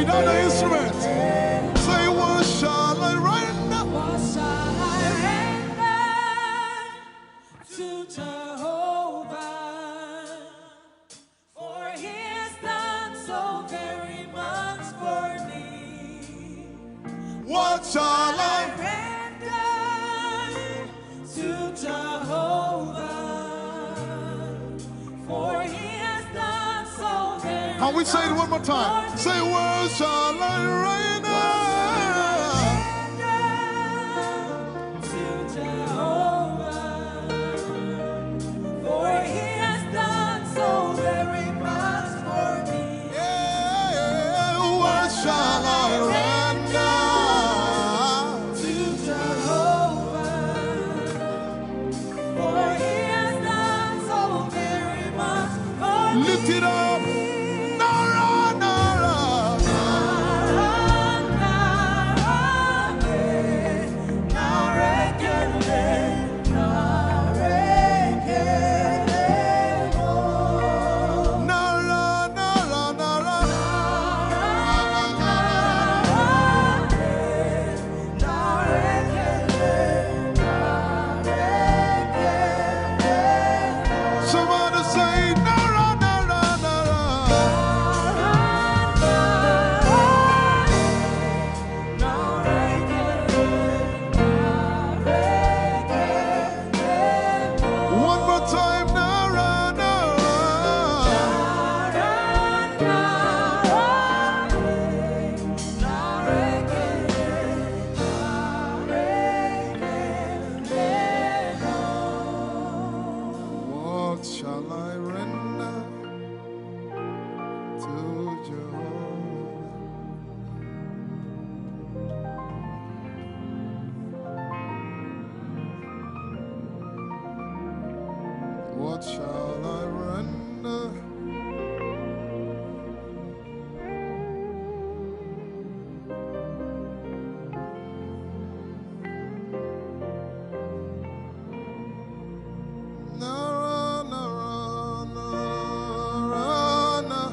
without the instrument. Say, what shall I render? What shall I render to Jehovah? For he has done so very much for me. What shall I render to Jehovah? For he has done so very much. Can we say it one more time? Say, what shall I render? To Jehovah, for he has done so very much for me. Yeah, what shall I render? To Jehovah, for he has done so very much for me. Lift it up. Nara, Nara. Nara, Nara, Nara. Somebody say, Nara, Nara, Nara. One more time, Nara, Nara. What shall I render to Jehovah? What shall I render? Nara, Nara, Nara, Nara.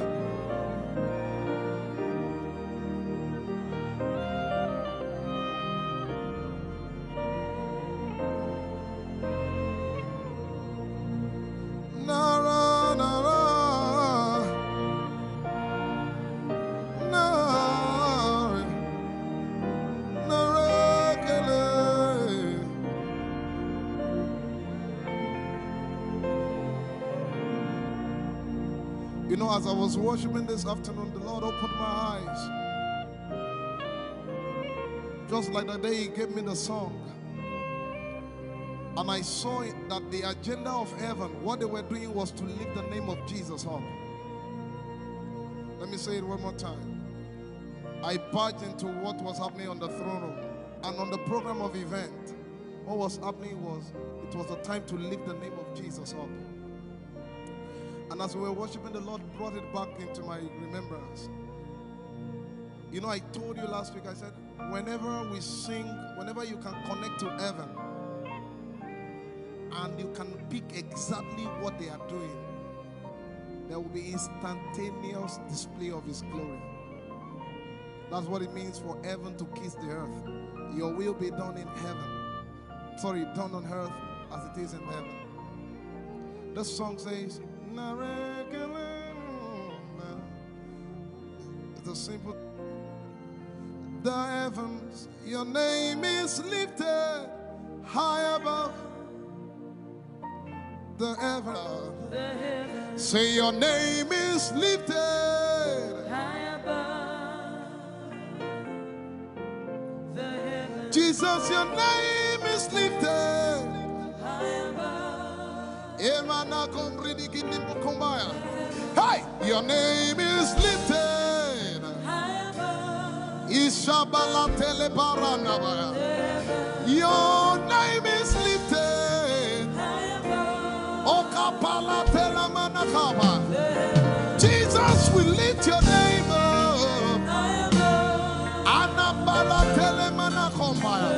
Nara, Nara, Nara, Nara, Kele. You know, as I was worshiping this afternoon, the Lord opened my eyes. Just like the day He gave me the song. And I saw it that the agenda of heaven, what they were doing was to lift the name of Jesus up. Let me say it one more time. I barged into what was happening on the throne room. And on the program of event, what was happening was, it was a time to lift the name of Jesus up. And as we were worshiping, the Lord brought it back into my remembrance. You know, I told you last week, I said, whenever we sing, whenever you can connect to heaven, and you can pick exactly what they are doing, there will be instantaneous display of His glory. That's what it means for heaven to kiss the earth. Your will be done in heaven. Sorry, done on earth as it is in heaven. This song says, it's a simple. The heavens, your name is lifted high above. The heavens, say your name is lifted High above the heavens. Jesus, your name is lifted High above. Hey, your name is lifted High above. Ishabala telebaranabaya. Your name is lifted High above. Okapala telamanakaba. Jesus, we lift your name up. High above. Anabala telemanakombaya.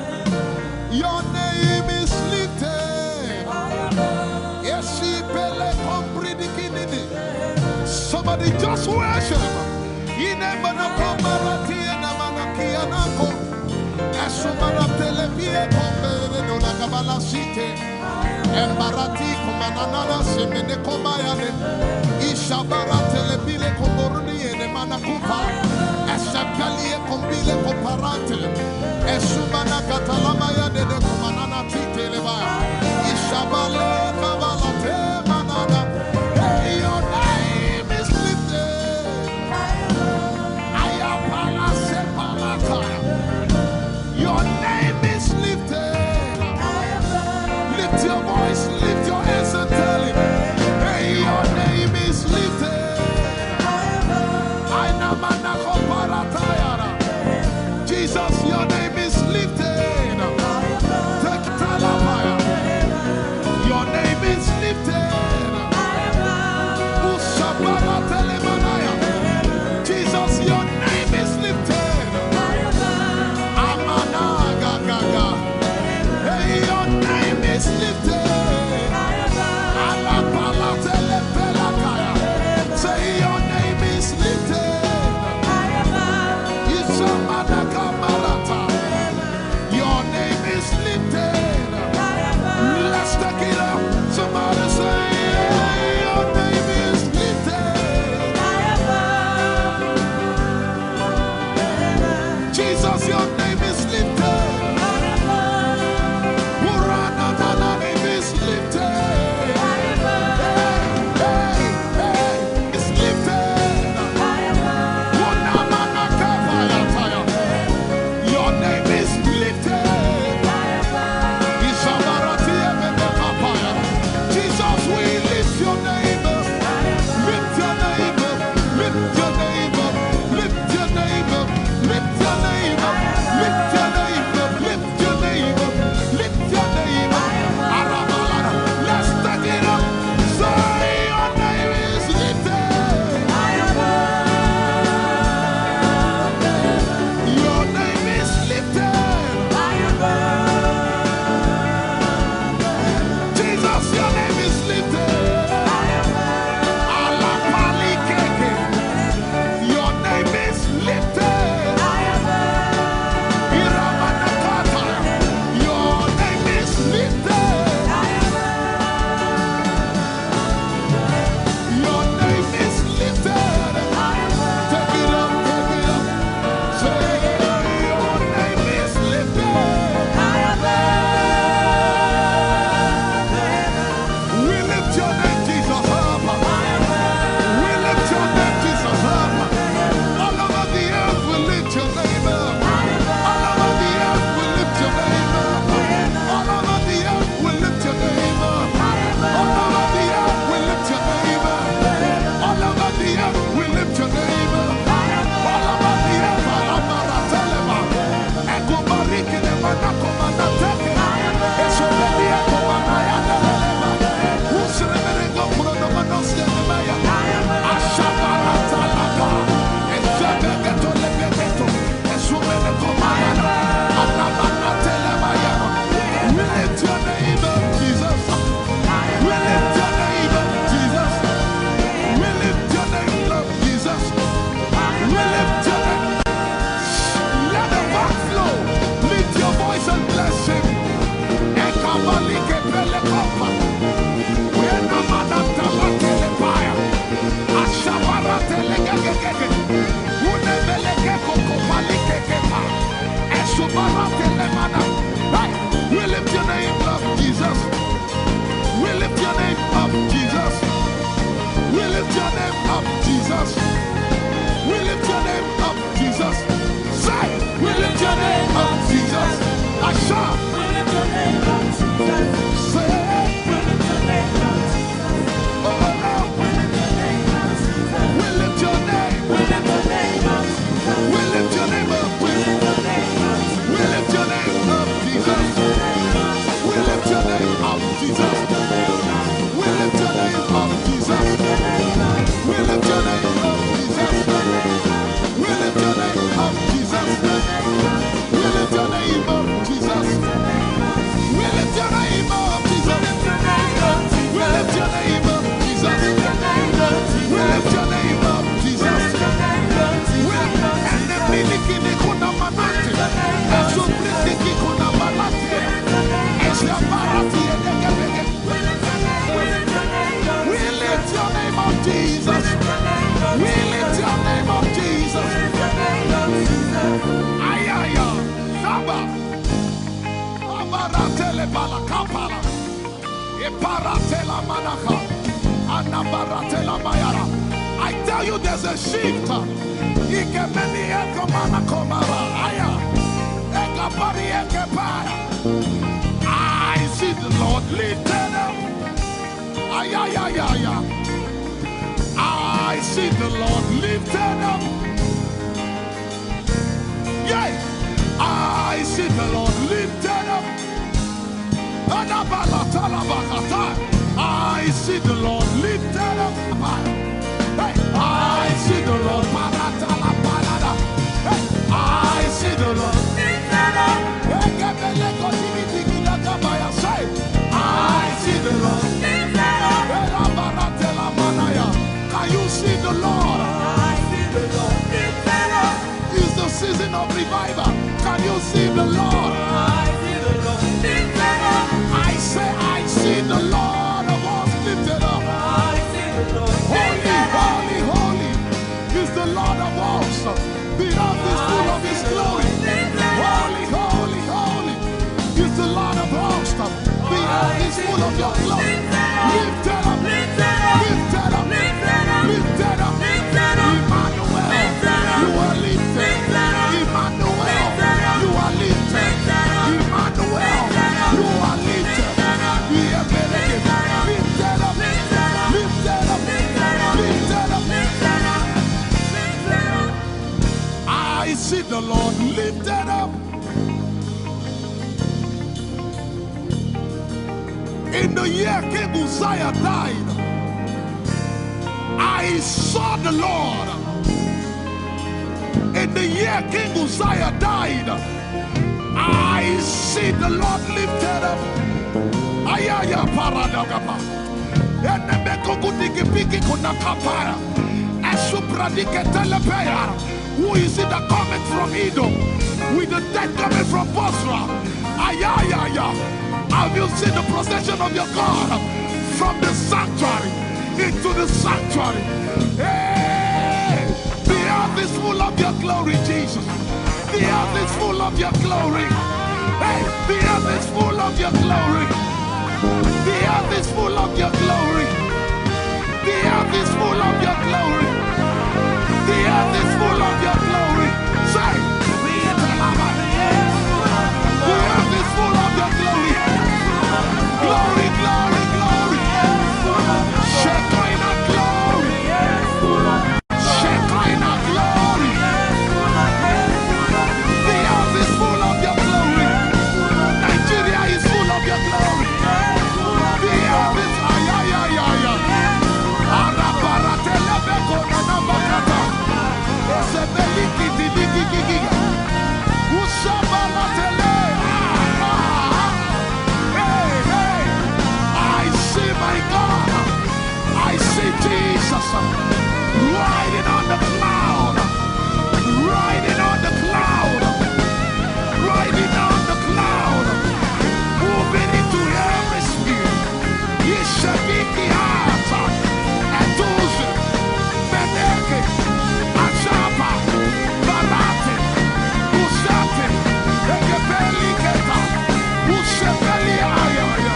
Your name is lifted. Somebody just worship. He never balasite. Embarati komanana semene komayane. Ishabarate lebile komoruni ene manakupa. Eshapalie kombile komparate. Esumana katalamaya de komanana tite lebaya. Ishabale kabalate manana. Hey, your name is lifted. Ayapala sepalataya. Your name is lifted. Lift your voice, lift your hands and tell him, hey, your name is lifted. Jesus, your name is lifted. Take Talabaya. Your name is lifted. Ushabala Telemanaya. Jesus, your name is lifted. Amana Gaga. Hey, your name is lifted. Alapala Telepelakaya. Say your name is lifted. Isamanakamalata. Your name is lifted. Let's take it up. Somebody say, your name is lifted. Jesus, your name is lifted. Your name is lifted. It's lifted. Your name is lifted. Jesus, we lift your name up. Lift your name up. Lift your name up. Lift your name up. Lift your name up. Lift your name up. Lift your name up. Lift your name up. Arabalada. Let's take it up. Say your name is lifted. Your name is lifted. Jesus, your name is lifted. Alapalikeke. Your name is lifted. Iramanakata. Your name is lifted. Your name is lifted. Take it up, take it up. Say your name is lifted. We lift your name, Jesus, up. We lift your name, Jesus, up. All over the earth, we lift your name up. All over the earth, we lift your name up. All over the earth, we lift your name up. All over the earth, we lift your name up. All over the earth, we lift your name up. All over the earth, Alamaratelema. Ekobariki ne manakomanateke. Esobelia komanayandelema. Usremerego pronomanoskenemaya. Ashabaratalaka. Ezebegetolebegето. Esumenekomayana. Anamanatelemaya. We lift your name up, Jesus. We lift your name up, Jesus. We lift your name up, Jesus. We lift your name. Let the back flow. Lift your voice and bless him. Ekabalike pelekopa. Wenamanatalakelepaya. Ashabaratelegegegege. Unebelekekokopalikekepa. Esubaratelemana. Hey, we lift your name up, Jesus. We lift your name up, Jesus. We lift your name up, Jesus. We lift your name up, Jesus. Say, we lift your name up, Jesus. Asha. We lift your name up, Jesus. Say, We lift your name up, Jesus. oh, We lift your name up, Jesus. we lift your name. We lift your name up, Jesus. We lift your name up. We lift your name up, We lift your name up, Jesus. We lift your name up, Jesus. We lift your name up, Jesus. We lift your name up, Jesus. We lift your name up, Jesus. We lift your name up, Jesus. We lift your name up, Jesus. We lift your name up, Jesus. We lift your name up, Jesus. And the miliki kuna manate. And so pretty kuna manate. Iparatele balakapala. Iparatela manaka. Anabaratela mayara. I tell you there's a shift. Ikemeni ekomana komara. Aya. Ekapari ekepaya. I see the Lord lifted up. Aya ya ya ya. I see the Lord lifted up. Yeah. I see the Lord lifted up. I see the Lord lifted up. Hey, I see the Lord. Hey, I see the Lord lifted up. I see the Lord lifted up. Can you see the Lord? I see the Lord lifted up. It's the season of revival. Can you see the Lord? I see the Lord lifted up. I say, I see the Lord of hosts lifted up. I see the Lord lifted up. Holy, holy, holy is the Lord of hosts. The earth is full of His glory. Holy, holy, holy is the Lord of hosts. The earth is full of Your glory. Lifted up, lifted up, lifted up, lifted up, lifted up. Emmanuel, You are lifted. Emmanuel, You are lifted. Emmanuel, You are lifted. Lifted up, lifted up, lifted up, lifted up, lifted up. I see the Lord lifted up. In the year King Uzziah died, I saw the Lord. In the year King Uzziah died, I see the Lord lifted up. Ayaya paradagaba. Who is it that coming from Edom? With the dead coming from Bosra. Ayaya. Have you seen the procession of your God from the sanctuary into the sanctuary? Hey, the earth is full of Your glory, Jesus. The earth is full of Your glory. Hey, the earth is full of Your glory. The earth is full of Your glory. The earth is full of Your glory. The earth is full of Your glory. Say, the earth is full of Your glory. Glory, glory, glory. Shekinah glory. Shekinah glory. The earth is full of Your glory. Nigeria is full of Your glory. The earth is ayayayaya. Arabaratelebeko nanabakata. Esebelikididigigigiga. Ushabalatele. Hey, hey. I see my God. I see Jesus riding on the cloud. Riding on the cloud. Riding on the cloud. Moving into every sphere. Yeshabiki hata. Etuzi. Meneke. Achapa. Barate. Usate. Ekepeli keta. Ushepeli ayaya.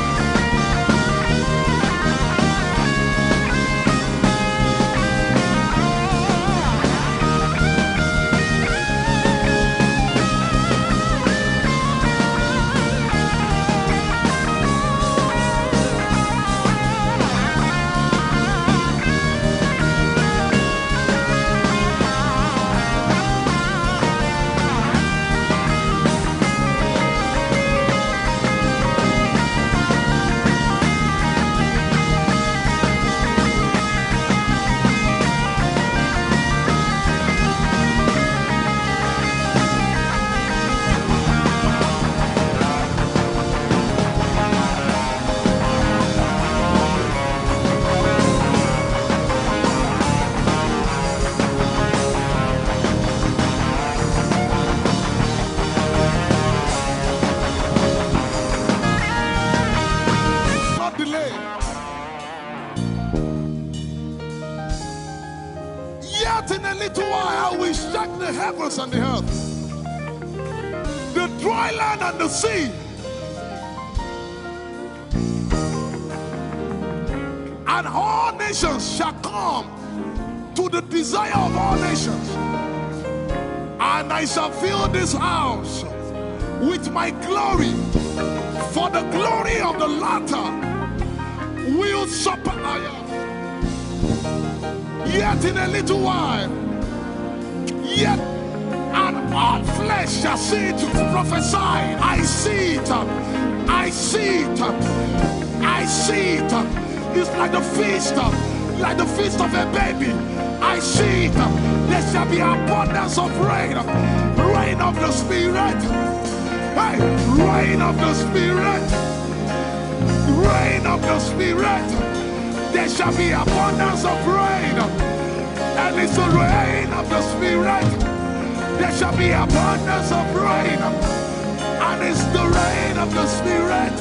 heavens and the earth, the dry land and the sea And all nations shall come to the desire of all nations. And I shall fill this house with my glory, for the glory of the latter will supply. Yet in a little while, yet and all flesh shall see it. Prophesy. I see it. I see it. I see it. It's like the feast of a baby. I see it. There shall be abundance of rain. Rain of the Spirit. Hey, rain of the Spirit. Rain of the Spirit. There shall be abundance of rain. And it's the rain of the Spirit. There shall be abundance of rain. And it's the rain of the Spirit.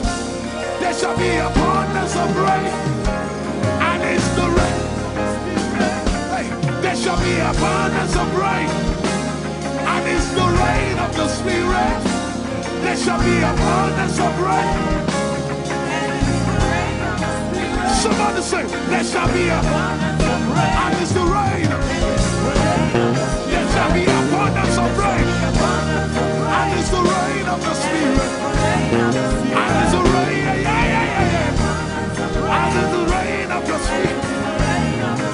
There shall be abundance of rain. And it's the rain. Hey, there shall be abundance of rain. And it's the rain of the Spirit. There shall be abundance of rain. Somebody say, there shall be abundance of rain. And it's the rain. There shall be abundance of rain. And it's the rain of the Spirit. And it's the rain. And it's the rain of the Spirit.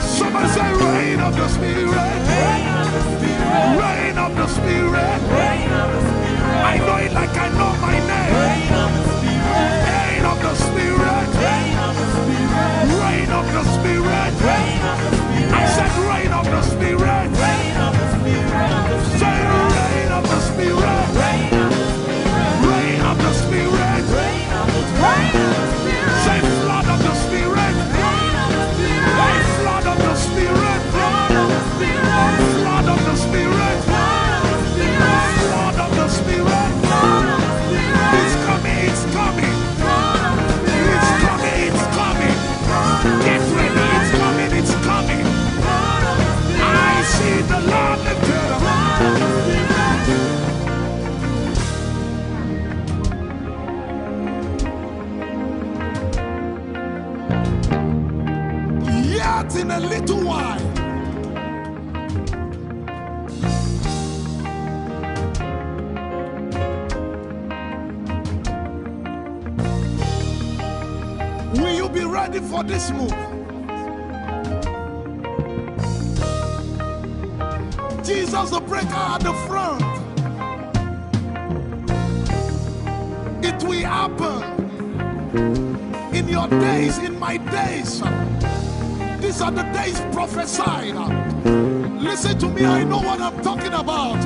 Somebody say, rain of the Spirit. Rain of the Spirit. I know it like I know my name. Rain of the Spirit. Rain of the Spirit. Rain of the Spirit. I said rain of the Spirit. Say rain of the Spirit. Rain of the Spirit. Say flood of the Spirit. Say flood of the Spirit. Flood of the Spirit. Flood of the Spirit. It's coming, it's coming. It's coming, it's coming. Get ready, it's coming, it's coming. I see the Lord lifted up. Yet in a little while, will you be ready for this move? Jesus the breaker at the front. It will happen in your days, in my days. These are the days prophesied. Listen to me, I know what I'm talking about.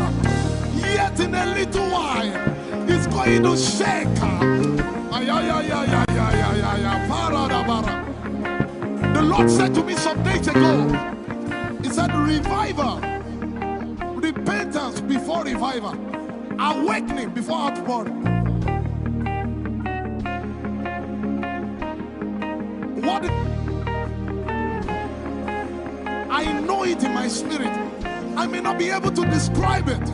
Yet in a little while, it's going to shake. The Lord said to me some days ago, He said, revival, repentance before revival, awakening before outpouring. What? I know it in my spirit. I may not be able to describe it,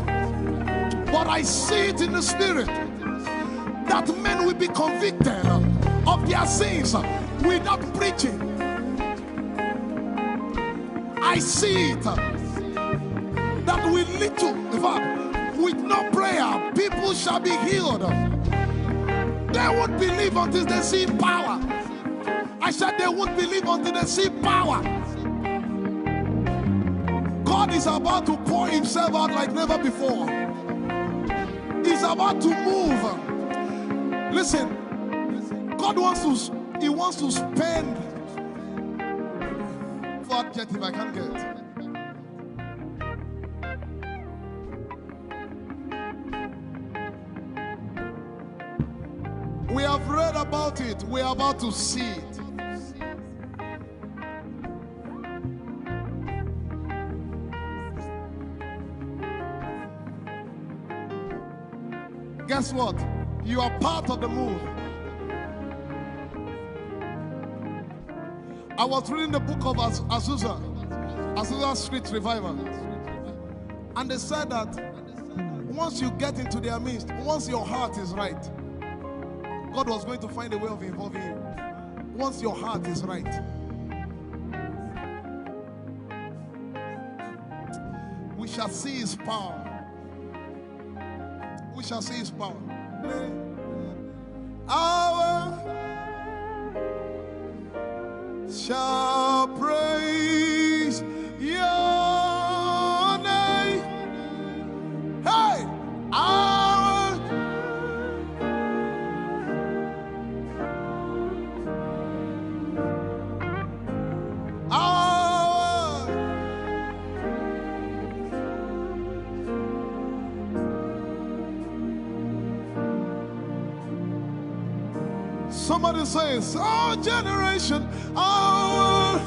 but I see it in the spirit. That men will be convicted of their sins without preaching. I see it. That with little, in fact, with no prayer, people shall be healed. They won't believe until they see power. I said they won't believe until they see power. God is about to pour Himself out like never before. He's about to move. Listen, God wants to spend. For adjective I can't get. We have read about it. We are about to see it. Guess what? You are part of the move. I was reading the book of Azusa Street Revival. And they said that once you get into their midst, once your heart is right, God was going to find a way of involving you. Once your heart is right. shall see his power. We shall see his power. Our shall praise your name. Hey, our somebody says, our generation, our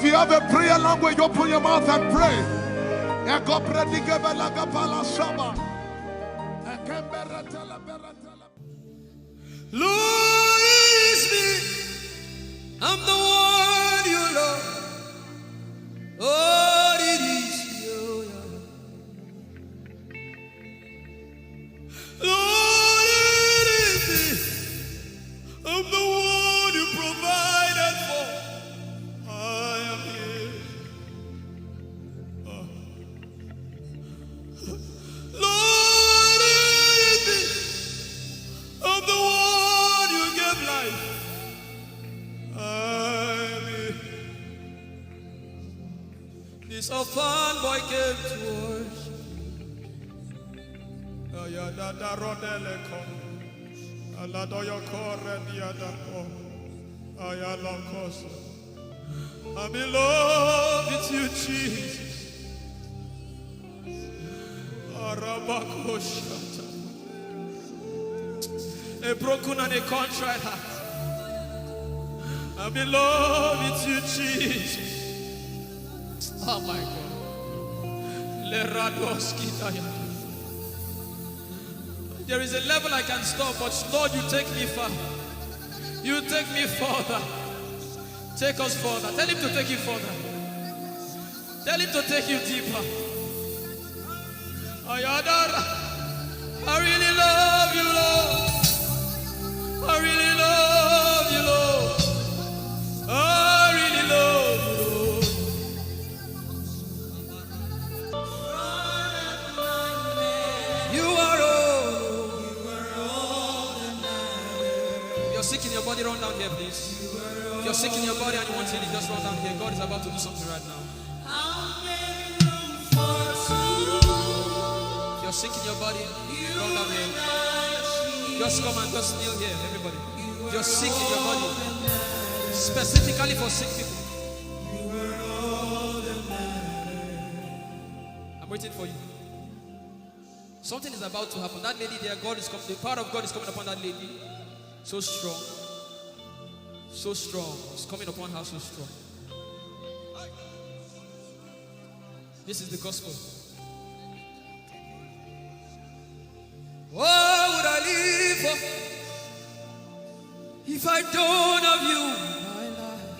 you have a prayer language, open your mouth and pray. Lord, is me. I'm the one you love. Lord, it is you. Lord, it is me. I'm the one you provided for. I am here. Lord, it is me. I'm the one you gave life. I'm here. This orphan boy came to worship. Ayadada rodele kom. Aladoyo kore diadako. Ayalakoso. I'm in love with you, Jesus. Arabakoshata. A broken and a contrite heart. I'm in love with you, Jesus. Oh my God. There is a level I can stop, but Lord, you take me far. You take me further. Take us further. Tell him to take you further. Tell him to take you deeper. I really love you, Lord. I really love you, Lord. I really love you, Lord. You are all that matters. You're sick in your body, run down here, please. If you're sick in your body and you want healing, just run down here. God is about to do something right now. If you're sick in your body, run down here. Just come and just kneel here, everybody. If you're sick in your body, specifically for sick people, I'm waiting for you. Something is about to happen. That lady there, God is coming. The power of God is coming upon that lady. So strong. So strong. It's coming upon her so strong. This is the gospel. What would I live for if I don't have you in my life?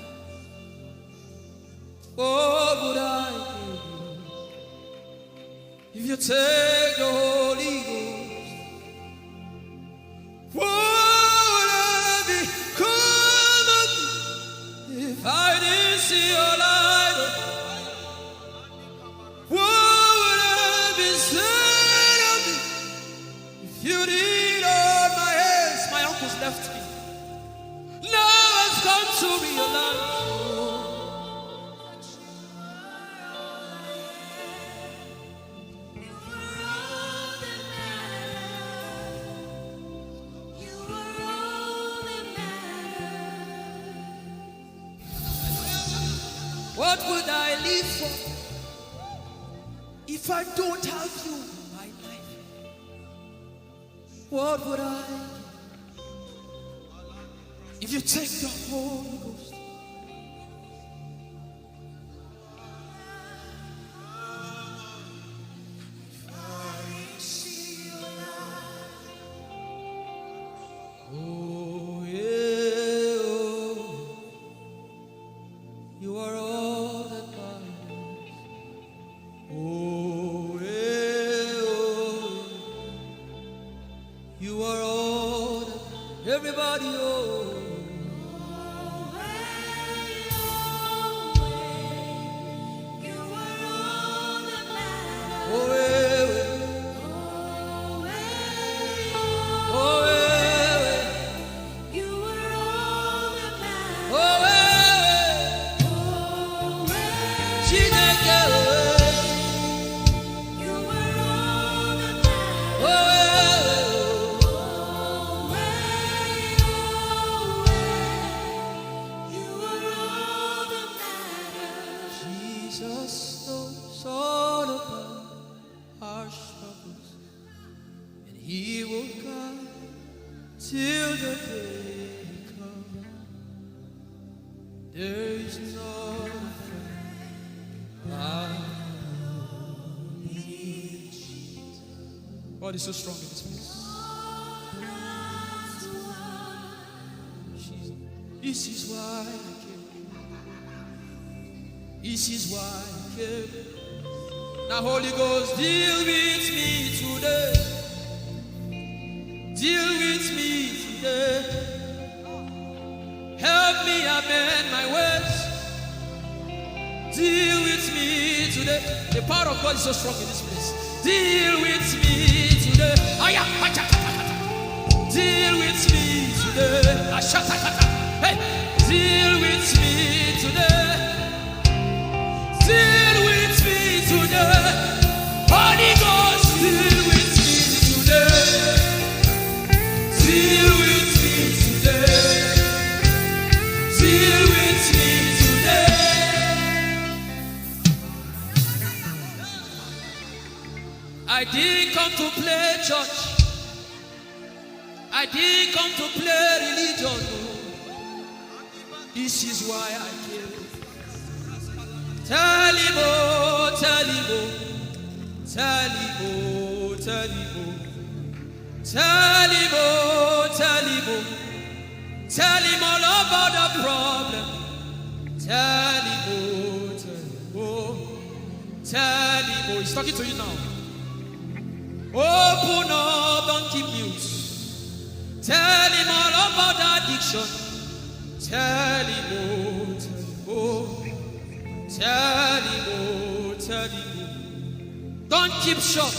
What would I do if you take the Holy Ghost? What would I become of me if I didn't see your light? What would I be said of me if you did all my hands? My uncles left me. Now has come to realize. What would I live for if I don't have you in my life? What would I if you take the Holy Ghost? Oh yeah, oh. You are all that matters. Oh yeah, oh. You are all that everybody, oh. There is no God is so strong in this place. This is why I came. This is why I came. Now Holy Ghost, deal with me today. Deal with me today. Help me amend my ways. Deal with me today. The power of God is so strong in this place. Deal with me today. Deal with me today. Hey, deal with me today. Deal with me today. Holy Ghost, deal with me today. Deal with me today. Deal with me today. I didn't come to play church. I didn't come to play religion. No. This is why I came. Tell him, oh, tell him, oh, tell him, oh, tell him, oh, tell him, oh, tell him, oh, tell him all about the problem. Tell him, oh, tell him, oh, tell him, oh. He's talking to you now. Open up, don't keep mute. Tell him all about the addiction. Tell him, oh, tell him, oh, tell him, oh. Don't keep short.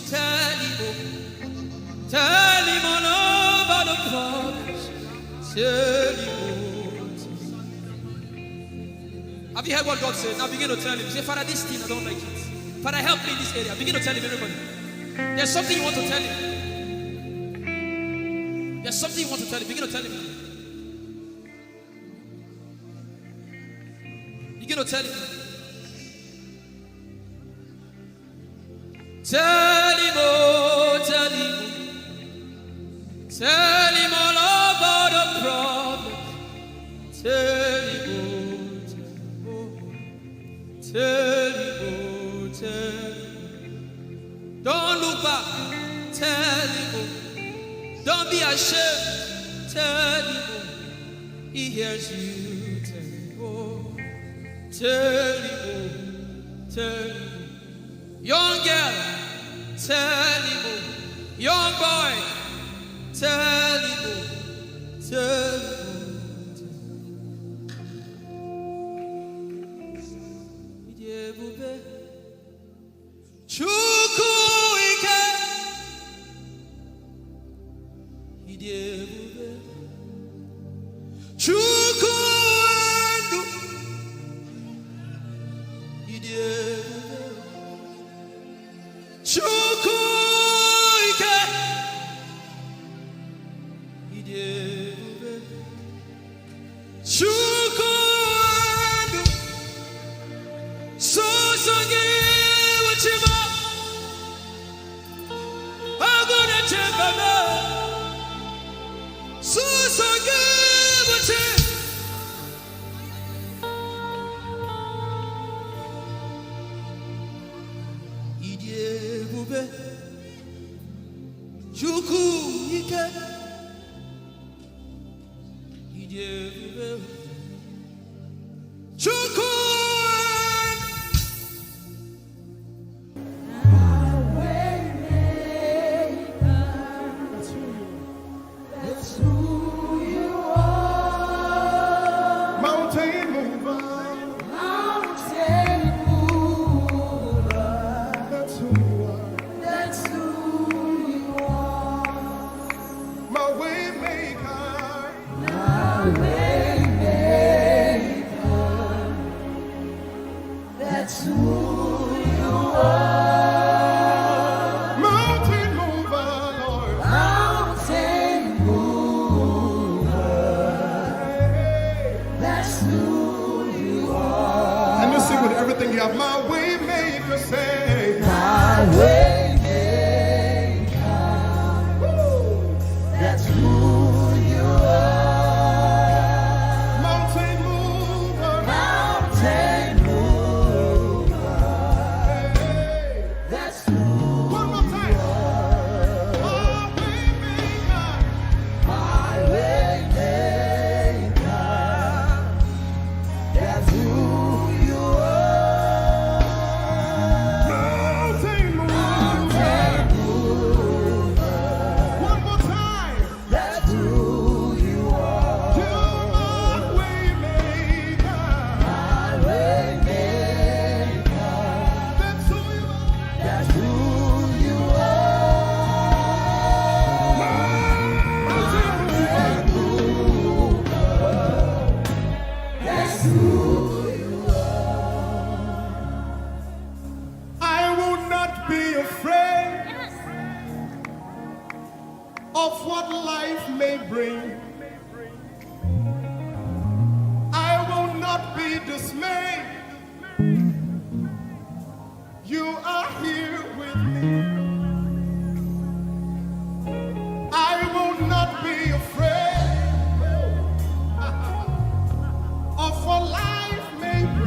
Tell him, oh, tell him all about the problems. Tell him, oh. Have you heard what God said? Now begin to tell him. Say, Father, this thing I don't like it. Father, help me in this area. Begin to tell him, everybody. There's something you want to tell him. There's something you want to tell him. Begin to tell him. Begin to tell him. Tell him, oh, tell him. Tell him all about the problem. Tell him, oh, tell him, oh, tell him. Don't look back. Tell him, oh. Don't be ashamed. Tell him, oh. He hears you. Tell him, oh. Tell him, oh. Tell him, oh. Young girl, tell him, oh. Young boy, tell him, oh. Tell him, oh. Chukwuike, Idebube, Chukwuendu, Idebube, Chukwuike, Idebube, Chukwuendu, Sosangi Wachima, Aguna Chembaba, Sosangi Wachima. Idebube, Chukwuike, Idebube, Chukwuike.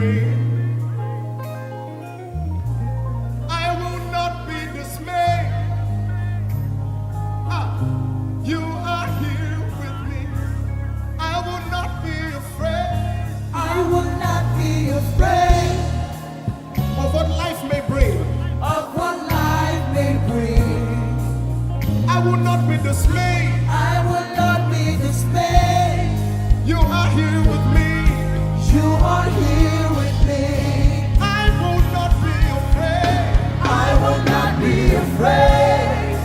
bring. I will not be dismayed. You are here with me. I will not be afraid. I will not be afraid Of what life may bring. of what life may bring. I will not be dismayed. I will not be dismayed. You are here with me. You are here with me. I will not be afraid. I will not be afraid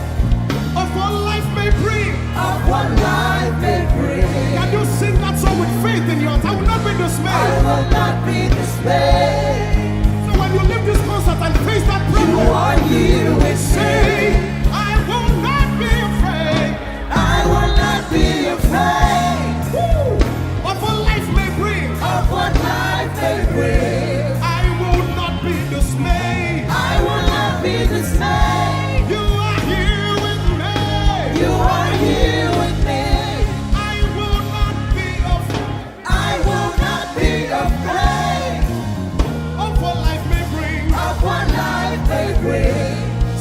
Of what life may bring. of what life may bring. Can you sing that song with faith in your heart? I will not be I dismayed. will not be dismayed. So when you leave this concert and face that You problem, are here with say, me. I will not be afraid. I will not be afraid Of what life may bring. of what life may bring. I will not be dismayed. I will not be dismayed. You are here with me. You are here with me. I will not be afraid. I will not be afraid Of what life may bring. of what life may bring.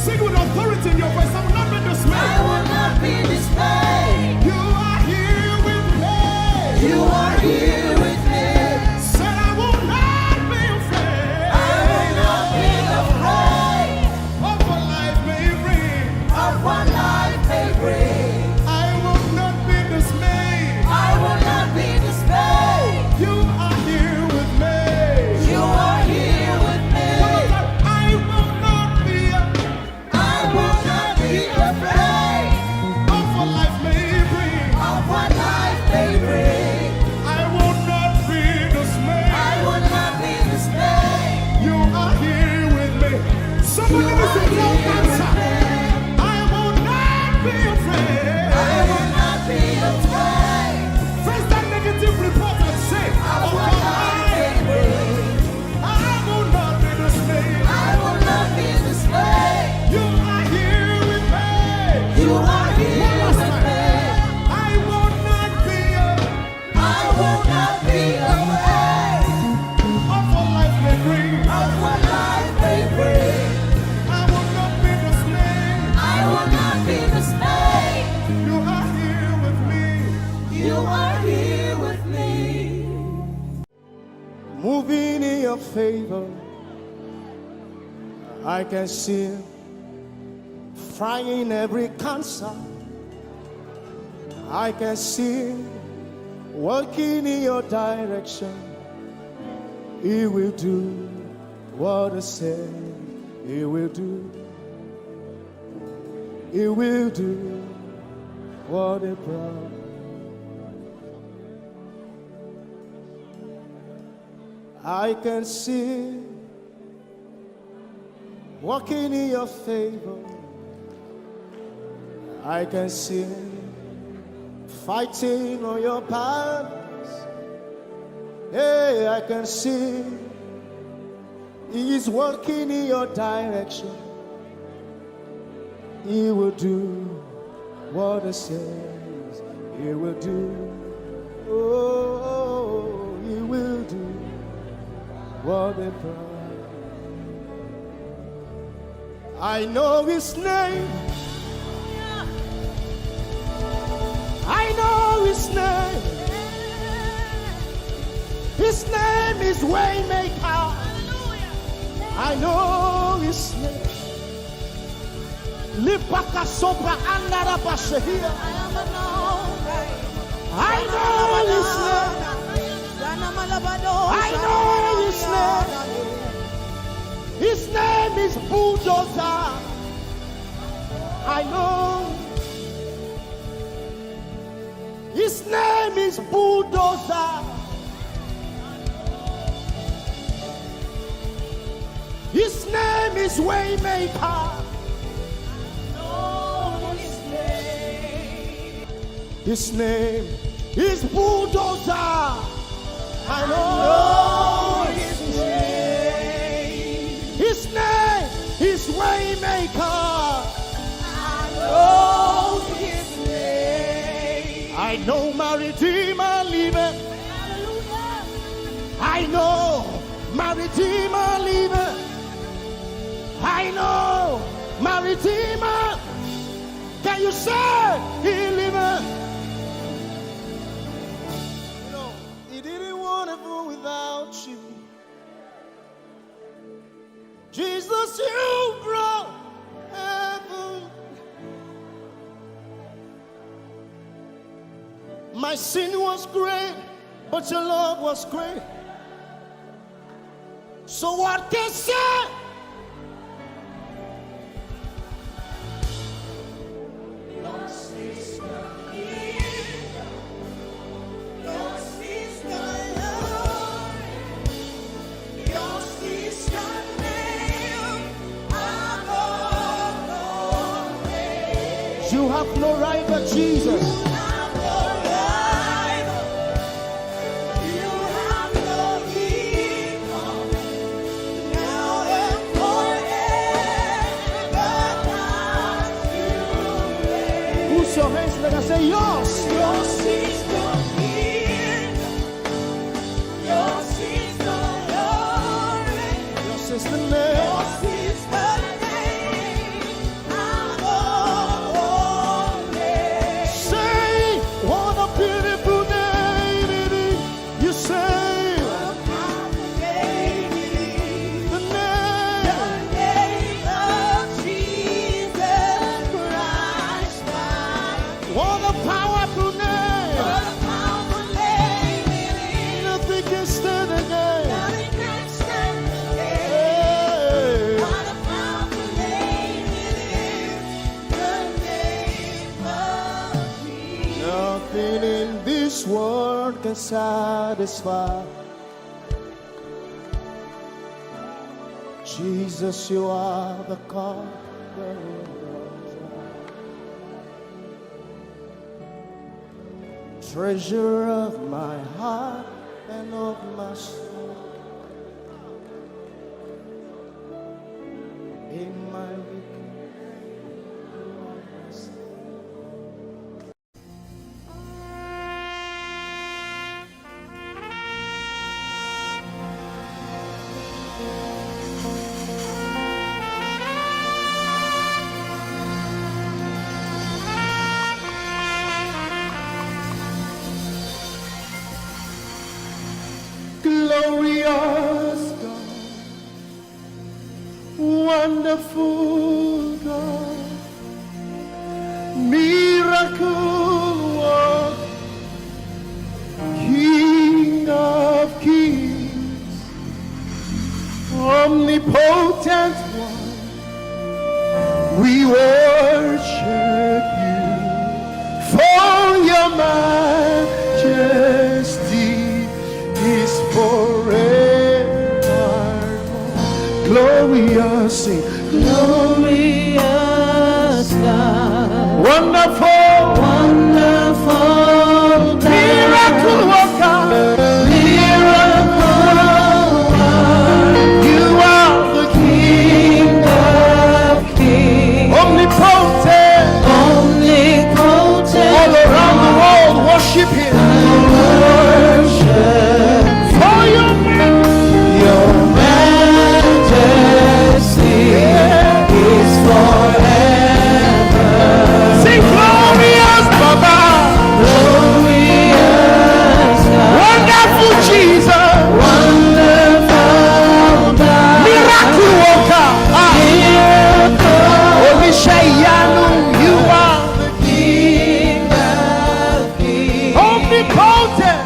Sing with authority in your voice. I will not be I dismayed. will not be dismayed. You are here with me. You are here with me. Said I will not be afraid. I will not be afraid Of what life may bring. of what life may bring. I will not be dismayed. I will not be dismayed. You are here with me. You are here with me. I will not be I will not be afraid of what life may bring. of what life may bring. I will not be dismayed. I will not be dismayed. You are here with me. Somebody needs to tell cancer. I will not be afraid. I will not be afraid Face that negative report and say, of oh what life may God, bring. I will not be dismayed. I will not be dismayed. You are here with me. You are here One last with time. me. I will not be I will not be afraid of what life may bring. of what life may bring. I will not be dismayed. I will not be dismayed. You are here with me. You are here with me. Moving in your favor, I can see frying every cancer. I can see working in your direction. He will do what I said he will do. He will do what he promised. I can see walking in your favor. I can see fighting on your battles. Hey, I can see He's working in your direction. He will do what He says He will do. Oh, He will do what He promised. I know His name. I know His name. His name is Waymaker. I know His name. Lipaka sopra andara basehia. I know His name. I know His name. His name is Bulldozer. I know. His name is Bulldozer. His name is Waymaker. His name is Bulldozer. I know His name. His name is Waymaker. I know His name. I know my Redeemer liveth. I know I know my Redeemer. Can you say he liveth? You know, he didn't want heaven without you. Jesus, you brought heaven. My sin was great, but your love was great. So what can I say? Yours is the kingdom. Yours is the glory. Yours is the name above all names. You have no rival, Jesus. You have no rival. You have no equal. Now and forever, not to reign. Who's your hands? Let us say yours. Yours is the kingdom. Yours is the glory. Yours is the name. Yours is the name above all names. Say, what a beautiful name it is. You say, What a powerful name it is. the The name. name of Jesus Christ, my What a powerful name. What a powerful name it is. Nothing can stand against. Nothing can stand against. Hey. What a powerful name it is. The name of Jesus. Nothing in this world can satisfy. Jesus, you are the conqueror. Treasure of my heart and of my soul. In my weakness. Glorious God, wonderful God, miracle worker, King of kings, omnipotent one, we worship you for your majesty is forever. Glorious, sing. Glorious God, Wonderful, wonderful God, miracle worker, miracle worker, you are the King of kings, omnipotent. omnipotent, All around the world worship him. worship For your your majesty is forever. sing glorious Baba, Glorious God, wonderful Jesus, wonderful God, miracle worker. miracle, Olishayanu, you are King of kings, omnipotent.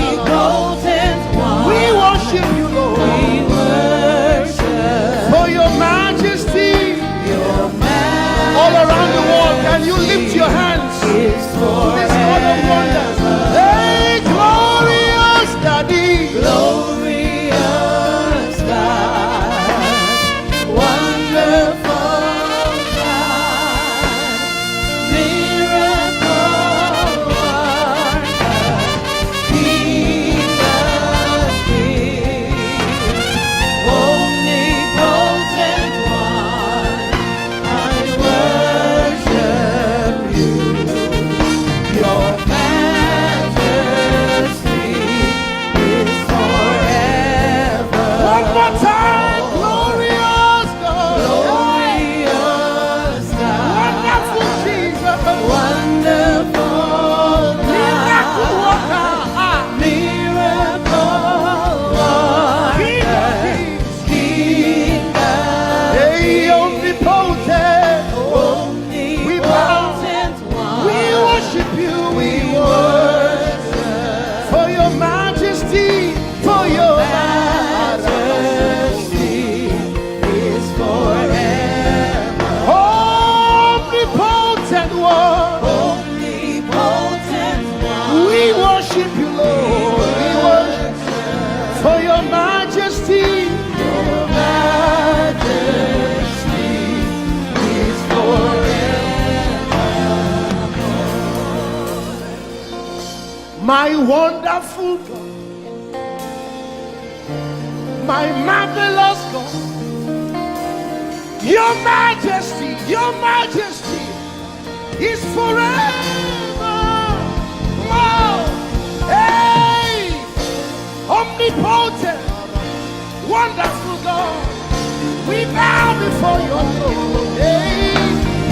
omnipotent one. We worship you, Lord, We worship for your majesty. your majesty. All around the world, can you lift your hands to Is this God of wonders? forever. Hey, glorious Daddy, Glorious God, wonderful God, miracle worker, King of kings, omnipotent one, I worship you. Your majesty is forever. one more time, glorious majesty, your majesty is forever. My wonderful God, my marvelous God, your majesty is forever. Wow. Hey, omnipotent, wonderful God, we bow before your throne. Hey,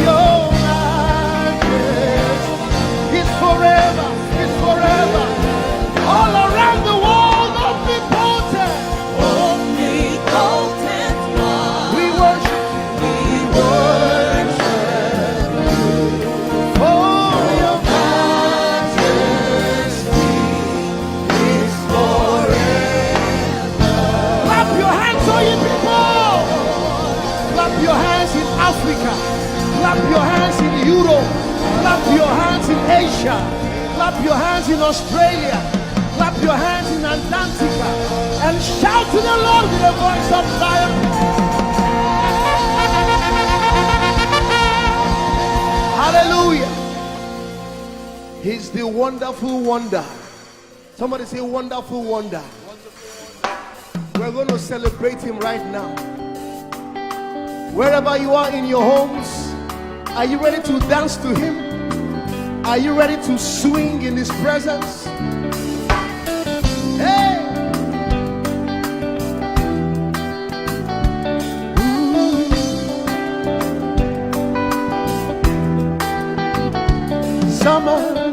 your majesty is forever, all around the world, omnipotent. Omnipotent one. We worship for your majesty is forever. Clap your hands, all you people. Clap your hands in Africa. Clap your hands in Europe. Clap your hands in Asia. Clap your hands in Australia. Clap your hands in Antarctica. And shout to the Lord with a voice of triumph. Hallelujah. He's the wonderful wonder. Somebody say wonderful wonder. We're going to celebrate him right now. Wherever you are in your homes, are you ready to dance to him? Are you ready to swing in his presence? Hey! Summer,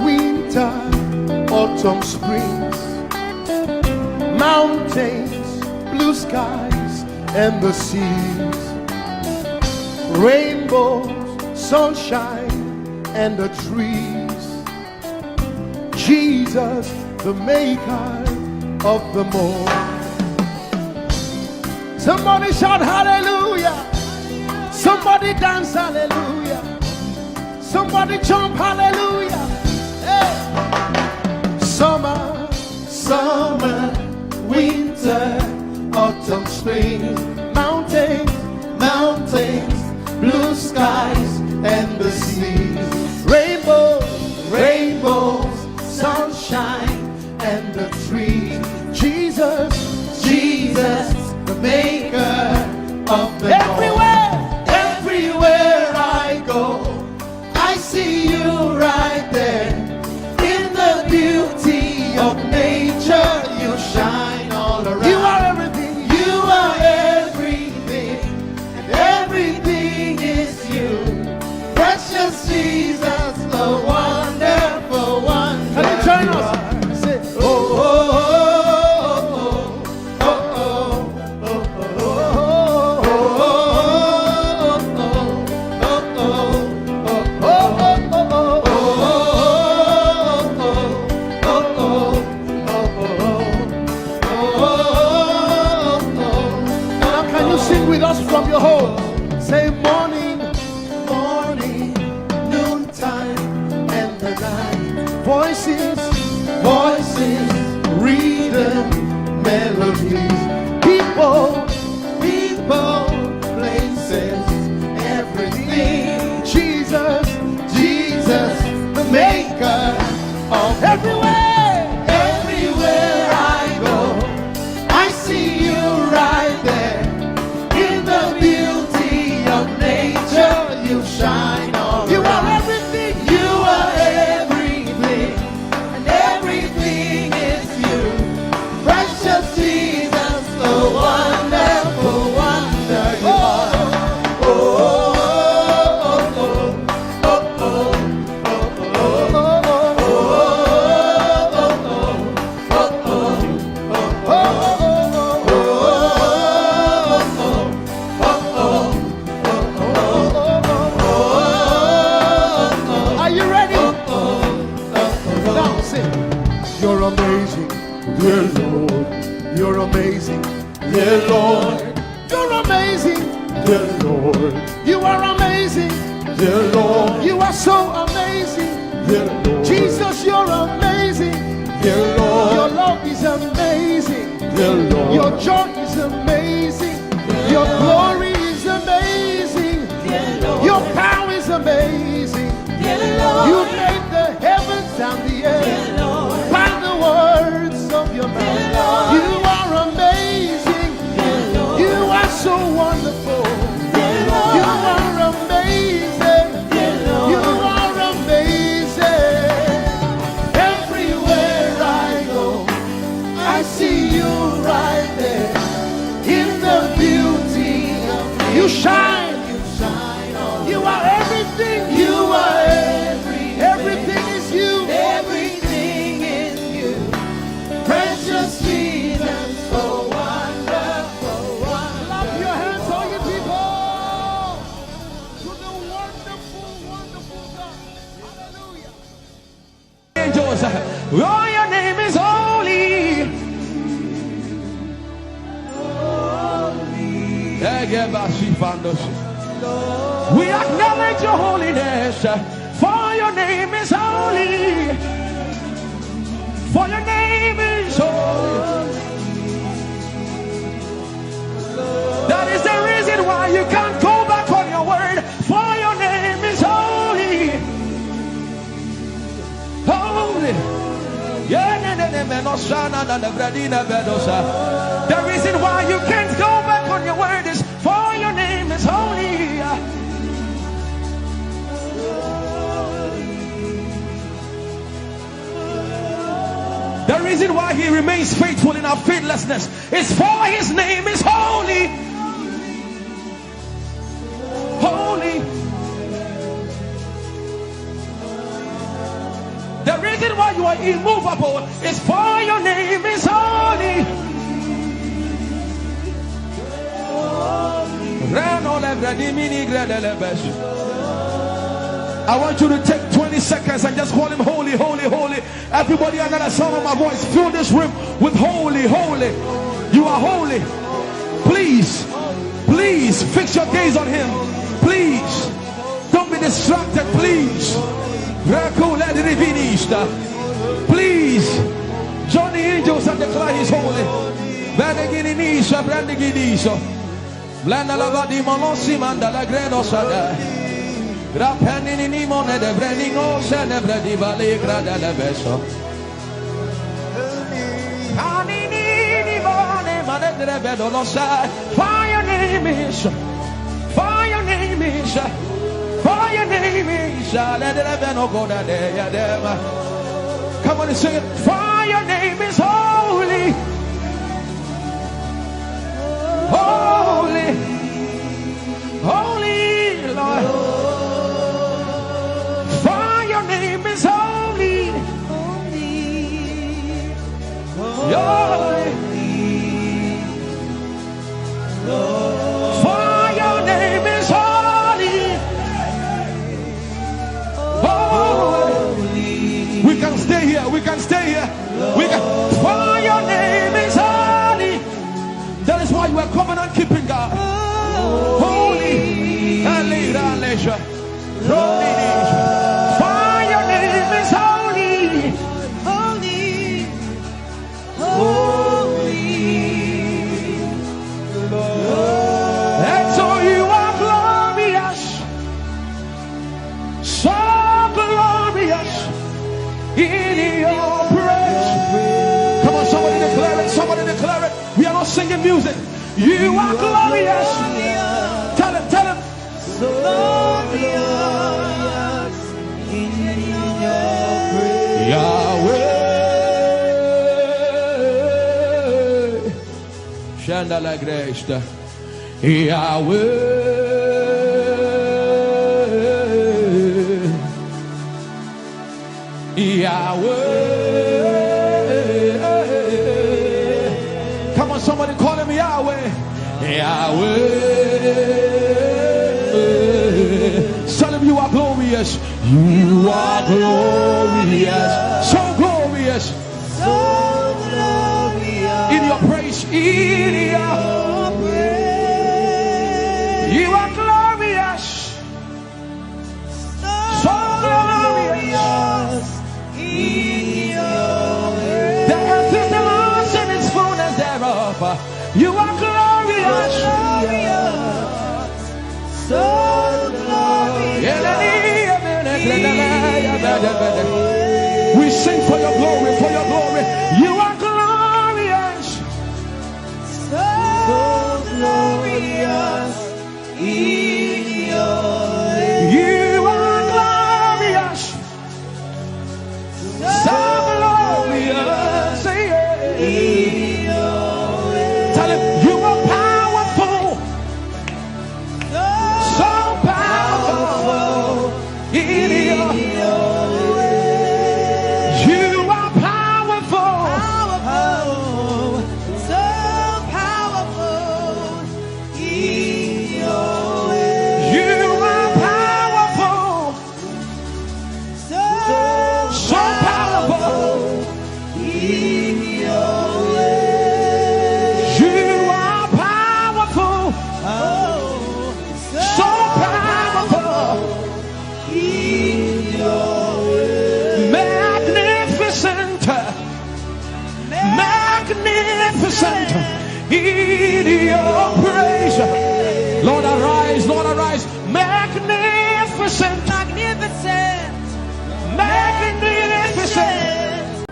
winter, autumn, springs, mountains, blue skies, and the seas, rainbows, sunshine, and the trees. Jesus, the maker of them all. Somebody shout hallelujah. Somebody dance hallelujah. Somebody jump hallelujah. Hey. Summer, winter, autumn, spring, mountains, blue skies, and the seas, rainbows, sunshine, and the trees. Jesus, the maker of the everywhere I go, I see you right there. In the beauty of nature, you shine all around. You are everything. You are everything, and everything is you. Precious Jesus, the wonderful wonder. Can you join us? Say, oh, oh, oh, oh, oh, oh, now can you sing with us from your home? Say morning, noontime, and the night. Voices, rhythm, melodies. People, places, everything. Jesus, the maker of everywhere I go, I see you right there. In the beauty of nature, you shine all around. You are everything. You are everything, and everything is you. Precious Jesus, the wonderful wonder you are. Oh, are you ready? Now sing. You're amazing, dear Lord. You're amazing, dear Lord. You're amazing, dear Lord. You are amazing, dear Lord. You are so amazing, dear Lord. Jesus, you're amazing, dear Lord. Your love is amazing. the Lord. Your joy is amazing. Your glory is amazing. Your power is amazing. You made the heavens and the earth by the words of your mouth. You are amazing. You are so wonderful. You are amazing. You are amazing. Everywhere I go, I see you right there in the beauty of you. You shine. You are everything. You are everything is you. Everything is you. Precious Jesus, so wonderful. Clap your hands, all you people, to the wonderful, wonderful God. Hallelujah. Angels, oh, your name is holy. We acknowledge your holiness, for your name is holy. For your name is holy. That is the reason why you can't go back on your word. For your name is holy. Holy. The reason why you can't go back on your word is for your name is holy. The reason why he remains faithful in our faithlessness is for his name is holy. Holy. The reason why you are immovable is for your name is holy. I want you to take 20 seconds and just call him holy, holy, holy. Everybody under the sound of my voice, fill this room with holy, holy. You are holy. Please, please fix your gaze on him. Please, don't be distracted, please. Please, join the angels and declare he's holy. Blanda lavadi molosi mandala greno sada. Rapeni ni mone de brenigo se ne bredi vale grada la beso. Ani ni mone mane de bedo lo sa. For your name is, for your name is, for your name is. Let the beno go da de ya dema. Come on and sing it. For your name is holy. Holy, holy Lord, for your name is holy, holy, for your name is holy, holy. We can stay here, we can stay here, we can. For your name is holy. That is why you are covenant keeping God. Holy. For your name is holy. Holy. Holy. And so you are glorious. So glorious in your praise. Come on, somebody declare it. Somebody declare it. We are not singing music. You are glorious. Tell him, tell him. So glorious in your praise. Yahweh. Shandala Grace. Yahweh. Yahweh. Come on, somebody call him Yahweh. Yahweh. Tell him you are glorious. You are glorious. So glorious. So glorious. In your praise. In your praise. You are glorious. So glorious. In your praise. The earth is the Lord's and its fullness thereof. You are glorious. So glorious. We sing for your glory, for your glory. You are glorious. So glorious. You are glorious. So glorious. Tell him you are powerful. So powerful. You are powerful. So powerful. You are powerful. So powerful. You are powerful. So powerful. Magnificent. Magnificent. In your praise. Lord arise, Lord arise. Magnificent. magnificent. Magnificent.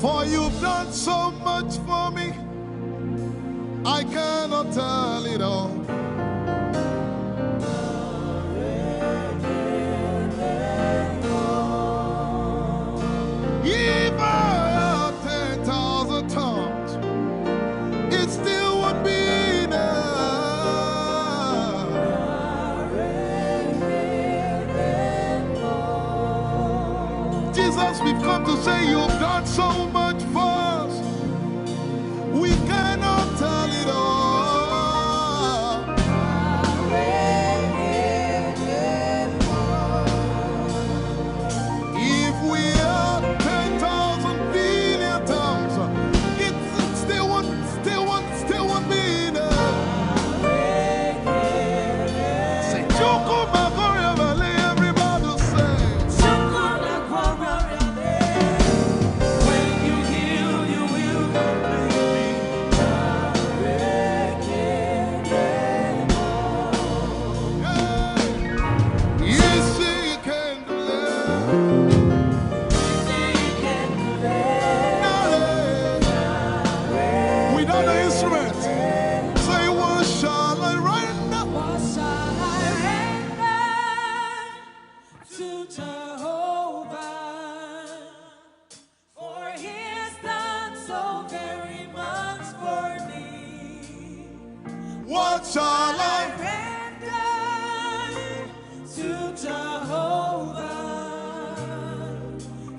For you've done so much for me, I cannot tell it all. If I had 10,000 tongues, it still would be enough. Jesus, we've come to say you've done so much for us. We cannot tell it all. If we had 10,000 billion tongues, it still won't be enough. Say, Choko Magoria Valley, everybody say. When you heal, you will You see you can do that. Without the instrument, say, what shall I render? What shall I render to Jehovah? For he has done so very much for me. What shall I Render to Jehovah.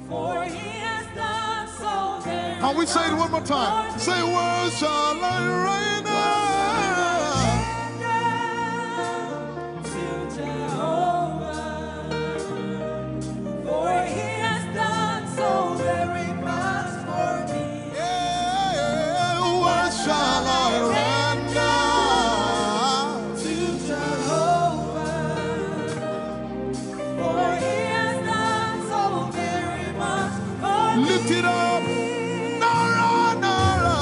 For he has done so very Can we say it one more time? Say, what shall I render? to Jehovah. For he has done so very much for me. Yeah, what shall I render? To Jehovah. For he has done so very much for me. Lift it up. Nara, Nara.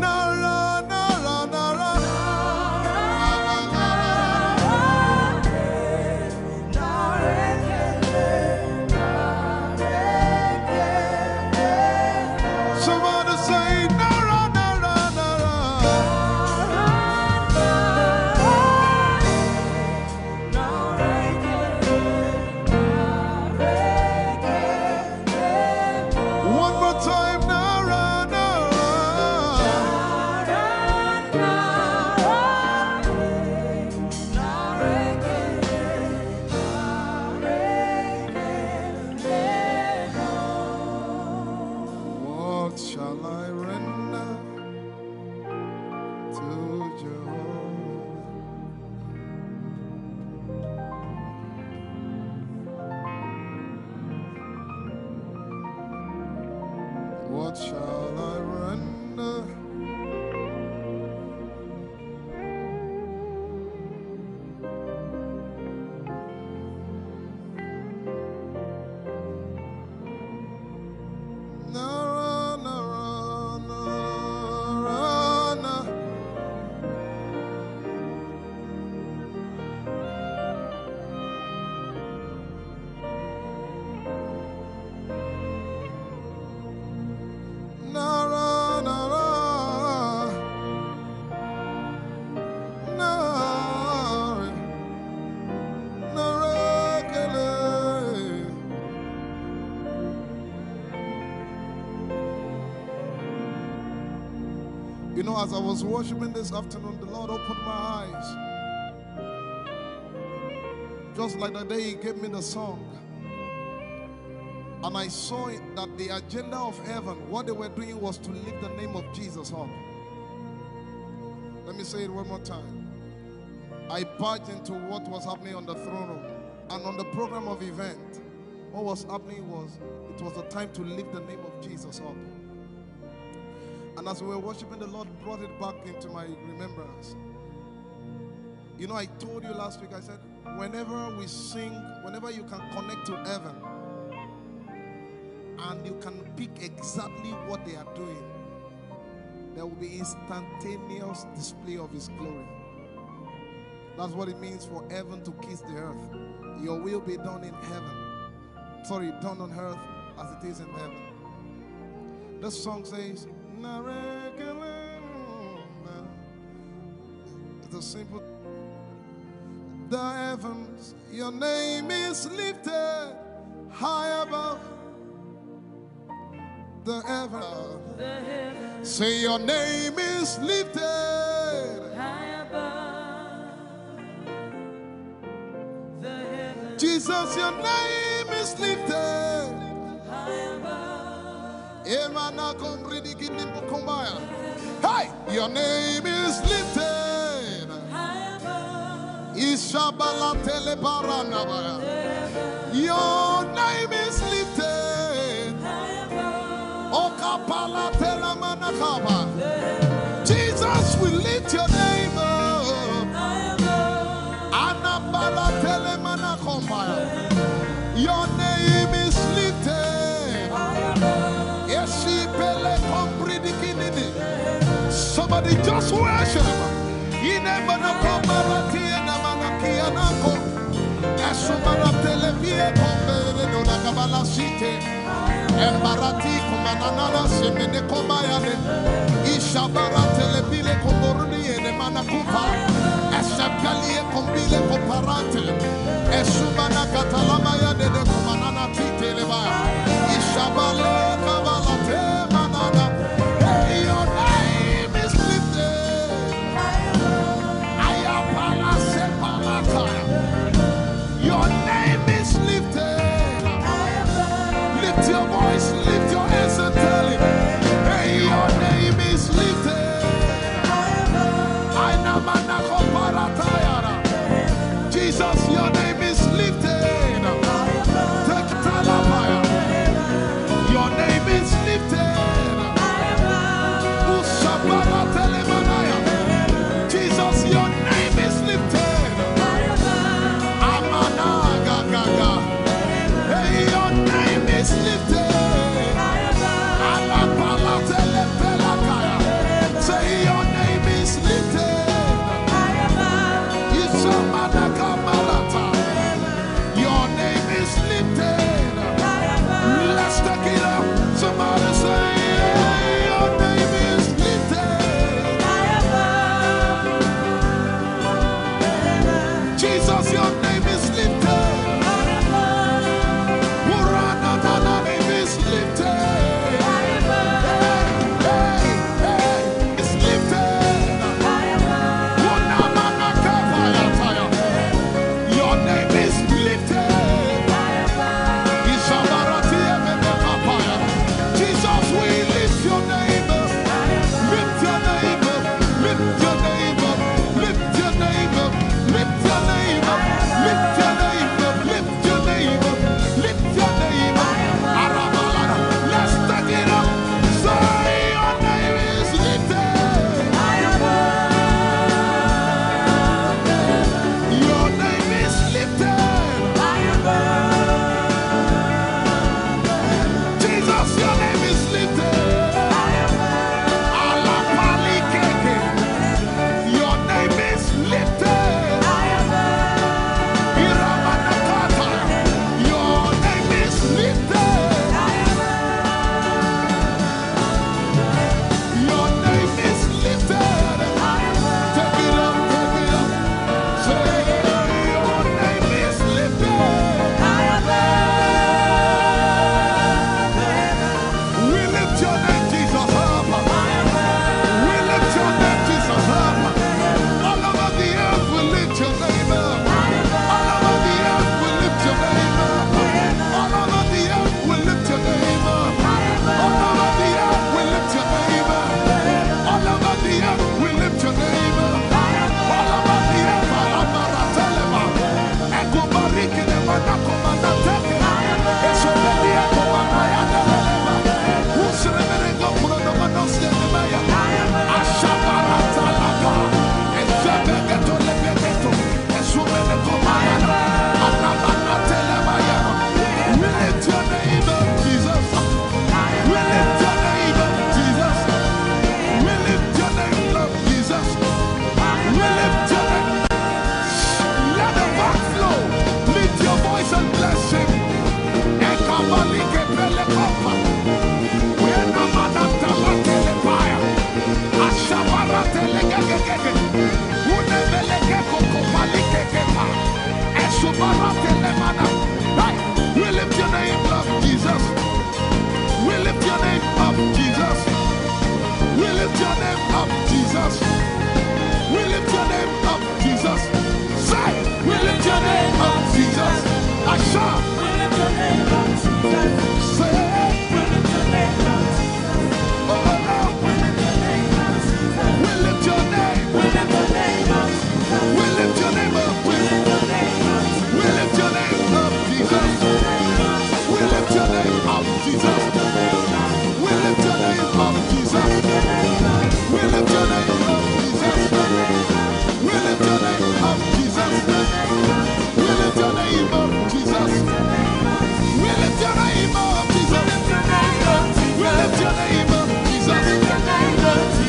Nara, Nara, Nara. Somebody say, Nara, Nara, Nara. One more time, Nara, Nara. What shall I render to Jehovah? What shall I render? Nara, nara, nara, nara. Nara, nara, nara, nara, kele. You know, as I was worshiping this afternoon, the Lord opened my eyes. Just like the day He gave me the song. And I saw it that the agenda of heaven, what they were doing was to lift the name of Jesus up. Let me say it one more time. I barged into what was happening on the throne room. And on the program of event, what was happening was, it was the time to lift the name of Jesus up. And as we were worshiping, the Lord brought it back into my remembrance. You know, I told you last week, I said, whenever we sing, whenever you can connect to heaven, and you can pick exactly what they are doing, there will be instantaneous display of His glory. That's what it means for heaven to kiss the earth. Your will be done in heaven. Sorry, done on earth as it is in heaven. This song says, it's a simple. The heavens, your name is lifted high above. The heavens, say your name is lifted high above. The heavens, Jesus, your name is lifted high above. Hey, your name is lifted High above. Ishabala telebaranabaya. Your name is lifted High above. Okapala telamanakaba. Jesus, we lift your name up. High above. Anabala telemanakombaya. Your name is lifted. Somebody just worship. Your name is lifted. Your name is lifted. Lift your voice, lift your hands and tell Him, hey, your name is lifted. Jesus, your name is lifted. Take Talabaya. Your name Jesus. We lift your name up, Jesus. Say, we lift your name up, Jesus. Asha. We lift your name up, Jesus. Say, We lift your name up, Jesus. oh, Lord. We lift your name up, Jesus. We lift your name. We lift your name up, Jesus. We lift your name up. We lift your name up, We lift your name up, Jesus. We lift your name up, Jesus. We lift your name up, Jesus. We lift your name up, Jesus. We lift your name up, Jesus. We lift your name up, Jesus. We lift your name up, Jesus.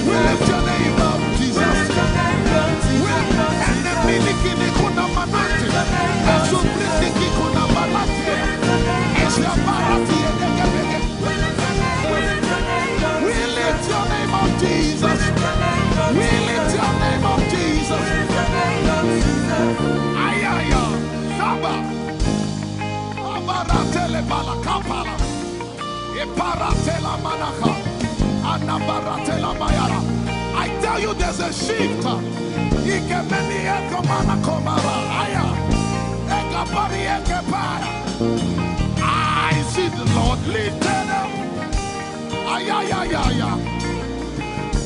We lift your name up, Jesus. We lift your name up, Jesus. And the miliki kuna manati, and so briki kuna balati, and so barati and we lift your name up, Jesus. We lift your name up, Jesus. Ayaya, Saba, Abaratele balakapala, Eparatela manaka, Anabaratela mayara. I tell you, there's a shift. Ikemeni ekomana komara, aya, ekapari ekepaya. I see the Lord lifted up. Ayayayaya.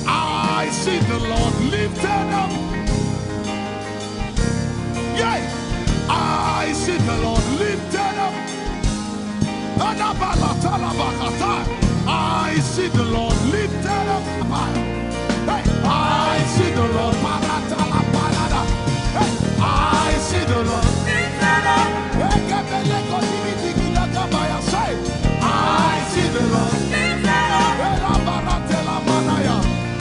I see the Lord lifted up. Yay! I see the Lord lifted up. I see the Lord lifted up. Hey, I see the Lord. Hey, I see the Lord lifted up. I see the Lord lifted up.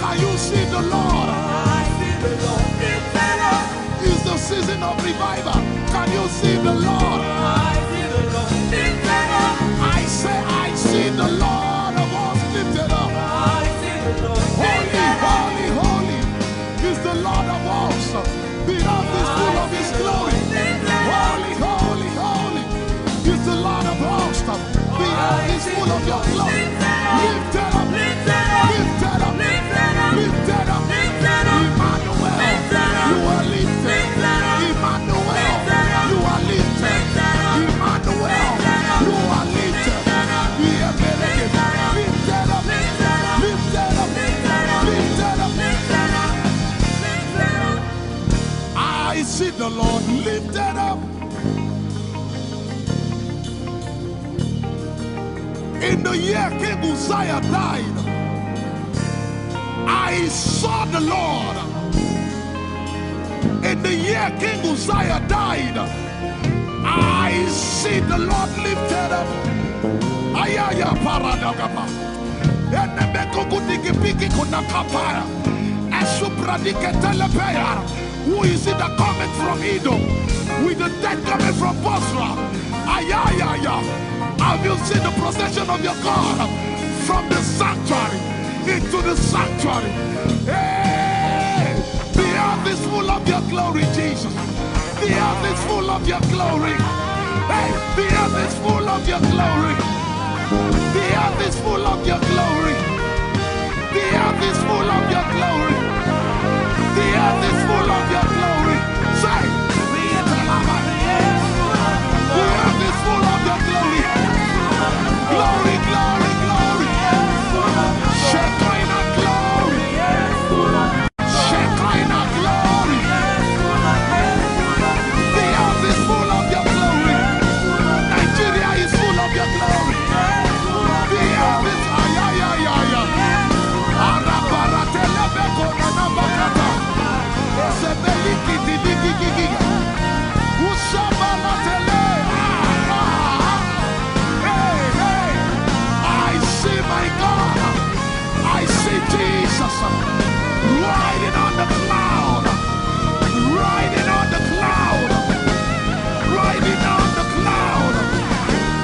Can you see the Lord? I see the Lord lifted up. It's the season of revival. Can you see the Lord? I see the Lord lifted up. I say, I see the Lord of hosts lifted up. I see the Lord lifted up. Holy, holy, holy is the Lord of hosts. The earth is full of His glory. Holy, holy, holy is the Lord of hosts. The earth is full of Your glory. Lifted up, lifted up, lifted up, lifted up, lifted up. Emmanuel, You are lifted. Emmanuel, You are lifted. Emmanuel, You are lifted. Lifted up, lifted up, lifted up, lifted up. I see the Lord lifted up. In the year King Uzziah died, I saw the Lord. In the year King Uzziah died, I see the Lord lifted up. Ayaya paradagaba. Enemeko kutiki piki kunakapaya. Esupradike telepeya. Who is it that cometh from Edom? With the dead coming from Bosra. Ayaya. Have you seen the procession of your God from the sanctuary into the sanctuary? Hey, the earth is full of Your glory, Jesus. The earth is full of Your glory. Hey, the earth is full of Your glory. The earth is full of Your glory. The earth is full of Your glory. The earth is full of Your glory. Say, the earth is full of Your glory. Glory, glory, glory. Shekinah glory. Shekinah glory. The earth is full of Your glory. Nigeria is full of Your glory. The earth is ayayayaya. Arabaratelebeko nanabakata. Esebelikidiligigigi. Ushabalatele. My God, I see Jesus riding on the cloud, riding on the cloud, riding on the cloud,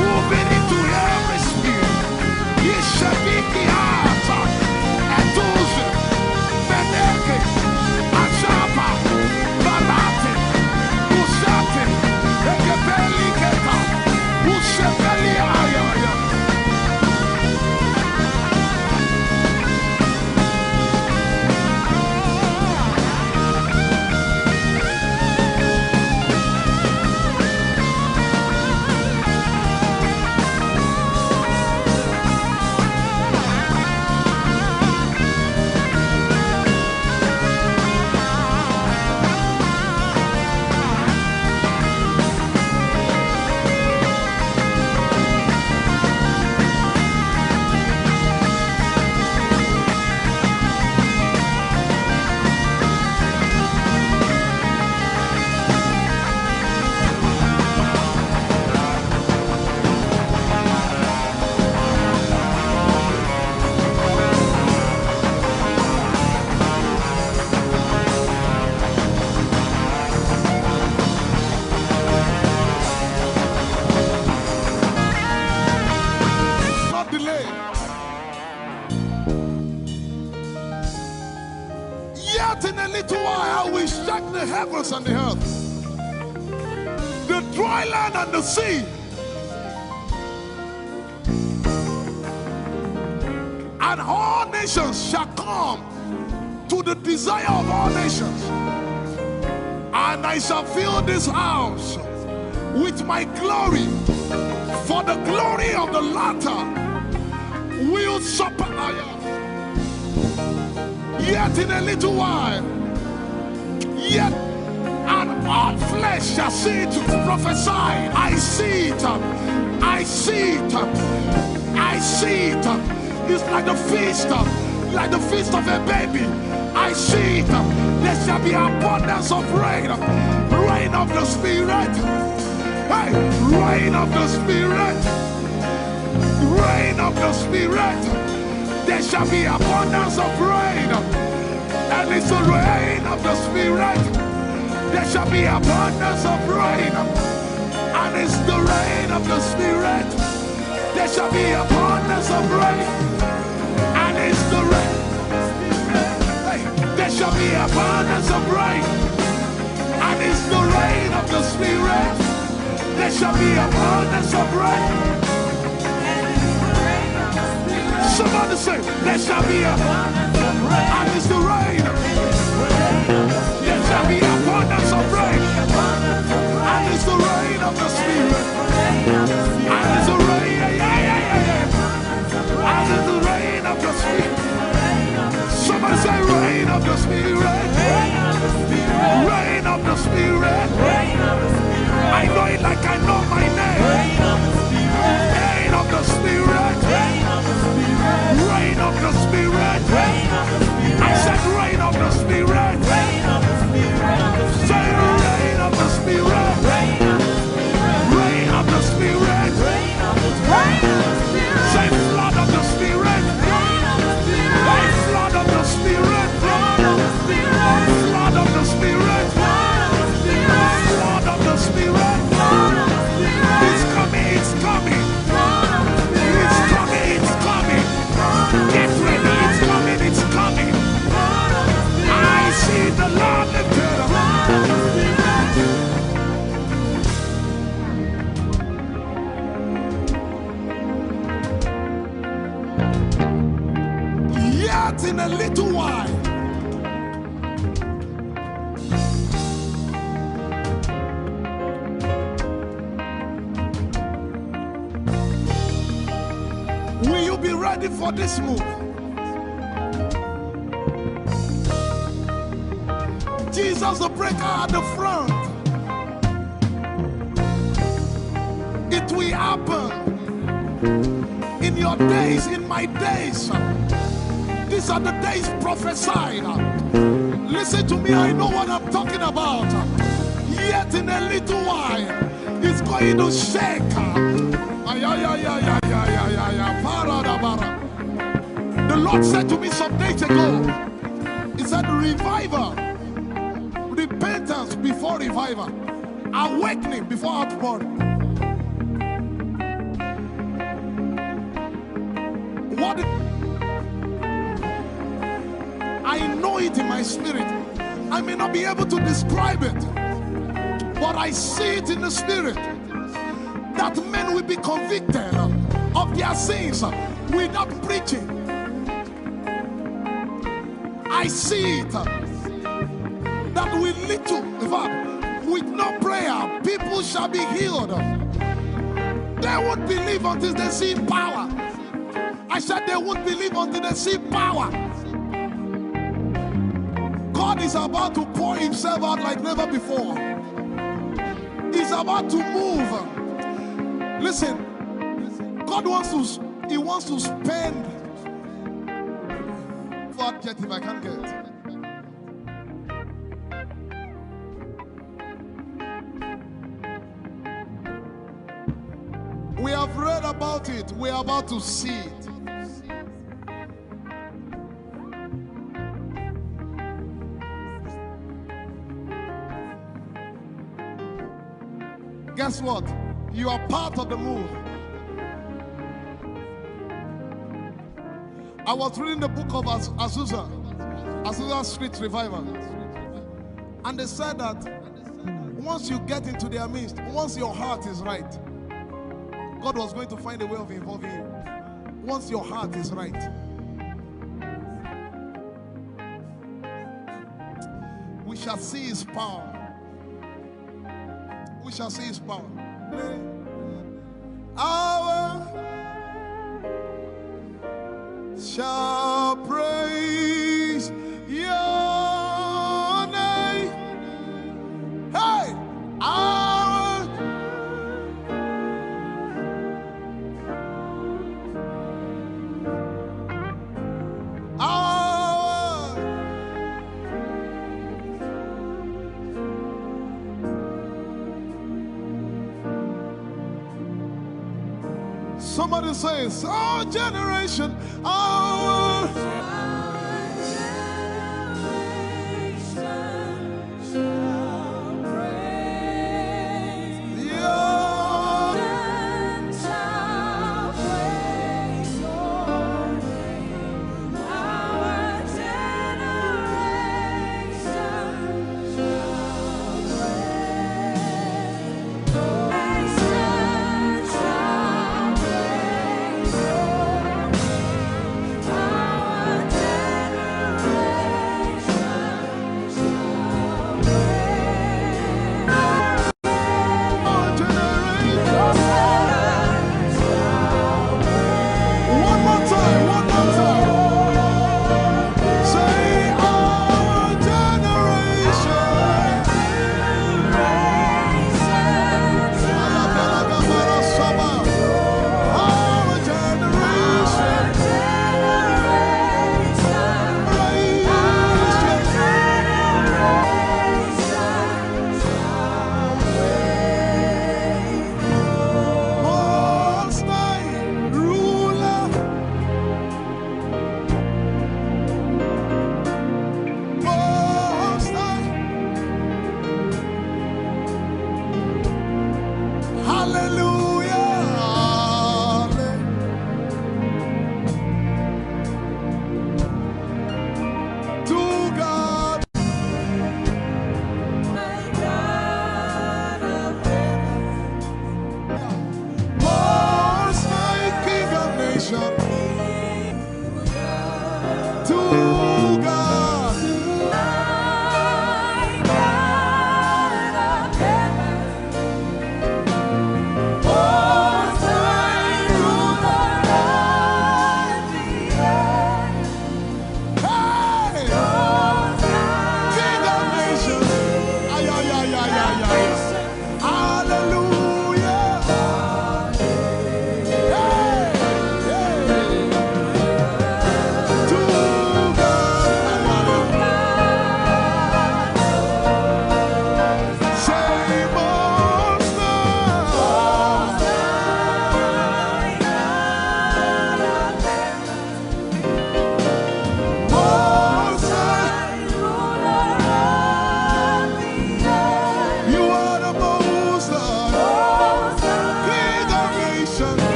moving into every sphere. Yeshabiki Hata, Etuze, Beneke, Achapa, Barate, Usate, Ekebeli Keta, Ushebeli Ayaya. Yet in a little while I will shake the heavens and the earth, the dry land and the sea. And all nations shall come to the desire of all nations. And I shall fill this house with my glory, for the glory of the latter will surpass. Yet in a little while, yet and all flesh shall see it. Prophesy. I see it. I see it. I see it. It's like the feast of a baby. I see it. There shall be abundance of rain, rain of the Spirit. Hey, rain of the Spirit, rain of the Spirit. There shall be abundance of rain, and it's the rain of the Spirit. There shall be abundance of rain, and it's the rain of the Spirit. There shall be abundance of rain, and it's the rain. Hey, there shall be abundance of rain, and it's the rain of the Spirit. There shall be abundance of rain. Somebody say, there shall be abundance of rain. And it's the rain. There shall be abundance of rain. And it's the rain of the Spirit. And it's the rain. And it's the rain of the Spirit. Somebody say, rain of the Spirit. Rain of the Spirit. I know it like I know my name. Rain of the Spirit. Rain of the Spirit. I said rain of the Spirit. Say rain of the Spirit. Rain of the Spirit. Say flood of the Spirit. Say flood of the Spirit. Flood of the Spirit. Flood of the Spirit. It's coming, it's coming. It's coming, it's coming. Get ready, it's coming, it's coming. I see the Lord lifted up. Yet in a little while, will you be ready for this move? Jesus the breaker at the front. It will happen in your days, in my days. These are the days prophesied. Listen to me, I know what I'm talking about. Yet in a little while, it's going to shake. The Lord said to me some days ago, He said, revival, repentance before revival, awakening before outpouring. What? I know it in my spirit. I may not be able to describe it, but I see it in the spirit. That men will be convicted of their sins without preaching. I see it. That with little, in fact, with no prayer, people shall be healed. They won't believe until they see power. I said they won't believe until they see power. God is about to pour Himself out like never before. He's about to move. Listen, God wants to spend. What get if I can't get? We have read about it. We are about to see it. Guess what? You are part of the move. I was reading the book of Azusa Street Revival. And they said that once you get into their midst, once your heart is right, God was going to find a way of involving you. Once your heart is right. We shall see his power. We shall see his power. Our shall praise your name. Hey, our somebody says, our generation, our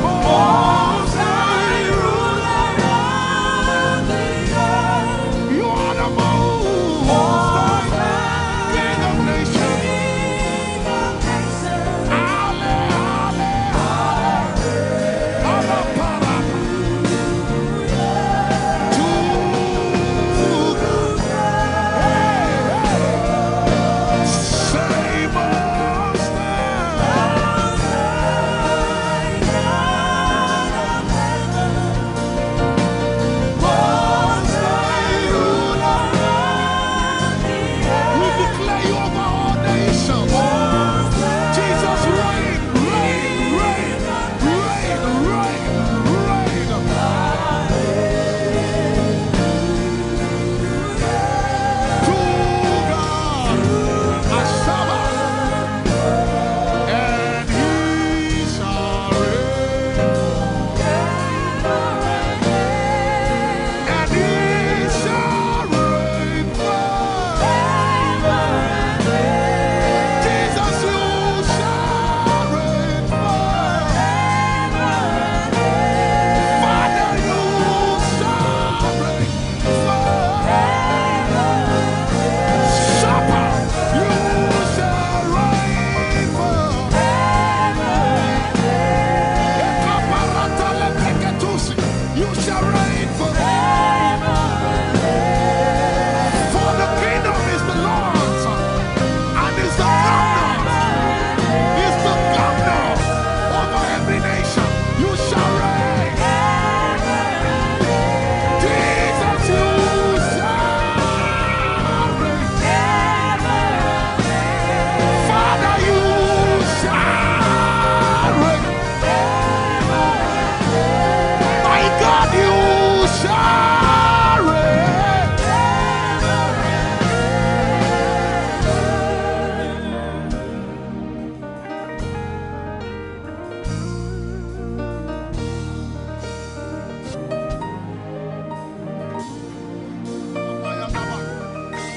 Most High ruler of the earth. You are the Most High King of nations. Ale, ale, ale, para.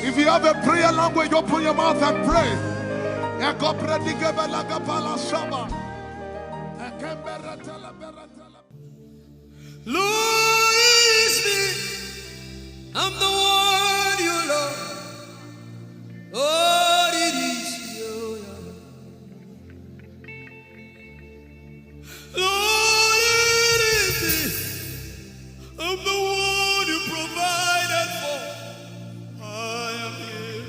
If you have a prayer language, open your mouth and pray. Lord, it's me. I'm the one you love. Oh, it is you. Lord, it is me. I'm the one you provided for. I am here.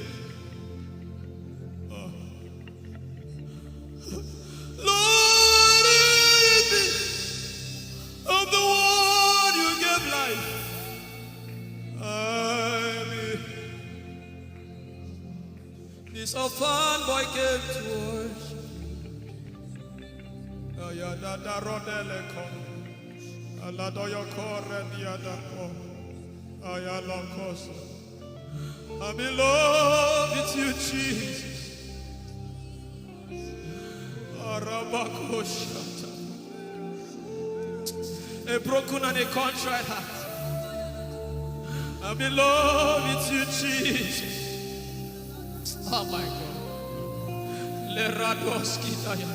Lord, it is me. I'm the one you gave life. I'm here. This orphan boy came to worship. Ayadada rodele kom. Aladoyo kore diada kom. Ayalokoso. I'm in love with you, Jesus. Arabakoshata. A broken and a contrite heart. I'm in love with you, Jesus. Oh my God. Leradoskitaya.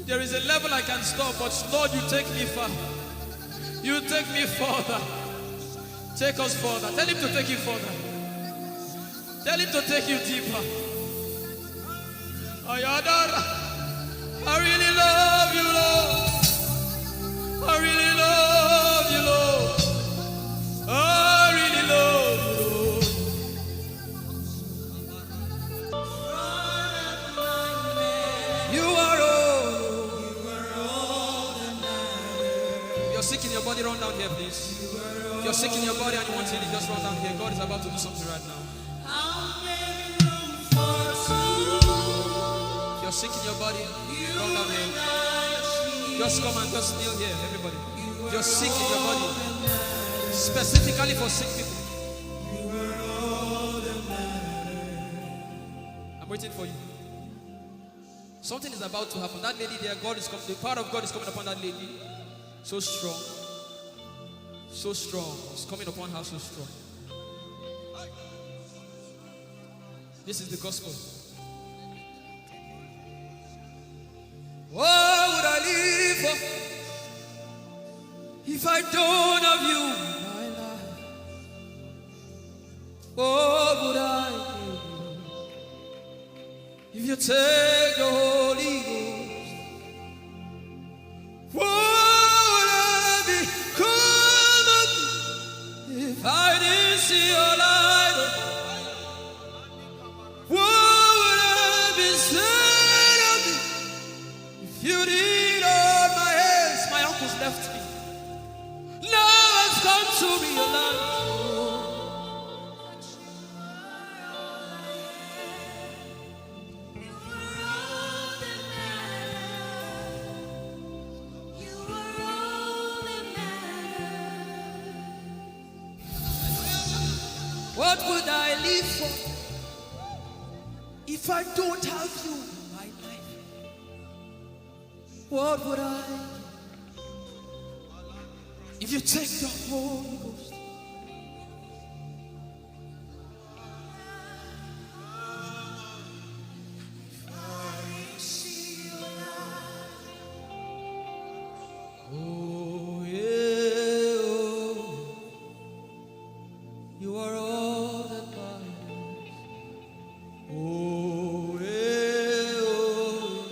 There is a level I can stop, but Lord, you take me far. You take me further. Take us further. Tell him to take you further. Tell him to take you deeper. Ayadara. I really love you, Lord. I really love you, Lord. I really love you, Lord. You are all. You're sick in your body, run down here, please. If you're sick in your body and you want healing, just run down here. God is about to do something right now. If you're sick in your body, run down here. Just come and just kneel here, everybody. If you're sick in your body, specifically for sick people. I'm waiting for you. Something is about to happen. That lady there, God is coming. The power of God is coming upon that lady. So strong. So strong. It's coming upon her so strong. This is the gospel. Whoa! If I don't have you in my life, what would I do? If you take the Holy Ghost, what would I become of me if I didn't see your light? What would I be said of me if you did hold my hands? My uncles left me. Now I've come to realize. What would I live for if I don't have you in my life? What would I if you take the Holy Ghost? Oh yeah, oh, you are all that matters. Oh yeah, oh,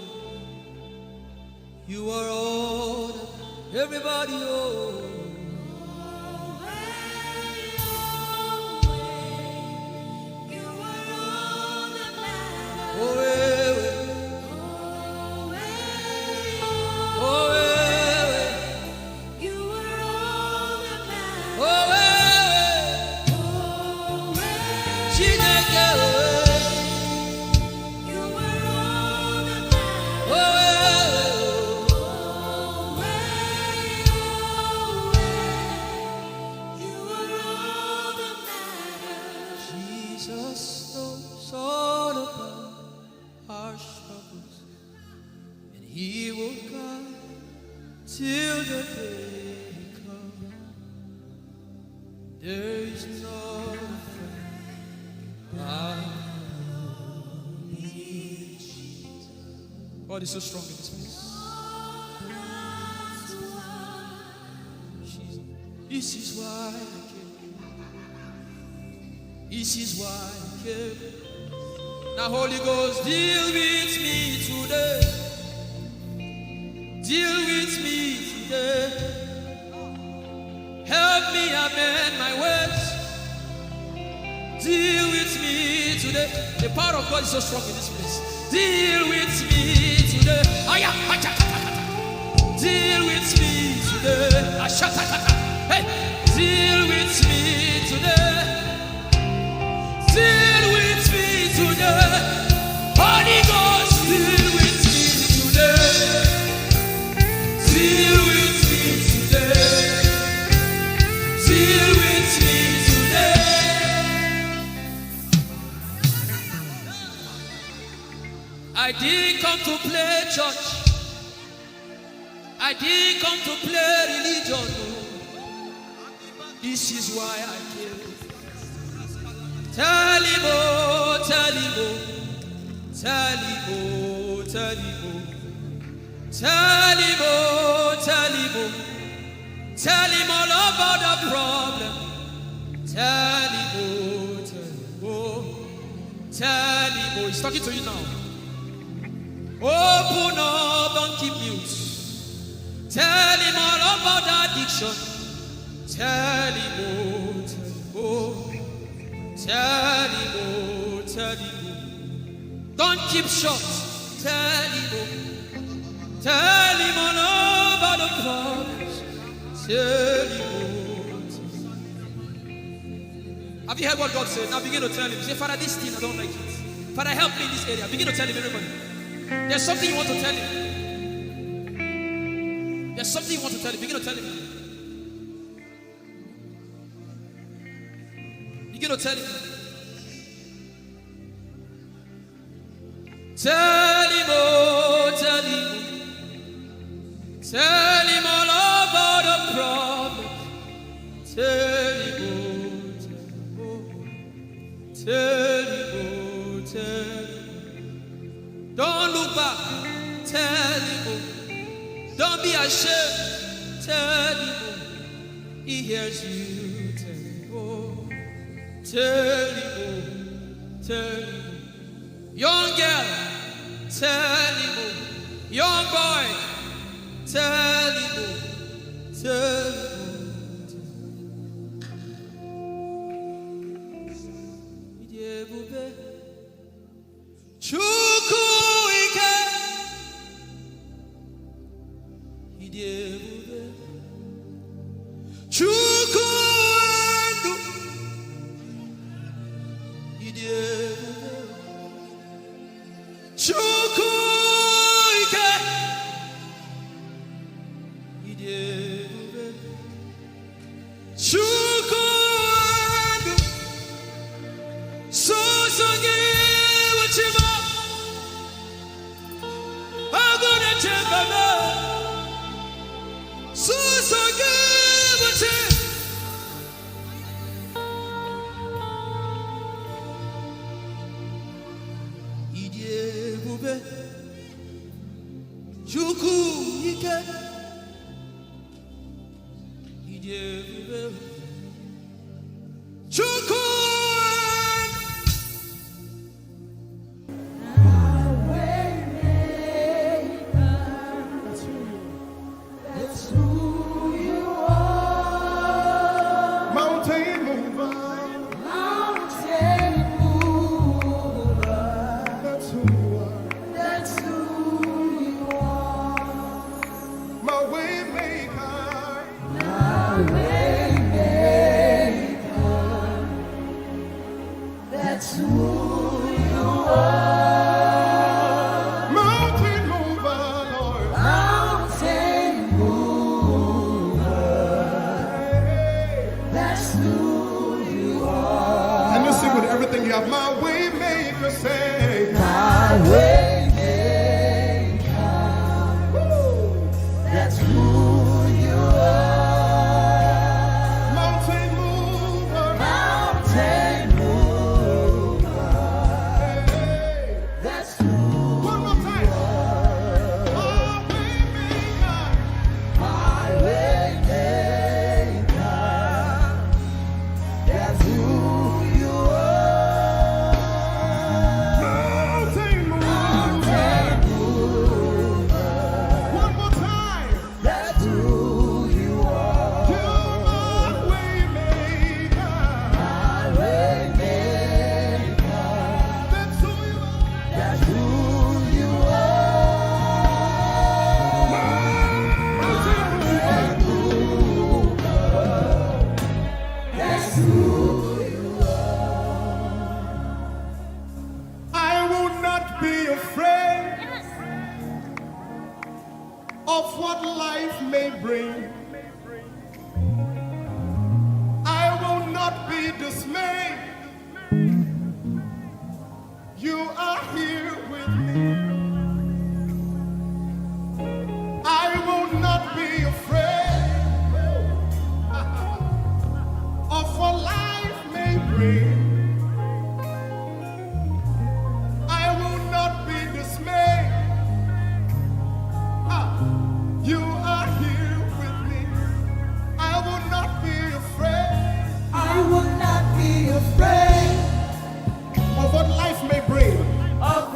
you are all that everybody. Oh. God is so strong in this place. This is why I came. This is why I came. Now Holy Ghost, deal with me today. Deal with me today. Help me amend my words. Deal with me today. The power of God is so strong in this place. Deal with me today. Deal with me today. Hey, deal with me today. Deal with me today. Holy Ghost, deal with me today. Deal with me today. Deal with me today. I didn't come to play church. I didn't come to play religion. This is why I came. Tell him, oh, tell him, oh, tell him, oh, tell him, oh, tell him, oh, tell him, oh, tell him all about the problem. Tell him, oh, tell him, oh, tell him, oh. He's talking to you now. Open up, don't keep mute. Tell him all about the addiction. Tell him, oh, tell him, oh, tell him, oh, tell him, oh. Don't keep short. Tell him, oh, tell him all about the problems. Tell him, oh, tell him. Have you heard what God said? Now begin to tell him. Say, Father, this thing I don't like it. Father, help me in this area. Begin to tell him, everybody. There's something you want to tell him. There's something you want to tell him. Begin to tell him. Begin to tell him. Tell him, oh, tell him. Tell him all about the problem. Tell him, oh, tell him, oh, tell him. Don't look back. Tell him, oh. Don't be ashamed. Tell him, oh. He hears you. Tell him, tell him. Young girl, tell him. Young boy, tell him, tell him. Chukwuike, Idebube, Chukwuendu, Idebube, Chukwuike, Idebube, Chukwuendu, Songe Chiba, I'm gonna check on her. So give a check. Idie Bube, Chuku Ike, Idie Bube, Chuku. Of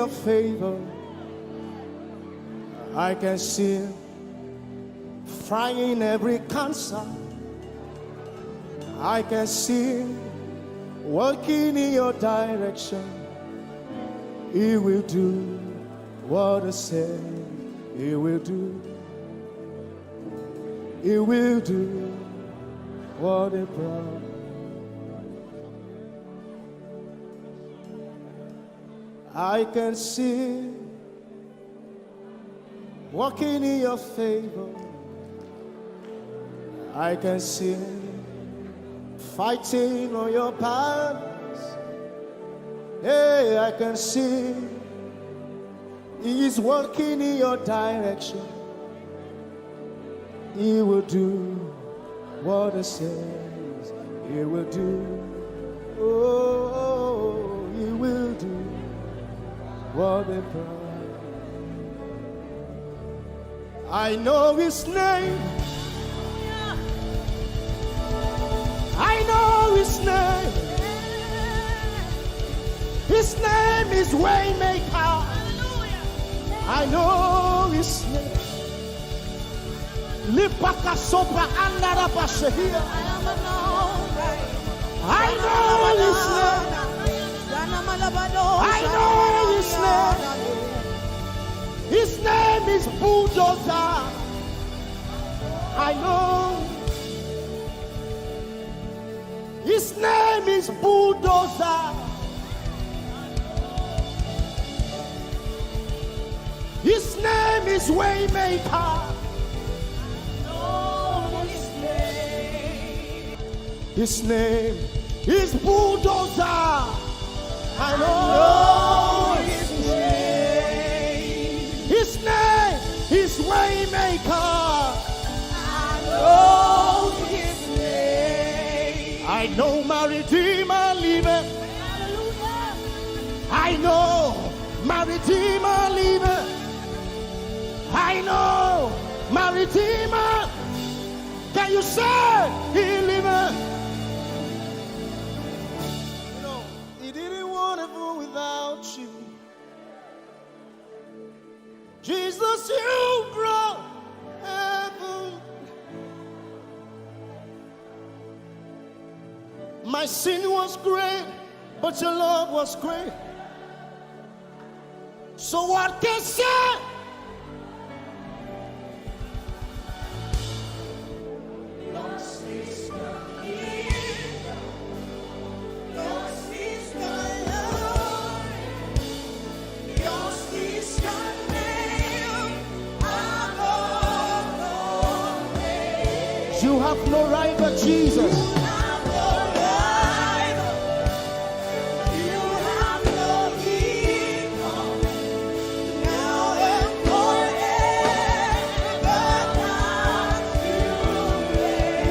your favor. I can see him frying every cancer. I can see him working in your direction. He will do what I said he will do. He will do what he promised. I can see walking in your favor. I can see fighting on your battles. Hey, I can see he is working in your direction. He will do what he says he will do. Oh, he will do what he promised. I know his name. I know his name. His name is Waymaker. I know his name. Lipaka sopa andara pasehia. I know his name. I know his name. His name is Bulldozer. I know. His name is Bulldozer. His name is Waymaker. His name is Bulldozer. I know his name. His name is Waymaker. I know his name. I know my Redeemer liveth. I know my Redeemer liveth. I know my Redeemer. Can you say he liveth? You know, he didn't want to go without you. Jesus, you brought heaven. My sin was great, but your love was great. So what can I say? You have no rival, Jesus. You have no rival. You have no equal. Now and forever.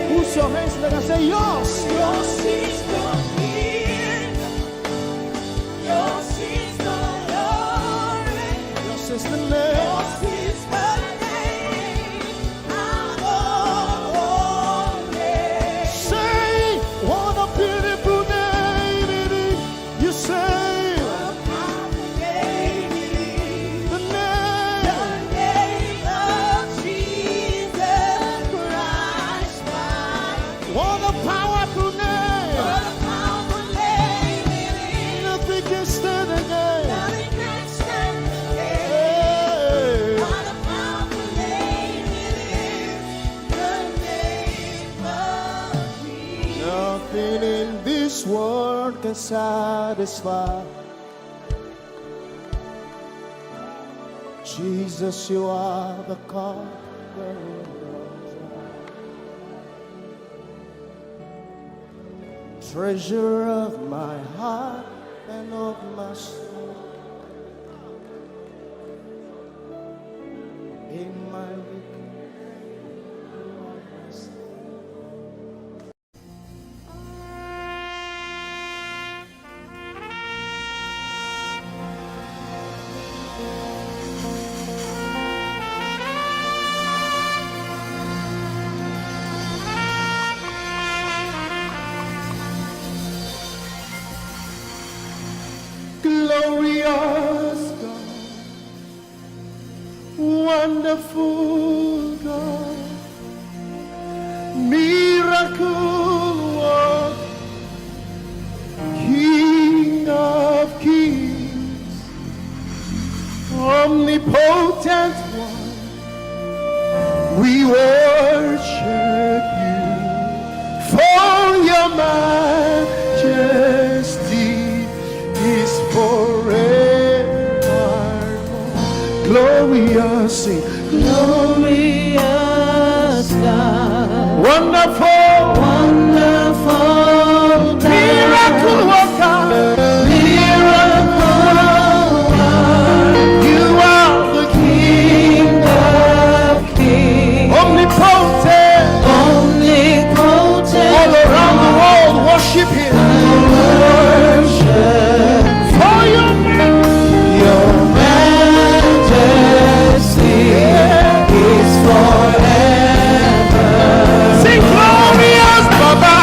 Who's your hands? Let us say yours. Yours is the kingdom. Yours is the glory. Yours is the name. Yours is the world can satisfy. Jesus, you are the cup. Treasure of my heart and of my soul. In my glorious God. Wonderful God, miracle work, King of kings, omnipotent one, we worship you for your majesty is forever. Glorious, sing. Glorious God, Wonderful, wonderful God, miracle worker, miracle worker, you are the King of kings, omnipotent, omnipotent, all around the world worship him. worship For your majesty is forever. sing glorious Baba,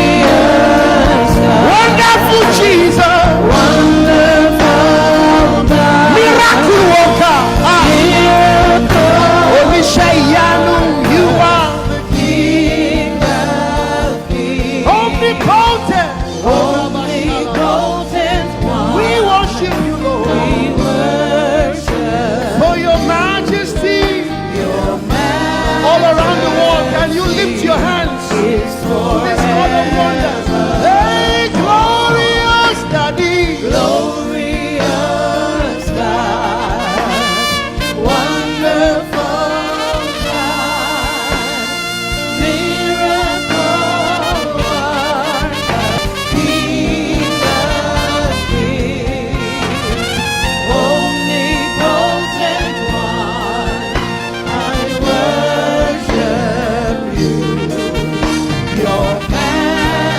Glorious God, wonderful Jesus, wonderful God, miracle worker, miracle Olishayanu, you are the King of kings, omnipotent. omnipotent one. We worship you, Lord, We worship for your majesty your all around the world. Can you lift your hands to majesty this God of wonders? forever. Hey, glorious Daddy, Glorious God, wonderful God, miracle worker, King of kings, omnipotent one, I worship you. Your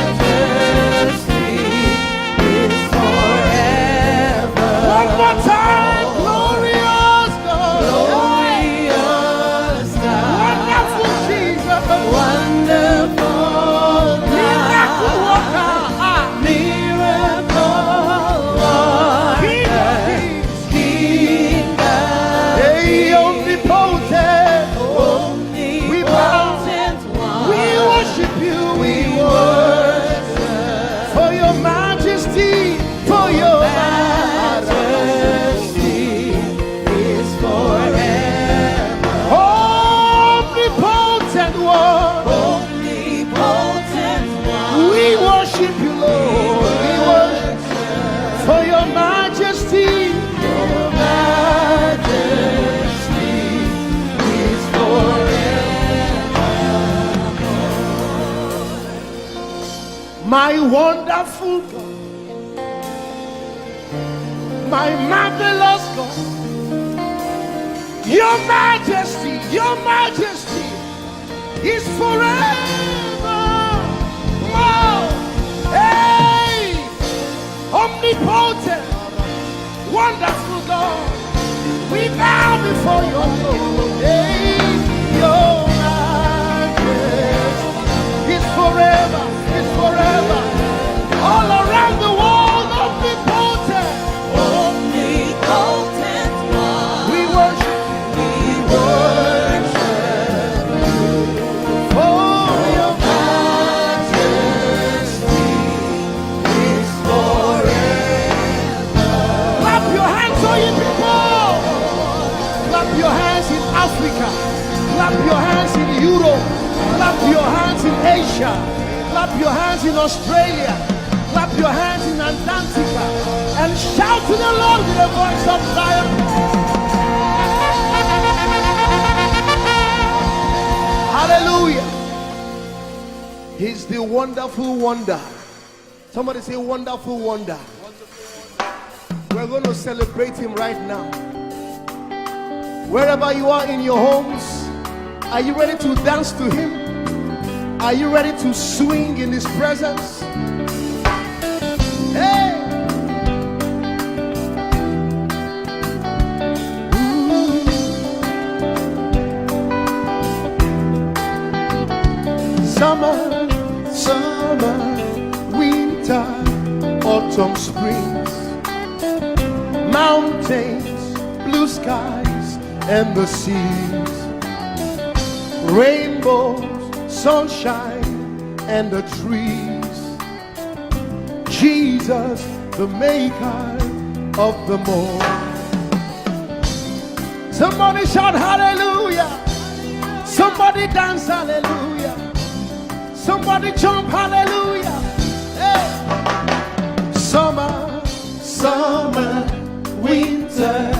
majesty is forever. one more time, glorious God, Glorious God, wonderful Jesus, wonderful miracle God, worker, miracle King of worker, kings, King of hey, omnipotent. omnipotent one. We worship you, We worship for your majesty, for your majesty is forever. omnipotent one. Omnipotent one. We worship you, Lord. We worship for your majesty. Your majesty is forever. My wonderful God, my marvelous God, your majesty is forever. Wow. Hey, omnipotent, wonderful God, we bow before your throne. Hey, your majesty is forever, all around the world, omnipotent. Omnipotent one. We worship We worship for your majesty is forever. clap your hands, all you people. Clap your hands in Africa. Clap your hands in Europe. Clap your hands in Asia. Clap your hands in Australia. Clap your hands in Antarctica. And shout to the Lord with a voice of triumph. Hallelujah. He's the wonderful wonder. Somebody say wonderful wonder. We're going to celebrate him right now. Wherever you are in your homes, are you ready to dance to him? Are you ready to swing in his presence? Hey! Summer, winter, autumn, springs, mountains, blue skies, and the seas, rainbows, sunshine, and the trees. Jesus, the maker of the morn. Somebody shout hallelujah. Somebody dance hallelujah. Somebody jump hallelujah. Hey. Summer, summer, winter,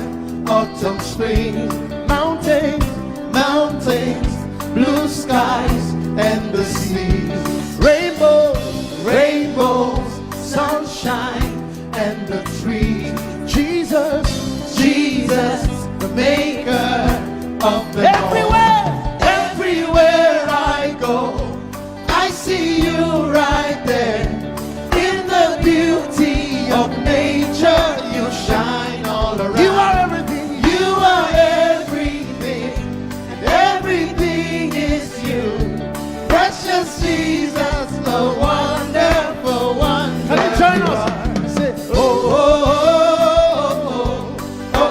autumn, spring, mountains, mountains, blue skies and the seas, rainbows, rainbows, sunshine and the trees. Jesus, Jesus, the maker of the everywhere, everywhere I go, I see you right there. In the beauty of nature, you shine all around. You are everything. You are everything, and everything is you. Precious Jesus, the wonderful one. Can you join us? Say, oh, oh, oh, oh, oh, oh,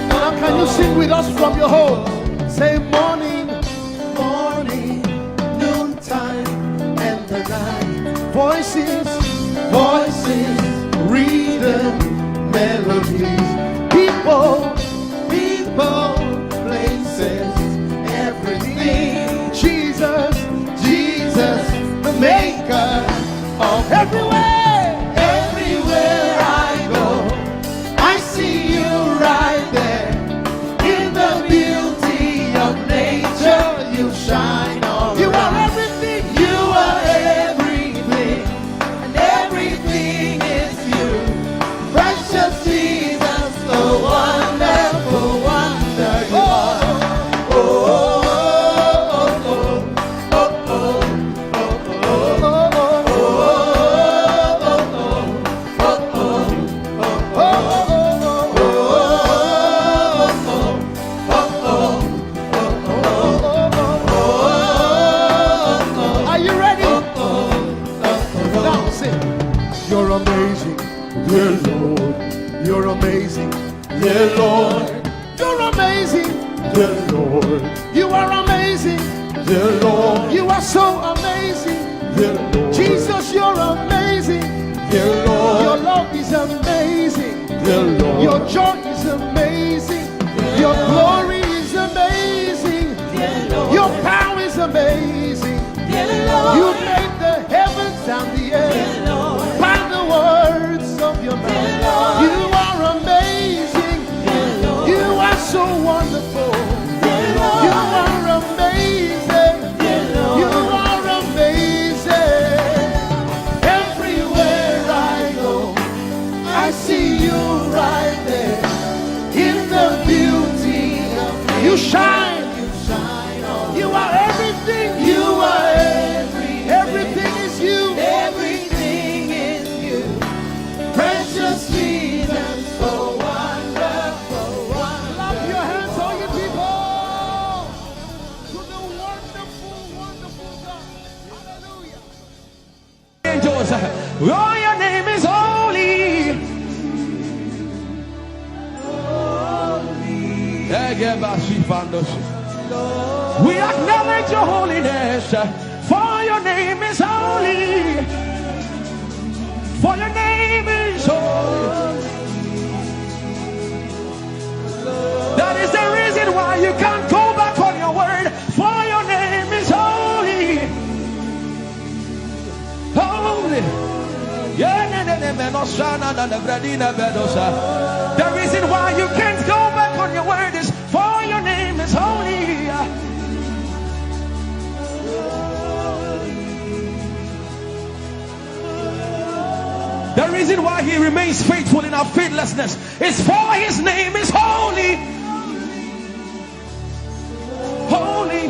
now can you sing with us from your home? Say morning, morning, noontime, and the night. Voices, voices, rhythm, melodies. People, people, places, everything. Jesus, Jesus, the maker of everywhere, everywhere I go, I see you right there. In the beauty of nature, you shine all around. You are everything. You are everything, and everything is you. Precious Jesus, the wonderful wonder you are. Oh, oh, oh, oh, oh, oh, are you ready? Now sing. You're amazing, dear Lord. You're amazing, dear Lord. You're amazing, dear Lord. You are amazing, dear Lord. You are so amazing, dear Lord. Jesus, you're amazing, dear Lord. Your love is amazing, dear Lord. Your joy is amazing, your glory is amazing, dear Lord. Your power is amazing, dear Lord. You made the heavens and the earth by the words of your mouth. You are amazing, dear Lord. You are so wonderful, dear Lord. You are amazing, dear Lord. You are amazing. Everywhere I go, I see you right there. In the beauty of you shine, you shine all. You are everything. You are everything is you. Everything is you. Precious Jesus, so wonderful, wonderful. Clap your hands, all you people, to the wonderful, wonderful God. Hallelujah. Angels, oh, your name is holy. We acknowledge your holiness, for your name is holy. For your name is holy. That is the reason why you can't go back on your word. For your name is holy. Holy. The reason why you can't go back on your word is for your name is holy. The reason why he remains faithful in our faithlessness is for his name is holy. Holy.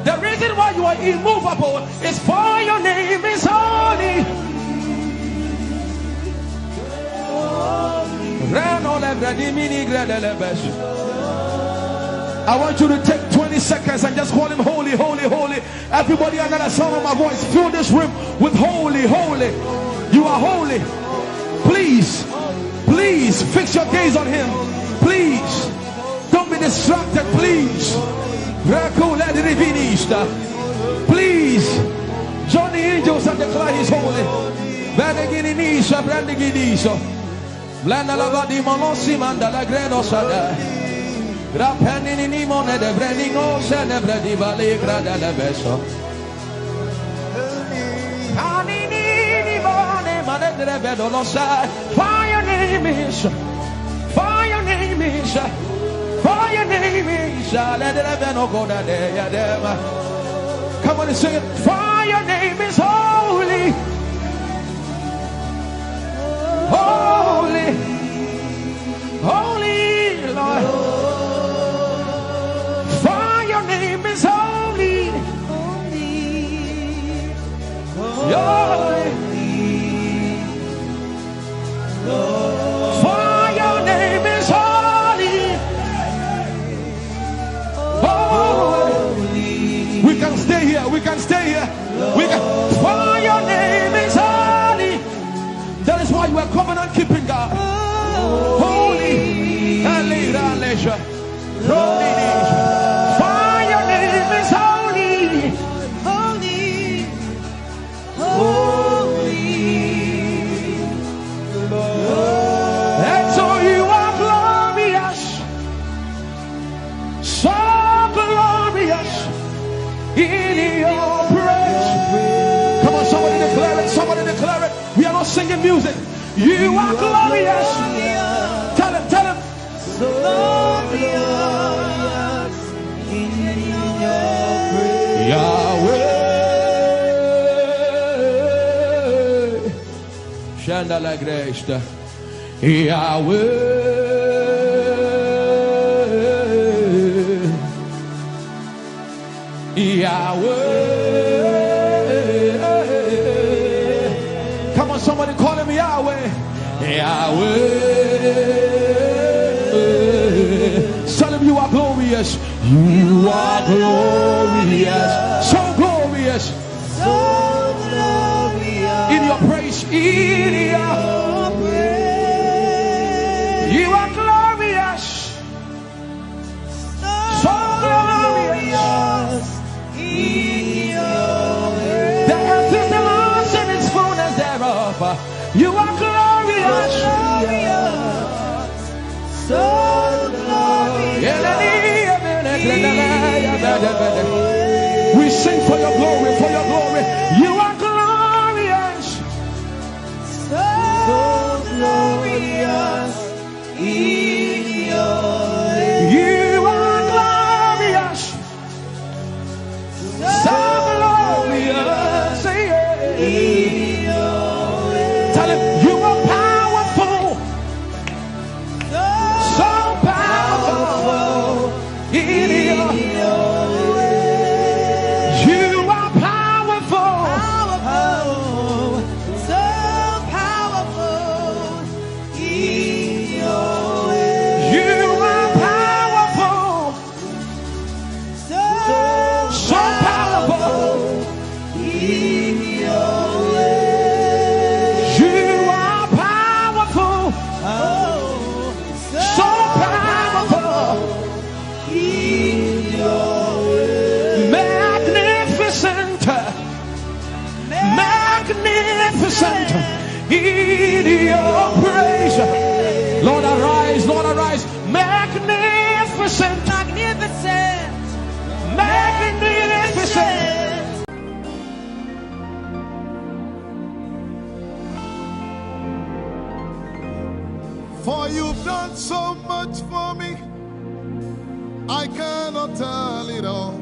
The reason why you are immovable is for your name is holy. I want you to take 20 seconds and just call him holy, holy, holy. Everybody under the sound of my voice, fill this room with holy, holy. You are holy. Please, please fix your gaze on him. Please, don't be distracted, please. Please, join the angels and declare he's holy. Blanda la vadi molosi manda la gredo sada. Rapeni ni mone de brenigo se ne bredi vale grada la beso. Ani ni mone mane de vedo lo sa. Fire name is, fire name is, fire name is. Let the vedo go da de ya dema. Come on and sing it. Fire name is holy. Holy, holy Lord. For your name is holy. Holy. For your name is holy. Holy. We can stay here. We can stay here. We can. For your name is holy. That is why you are covenant keeping God. Holy and leisure. For your name is holy. Holy. Holy. And so you are glorious. So glorious in your praise. Come on, somebody declare it. Somebody declare it. We are not singing music. You are glorious. Tell him, tell him. So glorious in your praise. Yahweh. Shandala Grace. Yahweh. Yahweh. Somebody call him Yahweh. Yahweh. Tell him you are glorious. You are glorious. So glorious. So glorious. In your praise. In your praise. You are glorious. So glorious. In your praise. The earth is the Lord's and its fullness thereof. You are glorious. So glorious. We sing for your glory, for your glory. You are glorious. So glorious. In your way. You are glorious. So glorious. In your way. Tell him you are powerful. So powerful. In your way. You are powerful. So powerful. In your way. You are powerful. So powerful. In your way. You are powerful. So powerful. In your way. Magnificent. Magnificent. In your praise. Lord arise, Lord arise. Magnificent. Magnificent. Magnificent. For you've done so much for me, I cannot tell it all.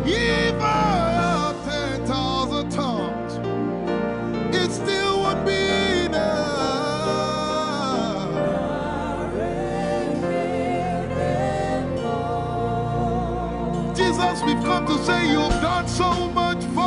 If I had 10,000 tongues, it still would be enough. Jesus, we've come to say you've done so much for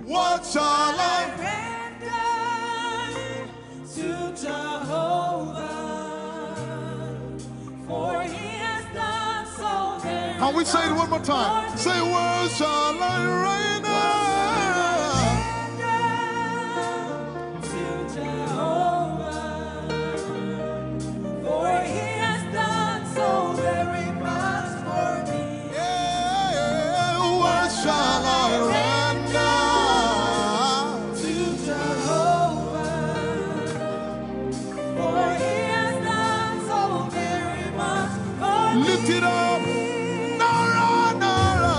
What shall I render to Jehovah? For he has done so very Can we say it one more time? Say, what shall I render? to Jehovah? For he has done so very much for me. Yeah, what shall I render? To Jehovah, for he has done so very much for me. Lift it up. Nara, nara.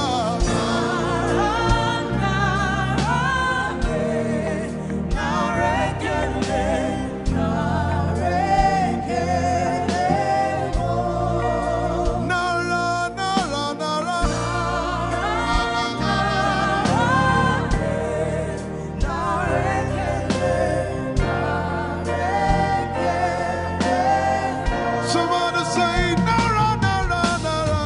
Nara, nara, nara. Somebody say, nara, nara, nara.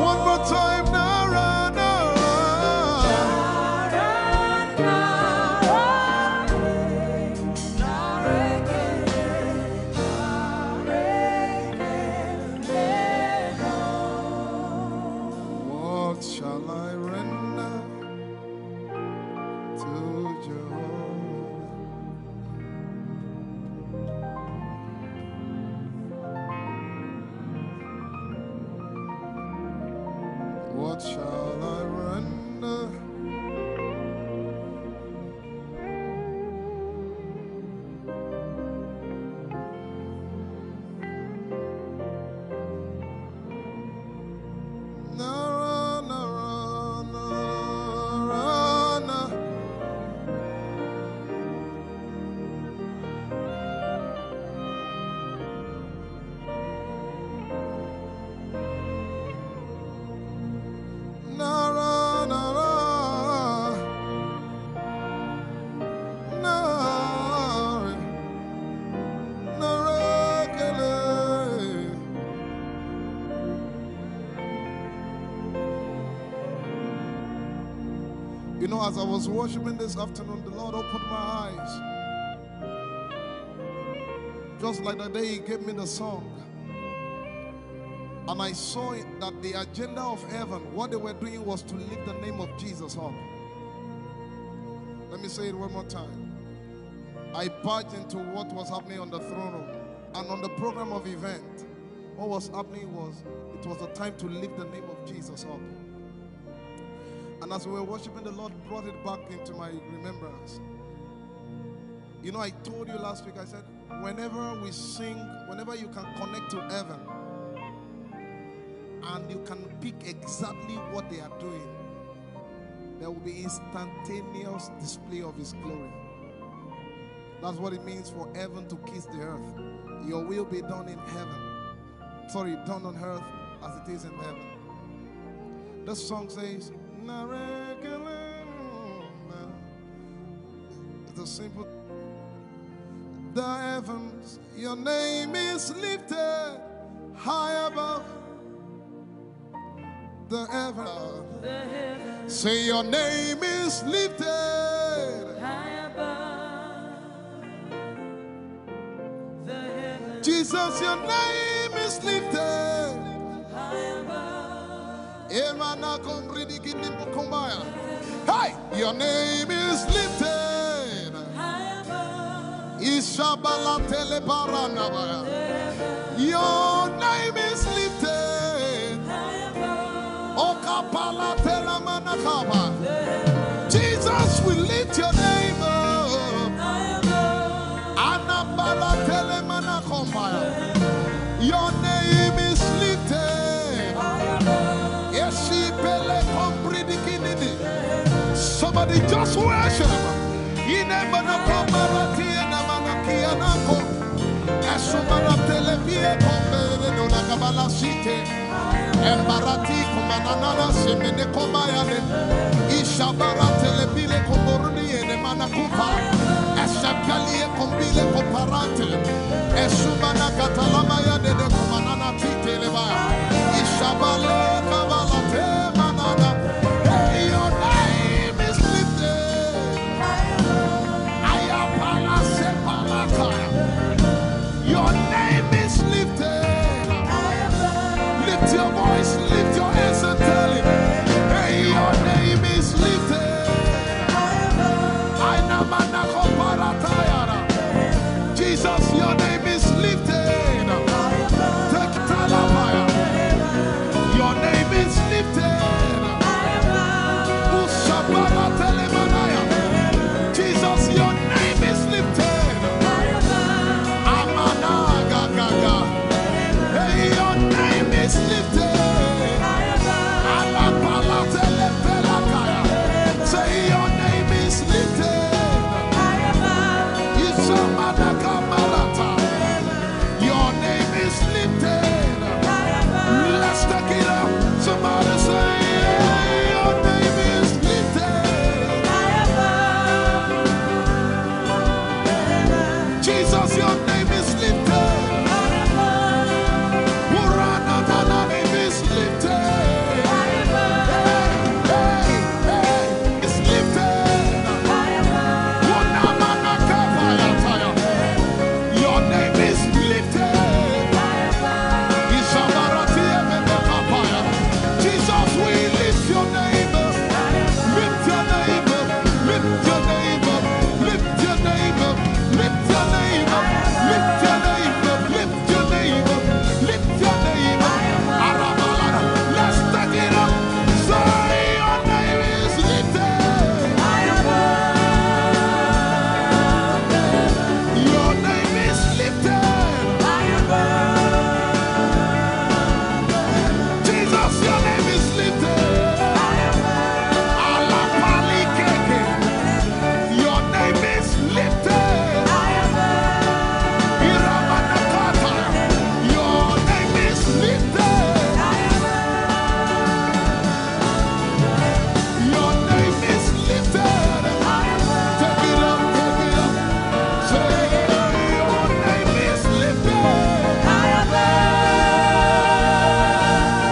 One more time, nara, nara. What shall I render to Jehovah? What shall I render? Nara, nara, nara, nara. Nara, nara, nara, nara, kele. You know, as I was worshiping this afternoon, the Lord opened my eyes. Just like the day He gave me the song. And I saw it that the agenda of heaven, what they were doing was to lift the name of Jesus up. Let me say it one more time. I barged into what was happening on the throne room. And on the program of event, what was happening was, it was the time to lift the name of Jesus up. And as we were worshiping, the Lord brought it back into my remembrance. You know, I told you last week, I said, whenever we sing, whenever you can connect to heaven, and you can pick exactly what they are doing, there will be instantaneous display of His glory. That's what it means for heaven to kiss the earth. Your will be done in heaven. Sorry, done on earth as it is in heaven. This song says, it's a simple. The heavens, your name is lifted high above. The heavens, say your name is lifted High above the heavens, Jesus, your name is lifted high above Emana kombridi kinimbo kombaya. Hey, your name is lifted high above Ishabala telebaranabaya. Your name is lifted high above Okapala telamanakaba. Jesus, we lift your name up. high above Anabala telemanakombaya. Your name is lifted. Esipele kombridikinidi. Somebody just worship. Inemanakomarati enamanakianako. Esumaratelevie kombere no nakabala site. Embarati kumanana semene komayane. Ishabaratele komboruni enemanakupa. Esakalie kombile koparate. Esumana katalamaya de kumanana titelebaya. Ishabale kabalate manana. Hey, your name is lifted. Ayapala sepalakaya. Your name is lifted. Lift your voice, lift your hands and tell him, hey, your name is lifted. Jesus, your name is lifted. Take Talabaya. Your name is lifted. Ushabala Telemanaya. Jesus, your name is lifted. Amana Gaga. Hey, your name is lifted. Alapala Telepelakaya. Say your name is lifted. Your name is lifted. Let's take it up. Somebody say, your name is lifted. Jesus, your name is lifted. Urana, your name is lifted. Hey, it's lifted. Your name is lifted. Jesus, we lift your name up. Lift your name up. Lift your name up. Lift your name up. Lift your name up. Lift your name up. Lift your name up. Lift your name up. Let's take it up. Say your name is lifted. Your name is lifted. Jesus, your name is lifted. Alapalikeke. Your name is lifted. Iramanakata. Your name is lifted. Your name is lifted. Take it up, take it up. Say your name is lifted.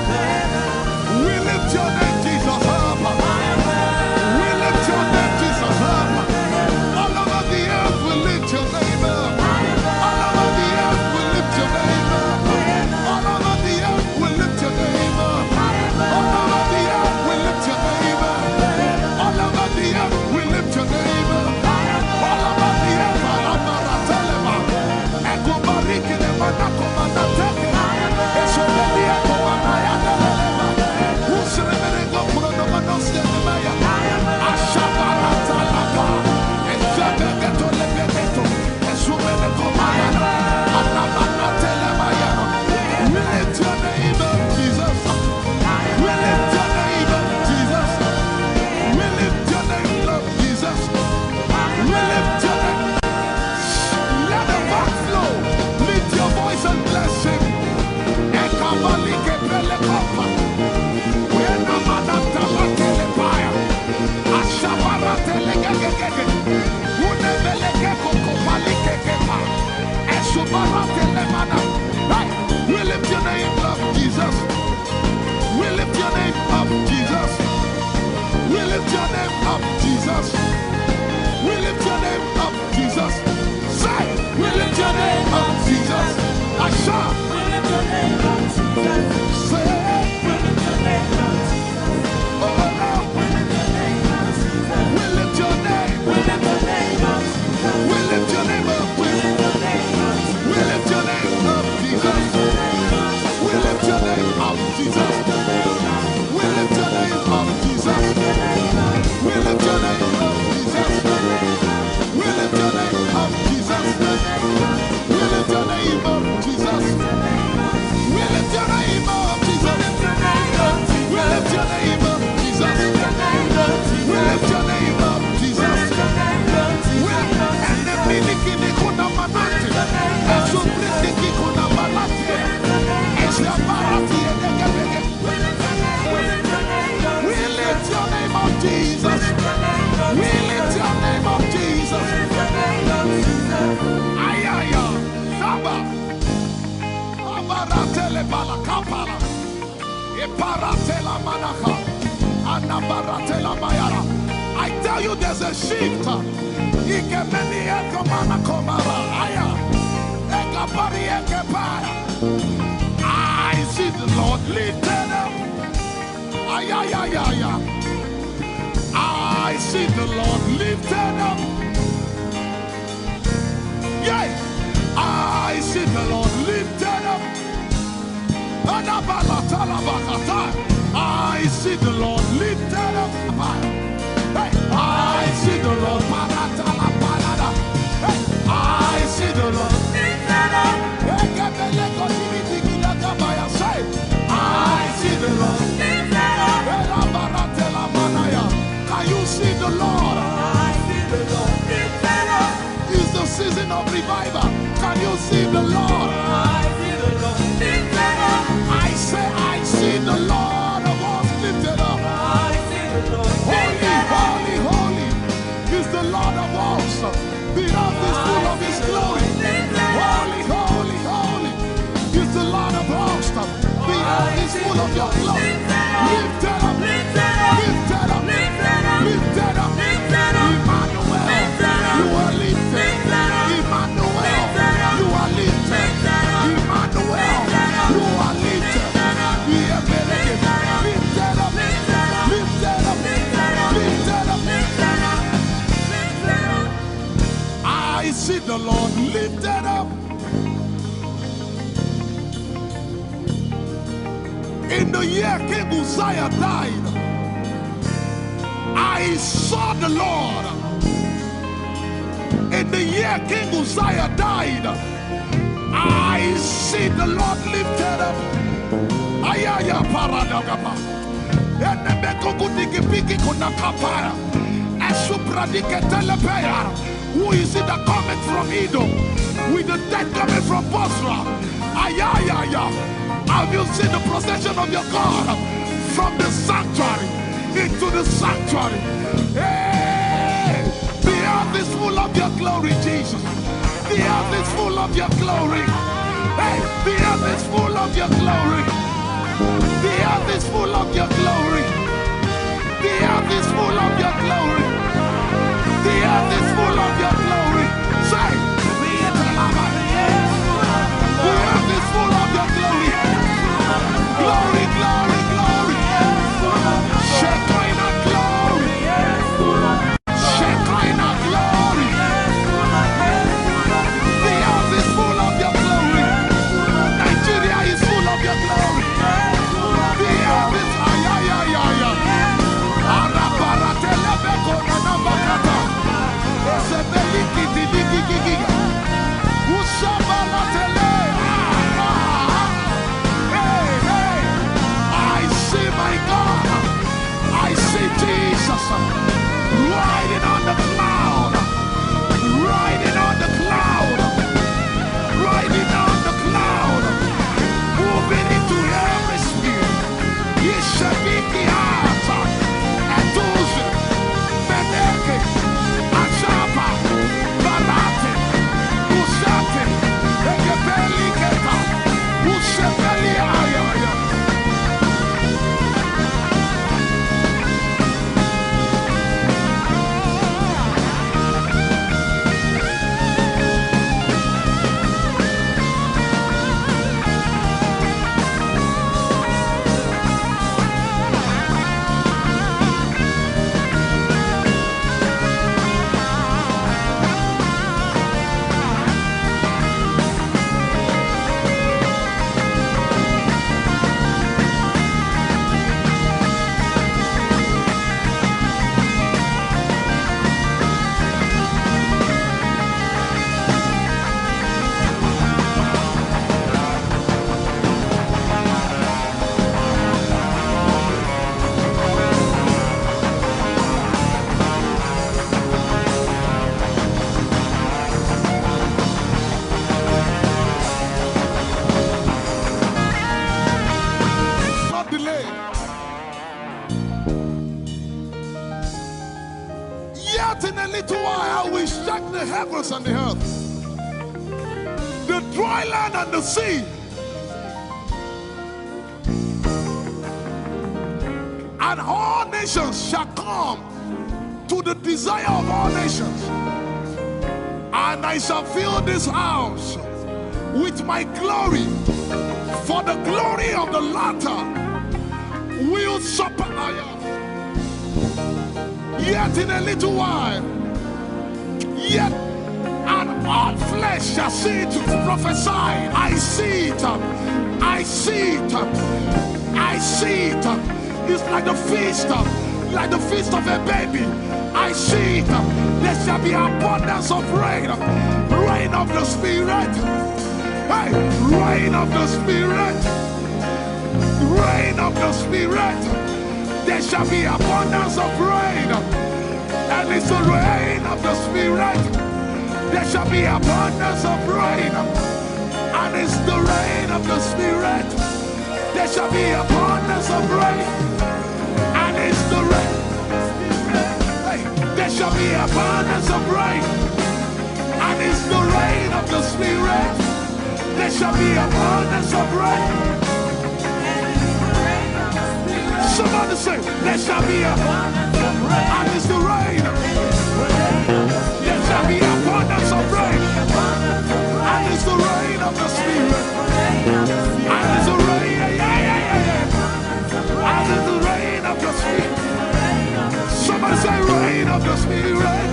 We lift your name, Jesus, up. We lift your name, Jesus, up. All over the earth, we lift your name up. All over the earth, we lift your name up. All over the earth, we lift your name up. All over the earth, we lift your name up. All over the earth, we lift your name up. All over the earth, Alamaratelema. Ekobariki ne manakomanateke. Esobeli ekomanayadalema. Usremerego pronomanoskenemaya. Ashabaratalaka. Ezebegeto-lebegeto. Esumenekomayana. Alamanatelemaya. We lift your name up, Jesus. We lift your name up, Jesus. We lift your name up, Jesus. We lift your name. Let the back flow. Lift your voice and bless him. Ekabalike pelekopa. Wena manatalakelepaya. Ashabaratelegegegege. Unebelekekokopalikekepa. Esubaratelemana. Right. We lift your name up, Jesus. We lift your name up, Jesus. We lift your name up, Jesus. We lift your name up, Jesus. Say, we lift your name up, Jesus. Asha. We lift your name up, Jesus. Say, We lift your name up, Jesus. oh, We lift your name up, Jesus. we lift your name. We lift your name up, Jesus. We lift your name up. We lift your name up, We lift your name up, Jesus. We lift your name up, Jesus. We lift your name up, Jesus. We lift your name up, Jesus. We lift your name up, Jesus. We lift your name up, Jesus. We lift your name up, Jesus. We lift your name up, Jesus. We lift your name up, Jesus. And the miliki kuna manati, and so pretty kuna manati, and the parati and the gabege. We lift your name up, Jesus. We lift your name up, Jesus. Ayaya, Saba. Iparatele balakapala. Iparatela manaka. Anabaratela mayara. I tell you there's a shift. Ikemeni ekomana komara. Aya. Ekapari ekepaya. I see the Lord lifted up. Ayayayaya. I see the Lord lifted up. Yeah. I see the Lord lifted up. I see the Lord lifted up. Hey, I see the Lord. Hey, I see the Lord lifted up. I see the Lord lifted up. Can you see the Lord? I see the Lord lifted up. It's the season of revival. Can you see the Lord? I see the Lord lifted up. I say, I see the Lord of hosts lifted up. I see the Lord lifted up. Holy, holy, holy is the Lord of hosts. The earth is full of His glory. Holy, holy, holy is the Lord of hosts. The earth is full of Your glory. Lifted up, lifted up, lifted up, lifted up, lifted up, lifted up. Emmanuel, You are lifted. Emmanuel, You are lifted. Emmanuel, You are lifted. Lifted up, lifted up, lifted up, lifted up, lifted up. I see the Lord lifted up. In the year King Uzziah died, I saw the Lord. In the year King Uzziah died, I see the Lord lifted up. Ayaya paradagaba. Enebekogudikipiki kunakapaya. Esupradiketelepea. Who is it that cometh from Edom? With the dead coming from Bosra. Ayaya. Have you seen the procession of your God from the sanctuary into the sanctuary? Hey! The earth is full of Your glory, Jesus. The earth is full of Your glory. Hey! The earth is full of Your glory. The earth is full of Your glory. The earth is full of Your glory. The earth is full of Your glory. Say, the earth is full of Your glory. Glory, glory, glory. Shekinah glory. Shekinah glory. The earth is full of Your glory. Nigeria is full of Your glory. The earth is ayayayaya. Araparatelebeko nanabakata. Esebelikidilikikiki. Usabalatele. My God, I see Jesus riding on the cloud, riding on the cloud, riding on the cloud, moving into every sphere. Yeshabiki Hata, Etuzi, Meneke, Achapa, Barate, Usate, Ekebeli Keta, Ushabeli Ayaya. And the earth, the dry land and the sea And all nations shall come to the desire of all nations. And I shall fill this house with my glory, for the glory of the latter will surpass. Yet in a little while, yet and all flesh shall see it. Prophesy. I see it. I see it. I see it. It's like the feast of a baby. I see it. There shall be abundance of rain. Rain of the Spirit. Hey, rain of the Spirit. Rain of the Spirit. There shall be abundance of rain. And it's the rain of the Spirit. There shall be abundance of rain. And it's the rain of the Spirit. There shall be abundance of rain. And it's the rain. Hey, there shall be abundance of rain. And it's the rain of the Spirit. There shall be abundance of rain. Somebody say, there shall be abundance of rain. And it's the rain. There shall be abundance of rain. And it's the rain of the Spirit. And it's the rain. And it's the rain of the Spirit. Somebody say, rain of the Spirit.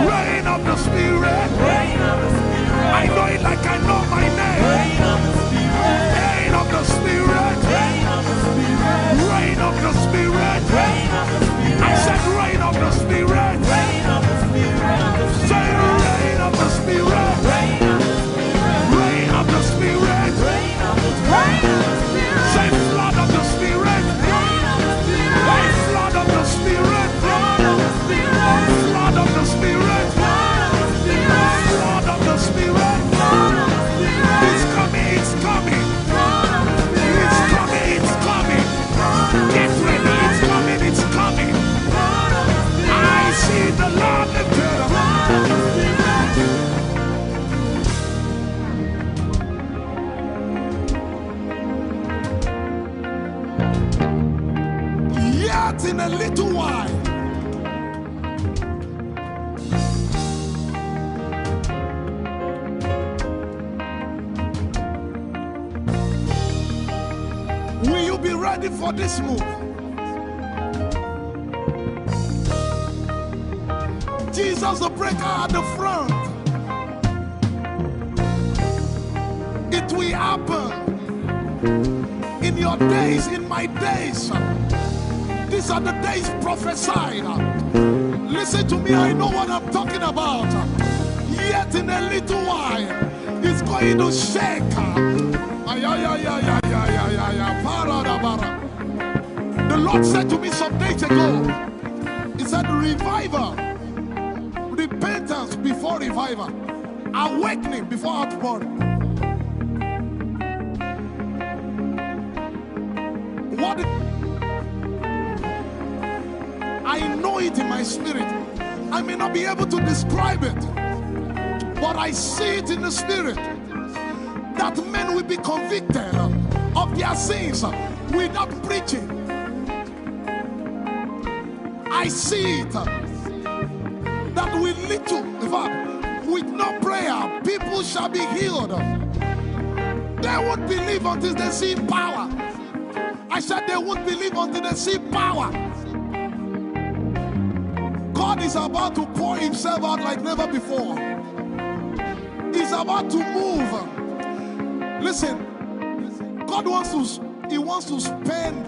Rain of the Spirit. I know it like I know my name. Rain of the Spirit. Rain of the Spirit. I said rain of the Spirit. Say rain of the Spirit. Rain of the Spirit. Say flood of the Spirit. Flood of the Spirit. Flood of the Spirit. Flood of the Spirit. It's coming, it's coming. It's coming, it's coming. Get ready, it's coming, it's coming. I see the Lord lifted up. Yet in a little while, will you be ready for this move? Jesus the breaker at the front. It will happen in your days, in my days. These are the days prophesied. Listen to me, I know what I'm talking about. Yet in a little while, it's going to shake. The Lord said to me some days ago, He said, revival, repentance before revival, awakening before outpouring. What? I know it in my spirit. I may not be able to describe it, but I see it in the spirit that men will be convicted of their sins without preaching. I see it that with little, in fact, with no prayer, people shall be healed. They won't believe until they see power. I said they won't believe until they see power. God is about to pour Himself out like never before. He's about to move. Listen, God wants to spend.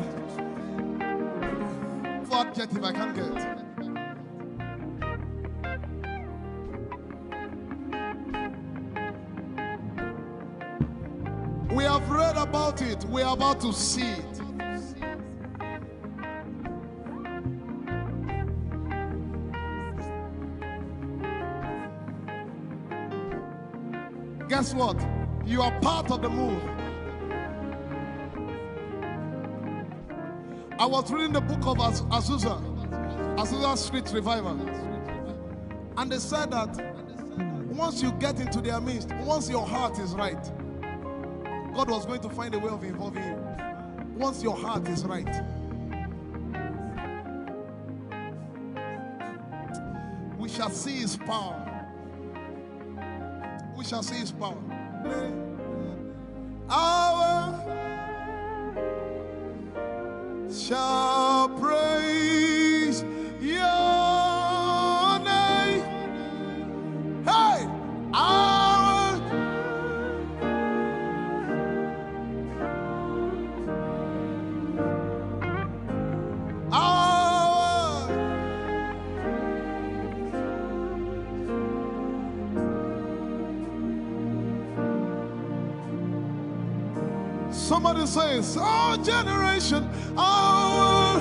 What get if I can't get? We have read about it. We are about to see it. Guess what? You are part of the move. I was reading the book of Azusa Street Revival, and they said that once you get into their midst, once your heart is right, God was going to find a way of involving you. Once your heart is right, shall see his power. We shall see his power. Our shall praise your name. Hey, our somebody says, our generation, our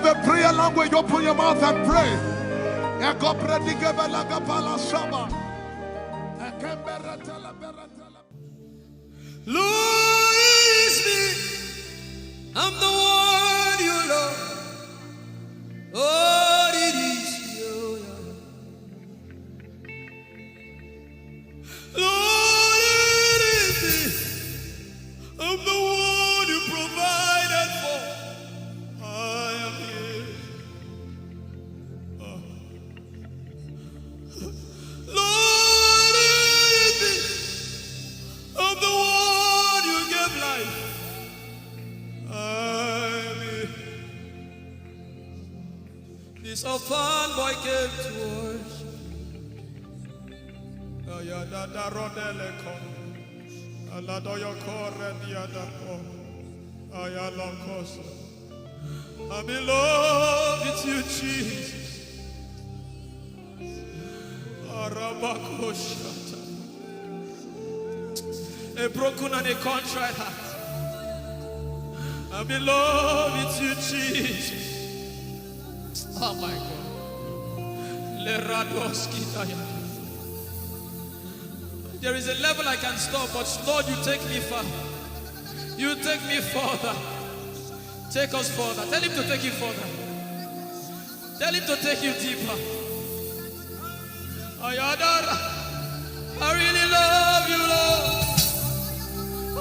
have a prayer language, open your mouth and pray. Lord, it's me. I'm the one you love. Oh, it is you. Lord, it is me. I'm the one you provided for. I am here. Lord, it is me. I'm the one you gave life. I'm here. This orphan boy came to worship. Ayadada rodele kon. Aladoyo kore diadako. Ayalokoso. I'm in love with you, Jesus. Arabakoshata. A broken and a contrite heart. I'm in love with you, Jesus. Oh my God. There is a level I can stop, but Lord, you take me far. You take me further. Take us further. Tell him to take you further. Tell him to take you deeper. Ayadara. I really love you, Lord.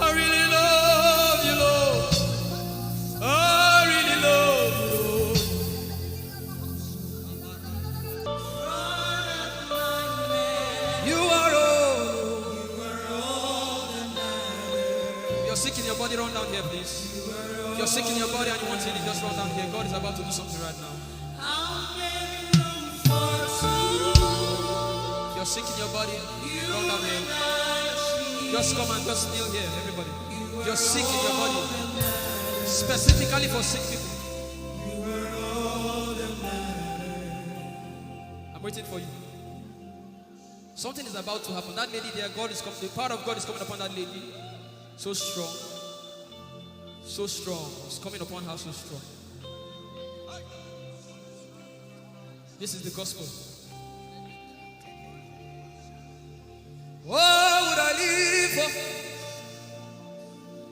I really love you, Lord. I really love you, Lord. You are all that matters. You're sick in your body, run down here, please. If you're sick in your body and you want healing, just run down here. God is about to do something right now. If you're sick in your body, run down here. Just come and just kneel here, everybody. If you're sick in your body, specifically for sick people. I'm waiting for you. Something is about to happen. That lady there, God is coming. The power of God is coming upon that lady. So strong. So strong. It's coming upon her so strong. This is the gospel. What would I live for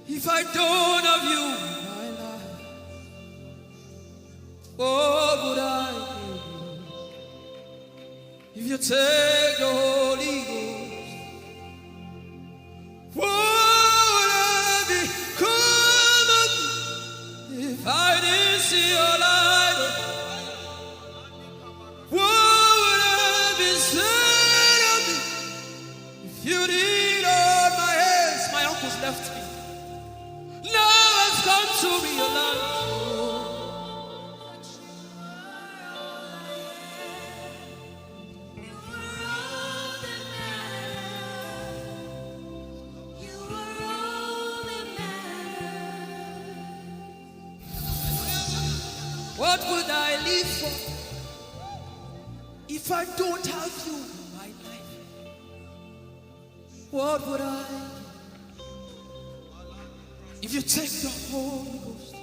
if I don't have you in my life? What would I do if you take the Holy Ghost? What would I become if I didn't see your light? What would I be said of me if you did all my hands? My uncles left me. Now has come to me your life. What would I live for if I don't have you in my life? What would I do if you take the Holy Ghost?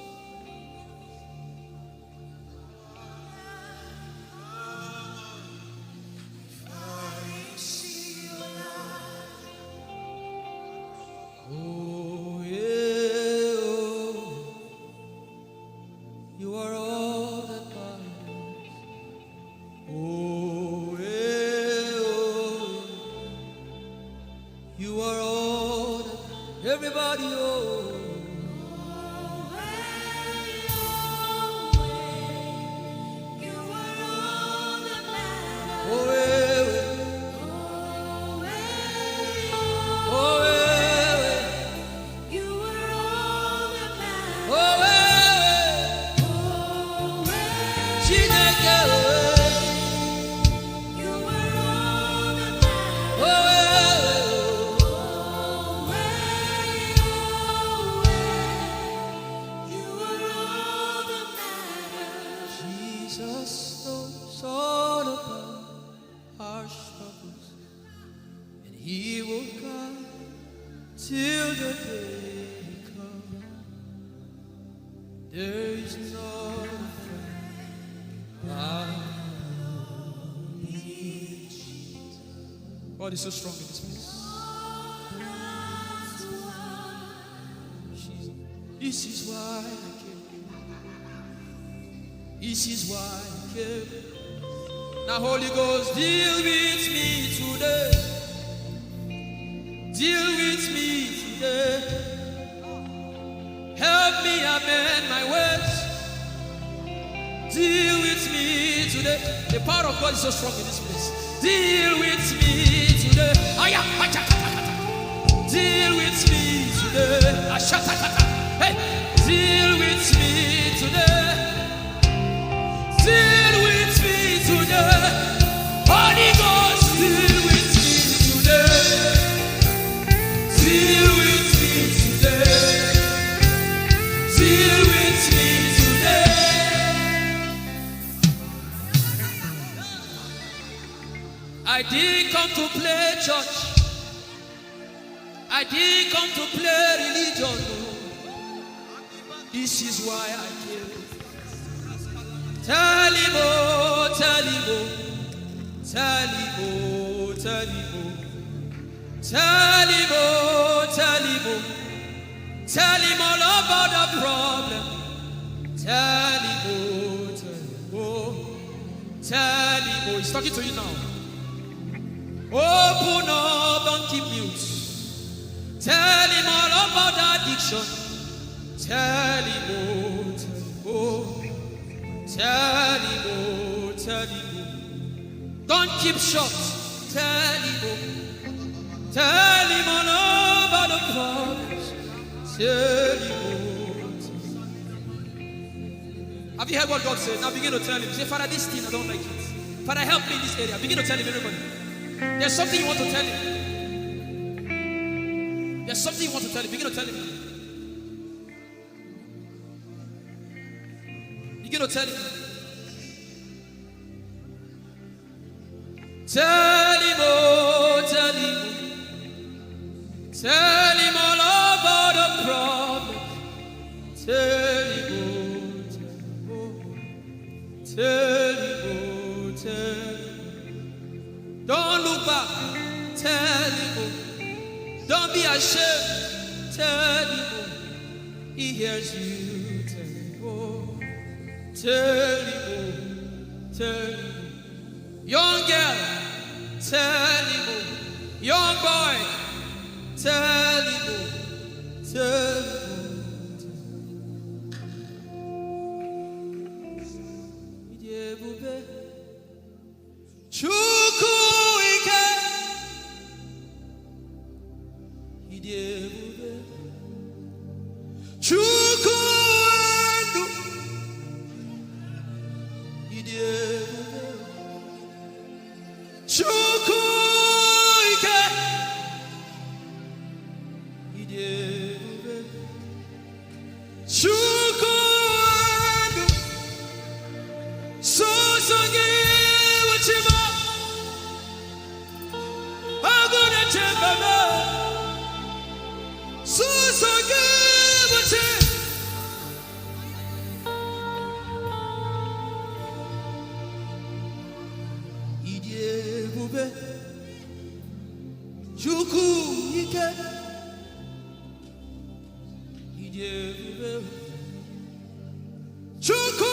Oh, yeah, oh. You are all that matters. Oh, yeah, oh. You are all that everybody, oh. Oh, yeah, oh, yeah, oh, yeah. Chineke, oh, Jesus knows all about our struggles, and He will guide till the day comes. There is no friend God is so strong in this place. This is why I came. This is why I came. Now Holy Ghost, deal with me today. Deal with me today. Help me amend my ways. Deal with me today. The power of God is so strong in this place. Deal with me today. Deal with me today. Hey, deal with me today. Deal with me today. Holy Ghost, deal with me today. Deal with me today. Deal with me today. I didn't come to play church. I didn't come to play religion. This is why I came. Tell him, oh, tell him, oh, tell him, oh, tell him, oh, tell him, oh, tell him, oh, tell him all about the problem. Tell him, oh, tell him, oh, tell him, oh, he's talking to you now. Open up, don't keep mute. Tell him all about the addiction. Tell him, oh, tell him, oh, tell him, oh, tell him, oh. Don't keep short. Tell him, oh, tell him all about the problems. Tell him, oh, tell him. Have you heard what God said? Now begin to tell him. Say, Father, this thing I don't like it. Father, help me in this area. Begin to tell him, everybody. There's something you want to tell him. There's something you want to tell him. Begin to tell him. Begin to tell him. Tell him, oh, tell him. Tell him all about the problem. Tell him, oh, tell him, oh, tell him. Don't look back. Tell him, oh. Don't be ashamed. Tell him, oh. He hears you. Tell him, oh. Tell him, oh. Tell him. Young girl, tell him, oh. Young boy, tell him, oh. Tell him, oh. Chukwu ike. Chukwu ndu. Chukwu ike. Chukwu ndu. Sosangi wachima. Aguna chembama. Sosangi wachima. Chukwu ike. Chukwu.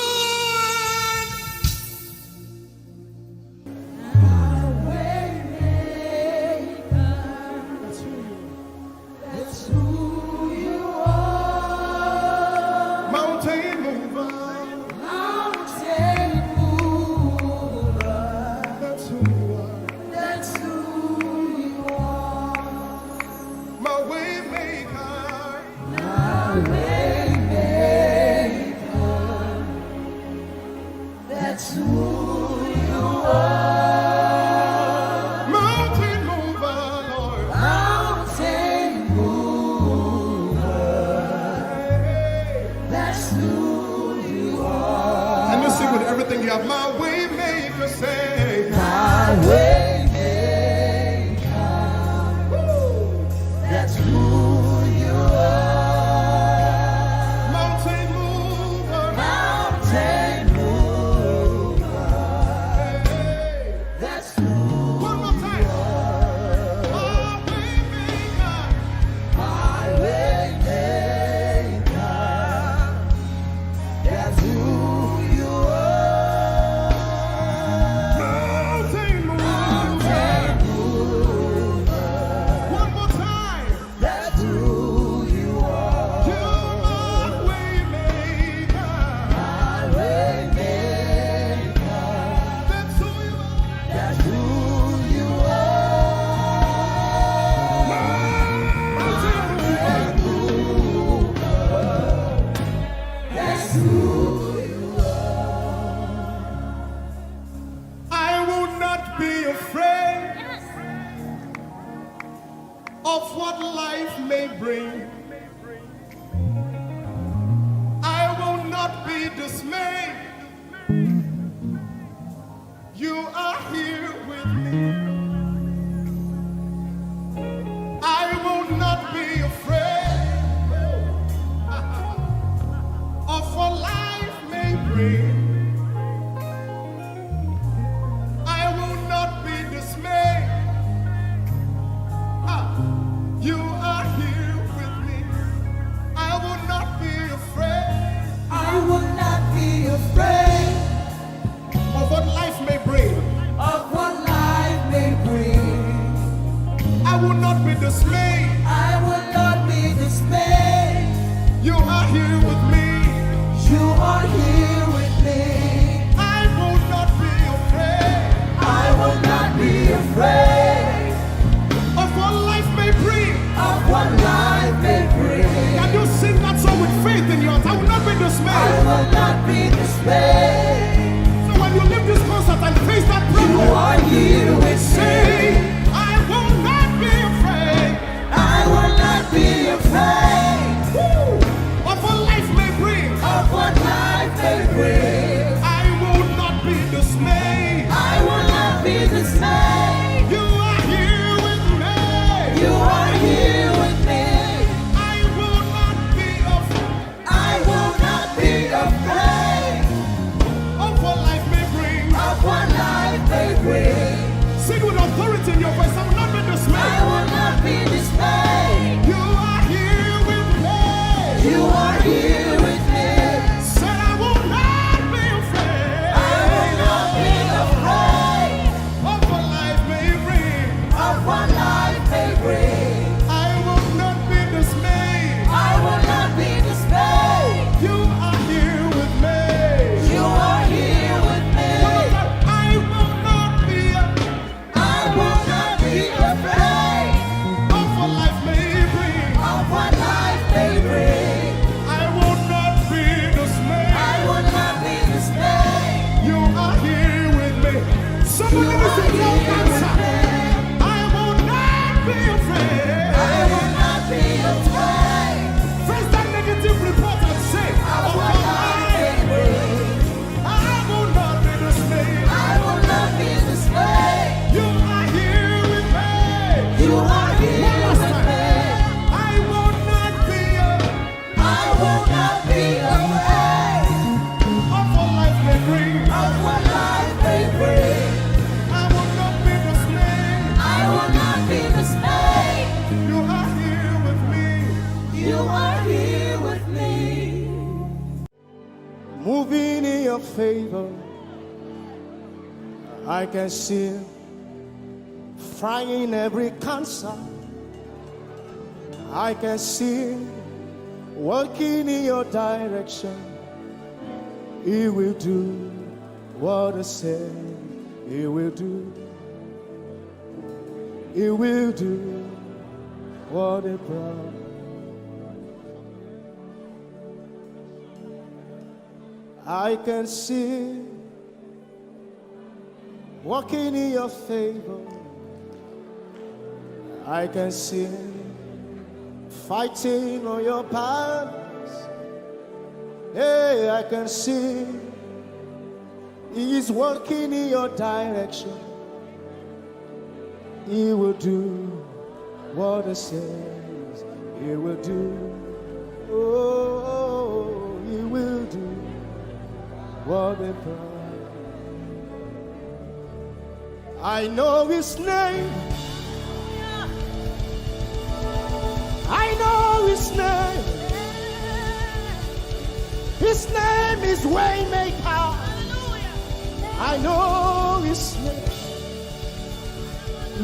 of what life may bring. I will not be dismayed. You are here with me. I will not be afraid of what life may bring. I will not be dismayed. You are here with me. I will not be afraid. I will not be afraid Of what life may bring. of what life may bring. I will not be dismayed. I will not be dismayed. You are here with me. You are here with me. I will not be afraid I will not be afraid of what life may bring. of what life may bring. Can you sing that song with faith in your heart? I will not be I dismayed. will not be dismayed. So when you leave this concert and face that You problem, are here with say, me. I will not be afraid I will not be afraid of what life may bring. of what life may bring. I will not be dismayed. I will not be dismayed. You are here with me. You are here with me. I will not be afraid I will not be afraid of what life may bring. of what life may bring. Sing with authority in your voice. I will not be I dismayed. will not be dismayed. You are here with me. You are here with me. Said I will not be afraid I will not be afraid of what life may bring. of what life may bring. I will not be dismayed. I will not be dismayed. You are here with me. You are here with me. I will not be I will not be afraid of what life may bring. of what life may bring. I will not be dismayed. I will not be dismayed. You are here with me. Somebody You needs to are blow here cancer. with me. I will not be afraid. I will not be afraid Face that negative report and say, of oh what life may bring. I will not be dismayed. I will not be dismayed. You are here with me. You are here One last with time. me. I will not be I will not be afraid of what life may bring. of what life may bring. I will not be dismayed. I will not be dismayed. You are here with me. You are here with me. Moving in your favor, I can see frying every cancer. I can see working in your direction. He will do what I said he will do. He will do what he promised. I can see walking in your favor. I can see fighting on your battles. Hey, I can see he is working in your direction. He will do what he says he will do. Oh, he will do what he promised. I know his name. I know his name. His name is Waymaker. I know his name.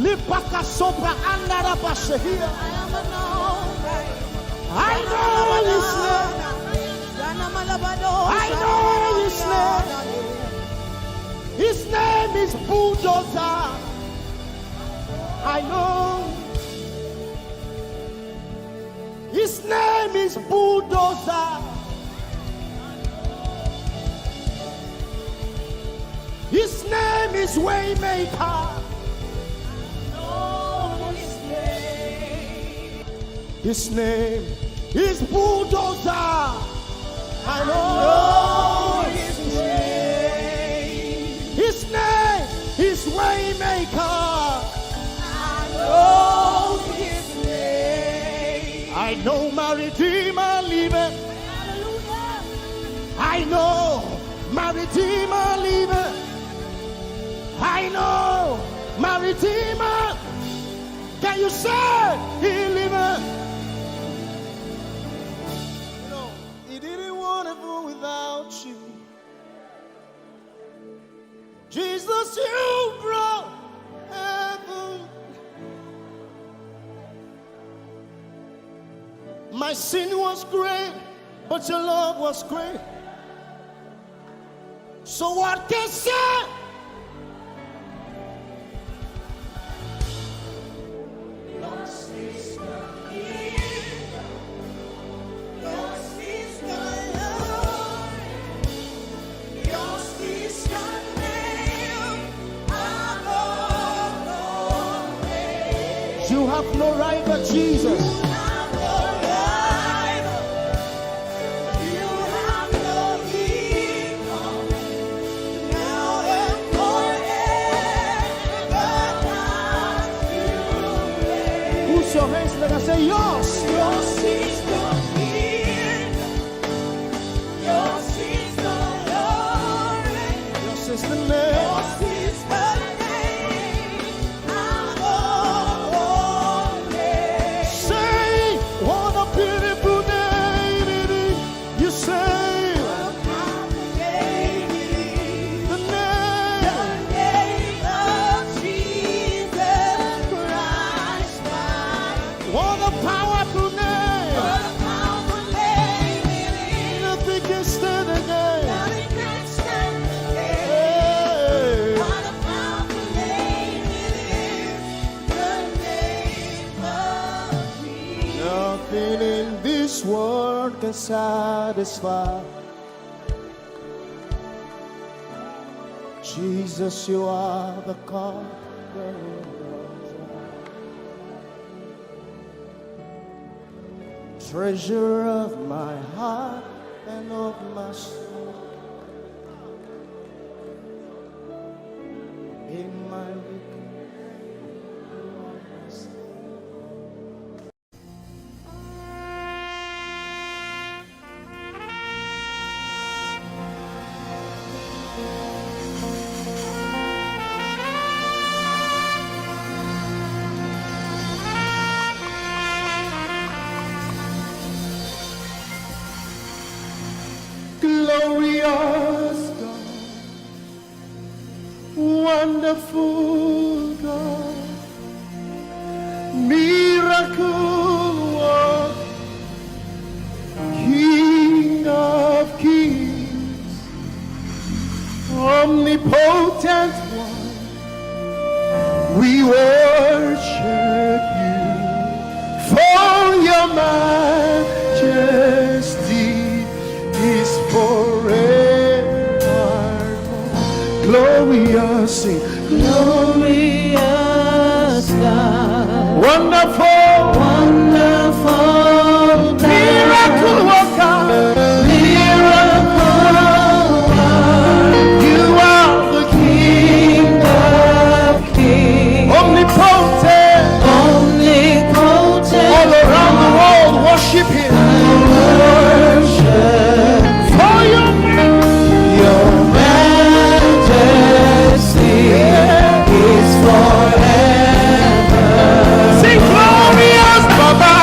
Lipaka Sopra Andara Bashahia. I know his name. I know his name. His name is Bulldozer. I know. His name is Bulldozer. His name is Waymaker. Know his name. His name is Bulldozer. I know his name. His name is Waymaker. I know his name. I know my Redeemer liveth. I know my Redeemer liveth. I know my Redeemer. Can you say he liveth? You know, he didn't want to go without you. Jesus, you brought heaven. My sin was great, but your love was great. So what can I say? You have no rival, Jesus. You have no rival. You have no equal. Now and forever. Push your hands, let us say yours. Yours is the kingdom. Yours is the glory. Yours is the name. Yours is the world can satisfy. Jesus, you are the God. Treasure of my heart and of my soul. In my glorious God, wonderful God, miracle worker, King of kings, omnipotent one, we worship you for your majesty is forever. Glorious, glorious God, wonderful, wonderful, miracle worker, miracle worker. You are the King of kings, omnipotent, omnipotent. All around the world, worship Him. Forever. Sing glorious, Baba.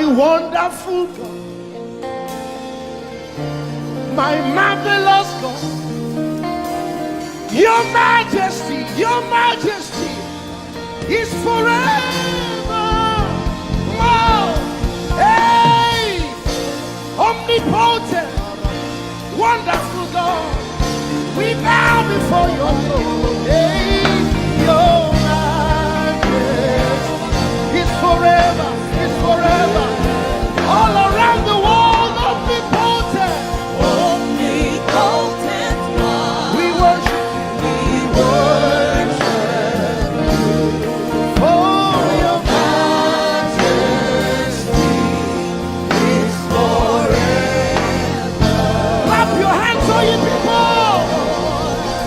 My wonderful God, my marvelous God, your majesty is forever. Oh, hey, omnipotent, wonderful God, we bow before your throne. Hey, your majesty is forever, all around the world, omnipotent, One. we worship for your majesty is forever. Clap your hands, all you people.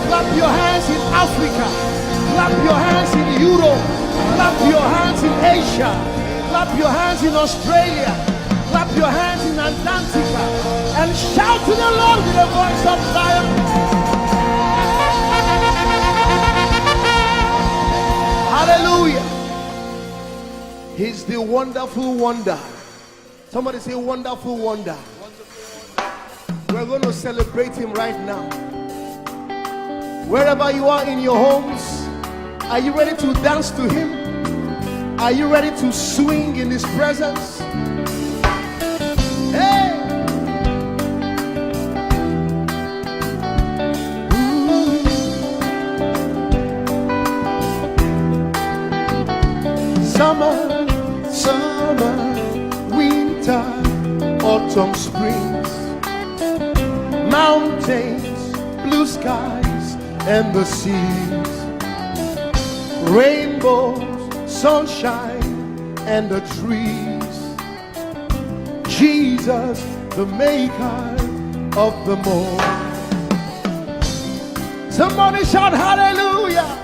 Clap your hands in Africa. Clap your hands in Europe. Clap your hands in Asia. Clap your hands in Australia. Clap your hands in Antarctica. And shout to the Lord with a voice of triumph. Hallelujah. He's the wonderful wonder. Somebody say wonderful wonder. We're going to celebrate him right now. Wherever you are in your homes, are you ready to dance to him? Are you ready to swing in his presence? Hey! Summer, winter, autumn, springs, mountains, blue skies, and the seas, rainbows, sunshine, and the trees. Jesus, the maker of them all. Somebody shout hallelujah.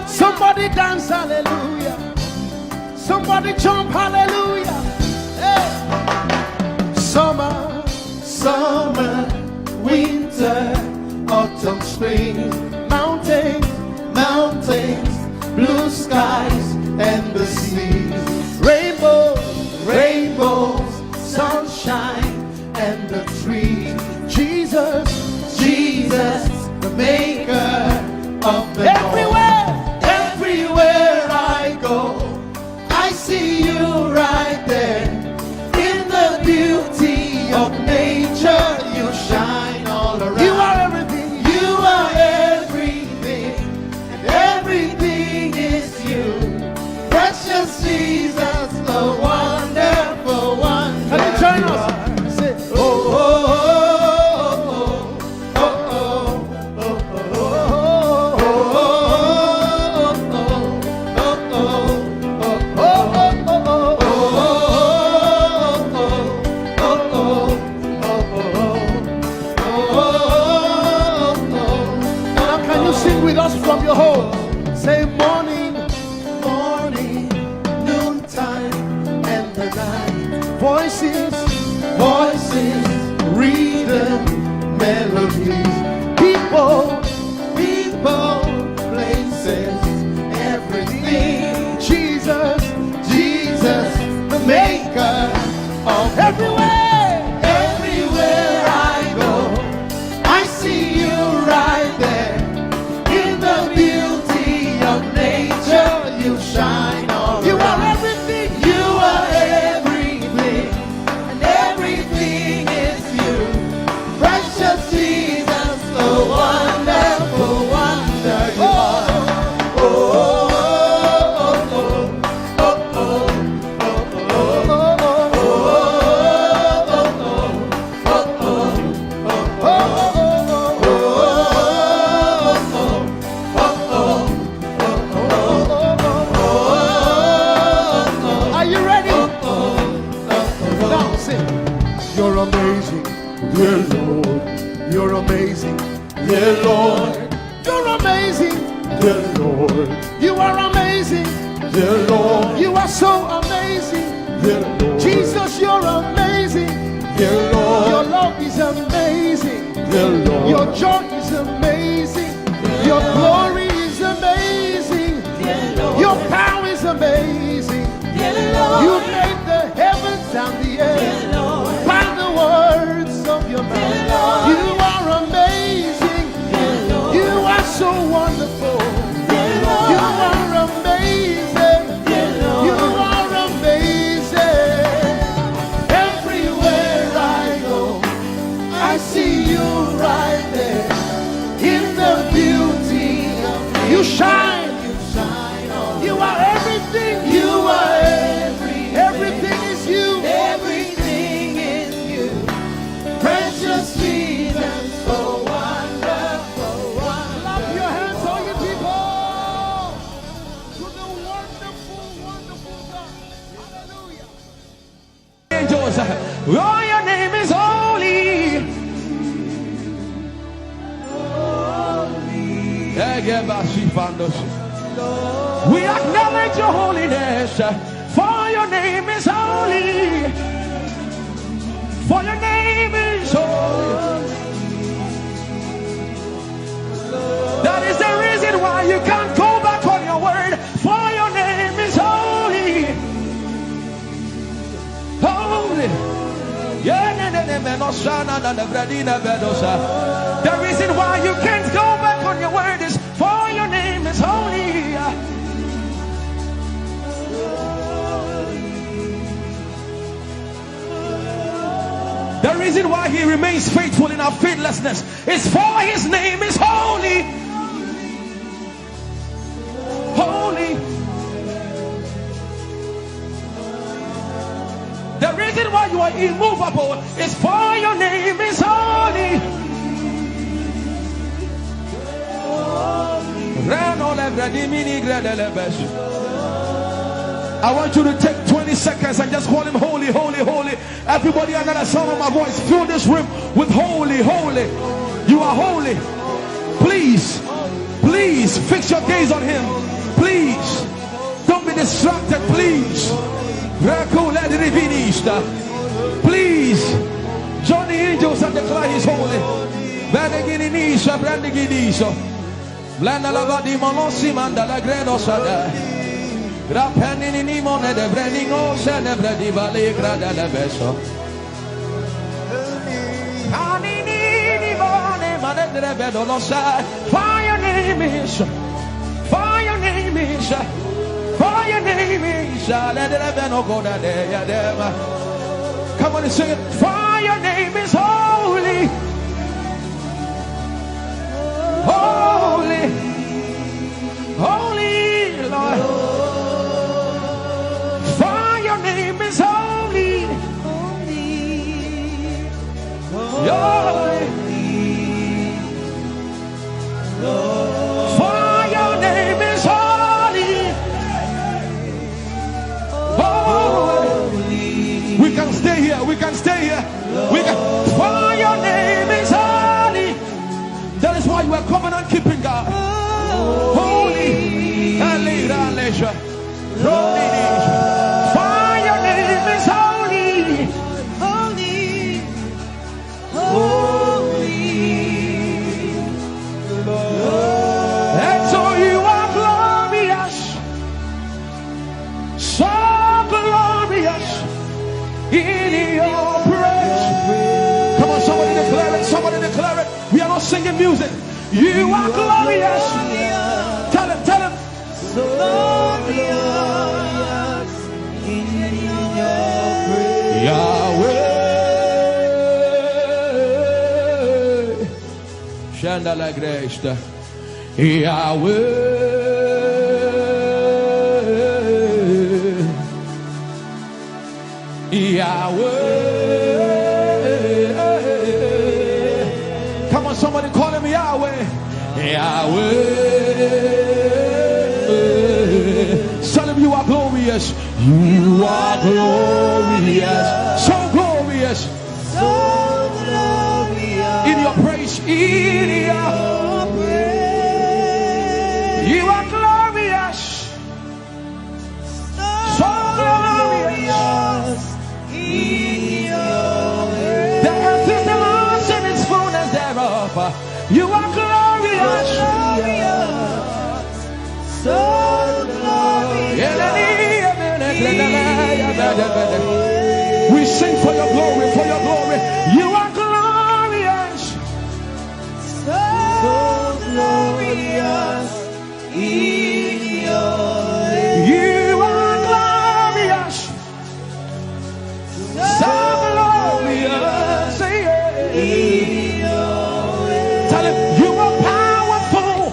Somebody dance hallelujah. Somebody jump hallelujah. Hey. Summer, winter, autumn, spring, mountains, blue skies, and the seas, rainbows, sunshine, and the trees. Jesus, the maker of the everywhere I go, I see you right there. In the beauty of nature, you shine all around. You are everything. You are everything, and everything is you. Precious Jesus, the wonderful one. Can you join us? Say, oh, oh, oh, oh, oh, now can you sing with us from your home? Say morning, noontime, and the night. Voices, rhythm, melodies. People, places, everything. Jesus, the maker of everywhere I go, I see you right there. In the beauty of nature, you shine all you around. Are everything. You are everything, and everything is you. Precious Jesus, the wonderful wonder you are. Oh, are you ready? Now sing. You're amazing, dear Lord. You're amazing, dear Lord. You're amazing, dear Lord. You are amazing, dear Lord. You are so amazing, dear Lord. Jesus, you're amazing, dear Lord. Your love is amazing, dear Lord. Your joy is amazing, your glory is amazing, dear Lord. Your power is amazing, dear Lord. You made the heavens You shine. You are everything. You are everything is you. Everything is you. Precious Jesus, so wonderful, wonderful. Clap your hands, all you people, to the wonderful, wonderful God. Hallelujah. Angels, oh, your name is holy. We acknowledge your holiness, for your name is holy. For your name is holy. That is the reason why you can't go back on your word. For your name is holy. Holy. The reason why you can't go back on your word is for your name is holy. The reason why he remains faithful in our faithlessness is for his name is holy. Holy. The reason why you are immovable is for your name is holy. I want you to take 20 seconds and just call him holy, holy, holy. Everybody under the sound of my voice, fill this room with holy, holy. You are holy. Please, please fix your gaze on him. Please, don't be distracted, please. Please join the angels and declare he's holy. Blanda la vadi monossi manda la grenosada. Grapenini ni mone de breningo se ne bredi vale grada la beso. Anini ni mone mane de bedo no sa. For your name is, for your name is, for your name is. Let the beno go da de ya dem. Come on and sing it. For your name is holy. Holy, holy Lord, for your name is holy, holy, for your name is holy, holy. We can stay here, we can stay here, we can. For your name is holy. That is why you are covenant keeping God. Holy. For your name is holy. Holy. Holy. And so you are glorious. So glorious in your praise. Come on, somebody declare it. Somebody declare it. We are not singing music. You are glorious. Tell him, tell him. So glorious in your praise. Yahweh. Shanda la Grace. Yahweh. Yahweh. Come on, somebody call him Yahweh. Yahweh. Tell him you are glorious. You are glorious. So glorious. So glorious In your praise. In your praise. You are glorious. So glorious in your praise. The earth is the Lord's and its fullness thereof. You are glorious. So glorious. We sing for your glory, for your glory. You are glorious. So glorious in your praise. You are glorious. So glorious. Tell him you are powerful.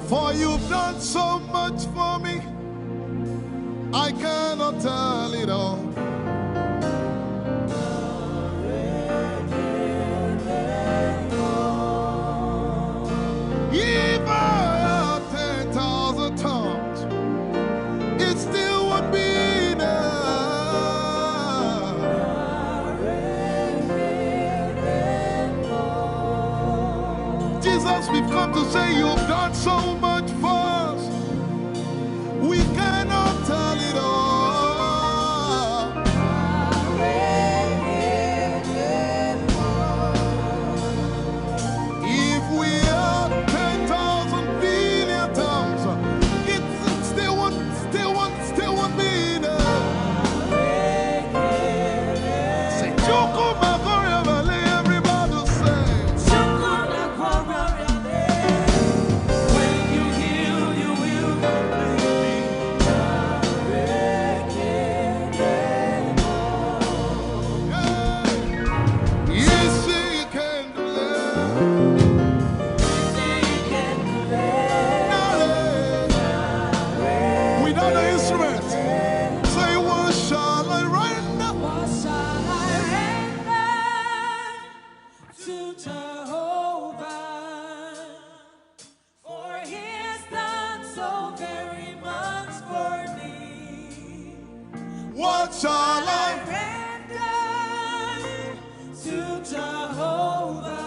For you've done so much for me, I cannot tell it all. If I had 10,000 tongues, it still would be enough. Jesus, we've come to say you've done so much for us. We cannot tell it all. If we had 10,000 billion tongues, it still won't be enough. Say, Chukuma Koryabale, everybody say. When you heal, you will Yes, she can do that. Without the instrument, say, what shall I render? What shall I render to Jehovah? For he has done so very much for me. What shall I? Render to Jehovah.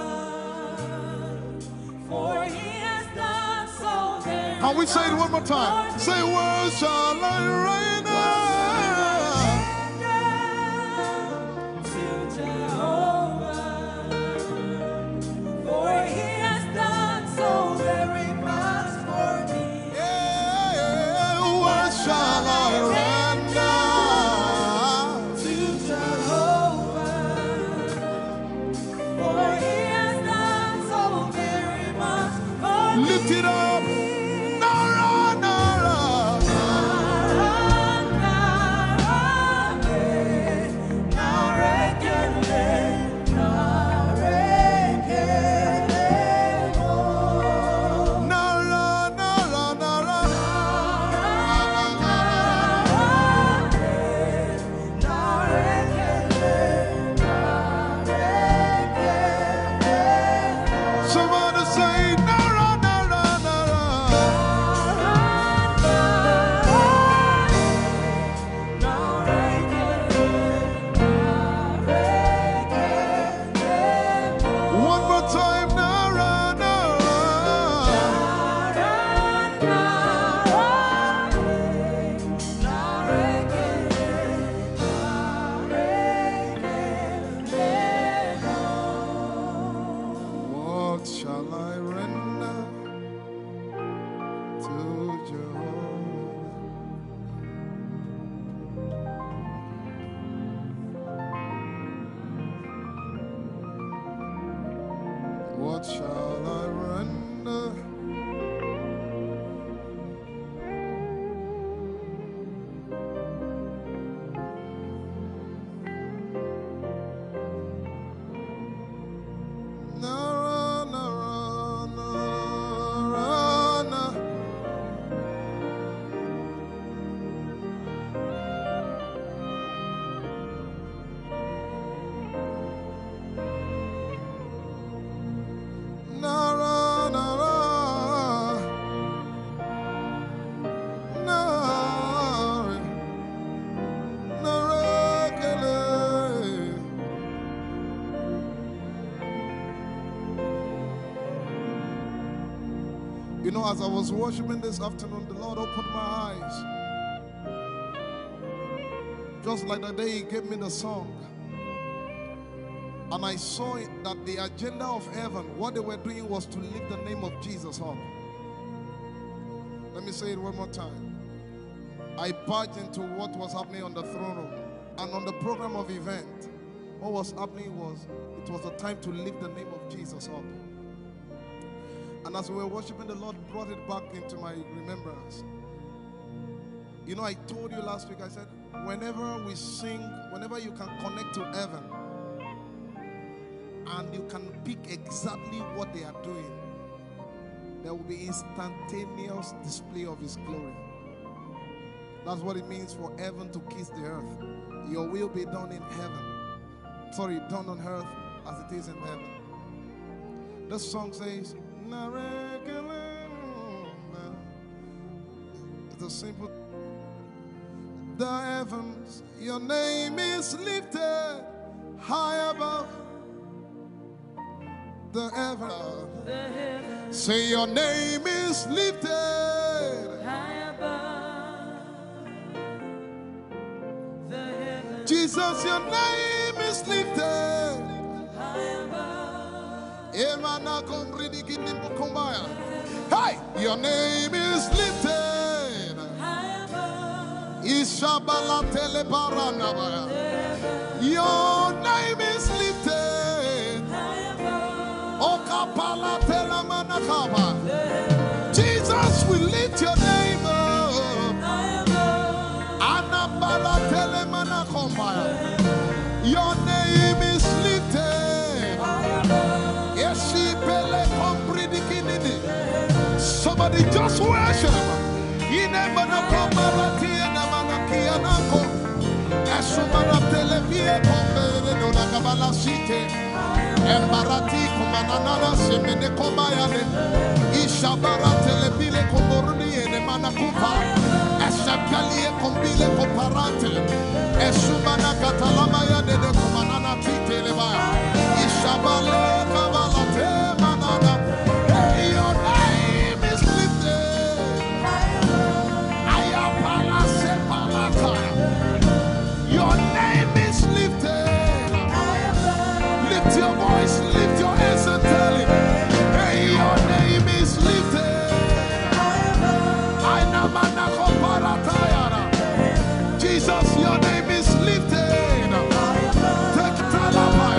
For he has done so very Can we say it one more time? Say, what shall I render? to Jehovah. For he has done so very much for me. Yeah, what shall I render? To Jehovah. For he has done so very much for me. Lift it up. Nara, Nara. Nara, Nara, Nara. Somebody say, Nara, Nara, Nara. One more time, Nara, Nara. What shall I render to Jehovah? What shall I render? Nara, Nara, Nara, Nara. Nara, Nara, Nara, Nara, Kele. You know, as I was worshiping this afternoon, the Lord opened my eyes. Just like the day He gave me the song. And I saw it that the agenda of heaven, what they were doing was to lift the name of Jesus up. Let me say it one more time. I barged into what was happening on the throne room. And on the program of event, what was happening was, it was the time to lift the name of Jesus up. And as we were worshiping, the Lord brought it back into my remembrance. You know, I told you last week, I said, whenever we sing, whenever you can connect to heaven, and you can pick exactly what they are doing, there will be instantaneous display of His glory. That's what it means for heaven to kiss the earth. Your will be done in heaven. Sorry, done on earth as it is in heaven. This song says, it's a simple. The heavens, your name is lifted high above. The heavens, say your name is lifted high above. The heavens, Jesus, your name is lifted high above. Hey, your name is lifted High above. Ishabala telebaranabaya. Your name is lifted High above. Okapala telamanakaba. Jesus, we lift your name up. High above. Anabala telemanakombaya. Your name is lifted. Somebody just worship. Embarati kumanana semene komayane ishabara telebile komoruni ene manakupa eshapalie kombile komparate esumana katalama ya de kumanana titeleba ishabale kabalate manana. Hey, your name is lifted. Ayapala sepalata. Your name is lifted. Lift your voice, lift your hands and tell him, hey, your name is lifted. Jesus, your name is lifted. Take Talaba.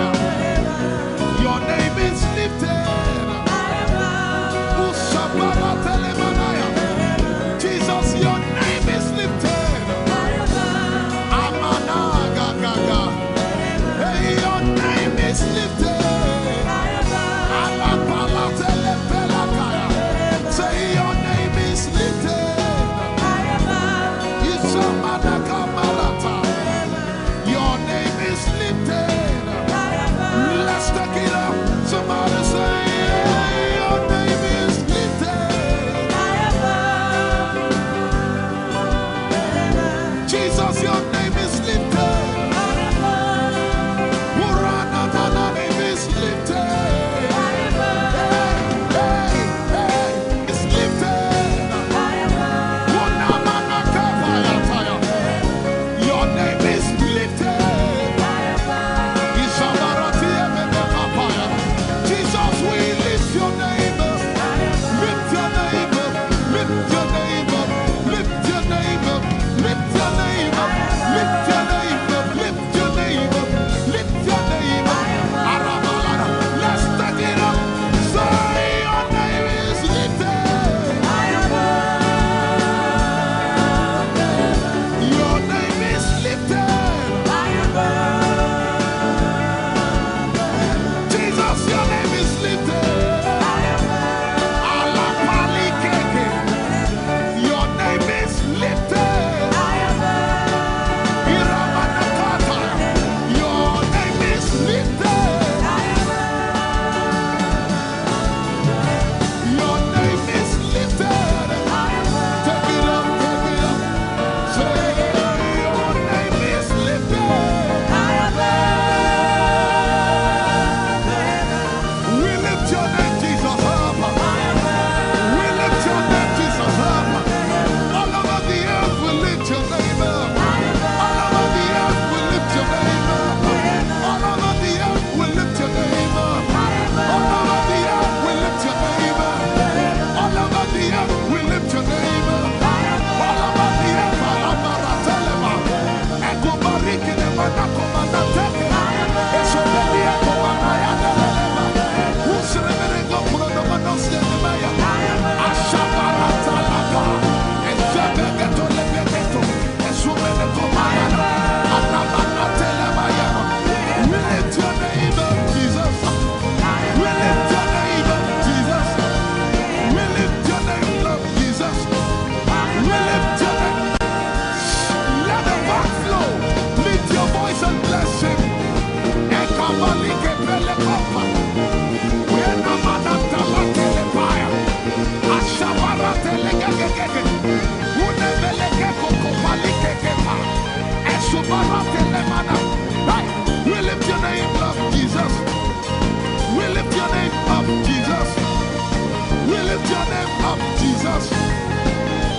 lift your name up, Jesus.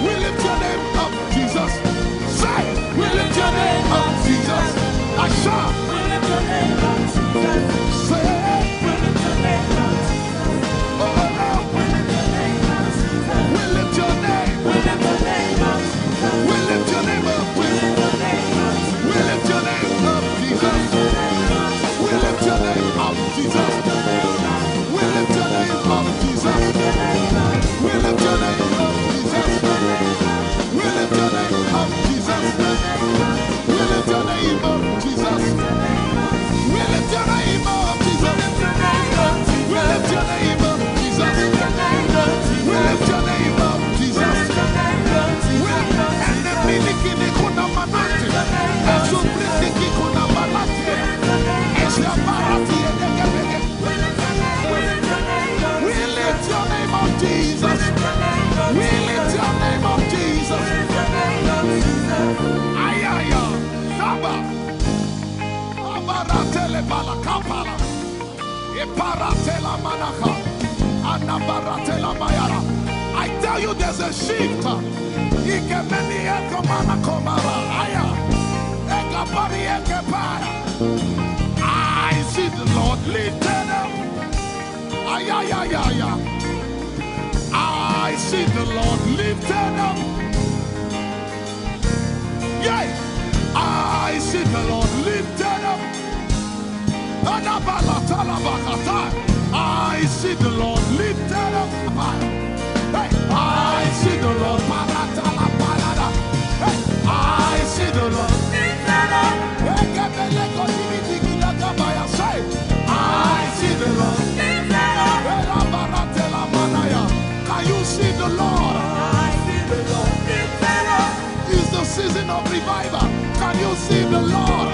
We lift your name up, Jesus. Say, we lift your name up, Jesus. Asha, We lift your name up, Jesus. say, We lift your name up, Jesus. oh, We lift your name up, Jesus. we lift your name. We lift your name up, Jesus. We lift your name up, We Jesus. lift your name up, We lift your name up, Jesus. We lift your name up, Jesus. We lift your name up, Jesus. We lift your name up, Jesus. We lift your name up, Jesus. We lift your name up, Jesus. We lift your name up, Jesus. We lift your name up, Jesus. We lift your name up, Jesus. And the miliki kuna manati, and so brindiki kuna manati, and so barati and the gabege. We lift your name up, Jesus. We lift your name up, Jesus. Ayaya, Saba, Abaratele Balakapala, Eparatela Manaka, Anabaratela Mayara. I tell you, there's a shift. Ikemeni Ekomana Komara, Aya, Ekapari Ekepaya. I see the Lord lifted up. Ayayayaya. I see the Lord lifted up. Yay! I see the Lord lifted up. I see the Lord lifted up. Hey, I see the Lord. Hey, I see the Lord lifted up. I see the Lord lifted up. Can you see the Lord? I see the Lord lifted up. It's the season of revival. Can you see the Lord? I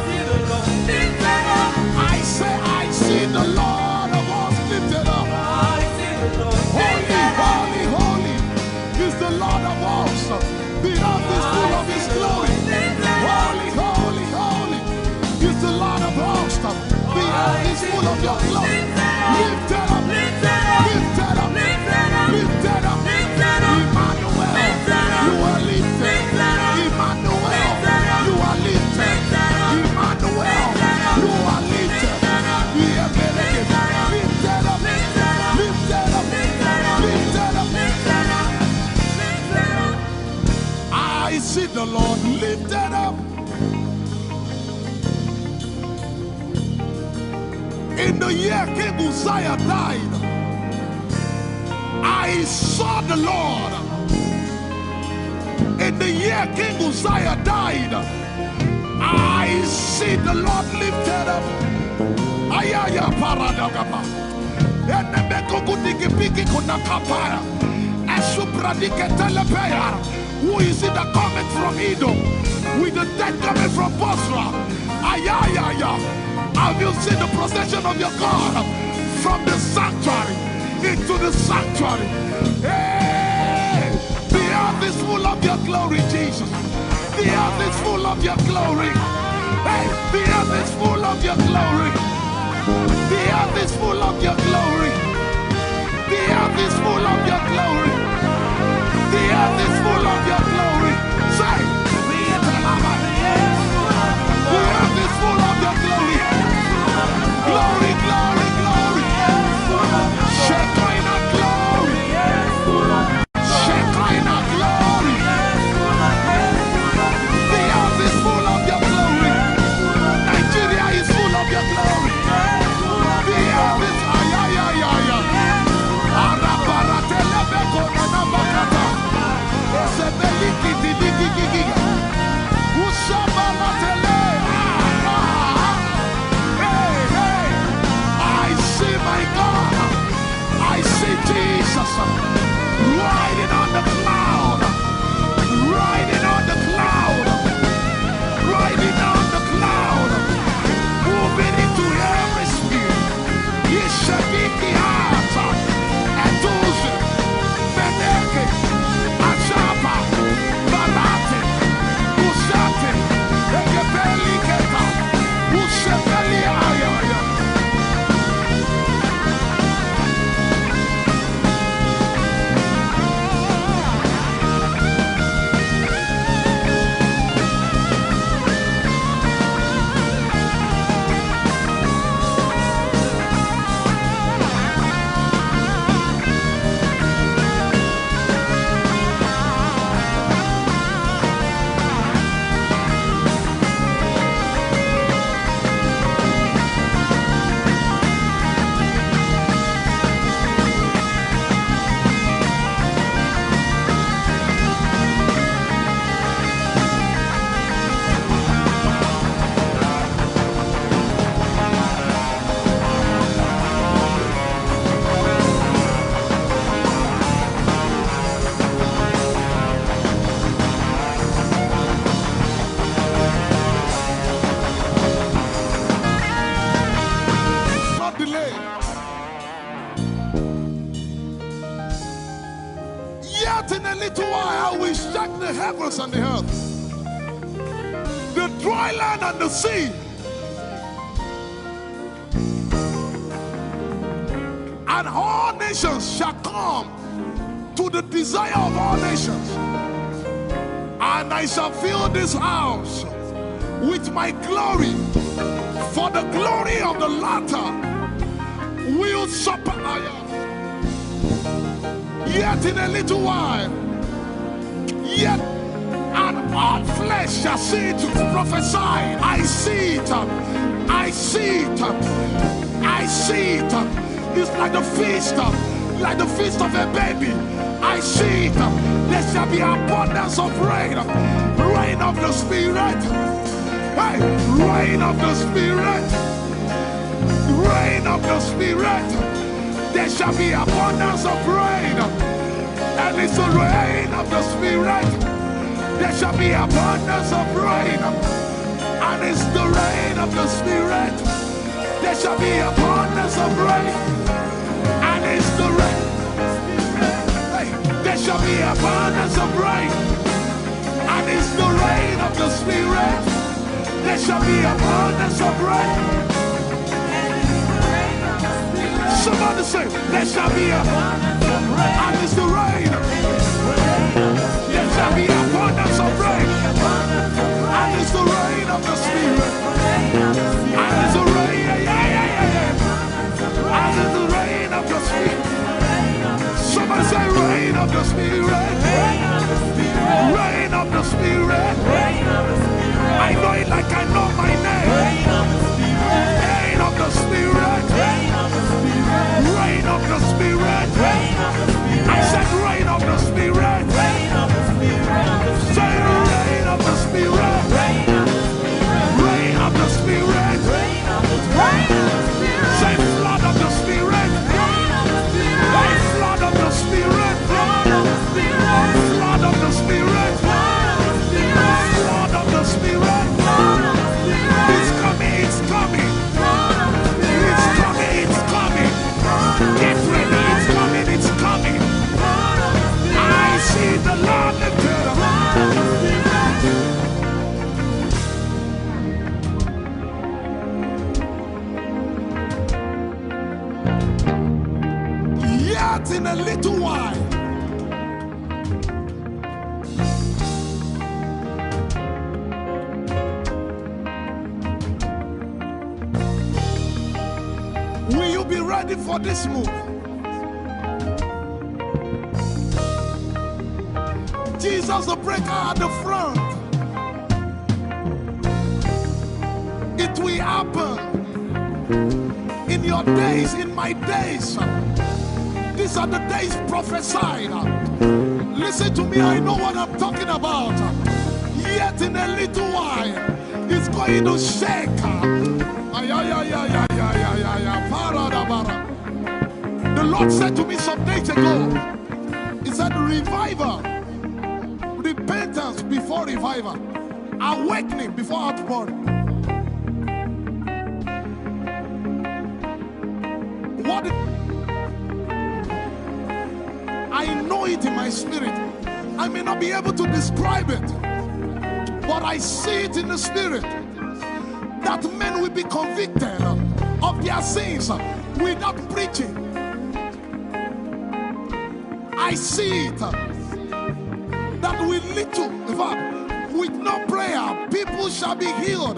see the Lord lifted up. I say, I see the Lord of us lifted up. I see the Lord Holy, lifted up. holy, holy is the Lord of us. The earth is full of His glory. Holy, holy, holy is the Lord of us. The earth is full of Your glory. Lifted up, lifted up, lifted up, lifted up, lifted up. Emmanuel, You are lifted. Emmanuel, You are lifted. Emmanuel, You are lifted. Lifted up, lifted up, lifted up, lifted up. I see the Lord lifted up. In the year King Uzziah died, I saw the Lord. In the year King Uzziah died, I see the Lord lifted up. Ayaya paradagaba. Enemeko kudiki piki kunakapaya. Esupradike telepaya. Who is it that cometh from Edom? With the dead coming from Bosra. Ayaya. Have you seen the procession of your God from the sanctuary into the sanctuary? Hey! The earth is full of Your glory, Jesus. The earth is full of Your glory. Hey, the earth is full of Your glory. The earth is full of Your glory. The earth is full of Your glory. The earth is full of Your glory. Say, the earth is full of Your glory. Glory, glory, glory. Shekinah glory. Shekinah glory. The earth is full of Your glory. Nigeria is full of Your glory. The earth is ayayayaya. Arabaratela. Yet in a little while I will shake the heavens and the earth, the dry land and the sea. And all nations shall come to the desire of all nations. And I shall fill this house with my glory, for the glory of the latter will surpass. Yet in a little while, yet, and all flesh shall see it. Prophesy. I see it. I see it. I see it. It's like the feast of a baby. I see it. There shall be abundance of rain, rain of the Spirit. Hey, rain of the Spirit, rain of the Spirit. There shall be abundance of rain, and it's the rain of the Spirit. There shall be abundance of rain, and it's the rain of the Spirit. There shall be abundance of rain, and it's the rain. Hey, there shall be abundance of rain, and it's the rain of the Spirit. There shall be abundance of rain. Somebody say, there shall be abundance of rain. And it's the rain. There shall be abundance of rain. And it's the rain of the Spirit. And it's the rain, and it's the rain of the Spirit. Somebody say, rain of the Spirit. Rain of the Spirit. I know it like I know my name. Rain of the Spirit. Rain of the Spirit. Rain of the Spirit. I said rain of the Spirit. Say rain of the Spirit. Rain of the Spirit. Say flood of the Spirit. Say flood of the Spirit. Flood of the Spirit. Flood of the Spirit. Flood of the Spirit. It's coming, it's coming. It's coming, it's coming. Get ready, it's coming, it's coming. I see the Lord lifted up. Yet in a little while, will you be ready for this move? Jesus the breaker at the front. It will happen in your days, in my days. These are the days prophesied. Listen to me, I know what I'm talking about. Yet in a little while, it's going to shake. The Lord said to me some days ago, He said, revival, repentance before revival, awakening before outpouring. What? I know it in my spirit. I may not be able to describe it, but I see it in the spirit that men will be convicted of their sins without preaching. I see it that with little, in fact, with no prayer, people shall be healed.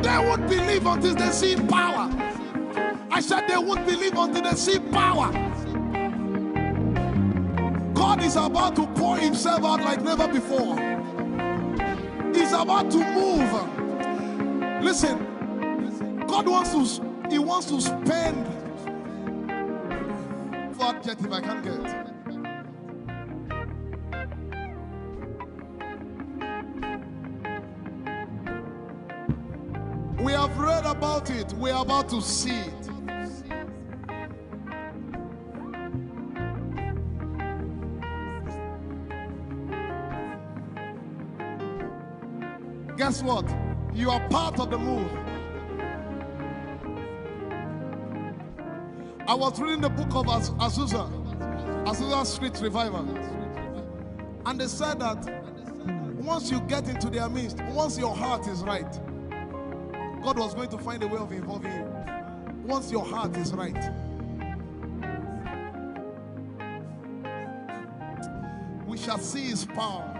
They won't believe until they see power. I said they won't believe until they see power. God is about to pour Himself out like never before. He's about to move. Listen, God wants to spend. What adjective I can't get. We have read about it. We are about to see it. Guess what? You are part of the move. I was reading the book of Azusa. Azusa Street Revival. And they said that once you get into their midst, once your heart is right, God was going to find a way of involving you. Once your heart is right. We shall see his power.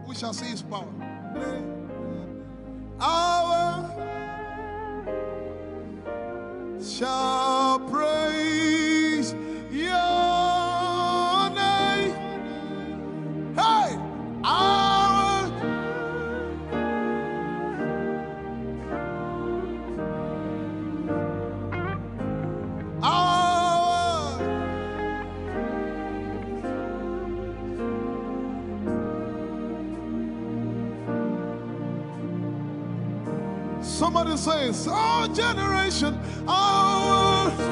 We shall see his power. Our shall praise your name. Hey, our somebody says, our generation, our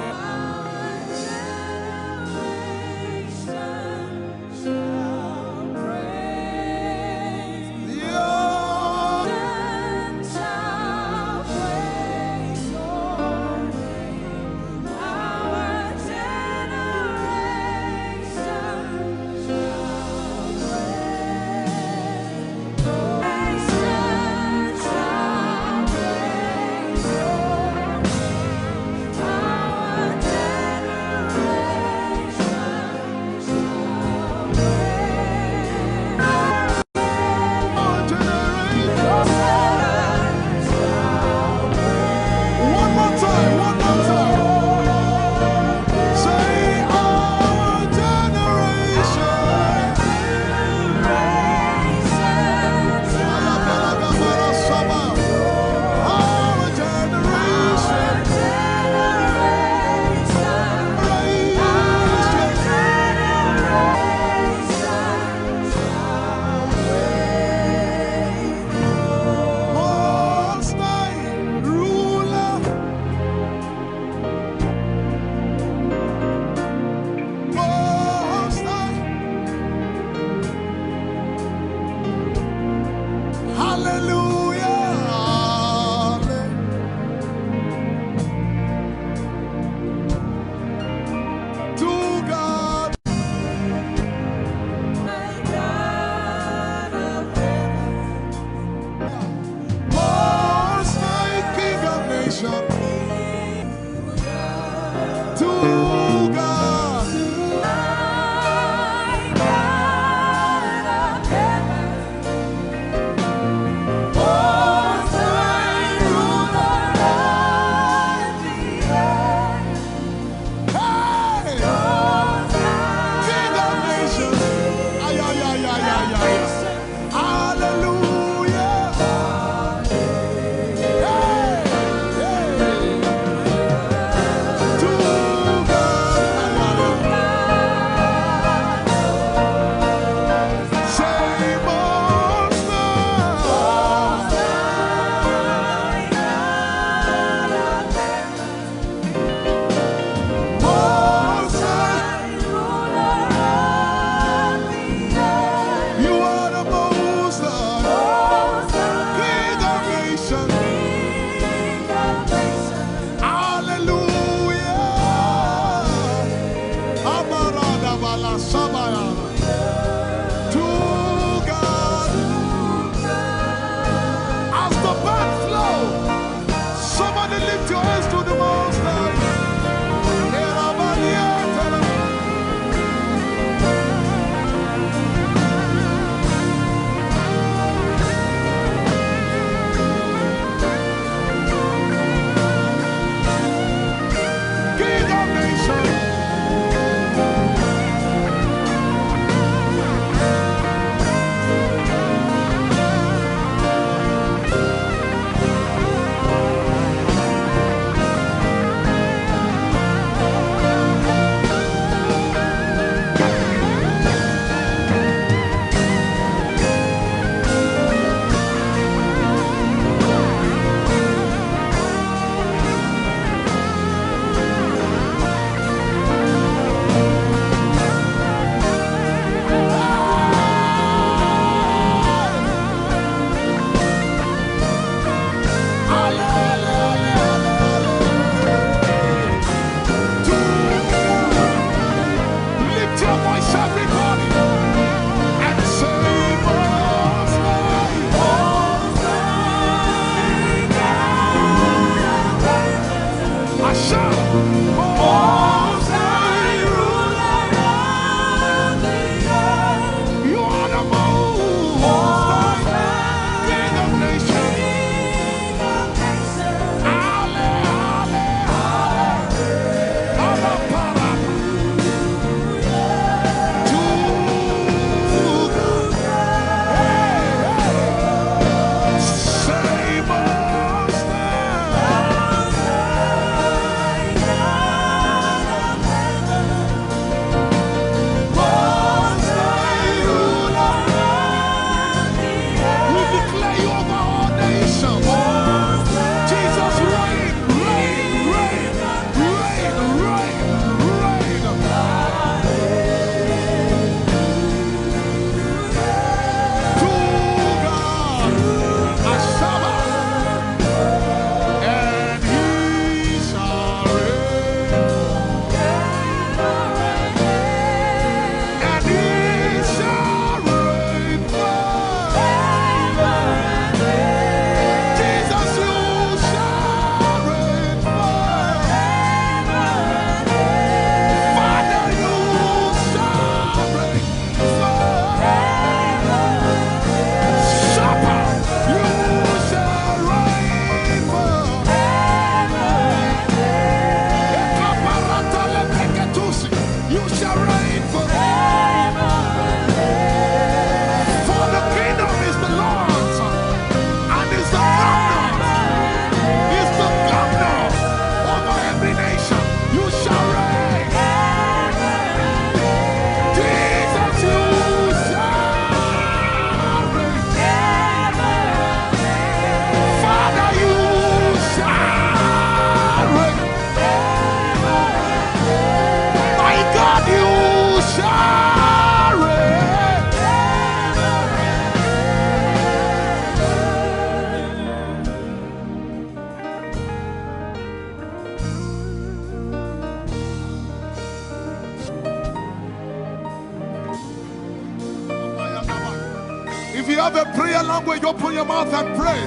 you have a prayer language, open your mouth and pray.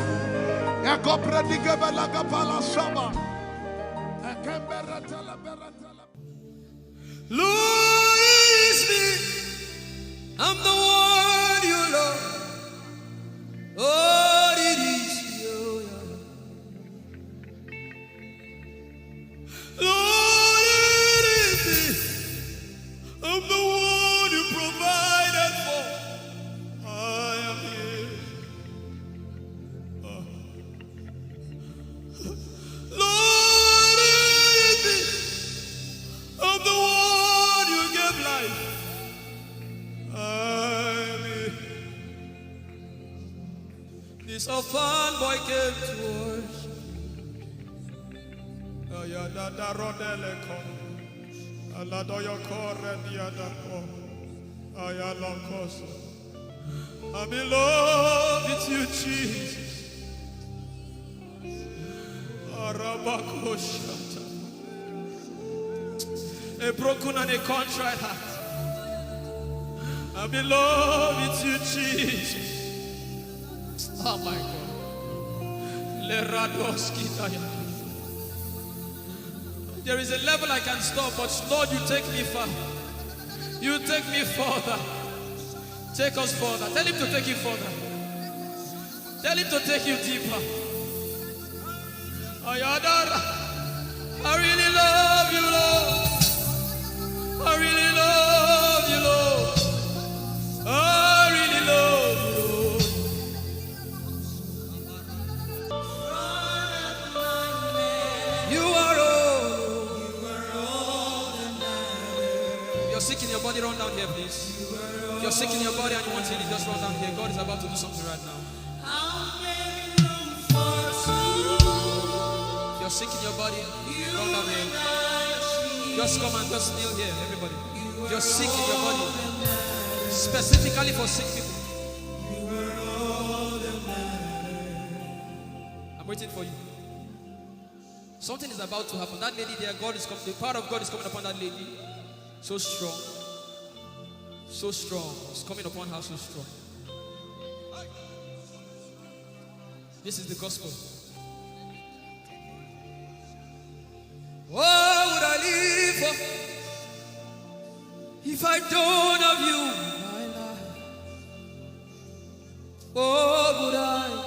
Lord, is me. I'm the one you love. Lord, it is you. Lord, it is me. I'm the one you provided for. I am here. Lord, it is me. I'm the one you gave life. I'm here. This orphan boy came to worship. Oyelade rodele kom. Aladoyo kore diadako. Oyalokoso. I'm in love with you, Jesus. Arabakoshata. A broken and a contrite heart. I'm in love with you, Jesus. Oh my God. There is a level I can stop, but Lord, you take me far. You take me further. Take us further. Tell him to take you further. Tell him to take you deeper. Ayadara. I really love you, Lord. I really love you, Lord. I really love you, Lord. You are all. You're sick in your body, run down here, please. You're sick in your body and you want healing, just run down here. God is about to do something right now. You're sick in your body, run down here. Just come and just kneel here, everybody. You're sick in your body. Specifically for sick people. I'm waiting for you. Something is about to happen. That lady there, God is coming. The power of God is coming upon that lady. So strong. So strong. It's coming upon her so strong. This is the gospel. What would I live for if I don't have you in my life? What would I do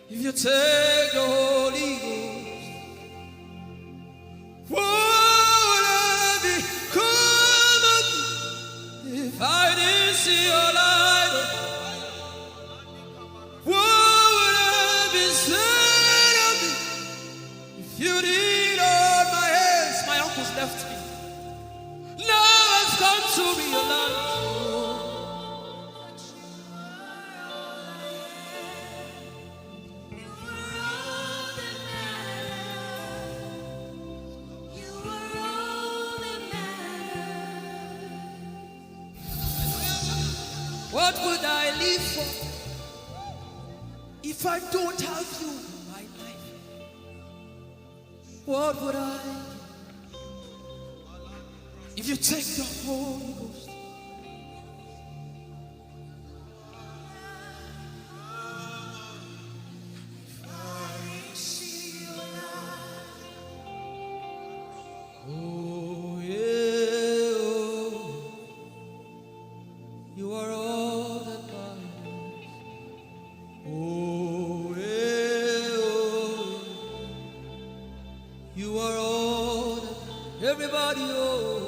if you take the Holy Ghost? What would I become if I didn't see your light? What would I be said of me if you did hold my hands? My uncles left me. Now I've come to realize. What would I live for if I don't have you in my life? What would I if you take the Holy Ghost? Oh yeah, oh. You are all that matters. Oh yeah, oh. You are all that everybody, oh.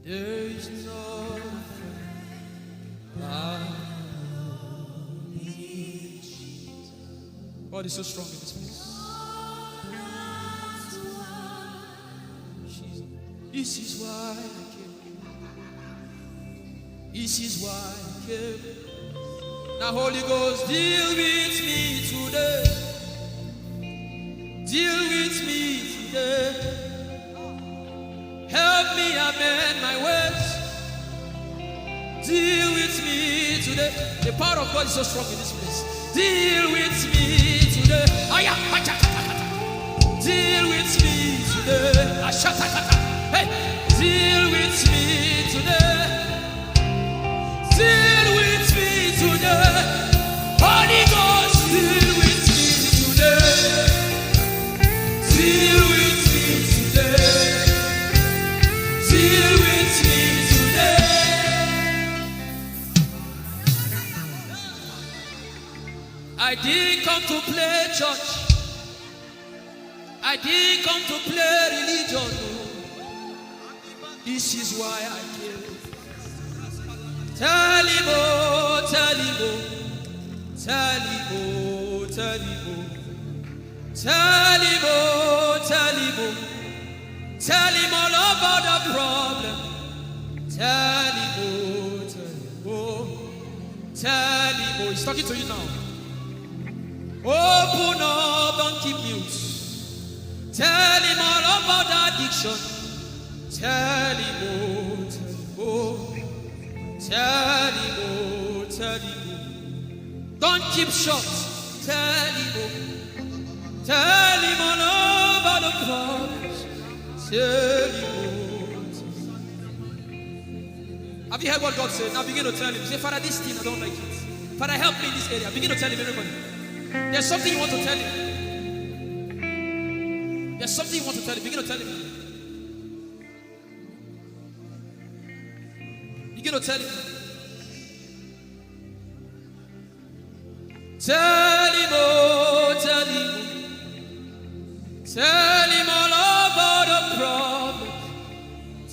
There is no God is so strong in this place. This is why I came. This is why I came. Now, Holy Ghost, deal with me today. Deal with me today. Help me amend my ways. Deal with me today. The power of God is so strong in this place. Deal with me today. Deal with me today. Hey, deal with me today. Deal with me today. Holy Ghost, deal with me today. Deal with me today. Deal with me today. I didn't come to play church. I didn't come to play religion. This is why I came. Tell him, oh, tell him, oh, tell him, oh, tell him, oh, tell him, oh, tell him, oh, tell him all about the problem. Tell him, oh, tell him, oh, tell him, oh, he's talking to you now. Open up, don't keep mute. Tell him all about the addiction. Tell him, oh, tell him, oh, tell him, oh. Don't keep short. Tell him, oh, tell him all about the problems. Tell him, oh. Have you heard what God said? Now begin to tell him. Say, Father, this thing I don't like it. Father, help me in this area. Begin to tell him, everybody. There's something you want to tell him. There's something you want to tell him. Begin to tell him. Begin to tell him. Tell him, oh, tell him. Tell him all about the problem.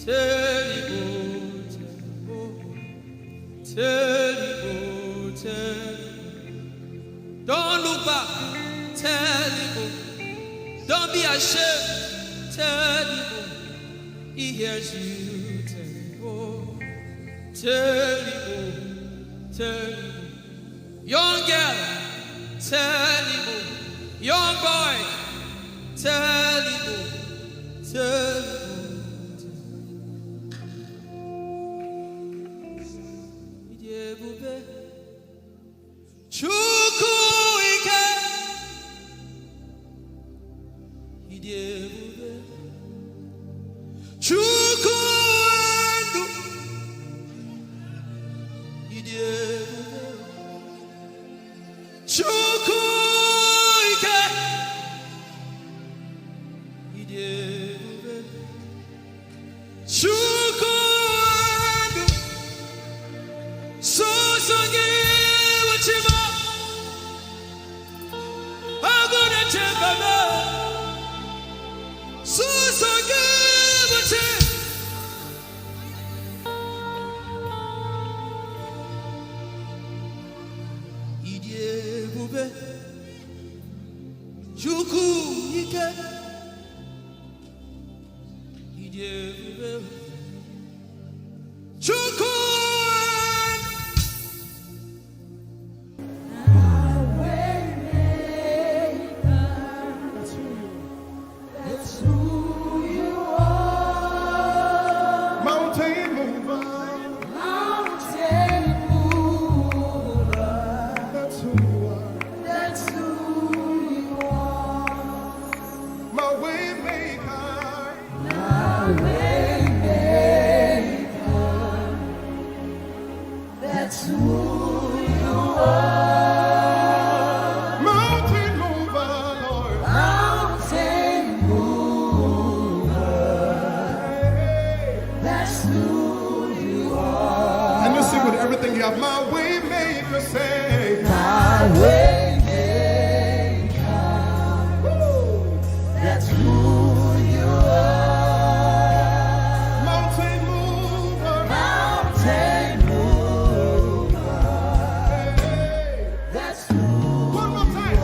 Tell him, oh, tell him, oh, tell him. Don't look back. Tell him, oh. Don't be ashamed. Tell him, oh. He hears you. Tell him, oh. Tell him, oh. Tell him, oh. Young girl, tell him, oh. Young boy, tell him, oh. Tell him, oh. Chukwu ike, idebube. Chukwu enu, idebube. Chukwu ike, idebube. Chukwu enu, sosogi uchima. Agone chembaba, sosogi uchima. Idebube, Chukwu ike, idebube, Chukwu. Mountain mover, that's who you are. My way maker, That's who you are. mountain mover, Lord. Mountain mover. That's who you are. And you sing with everything you have. My way maker, say. My way maker. That's who you are. Mountain mover, Mountain mover. That's who one more time.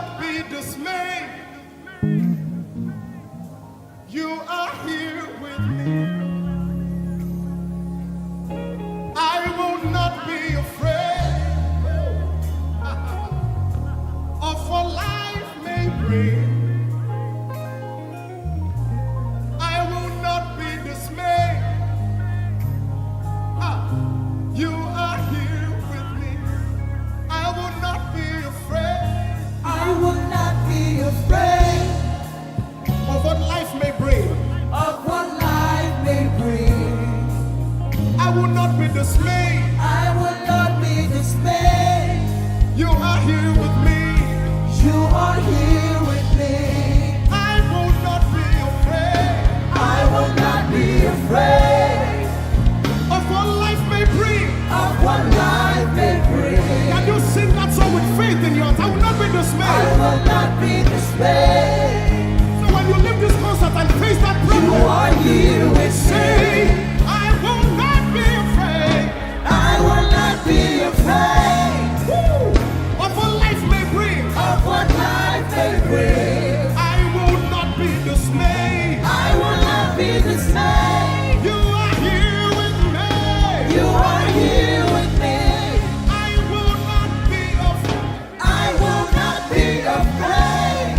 not be dismayed. You are here with me. I will not be afraid of what life may bring. I will not be dismayed. You are here with me. I will not be afraid. I will not be afraid Of what life may bring. of what life may bring. I will not be dismayed. I will not be dismayed. You are here with me. You are here with me. I will not be afraid I will not be afraid of what life may bring. of what life may bring. Can you sing that song with faith in your heart? I will not be I dismayed. will not be dismayed. So when you leave this concert and face that You problem, are here with say, me. I will not be afraid I will not be afraid of what life may bring. of what life may bring. I will not be dismayed. I will not be dismayed. You are here with me. You are here with me. I will not be afraid I will not be afraid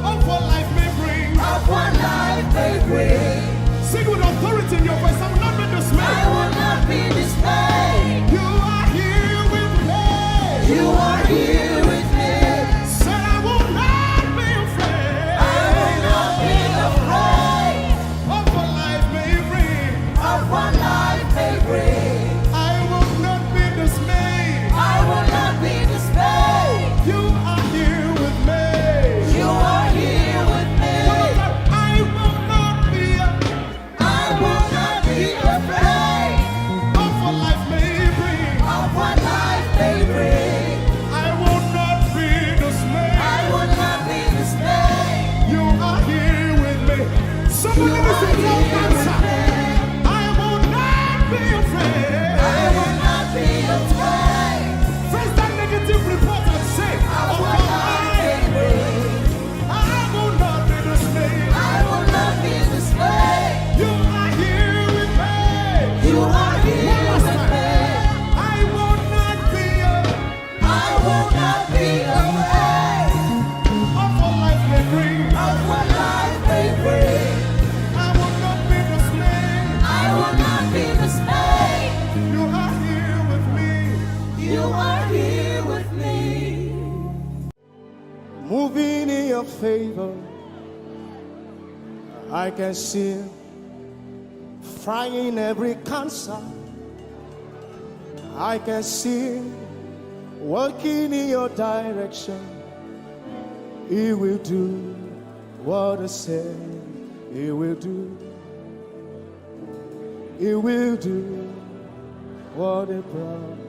of what life may bring. of what life may bring. Sing with authority in your voice. I will not be I dismayed. will not be dismayed. You are here with me. You are here with me. Said I will not be afraid I will not be afraid of what life may bring. of what life may bring. I will not be dismayed. I will not be dismayed. You are here with me. You are here with me. I will not be I will not be afraid of what life may bring. of what life may bring. I will not be dismayed. I will not be dismayed. You are here with me. Somebody You listen are to your here answer. with me. I will not be afraid. I will not be afraid Face that negative report and say, of oh what life may God, bring. I will not be dismayed. I will not be dismayed. You are here with me. You are here One last with time. me. I will not be I will not be afraid of what life may bring. of what life may bring. I will not be dismayed. I will not be dismayed. You are here with me. You are here with me. Moving in your favor, I can see frying every cancer. I can see working in your direction. He will do what I said He will do. He will do what He promised.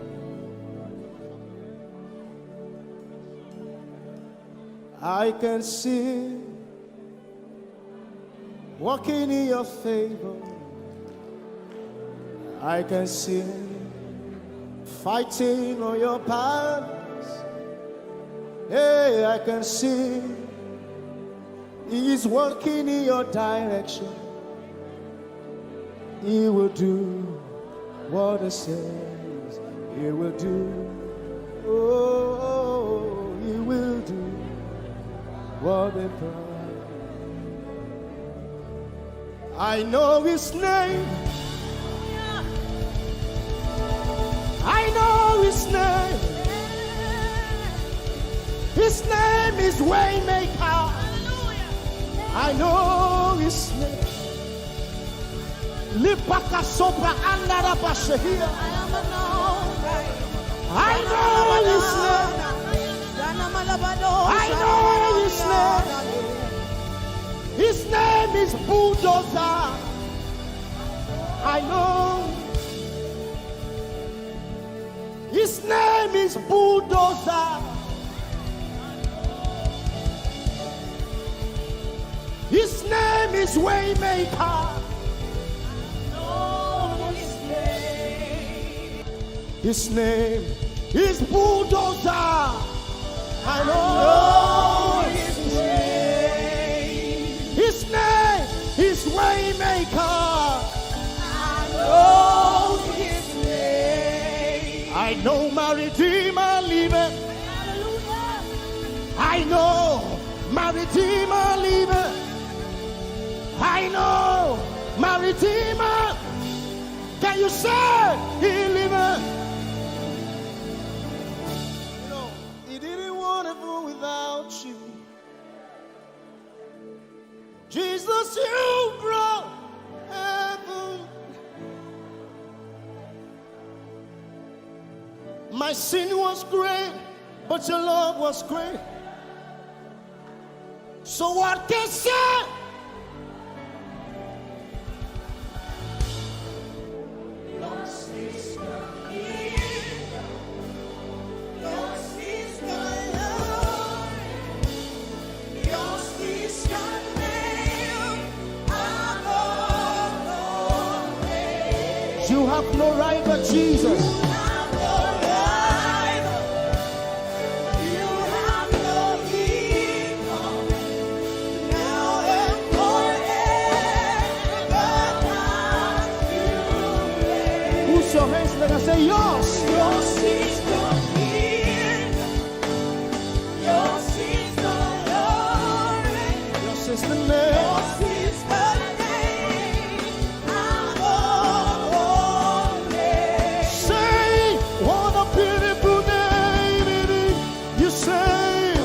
I can see walking in your favor. I can see fighting on your battles. Hey, I can see He's working in your direction. He will do what He says He will do. Oh, He will do what He promised. I know His name. I know His name. His name is Waymaker. I know His name. Lipaka sobra andara bashehia. I know His name. I know His name. His name is Bulldozer. I know. His name is Bulldozer. His name is Waymaker. His name is Bulldozer. I know his name. His name is Waymaker. I know his name. I know my Redeemer liveth. I know my Redeemer liveth. I know my Redeemer. Can you say he liveth? You know, he didn't want to go without you. Jesus, you brought heaven. My sin was great, but your love was great. So what can say? Yours is the kingdom. Yours is the glory. Yours is the name above all names. You have no rival, Jesus. You have no rival. You have no equal. Now and forever, God, you reign. Put your hands together and say, yours. Yours is the kingdom. Yours is the glory. Yours is the name. Yours is the name above all names. Say, what a beautiful name it is. You say, Of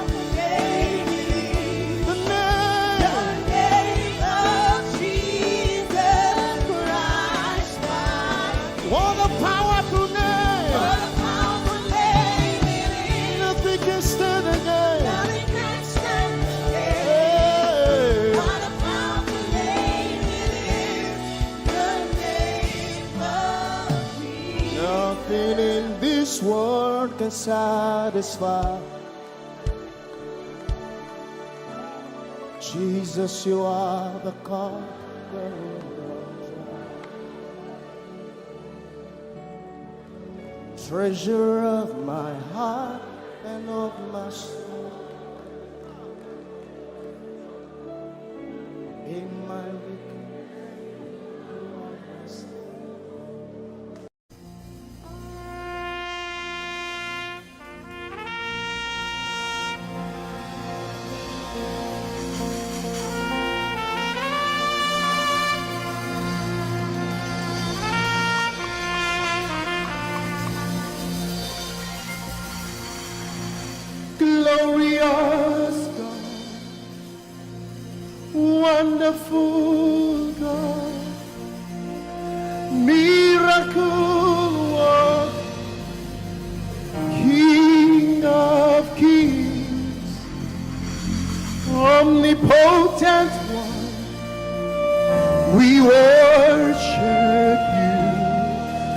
the name the name. of Jesus Christ, my What a powerful name. what a powerful name it is. Nothing can stand again. Nothing can stand against. Hey. What a powerful name it is. The name of Jesus. Nothing in this world can satisfy. Jesus, you are the God. Treasure of my heart and of my soul. In my weakness. Glorious God, wonderful God, miracle work, King of kings, omnipotent one, we worship you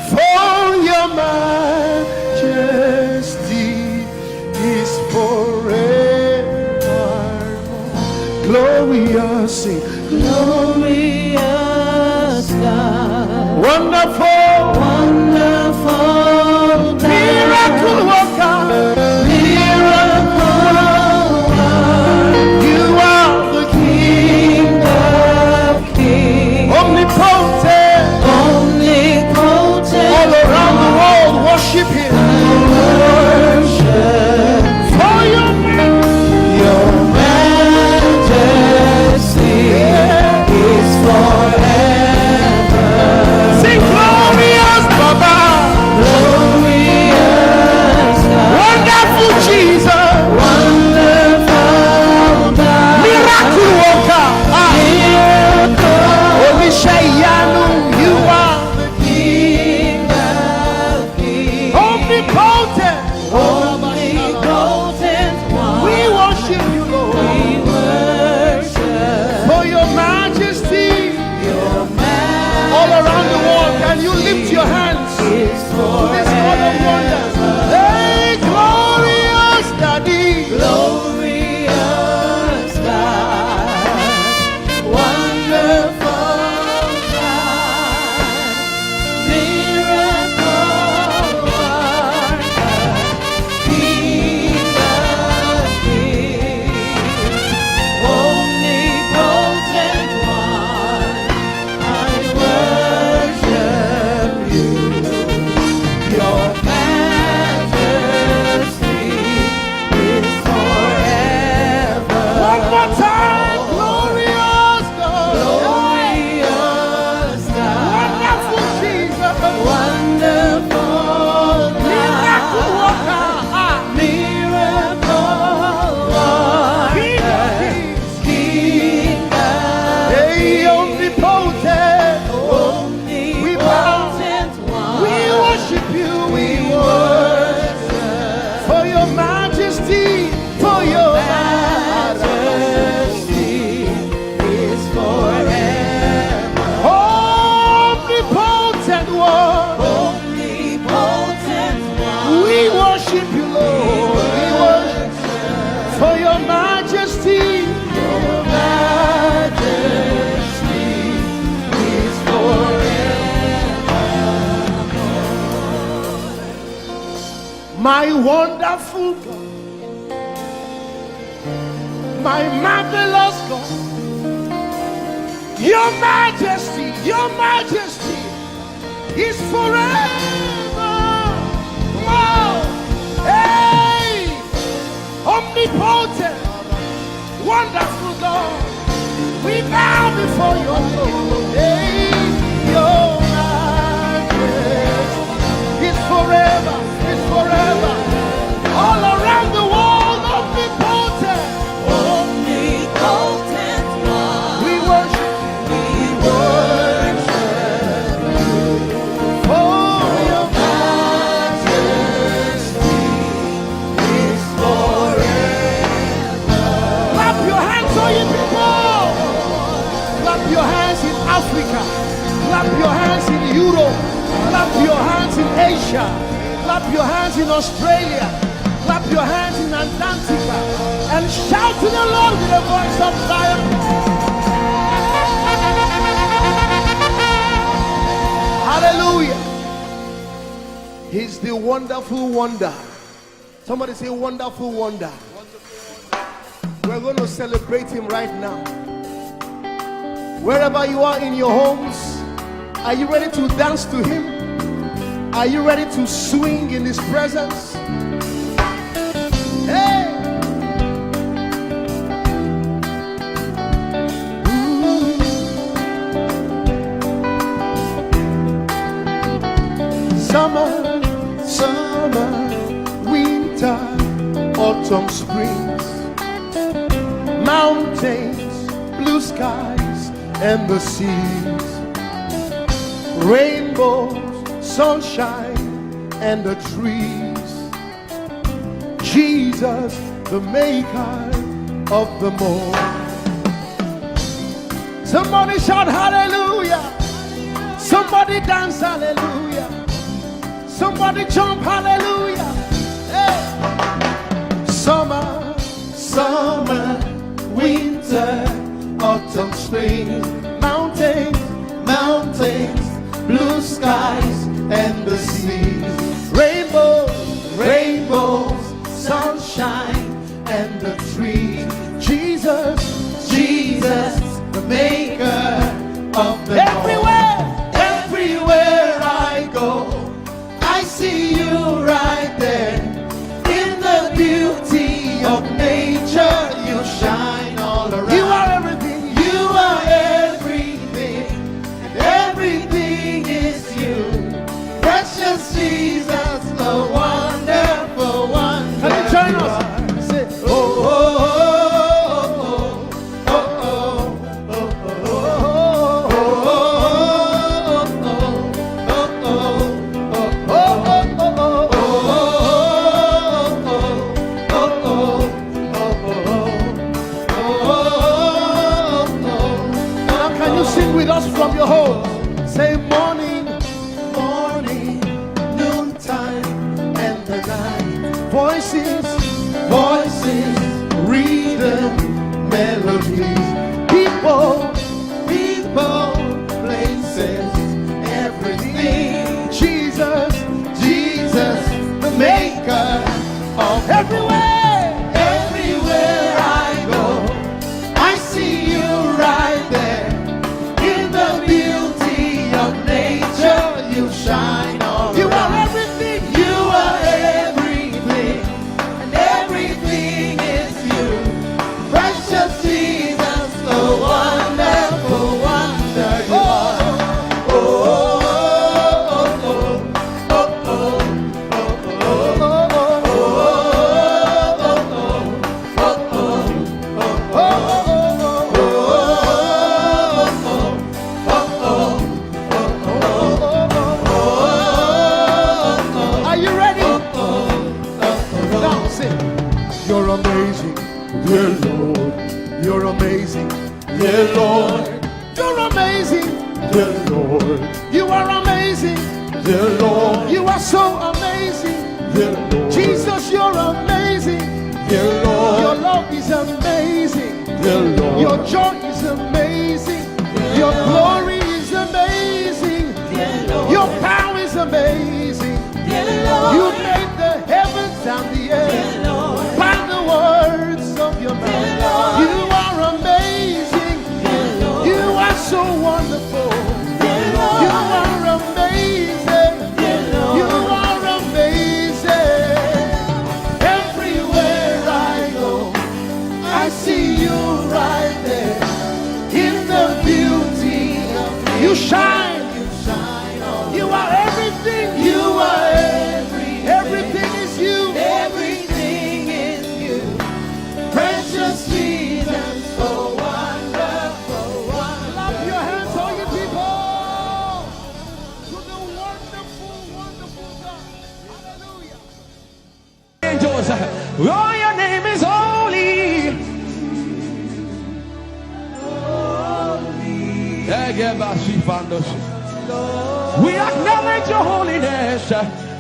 for your majesty is forevermore. Glorious, sing. Glorious God, Wonderful, wonderful God, miracle worker, miracle worker, you are the King of kings, omnipotent, omnipotent, all around the world worship him. worship For your your majesty is forever. sing glory. My wonderful God, my marvelous God, your majesty is forever. Oh, hey, omnipotent, wonderful God, we bow before your throne. Hey, your majesty is forever. All around the world, omnipotent one. We worship you. For your majesty is forever. Clap your hands, all you people. Clap your hands in Africa. Clap your hands in Europe. Clap your hands in Asia. Clap your hands in Australia. Clap your hands in Antarctica. And shout to the Lord with a voice of triumph. Hallelujah. He's the wonderful wonder. Somebody say wonderful wonder. We're going to celebrate him right now. Wherever you are in your homes, are you ready to dance to him? Are you ready to swing in his presence? Hey! Ooh. Summer, winter, autumn, springs, mountains, blue skies, and the seas, rainbows, sunshine, and the trees. Jesus, the maker of the morn. Somebody shout hallelujah. Somebody dance hallelujah. Somebody jump hallelujah. Hey. Summer, winter, autumn, spring, mountains, blue skies, and the seas, rainbows, sunshine, and the trees. Jesus, the maker of the everywhere I go, I see you right there. In the beauty of nature, you shine all around. You are everything. You are everything, and everything is you. Precious Jesus, the wonderful one. Can you join us? Say, oh, oh, oh, oh, oh, oh, Now can you sing with us from your home? Say morning, noontime, and the night. Voices, rhythm, melodies. People, places, everything. Jesus, the maker of everywhere I go, I see you right there. In the beauty of nature, you shine all you around. Are everything. You are everything, and everything is you. Precious Jesus, the wonderful wonder you are. Oh, oh, oh, oh, are you ready? Now sing. You're amazing, dear Lord. You're amazing, dear Lord. You're amazing, dear Lord. You are amazing, dear Lord. You are so amazing, dear Lord. Jesus, you're amazing, dear Lord. Your love is amazing, dear Lord. Your joy is amazing, your glory is amazing, dear Lord. Your power is amazing, dear Lord. You made the heavens Jesus. Oh, your name is holy. We acknowledge your holiness,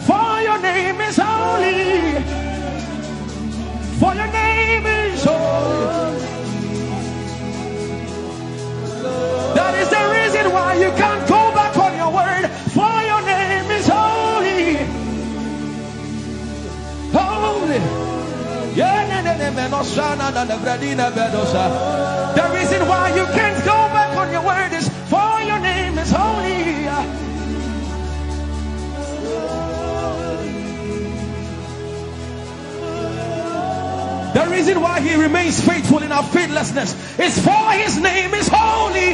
for your name is holy. For your name is holy. That is the reason why you can't go back on your word. For your name is holy. Holy. The reason why you can't go back on your word is for your name is holy. The reason why he remains faithful in our faithlessness is for his name is holy.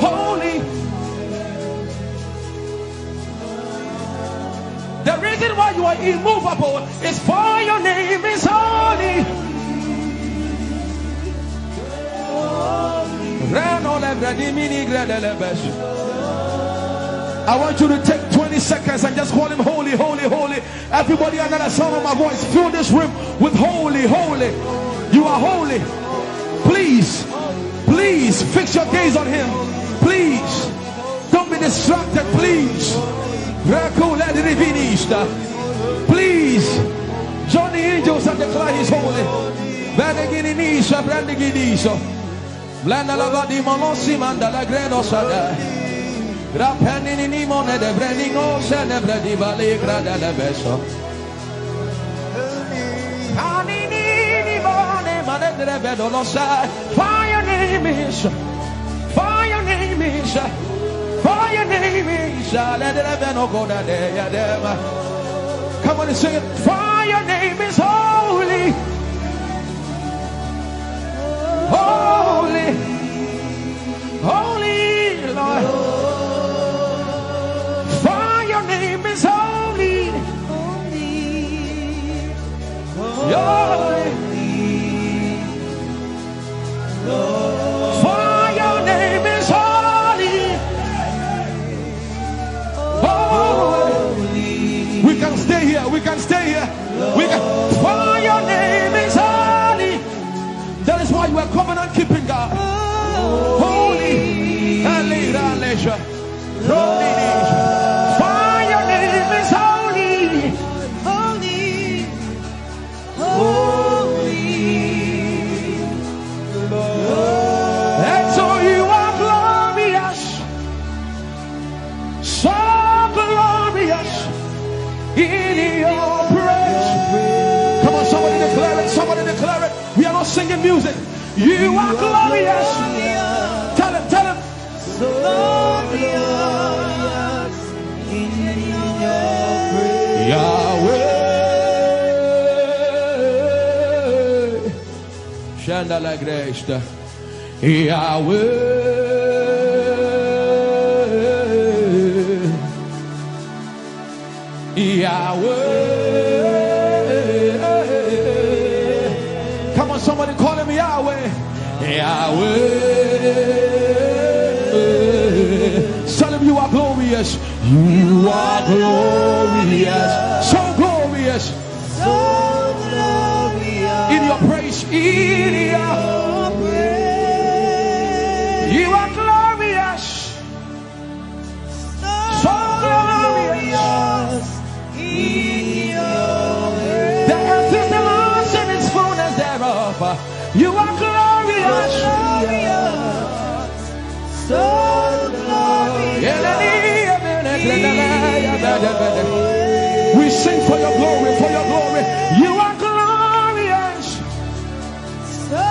Holy. The reason why you are immovable is for your name is holy. I want you to take 20 seconds and just call him holy, holy, holy. Everybody under the sound of my voice, fill this room with holy, holy. You are holy. Please, please fix your gaze on him. Please, don't be distracted, please. Please, join the angels and declare he's holy. For your name is, for your name is, for your name is. Come on and sing it. For your name is holy, holy, holy Lord. For your name is holy, holy. For your name is holy, holy. We can stay here. We can stay here. We can. For your name is holy. That is why you are covenant keeping God. Holy. For your name is holy, holy, holy. And so you are glorious, so glorious in your praise. Come on, somebody declare it, somebody declare it. We are not singing music. You are glorious. Tell him, tell him. So glorious in your praise. Yahweh. Chandala Grace. Yahweh. Yahweh. Come on, somebody call him Yahweh. Yahweh. Tell him you are glorious. You are glorious. So glorious. So glorious. In your praise. In your praise. You are glorious. So glorious. In your praise. The earth is the Lord's and its fullness thereof. You are glorious. So we sing for your glory, for your glory. You are glorious, so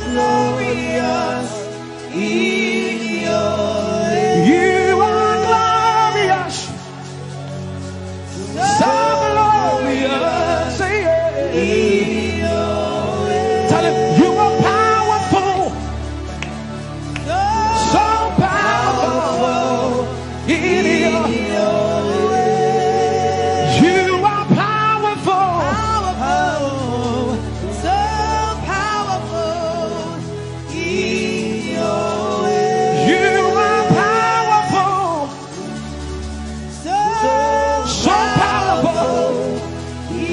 glorious in your way. You are glorious, so glorious in your way. Tell him you are powerful, so powerful in your way. You are powerful.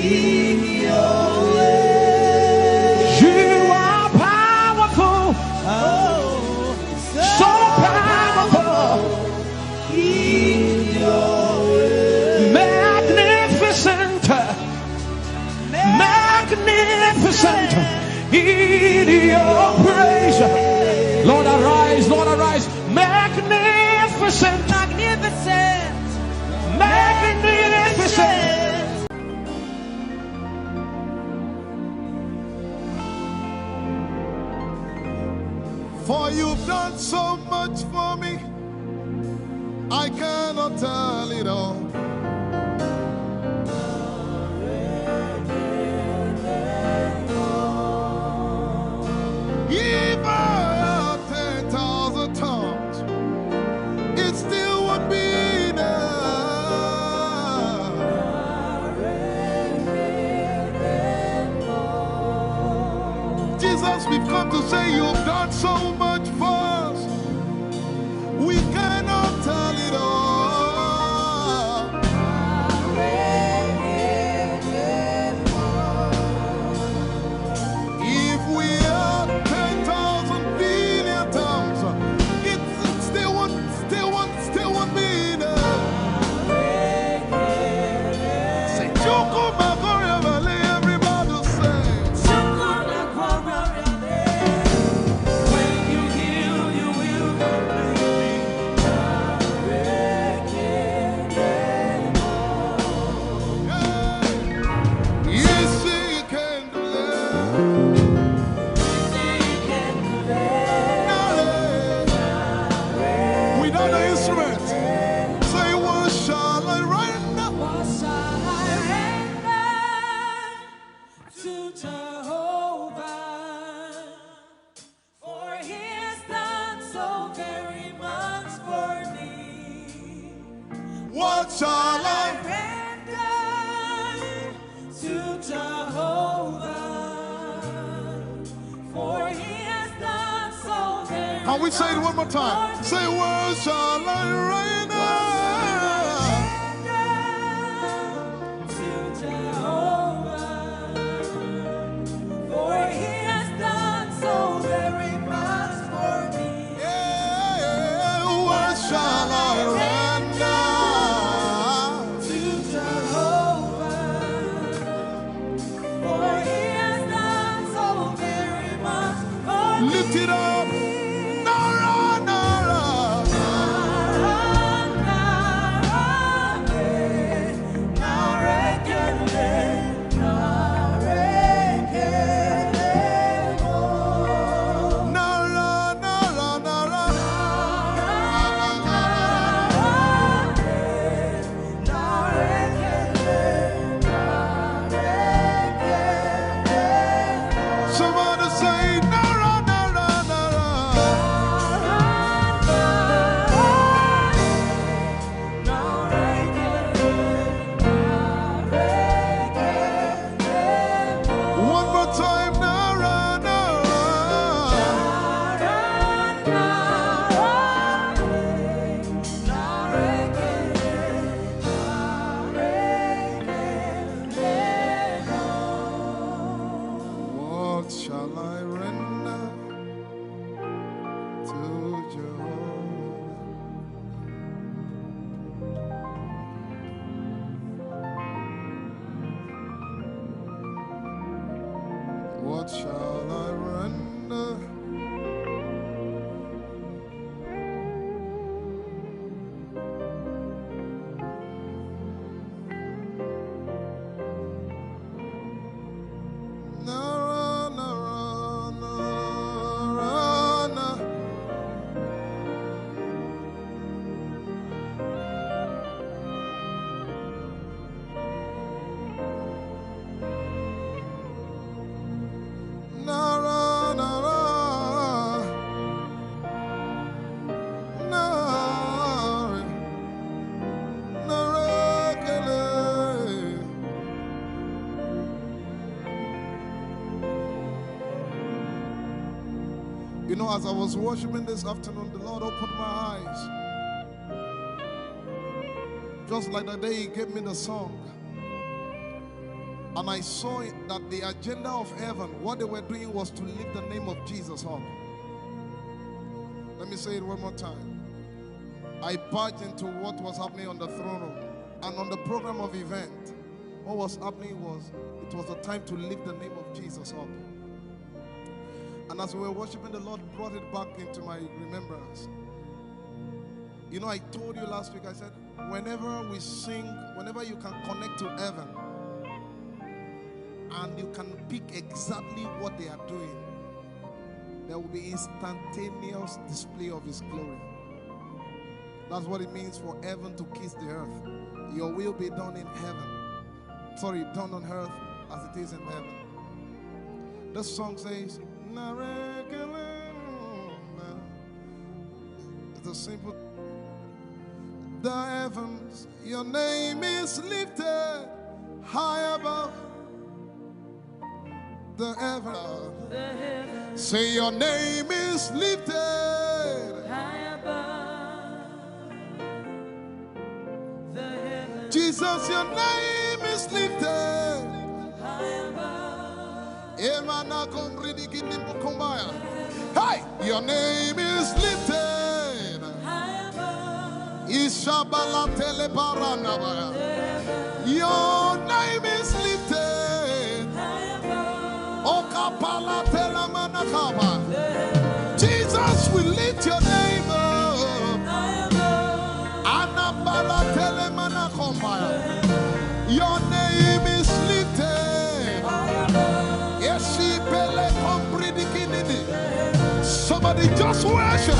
in your way. You are powerful, Oh, so powerful, in your way. magnificent, magnificent in your praise. Lord arise, Lord arise, magnificent, Magnificent, magnificent. For you've done so much for me, I cannot tell it all. If I had 10,000 tongues, it still would be enough. Jesus, we've come to say you've done so much for us. We cannot tell it all. If we had 10,000 billion tongues, it still won't be enough. Say, Chukuma Koryabale, everybody say. when you heal, you will Yes, he can deliver. Without the instrument, say, what shall I render? What shall I render to Jehovah? For he has done so very much for me. What shall I? Render to Jehovah. For he has done so very Can we say it one more time? Say, what shall I render? to Jehovah. For he has done so very much for me. Yeah, what shall I render? To Jehovah. For he has done so very much for me. Lift it up. Nara, Nara. Nara, Nara, Nara. Somebody say, Nara, Nara, Nara. One more time, Nara, Nara. What shall I render to Jehovah? What shall I render? Nara, Nara, Nara, Nara. Nara, Nara, Nara, Nara, Kele. You know, as I was worshiping this afternoon, the Lord opened my eyes. Just like the day He gave me the song. And I saw that the agenda of heaven, what they were doing was to lift the name of Jesus up. Let me say it one more time. I barged into what was happening on the throne room. And on the program of event, what was happening was, it was the time to lift the name of Jesus up. And as we were worshiping, the Lord brought it back into my remembrance. You know, I told you last week, I said, whenever we sing, whenever you can connect to heaven, and you can pick exactly what they are doing, there will be instantaneous display of His glory. That's what it means for heaven to kiss the earth. Your will be done in heaven. Sorry, done on earth as it is in heaven. This song says, it's a simple. The heavens, your name is lifted high above. The heavens, say your name is lifted high above. The heavens, Jesus, your name is lifted high above. Hey, your name is lifted High above. Ishabala telebaranabaya. Your name is lifted High above. Okapala telamanakaba. Jesus, we lift your name up. High above. Anabala telemanakombaya. Your name is lifted. Somebody just worship.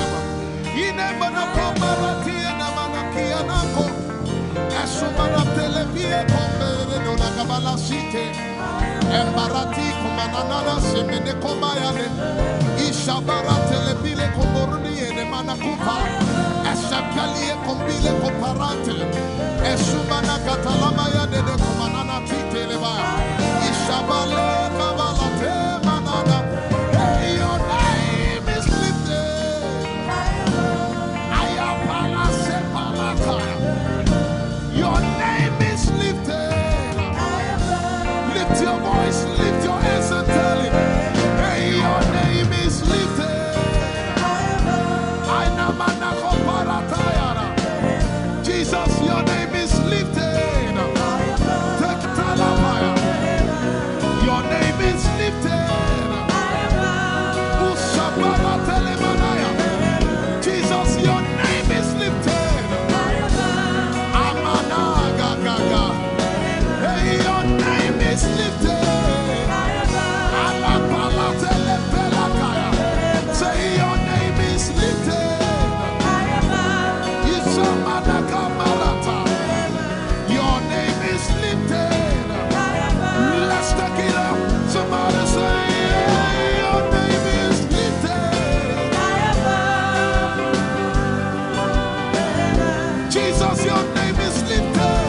Embarati kumanana semene kombayane ishabara telebile komboruni ene manakupa eshapalie kombile komparante esumana katalama ya dede kumanana titeleba ishabale kabalate manana. Hey, your name is lifted. Ayapala sepalata. Your name is lifted. Lift your voice, lift your hands and tell him, hey, your name is lifted. Jesus, your name is lifted. Your name is lifted. Jesus, your name is lifted. Hey, your name is lifted. Say your name is lifted. Your name is lifted. Let's take it up. Somebody say your name is lifted. Jesus, your name is lifted.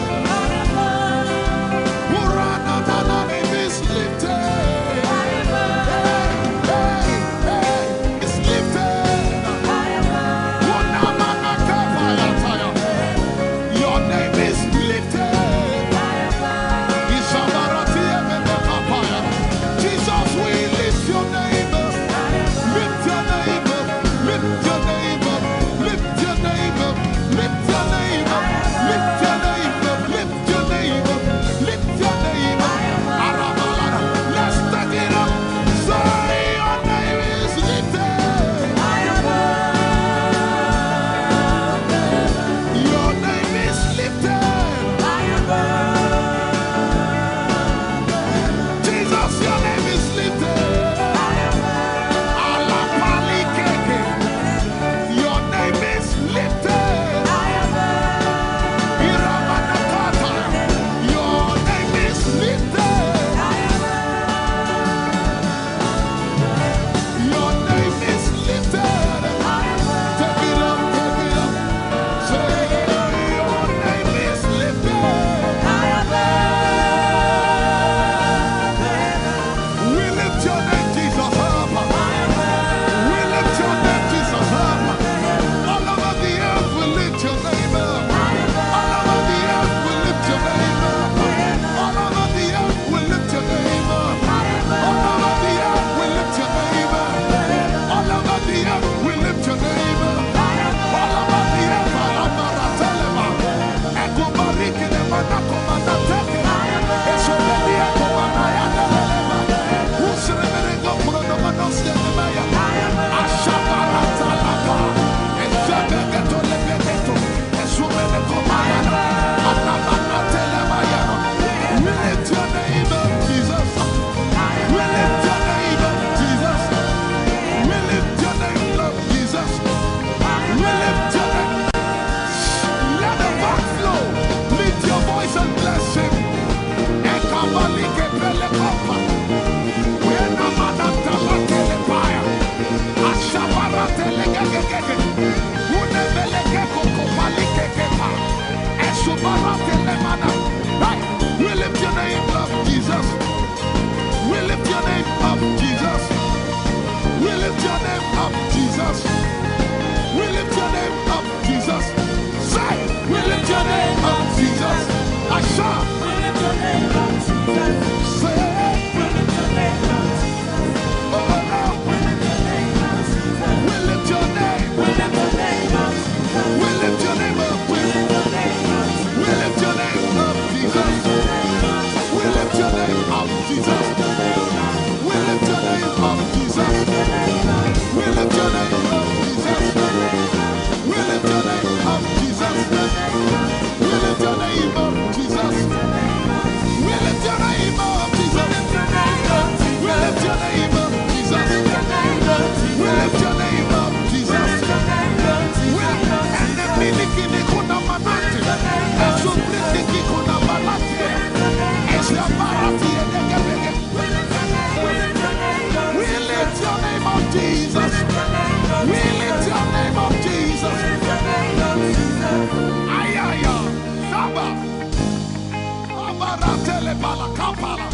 Iparatele balakapala.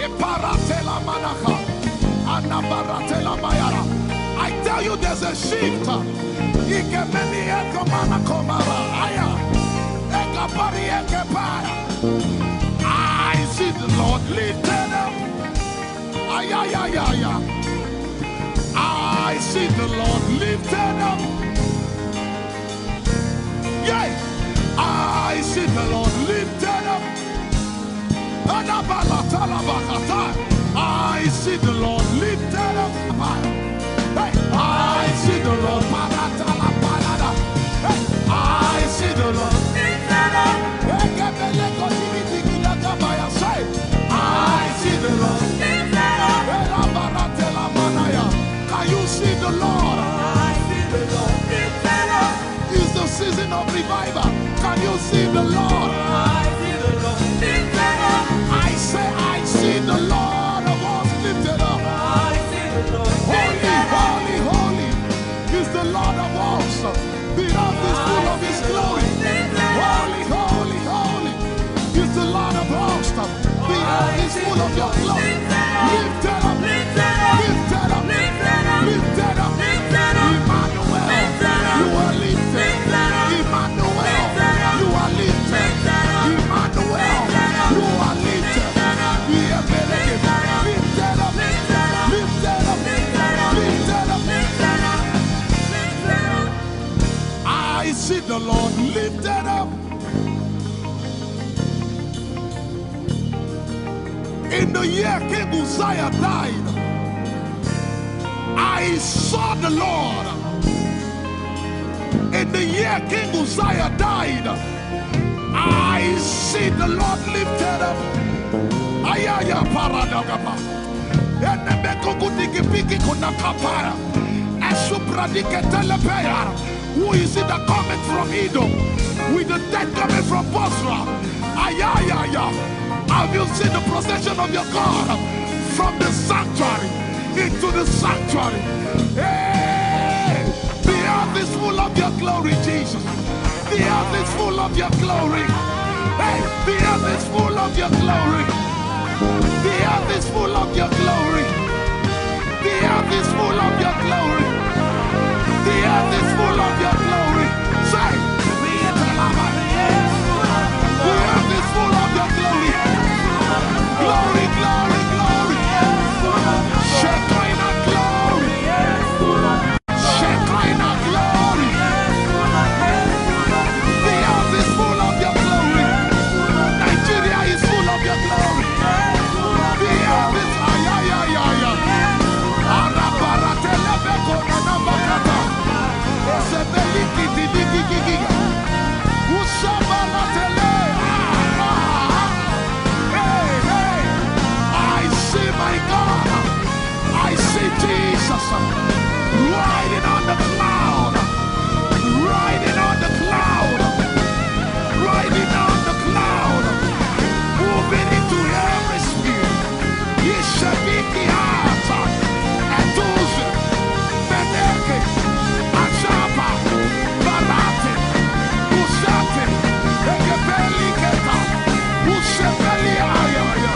Iparatela manaka. Anabaratela mayara. I tell you there's a shift. Ikemeni ekomana komara. Aya. Ekapari ekepaya. I see the Lord lifted up. Ayayayaya. I see the Lord lifted up. Yeah. I see the Lord lifted up. I see the Lord lifted up. Hey, I see the Lord. Hey, I see the Lord lifted up. I see the Lord lifted up. Can you see the Lord? I see the Lord lifted up. It's the season of revival. Can you see the Lord? I see the Lord lifted up. I say, I see the Lord of us lifted up. I see the Lord lifted up. Holy, holy, holy is the Lord of us. The earth is full of His glory. Holy, holy, holy is the Lord of hosts. The earth is full of Your glory. Lifted up, lifted up, lifted up, lifted up, lifted up. Emmanuel, You are lifted. Emmanuel, You are lifted. Emmanuel, You are lifted. Lifted up, lifted up, lifted up, lifted up, lifted up. I see the Lord lifted up. In the year King Uzziah died, I saw the Lord. In the year King Uzziah died, I see the Lord lifted up. Ayaya paradagaba. Who is it that cometh from Edom? With the dead coming from Bosra. Ayaya. Have you seen the procession of your God from the sanctuary into the sanctuary? Hey! The earth is full of Your glory, Jesus. The earth is full of Your glory. Hey! The earth is full of Your glory. The earth is full of Your glory. The earth is full of Your glory. The earth is full of Your glory. Say, the earth is full of Your glory. Glory, glory, glory. Shekinah glory. Shekinah glory. The earth is full of Your glory. Nigeria is full of Your glory. The earth is ayayayaya. Arabaratelebeko nanabakata. Esebelikididigigigiga. Usabalatele. My God, I see Jesus riding on the cloud, riding on the cloud, riding on the cloud, moving into every spirit. Yeshabiki Hata, Etuzi, Meneke, Achapa, Barate, Usate, Ekebeli Keta, Usebeli Ayaya.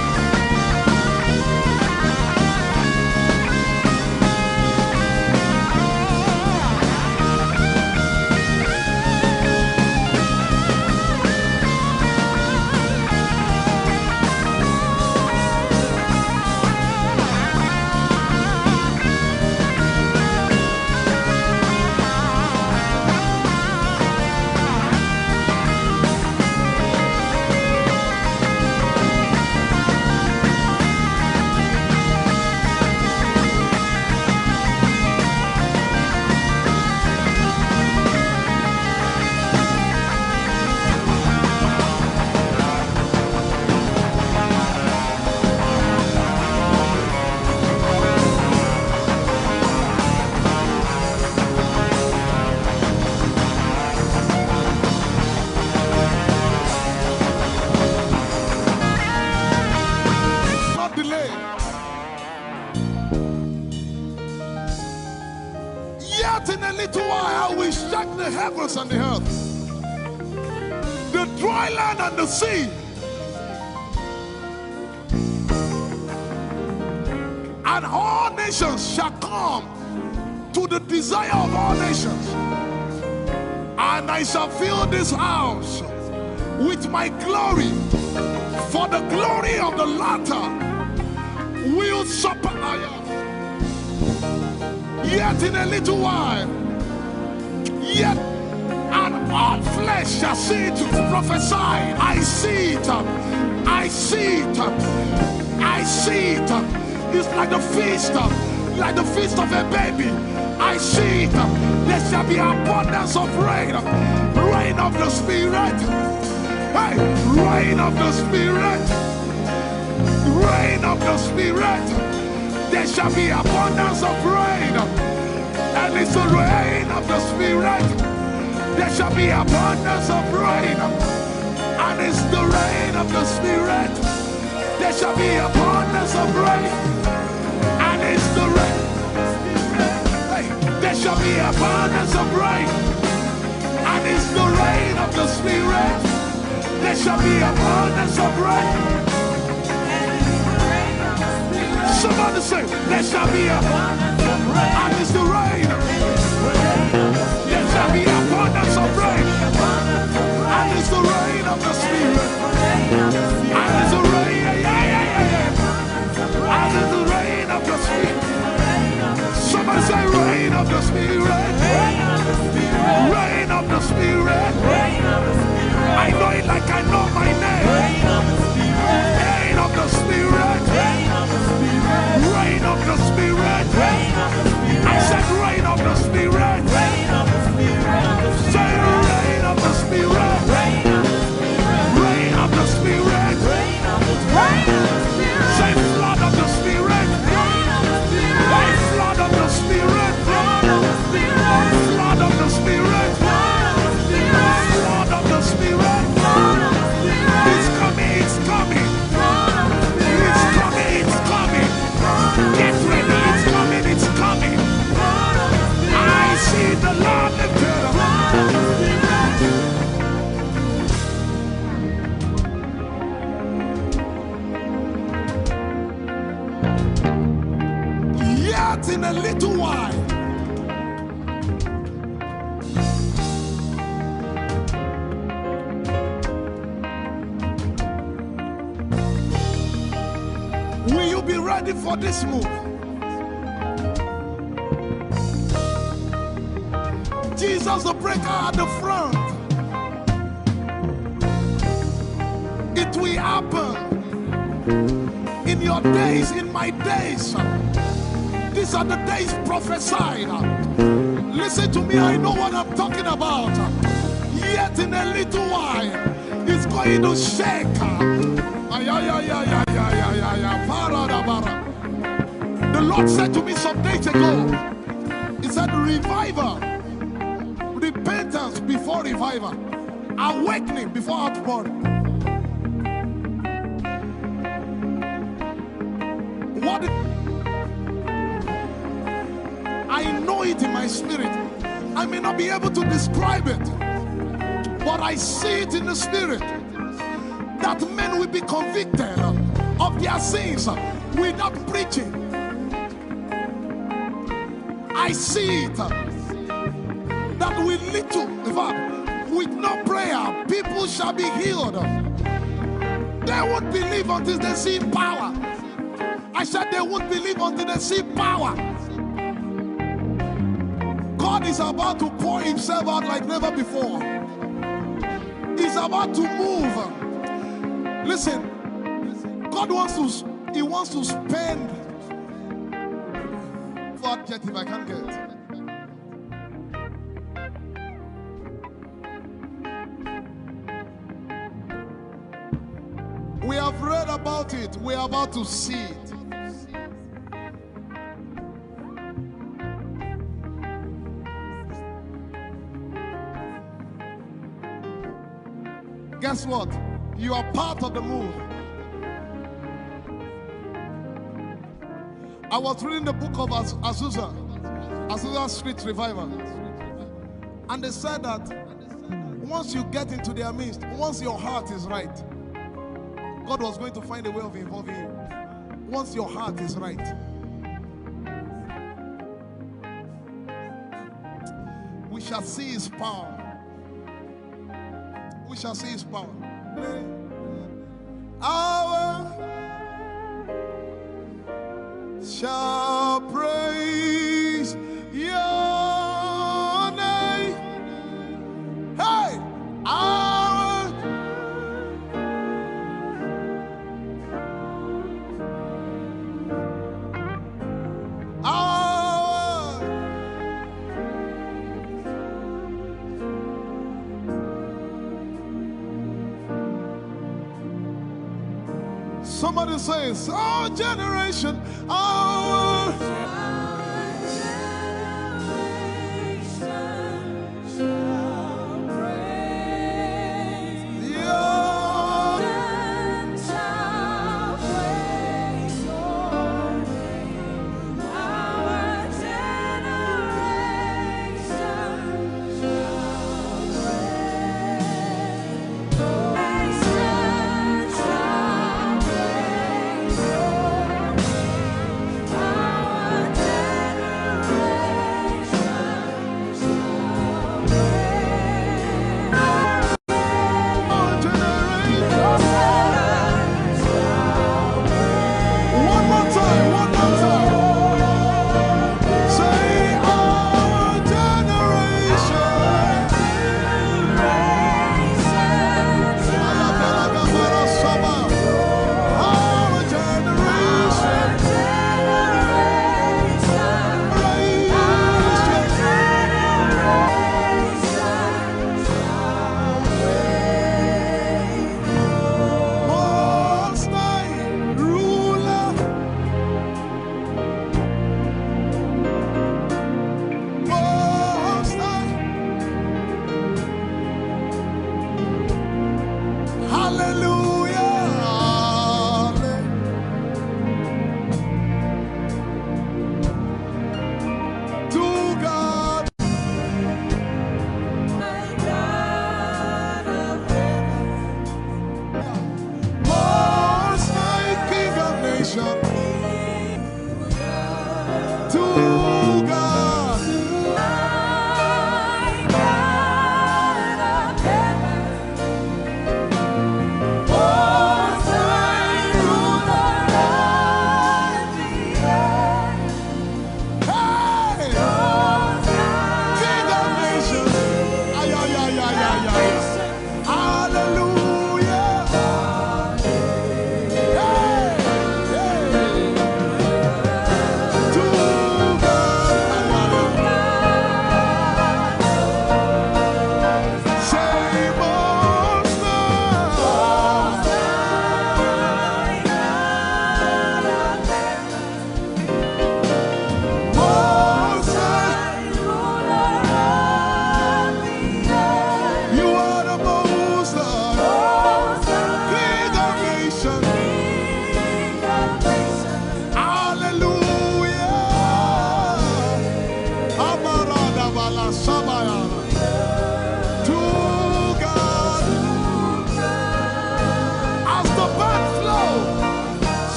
And the earth, the dry land and the sea And all nations shall come to the desire of all nations. And I shall fill this house with my glory, for the glory of the latter will supply. Yet in a little while, yet and all flesh shall see it. Prophesy. I see it. I see it. I see it. It's like the feast of a baby. I see it. There shall be abundance of rain. Rain of the Spirit. Hey, rain of the Spirit. Rain of the Spirit. There shall be abundance of rain. And it's the rain of the Spirit. There shall be abundance of rain. And it's the rain of the Spirit. There shall be abundance of rain. And it's the rain. Hey, there shall be abundance of rain. And it's the rain of the Spirit. There shall be abundance of rain. Somebody say, there shall be abundance of rain. And it's the rain. There shall be abundance of rain. And it's the rain of the Spirit. And it's the rain. And it's the rain of the Spirit. Somebody say, rain of the Spirit. Rain of the Spirit. I know it like I know my name. Rain of the Spirit. Rain of the Spirit. Rain of the Spirit. I said rain of the Spirit. Say rain of the Spirit. Rain of the Spirit. Say flood of the Spirit. Say flood of the Spirit. Flood of the Spirit. Flood of the Spirit. It's coming, it's coming. It's coming, it's coming. Get ready, it's coming, it's coming. I see the Lord lifted up. Yet in a little while, will you be ready for this move? Jesus the breaker at the front. It will happen in your days, in my days. These are the days prophesied. Listen to me, I know what I'm talking about. Yet in a little while, it's going to shake. The Lord said to me some days ago, He said, revival, repentance before revival, awakening before outpouring. What? I know it in my spirit. I may not be able to describe it, but I see it in the spirit. That men will be convicted of their sins without preaching. I see it. That with little, in fact, with no prayer, people shall be healed. They won't believe until they see power. I said they won't believe until they see power. God is about to pour Himself out like never before. He's about to move. Listen, God wants to spend. For adjective I can't get. We have read about it. We are about to see it. Guess what? You are part of the move. I was reading the book of Azusa Street Revival. And they said that once you get into their midst, once your heart is right, God was going to find a way of involving you. Once your heart is right. We shall see his power. We shall see his power. Our shall praise your name. Hey, our somebody says, our generation, our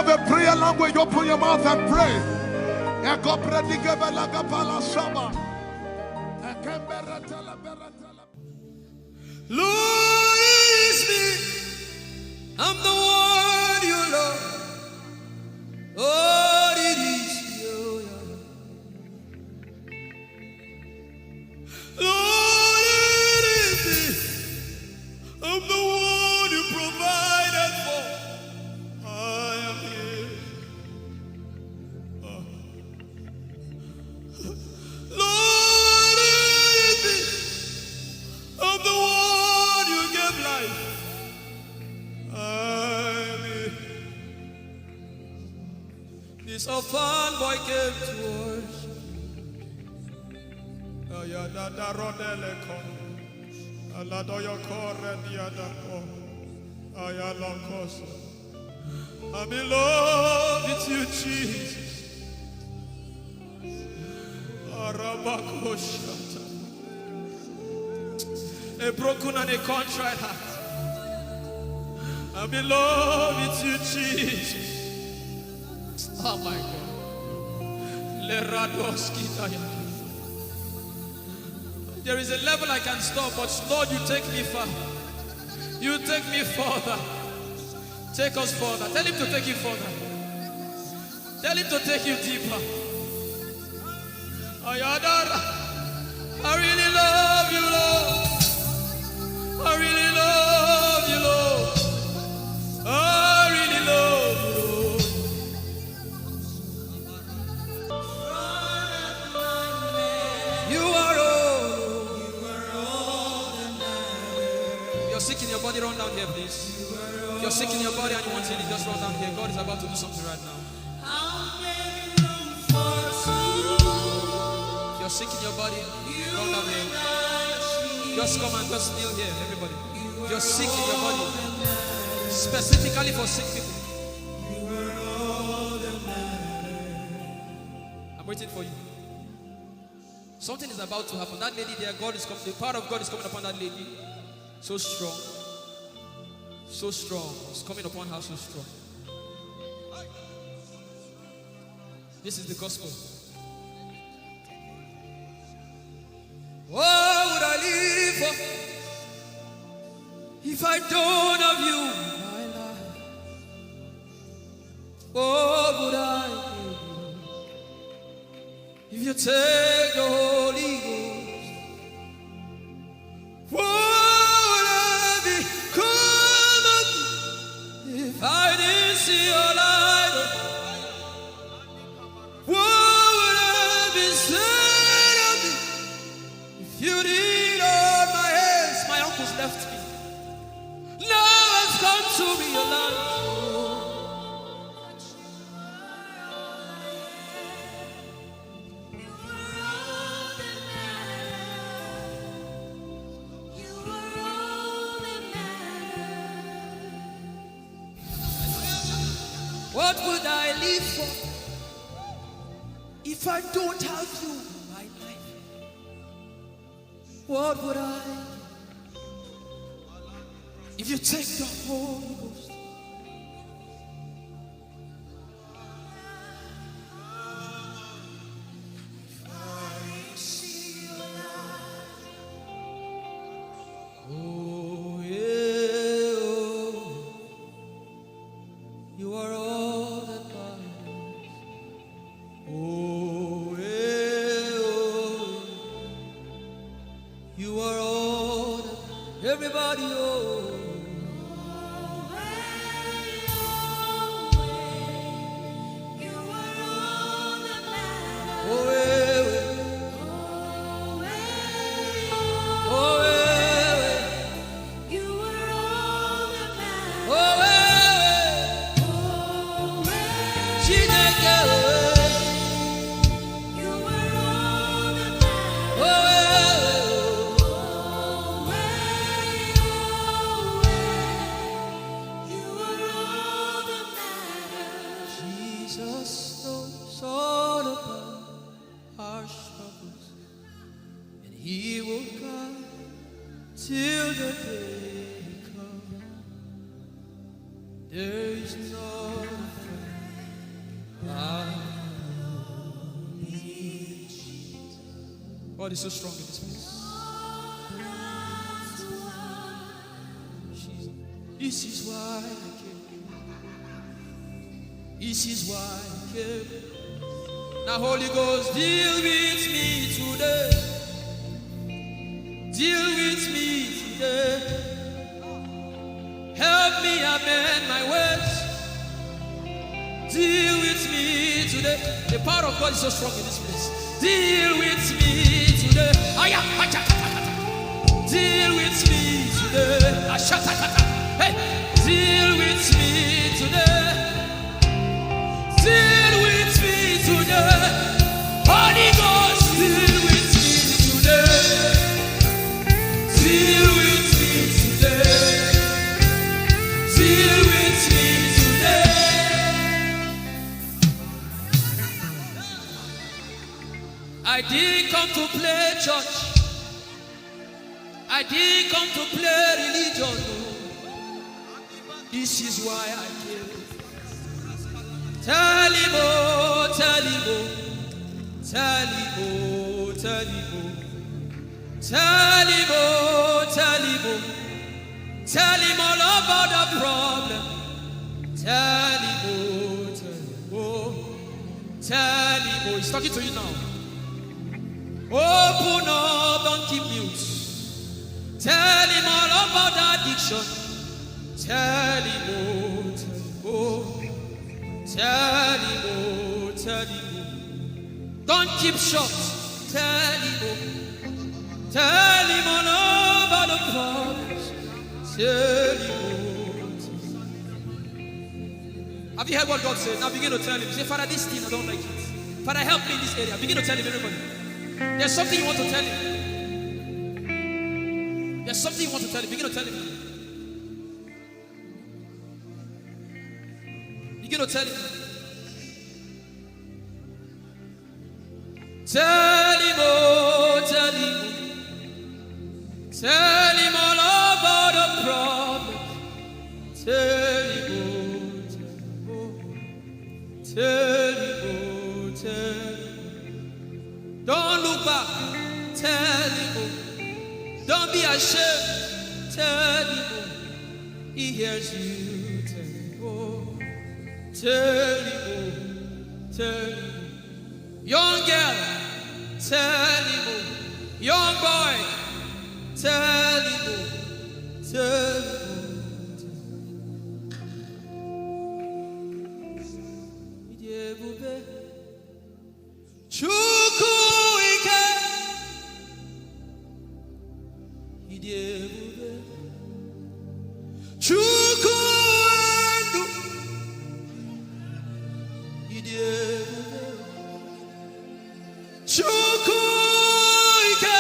have a prayer language, open your mouth and pray. Lord, it is me. I'm the one you love. Lord, it is you. Lord, it is me. I'm the one you provided for. I am here. Lord, it is me. I'm the one you gave life. I'm here. This orphan boy came to worship. Ayadada rodele kon. Aladoyo kore diadako. Ayalokoso. I'm in love with you, Jesus. Arabakoshata. A broken and a contrite heart. I'm in love with you, Jesus. Oh my God. There is a level I can stop, but Lord, you take me far. You take me further. Take us further. Tell him to take you further. Tell him to take you deeper. I really love you, Lord. I really love you, Lord. I really love you, Lord. You are all. You're sick in your body, run down here, please. If you're sick in your body and you want healing, just run down here. God is about to do something right now. If you're sick in your body, run down here. Just come and just kneel here, everybody. If you're sick in your body, specifically for sick people, I'm waiting for you. Something is about to happen. That lady there, God is coming. The power of God is coming upon that lady. So strong. So strong. It's coming upon her so strong. This is the gospel. What would I live for if I don't have you in my life? What would I do if you take the Holy Ghost? What would I become of me if I didn't see your light? What would I be said of me if you did all my hands? My uncles left me. Now has come to be your life. What would I live for if I don't have you in my life? What would I if you take the Holy Ghost? Oh, yeah, oh. You are all that matters. Oh, yeah, oh. You are all that everybody, oh. Jesus knows all about our struggles, and He will guide till the day comes. There is no friend God is so strong in this place. This is why I came. This is why I came. Now Holy Ghost, deal with me today. Deal with me today. Help me amend my ways. Deal with me today. The power of God is so strong in this place. Deal with me today. Deal with me today. Hey, deal with me today. Deal with me today. Holy Ghost, deal with me today. Deal with me today. Deal with me today. I didn't come to play church. I didn't come to play religion. No. This is why I came. Tell him, oh, tell him, oh, tell him, oh, tell him, oh, tell him, oh, tell him, oh, tell him all about the problem. Tell him, oh, tell him, oh, tell him, oh. He's talking to you now. Open up, don't keep mute. Tell him all about the addiction. Tell him, oh, tell him, oh, tell him, oh. Don't keep short. Tell him, oh, tell him all about the problems. Tell him, oh. Have you heard what God said? Now begin to tell him. Say, Father, this thing I don't like it. Father, help me in this area. Begin to tell him, everybody. There's something you want to tell him. There's something you want to tell him. Begin to tell him. Begin to tell him. Tell him, oh, tell him. Tell him all about the problem. Tell him, oh, tell him, oh, tell him. Don't look back. Tell him, oh. Don't be ashamed. Tell him, oh. He hears you. Tell him, oh. Tell him, oh. Tell him. Young girl. Tell him, oh. Young boy. Tell him, oh. Tell him, oh. Chukwuike. Chukwuendu. Chukwuike.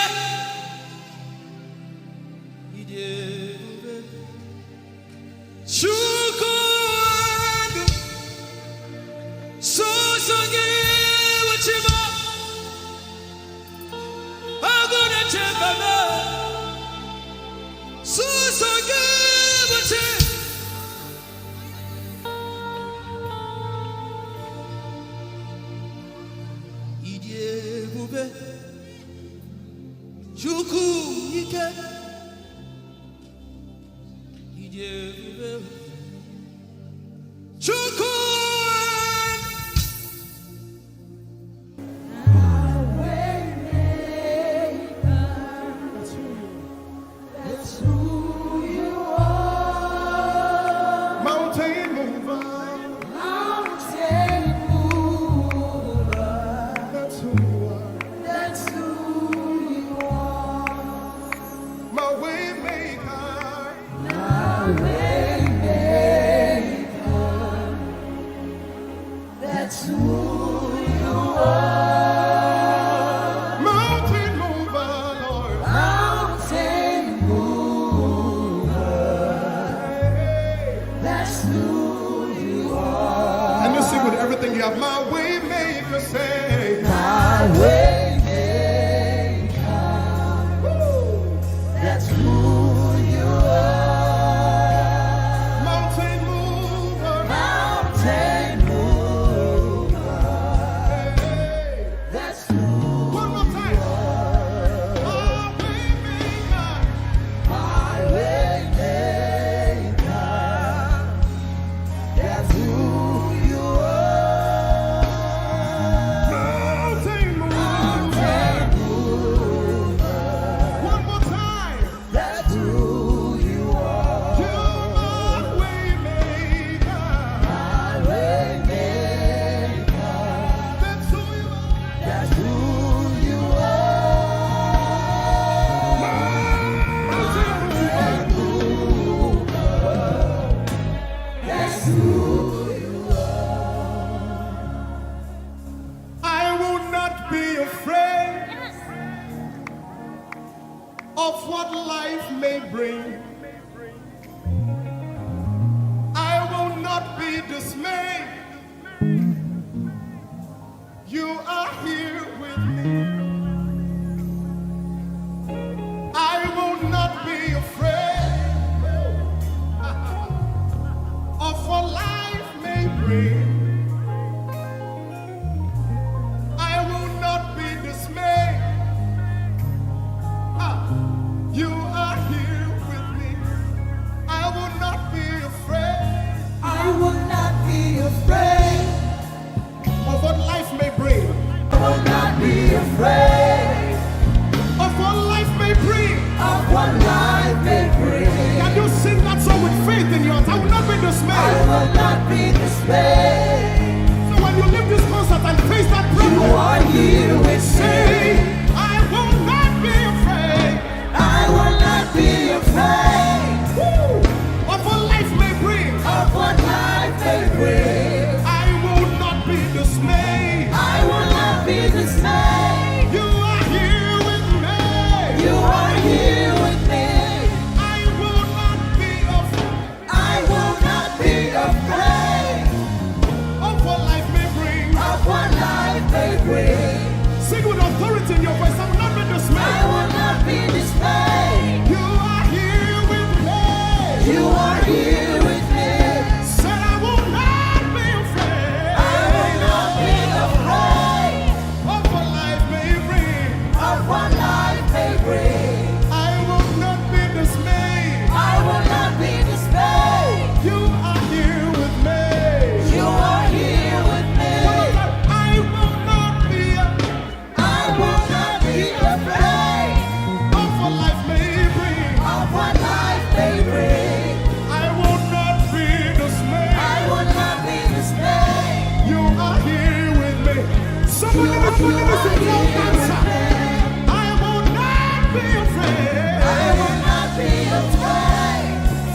Chukwuendu. Sosangi wachima. Agune chembama. Sosangi wachima. Idiebube. Chukwuike. Idiebube. Chukwuike. of what life may bring. I will not be dismayed. You are here with me. I will not be afraid of what life may bring. I will not be dismayed. You are here with me. I will not be afraid. I will not be afraid Of what life may bring. I will not be afraid Of what life may bring. of what life may bring. Can you sing that song with faith in your heart? I will not be I dismayed. will not be dismayed. So when you leave this concert and face that You problem, are here with say, me. I will not be afraid. I will not be afraid Of what life may bring. of what life may bring. I will not be dismayed. I will not be dismayed. You are here with me. You are here with me. I will not be afraid. I will not be afraid Of what life may bring. of what life may bring. Sing with authority in your voice. I will not be I dismayed. will not be dismayed. You are here with me. You are here with me. Said I will not be afraid. I will not be afraid Of what life may bring. of what life may bring. I will not be dismayed. I will not be dismayed. You are here with me. You are here with me. I will not be I will not be afraid of what life may bring. of what life may bring. I will not be dismayed. I will not be dismayed. You are here with me. Someone You in the are listen to here with answer. me. I will not be afraid. I will not be afraid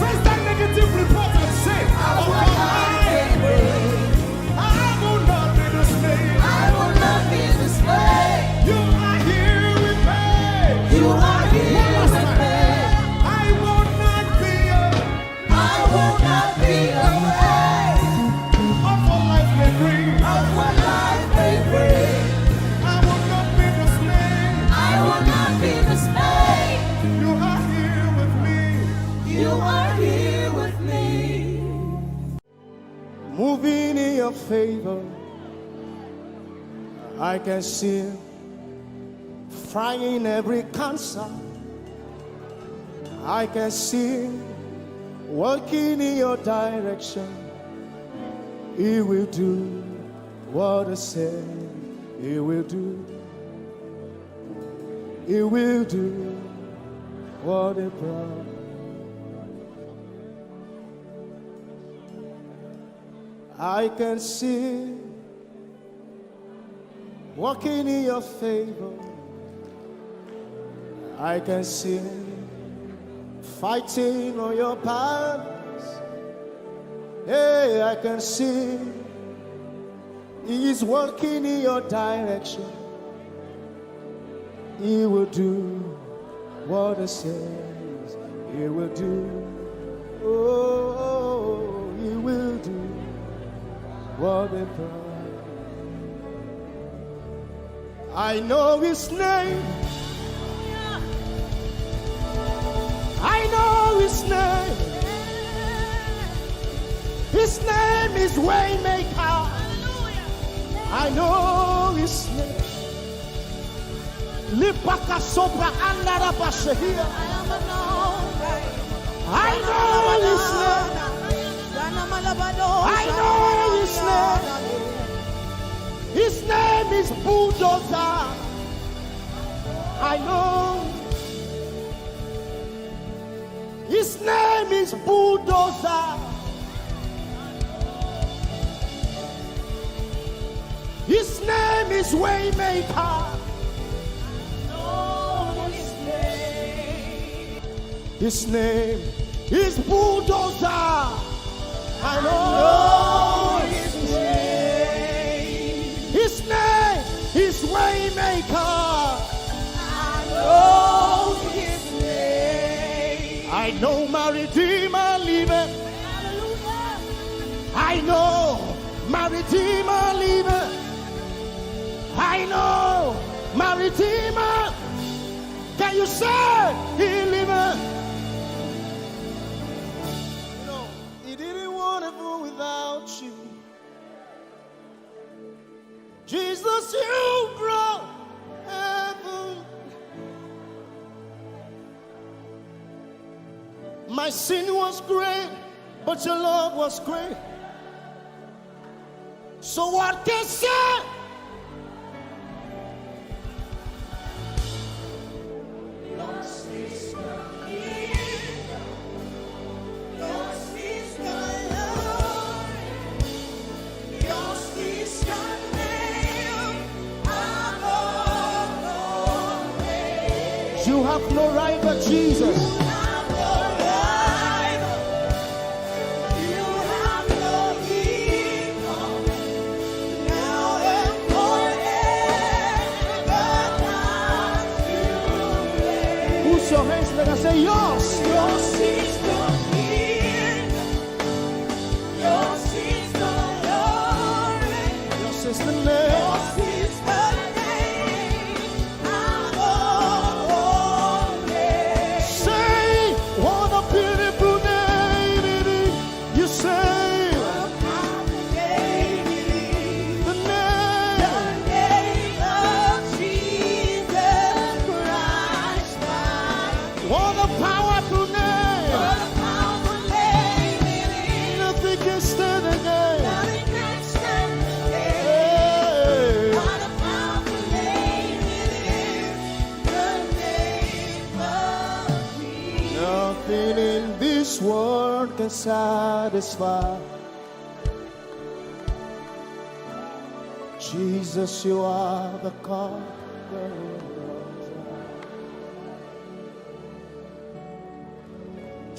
Face that negative report and say, of of what what life life. may bring. I will not be dismayed. I will not be dismayed. You are here with me. You are here One last with time. me. I will not be I will not be afraid of what life may bring. of what life may bring. I will not be dismayed. I will not be dismayed. You are here with me. You are here with me. Moving in your favor, I can see frying every cancer. I can see working in your direction. He will do what I said he will do. He will do what he promised. I can see walking in your favor. I can see fighting on your battles. Hey, I can see he is working in your direction. He will do what he says he will do. Oh, he will do what he promised. I know his name. I know his name. His name is Waymaker. I know his name. Lipaka Sopra Andara Bashahia. I know his name. I know his name. His name is Bulldozer. I know. His name is Bulldozer. His name is Waymaker. His name is Bulldozer. I know his name. His name is Waymaker. I know his name. know my Redeemer liveth. I know my Redeemer liveth. I know my Redeemer. Can you say he liveth? No, he didn't want to go without you. Jesus, you brought heaven. My sin was great, but your love was great. So what can say? You have no rival, Jesus. You have no rival. You have no equal. Now and forever, God you reign. Who's your hands? Let us say yours. Yours is the kingdom. Yours is the glory. Yours is the name. Yours is the what a beautiful name it is. You say the name of Jesus Christ. what a powerful name. What a powerful name it is. Nothing can stand against. Nothing can stand against. Hey. What a powerful name it is. The name of Jesus. Nothing in this world can satisfy. Jesus, you are the conqueror.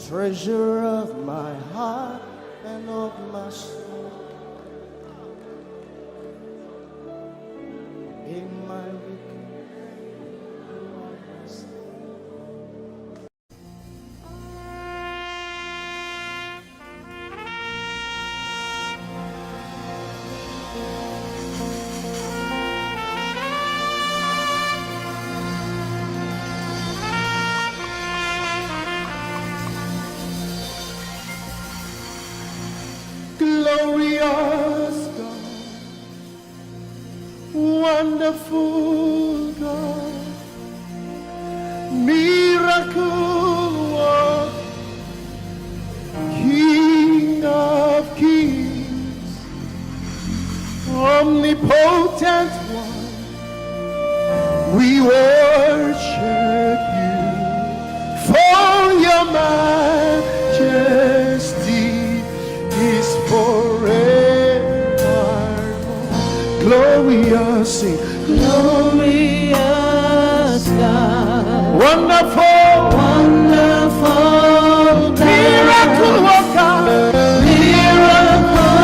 Treasure of my heart and of my soul. In my weakness. Glorious God, wonderful God, miracle worker, King of kings, omnipotent one, we worship you for your majesty is forever. Glorious, sing. Glorious God, Wonderful, wonderful God, miracle worker, miracle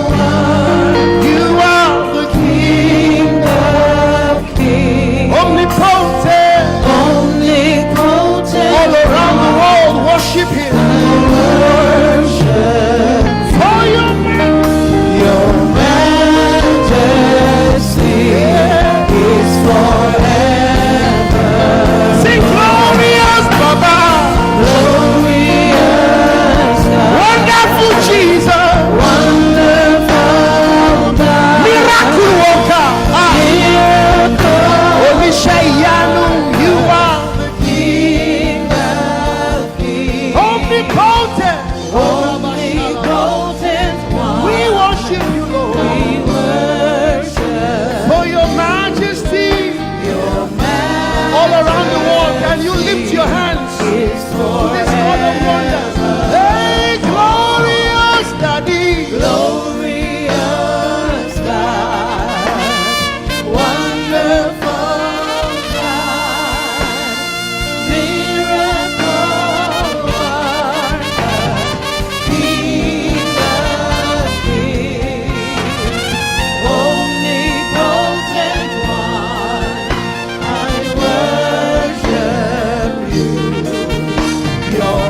worker, you are the King of kings, omnipotent, omnipotent, all around the world worship him. worship For your majesty is forever. sing glorious Baba, Glorious God, wonderful Jesus, wonderful God, miracle worker, miracle Olishayanu, you are the King of kings, omnipotent. omnipotent one. We worship you, Lord, We worship for your majesty your all around the world. Can you lift your hands to majesty is this God of wonders? forever. Hey, glorious Daddy, Glorious God, wonderful God, miracle worker, King of kings, omnipotent one, I worship you. Your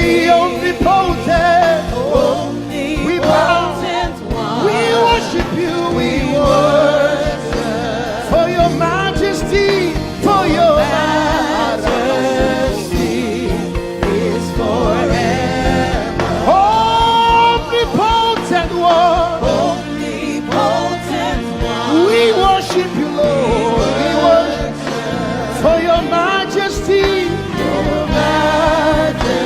Say omnipotent. We bow. We worship you. We worship for your majesty. For your majesty is forever. Omnipotent one. Omnipotent one. We worship you, Lord. We worship for your majesty. Your majesty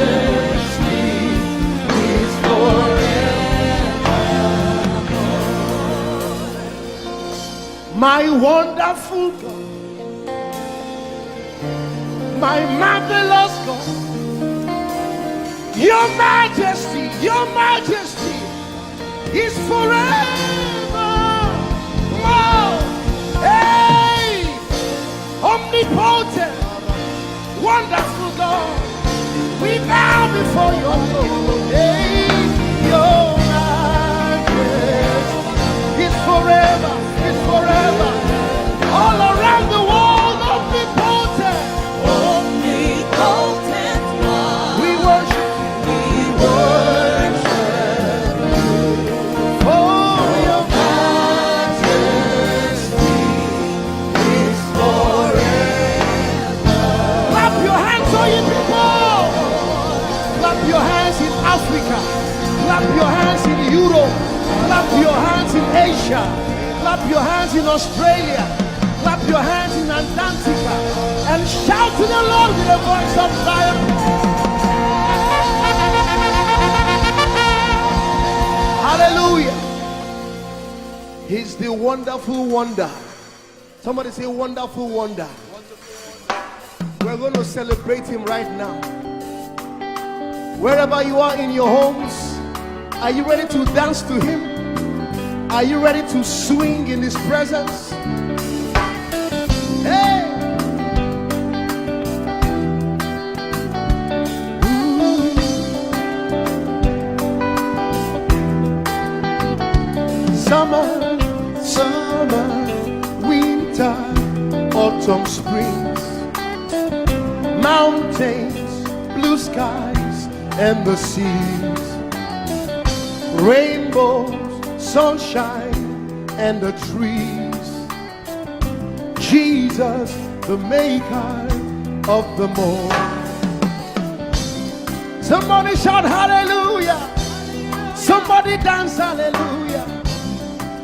is forever. My wonderful God. My marvelous God, your majesty is forever. Oh, hey, omnipotent, wonderful God, we bow before your throne. Hey, your majesty is forever, all around the world, omnipotent. We worship for your majesty is forever. Clap your hands, all you people. Clap your hands in Africa. Clap your hands in Europe. Clap your hands in Asia. Clap your hands in Australia. Clap your hands in Antarctica and shout to the Lord with a voice of triumph. Hallelujah. He's the wonderful wonder. Somebody say wonderful wonder. We're going to celebrate him right now. Wherever you are in your homes, are you ready to dance to him? Are you ready to swing in his presence? Hey! Summer, winter, autumn, springs, mountains, blue skies, and the seas, rainbows, sunshine, and the trees. Jesus, the maker of the morn. Somebody shout hallelujah. Somebody dance hallelujah.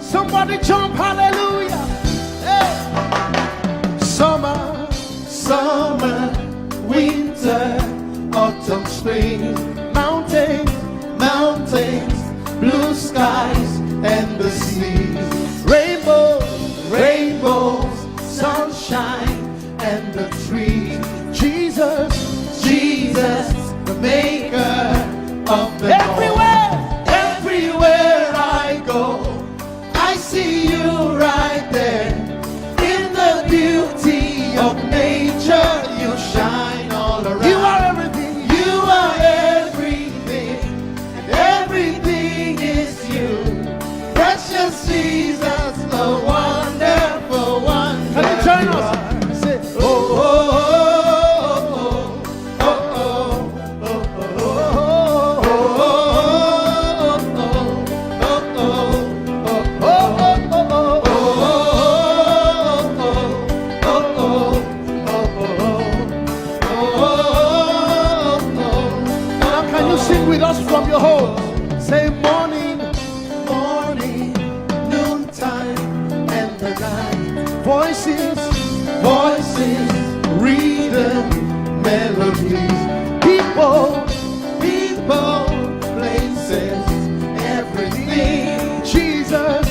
Somebody jump hallelujah. Hey. Summer, winter, autumn, spring, mountains, blue skies, and the seas, rainbows, sunshine, and the trees. Jesus, the maker of the everywhere I go, I see you right there. In the beauty of nature, you shine all around. You are everything. You are everything, and everything is you. Precious Jesus, the wonderful one. Can you join us? Say, oh, oh, oh, oh, oh, Now can you sing with us from your home? Say morning, noontime, and the night. Voices, rhythm, melodies. People, places, everything. Jesus,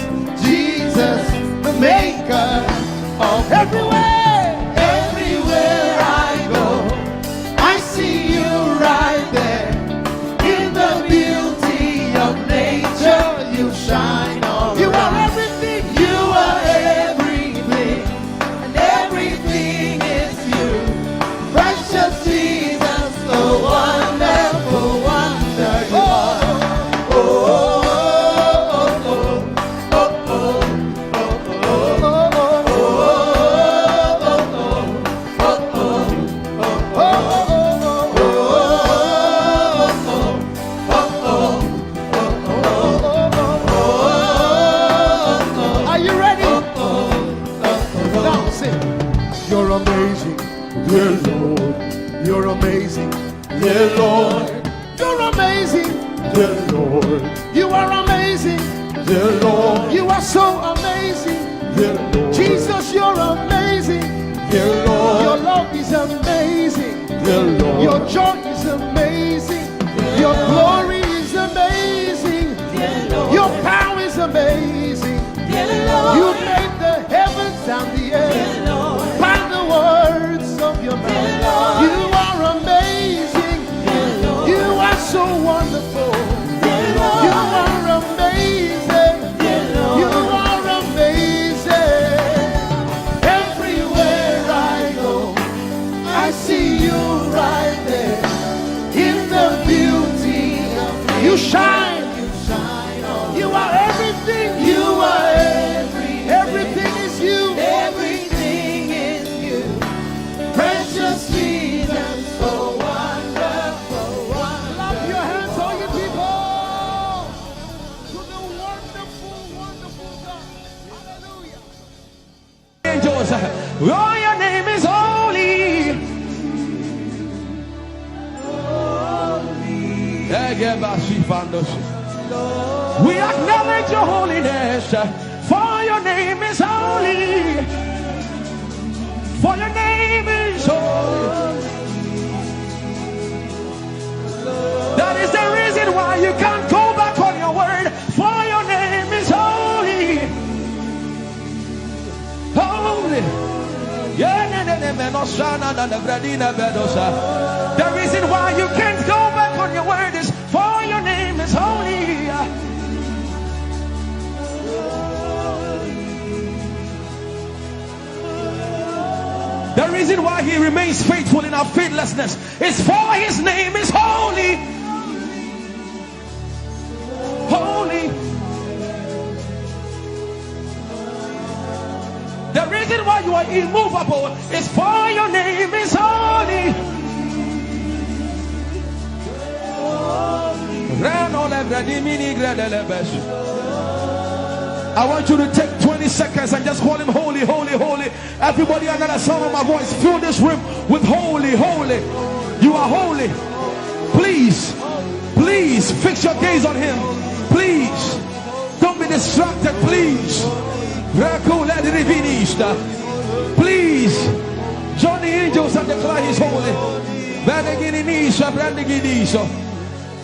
the maker of everywhere I go, I see you right there. In the beauty of nature, you shine all you around. Are everything. You are everything, and everything is you. Precious Jesus, dear Lord. You're amazing, dear Lord. You are amazing, dear Lord. You are so amazing, dear Lord. Jesus, you're amazing, dear Lord. Your love is amazing, dear Lord. Your joy is amazing, your glory is amazing, dear Lord. Your power is amazing, dear Lord. You made the heavens and the earth by the words of your mouth. You are amazing, dear Lord. You are so wonderful, dear Lord. You are amazing, dear Lord. You are amazing. Everywhere I go, I see you right there in the beauty of you. You shine, you shine. You are everything. You are everything is you. Everything is you. Precious, sweet, and so wonderful. Clap your hands, all you people, to the wonderful, wonderful God. Hallelujah. Angels, oh, your name is holy. We acknowledge your holiness, for your name is holy. For your name is holy. That is the reason why you can't go back on your word. For your name is holy. Holy. The reason why you can't go back on your word is for your name is holy. The reason why he remains faithful in our faithlessness is for his name is holy. Holy. The reason why you are immovable is for your name is holy. I want you to take 20 seconds and just call him holy, holy, holy. Everybody under the sound of my voice, fill this room with holy, holy. You are holy. Please, please fix your gaze on him. Please, don't be distracted, please. Please join the angels and declare he's holy.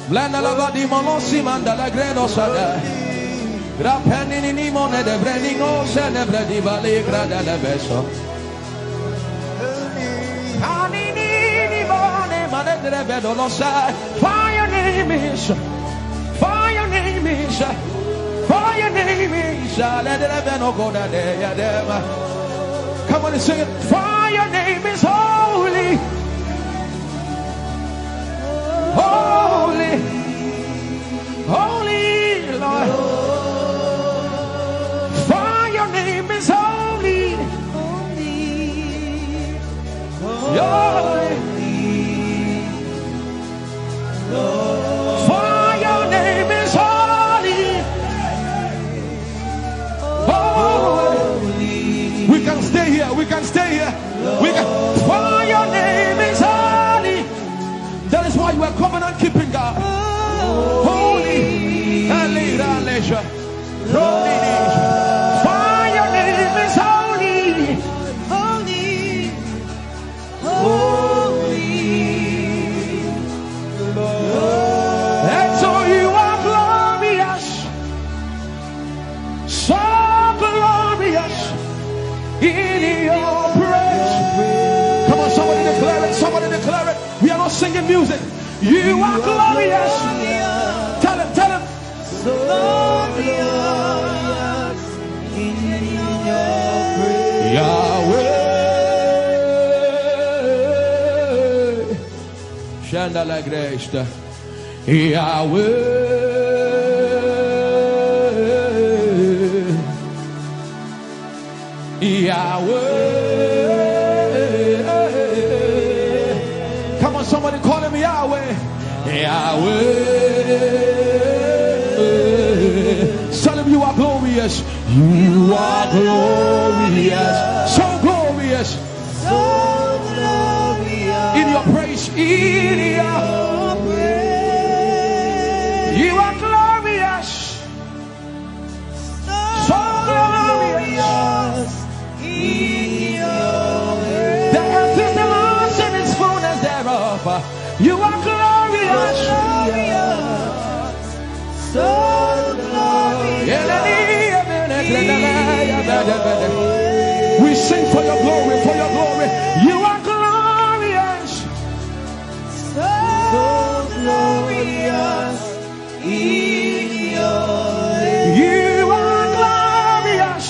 Blanda la vadi monossi manda la gredo sada. Grapenini ni mone de brenino se ne bredi vale grada le beso. Anini ni mone mane de bedo lo sa. For your name is, for your name is, for your name is. Let the beno go da de ya dem. Come on and sing it. For your name is holy. Holy, holy Lord, for your name is holy, holy, for your name is holy, holy. We can stay here, we can stay here, we can. For your name is holy. That is why you are covenant keeping God. Holy. For your name is holy. Holy. Holy. And so you are glorious. So glorious in your praise. Come on, somebody declare it. Somebody declare it. We are not singing music. You are glorious. Tell him, tell him. So glorious in your praise. Yahweh. Shanda la Grace. Yahweh. Yahweh. Somebody call him Yahweh. Yahweh. Tell him you are glorious. You are glorious. So glorious. So glorious. In your praise. In your We sing for your glory, for your glory. You are glorious. So glorious in your ways. You are glorious.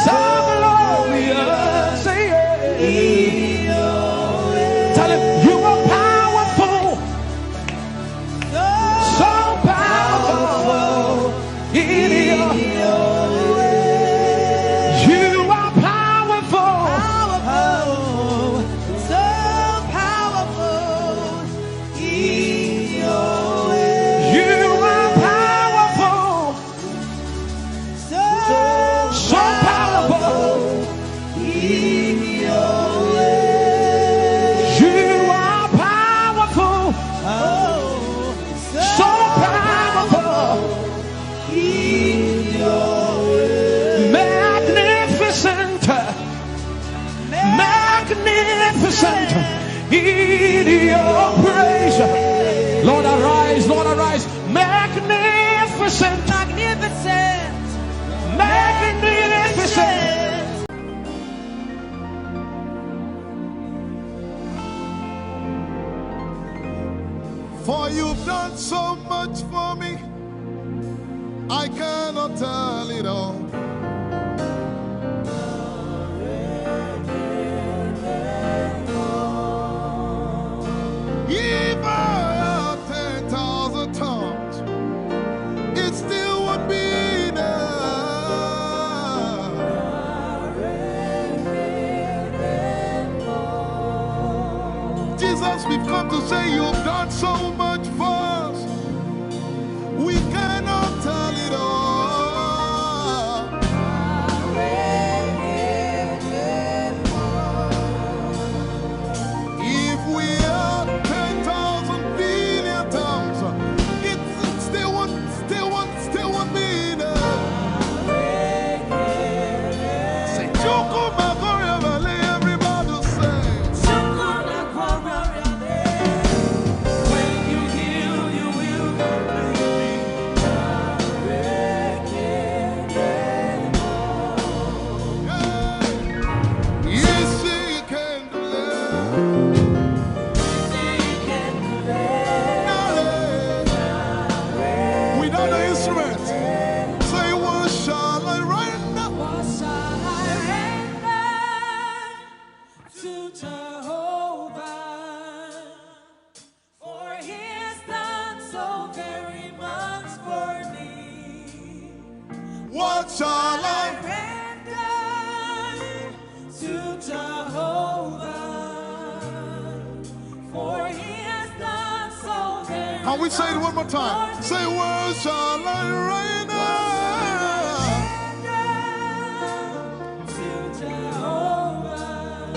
So glorious in your ways. Tell him you are powerful. So powerful in your ways. You are powerful. So powerful in your ways. You are powerful. So powerful in your ways. You are powerful. So powerful In your ways. magnificent, magnificent in your praise. Lord arise, Lord arise, magnificent, Magnificent. magnificent. For you've done so much for me, I cannot tell it all. If I had 10,000 tongues, it still would be enough. Jesus, we've come to say you've done so much for us. We cannot tell it all. If we had 10,000 billion tongues, it still won't be enough. Say, Chukuma Koryabale, everybody say. When you heal, you will Yes, he can deliver. Without the instrument, say, what shall I render? What shall I render to Jehovah? For he has done so very much for me. What shall I Render to Jehovah. For he has done so very Can we say it one more time? Say, what shall I render? to Jehovah.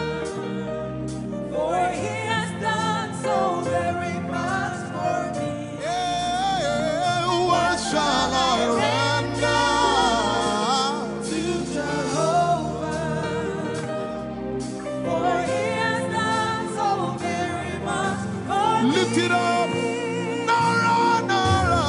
For he has done so very much for me. Yeah, what shall I render? To Jehovah. For he has done so very much for me. Lift it up. Nara, Nara.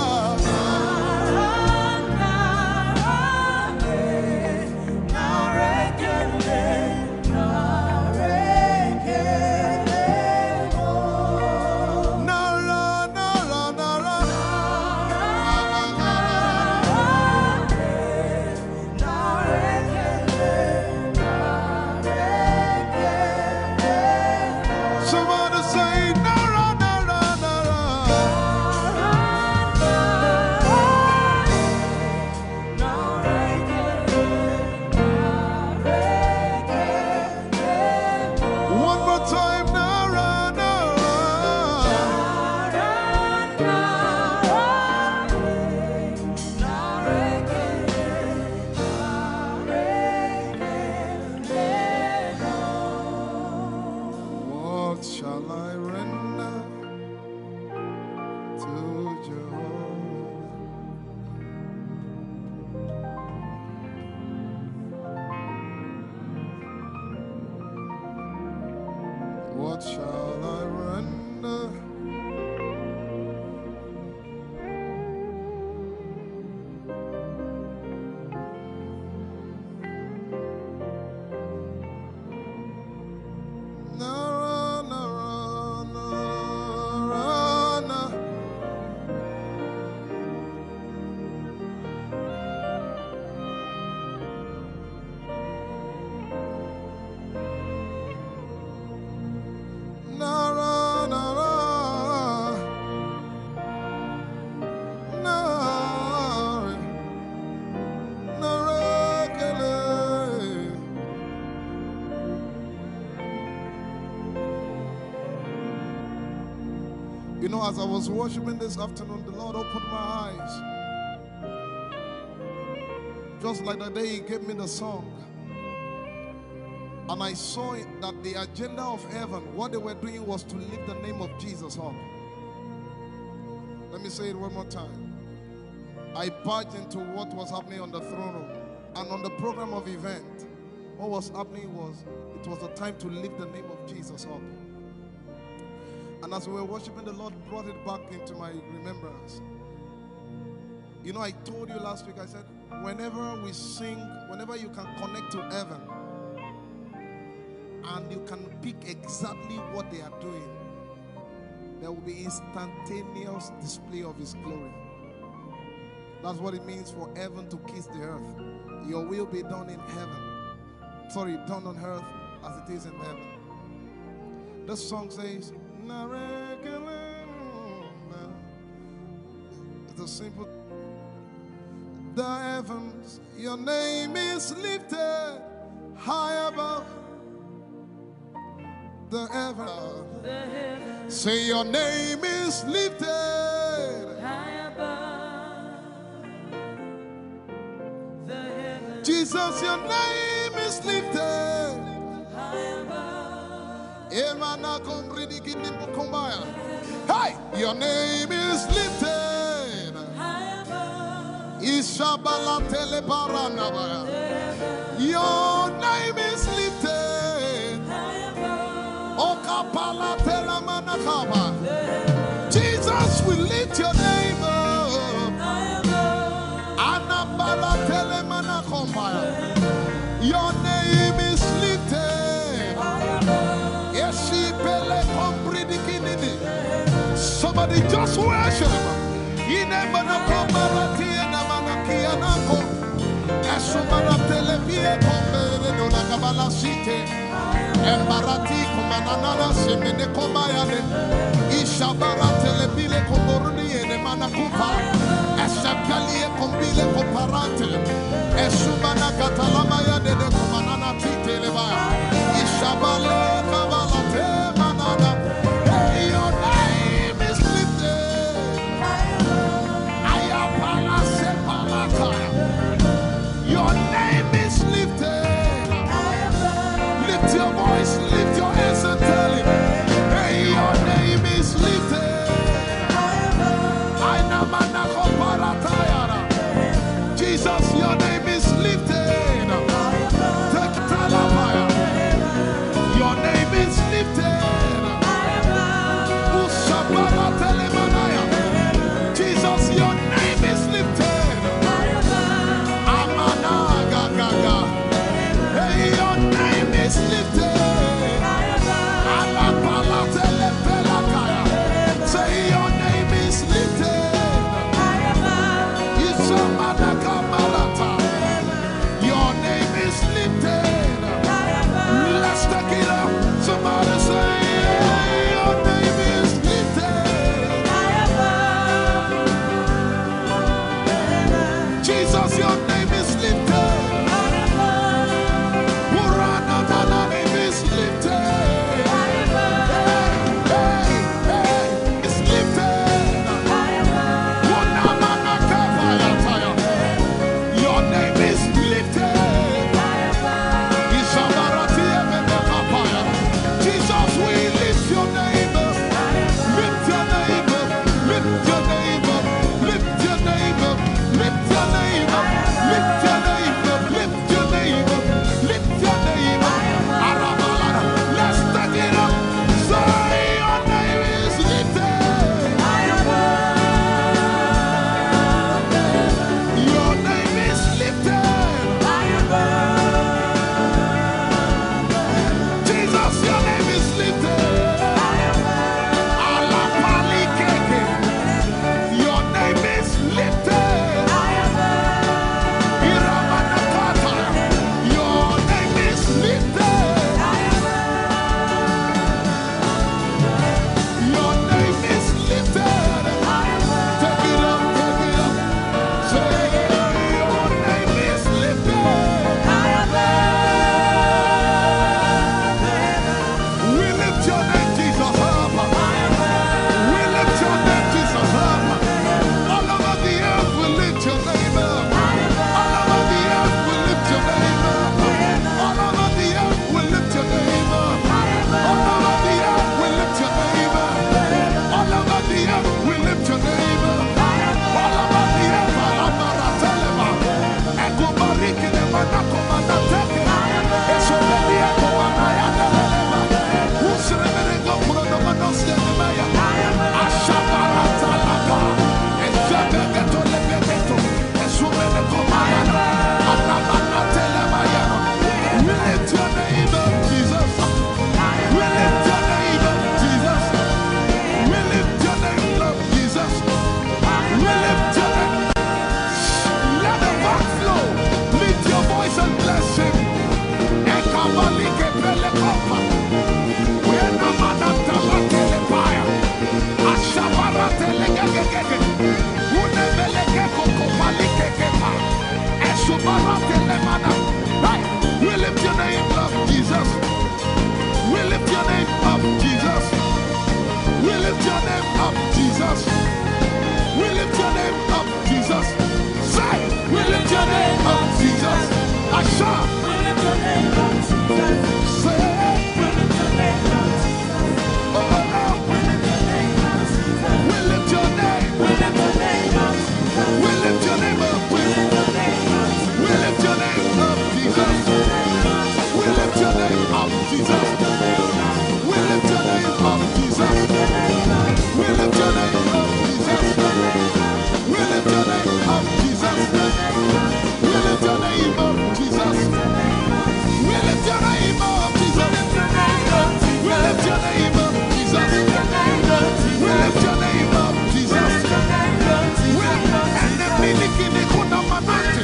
Nara, Nara, Nara. Somebody say, Nara, Nara, Nara. One more time, Nara, What shall I render to Jehovah? What shall I render? as I was worshiping this afternoon, the Lord opened my eyes. Just like the day He gave me the song. And I saw that the agenda of heaven, what they were doing was to lift the name of Jesus up. Let me say it one more time. I barged into what was happening on the throne room. And on the program of event, what was happening was, it was the time to lift the name of Jesus up. And as we were worshiping, the Lord brought it back into my remembrance. You know, I told you last week, I said, whenever we sing, whenever you can connect to heaven, and you can pick exactly what they are doing, there will be instantaneous display of His glory. That's what it means for heaven to kiss the earth. Your will be done in heaven. Sorry, done on earth as it is in heaven. This song says, it's a simple. The heavens, your name is lifted high above. The heavens, say your name is lifted high above. The heavens, Jesus, your name is lifted high above. Hey, your name is lifted High above. Ishabala telebaranabaya. Your name is lifted High above. Okapala telamanakaba. Jesus, we lift your name up. High above. Anabala telemanakombaya. Your name is lifted. Somebody just worship. Embarati kumanana semene kombayane ishabara telebile komboruni ene manakupa esakalie kombile komparante esubana katalama ya de kumanana titeleba ishabale kabalate manana. Hey, your name is lifted. Ayapala sepalata. Your name is lifted. Lift your voice, lift your hands and tell Him, hey, your name is lifted. Jesus, your name is lifted. Your name is lifted. Jesus, your name is lifted. Hey, your name is lifted. Say your name is lifted. Your name is lifted. Let's take it up. Somebody say your name is lifted. Jesus, your name is lifted. Lift your name up. Right. We lift your name up, Jesus. We lift your name up, Jesus. We lift your name up, Jesus. We lift your name up, Jesus. Say, we lift your name up, Jesus. Asha. We lift your name up, Jesus. Say, We lift your name up, Jesus. oh, oh. We lift your name up, Jesus. We lift your name. We lift your name up, Jesus. We lift your name up. We lift your name up, Jesus. We lift your name up, Jesus. We lift your name up, Jesus. We lift your name up, Jesus. We lift your name up, Jesus. We lift your name up, Jesus. We lift your name up, Jesus. We lift your name up, Jesus. We lift your name up, Jesus. We lift your name up, Jesus. And the miliki de kuna manati,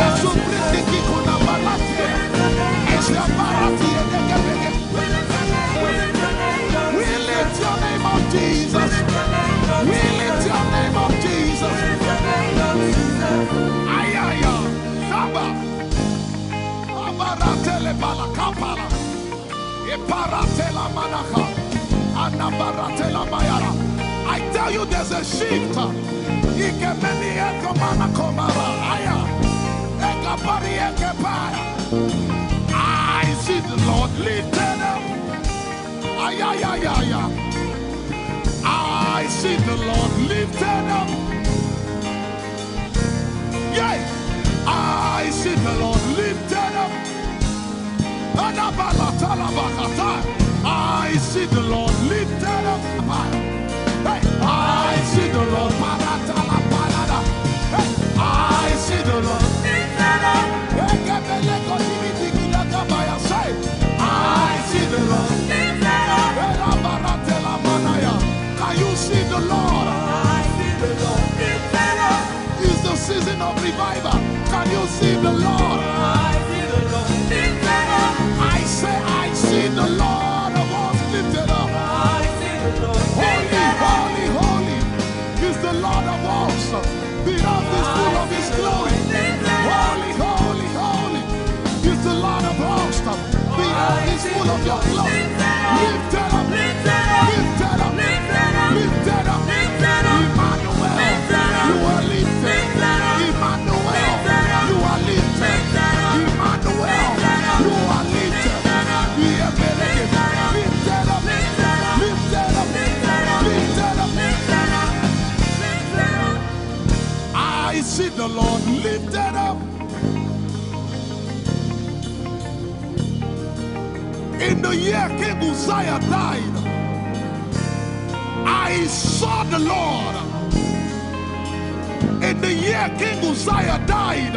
and so pretty kuna manati, and the barati and the gabege. We lift your name up, Jesus. We lift your name up, Jesus. Ayaya, Saba, Abaratele Balakapala, Eparatela Manaka, Anabaratela Mayara. I tell you, there's a shift. Ikemeni Ekomana Komara, Aya, Ekapari Ekepaya. I see the Lord lifted up. Ayayayaya. I see the Lord lifted up. Yay! I see the Lord lifted up. I see the Lord lifted up. Hey, I see the Lord. Hey, I see the Lord lifted up. I see the Lord lifted up. Can you see the Lord? I see the Lord lifted up. It's the season of revival. Can you see the Lord? I see the Lord lifted up. I say, I see the Lord of us lifted up. I see the Lord lifted up. Holy, holy, holy is the Lord of us. The earth is full of His glory. Holy, holy, holy is the Lord of hosts. The earth is full of Your glory. Lifted up, lifted up, lifted up, lifted up, lifted up. Emmanuel, You are lifted. Emmanuel, You are lifted. Emmanuel, You are lifted. Lifted up, lifted up, lifted up, lifted up. I see the Lord lifted up. In the year King Uzziah died, I saw the Lord. In the year King Uzziah died,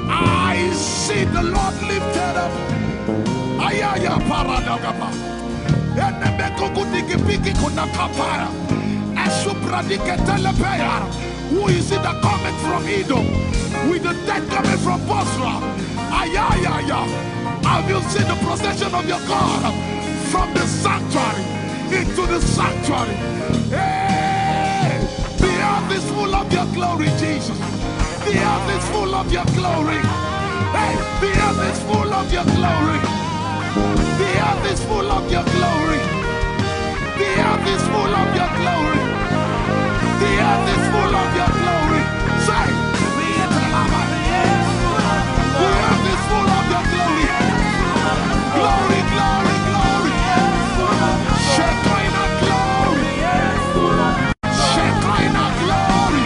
I see the Lord lifted up. Ayaya paradagaba. Who is it that cometh from Edom? With the dead coming from Bosra. Ayaya. Have you seen the procession of your God from the sanctuary into the sanctuary? Hey! The earth is full of Your glory, Jesus. The earth is full of Your glory. Hey! The earth is full of Your glory. The earth is full of Your glory. The earth is full of Your glory. The earth is full of Your glory. Say, the earth is full of Your glory. Glory, glory, glory. Shekinah glory. Shekinah glory.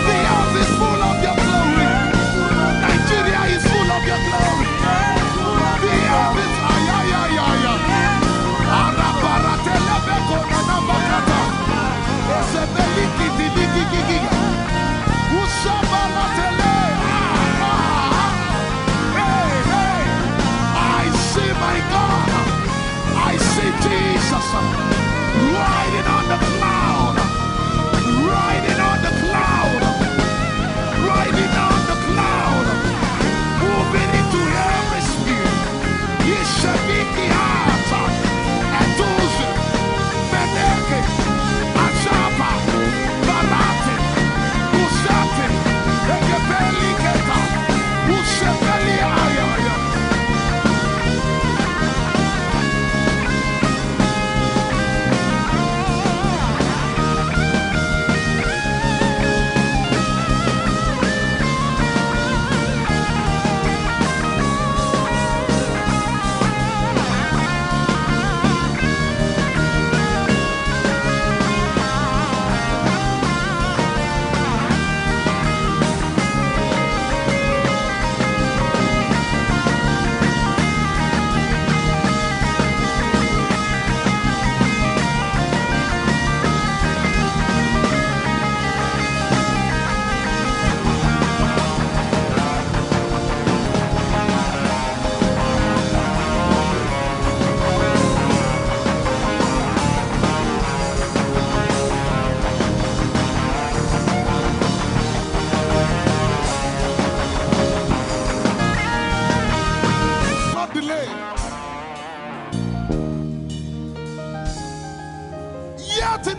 The earth is full of Your glory. Nigeria is full of Your glory. The earth is ayayayaya. Arabaratele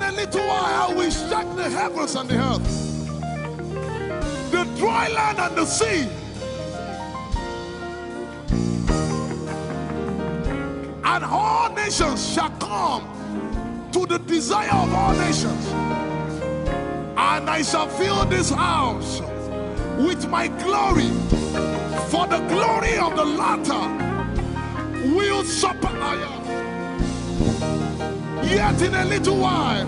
in a little while I will shake the heavens and the earth, the dry land and the sea. And all nations shall come to the desire of all nations. And I shall fill this house with my glory, for the glory of the latter will supply. Yet in a little while,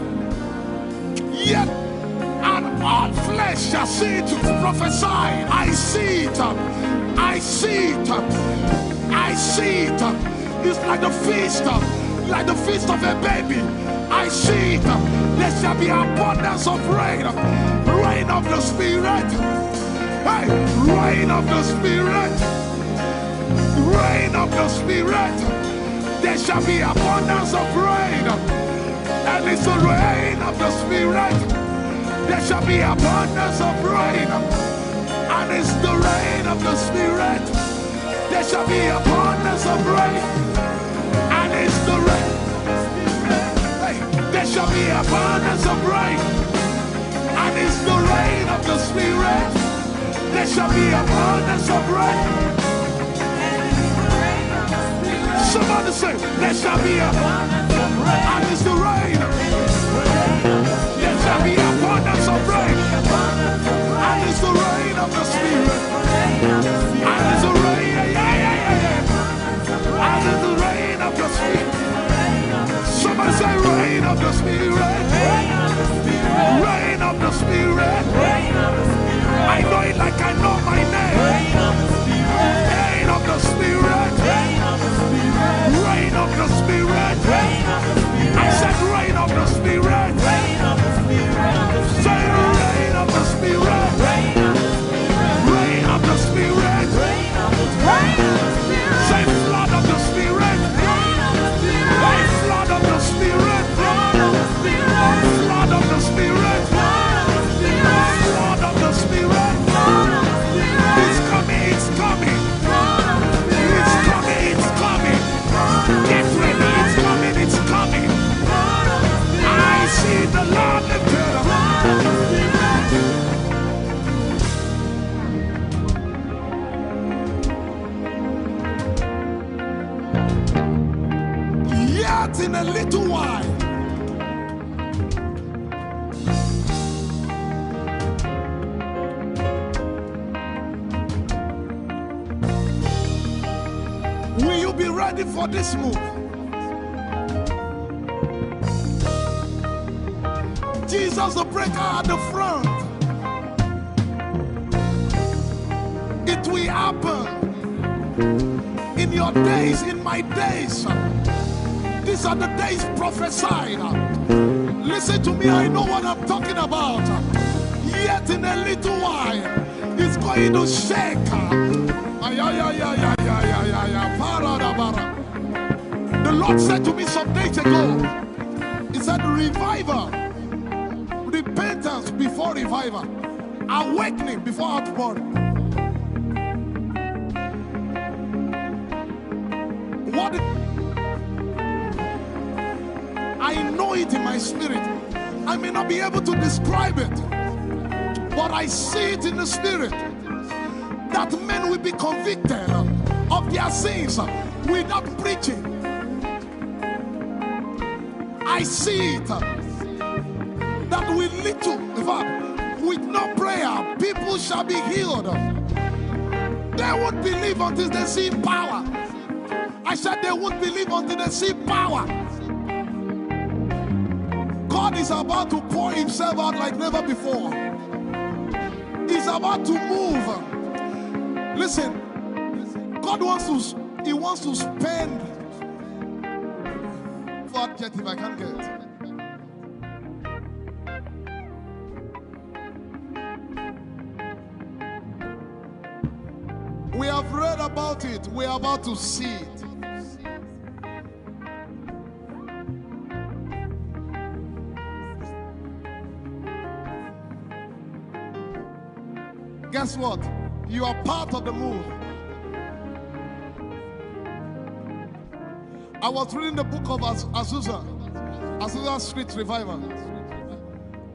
yet and all flesh shall see it, prophesy. I see it, I see it, I see it. It's like the feast of a baby. I see it. There shall be abundance of rain, rain of the Spirit. Hey, rain of the Spirit, rain of the Spirit. There shall be abundance of rain, and it's the rain of the Spirit. There shall be abundance of rain, and it's the rain of the Spirit. There shall be abundance of rain, and it's the rain. Hey, there shall be abundance of rain, and it's the rain of the Spirit. There shall be abundance of rain. Somebody say, there shall be abundance of rain, and it's the rain. There shall be abundance of rain, and it's the rain of the Spirit. And it's the rain, and it's the rain of the Spirit. Somebody say, rain of the Spirit. Rain of the Spirit. I know it like I know my name. Rain of the Spirit. Rain of the Spirit. Rain of the Spirit. I said rain of the Spirit. Say rain of the Spirit. Rain of the Spirit. Say flood of the Spirit. Say flood of the Spirit. Flood of the Spirit. Flood of the Spirit. It's coming, it's coming. It's coming, it's coming. Get ready, it's coming, it's coming. I see the Lord lifted up. Yet in a little while, will you be ready for this move? Jesus the breaker at the front. It will happen in your days, in my days. These are the days prophesied. Listen to me, I know what I'm talking about. Yet in a little while, it's going to shake. The Lord said to me some days ago, He said, revival, repentance before revival, awakening before outpouring. What? I know it in my spirit. I may not be able to describe it, but I see it in the spirit that men will be convicted of their sins without preaching. I see it that with little, in fact, with no prayer, people shall be healed. They won't believe until they see power. I said they won't believe until they see power. God is about to pour Himself out like never before. He's about to move. Listen, God wants to spend. For adjective I can't get. We have read about it. We are about to see it. Guess what? You are part of the move. I was reading the book of Azusa, Azusa Street Revival.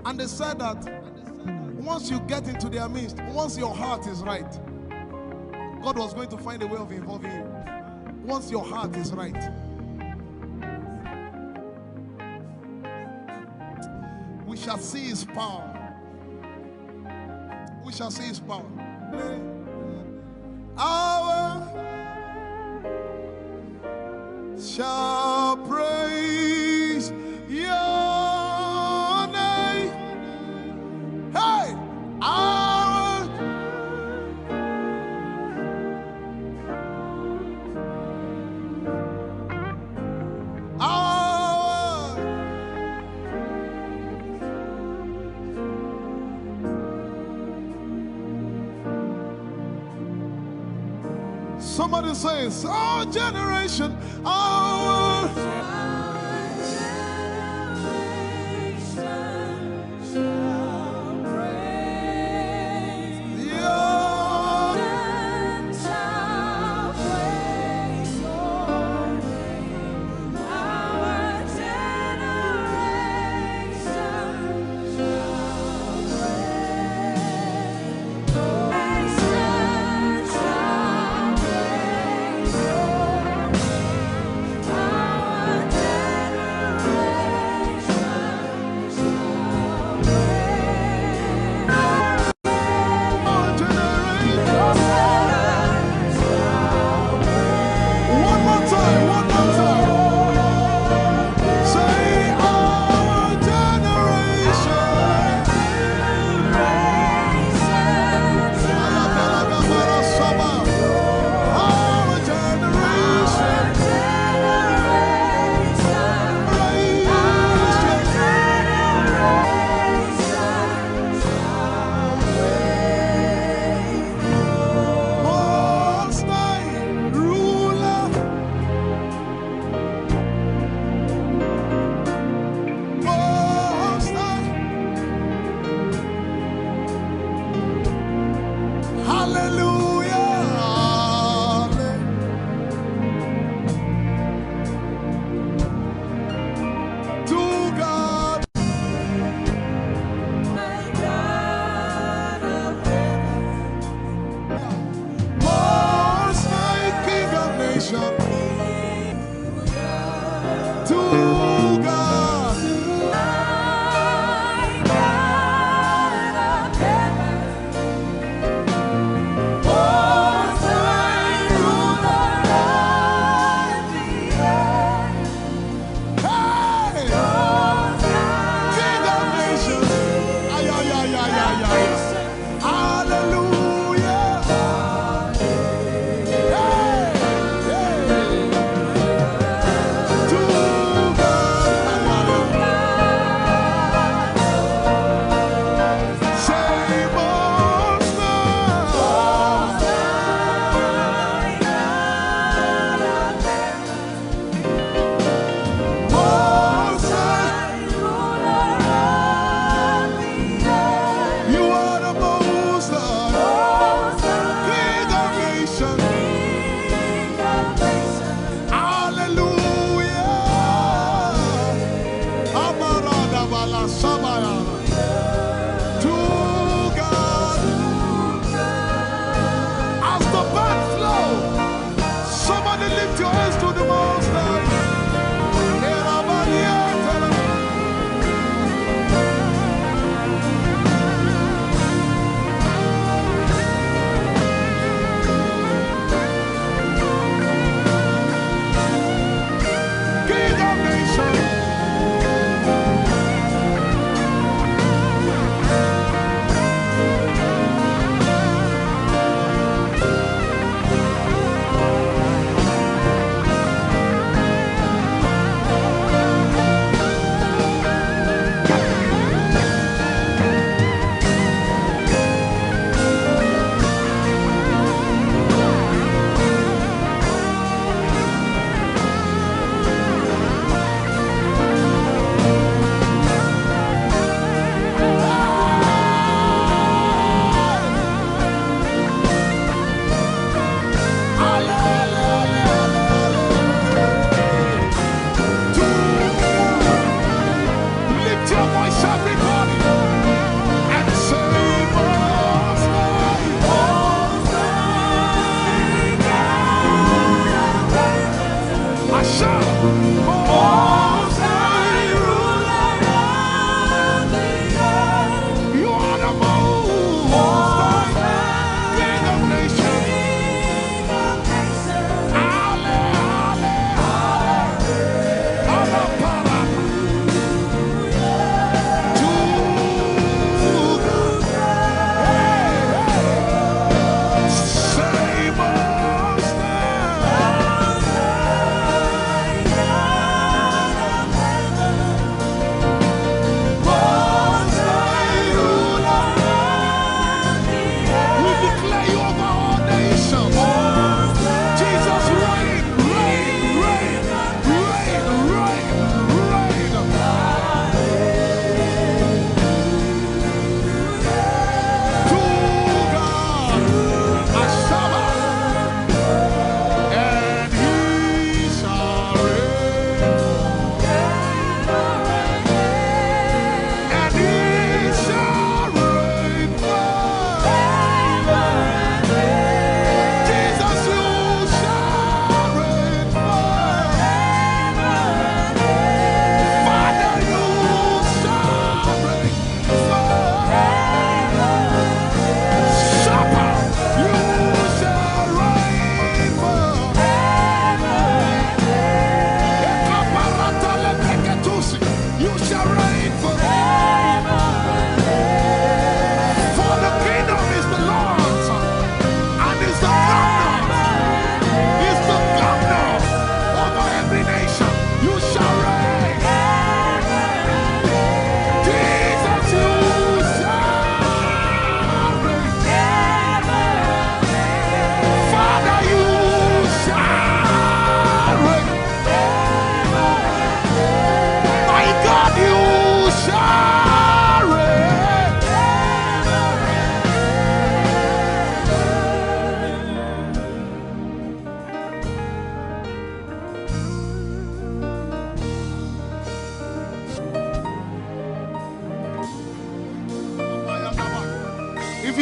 And they said that once you get into their midst, once your heart is right, God was going to find a way of involving you. Once your heart is right. We shall see his power. We shall see his power. Our shall praise your name. Hey, our somebody says, our generation, our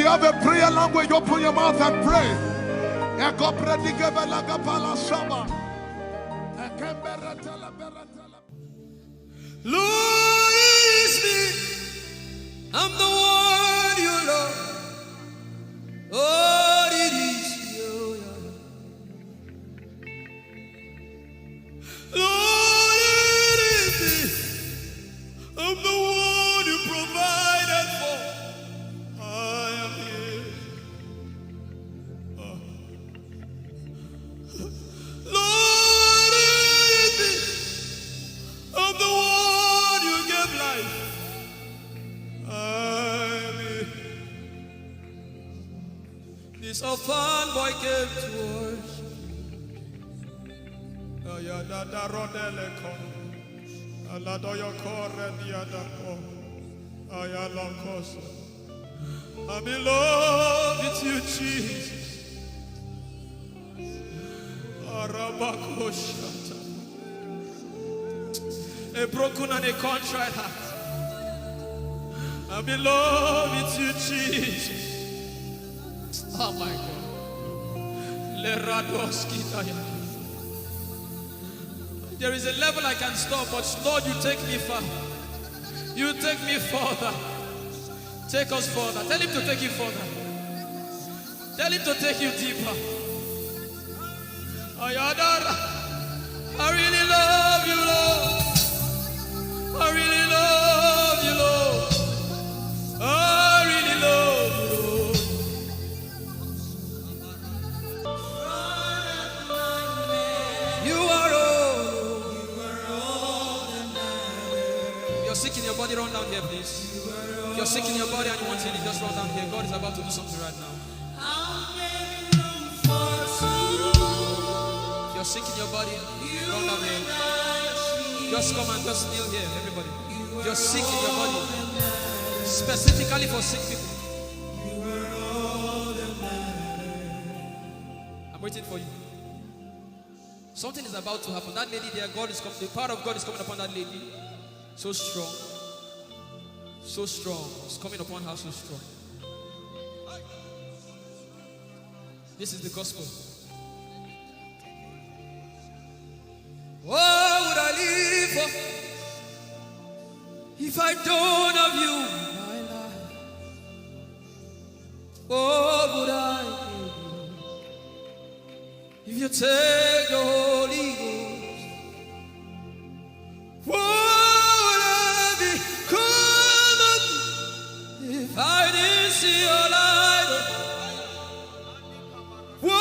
you have a prayer language, open your mouth and pray. Lord, it's me. I'm the one you love. Lord, it is you. Lord, it is me. I'm the one you provided for. I am here. Lord, it is me. I'm the one you gave life. I'm here. This orphan boy came to worship. Oyelade rodeleko. Aladoyokore diadako. Oyalokoso. I'm in love with you, Jesus. Arabakoshata. A broken and a contrite heart. I'm in love with you, Jesus. Oh my God. There is a level I can stop, but Lord, you take me far. You take me further. Take us further. Tell him to take you further. Tell him to take you deeper. Ayadara. I really love you, Lord. I really love you, Lord. I really love you, Lord. You are all that matters. You're sick in your body, run down here, please. If you're sick in your body and you want healing, just run down here. God is about to do something right now. If you're sick in your body, run down here. Just come and just kneel here, everybody. If you're sick in your body, specifically for sick people, I'm waiting for you. Something is about to happen. That lady there, God is coming. The power of God is coming upon that lady. So strong. So strong. It's coming upon her so strong. This is the gospel. What would I live for if I don't have you in my life? What would I do if you take the Holy Ghost? What would I become if I didn't see your light? What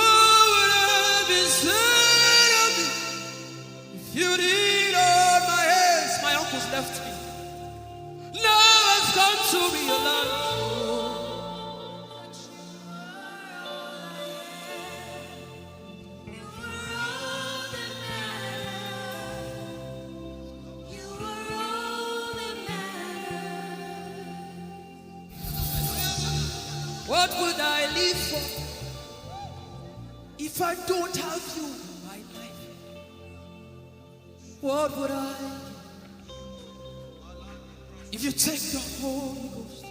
would I be said of me if you did all my hands? My uncles left me. Now has come to be your life. What would I live for if I don't have you in my life? What would I if you take the Holy Ghost?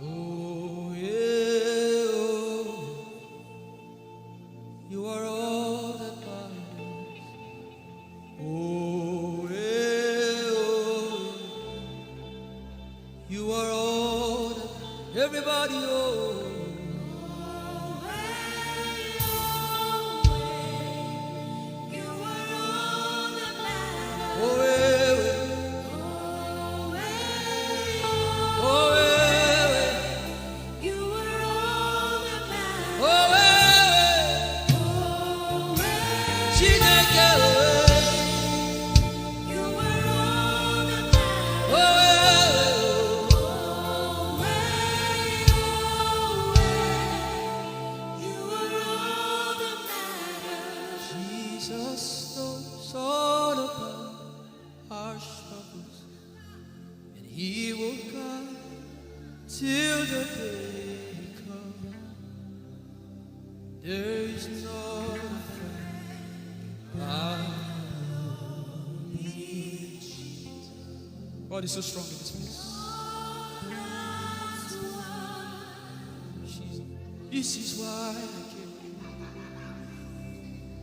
Oh, yeah, oh. You are all that matters. Oh, yeah, oh. You are all that everybody, oh. There is no friend God is so strong in this place. This is why I came.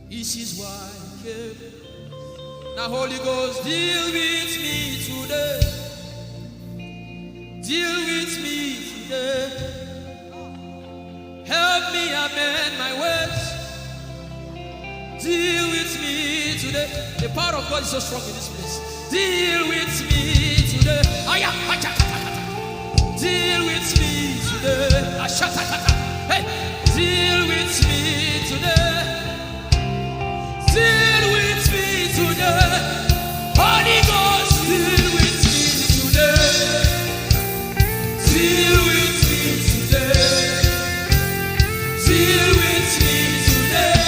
This is why I came. Now, Holy Ghost, deal with me today. Deal with me today. Help me amend my ways. Deal with me today. The power of God is so strong in this place. Deal with me today. Deal with me today. Hey, deal with me today. Deal with me today. Holy Ghost, deal with me today. Deal with me today. Deal with me today.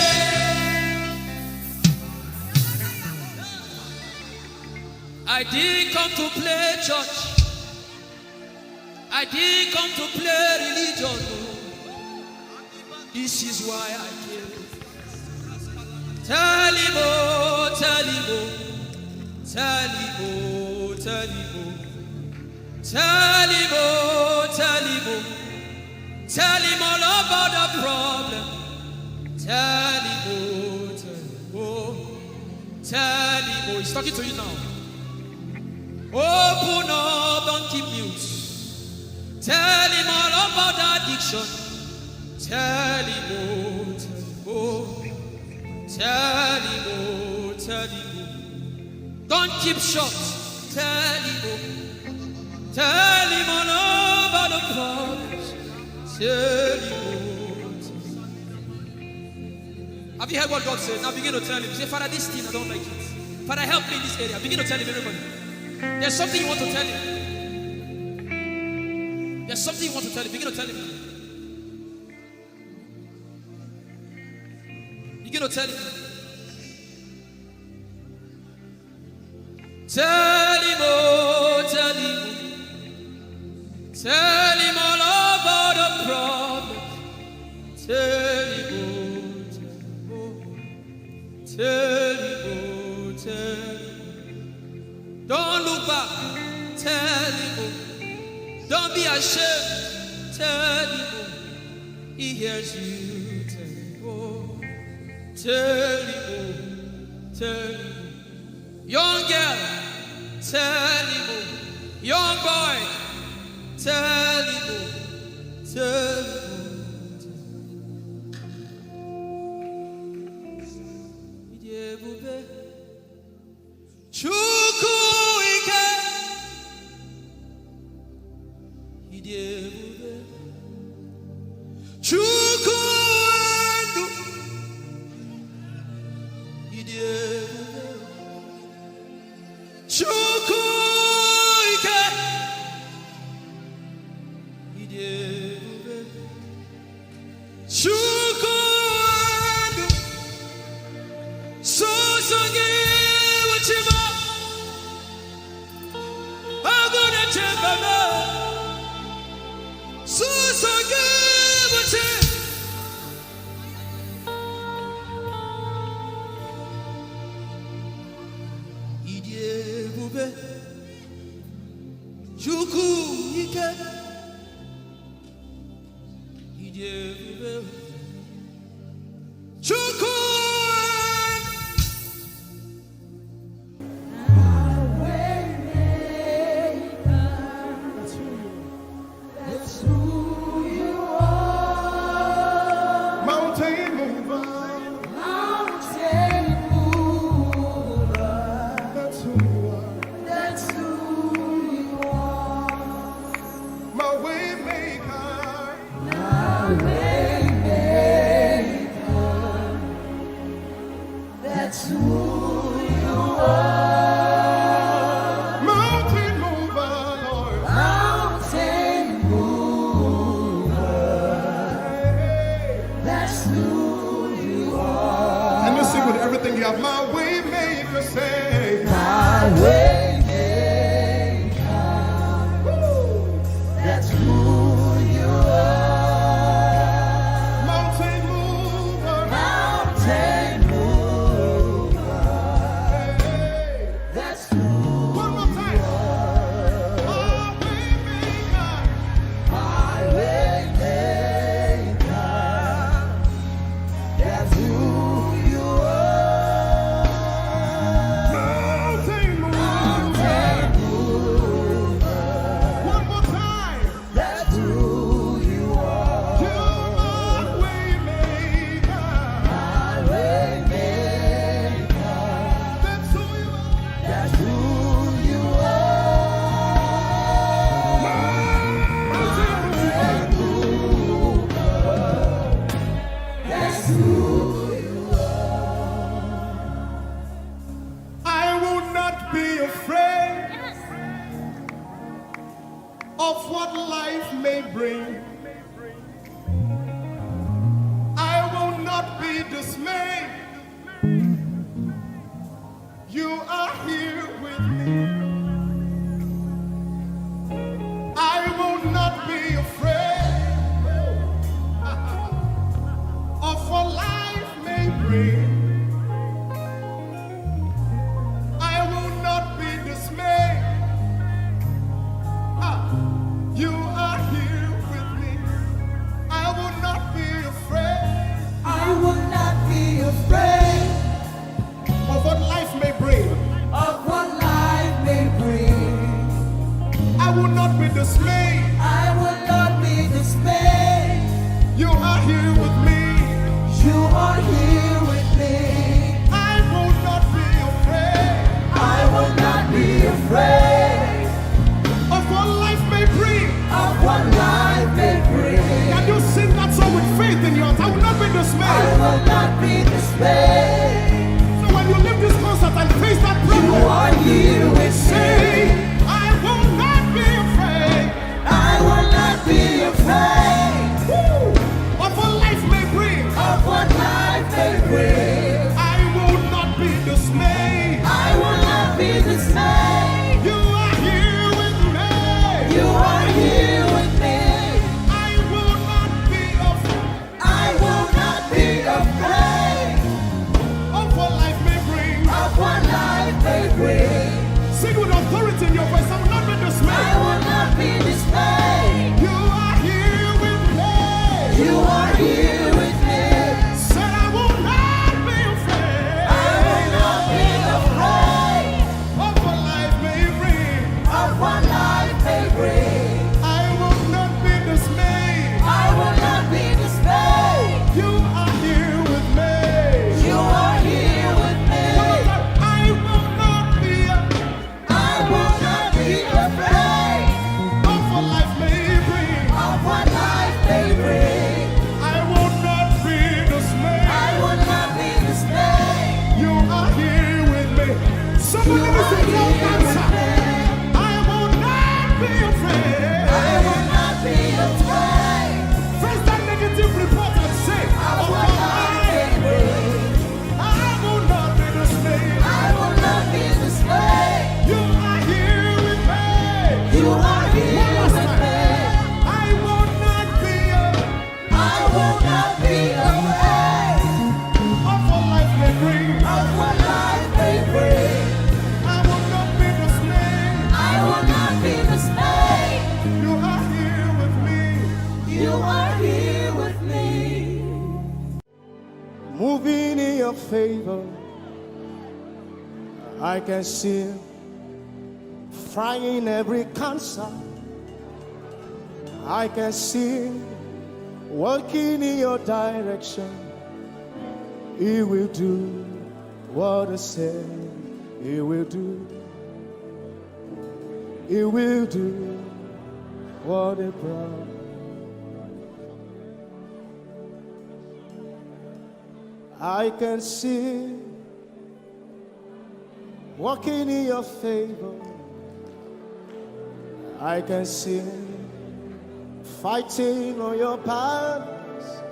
I didn't come to play church. I didn't come to play religion. This is why I came. Tell him, oh, tell him, oh, tell him, oh, tell him, oh, tell him, oh, tell him, oh, tell him all about the problem. Tell him, oh, tell him, oh, tell him, oh, he's talking to you now. Open up, don't keep mute. Tell him all about the addiction. Tell him, oh, tell him, oh, tell him, oh. Don't keep short. Tell him, oh, tell him all about the problems. Tell him, oh. Have you heard what God said? Now begin to tell him. Say, Father, this thing I don't like it. Father, help me in this area. Begin to tell him, everybody. There's something you want to tell him. There's something you want to tell him. Begin to tell him. Begin to tell him. Tell him, oh, tell him. Tell him all about the problem. Tell him, oh, tell him, oh, tell him. Don't look back. Tell him, oh. Don't be ashamed. Tell him, oh. He hears you. Tell him, oh. Tell him, oh. Tell him, oh. Young girl, tell him, oh. Young boy, tell him, oh. Tell him, oh. Chukwuike, Idebube, Chukwuendu, Idebube, Chukwuike, Idebube, Chukwuendu, Sosongi Uchima. bring. I will not be dismayed. You are here with me. I will not be afraid. I will not be afraid Of what life may bring. of what life may bring. I will not be dismayed. I will not be dismayed. You are here with me. You are here with me. I will not be afraid I will not be afraid of what life may bring. of what life may bring. Can you sing that song with faith in your heart? I will not be I dismayed. will not be dismayed. So when you leave this concert and face that You problem, are here with say, me. I will not be afraid I will not be afraid of what life may bring. of what life may bring. I will not be dismayed. I will not be dismayed. You are here with me. You are here with me. I will not be afraid I will not be afraid of what life may bring. of what life may bring. Sing with authority in your voice. I will not be I dismayed. will not be dismayed. You are here with me. You are here with me. Said I will not be afraid I will not be afraid of what life may bring. of what life may bring. I will not be dismayed. I will not be dismayed. You are here with me. You are here with me. I will not be I will not be afraid of what life may bring. of what life may bring. I will not be dismayed. I will not be dismayed. You are here with me. Somebody You listen are to your here with answer. me. I will not be afraid. I will not be afraid Face that negative report and say, of oh what life may God, bring. I will not be dismayed. I will not be dismayed. You are here with me. You are here One last with time. me. I will not be I will not be afraid of what life may bring. of what life may bring. I will not be dismayed. I will not be dismayed. You are here with me. You are here with me. Moving in your favor, I can see frying every cancer. I can see working in your direction. He will do what I said He will do. He will do what He promised. I can see walking in your favor. I can see fighting on your battles.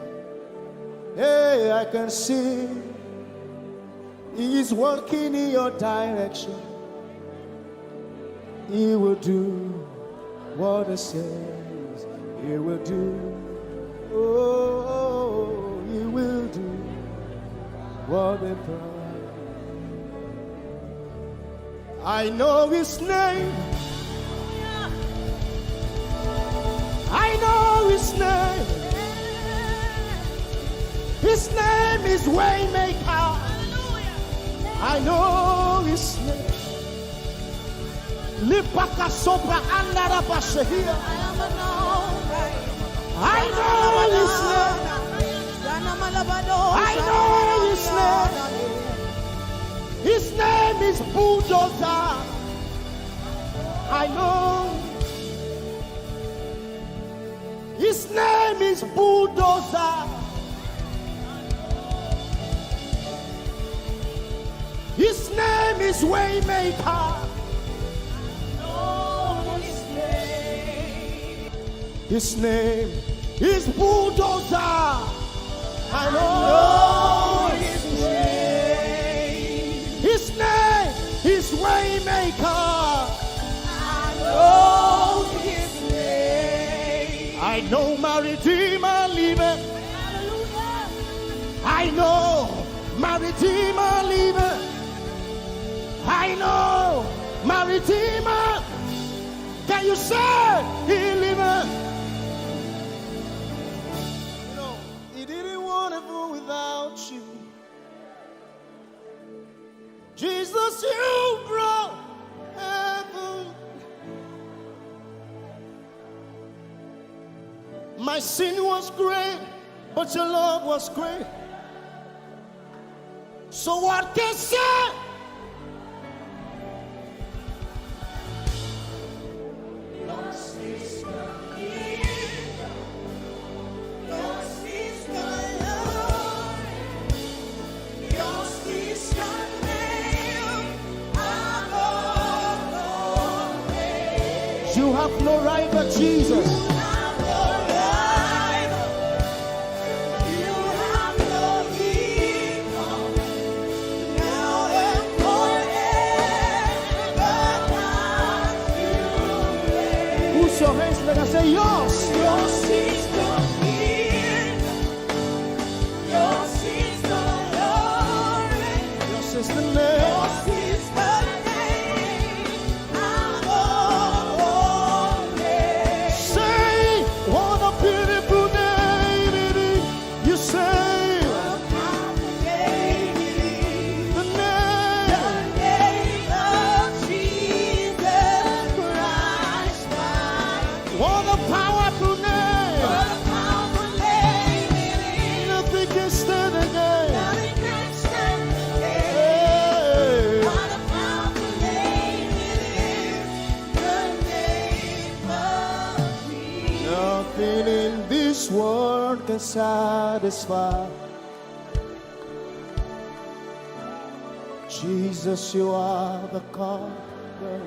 Hey, I can see He's working in your direction. He will do what He says He will do. Oh, He will do what He promised. I know His name. I know His name. His name is Waymaker. I know His name. Lipaka sopra andara bashehia. I know His name. I know His name. His name is Bulldozer. I know. His name is Bulldozer. His name is Waymaker. His name is Bulldozer. I know His name. His name is Waymaker. I know His name. I know my Redeemer liveth. I know Redeemer liveth. I know my Redeemer. Can you say he liveth? You know, he didn't want to go without you. Jesus, you brought heaven. My sin was great, but your love was great. So what can I say? Yours is the kingdom. Yours is the glory. Yours is the name above all names. You have no rival, Jesus. You have no rival. You have no equal. Now and forever, God, you reign. Who's your hands? Let us say yours. Yours is the kingdom. Yours is the glory. Yours is the name. Yours is the name above all names. Say, what a beautiful name it is. You say, the name. What a powerful name. Nothing can stand against. Hey. Nothing in this world can satisfy. Jesus, you are the conqueror.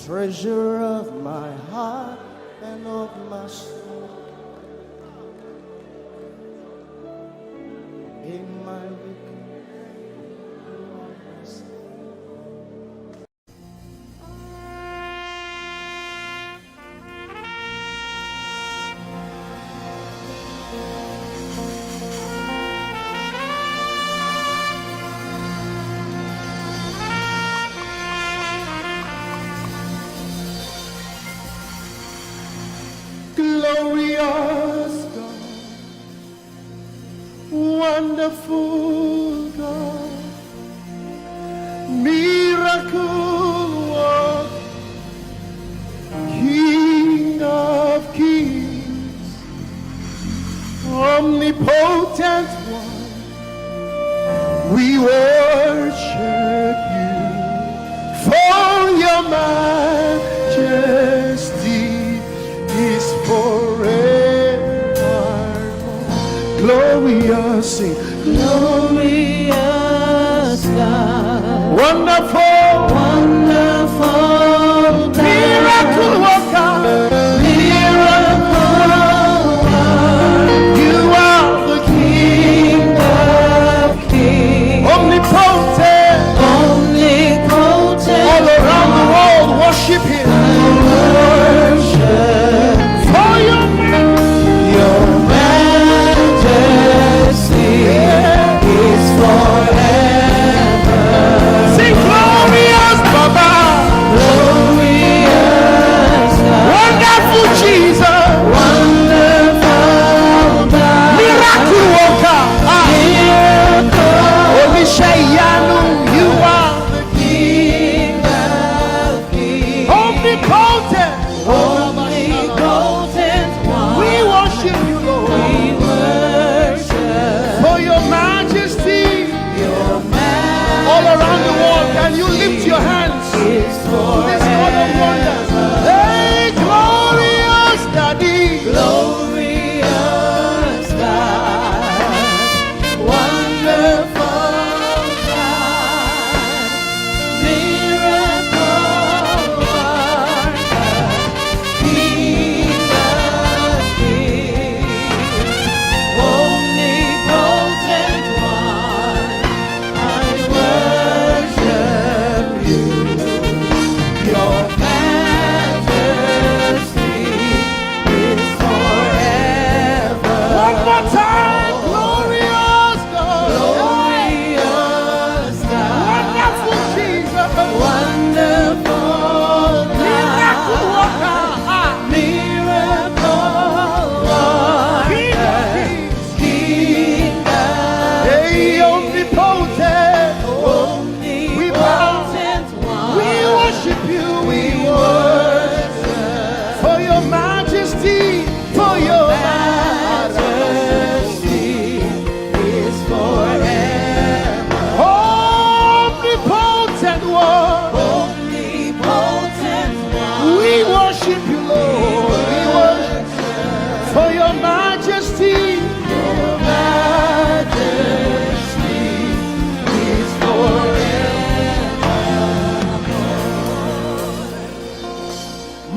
Treasure of my heart and of my soul. In my weakness, you are my strength. Glorious God, wonderful God, miracle worker, King of kings, omnipotent one, we worship you for your majesty is forevermore. Glorious, sing. Glorious God, Wonderful, wonderful God, miracle worker, miracle worker, you are the King of kings, omnipotent. omnipotent, All around the world worship him. worship For your your majesty is forever. sing glory.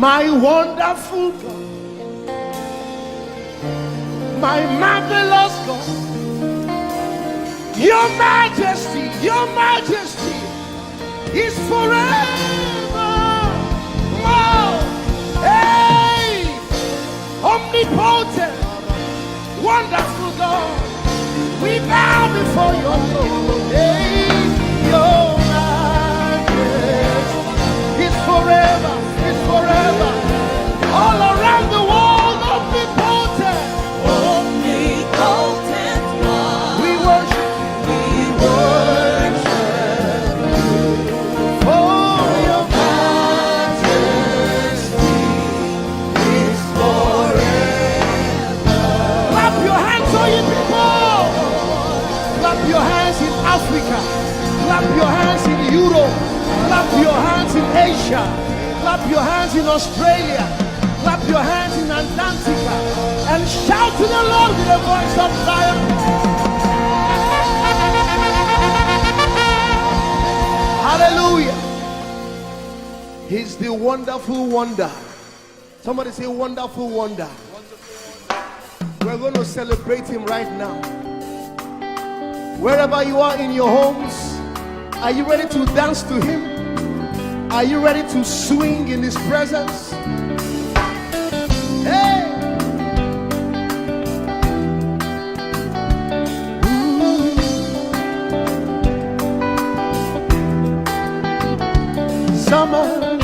My wonderful God, my marvelous God, your majesty is forever. Wow. Hey, omnipotent, wonderful God, we bow before your throne. Hey, your majesty is forever. All around the world, omnipotent God. We worship for your majesty is forever. Clap your hands, all you people. Clap your hands in Africa. Clap your hands in Europe. Clap your hands in Asia. Clap your hands in Australia. Clap your hands in Antarctica. And shout to the Lord with a voice of triumph. Hallelujah. He's the wonderful wonder. Somebody say wonderful wonder. We're going to celebrate him right now. Wherever you are in your homes, are you ready to dance to him? Are you ready to swing in his presence? Hey! Summer,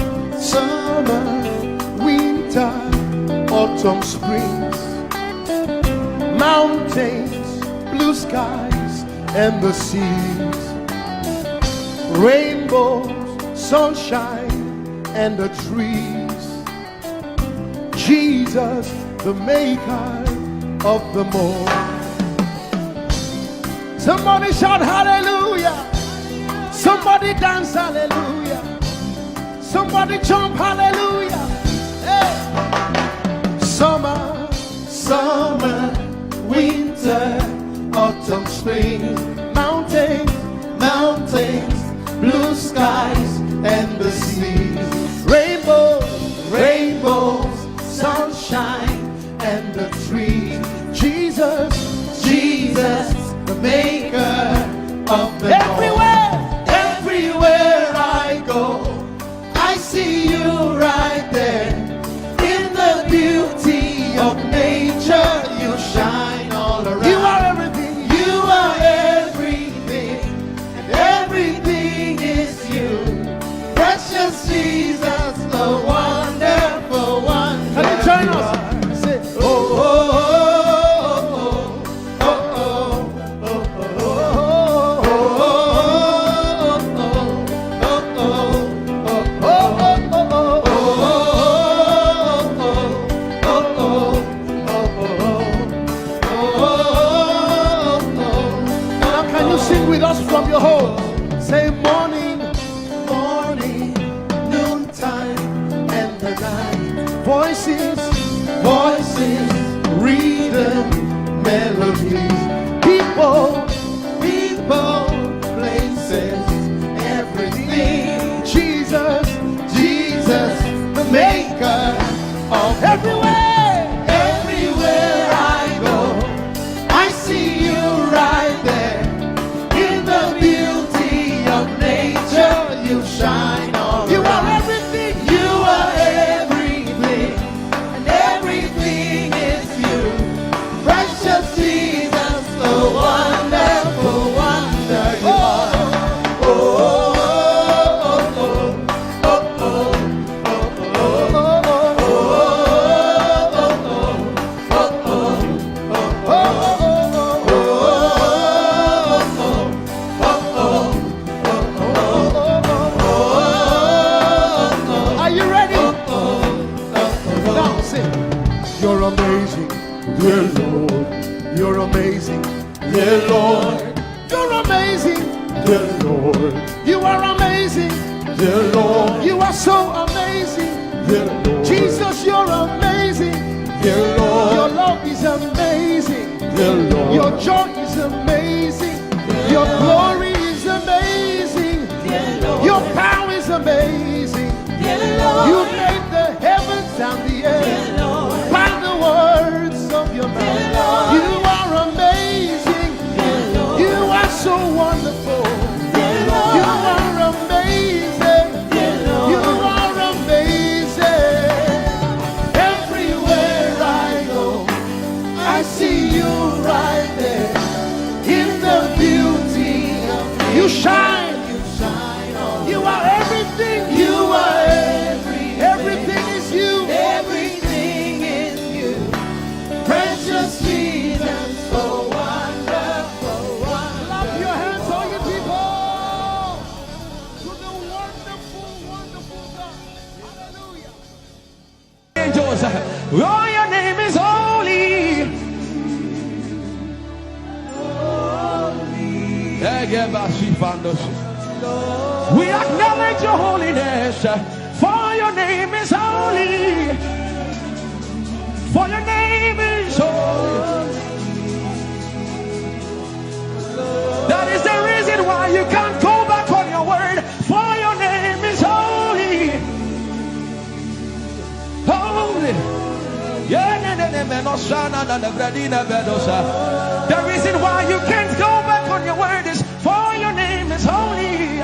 winter, autumn, springs, mountains, blue skies, and the seas, rainbows, sunshine, and the trees. Jesus, the maker of them all. Somebody shout hallelujah. Somebody dance hallelujah. Somebody jump hallelujah. Hey. Summer, winter, autumn, spring, mountains, blue skies, and the seas, rainbows, sunshine, and the trees. Jesus, the maker of the everywhere I go, I see you right there. In the beauty of nature, you shine all around. You are everything. You are everything, and everything is you. Precious Jesus, the wonderful one. Can you join us? Say, oh, oh, oh, oh, oh, oh, Now can you sing with us from your home? Say morning, noontime, and the night. Voices, rhythm, melodies. People, places, everything. Jesus, the maker of everywhere I go, I see you right there. In the beauty of nature, you shine all around. You are everything. You are everything, and everything is you. Precious Jesus, the wonderful wonder you are. Are you ready? Now sing. You're amazing, dear Lord. You're amazing, dear Lord. You're amazing, dear Lord. You are amazing, dear Lord. You are so amazing, dear Lord. Jesus, you're amazing, dear Lord. Your love is amazing, dear Lord. Your joy is amazing, your glory is amazing, dear Lord. Your power is amazing, dear Lord. You made the heavens Oh, your name is holy. We acknowledge your holiness, for your name is holy. For your name is holy. That is the reason why you can't go back on your word. For your name is holy. Holy. The reason why you can't go back on your word is for your name is holy.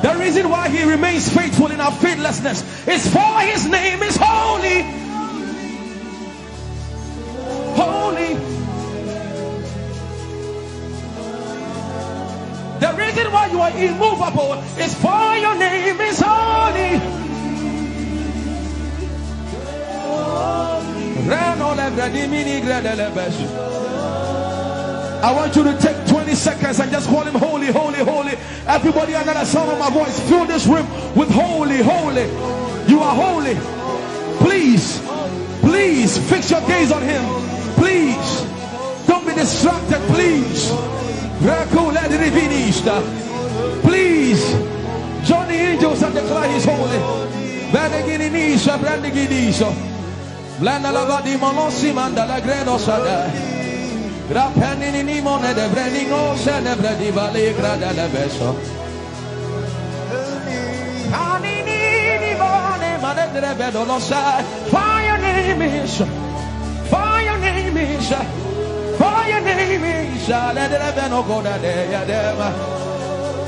The reason why he remains faithful in our faithlessness is for his name is holy. Holy. The reason why you are immovable is for your name is holy. I want you to take 20 seconds and just call him holy, holy, holy. Everybody under the sound of my voice, fill this room with holy, holy. You are holy. Please, please fix your gaze on him. Please, don't be distracted, please. Please, join the angels and declare he's holy. Blanda lavadi monosi mandala greno sada. Rapeni ni mone de breningo se de bredi vale grada la beso. Ani ni mone mane de bedo lo sa. Fire name is. Fire name is. Fire name is. Let the beno go da de ya dem.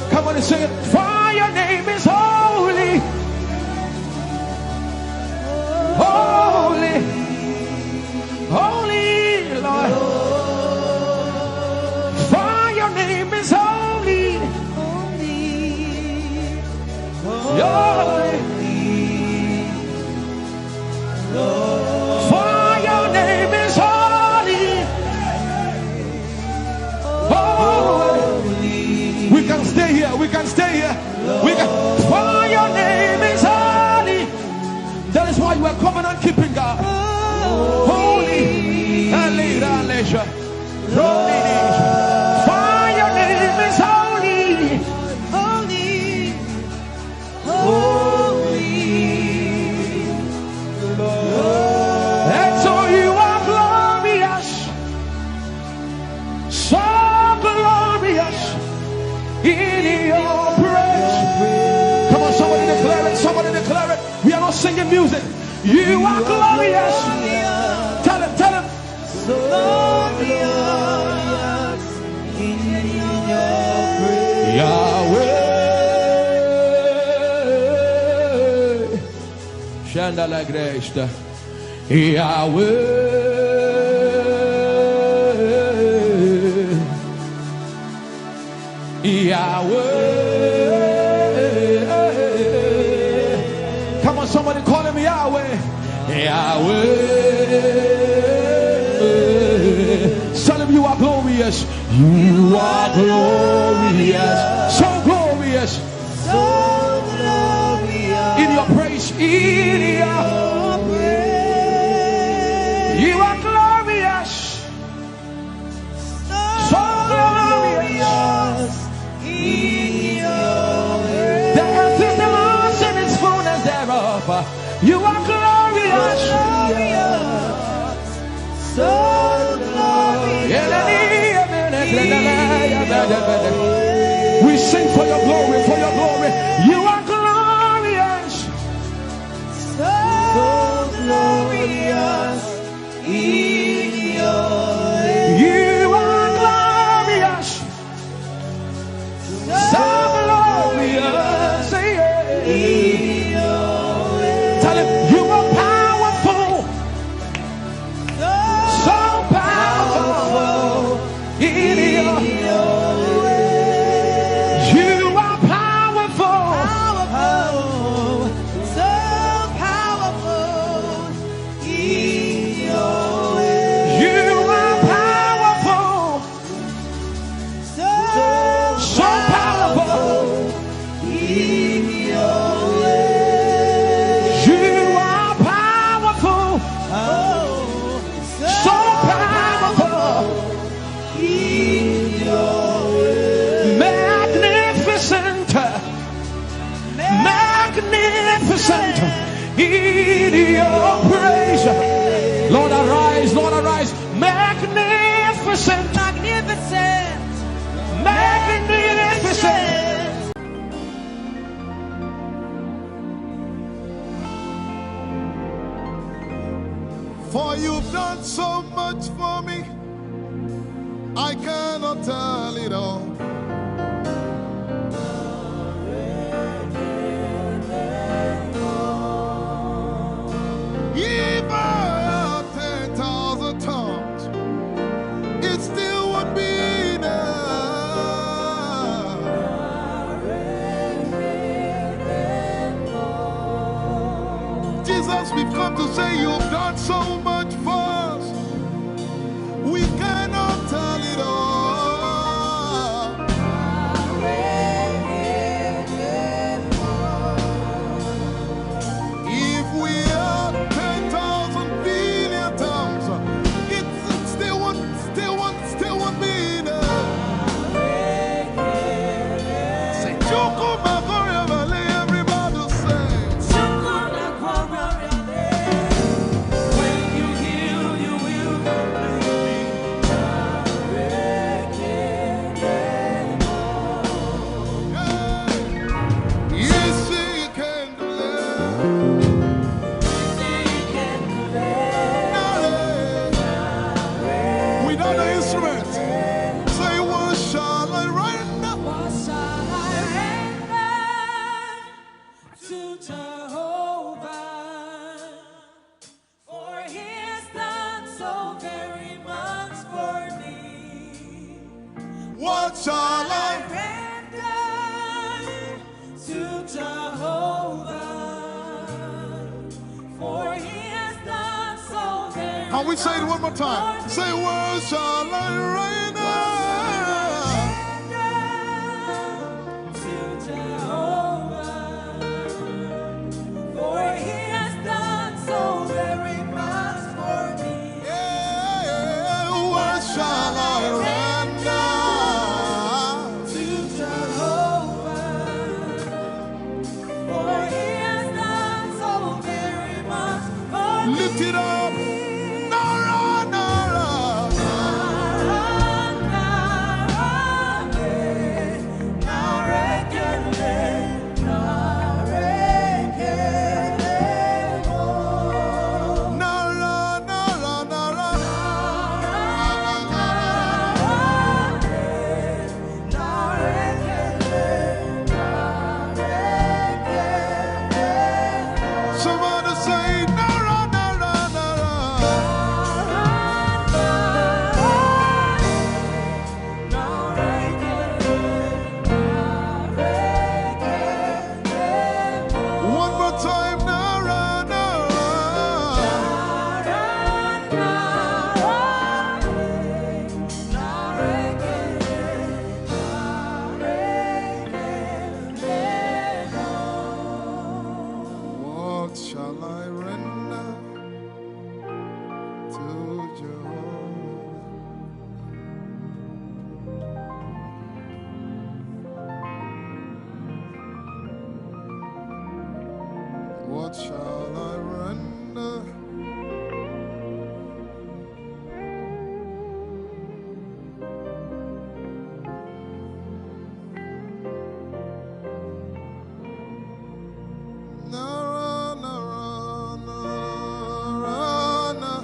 Come on and sing it. Fire name is holy. Holy, holy Lord, for your name is holy, holy, for your name is holy, holy. We can stay here, we can stay here, for your name is holy. That is why you are covenant keeping God. Holy. For your name is holy. Holy. Holy. And so you are glorious. So glorious in your praise. Come on, somebody declare it. Somebody declare it. We are not singing music. You are glorious. Tell him, tell him. So glorious in your praise. Yahweh. Shandala Grace. Yahweh. Yahweh. Somebody call him Yahweh. Yahweh. Tell him you are glorious. You are glorious. So glorious. So glorious. In your praise. In your praise. You are glorious. So glorious. In your praise. The earth is the Lord's and its fullness thereof. You are glorious. So glorious. We sing for your glory, for your glory. You are glorious. So glorious. In your you are glorious. So glorious. Tell him you are powerful. So powerful. In your you are magnificent in your praise. Lord arise, Lord arise. Magnificent, magnificent, magnificent. For you've done so much for me, I cannot tell it all. If I had 10,000 tongues, it still would be enough. Jesus, we've come to say you've done so much for us. We cannot tell it all. If we had 10,000 billion tongues, it still won't be enough. Say, Chukuma Koryabale, everybody say. When you heal, you will Yes, you can do that. Without the instrument, say, what shall I render? What shall I render to Jehovah? For he has done so very much for me. What shall I? Render to Jehovah. For he has done so very Can we say it one more time? Say, what shall I render? to Jehovah. For he has done so very much for me. Yeah, what shall I render? To Jehovah. For he has done so very much for me. Lift it up. Nara, Nara. Nara, Nara, Nara. Somebody say, Nara, Nara, Nara. One more time, Nara, Nara. What shall I render to Jehovah? What shall I render? Nara, Nara, Nara, Nara.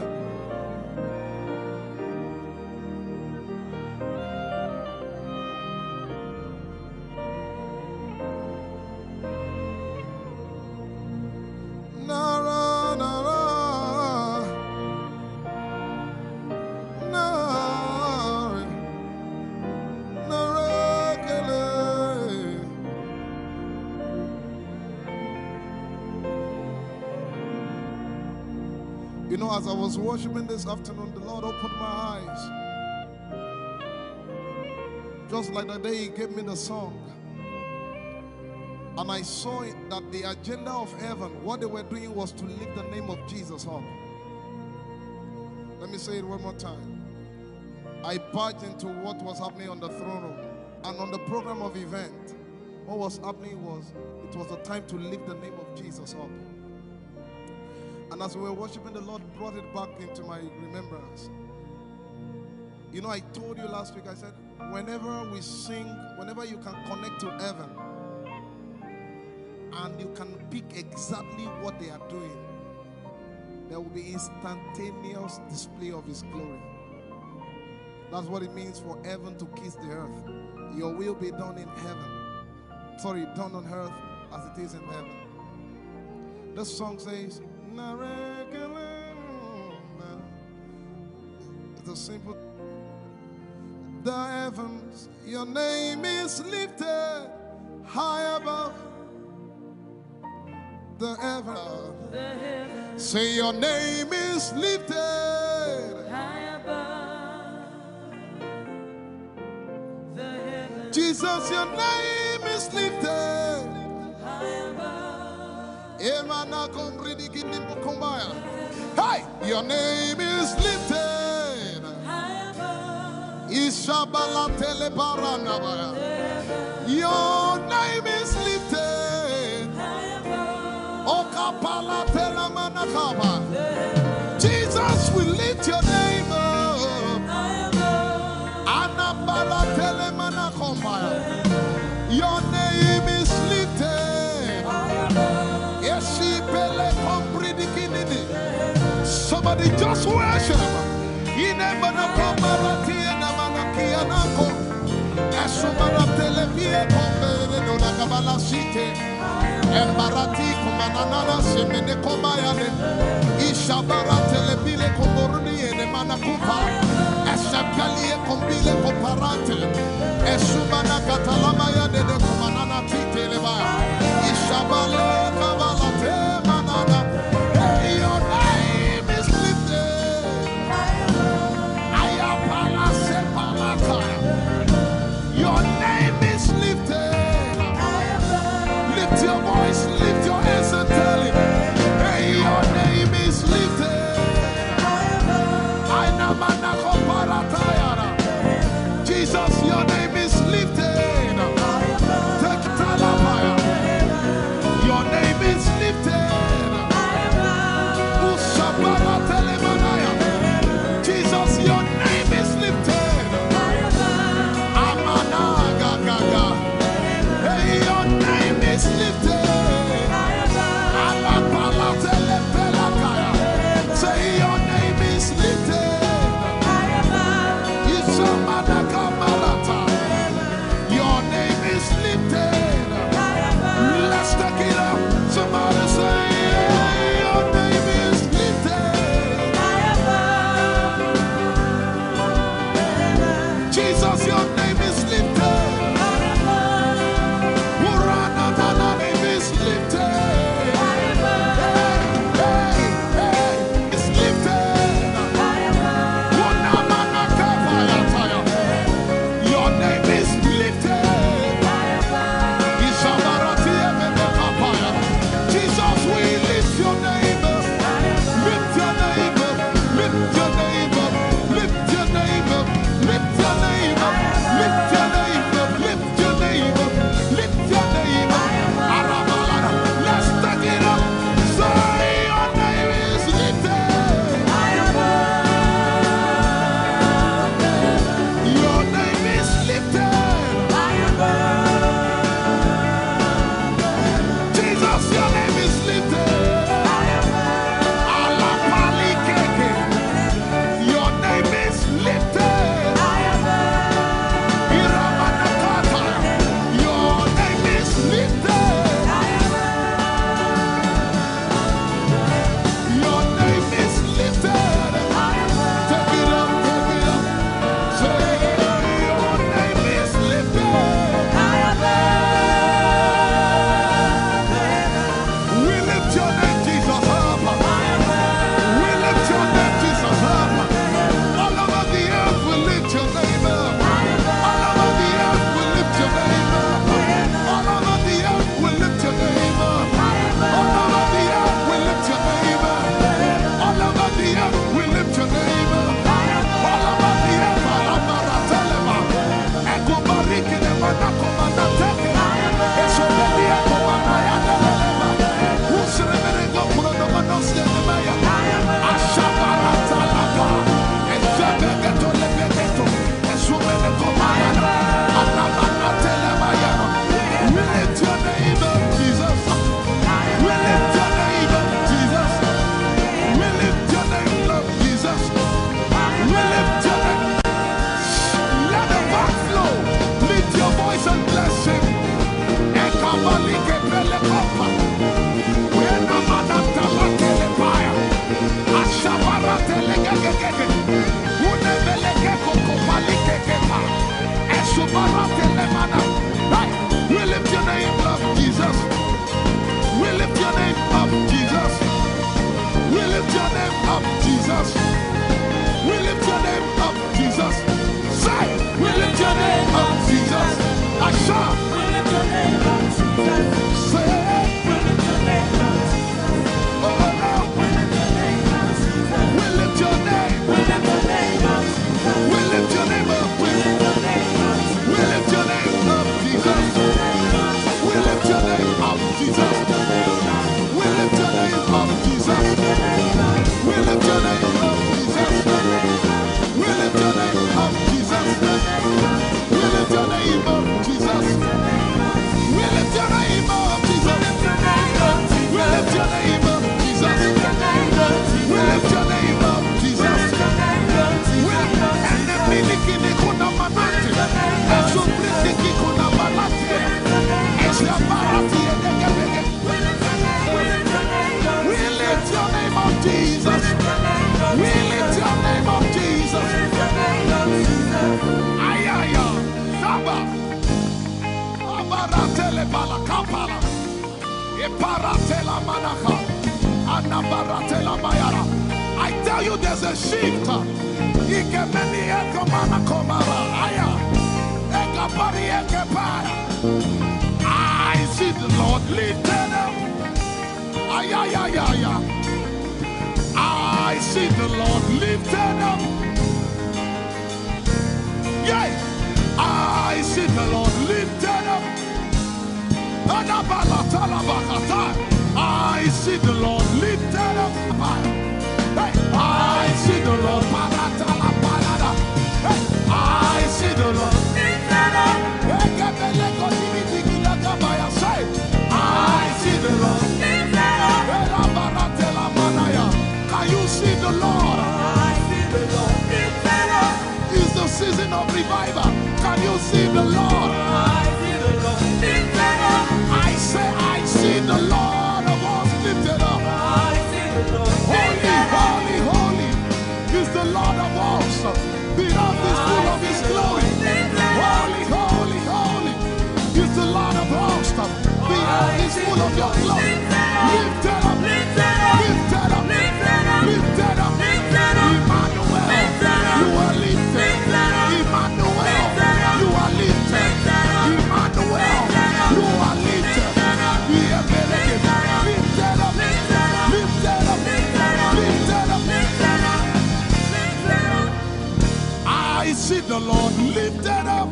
Nara, Nara. Nara. Nara, Kele. You know, as I was worshiping this afternoon, the Lord opened my eyes. Just like the day He gave me the song. And I saw it that the agenda of heaven, what they were doing was to lift the name of Jesus up. Let me say it one more time. I barged into what was happening on the throne room and on the program of event. what was happening was, it was a time to lift the name of Jesus up. And as we were worshiping, the Lord brought it back into my remembrance. You know, I told you last week, I said, whenever we sing, whenever you can connect to heaven, and you can pick exactly what they are doing, there will be instantaneous display of His glory. That's what it means for heaven to kiss the earth. Your will be done in heaven. Sorry, done on earth as it is in heaven. This song says, it's a simple. The heavens, your name is lifted high above. The heavens, say your name is lifted high above. The heavens, Jesus, your name is lifted high above. Hey, your name is lifted High above. Ishabala telebaranabaya. Your name is lifted High above. Okapala telamanakaba. Jesus, we lift your name up. High above. Anabala telemanakombaya. Your name is lifted. Somebody just worship. Embarati kumanana semene komayane ishabara telepile komboruni ene manakupa eshabkalie kombile komparate esubana katalama ya dede kumanana titeleba ishabale kabalate manana. Hey, your name is lifted. Ayapala sepalata. Your name is lifted. Lift your voice, lift your hands and tell him, hey, your name is lifted. Jesus, your name is lifted. Your name is lifted. Jesus, your name is lifted. Amana gaga. Hey, your name is lifted. kopa. Wena manata la telepaya. Ashabara telegegege. Unebeleke kokopalike kepa. Esubara telemana. We lift your name up, Jesus. We lift your name up, Jesus. We lift your name up, Jesus. We lift your name up, Jesus. Say, we lift your name up, Jesus. Asha, we lift your name up, Jesus. Say, we lift your name up, Jesus. Oh, no. We lift your name up, Jesus. We lift your name. We lift your name up, Jesus. We lift your name up. We lift your name up. We lift your name up, Jesus. We lift your name up, Jesus. We lift your name up, Jesus. We lift your name up, Jesus. We lift your name up, Jesus. We lift your name up, Jesus. We lift your name up, Jesus. We lift your name up, Jesus. We lift your name up, Jesus. And the miliki ni kuna manati. Esu briki kuna balati. Esha barati edekebeke. We lift your name up, Jesus. We lift your name up, Jesus. Ayaya, Saba, Abaratele Balakapala, Eparatela Manaka, Anabaratela Mayara. I tell you, there's a shift. Ikemeni Ekomana Komara, Aya, Ekapari Ekepaya. I see the Lord lifted up. Ayaya. I see the Lord lifted up. Yay! I see the Lord lifted up. I see the Lord lifted up. Hey, I see the Lord. Hey, I see the Lord lifted up. I see the Lord lifted up. Can you see the Lord? I see the Lord lifted up. It's the season of revival. Can you see the Lord? I see the Lord lifted up. I say, I see the Lord of hosts lifted up. I see the Lord lifted up. Holy, holy is the Lord of hosts. The earth is full of His glory. Holy, holy, holy is the Lord of hosts. The earth is full of Your glory. Lifted up, lifted up, lifted up, lifted up, lifted up. Emmanuel, You are lifted. Emmanuel, You are lifted. Emmanuel, You are lifted. Lifted up, lifted up, lifted up, lifted up. I see the Lord lifted up.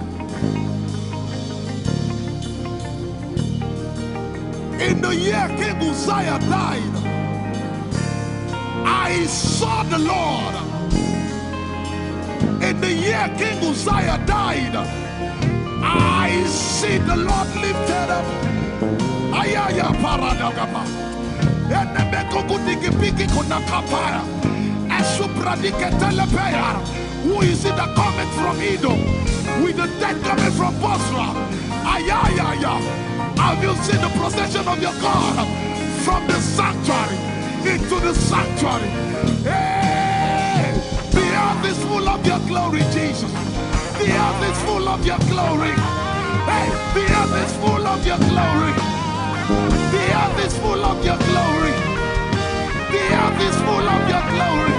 In the year King Uzziah died, I saw the Lord. In the year King Uzziah died, I see the Lord lifted up. Ayaya paradagaba. Enebekogudikipiki kunakapaya. Esupradiketelepea. Who is it that cometh from Edom? With the dead coming from Bosra. Ayaya. Have you seen the procession of your God from the sanctuary into the sanctuary? Hey, the earth is full of Your glory, Jesus. The earth is full of Your glory. Hey, the earth is full of Your glory. The earth is full of Your glory. The earth is full of Your glory.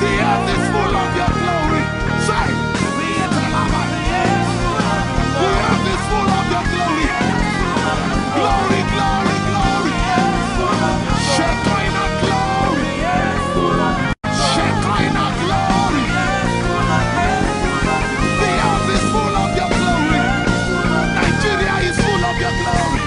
The earth is full of Your glory. Say, the earth is full of Your glory. Glory, glory, glory. Shekinah glory. Shekinah glory. The earth is full of Your glory. Nigeria is full of Your glory.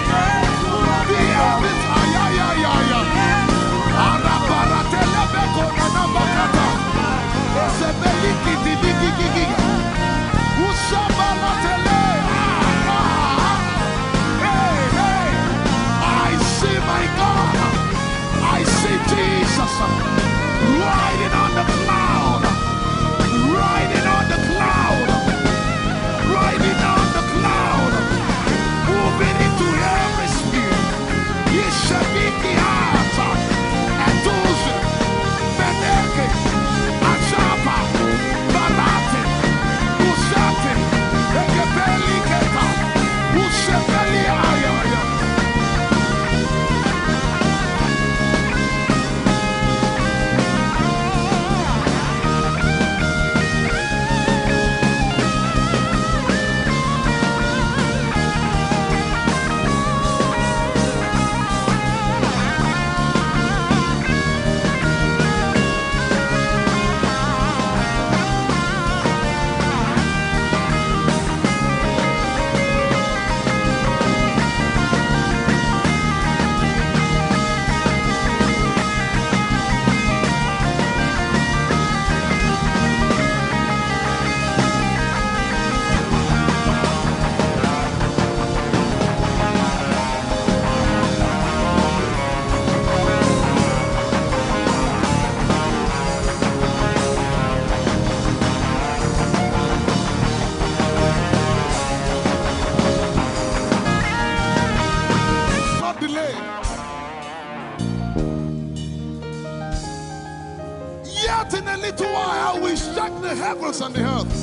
little while I will shake the heavens and the earth,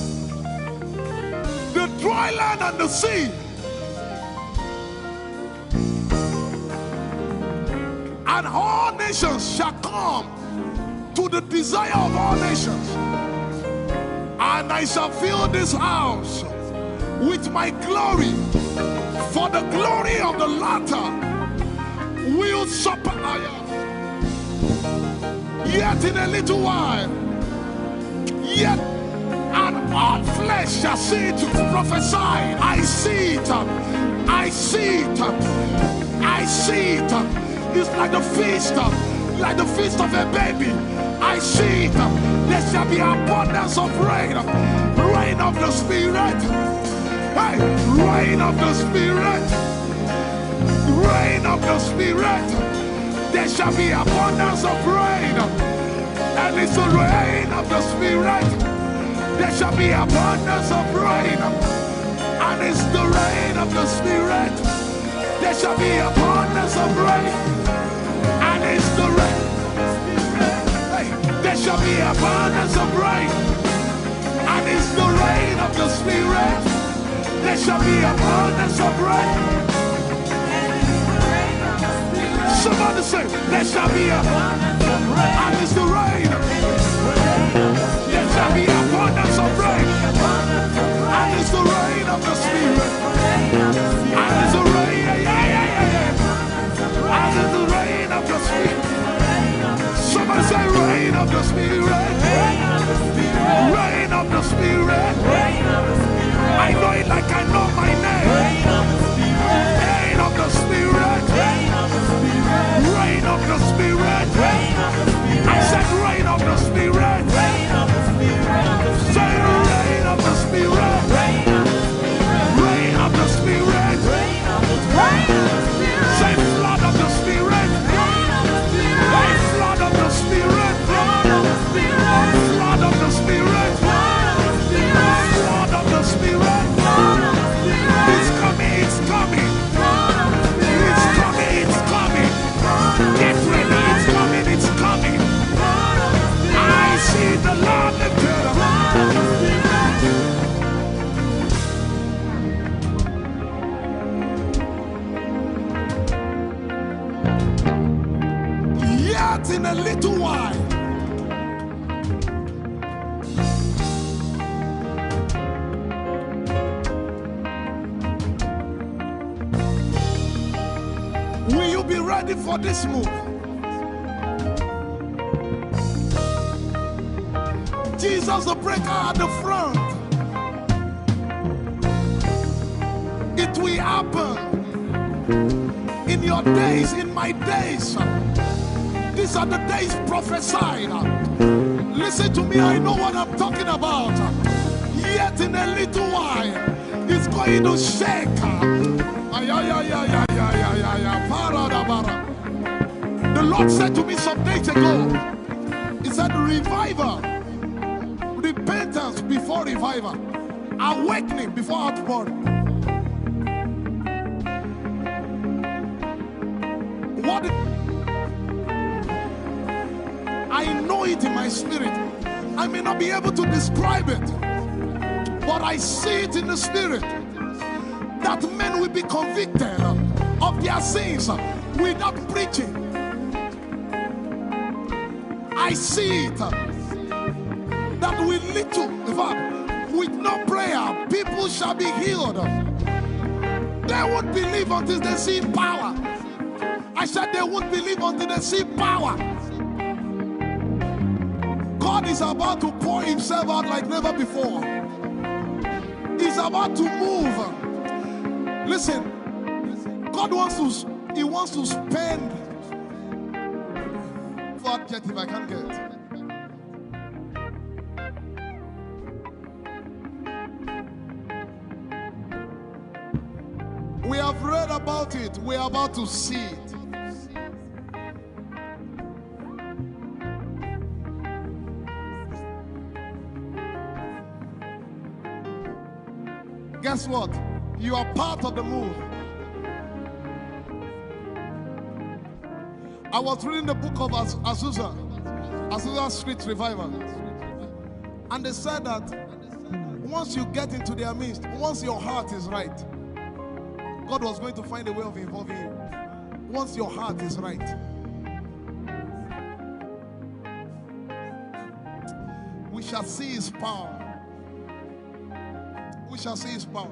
the dry land and the sea. And all nations shall come to the desire of all nations. And I shall fill this house with my glory, for the glory of the latter will supper. Yet in a little while, yet and all flesh shall see it. Prophesy. I see it. I see it. I see it. It's like the feast of a baby. I see it. There shall be abundance of rain, rain of the Spirit. Hey, rain of the Spirit, rain of the Spirit. There shall be abundance of rain, and it's the rain of the Spirit. There shall be abundance of rain, and it's the rain of the Spirit. There shall be abundance of rain, and it's the rain. Hey, there shall be abundance of rain, and it's the rain of the Spirit. There shall be abundance of rain. Somebody say, there shall be abundance of rain. And it's the rain. There shall be abundance of rain. And it's the rain of the Spirit. And it's the rain. And it's the rain of the Spirit. Somebody say, rain of the Spirit. Rain of the Spirit. I know it like I know my name. Rain of the Spirit. Rain of the Spirit. Rain of the Spirit. I said rain of the Spirit. Say rain of the Spirit. Rain of the Spirit. Say flood of the Spirit. Say flood of the Spirit. Flood of the Spirit. Flood of the Spirit. Flood of the Spirit. It's coming, it's coming. It's coming, it's coming. Get ready, it's coming, it's coming. I see the Lord lifted up. Yet in a little while, will you be ready for this move? Jesus the breaker at the front. It will happen in your days, in my days. These are the days prophesied. Listen to me, I know what I'm talking about. Yet in a little while, it's going to shake. The Lord said to me some days ago, He said, revival, repentance before revival, awakening before outpouring. What? I know it in my spirit. I may not be able to describe it, but I see it in the spirit. That men will be convicted of their sins without preaching. I see it. That with little, in fact, with no prayer, people shall be healed. They won't believe until they see power. I said they won't believe until they see power. God is about to pour Himself out like never before. He's about to move. Listen, God wants to spend. What adjective I can't get. We have read about it. We are about to see it. Guess what? You are part of the move. I was reading the book of Azusa Street Revival. And they said that once you get into their midst, once your heart is right, God was going to find a way of involving you. Once your heart is right. We shall see his power. We shall see his power.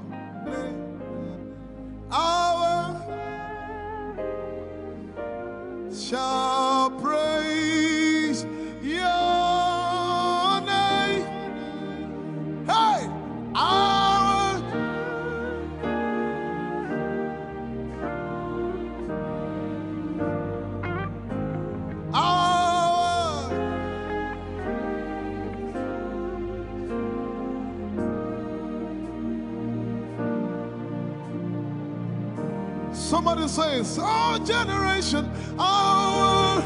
Our shall praise your name. Hey, our somebody says, our generation, our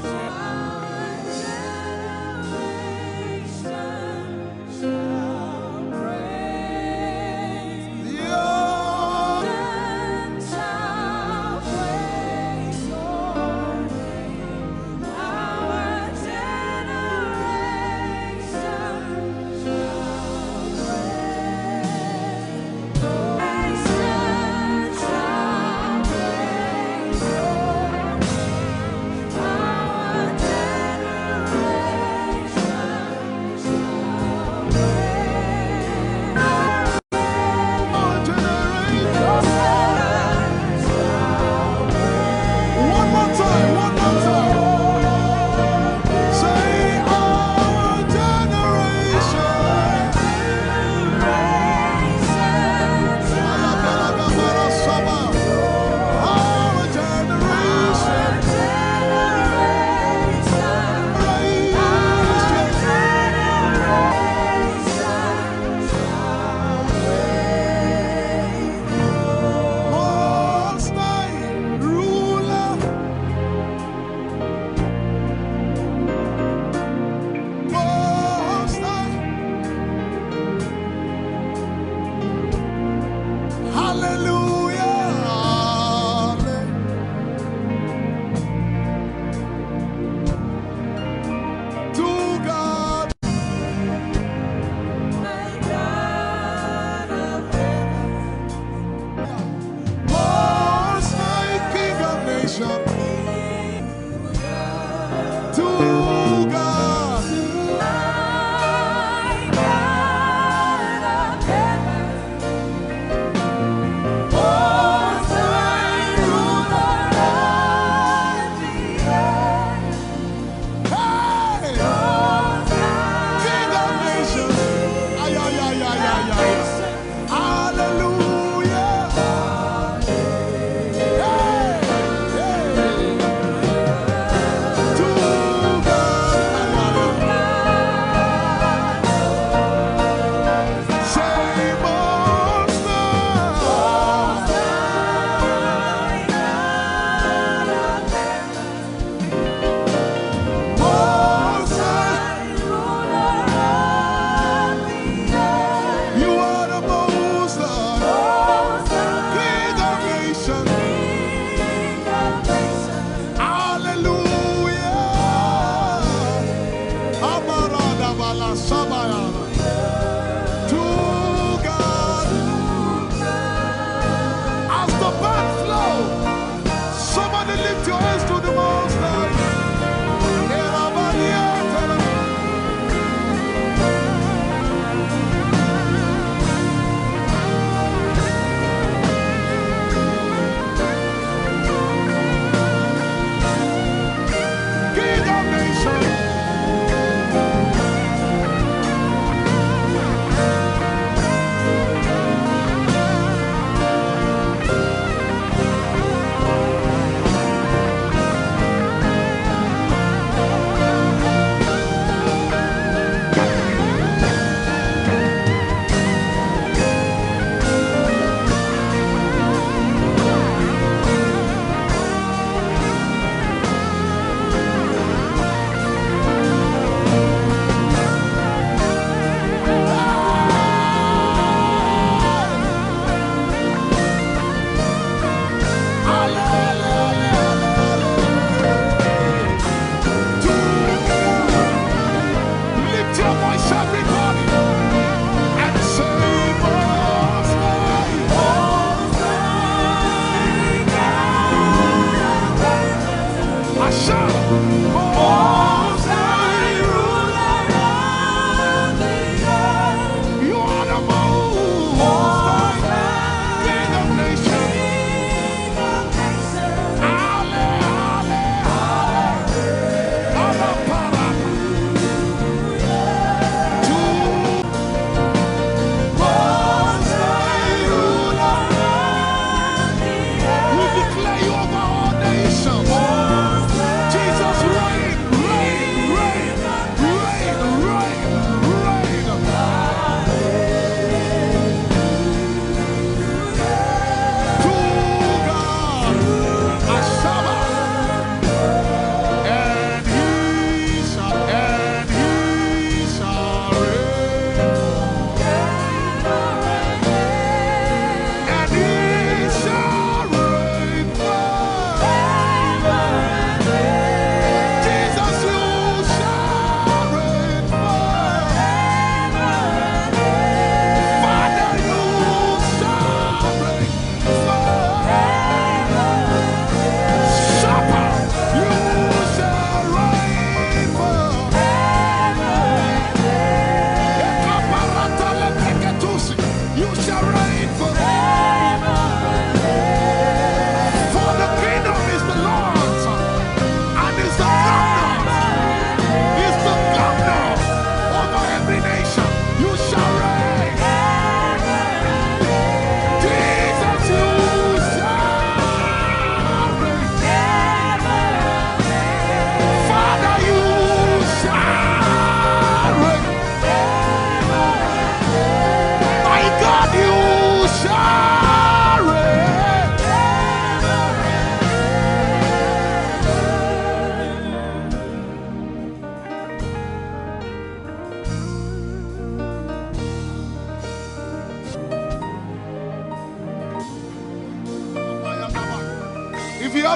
hallelujah. Hey, hey.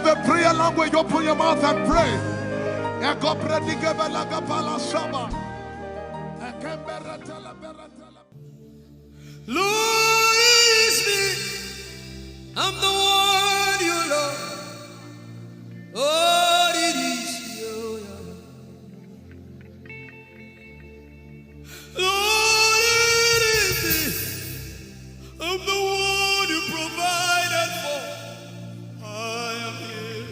have a prayer language, open your mouth and pray. Lord, is me. I'm the one you love. Lord, it is you. Lord, it is me. I'm the one you provided for. I am here.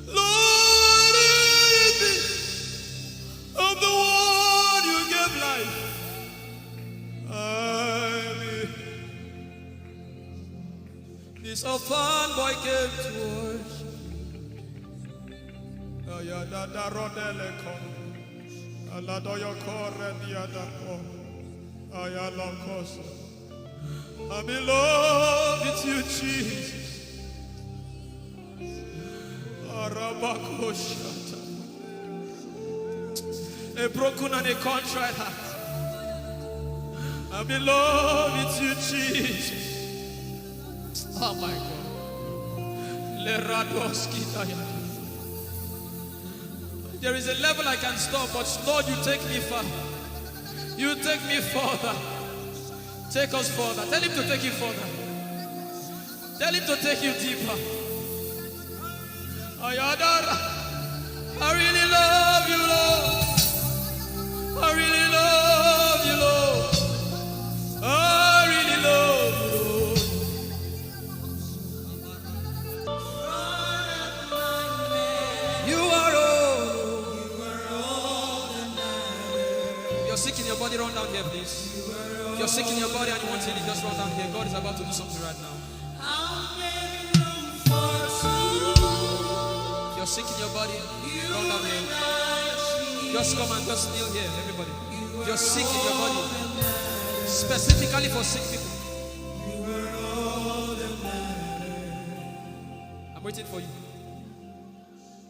Lord, it is me. I'm the one you gave life. I'm here. This orphan boy came to worship. Ayadada rodele kon. Aladoyo kore diadako. Ayalokoso. I'm in love with you, Jesus. Arabakoshata. A broken and a contrite heart. I'm in love with you, Jesus. Oh my God. There is a level I can stop, but Lord, you take me far. You take me further. Take us further. Tell him to take you further. Tell him to take you deeper. Ayadara. I really love you, Lord. I really love you, Lord. I really love you, Lord. You are all that matters. You're sick in your body, run down here, please. If you're sick in your body and you want healing, just run down here. God is about to do something right now. If you're sick in your body, run down here. Just come and just kneel here, everybody. If you're sick in your body, specifically for sick people. I'm waiting for you.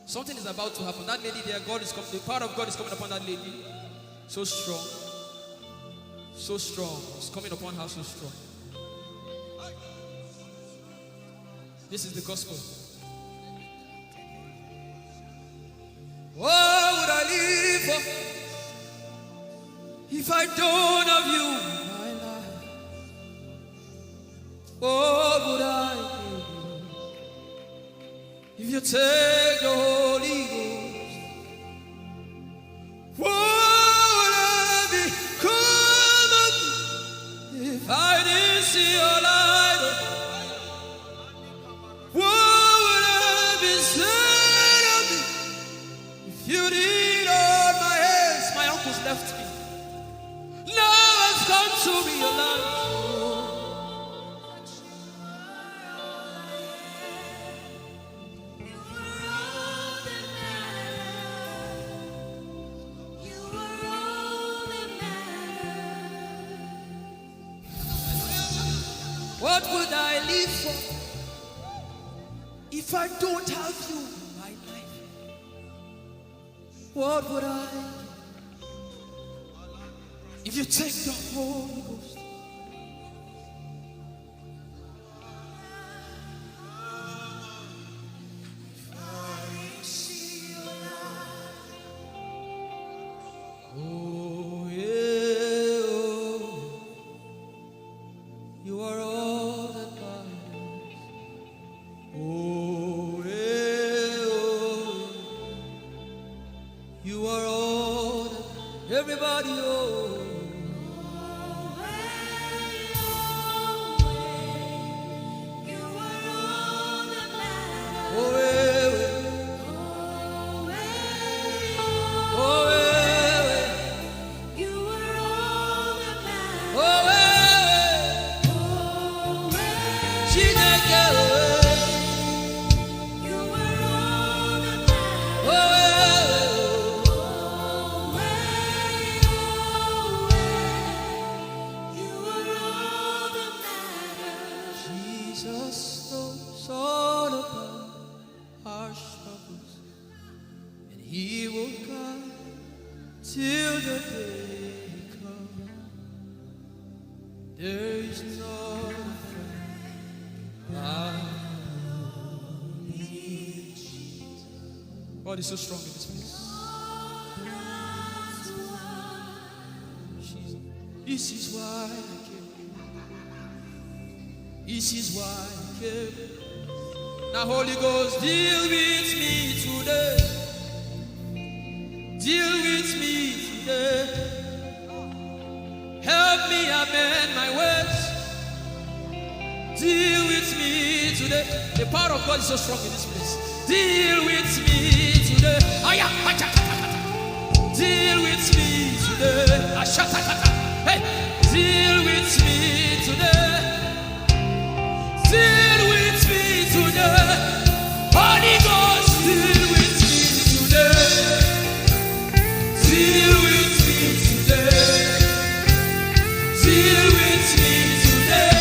Something is about to happen. That lady there, God is coming. The power of God is coming upon that lady. So strong. So strong. It's coming upon her so strong. This is the gospel. What would I live for if I don't have you in my life? What would I do if you take the Holy Ghost? What would I become of me if I didn't see your light? What would I be said of me if you did all my hands? My uncles left me. Now I've come to realize. What would I live for if I don't have you in my life? What would I do if you take the Holy Ghost? Oh, yeah, oh. You are all that matters. Oh, yeah, oh. You are all that everybody, oh. Oh, yeah, oh, yeah, oh, yeah. Chineke, oh, Jesus knows all about our struggles, and He will guide till the day comes. There is no friend God is so strong in this place. This is why I came. This is why I came. Now, Holy Ghost, deal with me today. Deal with me today. Help me amend my words. Deal with me today. The power of God is so strong in this place. Deal with me today. Deal with me today. Hey, deal with me today. Deal with me today. Holy Ghost, deal with me today. Deal with me today. Deal with me today.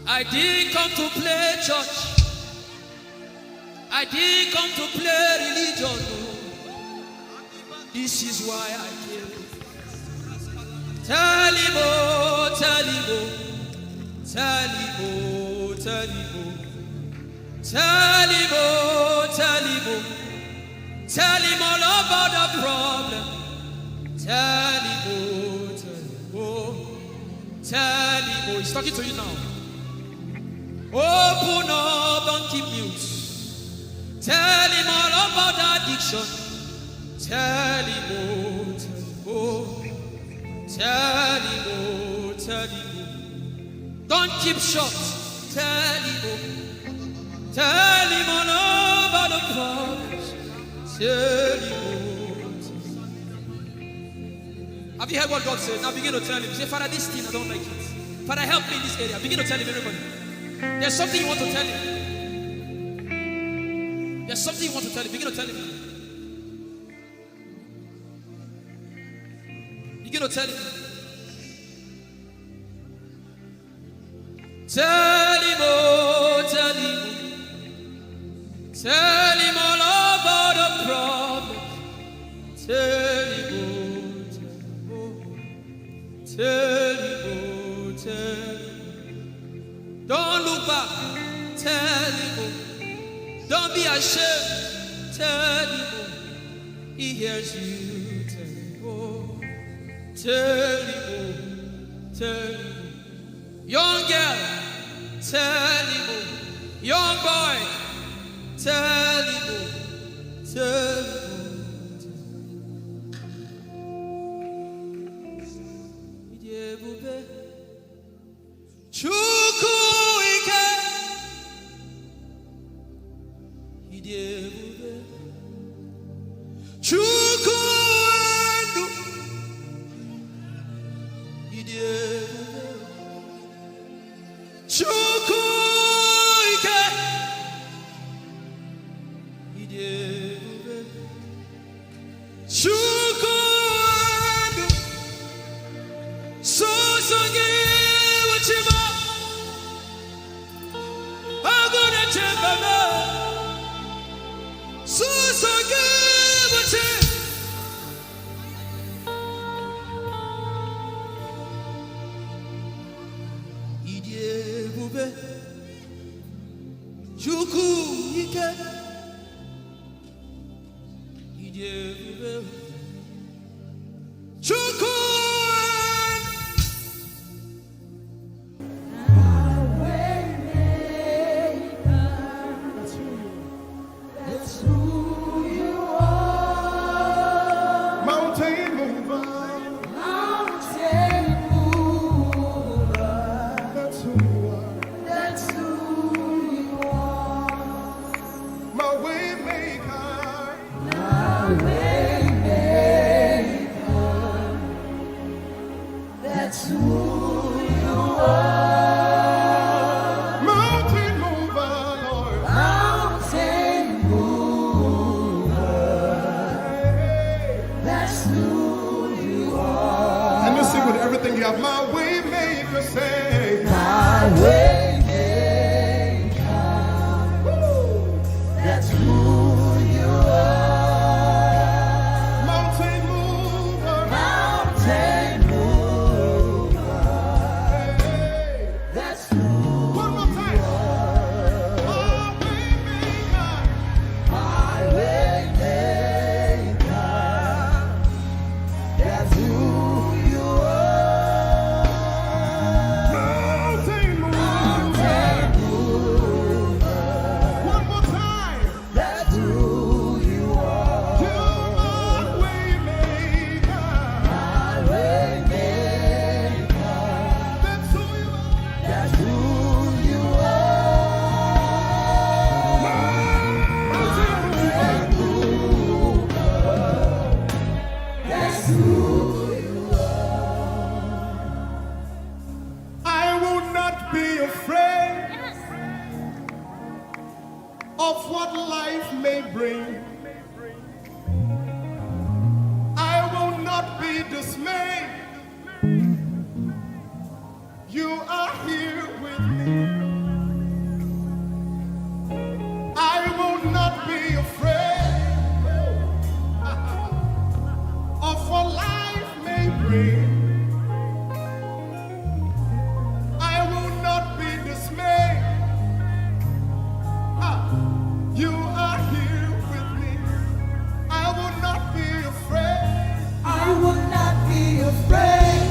I didn't come to play church. I didn't come to play religion. No. This is why I came. Tell him, oh, tell him, oh, tell him, oh, tell him, oh, tell him, oh, tell him, oh, tell him all about the problem. Tell him, oh, tell him, oh, tell him, oh. He's talking to you now. Open up, don't keep mute. Tell him all about the addiction. Tell him, oh, tell him, oh. Tell him, oh, tell him, oh. Don't keep short. Tell him, oh. Tell him all about the problems. Tell him, oh. Have you heard what God said? Now begin to tell him. Say, Father, this thing I don't like it. Father, help me in this area. Begin to tell him, everybody. There's something you want to tell him. There's something you want to tell him. Begin to tell him. Begin to tell him. Tell him, oh, tell him. Tell him all about the problem. Tell him, oh, tell him, oh, tell him. Don't look back. Tell him, oh. Don't be ashamed. Tell him, oh. He hears you. Tell him, oh. Tell him, oh. Tell him. Young girl, tell him, oh. Young boy, tell him, oh. Tell him, oh. Chukwuike, Idebube, Chukwuendu, Idebube, Chukwuike, Idebube, Chukwuendu, Sosongi Wachima, Aguna Chembaba, Sosongi Wachima. Idebube, Chukwuike, Idebube, Chukwuike. may bring, I will not be dismayed. You are here with me. I will not be afraid of what life may bring. I will not be dismayed. You are here with me. I will not be afraid. I will not be afraid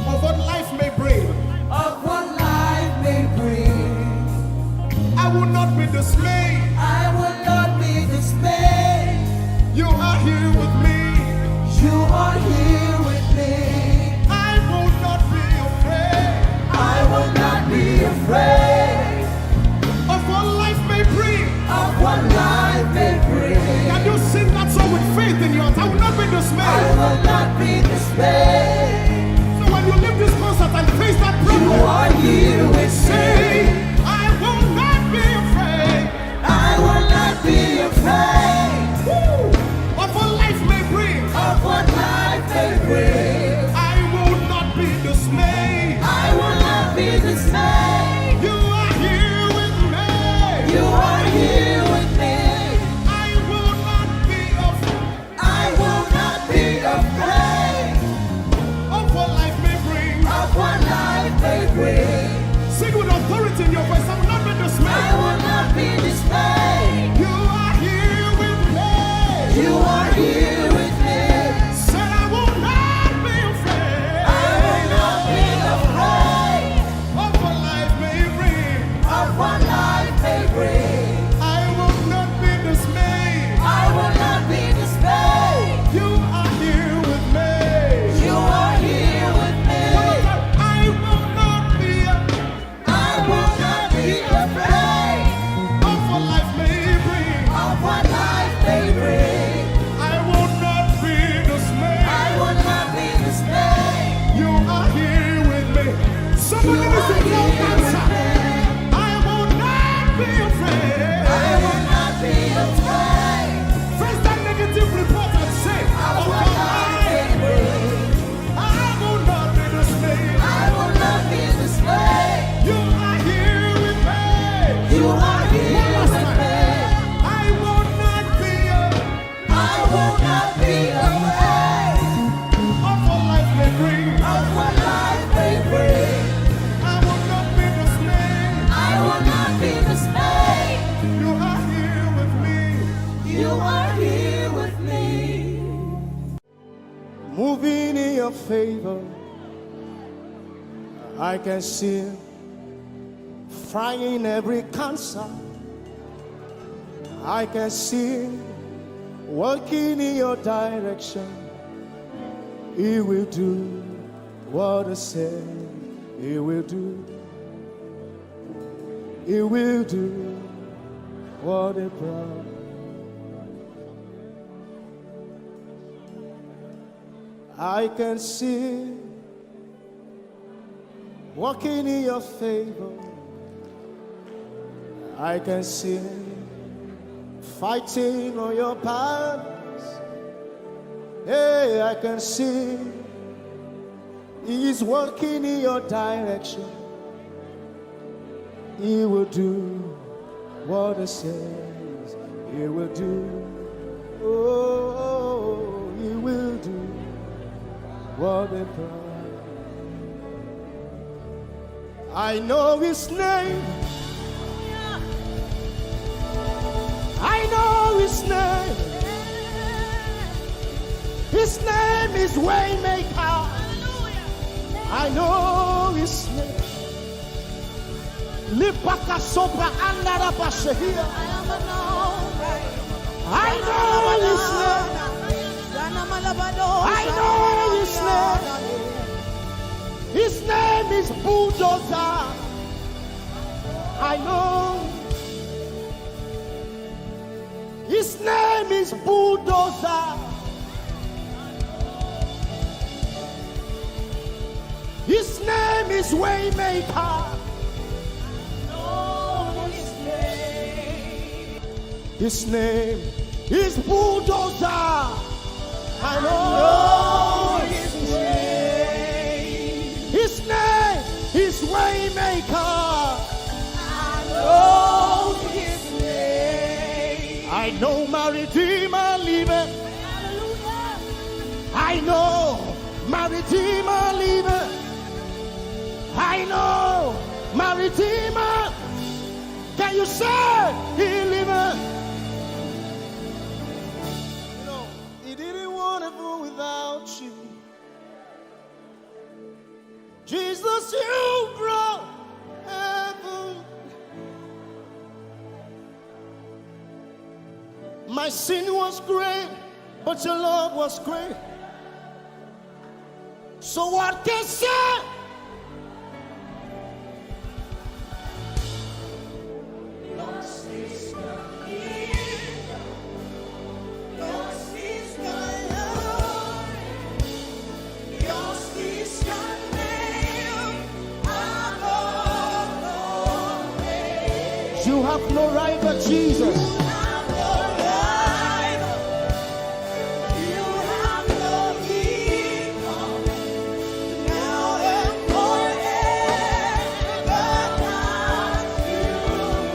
Of what life may bring. of what life may bring. I will not be dismayed. I will not be dismayed. You are here with me. You are here with me. I will not be afraid I will not be afraid of what life may bring. of what life may bring. Can you sing that song with faith in your heart? I will not be I dismayed. will not be dismayed. So when you leave this concert and face that You problem, are here with say, me. I will not be afraid I will not be afraid of what life may bring. of what life may bring. I will not be dismayed. I will not be dismayed. You are here with me. You are here with me. I will not be afraid I will not be afraid of what life may bring. of what life may bring. Sing with authority in your voice. I will not be I dismayed. will not be dismayed. You are here with me. You are here with me. Said I will not be afraid I will not be afraid of what life may bring. of what life may bring. I will not be dismayed. I will not be dismayed. You are here with me. You are here with me. I will not be I will not be afraid of what life may bring. of what life may bring. I will not be dismayed. I will not be dismayed. You are here with me. Somebody You needs to are throw here cancer. with me. I will not be afraid. I will not be afraid Face that negative report and say, of oh what life may God, bring. I will not be dismayed. I will not be dismayed. You are here with me. You are here One last with time. me. I will not be I will not be afraid of what life may bring. of what life may bring. I will not be dismayed. I will not be dismayed. You are here with me. You are here with me. Moving in your favor, I can see frying every cancer. I can see working in your direction. He will do what I said he will do. He will do what he promised. I can see walking in your favor. I can see fighting on your battles. Hey, I can see He's working in your direction. He will do what He says He will do. Oh, He will do what He promised. I know His name. I know His name. His name is Waymaker. I know His name. Lipaka sopra andara bashehia. I know His name. I know His name. His name is Bulldozer. I know. His name is Bulldozer. His name is Waymaker. His name is Bulldozer. I know His name. His name is Waymaker. I know His name. I know my Redeemer liveth. I know my Redeemer liveth. I know my Redeemer. Can you say He liveth? You know, He didn't want heaven without you. Jesus, you brought heaven. My sin was great, but your love was great. So what can say? Yours is the kingdom. Yours is the Lord. Yours is the name above all names. You have no rival, Jesus. You have no rival. You have no equal. Now and forever, not to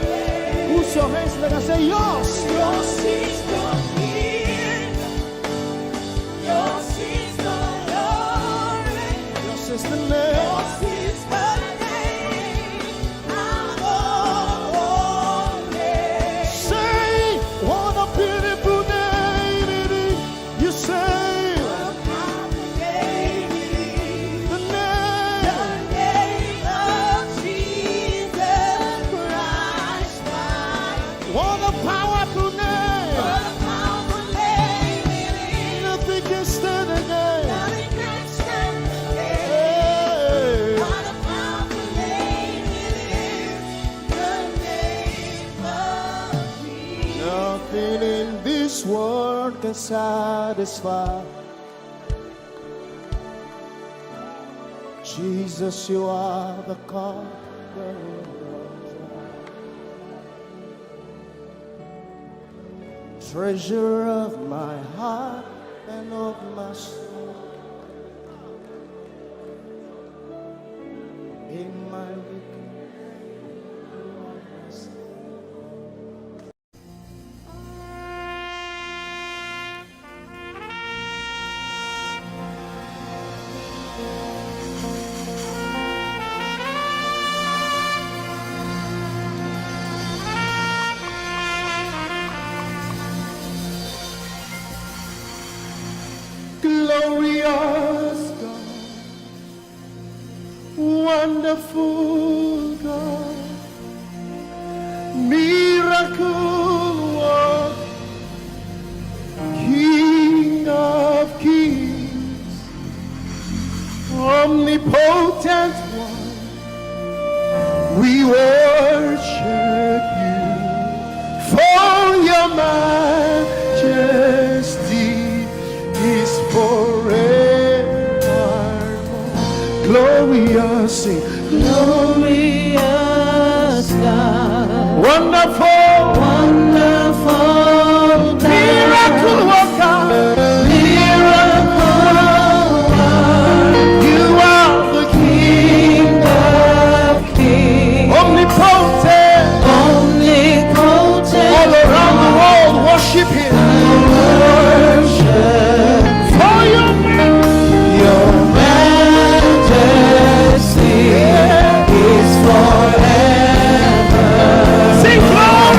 reign. Who's your hands? Let us say yours. Yours is the kingdom. Yours is the glory. Yours is the name. Yours is the name above all names. Say, what a beautiful name it is. You say, What a powerful name it is. the The name. name of Jesus Christ, my What a powerful name. What a powerful name it is. Nothing can stand again. Nothing can stand against. Hey. What a powerful name it is. The name of Jesus. Nothing in this world can satisfy. Jesus, you are the God. Treasure of my heart and of my soul. In my weakness. Glorious God, wonderful God, miracle worker, King of kings, omnipotent one, we worship you for your majesty is forevermore. Glorious, sing. Glorious God, Wonderful, wonderful God, miracle worker, miracle worker, you are the King of kings, omnipotent, omnipotent, all around the world worship him. worship For your your majesty is forever. sing glory.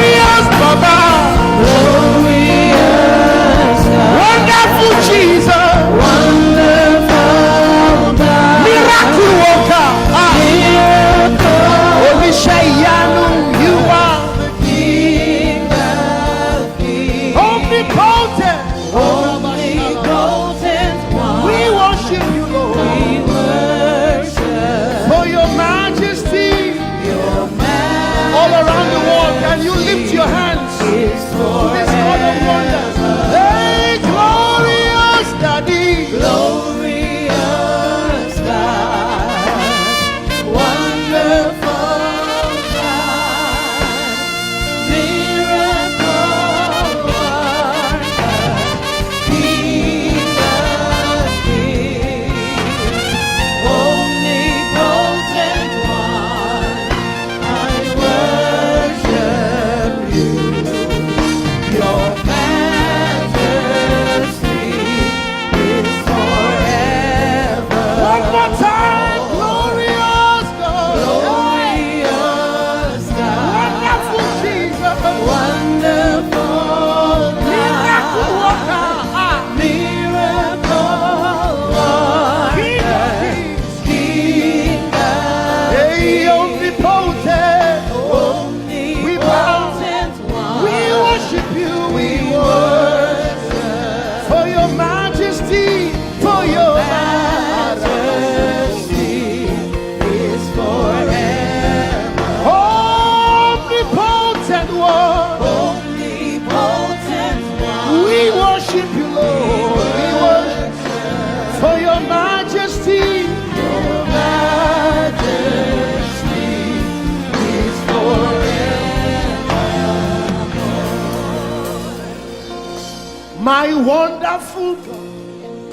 My wonderful God,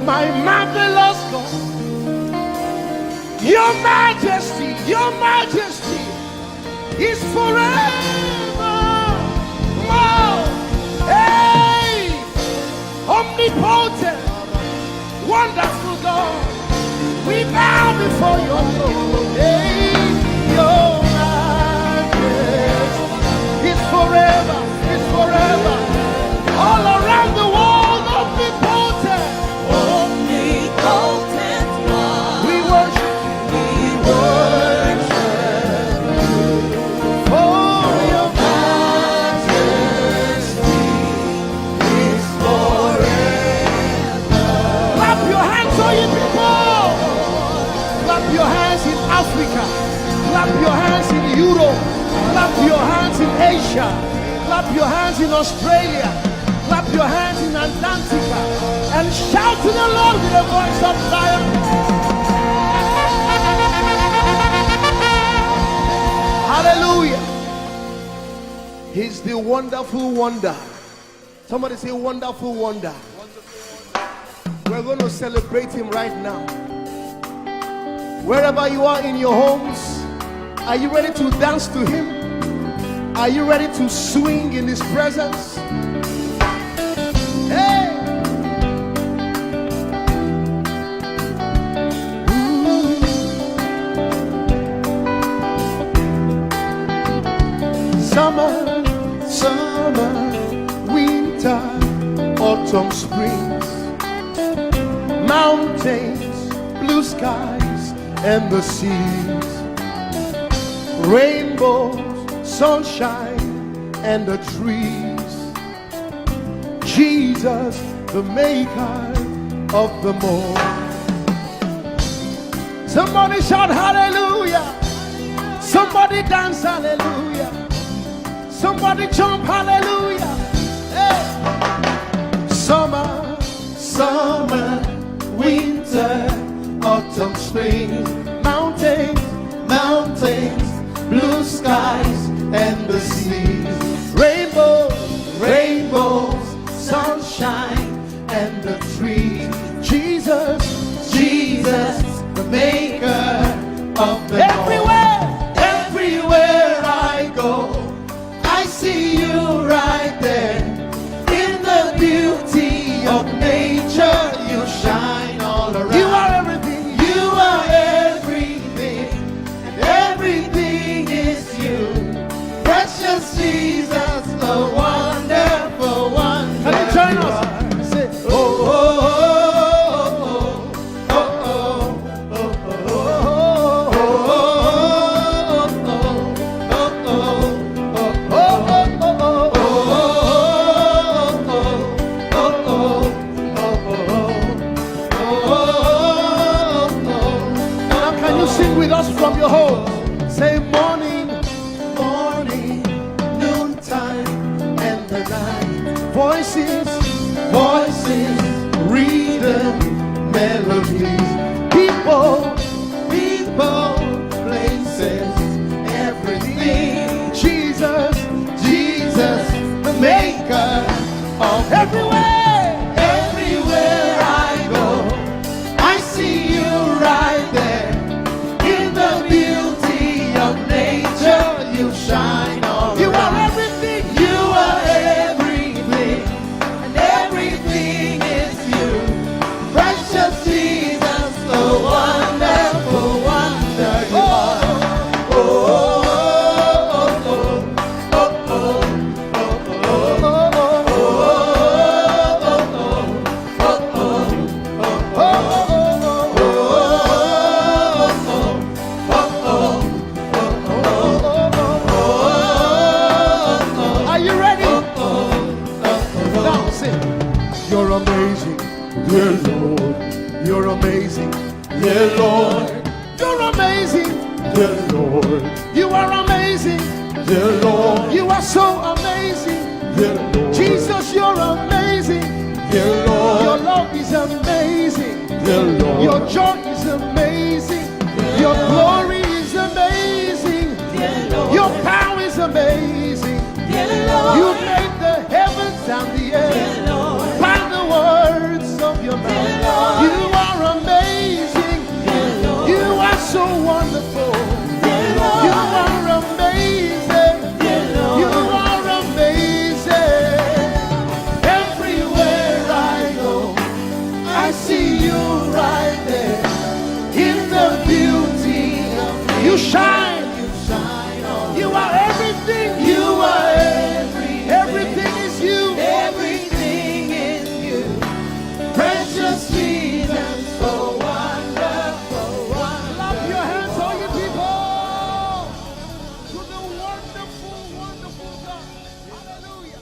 my marvelous God, your majesty is forever. Wow. Hey, omnipotent, wonderful God, we bow before your throne. Hey, your majesty is forever. Forever, all around the world, omnipotent, one. We worship for your majesty is forever. Clap your hands, all you people. Clap your hands in Africa. Clap your hands in Europe. Clap your hands in Asia. Clap your hands in Australia. Clap your hands in Antarctica. And shout to the Lord with a voice of triumph. Hallelujah. He's the wonderful wonder. Somebody say wonderful wonder. We're going to celebrate him right now. Wherever you are in your homes, are you ready to dance to him? Are you ready to swing in his presence? Hey! Summer, winter, autumn, springs, mountains, blue skies, and the seas, rainbows, sunshine, and the trees. Jesus, the maker of them all. Somebody shout hallelujah. Somebody dance hallelujah. Somebody jump hallelujah. Hey. Summer, winter, autumn, spring, mountains, blue skies, and the seas, rainbows, sunshine, and the trees. Jesus, the maker of the everywhere I go, I see you right there. In the beauty of nature, you shine all around. You are everything. You are everything, and everything is you. Precious Jesus, the wonderful one. Can you join us? Say, oh, oh, oh, oh, oh, now can you sing with us from your home? Say morning, noontime, and the night. Voices, rhythm, melodies. People, places, everything. Jesus, the maker of everywhere I go, I see you right there. In the beauty of nature, you shine all around. You are everything. You are everything, and everything is you. Precious Jesus, the wonderful wonder you are. Oh, are you ready? Now sing. You're amazing, dear Lord. You're amazing, dear Lord. You're amazing, dear Lord. You are amazing, dear Lord. You are so amazing, dear Lord. Jesus, you're amazing, dear Lord. Your love is amazing, dear Lord. Your joy is amazing, your glory is amazing, dear Lord. Your power is amazing, dear Lord. You made the heavens and the earth by the words of your mouth. You are amazing. You are so wonderful. You are amazing. You are amazing. Everywhere I go, I see you right there in the beauty of you. Shine. You are everything. You are everything is you. Everything is you. Precious Jesus, so wonderful. Clap your hands, all you people, to the wonderful, wonderful God. Hallelujah.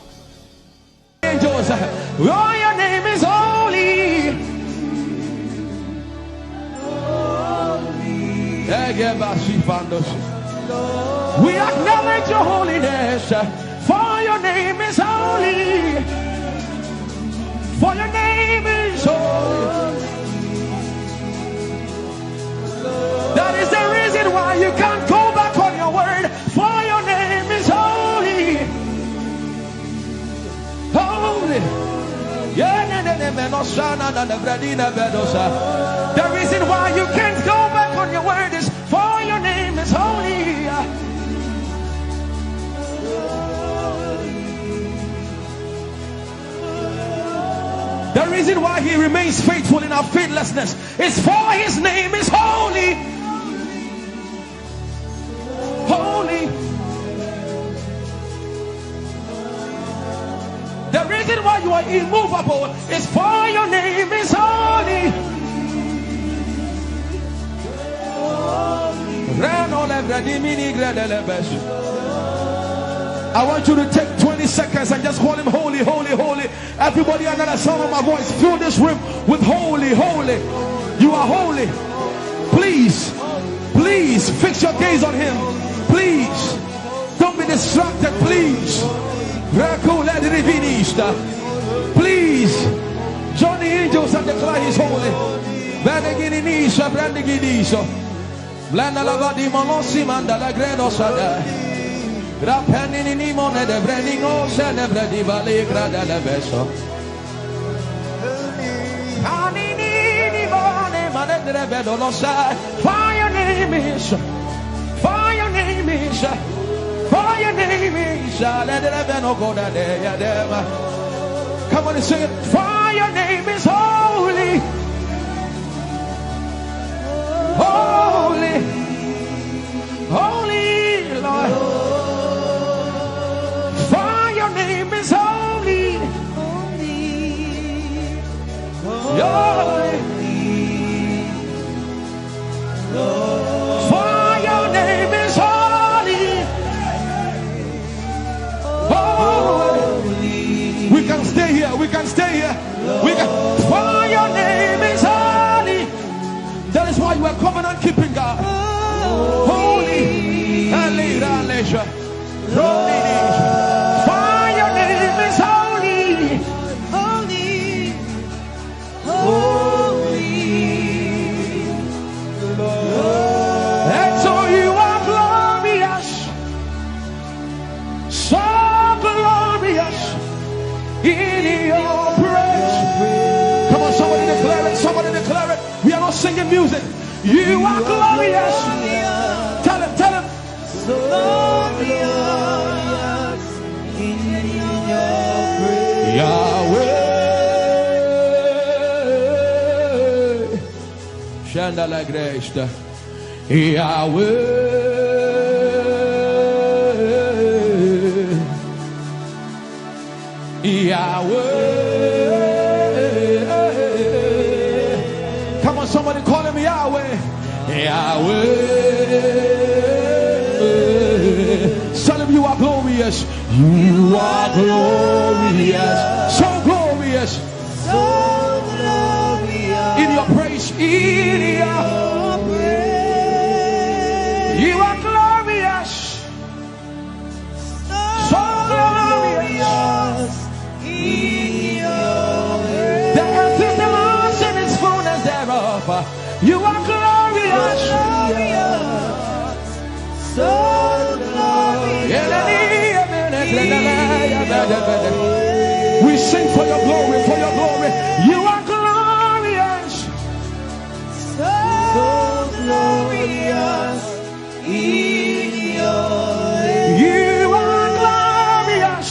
Angels, oh, your name is holy. We acknowledge your holiness, for your name is holy. For your name is holy. That is the reason why you can't go back on your word. For your name is holy. Holy. The reason why you can't go back on your word is for your name is holy. The reason why he remains faithful in our faithlessness is for his name is holy. Holy. The reason why you are immovable is for your name is holy. I want you to take 20 seconds and just call him holy, holy, holy. Everybody under the sound of my voice, fill this room with holy, holy. You are holy. Please, please fix your gaze on him. Please, don't be distracted, please. Please, join the angels and declare he's holy. Blanda la vadi monossi manda la gredo sada. Grappeni ni mone de brandingo se ne bredi vale grada la beso. Ani ni mone mane de vedo lo sa. For your name is, for your name is, for your name is. Let the veno go da de ya dema. Come on and sing it. For your name is holy. Holy, holy Lord, for your name is holy, holy, for your name is holy, holy. We can stay here, we can stay here, we can. For your name is holy. That is why you are covenant keeping God. Holy. For your name is holy. Holy. Holy. And so you are glorious. So glorious in your praise. Come on, somebody declare it. Somebody declare it. We are not singing music. You are glorious. Tell him, tell him. So glorious in your praise. Yahweh. Shanda la Grace. Yahweh. Yahweh. Somebody call him Yahweh. Yahweh. Tell him you are glorious. You are glorious. So glorious. So glorious. In your praise. In your praise. You are glorious. So glorious. In your praise. The earth is the Lord's and its fullness thereof. You are glorious, so glorious. sing for your glory, for your glory. You are glorious. So glorious in your ways. You are glorious.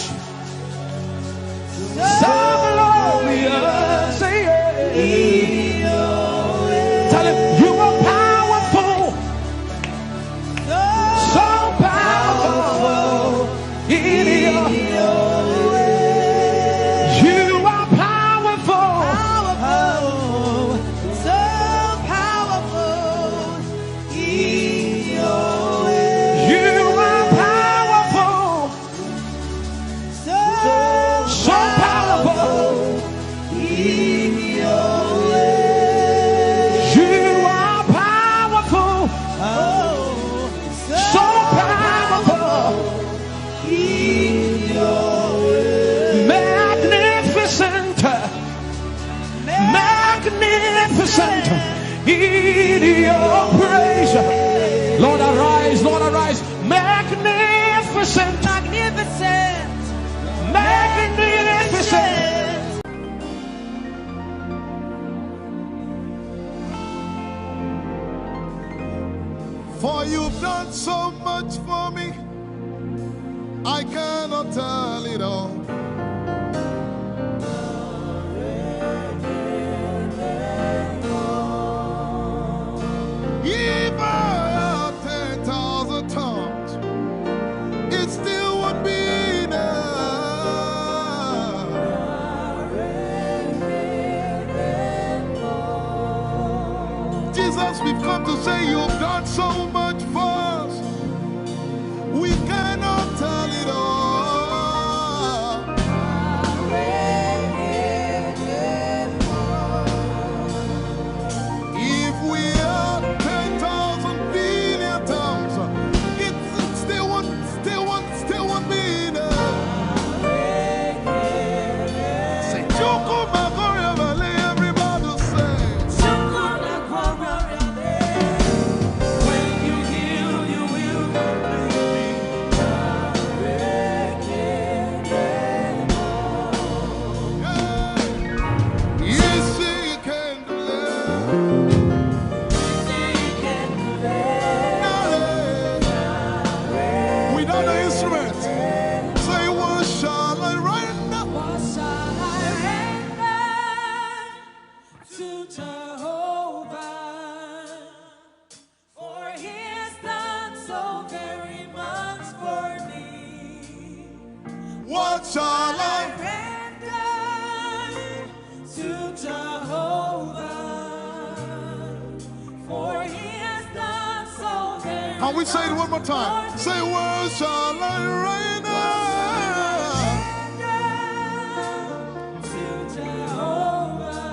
So glorious in your ways. Tell him you are powerful. So powerful in your ways. You are powerful. So powerful in your ways. You are powerful. So powerful in your ways. You are powerful. So powerful in your ways. magnificent, magnificent in your praise. Lord arise, Lord arise. Magnificent, Magnificent. magnificent. For you've done so much for me, I cannot tell it all. If I had 10,000 tongues, it still would be enough. Jesus, we've come to say you've done so much for us. We cannot tell it all. If we had 10,000 billion tongues, it still won't be enough. Say, Choko Magoria Valley, everybody say. When you heal, you will Yes, you can do that. Without the instrument, say, what shall I render? What shall I render to Jehovah? For he has done so very much for me. What shall I? Render to Jehovah. For he has done so very Can we say it one more time? Say, what shall I render? to Jehovah.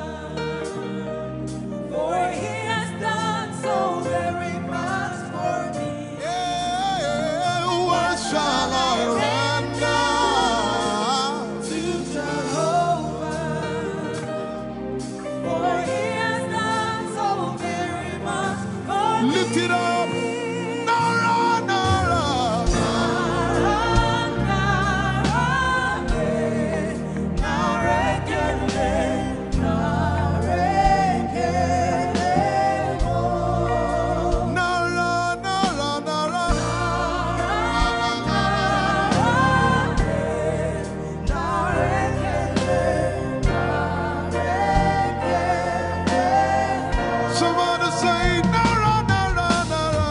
For he has done so very much for me. Yeah, what shall I render? To Jehovah. For he has done so very much for me. Lift it up. Nara, Nara. Nara, Nara, Nara. Somebody say, Nara, Nara, Nara.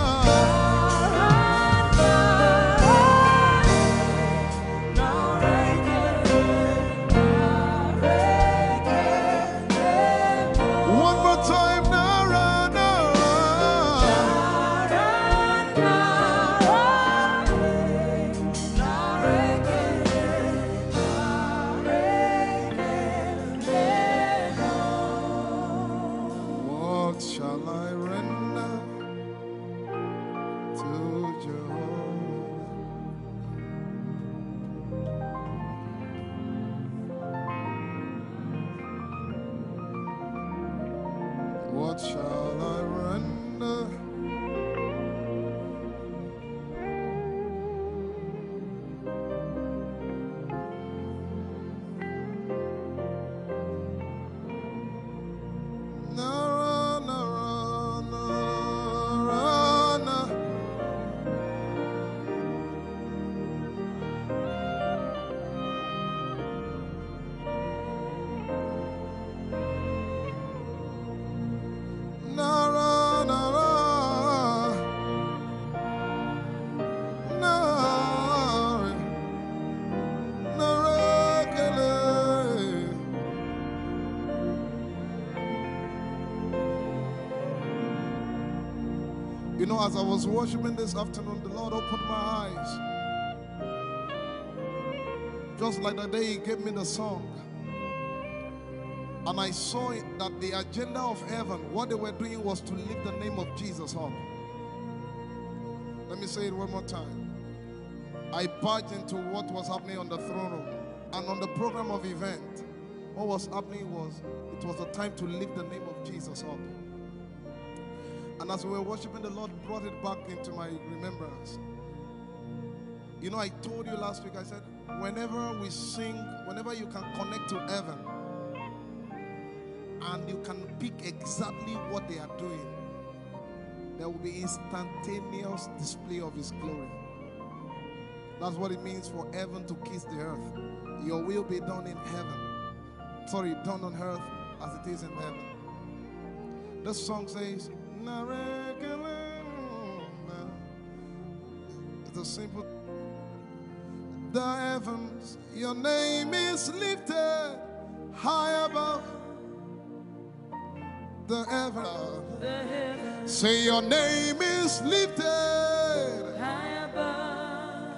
One more time, Nara, What shall I render to Jehovah? What shall I render? You know, as I was worshiping this afternoon, the Lord opened my eyes. Just like the day He gave me the song. And I saw that the agenda of heaven, what they were doing was to lift the name of Jesus up. Let me say it one more time. I barged into what was happening on the throne room. And on the program of event, what was happening was, it was the time to lift the name of Jesus up. And as we were worshiping, the Lord brought it back into my remembrance. You know, I told you last week, I said, whenever we sing, whenever you can connect to heaven, and you can pick exactly what they are doing, there will be instantaneous display of His glory. That's what it means for heaven to kiss the earth. Your will be done in heaven. Sorry, done on earth as it is in heaven. This song says, it's a simple. The heavens, your name is lifted high above. The heavens, say your name is lifted high above.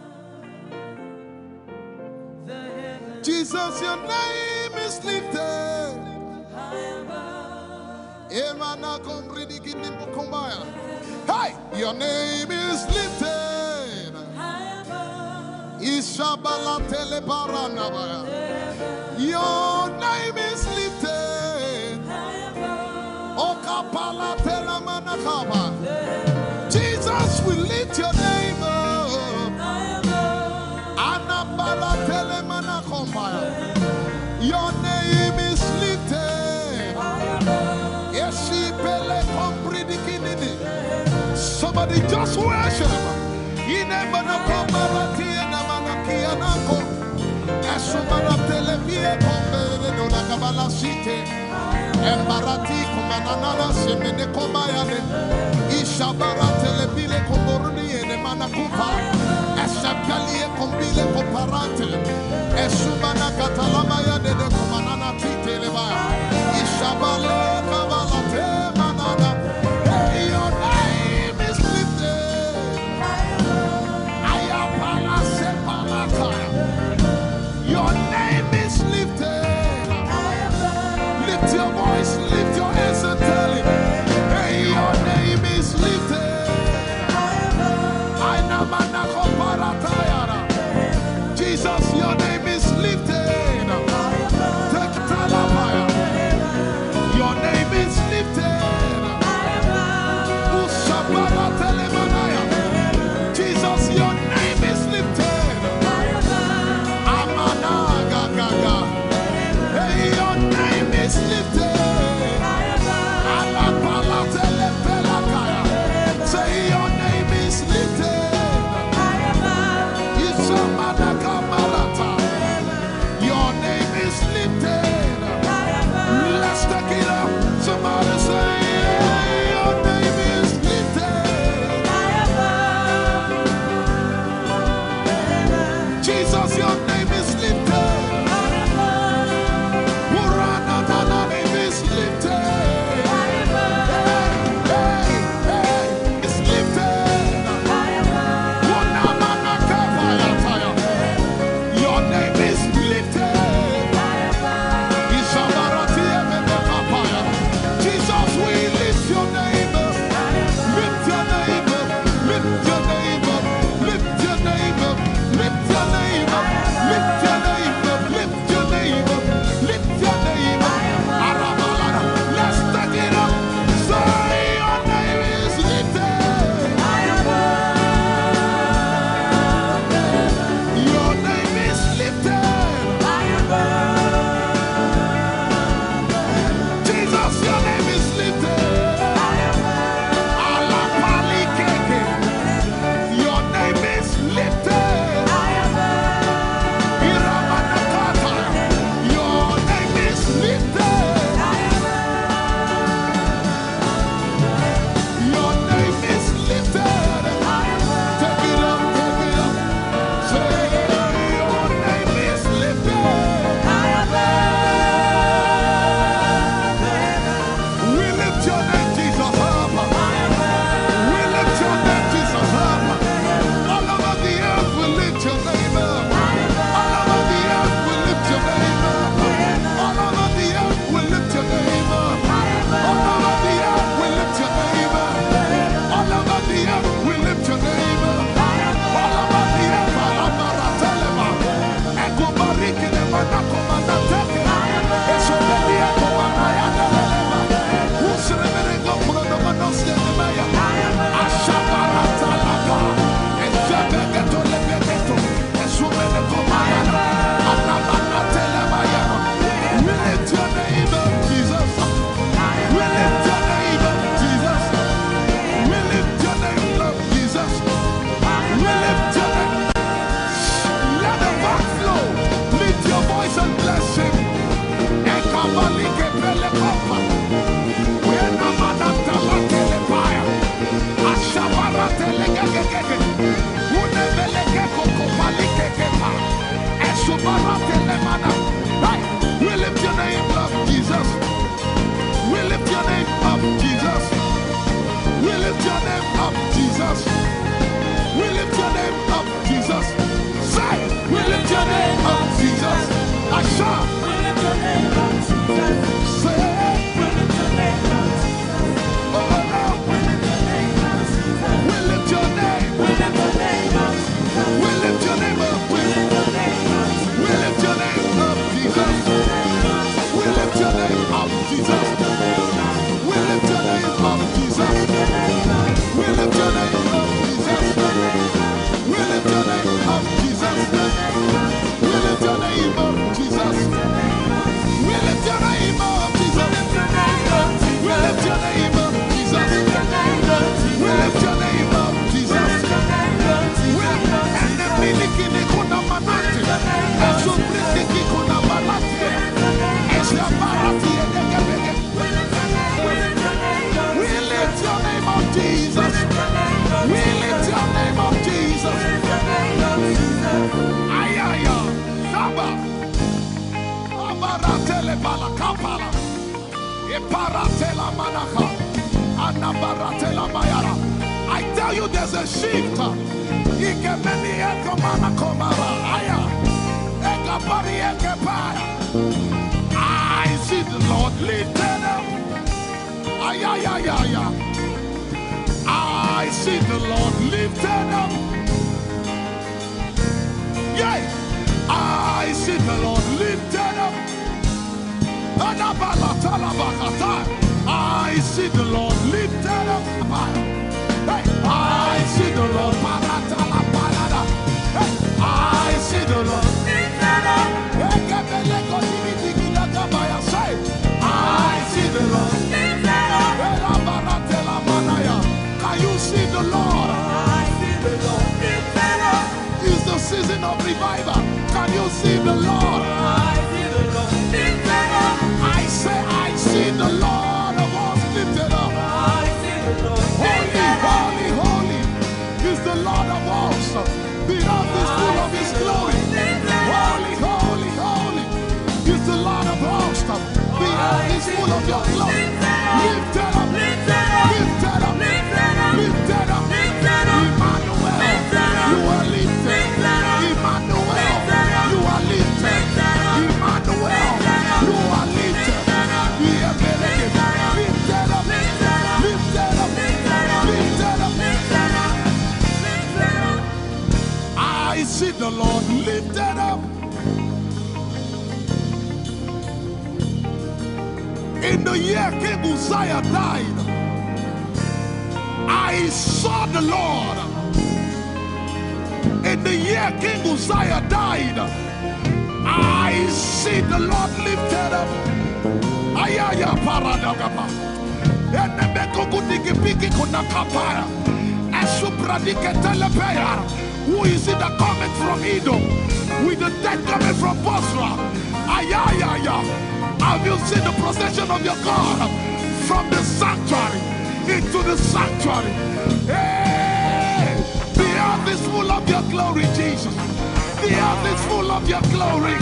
The heavens, Jesus, your name is lifted high above. Hey, your name is lifted High above. Ishabala telebaranabaya. Your name is lifted High above. Okapala telamanakaba. Jesus, we lift your name up. High above. Anabala telemanakombaya. Your name is lifted. Somebody just worship. Embarati kumanana semene komayane ishabara telebile komboruni ene manakupa eshapalie kombile komparante esumana katalama ya de kumanana titeleba ishabale kabalate manana. Hey, your name is lifted. Ayapala sepalataya. Your name is lifted. Lift your voice, lift your hands and tell Him, hey, your name is lifted. Jesus, Paratela Manaka. Anabaratela Mayara. I tell you, there's a shift. Ikemeni Ekomana Komara. Aya. Ekapari Ekepaya. I see the Lord lifted up. Ayayayaya. I see the Lord lifted up. Yeah. I see the Lord lifted up. I see the Lord lifted up. Hey, I see the Lord. Hey, I see the Lord lifted up. I see the Lord lifted up. Can you see the Lord? I see the Lord lifted up. It's the season of revival. Can you see the Lord? I see the Lord lifted up. I say, I see the Lord of us lifted up. I see the Lord lifted up. Holy, holy, holy is the Lord of us. The earth is full of His glory. Holy, holy, holy is the Lord of us. The earth is full of Your glory. Lifted up, lifted up, lifted up, lifted up, lifted up, lifted up. Emmanuel, You are lifted. Emmanuel, You are lifted. Emmanuel, You are lifted. Lifted up, lifted up, lifted up, lifted up, lifted up. I see the Lord lifted up. In the year King Uzziah died, I saw the Lord. In the year King Uzziah died, I see the Lord lifted up. Ayaya paradagaba. Enemeko kudiki piki kunakapaya. Esupradike telepeya. Who is it that cometh from Edom? With the dead coming from Bosra. Ayaya. Have you seen the procession of your God from the sanctuary into the sanctuary? Hey! The earth is full of Your glory, Jesus. The earth is full of Your glory.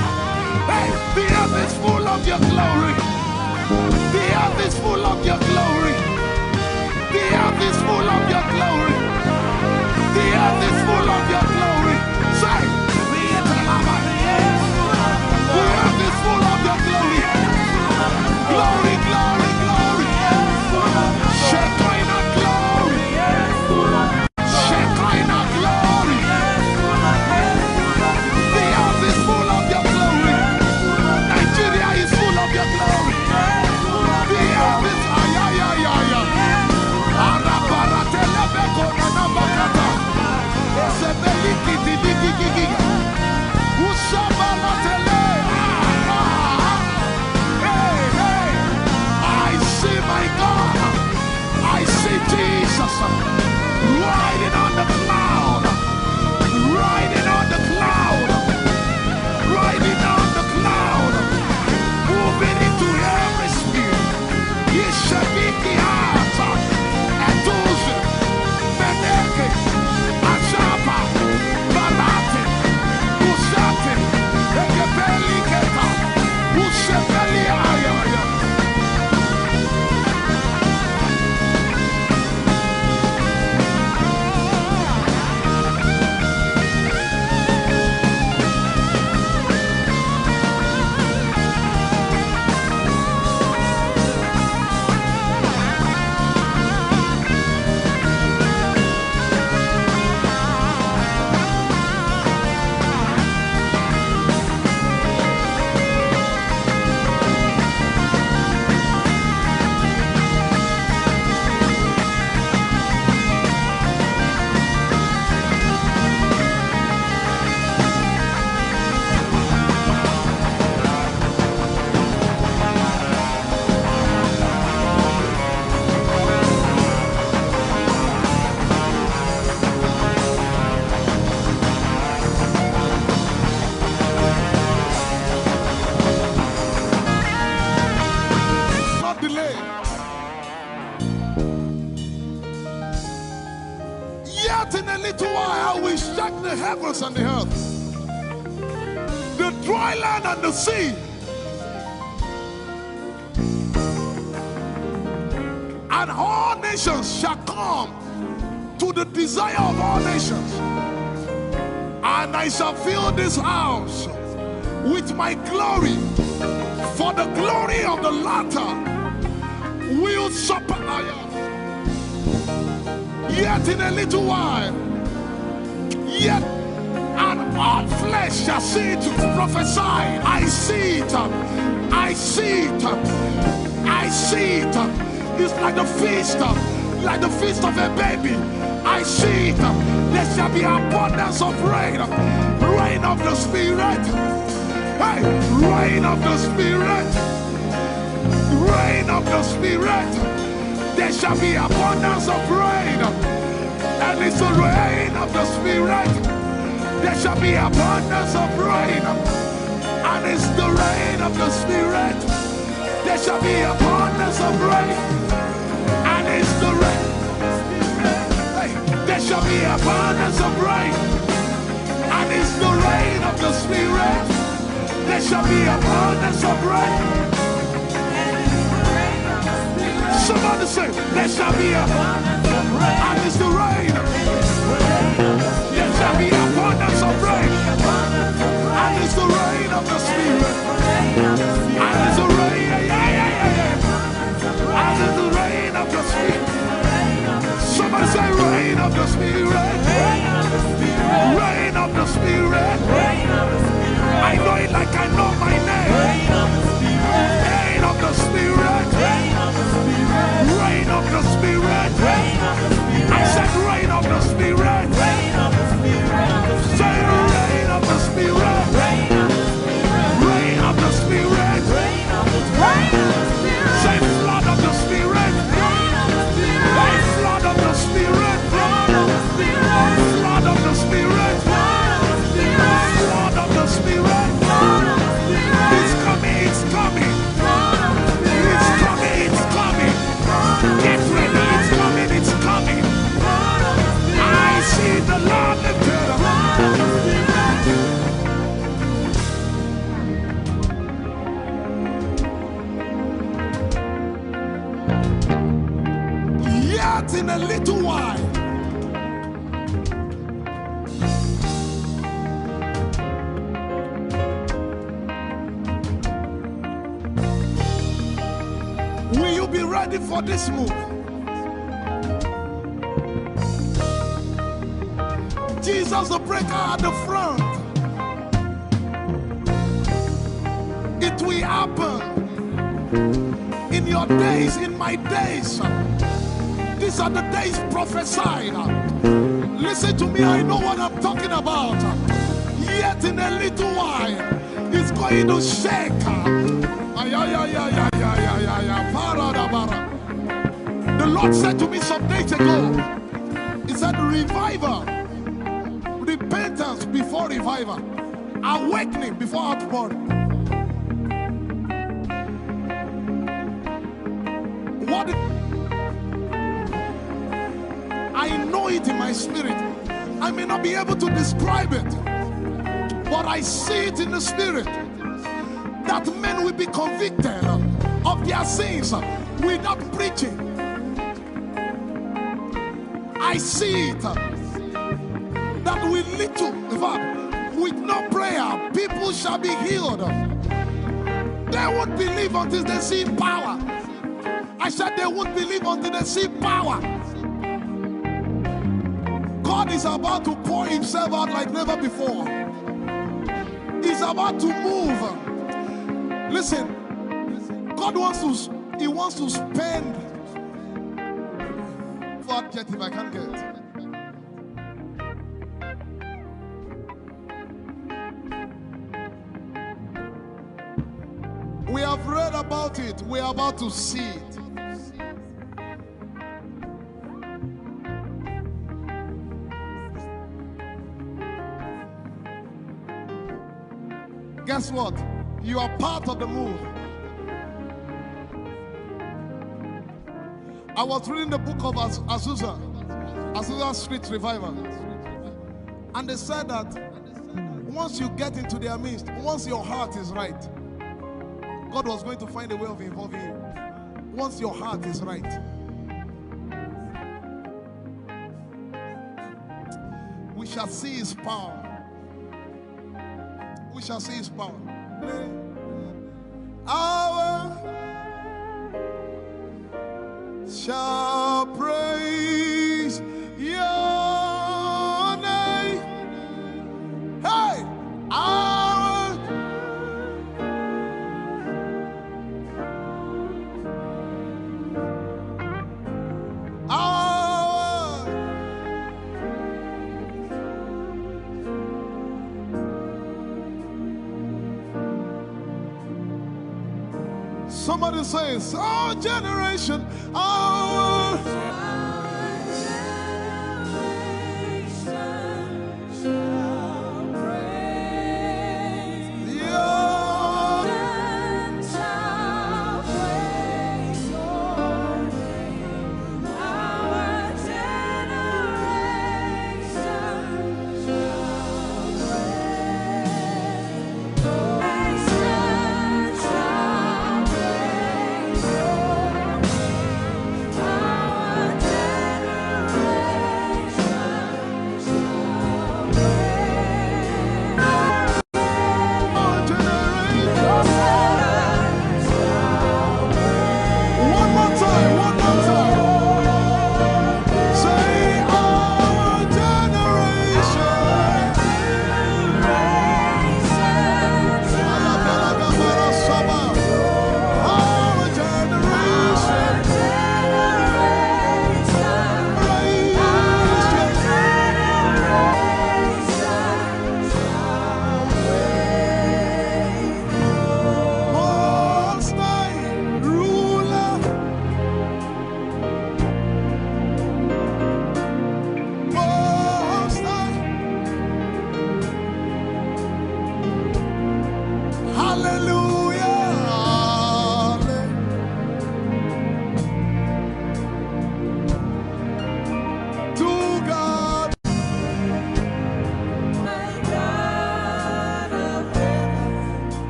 Hey! The earth is full of Your glory. The earth is full of Your glory. The earth is full of Your glory. The earth is full of Your glory. Say, the earth is full of Your glory. Glory, glory, glory. Shekinah glory. Shekinah glory. The earth is full of Your glory. Nigeria is full of Your glory. The earth is ayayayaya. Arabaratelebeko nanabakata. Esebelikidiligigigi. Ushabalatele. My God, I see Jesus riding on the cloud, riding on the cloud, riding on the cloud, moving into every sphere. Yeshabiki Ata, Etuzi, Meneke, Achapa, Barate, Usate, Ekebeli Keta, Ushabeli Ayaya. The heavens and the earth, the dry land and the sea. And all nations shall come to the desire of all nations. And I shall fill this house with my glory, for the glory of the latter will supply. Yet in a little while, yet and all flesh shall see it. Prophesy. I see it. I see it. I see it. It's like the feast of a baby. I see it. There shall be abundance of rain. Rain of the Spirit. Hey, rain of the Spirit. Rain of the Spirit. There shall be abundance of rain. And it's the rain of the Spirit. There shall be abundance of rain. And it's the rain of the Spirit. There shall be abundance of rain. And it's the rain. Hey, there shall be abundance of rain. And it's the rain of the Spirit. There shall be abundance of rain. Somebody say, there shall be abundance of rain. And it's the rain. There shall be abundance of rain. And it's the rain of the Spirit. And it's the rain. And it's the rain of the Spirit. Somebody say, rain of the Spirit. Rain of the Spirit. I know it like I know my name. Rain of the Spirit. Rain of the Spirit. I said rain of the Spirit. Say rain of the Spirit. Rain of the Spirit. Say flood of the Spirit. Say flood of the Spirit. Flood of the Spirit. Flood of the Spirit. It's coming, it's coming. It's coming, it's coming. Get ready, it's coming, it's coming. I see the Lord lifted up. Yet in a little while, will you be ready for this move? Jesus the breaker at the front. It will happen in your days, in my days. These are the days prophesied. Listen to me, I know what I'm talking about. Yet in a little while, it's going to shake. The Lord said to me some days ago, He said, revival, repentance before revival, awakening before outpouring. What? I know it in my spirit. I may not be able to describe it, but I see it in the spirit that men will be convicted of their sins without preaching. I see it that with little, in fact, with no prayer, people shall be healed. They won't believe until they see power. I said they won't believe until they see power. God is about to pour Himself out like never before. He's about to move. Listen, God wants to spend. What adjective I can't get. We have read about it. We are about to see it. Guess what? You are part of the move. I was reading the book of Azusa Street Revival. And they said that once you get into their midst, once your heart is right, God was going to find a way of involving you. Once your heart is right. shall see his power. We shall see his power. Our shall praise your name. Hey, our somebody says, our generation, our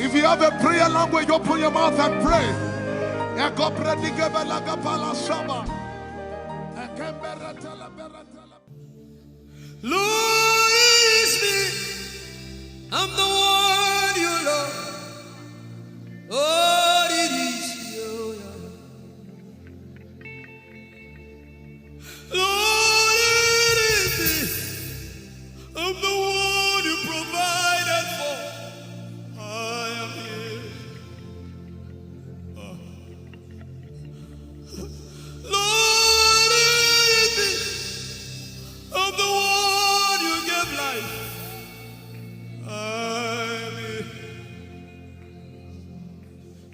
If you have a prayer language, open your mouth and pray. Lord is me. I'm the one you love. Oh, it is you. Lord, it is me. I'm the one you provided for. I am here. Lord, it is me. I'm the one you gave life. I'm here.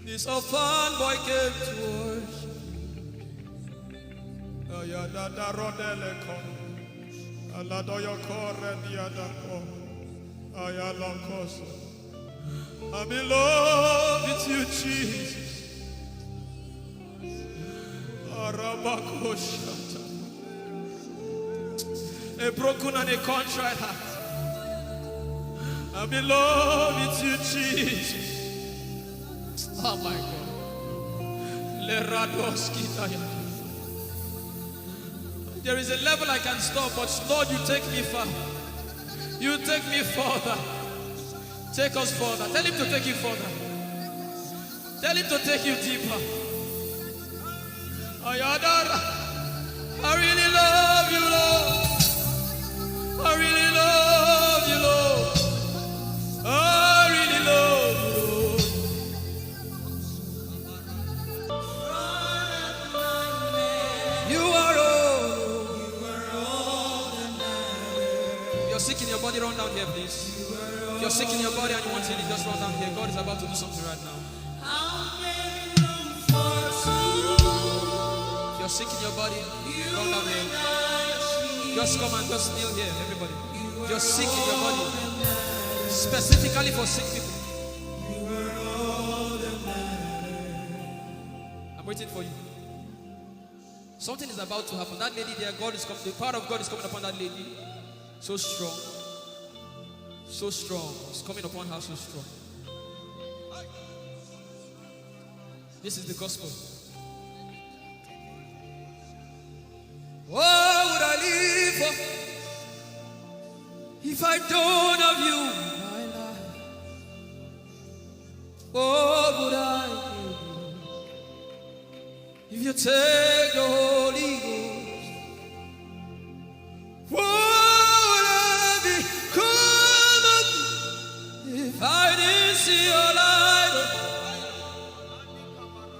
This orphan boy came to worship. Ayadada rodele kom. Aladoyo kore diadako. Ayalonkoso. I'm in love with you, Jesus. Arabakoshata. A broken and a contrite heart. I'm in love with you, Jesus. Oh my God. There is a level I can stop, but Lord, you take me far. You take me further. Take us further. Tell him to take you further. Tell him to take you deeper. Ayadara. I really love you, Lord. I really love you, Lord. I really love you, Lord. You are all. You're sick in your body, run down here, please. You're sick in your body and you want healing, just run down here. God is about to do something right now. You're sick in your body, run down here. Just come and just kneel here, everybody. You're sick in your body. Specifically for sick people. I'm waiting for you. Something is about to happen. That lady there, God is coming. The power of God is coming upon that lady. So strong. So strong. It's coming upon her so strong. This is the gospel. What would I live for if I don't have you in my life? What would I do if you take the Holy Ghost? What would I become if I didn't see your light?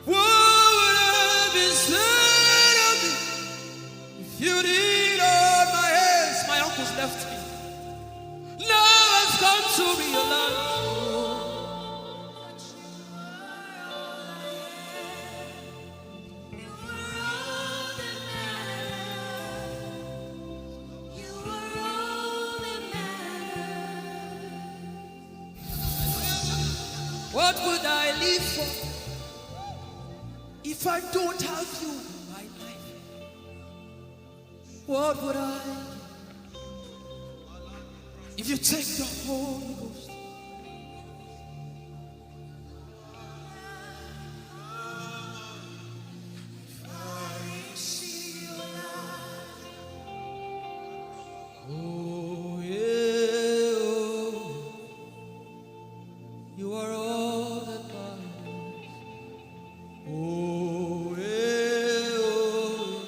What would I be said of me if you did hold my hands? My uncles left me. Now I've come to realize. What would I live for if I don't have you in my life? What would I if you take the Holy Ghost? Oh yeah, oh. You are all that matters. Oh yeah, oh.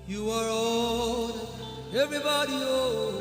You are all that everybody, oh.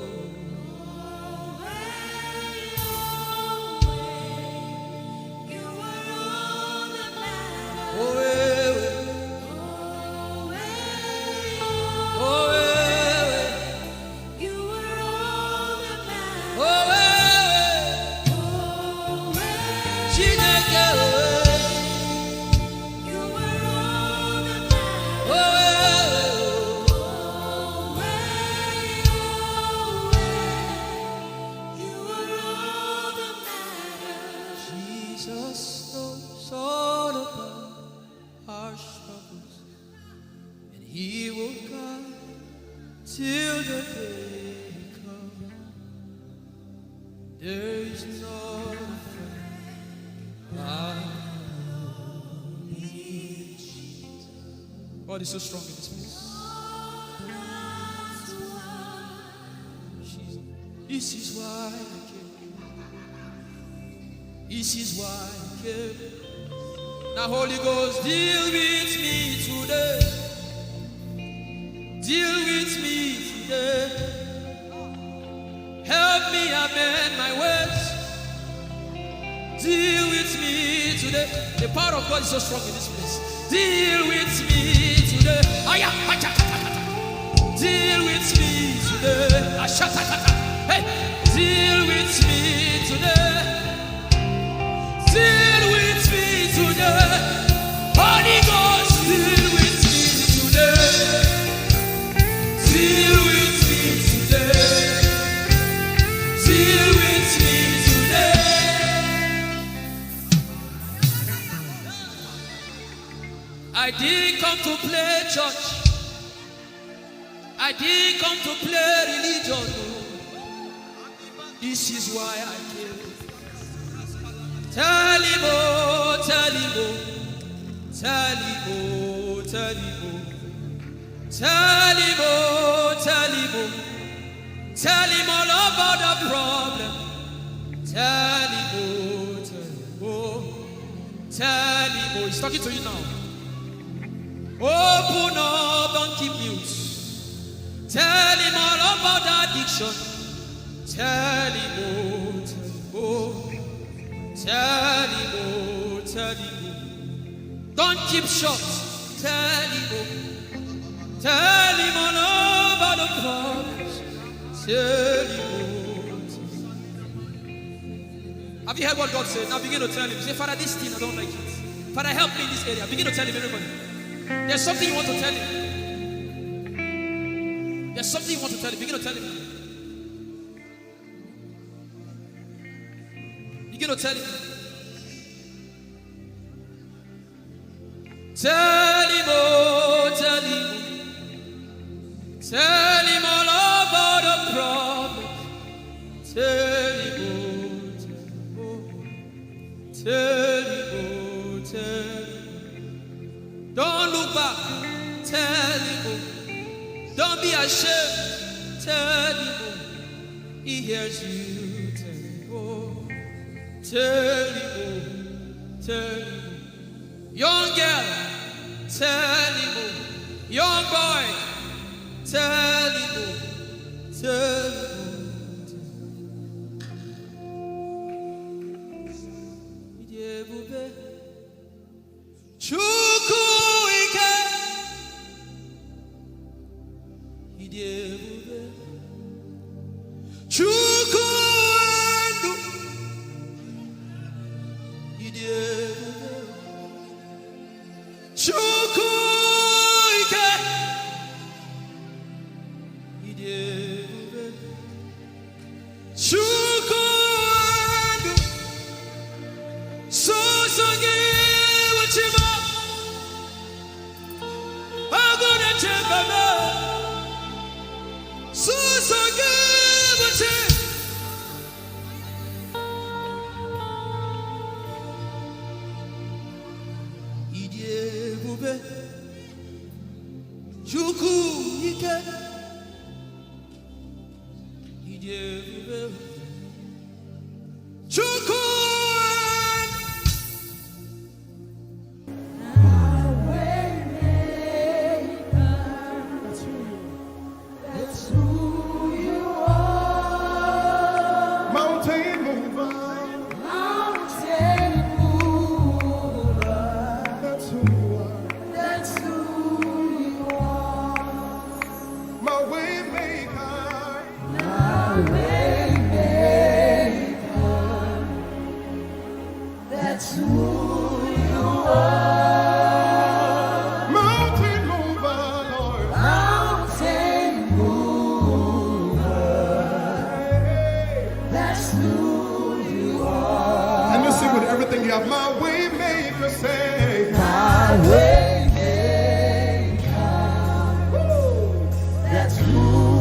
till the day comes. There is nothing God is so strong in this place. This is why I came. This is why I came. Now, Holy Ghost, deal with me today. Deal with me today. Help me amend my ways. Deal with me today. The power of God is so strong in this place. Deal with me today. Deal with me today. Hey, deal with me today. Deal with me today. Holy Ghost, deal with me today. Deal with me today. Deal with me today. I didn't come to play church. I didn't come to play religion. This is why I came. Tell him, oh, tell him, oh, tell him, oh, tell him, oh, tell him, oh, tell him, oh, tell him all about the problem. Tell him, oh, tell him, oh, tell him, oh, he's talking to you now. Open up, don't keep mute. Tell him all about the addiction. Tell him, oh, tell him, oh, tell him, oh, tell him, oh. Don't keep short. Tell him, oh, tell him all about the problems. Tell him, oh, tell him. Have you heard what God said? Now begin to tell him. Say, Father, this thing I don't like it. Father, help me in this area. Begin to tell him, everybody. There's something you want to tell him. There's something you want to tell him. Begin to tell him. Begin to tell him. Tell him, oh, tell him. Tell him all about the problem. Tell him, oh, tell him, oh, tell him. Don't look back. Tell him, oh. Don't be ashamed. Tell him, oh. He hears you. Tell him, oh. Tell him, oh. Tell him, oh. Young girl. Tell him, oh. Young boy. Tell him, oh. Tell him, oh. Chukwuike, Idebube, Chukwuendu, Idebube, Chukwuike, Idebube, Chukwuendu, Sosogi. That's who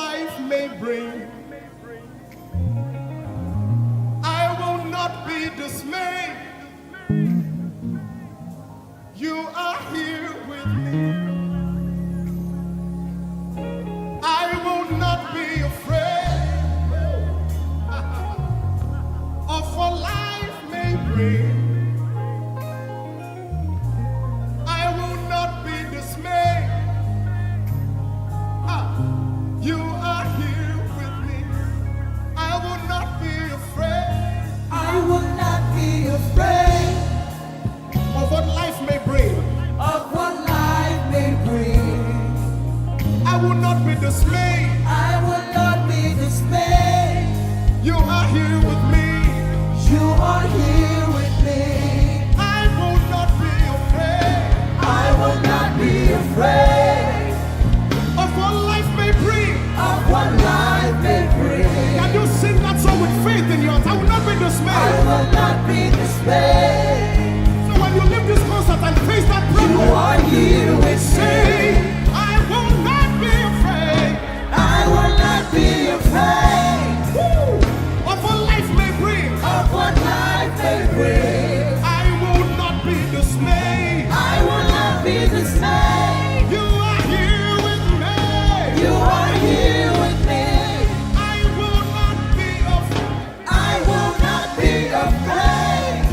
life may bring. I will not be dismayed. You are here with me. I will not be afraid of what life may bring. I will not be dismayed. You are here with me. I will not be afraid. I will not be afraid Of what life may bring. of what life may bring. I will not be dismayed. I will not be dismayed. You are here with me. You are here with me. I will not be afraid I will not be afraid of what life may bring. of what life may bring. Can you sing that song with faith in your heart? I will not be I dismayed. will not be dismayed. So when you leave this concert and face that You problem, are here with say, me. I will not be afraid I will not be afraid of what life may bring. of what life may bring. I will not be dismayed. I will not be dismayed. You are here with me. You are here with me. I will not be afraid I will not be afraid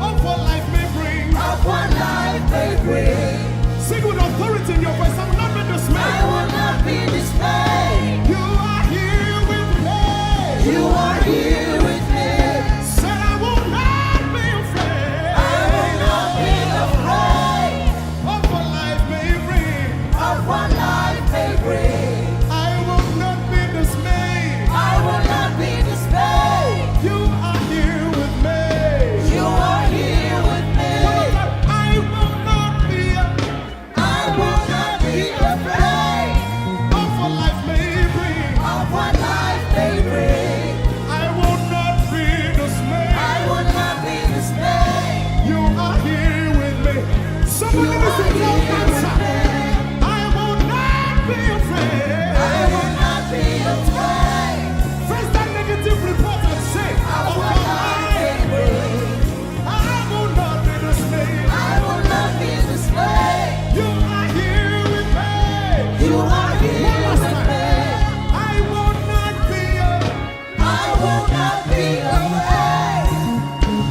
of what life may bring. of what life may bring. Sing with authority in your voice. I will not be I dismayed. will not be dismayed. You are here with me. You are here with me. Said I will not be afraid I will not be afraid of what life may bring. of what life may bring. I will not be dismayed. I will not be dismayed. You are here with me. You are here with me. I will not be I will not be afraid of what life may bring. of what life may bring. I will not be dismayed. I will not be dismayed. You are here with me. Somebody You listen are to your here answer. with me. I will not be afraid. I will not be afraid Face that negative report and say, of oh what life may God, bring. I will not be dismayed. I will not be dismayed. You are here with me. You are here One last with time. me. I will not be I will not be afraid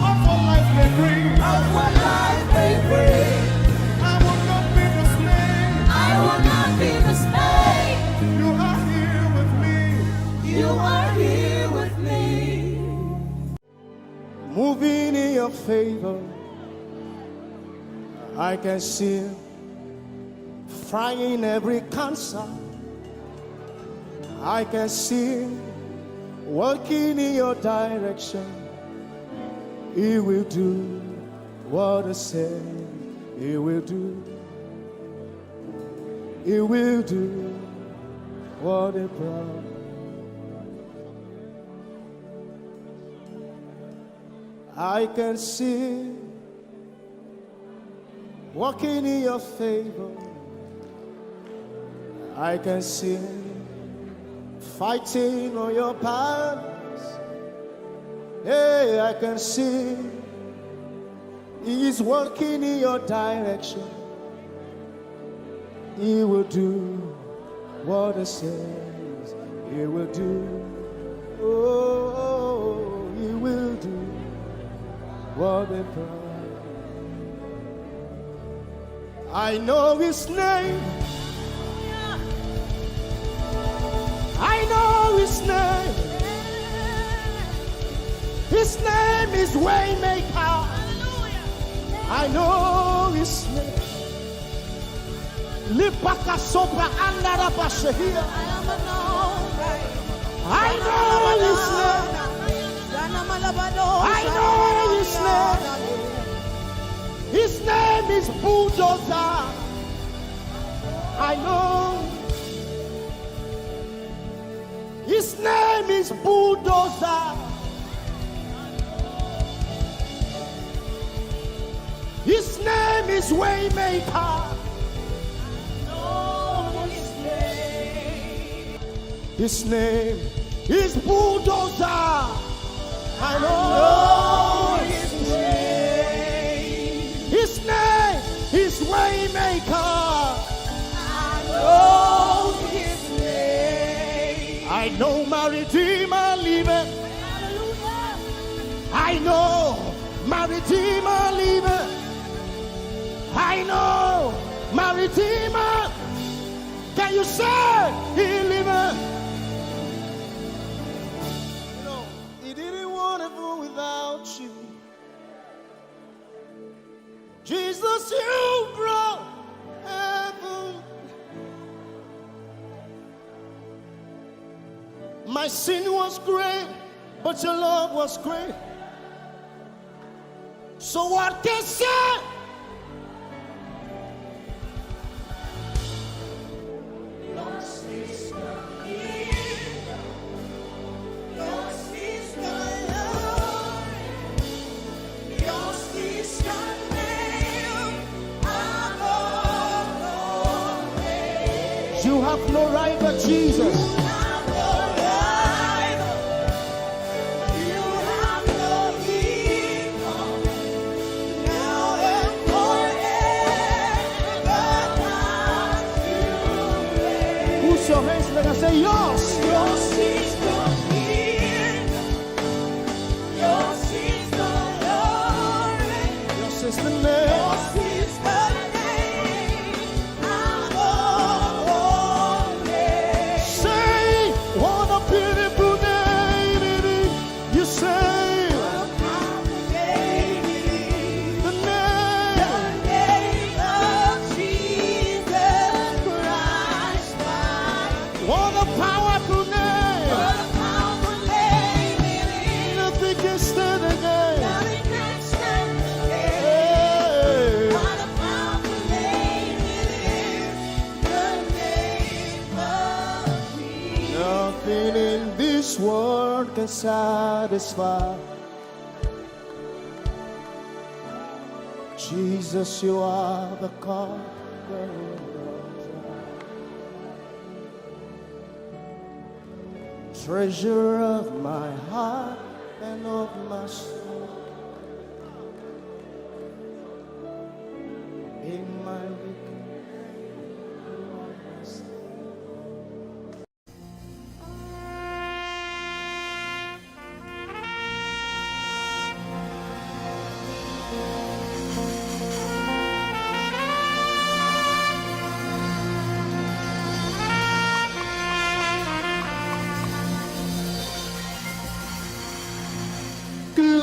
of what life may bring. of what life may bring. I will not be dismayed. I will not be dismayed. You are here with me. You are here with me. Moving in your favor, I can see him frying every cancer. I can see him working in your direction. He will do what I said he will do. He will do what he promised. I can see walking in your favor. I can see fighting on your battles. Hey, I can see He's working in your direction. He will do what He says He will do. Oh, He will do what He promised. I know His name. I know His name. His name is Waymaker. I know His name. Lipaka sobra andara bashehia. I know His name. I know His name. His name is Bulldozer. I know. His name is Bulldozer. His name is Waymaker. His name is Bulldozer. I know his name. His name is Waymaker. I know his name. I know my Redeemer liveth. I know my Redeemer liveth. I know my Redeemer. Can you say he liveth? You know, he didn't want heaven without you. Jesus, you brought heaven. My sin was great, but your love was great. So what can say? Yours is the kingdom. Yours is the glory. Yours is the name above all names. You have no rival, Jesus. You have no rival. You have no equal. Now and forever, God, you reign. Push your hands together and say, yours. Yours is the kingdom. Yours is the glory. Yours is the name. Yours is the name above all names. Say, what a beautiful name it is. You say, What powerful name it is. the The name. name of Jesus Christ, my What a powerful name. What a powerful name it is. Nothing can stand again. Nothing can stand against. Hey. What a powerful name it is. The name of Jesus. Nothing in this world can satisfy. Jesus, you are the conqueror. Treasure of my heart and of my soul. In my weakness.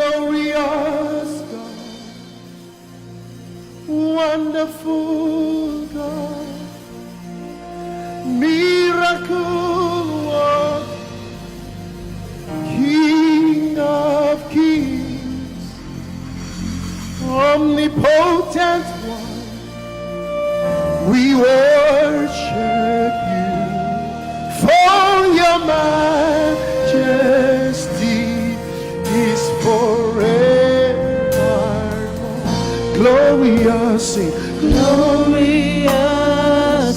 Glorious God, wonderful God, miracle worker, King of kings, omnipotent one, we worship you for your majesty is forevermore. Glorious, sing. Glorious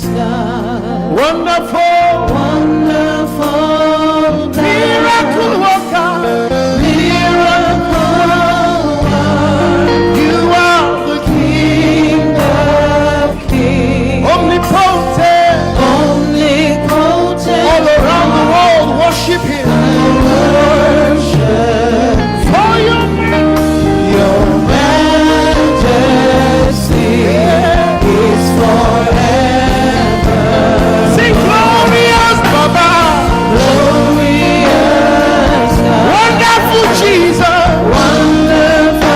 God, Wonderful, wonderful God, miracle worker, miracle worker, you are the King of kings, omnipotent, omnipotent, all around the world worship him. worship For your your majesty is forever. sing glorious Baba, Glorious God, wonderful Jesus, wonderful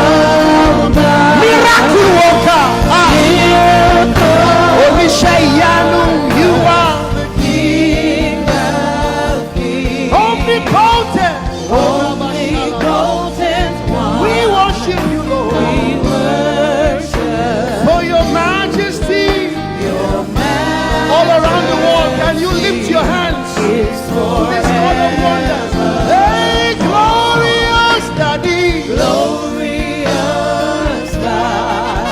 God, miracle worker, miracle Olishayanu, you are the King of kings, omnipotent. omnipotent one. We worship you, Lord, We worship for your majesty your majesty. all around the world. Can you lift your hands to Is this God of wonders? forever. Hey, glorious Daddy, Glorious God,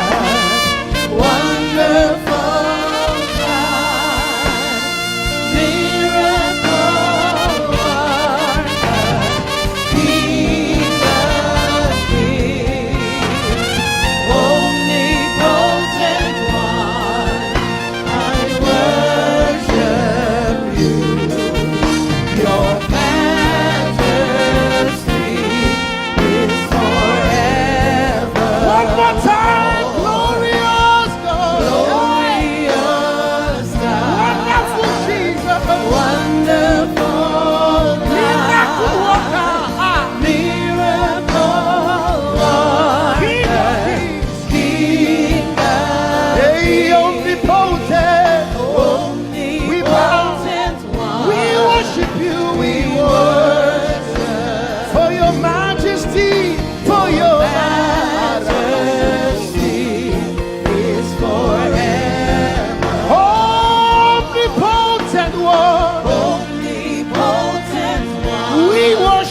wonderful God, miracle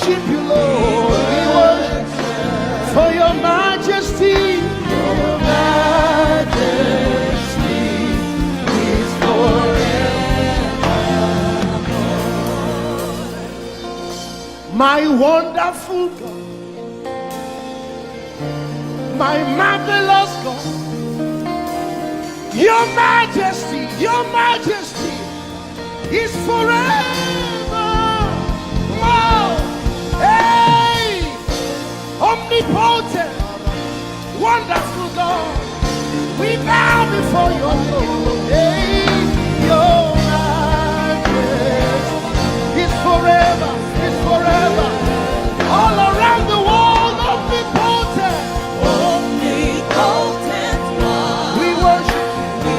worship you, Lord. We worship for your majesty. Your majesty is forever. My wonderful God, my marvelous God, your majesty is forever. Oh, hey, omnipotent, wonderful God, we bow before your throne. Hey, your majesty is forever, all around the world, omnipotent. Omnipotent one. We worship you.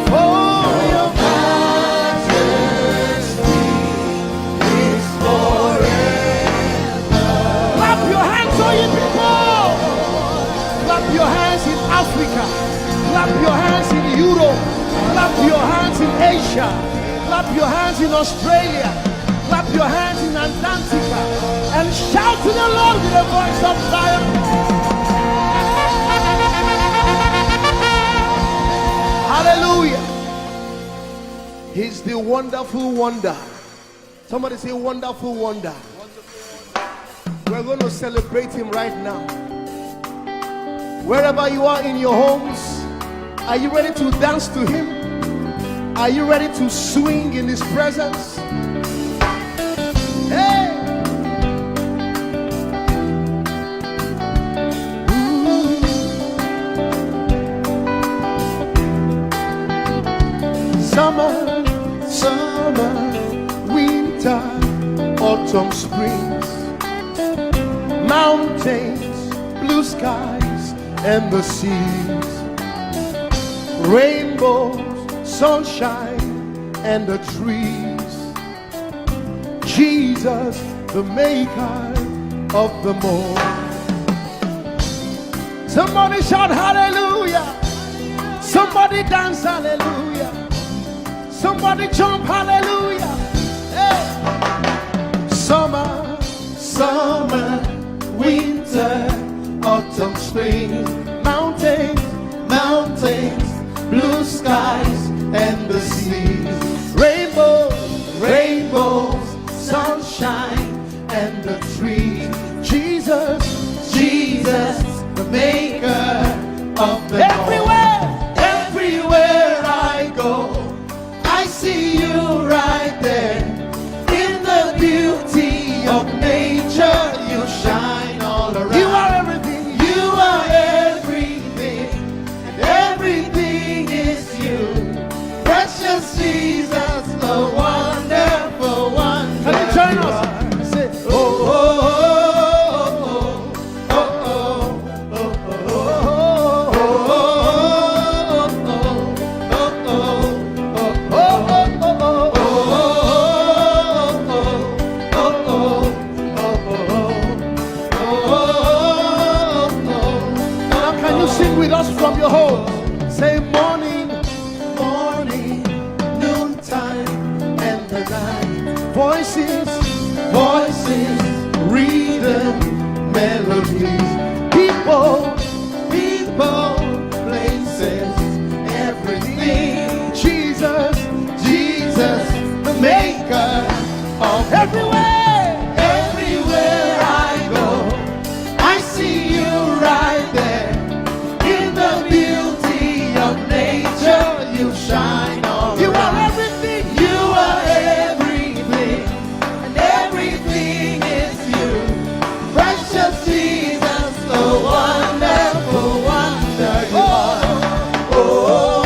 For your majesty Is forever. clap your hands, all you people. Clap your hands in Africa. Clap your hands in Europe. Clap your hands in Asia. Clap your hands in Australia. Clap your hands in Antarctica. And shout to the Lord with a voice of triumph. Hallelujah. He's the wonderful wonder. Somebody say wonderful wonder. We're going to celebrate him right now. Wherever you are in your homes, are you ready to dance to him? Are you ready to swing in his presence? Hey! Summer, winter, autumn, springs, mountains, blue skies, and the seas, rainbows, sunshine, and the trees. Jesus, the maker of them all. Somebody shout hallelujah. Somebody dance hallelujah. Somebody jump hallelujah. Hey. Summer, Winter, autumn, spring, mountains, blue skies, and the seas, rainbows, sunshine, and the trees. Jesus, the maker of the everywhere I go, I see you right there. In the beauty of nature, you shine all around. you are everything. You are everything, and everything is you. Precious Jesus, the wonderful one. Can you join us? Say, Oh, oh, oh, oh, oh, now can you sing with us from your home? Say morning, noontime, and the night. voices, Rhythm, melodies, people, places, everything. Jesus, The maker of everywhere I go, I see you right there. In the beauty of nature, you shine all you around. are everything. You are everything, and everything is you. Precious Jesus, the wonderful wonder you are. Oh,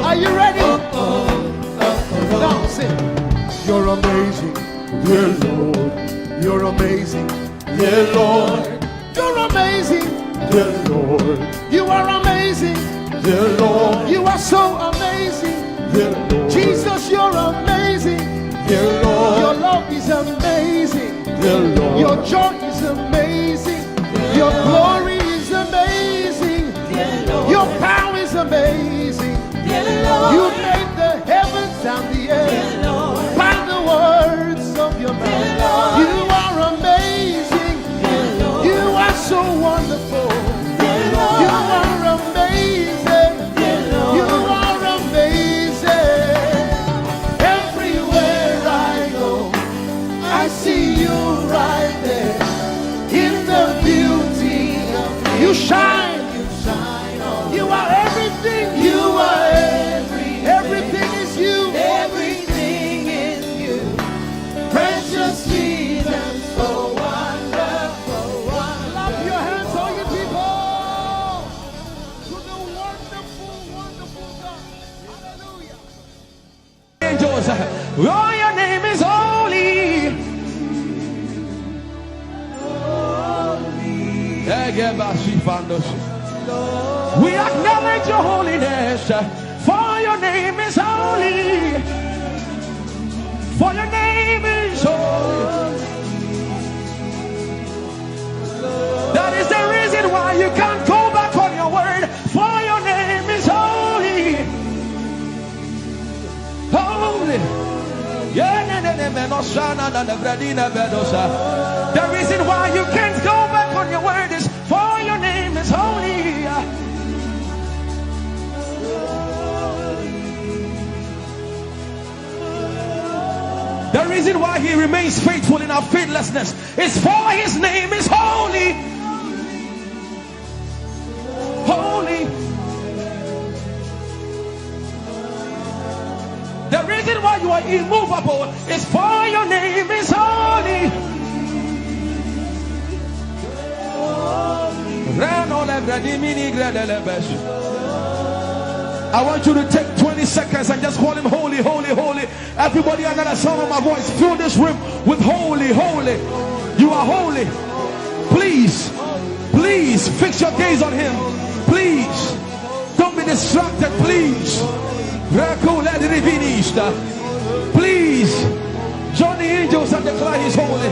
Are you ready? Now sing. You're amazing, dear Lord. You're amazing, dear Lord, you're amazing, dear Lord, you are amazing, dear Lord, you are so amazing. dear Lord. Jesus, Your joy is amazing. Your glory is amazing. Your power is amazing. You made the heavens and the earth by the words of your mouth. You are amazing. You are so wonderful. You are amazing. You are amazing. Everywhere I go, I see you right there in the beauty of you. You shine. You are everything. You are everything is you. Everything is you. Precious Jesus, so wonderful. Clap your hands, all you people, to the wonderful, wonderful God. Hallelujah. Angels, oh, your name is holy. We acknowledge your holiness, for your name is holy. For your name is holy. That is the reason why you can't go back on your word. For your name is holy. Holy. The reason why you can't go back on your word is for your name is holy. The reason why he remains faithful in our faithlessness is for his name is holy. Holy. The reason why you are immovable is for your name is holy. I want you to take 20 seconds and just call him holy, holy, holy. Everybody under the sound of my voice, fill this room with holy, holy. You are holy. Please, please fix your gaze on him. Please, don't be distracted, please. Please, join the angels and declare he's holy.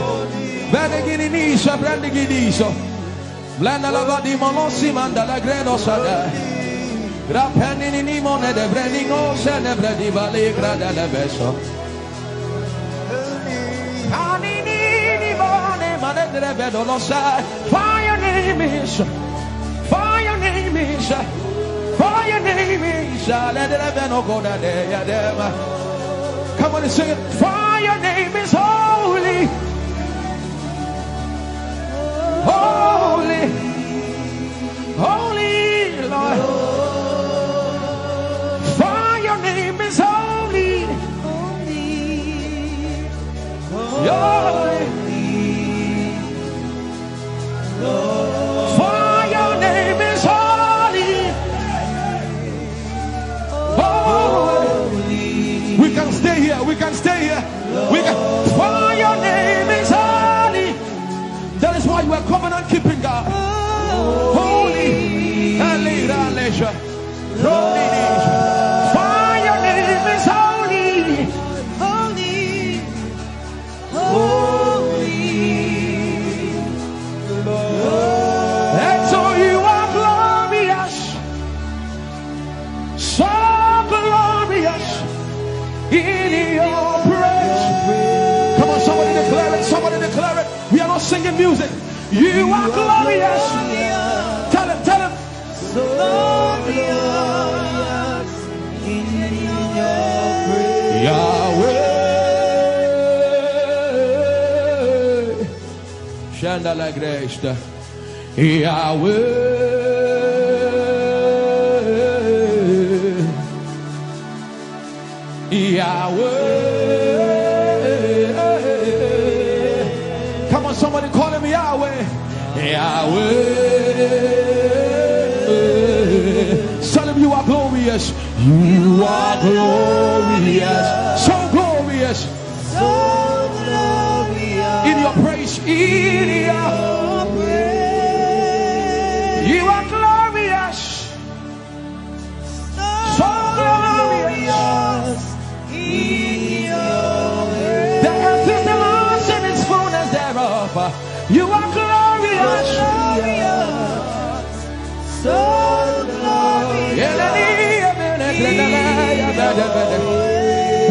For your name is, for your name is, for your name is. Come on and sing it. For your name is holy, holy, holy Lord. For your name is holy, holy. For your name is holy, holy. We can stay here. We can stay here. We can. For your name is holy. That is why you are covenant keeping God. Holy. For your name is holy, holy, holy. And so you are glorious, so glorious in your praise. Come on, somebody declare it, somebody declare it. We are not singing music. You are glorious. Tell him, tell him. So glorious in your praise. Yahweh. Chandala Grace. Yahweh. Yahweh. Come on, somebody call him Yahweh. Yahweh. Tell him you are glorious. You are glorious. So glorious. So glorious. In your praise. In your praise. You are glorious. So glorious. In your praise. The earth is the Lord's and its fullness thereof.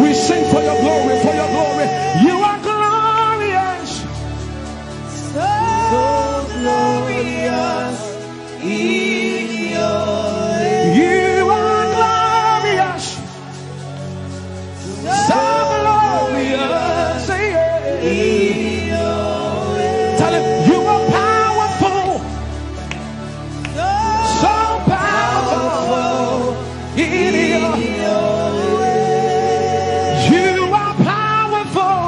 We sing for your glory, for your glory. You are glorious. So glorious in your way. You are glorious. So glorious in your way. Tell him you are powerful. So powerful in your way. You are powerful.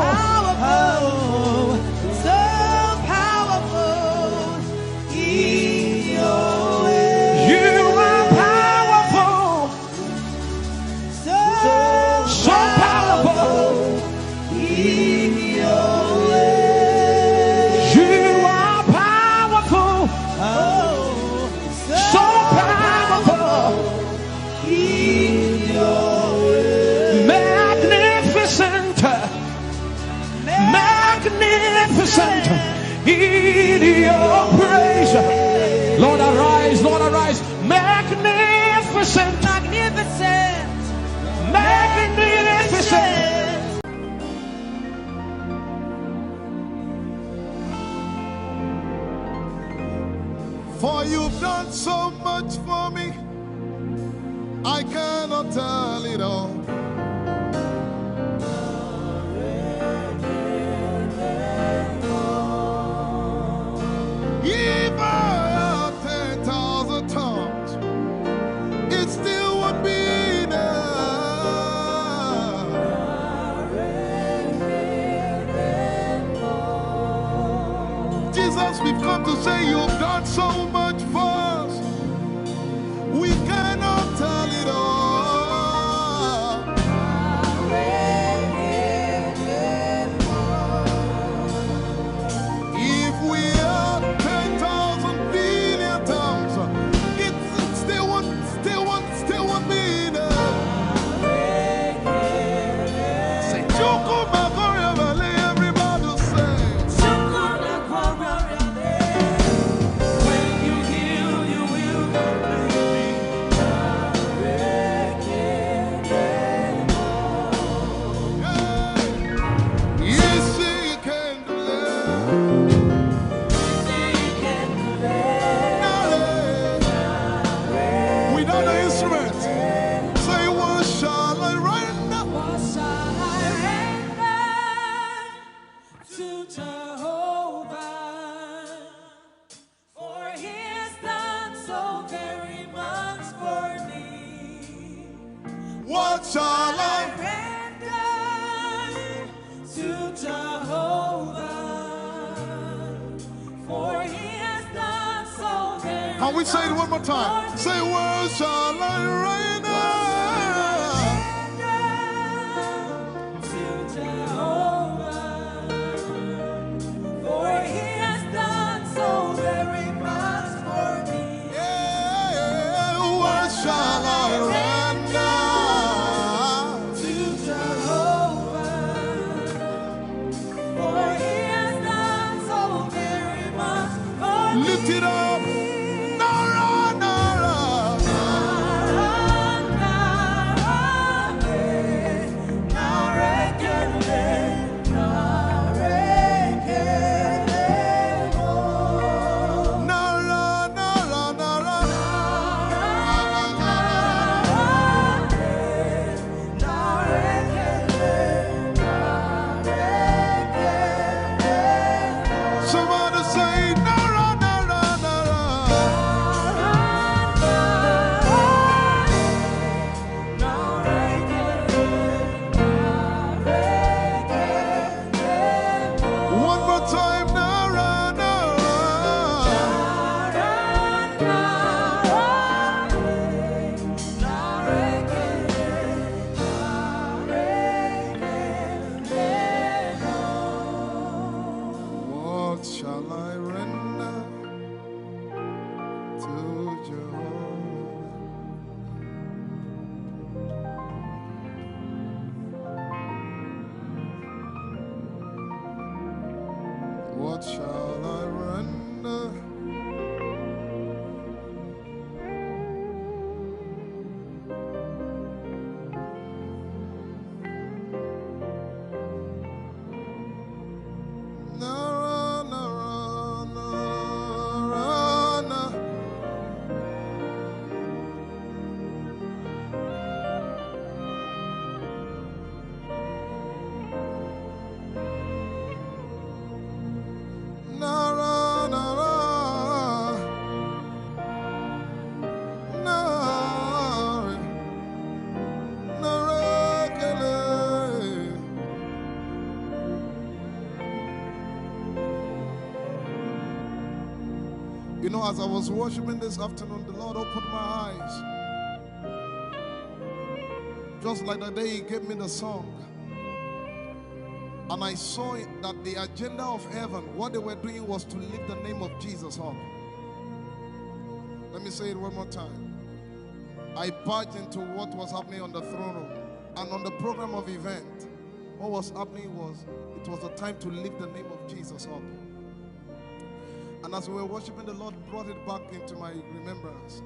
So powerful in your way. You are powerful. So powerful in your way. You are powerful. So powerful In your way. magnificent, magnificent in your praise. Lord arise, Lord arise. Magnificent, Magnificent. magnificent. For you've done so much for me, I cannot tell it all. If I had 10,000 tongues, it still would be enough. Jesus, we've come to say you've done so much for us. We cannot tell it all. If we had 10,000 billion tongues, it still won't be enough. Say, Chukuma Koryabale, everybody say. When you heal, you will Yes, he can deliver. Without the instrument, say, what shall I render? What shall I render to Jehovah? For he has done so very much for me. What shall I Render to Jehovah. For he has done so very Can we say it one more time? Say, what shall I render? to Jehovah. For he has done so very much for me. Yeah, what shall I render? To Jehovah. For he has done so very much for me. Lift it up. Nara, Nara. Nara, Nara, Nara. Somebody say, Nara, Nara, Nara. One more time, Nara, Nara. What shall I render to Jehovah? What shall I render? know, as I was worshiping this afternoon, the Lord opened my eyes. Just like the day He gave me the song. And I saw it, that the agenda of heaven, what they were doing was to lift the name of Jesus up. Let me say it one more time. I barged into what was happening on the throne room. And on the program of event, what was happening was, it was the time to lift the name of Jesus up. And as we were worshiping, the Lord brought it back into my remembrance.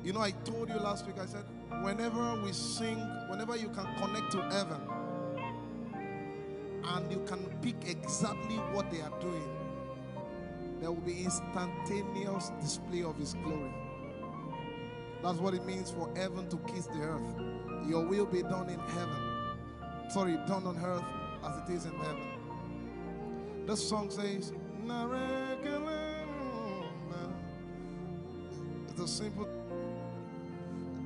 You know, I told you last week, I said, whenever we sing, whenever you can connect to heaven, and you can pick exactly what they are doing, there will be instantaneous display of His glory. That's what it means for heaven to kiss the earth. Your will be done in heaven. Sorry, done on earth as it is in heaven. This song says, it's a simple.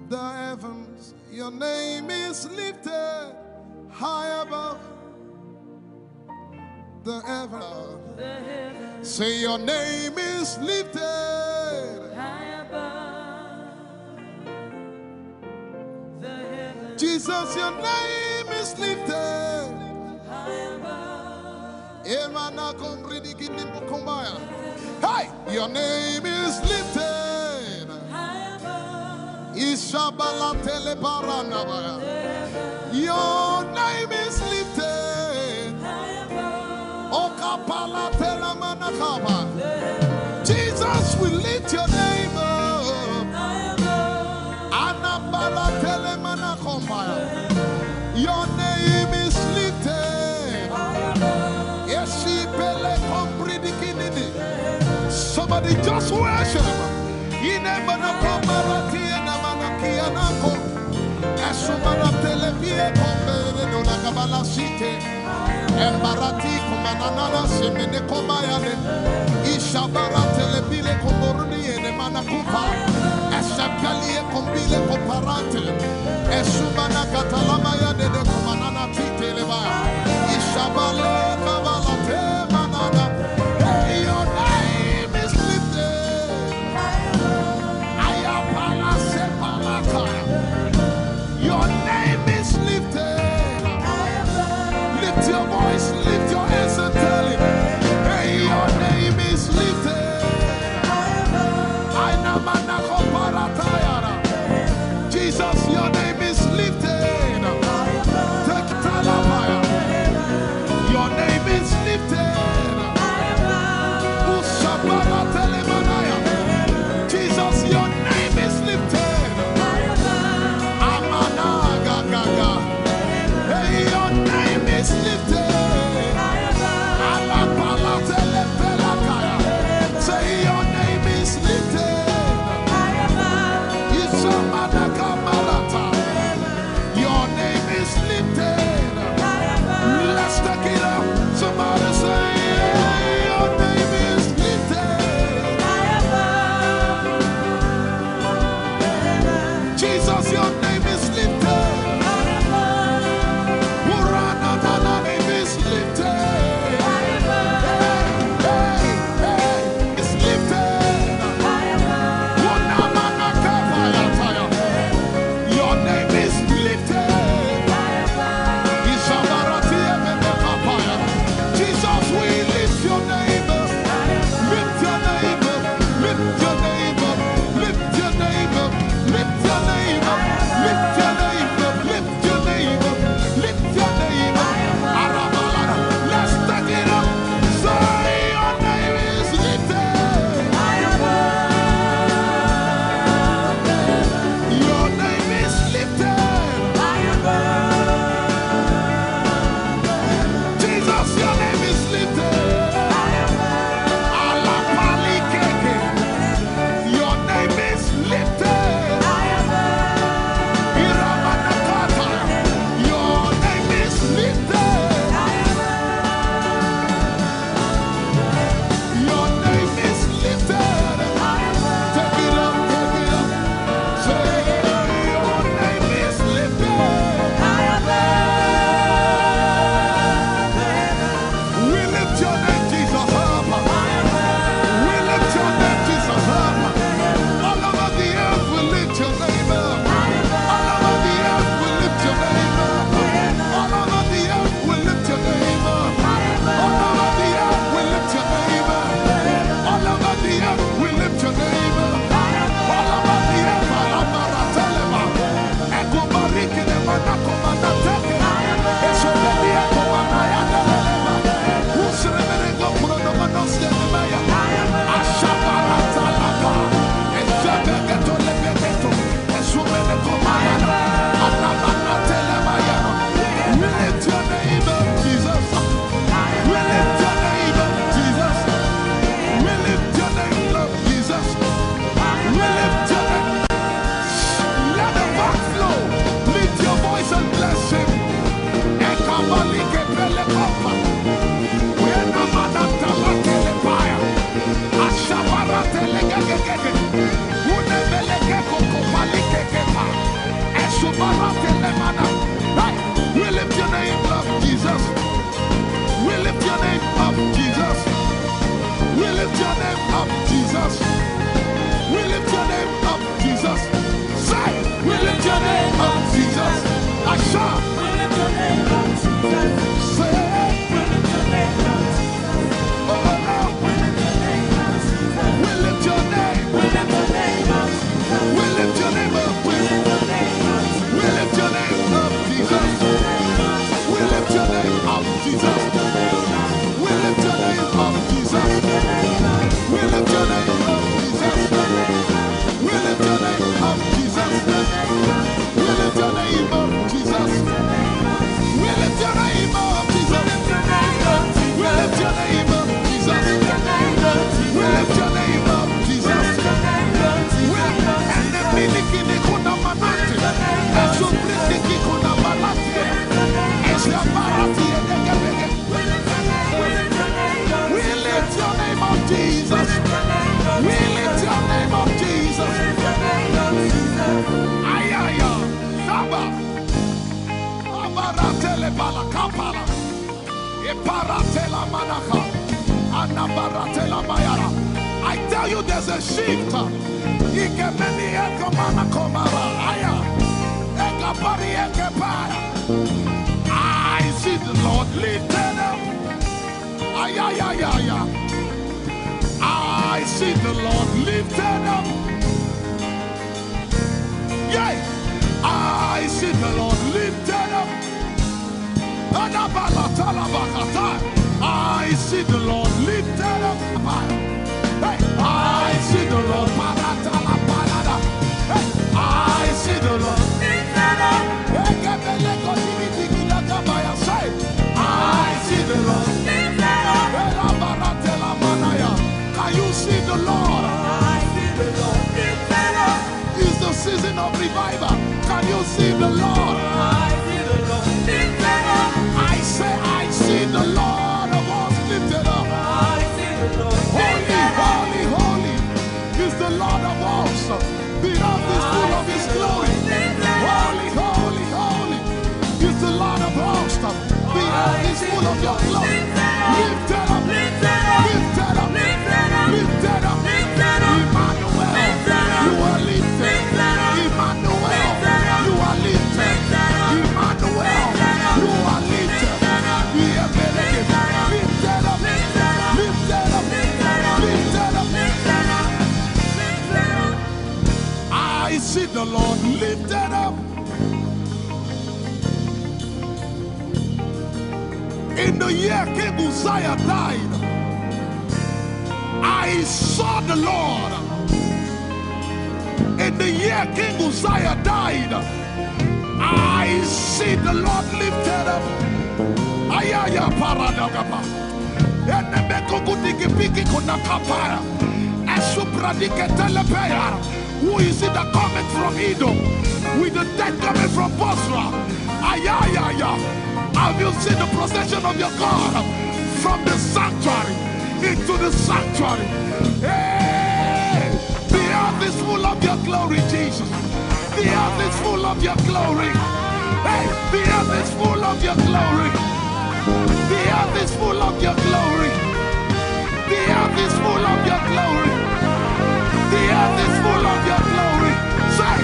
The heavens, your name is lifted high above. The heavens, say your name is lifted high above. The heavens, Jesus, your name is lifted high above. Hey, your name is lifted High above. Ishabala telebaranabaya. Your name is lifted High above. Okapala telamanakaba. Jesus, we lift your name up. High above. Anabala telemanakombaya. Your name is lifted. Somebody just worship. Embarati kumanana semene kombayane ishabara telebile komboruni ene manakupa esakalie kombile komparate esumana katalama ya dede kumanana titeleba ishabale kabalate manana. Hey, your name is lifted. Ayapala sepalata. Your name is lifted. Lift your voice, lift your hands and tell Him, hey, your name is lifted. Jesus, your name is I tell you, there's a shift. I see the Lord lifted up. I see the Lord lifted up. Yeah, I see the Lord lifted up. I see the Lord lifted up. Hey, I see the Lord. Hey, I see the Lord lifted up. I see the Lord lifted up. Can you see the Lord? I see the Lord lifted up. It's the season of revival. Can you see the Lord? I see the Lord lifted up. I say, I see the Lord of us lifted up. I see the Lord. Holy, holy, holy is the Lord of us. The earth is full of His glory. Holy, holy, holy is the Lord of hosts. The earth is full of Your glory. Lifted up, lifted up, lifted up, lifted up, lifted up. Emmanuel, You are lifted. Emmanuel, You are lifted. Emmanuel, You are lifted. Lifted up, lifted up, lifted up, lifted up. I see the Lord lifted up. In the year King Uzziah died, I saw the Lord. In the year King Uzziah died, I see the Lord lifted up. Ayaya paradagaba. Who is it that cometh from Edom? With the dead coming from Bosra. Ayaya. Have you seen the procession of your God from the sanctuary into the sanctuary? Hey, the earth is full of Your glory, Jesus. The earth is full of Your glory. Hey, the earth is full of Your glory. The earth is full of Your glory. The earth is full of Your glory. The earth is full of Your glory. Say,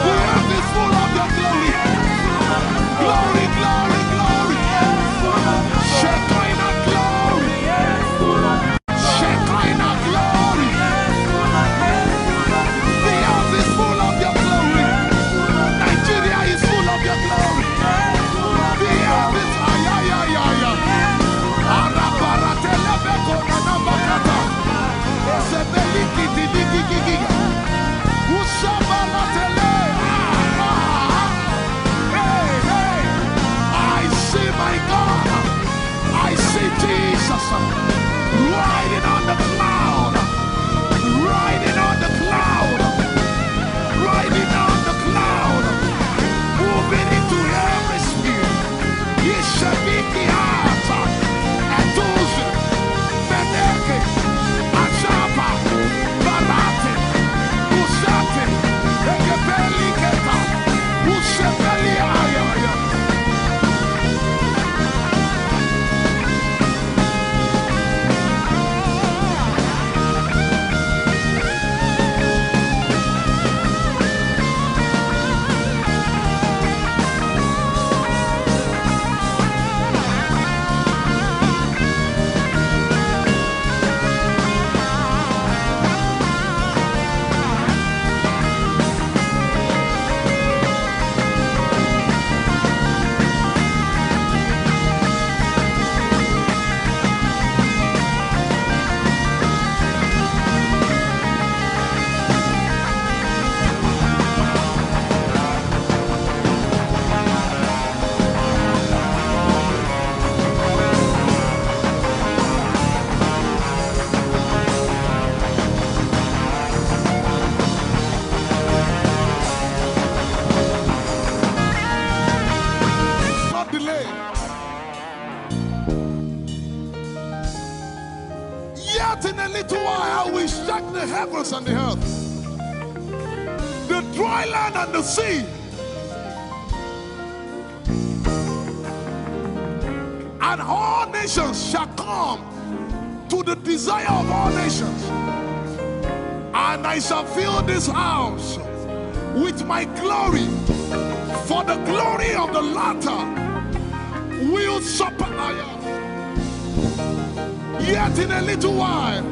the earth is full of Your glory. Glory, glory, glory. Shekinah glory. Shekinah glory. The earth is full of Your glory. heavens and the earth, the dry land and the sea. And all nations shall come to the desire of all nations. And I shall fill this house with my glory, for the glory of the latter will surpass. Yet in a little while,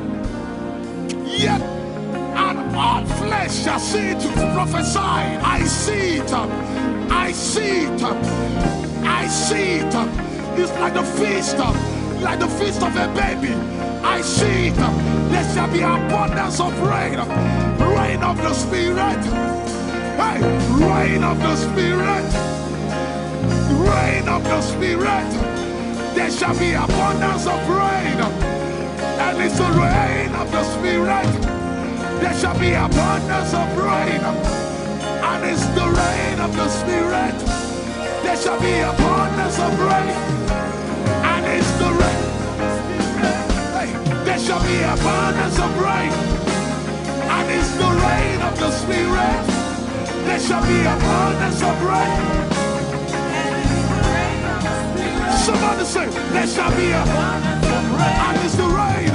yet and all flesh shall see it, prophesy. I see it, I see it, I see it. It's like the feast of a baby. I see it. There shall be abundance of rain, rain of the Spirit. Hey, rain of the Spirit, rain of the Spirit. There shall be abundance of rain, and it's the rain of the Spirit. There shall be abundance of rain, and it's the rain of the Spirit. There shall be abundance of rain, and it's the rain. Hey, there shall be abundance of rain, and it's the rain of the Spirit. There shall be abundance of rain. Somebody say, there shall be abundance of rain, and it's the rain.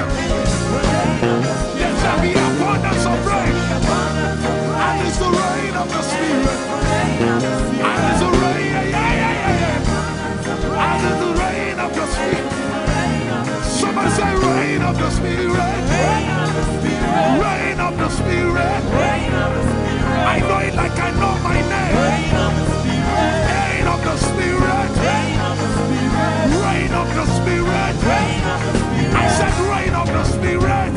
There shall be abundance of rain, and it's the rain of the Spirit. And it's the rain, and it's the rain of the Spirit. Somebody say, rain of the Spirit, rain of the Spirit. I know it like I know my name. Rain of the Spirit, rain of the Spirit, rain of the Spirit. I said rain of the Spirit.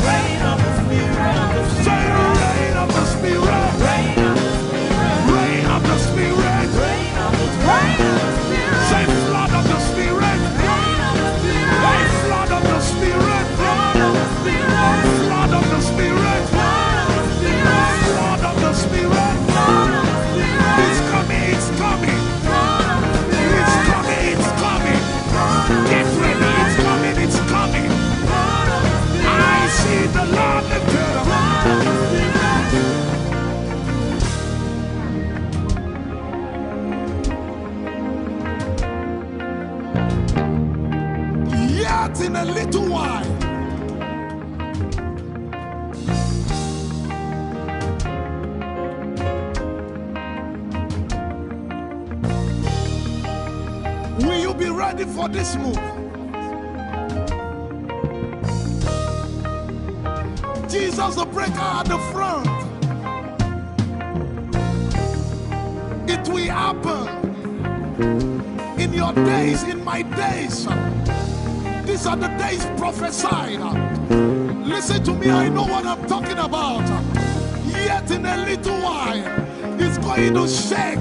Say rain of the Spirit, rain of the Spirit. Say flood of the Spirit, say flood of the Spirit, flood of the Spirit, flood of the Spirit. It's coming, it's coming, it's coming, it's coming. Get ready, it's coming, it's coming. I see the Lord lifted up. Yet in a little while, will you be ready for this move? Jesus the breaker at the front. It will happen in your days, in my days. These are the days prophesied. Listen to me, I know what I'm talking about. Yet in a little while, it's going to shake.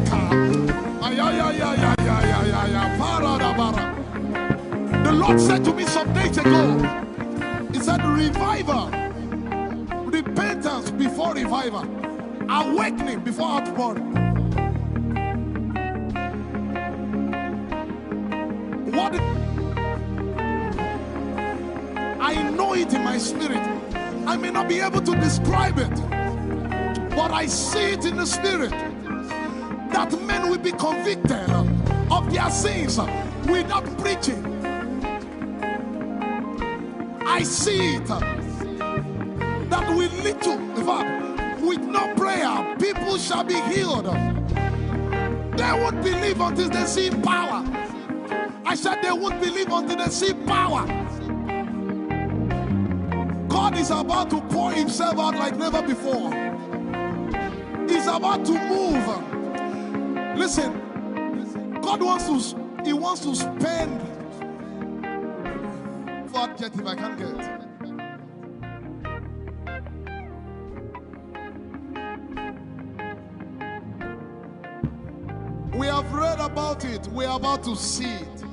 The Lord said to me some days ago, He said, revival, repentance before revival, awakening before outpouring. What? I know it in my spirit. I may not be able to describe it, but I see it in the spirit. That men will be convicted of their sins without preaching. I see it. That will lead to, in fact, with no prayer, people shall be healed. They won't believe until they see power. I said they won't believe until they see power. God is about to pour Himself out like never before. He's about to move. Listen, God wants to spend. For adjective I can't get. We have read about it. We are about to see it.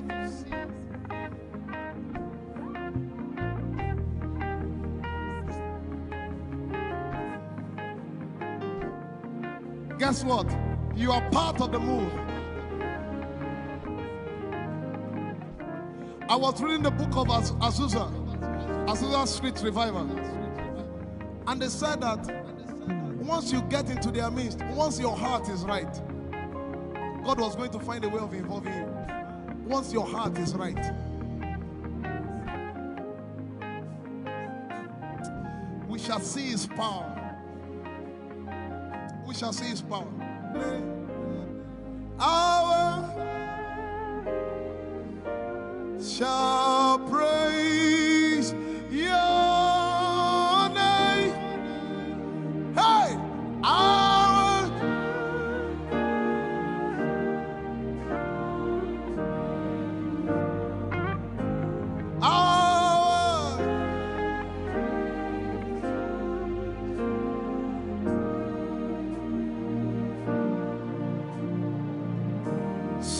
Guess what? You are part of the move. I was reading the book of Azusa Street Revival. And they said that once you get into their midst, once your heart is right, God was going to find a way of involving you. Once your heart is right. We shall see his power. We shall see his power. Our shall praise your name. Hey, our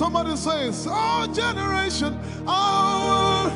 somebody says, our generation, our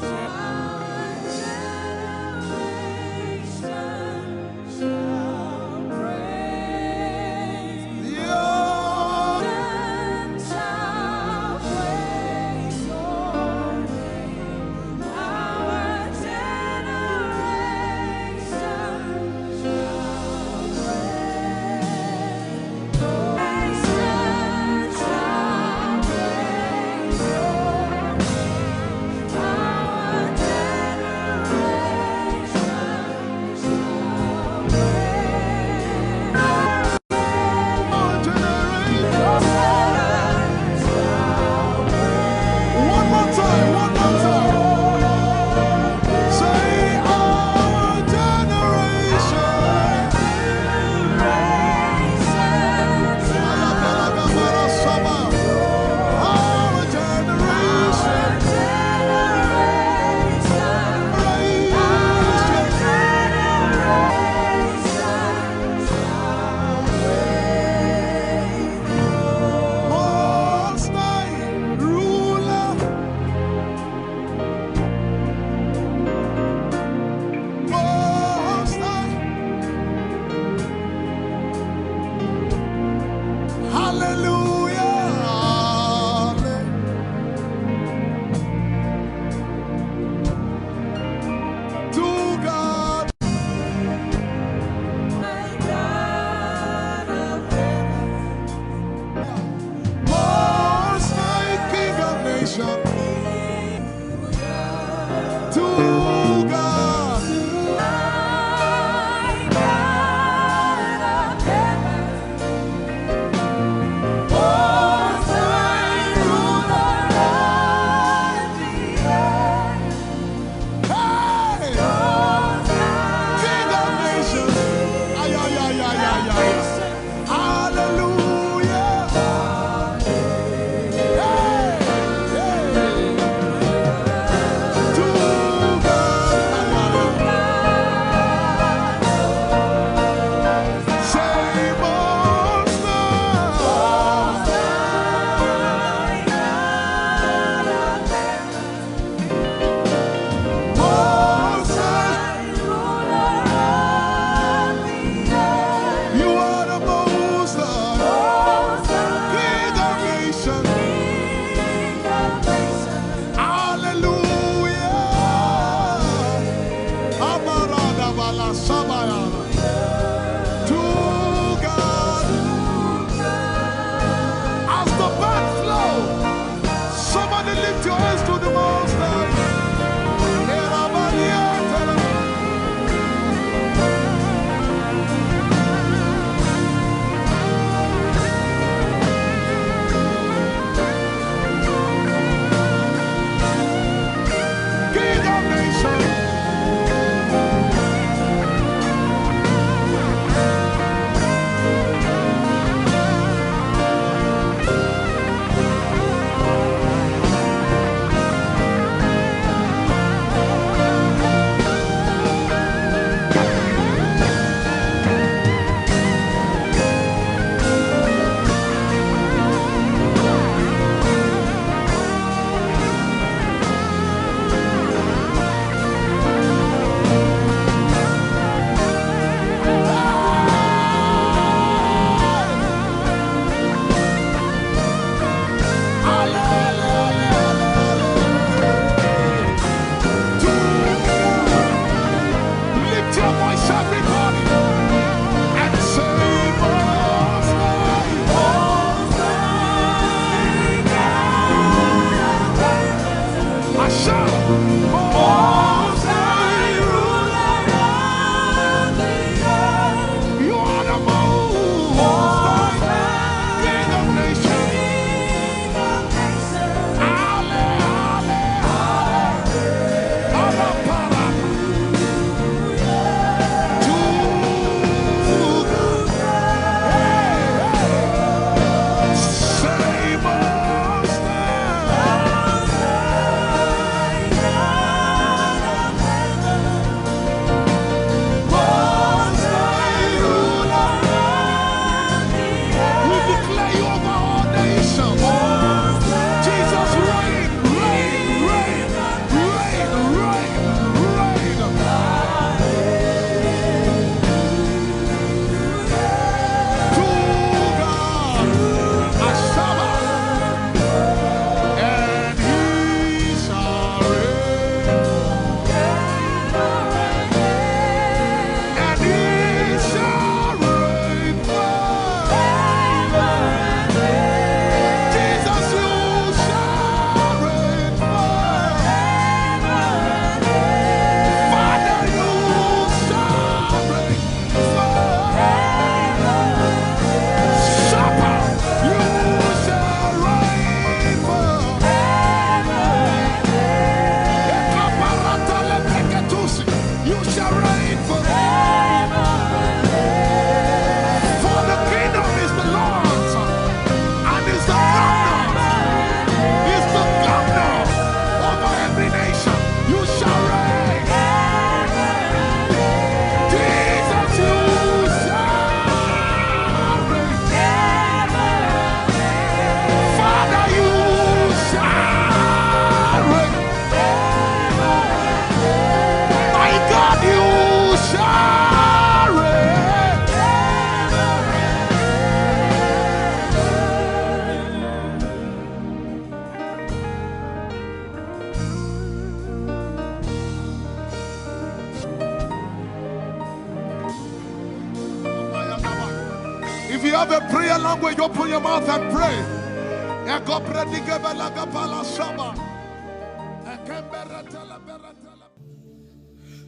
have a prayer language, open your mouth and pray.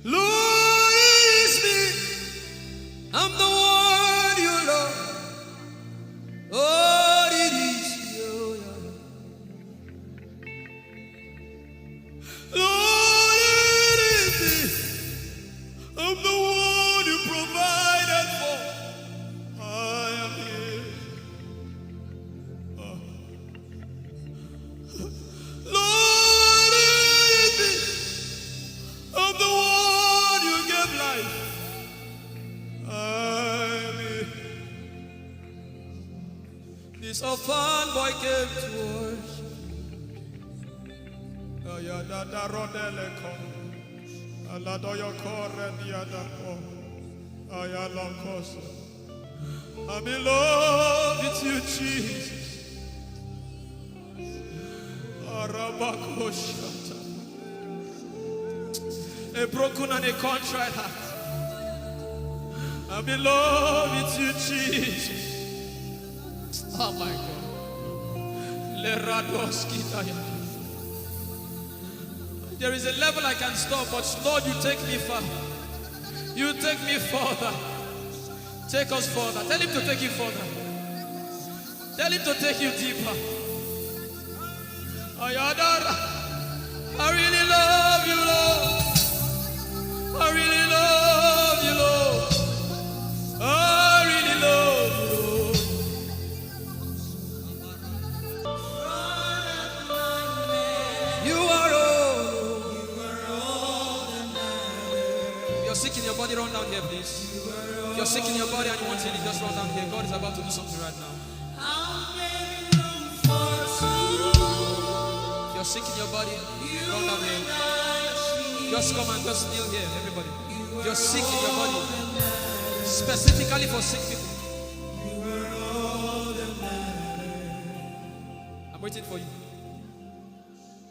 Lord, it's me. I'm the one you love. Lord, it is you. Lord, it is me. I'm the one you provided for. I am here. Lord, it is me. I'm the one you gave life. I'm here. This orphan boy came to worship. Oyelade rodeleko. Aladoyokore diadako. Oyalakoso. I'm in love with you, Jesus. Arabakoshata. A broken and a contrite heart. I'm in love with you, Jesus. Oh my God. There is a level I can stop, but Lord, you take me far. You take me further. Take us further. Tell him to take you further. Tell him to take you deeper. I really love you, Lord. I really love you, Lord. I really love you, Lord. You are all that matters. You're sick in your body, run down here, please. If you're sick in your body and you want healing, just run down here. God is about to do something right now. If you're sick in your body, run down here. Just come and just kneel here, everybody. If you're sick in your body, specifically for sick people, I'm waiting for you.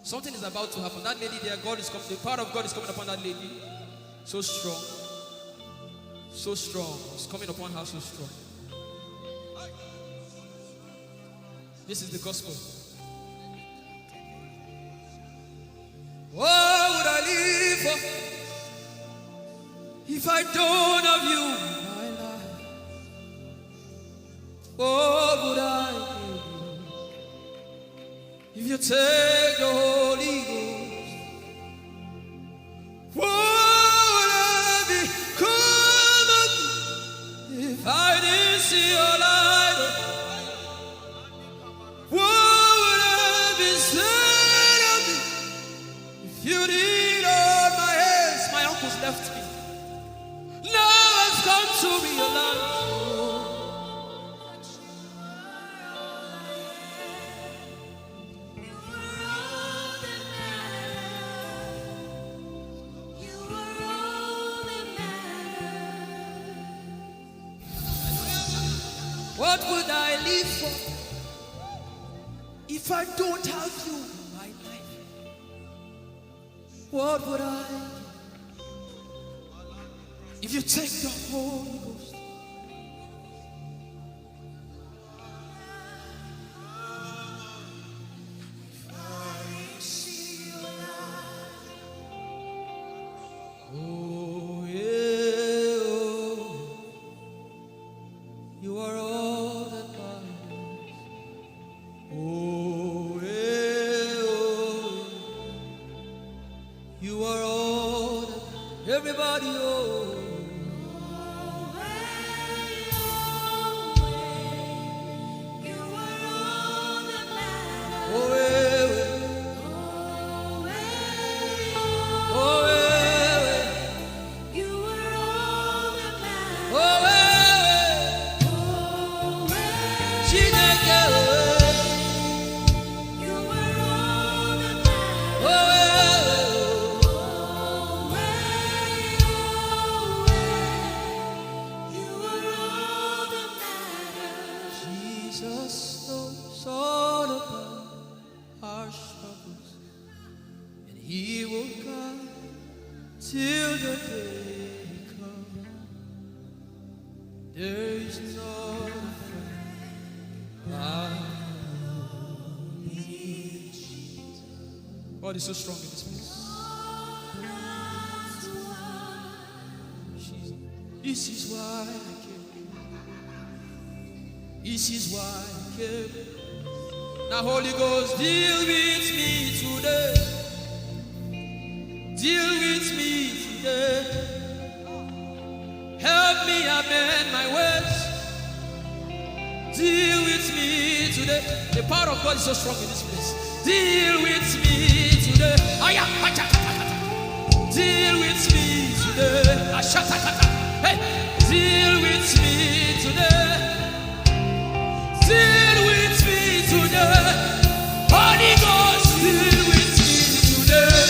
Something is about to happen. That lady there, God is coming. The power of God is coming upon that lady. So strong. So strong. It's coming upon her so strong. This is the gospel. What would I live for if I don't have you in my life? What would I do if you take the Holy Ghost? What would I become of me if I didn't see your light? What would I be said of me if you did hold my hands? My uncles left me. Now has come to be your life. What would I live for if I don't have you in my life? What would I do if you take the Holy Ghost? Oh, yeah, oh, you are all that matters. Oh, yeah, oh, you are all that everybody, oh. Jesus knows all about our struggles, and He will guide till the day comes. There is no friend God is so strong in this place. This is why I came. This is why I came. Now, Holy Ghost, deal with me today. Deal with me today. Help me amend my ways. Deal with me today. The power of God is so strong in this place. Deal with me today. Deal with me today. Hey, deal with me today. Deal with me today. Holy Ghost, deal with me today.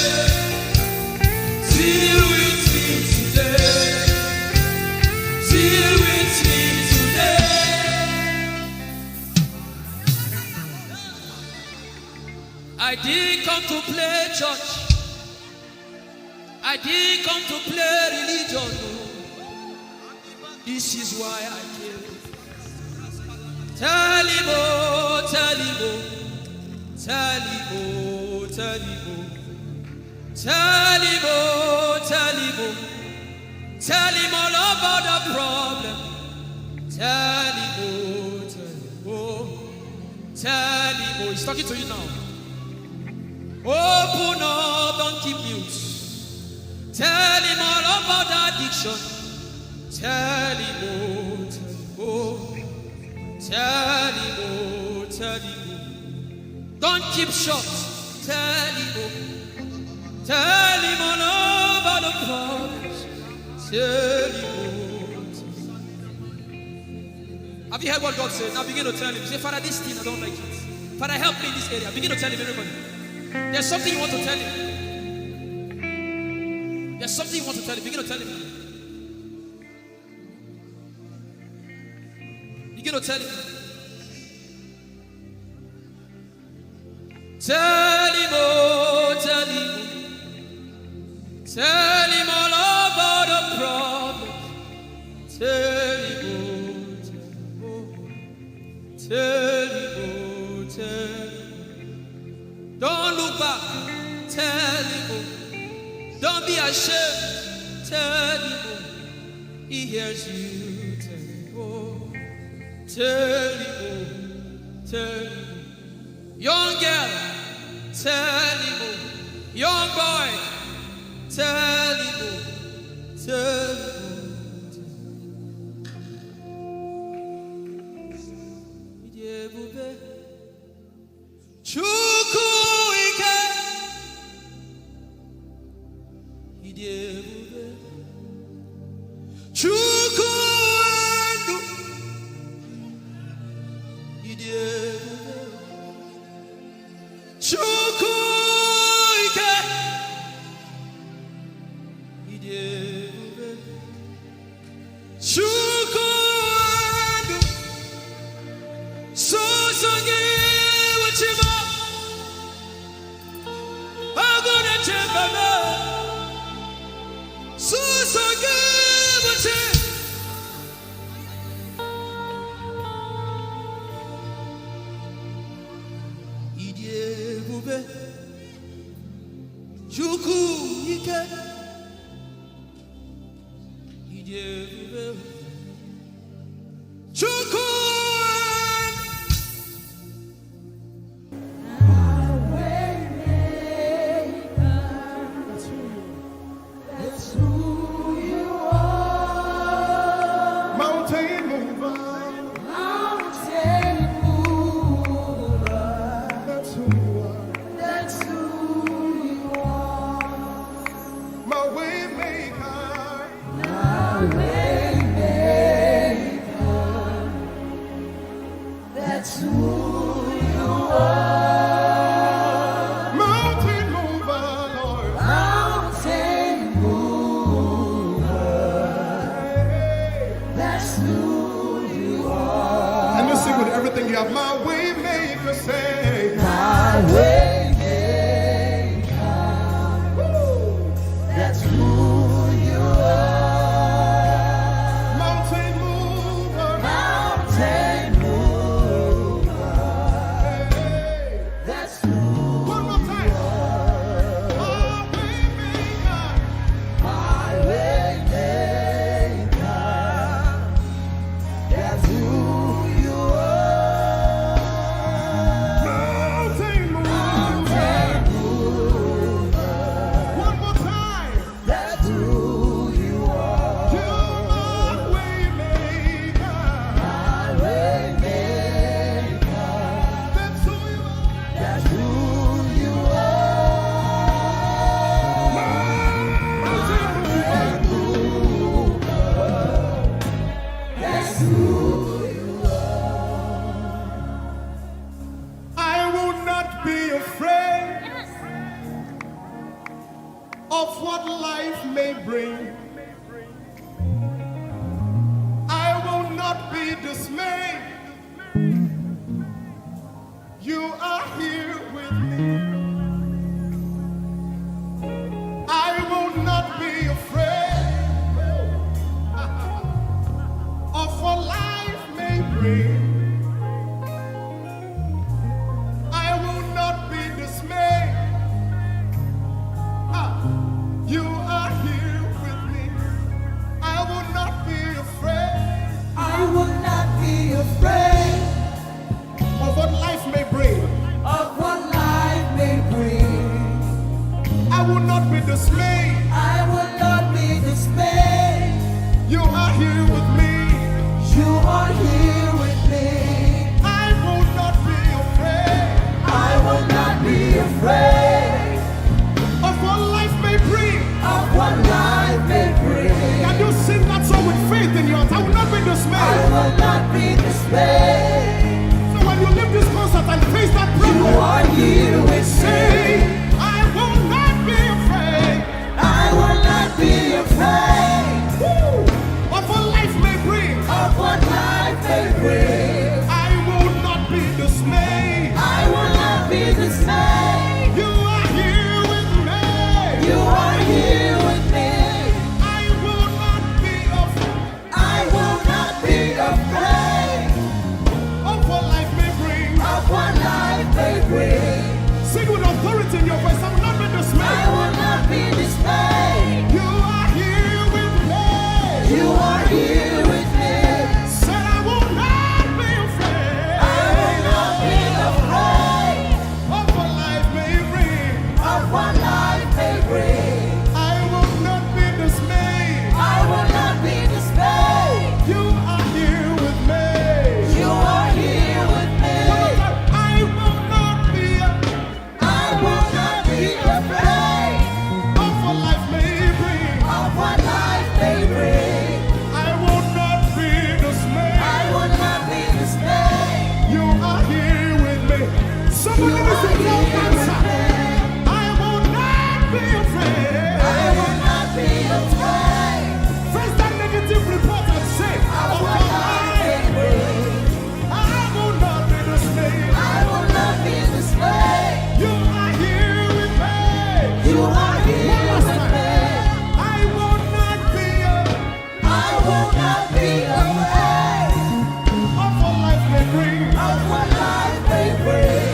Deal with me today. Deal with me today. I didn't come to play church. I didn't come to play religion. No. This is why I came. Tell him, oh, tell him, oh, tell him, oh, tell him, oh, tell him, oh, tell him, oh, tell him all about the problem. Tell him, oh, tell him, oh, tell him, oh. He's talking to you now. Open up, don't keep mute. Tell him all about the addiction. Tell him, oh, tell him, oh, tell him, oh. Don't keep short. Tell him, oh, tell him all about the problems. Tell him, oh. Have you heard what God said? Now begin to tell him. Say, Father, this thing I don't like it. Father, help me in this area. Begin to tell him, everybody. There's something you want to tell him. There's something you want to tell him. Begin to tell him. Begin to tell him. Tell him, oh, tell him. Tell him all about the problem. Tell him, oh, tell him, oh, tell him. Don't look back. Tell him, oh. Don't be ashamed. Tell him, oh. He hears you. Tell him, oh. Tell him, oh. Tell him, oh. Young girl, tell him, oh. Young boy, tell him, oh. Tell him, oh. Chukwuike, Idebube, Chukwuendu, Idebube, Chukwuike, Idebube, Chukwuendu, Sosogi Uchima, Agune Chembaba, Sosogi Uchima. Idebube, Chukwuike, Idebube, Chukwuike. not be afraid of what life may bring. I will not be dismayed. You are here with me. I will not be afraid of what life may bring. I will not be dismayed. You are here with me. I will not be afraid. I will not be afraid Of what life may bring. of what life may bring. I will not be dismayed. I will not be dismayed. You are here with me. You are here with me. I will not be afraid I will not be afraid of what life may bring. of what life may bring. Can you sing that song with faith in your heart? I will not be I dismayed. will not be dismayed. So when you leave this concert and face that You problem, are here with say, me. I will not be afraid I will not be afraid of what life may bring. of what life may bring. I will not be dismayed. I will not be dismayed. You are here with me. You are here with me. I will not be afraid I will not be afraid of what life may bring. of what life may bring. Sing with authority in your voice. I will not be I dismayed. will not be dismayed. You are here with me. You are here with me. Said I will not be afraid I will not be afraid of what life may bring. of what life may bring. I will not be dismayed. I will not be dismayed. You are here with me. You are here with me. I will not be I will not be afraid of what life may bring. of what life may bring. I will not be I dismayed. will not be dismayed. You are here with me. Somebody listen to your answer. I will not be afraid. I will not be afraid Face that negative report and say, of of what your life may life. bring. I will not be dismayed. I will not be dismayed. You are here with me. You are here One last with time. me. I will not be I will not be afraid of what life may bring. of what life may bring.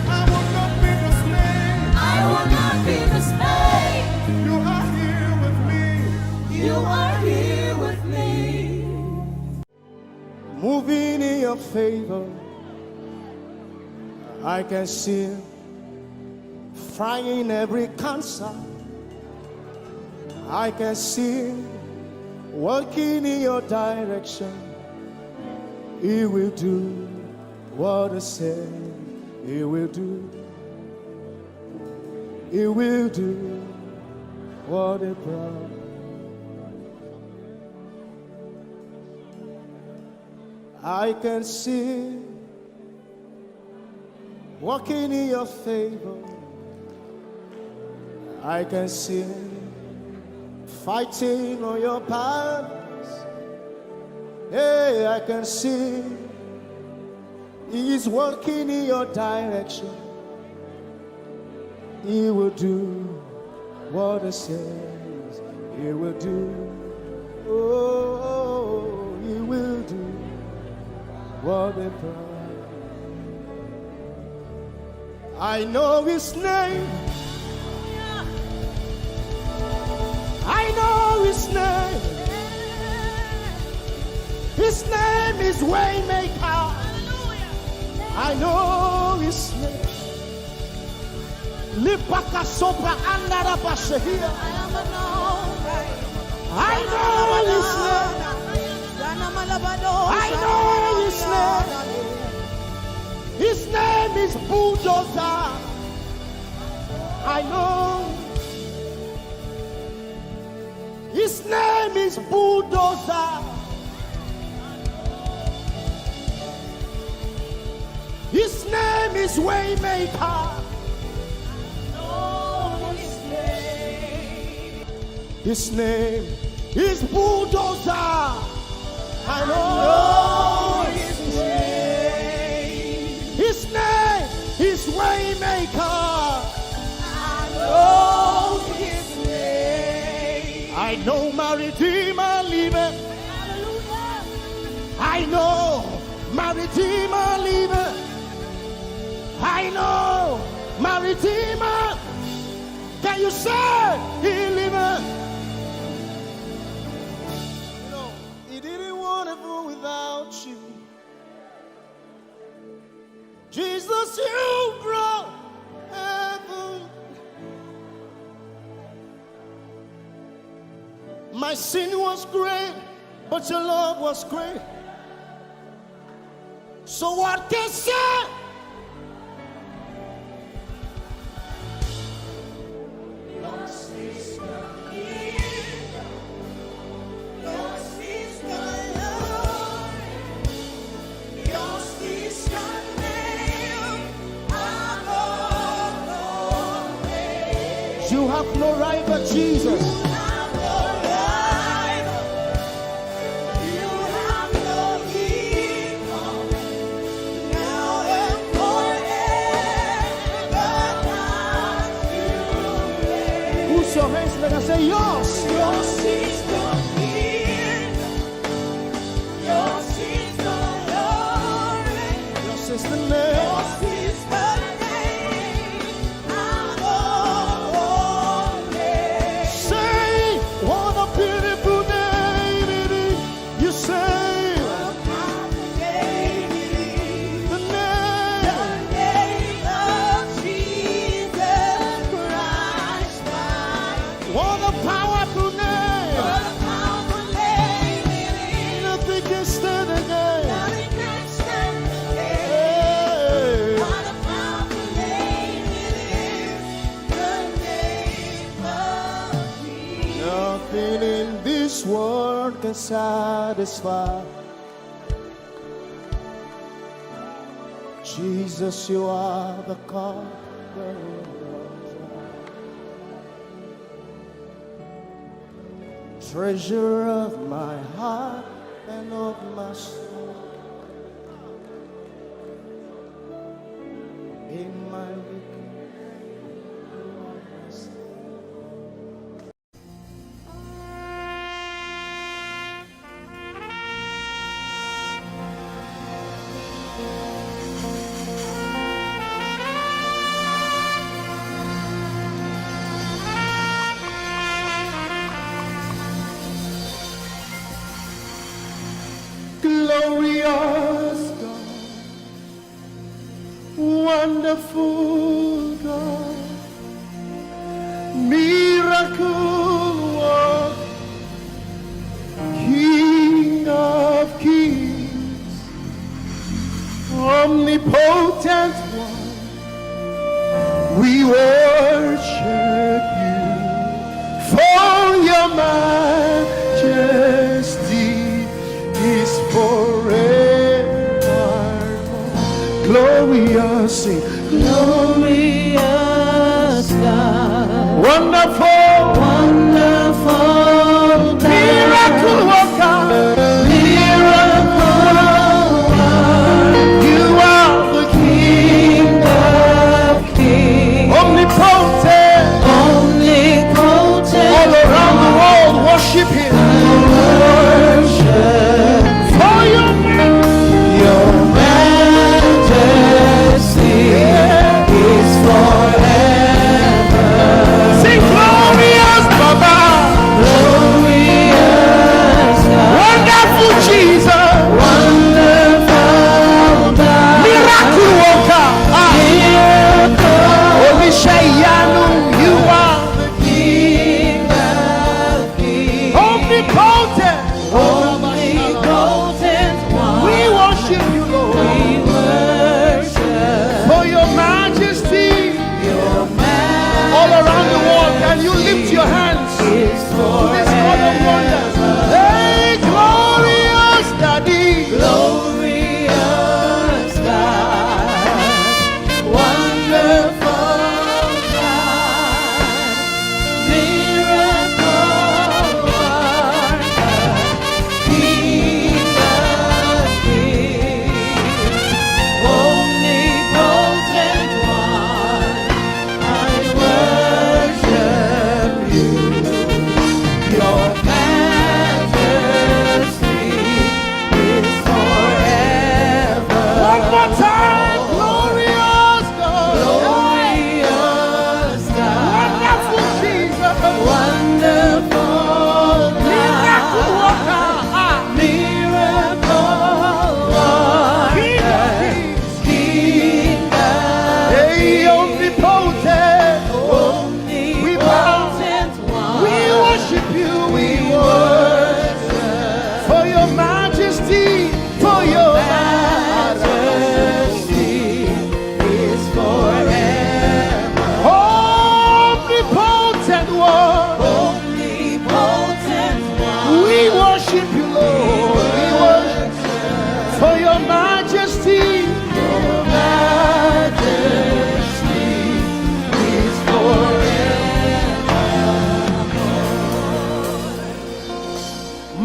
I will not be dismayed. I will not be dismayed. You are here with me. You are here with me. Moving in your favor, I can see frying every cancer. I can see working in your direction. He will do what I said He will do. He will do what He promised. I can see walking in your favor. I can see fighting on your battles. Hey, I can see He's working in your direction. He will do what He says He will do. Oh, He will do what He promised. I know His name. I know His name. His name is Waymaker. I know His name. Lipaka sopra andara bashehia. I know His name. I know His name. His name is Bulldozer. I know. His name is Bulldozer. His name is Waymaker. His name is Bulldozer. I know his name. His name is Waymaker. I know his name. I know my Redeemer liveth. I know my Redeemer liveth. I know my Redeemer. Can you say he liveth? You know, he didn't want to go without you. Jesus, you brought heaven. My sin was great, but your love was great. So what can I say? You have no rival, Jesus. You have no rival. You have no equal. Now and forever, not you. Who's your hands? Let us say yours. Yours is the kingdom. Yours is the glory. Yours is the name. Yours is the world can satisfy. Jesus, you are the conqueror. Treasure of my heart and of my soul. In my glorious God, wonderful God, miracle worker, King of kings, omnipotent one, we worship you for your majesty is forever. Glorious, sing. Glorious God, wonderful, wonderful, miracle worker, miracle worker. You are the King of kings, omnipotent, omnipotent. All around the world, worship Him.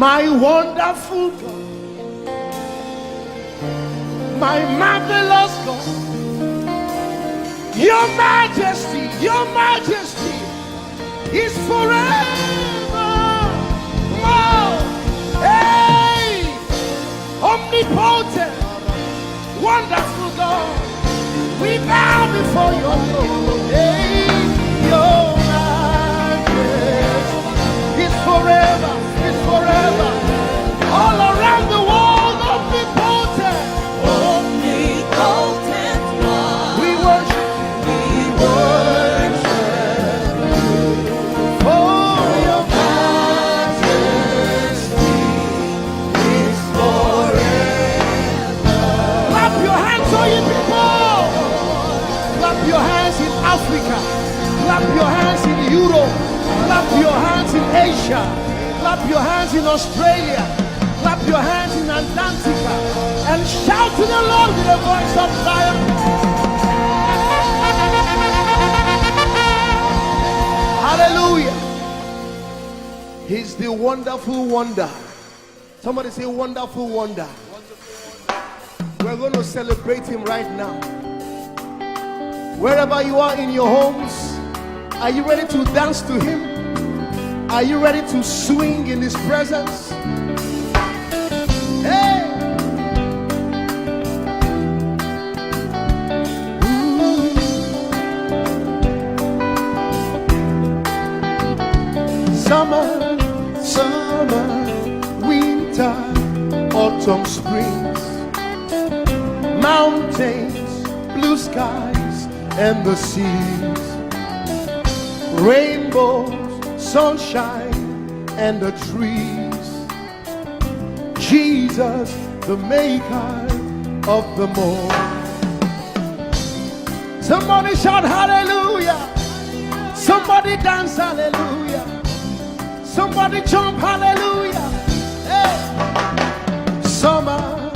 My wonderful God, my marvelous God, your majesty is forever. Oh, hey, omnipotent, wonderful God, we bow before your throne. Hey, your majesty is forever. All around the world, omnipotent one. We worship for your majesty is forever. Clap your hands, all you people. Clap your hands in Africa. Clap your hands in Europe. Clap your hands in Asia. Clap your hands in Australia. Clap your hands in Antarctica. And shout to the Lord with a voice of triumph. Hallelujah. He's the wonderful wonder. Somebody say wonderful wonder. We're going to celebrate him right now. Wherever you are in your homes, are you ready to dance to him? Are you ready to swing in his presence? Hey! Ooh. Summer, winter, autumn, springs, mountains, blue skies, and the seas, rainbows, sunshine and the trees, Jesus, the maker of them all. Somebody shout hallelujah. Somebody dance hallelujah. Somebody jump hallelujah. Hey. Summer,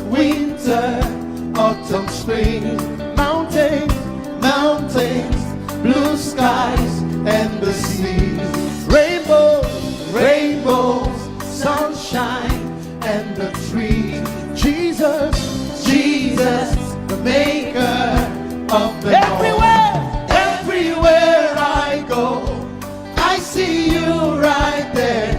winter, autumn, spring, mountains, blue skies and the seas, rainbows, sunshine and the trees, Jesus, the maker of the everywhere I go, I see you right there.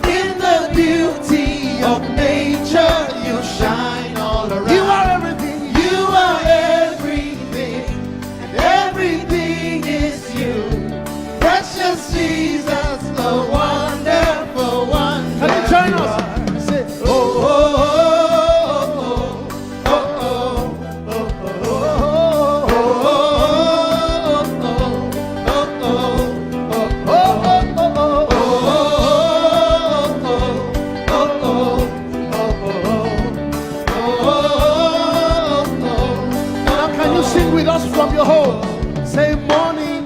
In the beauty of nature, you shine all around. You are everything. You are everything, and everything is you. Precious Jesus, the wonderful one. Can you join us? Say, oh, oh, oh, oh, oh, now can you sing with us from your home? Say morning,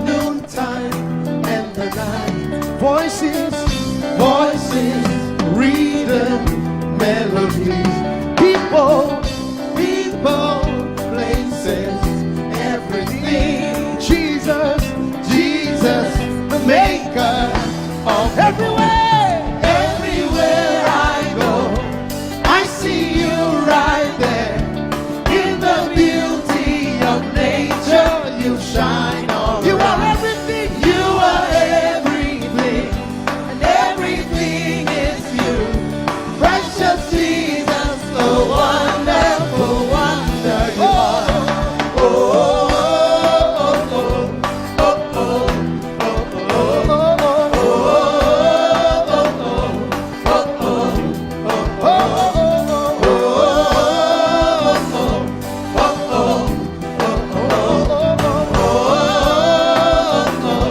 noontime, and the night. Voices, rhythm, melodies, people, places, everything. Jesus, the maker of everywhere I go, I see you right there. In the beauty of nature, you shine all around. You are everything. You are everything, and everything is you. Precious Jesus, the wonderful wonder you are. Oh, oh, oh, oh, oh,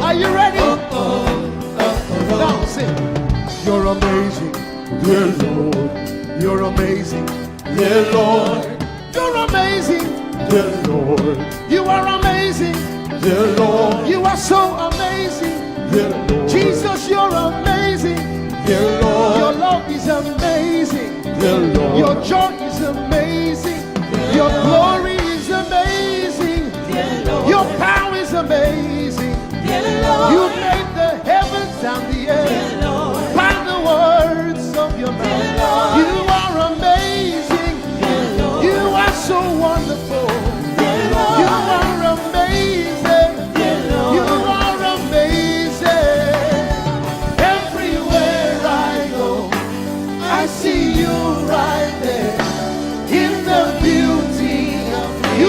are you ready? Now sing. You're amazing, dear Lord. You're amazing, dear Lord. You're amazing, dear Lord. You are amazing, dear Lord. You are so amazing, dear Lord. Jesus, you're amazing, dear Lord. Your love is amazing, dear Lord. Your joy is amazing, your glory is amazing, dear Lord. Your power is amazing, dear Lord. You made the heavens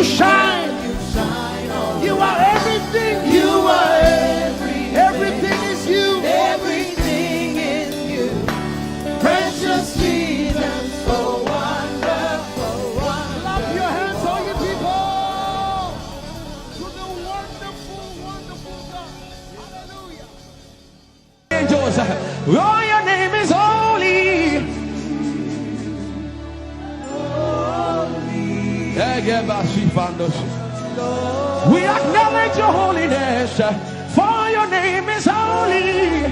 shine. You are everything. You are everything is you. Everything is you. Precious Jesus, so wonderful. Clap your hands, all you people, to the wonderful, wonderful God. Hallelujah. Angels, oh, your name is holy. We acknowledge your holiness, for your name is holy.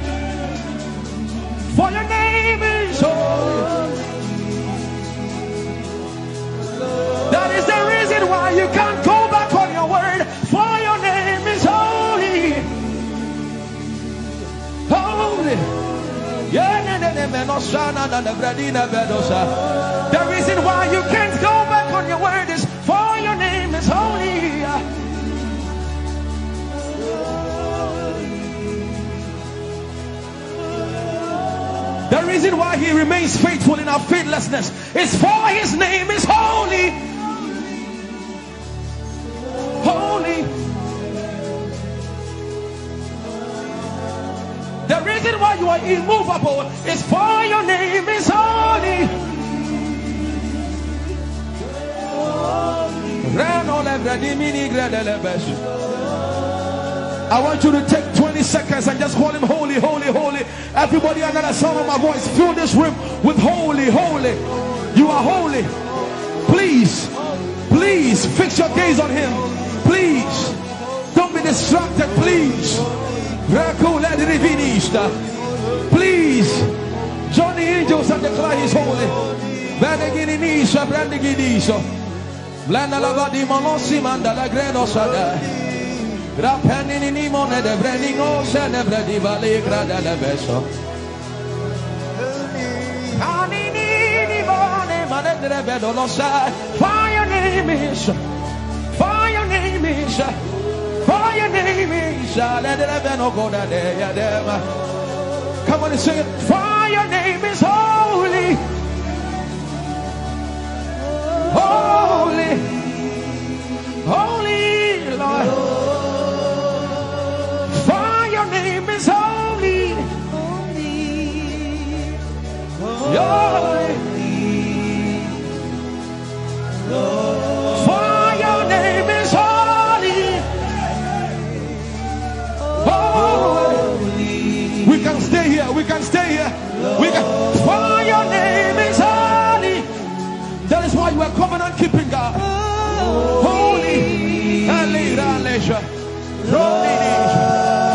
For your name is holy. That is the reason why you can't go back on your word. For your name is holy. Holy. The reason why you can't go back on your word is for your name is holy. The reason why he remains faithful in our faithlessness is for his name is holy. Holy. The reason why you are immovable is for your name is holy. I want you to take 20 seconds and just call him holy, holy, holy. Everybody under the sound of my voice, fill this room with holy, holy. You are holy. Please, please fix your gaze on him. Please, don't be distracted, please. Please, join the angels and declare he's holy. Blanda lava di molosi manda la greno sada. Rapeni ni mone de brenino se ne bredi vale grada la beso. Ani ni mone mane de bedo lo sa. For your name is, for your name is, for your name is. Let the beno go da de ya dem. Come on and sing it. For your name is holy. Holy, holy Lord, for your name is holy, holy, for your name is holy, holy. We can stay here, we can stay here, for your name is holy. That is why you are covenant keeping God. Holy.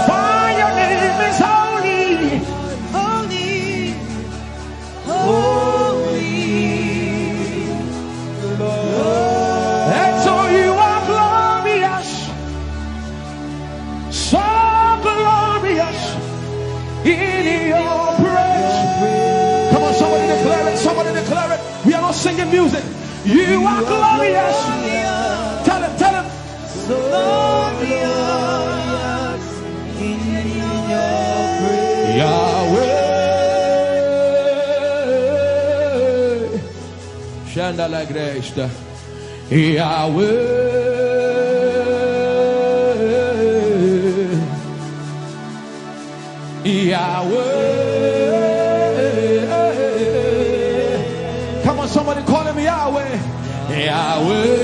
For your name is holy. Holy, holy, And so you are glorious. So glorious in your praise. Come on, somebody declare it. Somebody declare it. We are not singing music. You are glorious. Tell him, tell him. so glorious in your praise. Yahweh. Shanda la Grace. Yahweh. Yahweh. Come on, somebody call him Yahweh. Yahweh.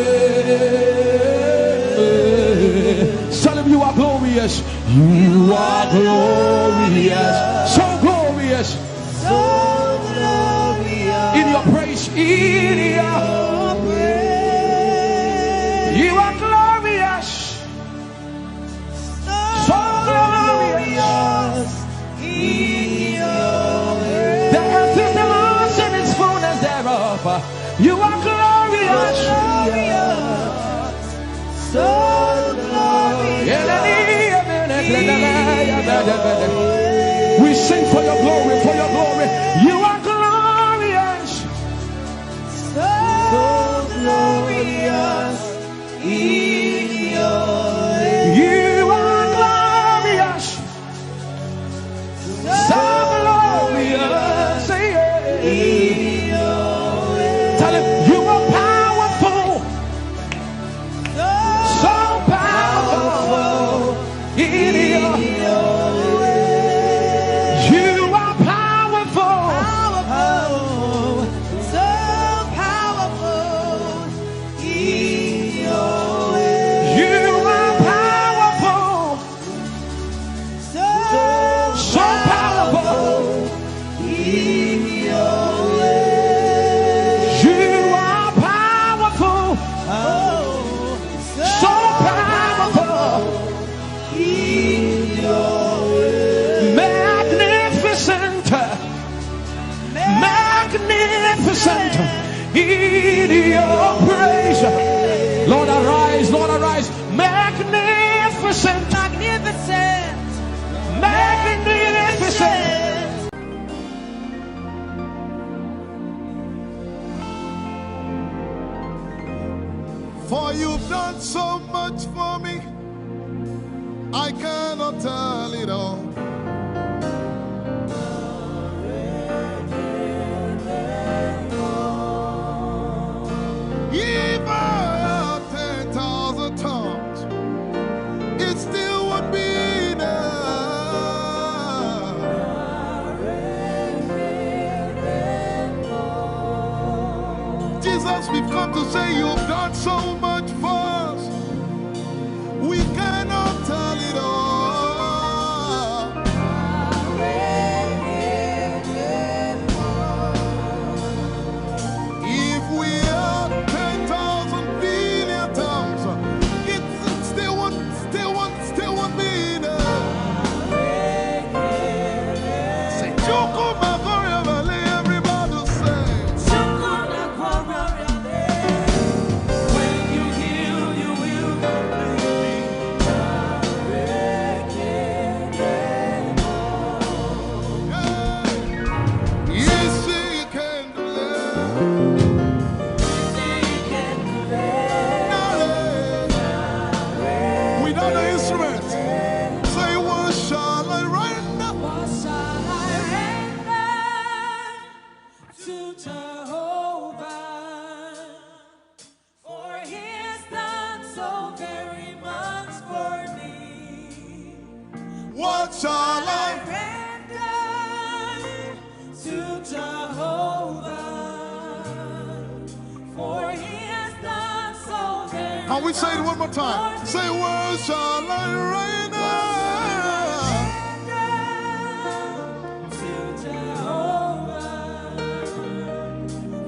Tell him you are glorious. You are glorious. So glorious. So glorious In your praise. In your praise. You are glorious. So glorious. In your praise. The earth is the Lord's and its fullness thereof. You are glorious. So glorious. We sing for your glory, for your glory. You are glorious. So glorious in your praise. You are glorious. So glorious. In your praise. Tell him you are powerful. For you've done so much for me, I cannot tell it all. If I had 10,000 tongues, it still would be enough. Jesus, we've come to say you've done so much for us. We cannot tell it all. If we had 10,000 billion tongues, it still won't be enough. Say, Joko Magoria Valley, everybody say. When you heal, you will complete me. Yes, he can do that. Without the instrument, say, what shall I render? What shall I render to Jehovah? For he has done so very much for me. What shall I? Render to Jehovah, for he has done so very Can we say it one more time? Say, what shall I render? to Jehovah,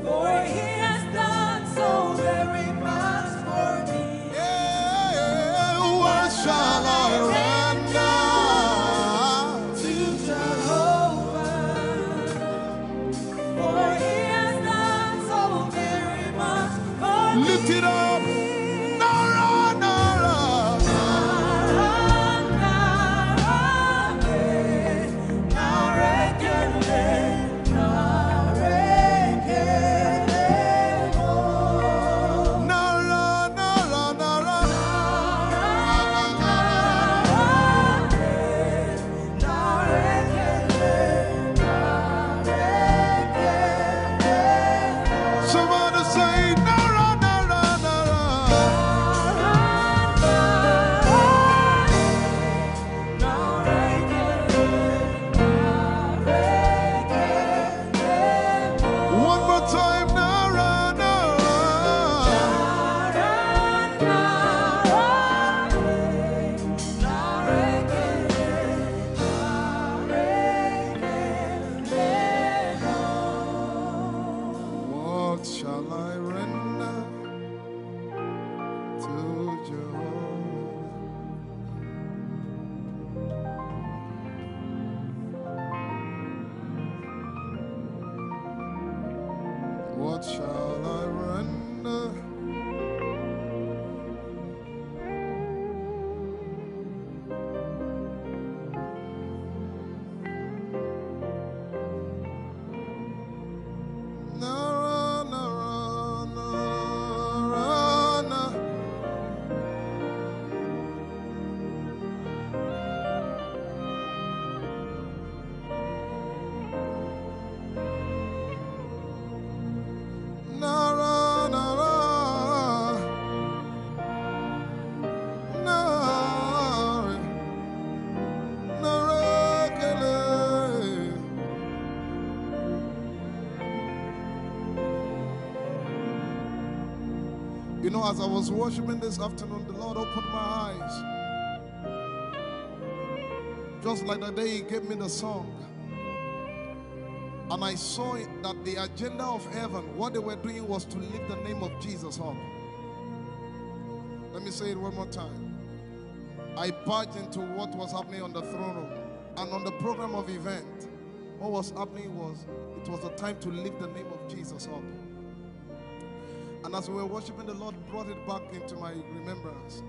for he has done so very much for me. Yeah, what shall I render? To Jehovah, for he has done so very much for me. Lift it up. Nara, Nara. Nara, Nara, Nara. Somebody say, Nara, Nara, Nara. One more time, Nara, Nara. What shall I render to Jehovah? What shall I render? Nara, Nara, Nara, Nara. Nara, Nara, Nara, Nara, Kele. You know, as I was worshiping this afternoon, the Lord opened my eyes. Just like the day He gave me the song. And I saw it that the agenda of heaven, what they were doing was to lift the name of Jesus up. Let me say it one more time. I barged into what was happening on the throne room. And on the program of event, what was happening was, it was a time to lift the name of Jesus up. And as we were worshiping, the Lord brought it back into my remembrance.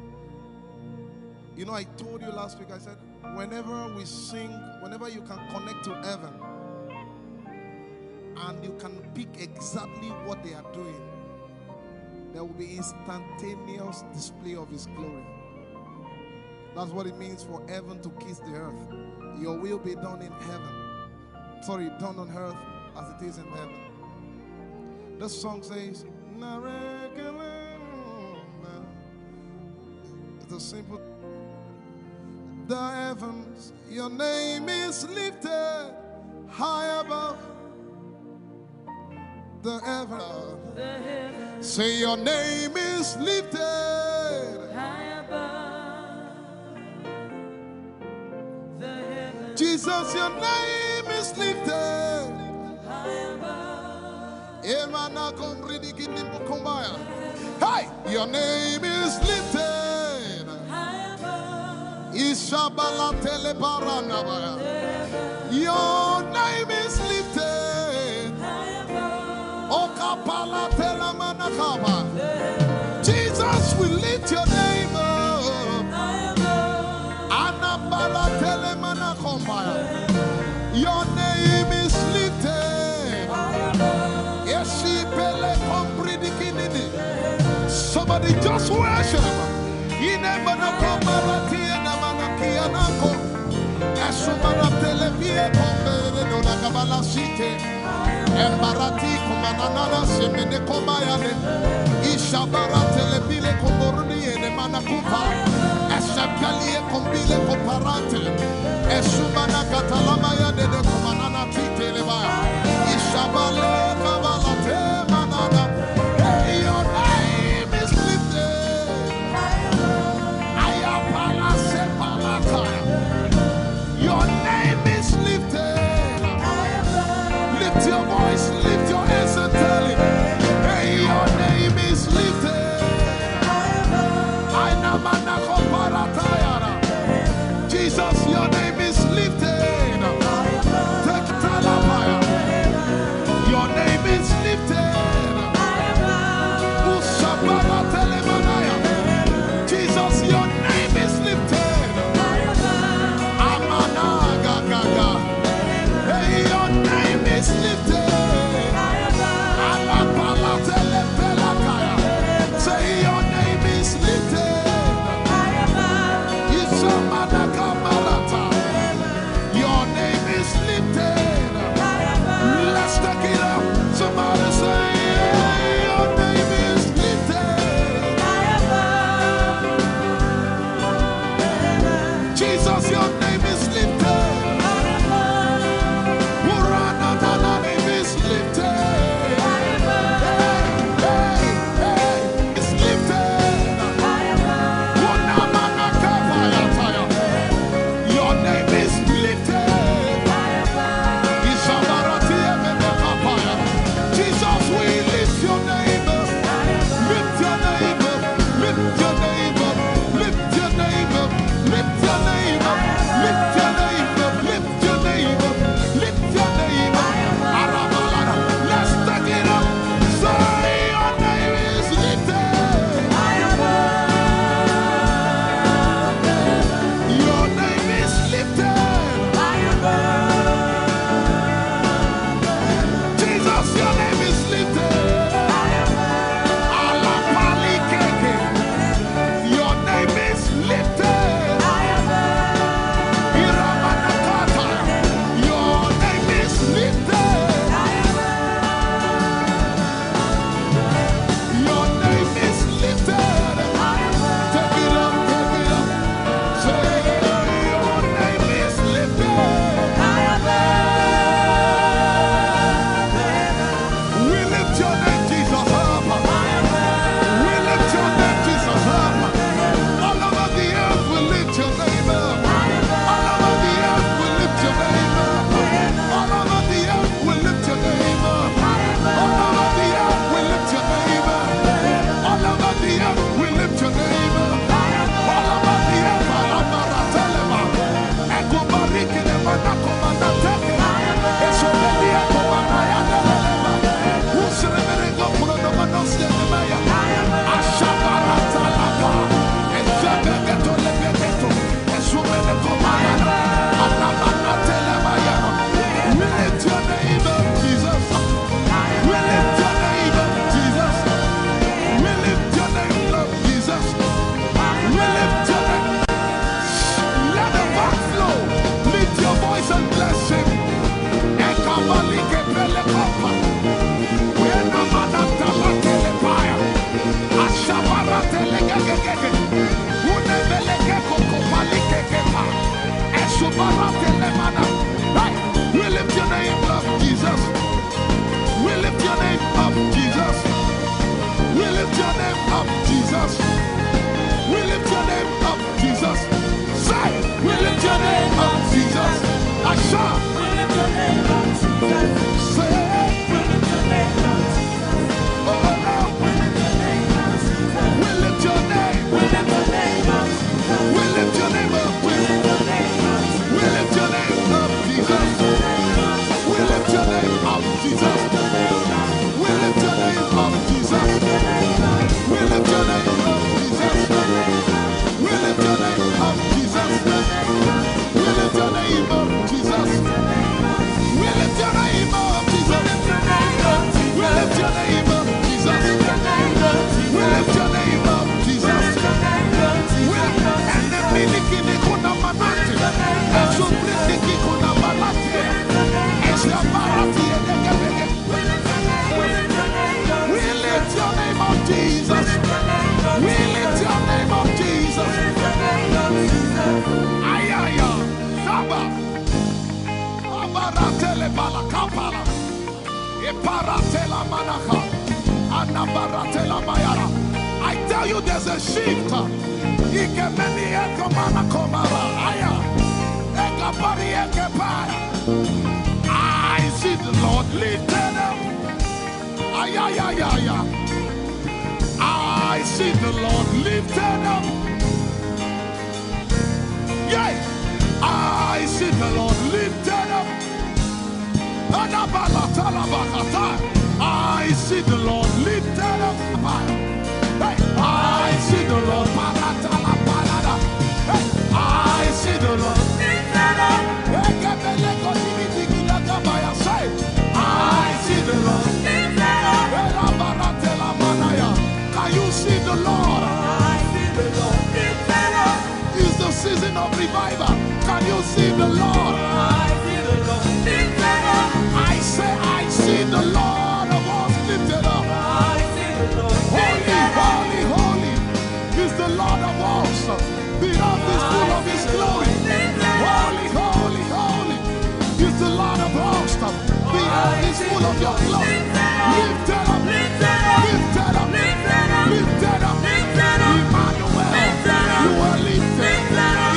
You know, I told you last week, I said, whenever we sing, whenever you can connect to heaven, and you can pick exactly what they are doing, there will be instantaneous display of His glory. That's what it means for heaven to kiss the earth. Your will be done in heaven. Sorry, done on earth as it is in heaven. This song says, it's a simple. The heavens, your name is lifted high above. The heavens, say your name is lifted high above. The heavens, Jesus, your name is lifted high above. Hey, your name is lifted High above. Ishabala telebaranabaya. Your name is lifted High above. Okapala telamanakaba. Jesus, we lift your name up. High above. Anabala telemanakombaya. Your name is lifted. Somebody just worship. Embarati kumanana semene komayane ishabara telebile komboruni ene manakupa eshabkalie kombile komparate esumana katalama ya dede kumanana titeleba ishabale kabalate manana. Hey, your name is lifted. Ayapala sepalata. Your name is lifted. Lift your voice, lift your hands and tell him, hey, your name is lifted. We lift your name up, Jesus. We lift your name up, Jesus. We lift your name up, Jesus. We lift your name up, Jesus. Say, we lift your name up, Jesus. Asha, we lift your name up, Jesus. Say, we lift your name up, Jesus. Oh, no. We lift your name up, Jesus. We lift your name. We lift your name up, Jesus. We lift your name up. We lift your name up. We lift your name up, Jesus. We lift your name up, Jesus. We lift your name up, Jesus. We lift your name up, Jesus. We lift your name up, Jesus. We lift your name up, Jesus. We lift your name up, Jesus. We lift your name up, Jesus. We lift your name up, Jesus. And the miliki kuna manati, and so briki kuna balati, and so barati and we lift your name up, Jesus. We lift your name up, Jesus. Ayaya, Saba, Abaratele Balakapala, Eparatela Manaka, Anabaratela Mayara. I tell you, there's a shift. Ikemeni Ekomana Komara, Aya, Ekapari Ekepaya. I see the Lord lifted up. Ayayayaya. I see the Lord lifted up. Yay! I see the Lord lifted up. I see the Lord lifted up. Hey, I see the Lord. Hey, I see the Lord lifted up. I see the Lord lifted up. Can you see the Lord? I see the Lord lifted up. It's the season of revival. Can you see the Lord? I see the Lord lifted up. I say, I see the Lord of hosts lifted up. I see the Lord lifted up. Holy, holy, holy is the Lord of hosts. The earth is full of His glory. Holy, holy, holy is the Lord of hosts. The earth is full of Your glory. Lifted up, lifted up, lifted up, lifted up, lifted up. Emmanuel, You are lifted.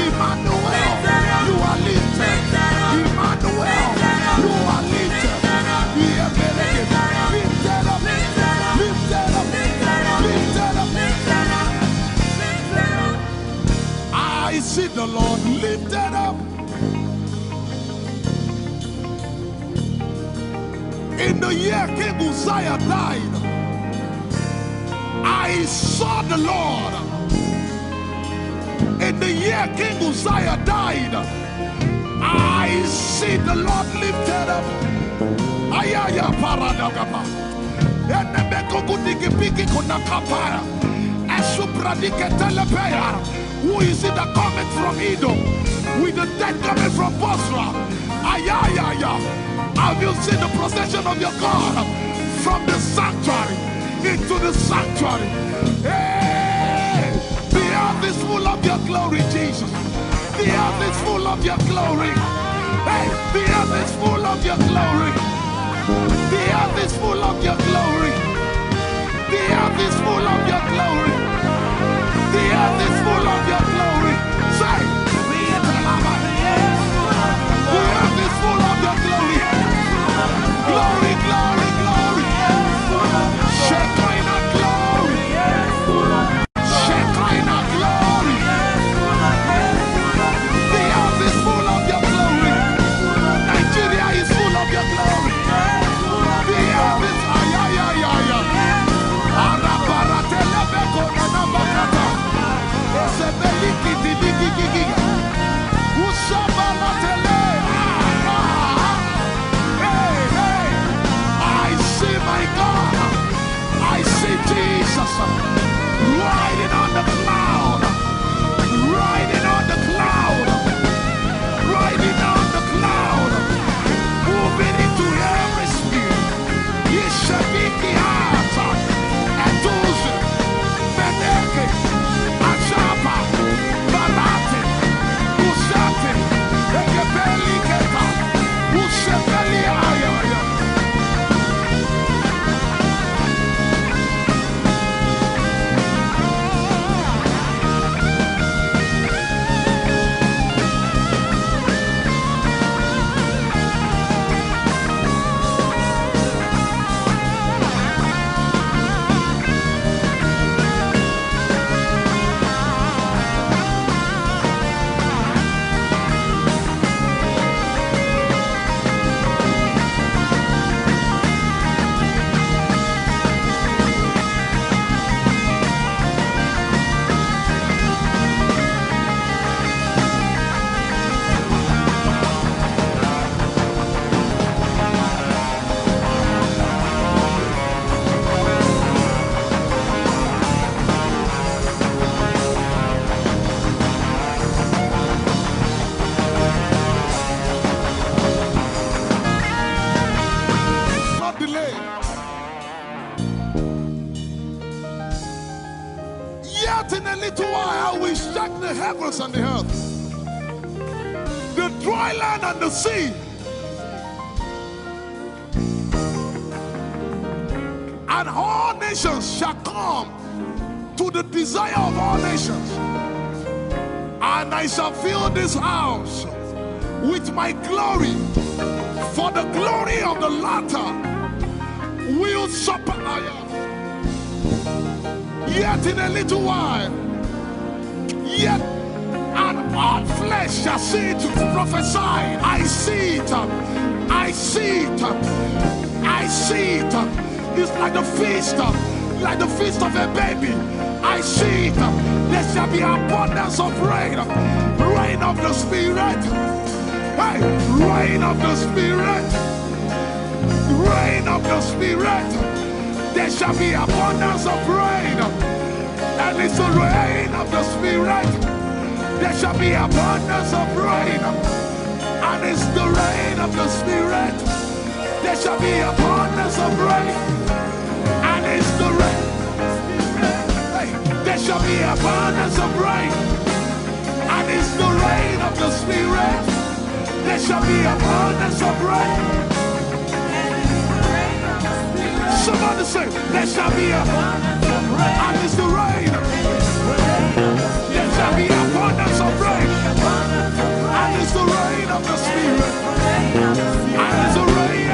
Emmanuel, You are lifted. Emmanuel, You are lifted. Lifted up, lifted up, lifted up, lifted up. I see the Lord lifted up. In the year King Uzziah died, I saw the Lord. In the year King Uzziah died, I see the Lord lifted up. Ayaya paradagaba. Who is it that cometh from Edom? With the dead coming from Bosra. Ayaya. Have you seen the procession of your God from the sanctuary into the sanctuary? Hey, the earth is full of Your glory, Jesus. The earth is full of Your glory. Hey, the earth is full of Your glory. The earth is full of Your glory. The earth is full of Your glory. The earth is full of Your glory. Say, the earth is full of Your glory. Glory, glory, glory. Shekinah glory. Shekinah glory. The earth is full of Your glory. Nigeria is full of Your glory. The earth is ayayayaya. Araparatele beko Yet in a little while I will shake the heavens and the earth, the dry land and the sea. And all nations shall come to the desire of all nations. And I shall fill this house with my glory, for the glory of the latter will surpass. Yet in a little while, yet and all flesh shall see it, prophesy. I see it, I see it, I see it. It's like the feast of a baby. I see it. There shall be abundance of rain, rain of the Spirit. Hey, rain of the Spirit, rain of the Spirit. There shall be abundance of rain, and it's the rain of the Spirit. There shall be abundance of rain, and it's the rain of the Spirit. There shall be abundance of rain, and it's the rain. Hey, there shall be abundance of rain, and it's the rain of the Spirit. There shall be abundance of rain. Somebody say, there shall be abundance of rain, and it's the rain. There shall be abundance of rain, and it's the rain of the Spirit. And it's the rain,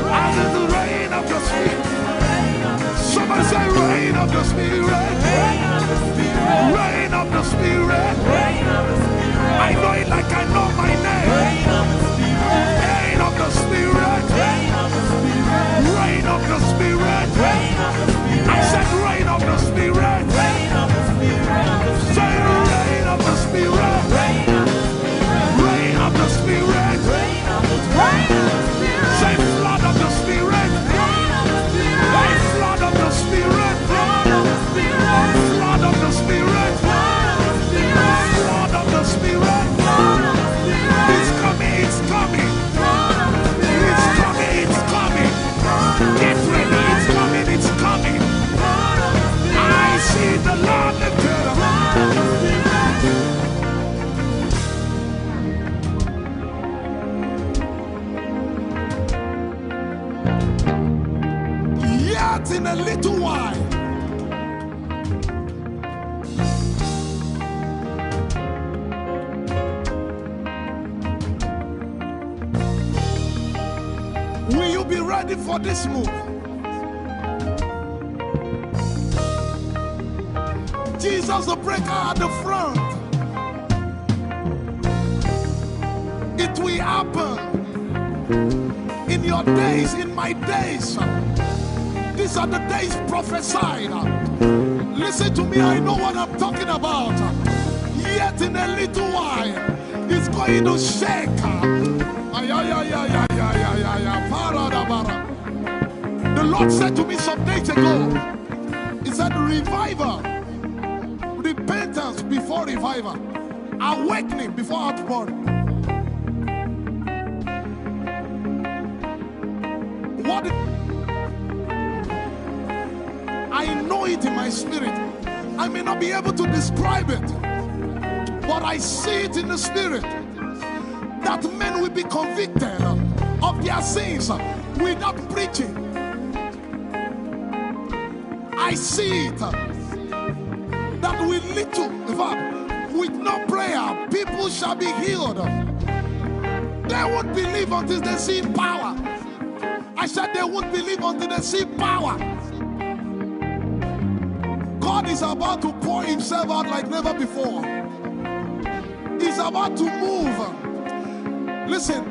and it's the rain of the Spirit. Somebody say, rain of the Spirit. Rain of the Spirit. I know it like I know my name. Rain of the Spirit. Rain of the Spirit. I said rain of the Spirit. Say rain of the Spirit. Rain of the Spirit. Say flood of the Spirit. Say flood of the Spirit. Flood of the Spirit. Flood of the Spirit. It's coming, it's coming. It's coming, it's coming. Get ready, it's coming, it's coming. I see the Lord lifted up. Yet in a little while, will you be ready for this move? Jesus the breaker at the front. It will happen in your days, in my days. These are the days prophesied. Listen to me, I know what I'm talking about. Yet in a little while, it's going to shake. The Lord said to me some days ago, He said, revival, repentance before revival, awakening before outpouring. What? I know it in my spirit. I may not be able to describe it, but I see it in the spirit that men will be convicted of their sins without preaching. I see it that with little, in fact, with no prayer, people shall be healed. They won't believe until they see power. I said they won't believe until they see power. God is about to pour Himself out like never before. He's about to move. Listen,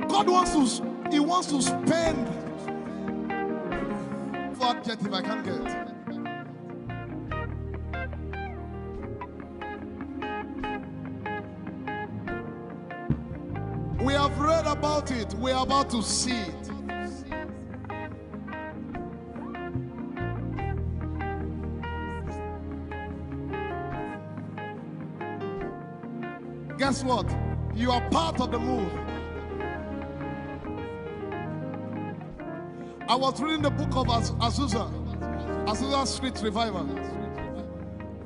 God wants to spend. What jet if I can't get? We have read about it. We are about to see it. Guess what? You are part of the move. I was reading the book of Azusa. Azusa Street Revival.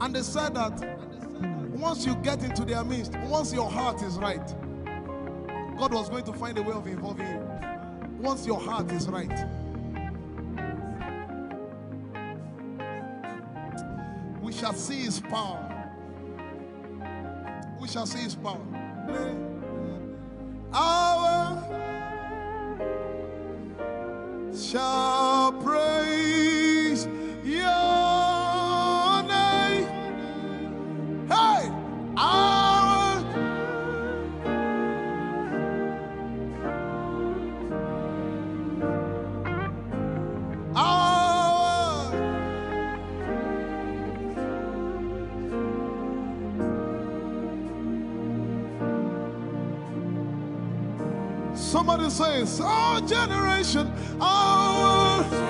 And they said that once you get into their midst, once your heart is right, God was going to find a way of involving you. Once your heart is right. We shall see his power. We shall see his power. Our shall praise your name. Hey, our somebody says, our generation, our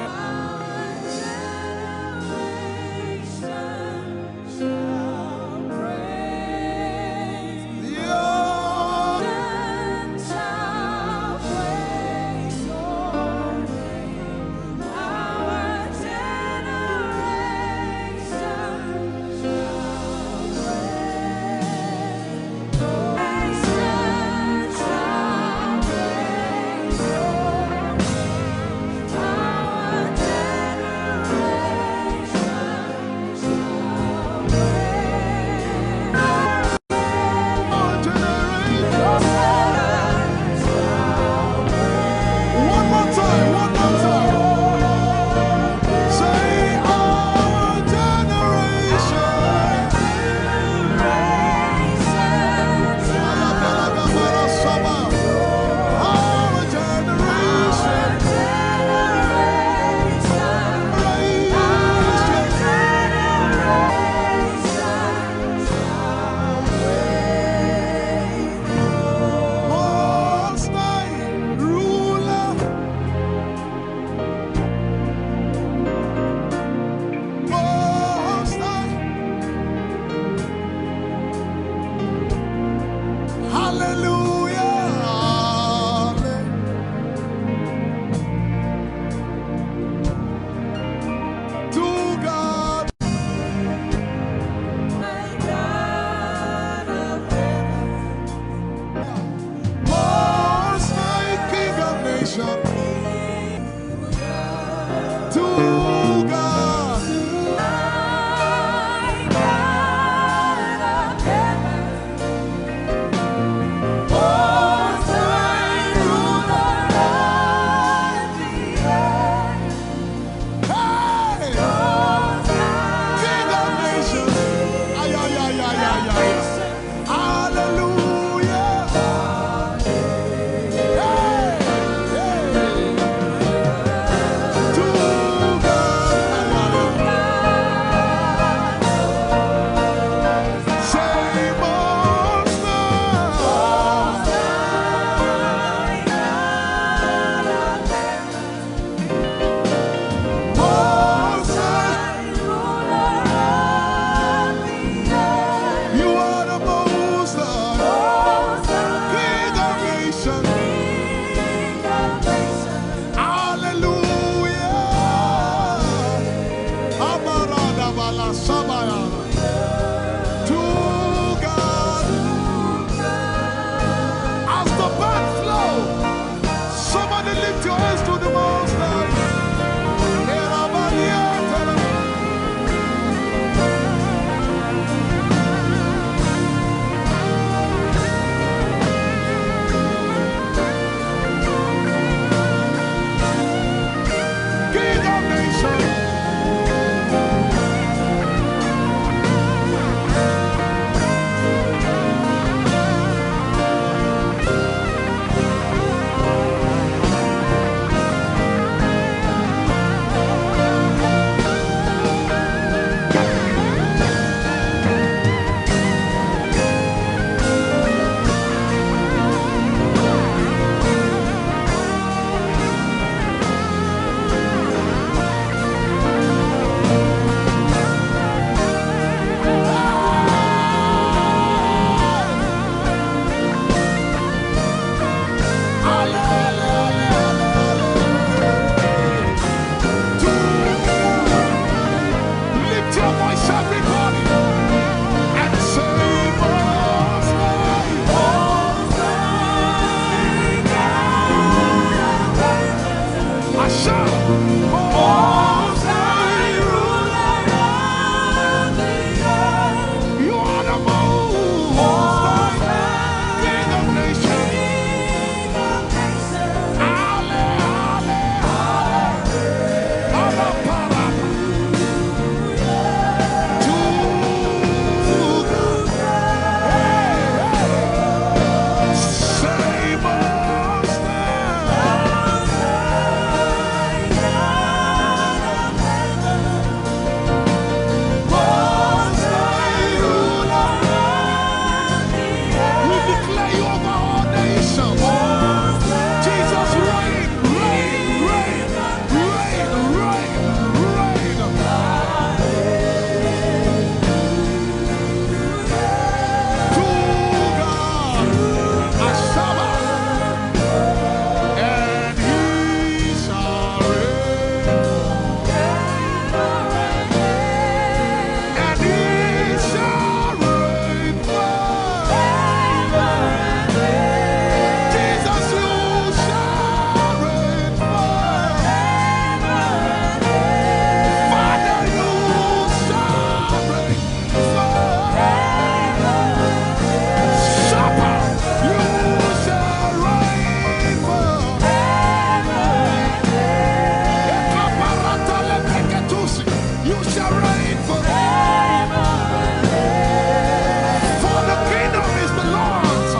For the kingdom is the Lord's,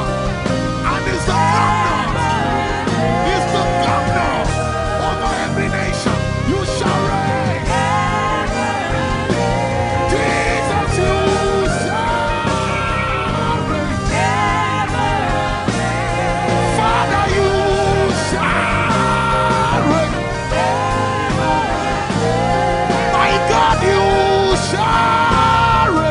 and is the governor over every nation. You shall reign. Jesus, you shall reign. Father, you shall reign. My God, you shall reign.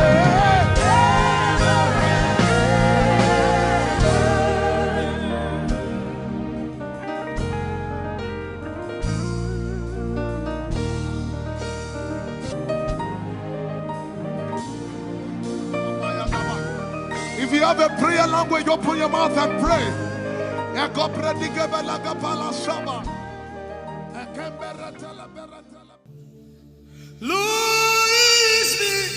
If you have a prayer language, open your mouth and pray. Lord, it's me.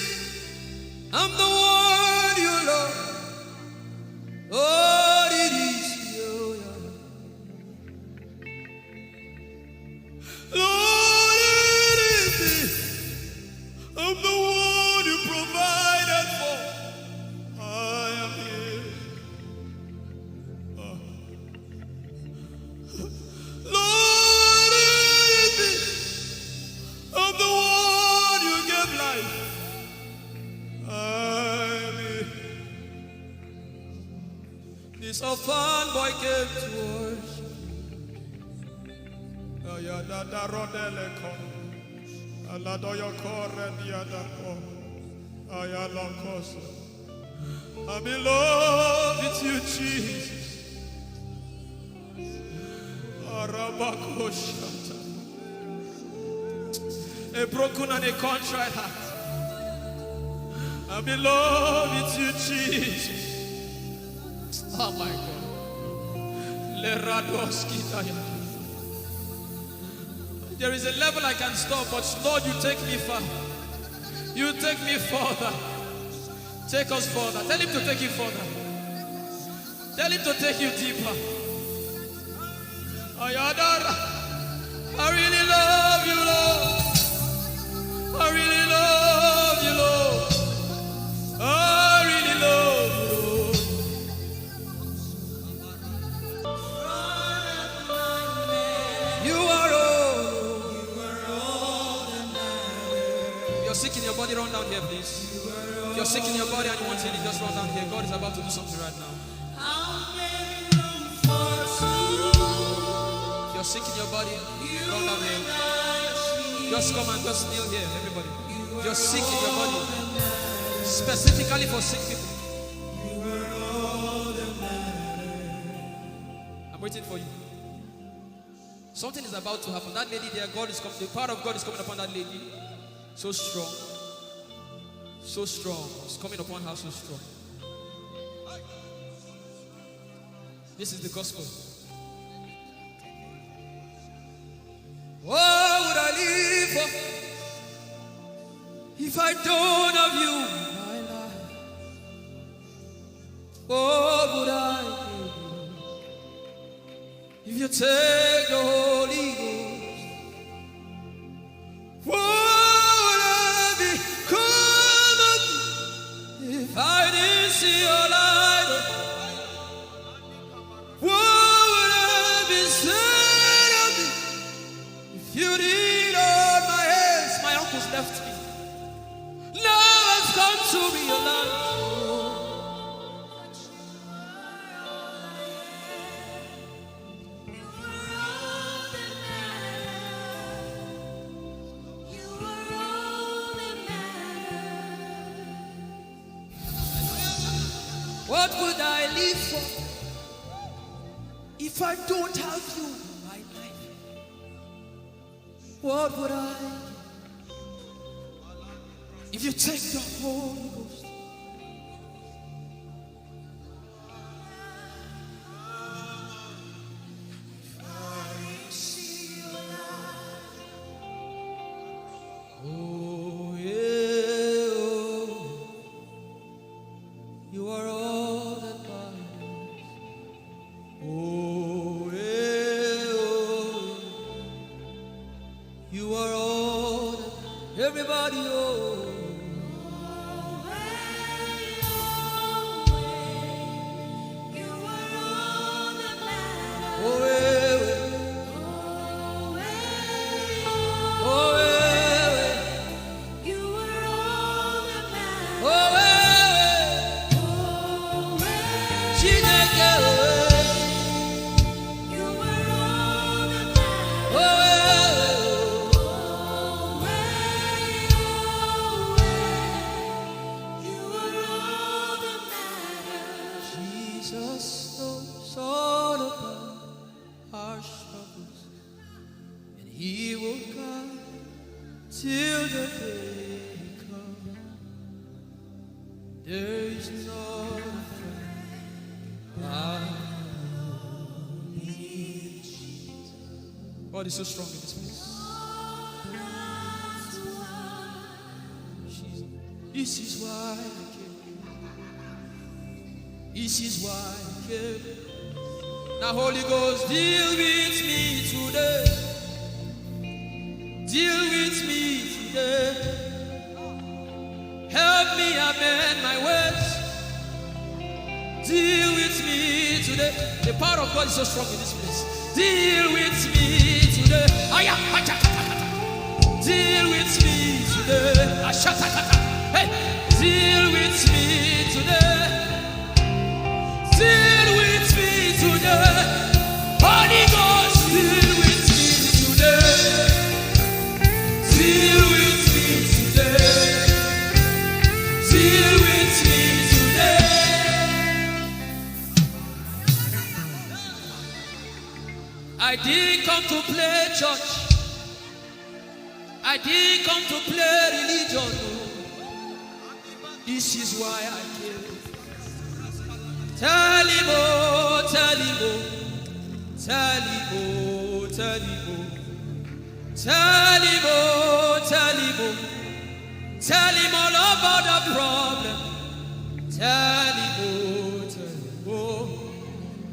I'm the one you love. Lord, it is you. Lord, it is me. I'm the one you provided for. I am here. Lord, it is me. I'm the one you gave life. I'm here. This orphan boy came to worship. Ayadada rodele kon. Aladoyo kore diada kon. Ayalokoso. I'm in love with you, Jesus. Arabakoshata. A broken and a contrite heart. I'm in love with you, Jesus. Oh my God. Leradoski daya. There is a level I can stop, but Lord, you take me far. You take me further. Take us further. Tell him to take you further. Tell him to take you deeper. Ayadara. I really love you, Lord. I really love you, Lord. I really love you, Lord. You are all that matters. You're sick in your body, run down here, please. If you're sick in your body and you want healing, just run down here. God is about to do something right now. If you're sick in your body, run down here. Just come and just kneel here, everybody. If you're sick in your body, specifically for sick people. I'm waiting for you. Something is about to happen. That lady there, God is coming. The power of God is coming upon that lady. So strong. So strong. It's coming upon her so strong. This is the gospel. What would I live for if I don't have you in my life? What would I do if you take the Holy Ghost? What would I become of me if I didn't see your light? What would I be said of me if you did all my hands? My uncles left me. Now I've come to realize. What would I live for if I don't have you in my life? What would I do if you take the Holy Ghost? Oh, yeah, oh. You are all that matters. Oh, yeah, oh. You are all that everybody, oh. is not God is so strong in this place. This is why I came. This is why I came. Now, Holy Ghost, deal with me today. Deal with me today. Help me amend my words. Deal with me today. The power of God is so strong in this place. Deal with me today. Deal with me today. Hey, deal with me today. Deal with me today. Holy Ghost, deal with me today. Deal with me today. Deal with me today. I didn't come to play church. I didn't come to play religion. This is why I came. Tell him, oh, tell him, oh, tell him, oh, tell him, oh, tell him, oh, tell him, oh, tell him all about the problem. Tell him, oh, tell him, oh,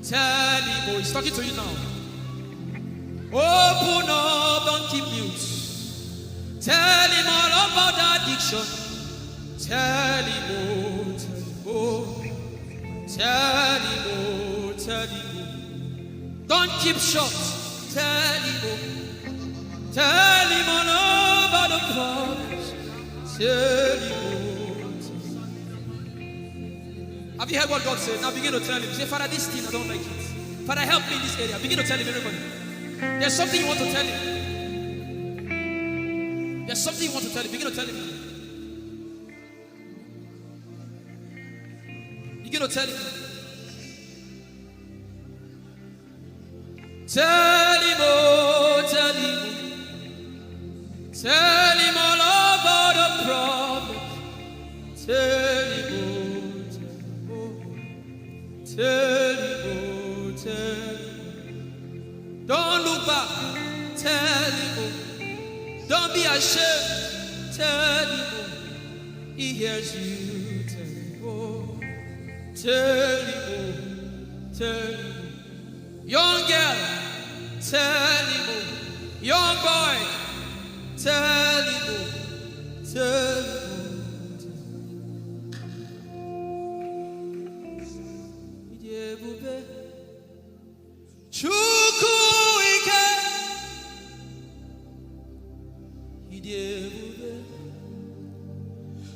tell him, oh, he's talking to you now. Open up, don't keep mute. Tell him all about the addiction. Tell him, oh, tell him, oh, tell him, oh, tell him, oh. Don't keep short. Tell him, oh, tell him all about the problems. Tell him, oh, tell him. Have you heard what God said? Now begin to tell him. Say, Father, this thing I don't like it. Father, help me in this area. Begin to tell him, everybody. There's something you want to tell him. There's something you want to tell him. Begin to tell him. Begin to tell him. Tell him, oh, tell him. Tell him all about the problem. Tell him, oh, tell him, oh, tell him. Don't look back. Tell him, oh. Don't be ashamed. Tell him, oh. He hears you. Tell him, oh. Tell him, oh. Tell him, oh. Young girl, tell him, oh. Young boy, tell him, oh. Tell him, oh. Chukwu ike.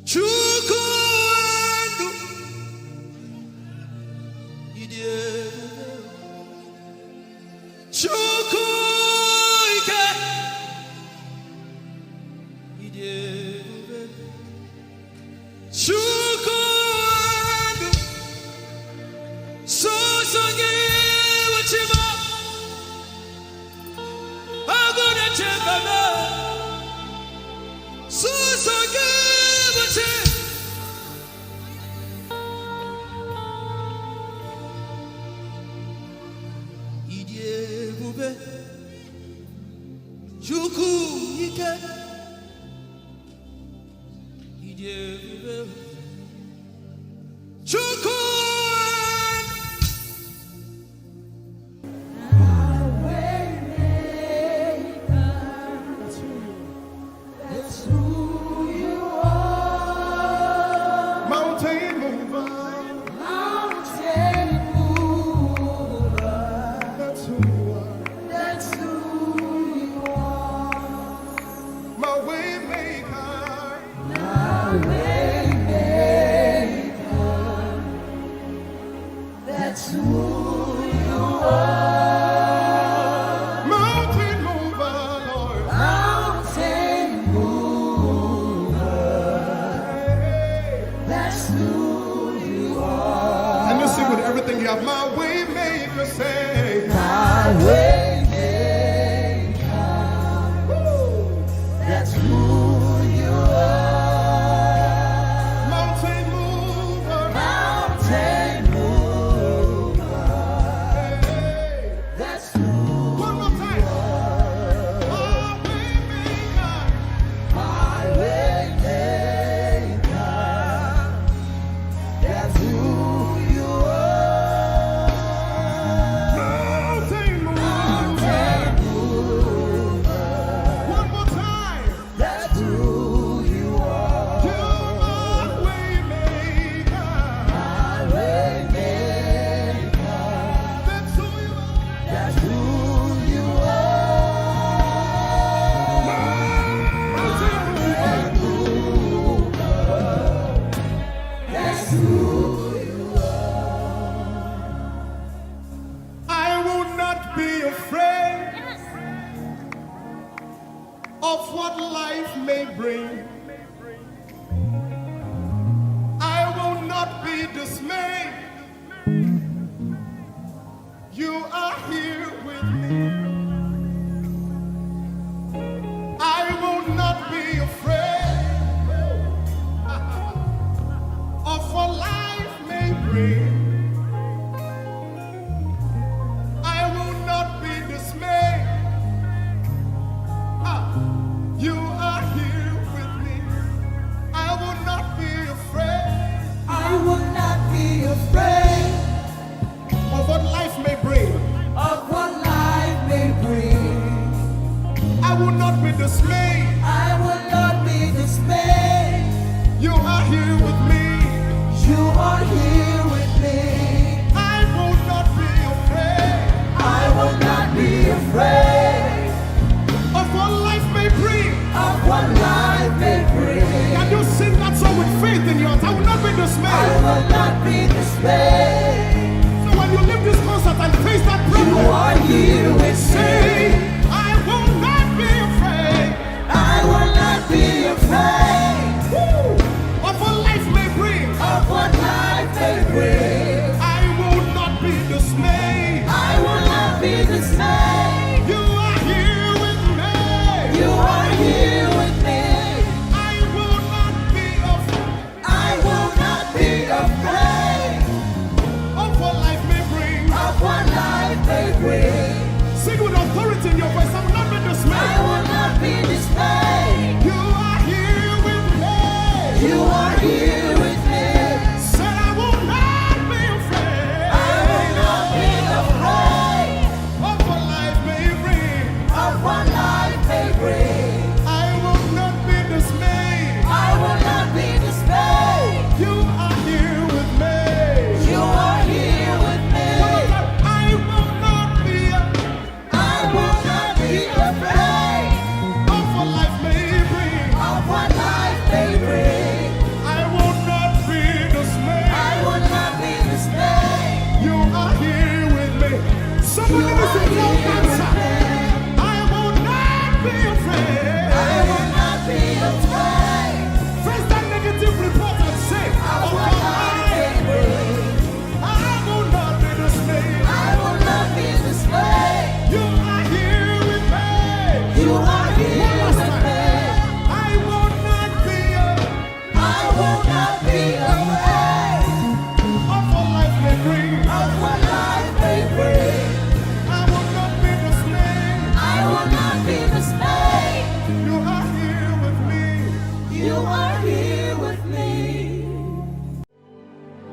Chukwu ndu. Chukwu ike. Chukwu ndu. Sosangi wachima. Agune chembaba. Sosangi wachima. Chukwu ike. Chukwu. Mountain mover.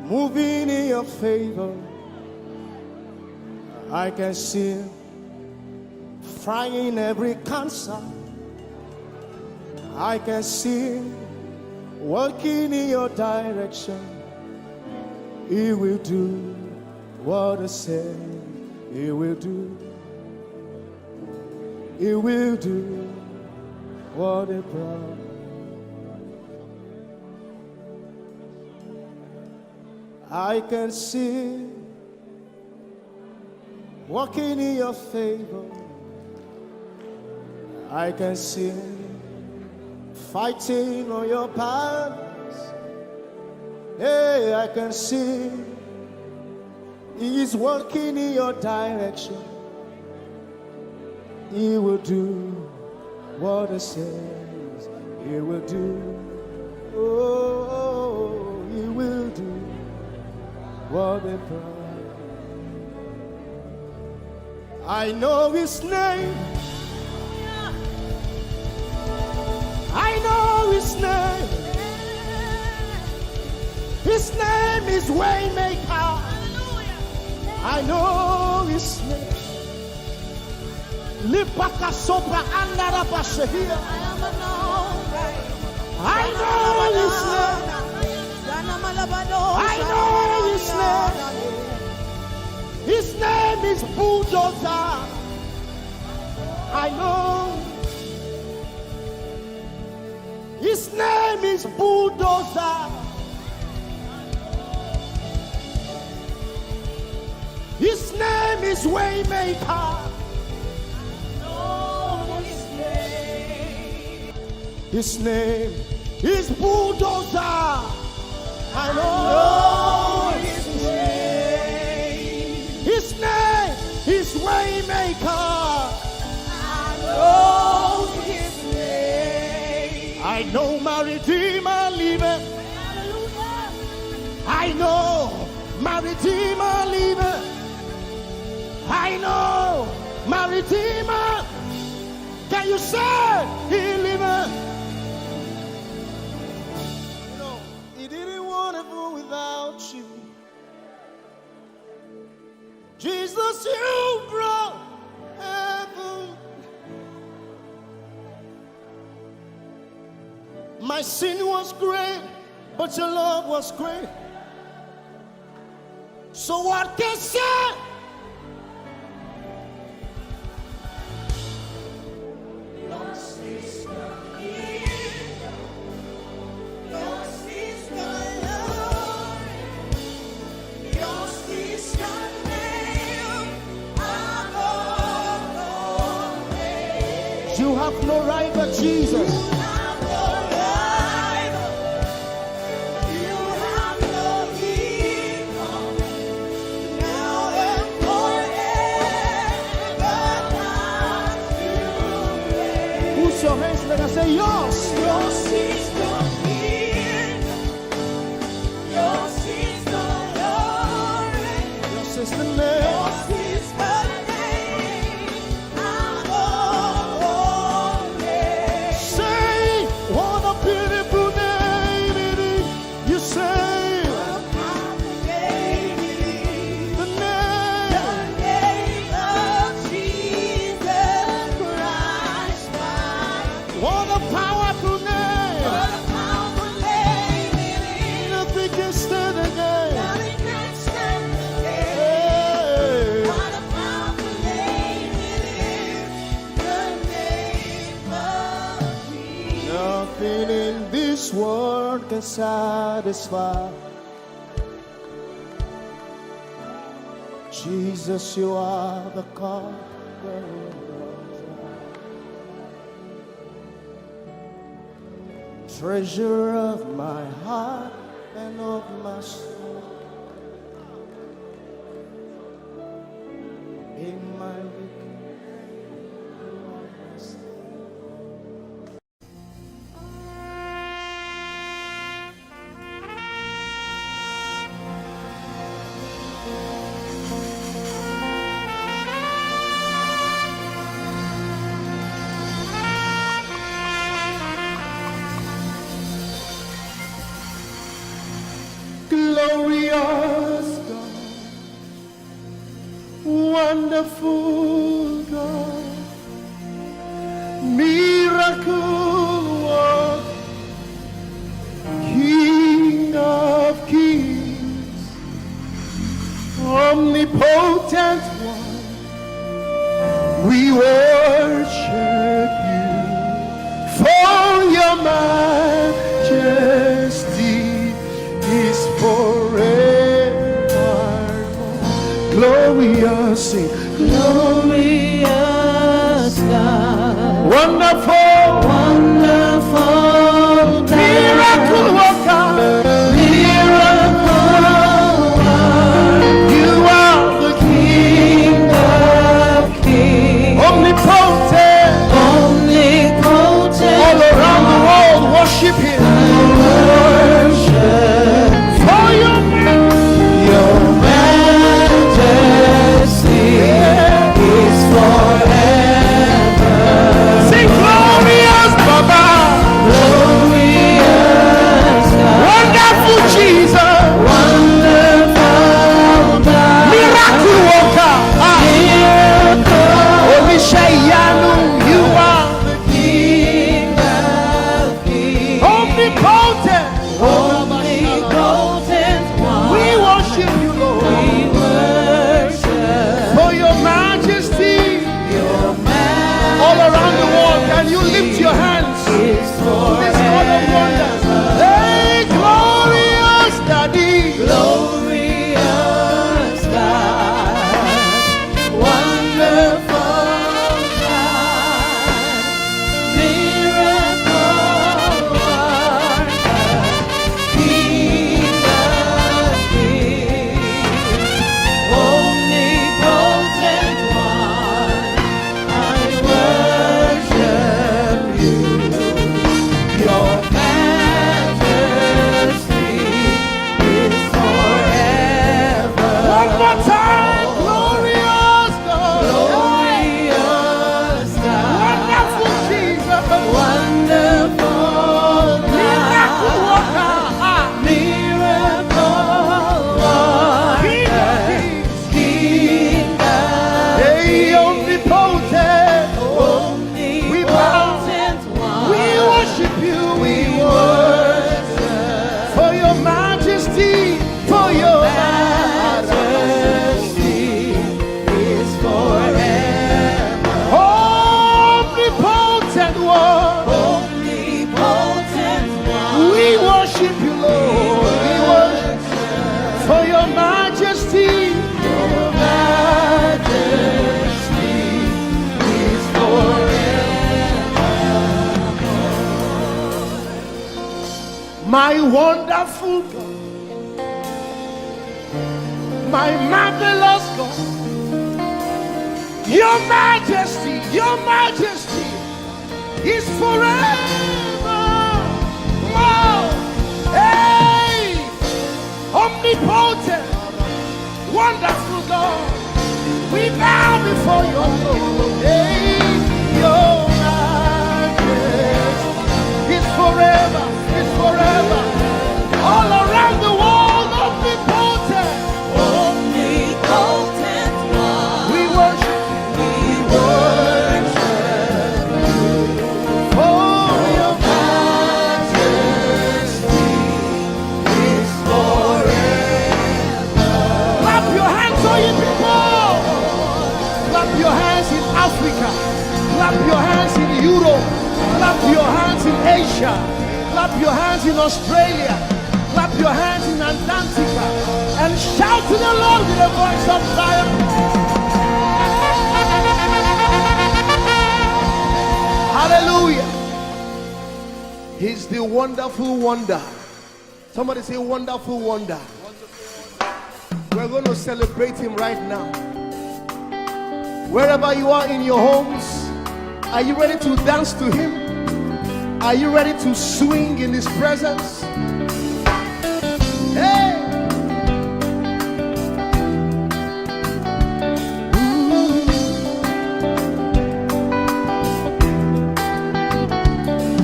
moving in your favor. I can see him frying every cancer. I can see him working in your direction. He will do what I said he will do. He will do what he promised. I can see walking in your favor. I can see fighting on your battles. Hey, I can see he is working in your direction. He will do what he says he will do. Oh, he will do what he promised. I know his name. I know his name. His name is Waymaker. I know his name. Lipaka sopra andara bashehia. I know his name. I know his name. His name is Bulldozer. I know. His name is Bulldozer. His name is Waymaker. His name is Bulldozer. I know his name. His name is Waymaker. I know his name. I know my Redeemer liveth. I know my Redeemer liveth. I know my Redeemer. Can you say he liveth? You know, he didn't want to go without you. Jesus, you brought heaven. My sin was great, but your love was great. So what can I say? You have no rival, Jesus. You have no rival. You have no equal. Now and forever. Push your hands, let us say yours. Yours is the kingdom. Yours is the glory. Yours is the name. Yours is the world can satisfy. Jesus, you are the God. Treasure of my heart and of my soul. In my Glowreeyah Glorious God, wonderful God, miracle worker, King of kings, omnipotent one, we worship you for your majesty is forevermore. Glorious, sing. Glorious God, Wonderful, wonderful God, miracle worker, miracle worker, you are the King of kings, omnipotent, omnipotent, all around the world worship him. worship For your your majesty is forever. sing glorious Baba, Glorious God, wonderful Jesus, wonderful God, miracle worker, miracle Olishayanu, you are King of kings, omnipotent. omnipotent one. We worship you, Lord, We worship for your majesty your all around the world. Can you lift your hands to majesty this God of wonders? Hey, glorious Daddy, glorious God, wonderful God, miracle worker, King of kings, omnipotent one, I worship you. Your majesty is forever. one more time, glorious God, Glorious God, wonderful Jesus, wonderful miracle God, worker, miracle King of worker, kings, King of hey, omnipotent. omnipotent one. We worship you, We worship for your majesty, for your majesty is forever. omnipotent one. Omnipotent one. We worship you, Lord. We worship for your majesty. Your majesty is forever. My wonderful God, my marvelous God, your majesty is forever. Wow. Hey, omnipotent, wonderful God, we bow before your throne. Hey, your majesty is forever, all around the world, omnipotent. Omnipotent one. We worship We worship for your majesty is forever. clap your hands, all you people. Clap your hands in Africa. Clap your hands in Europe. Clap your hands in Asia. Clap your hands in Australia. Clap your hands in Antarctica. And shout to the Lord with a voice of triumph. Hallelujah. He's the wonderful wonder. Somebody say wonderful wonder. We're going to celebrate him right now. Wherever you are in your homes, are you ready to dance to him? Are you ready to swing in his presence? Hey!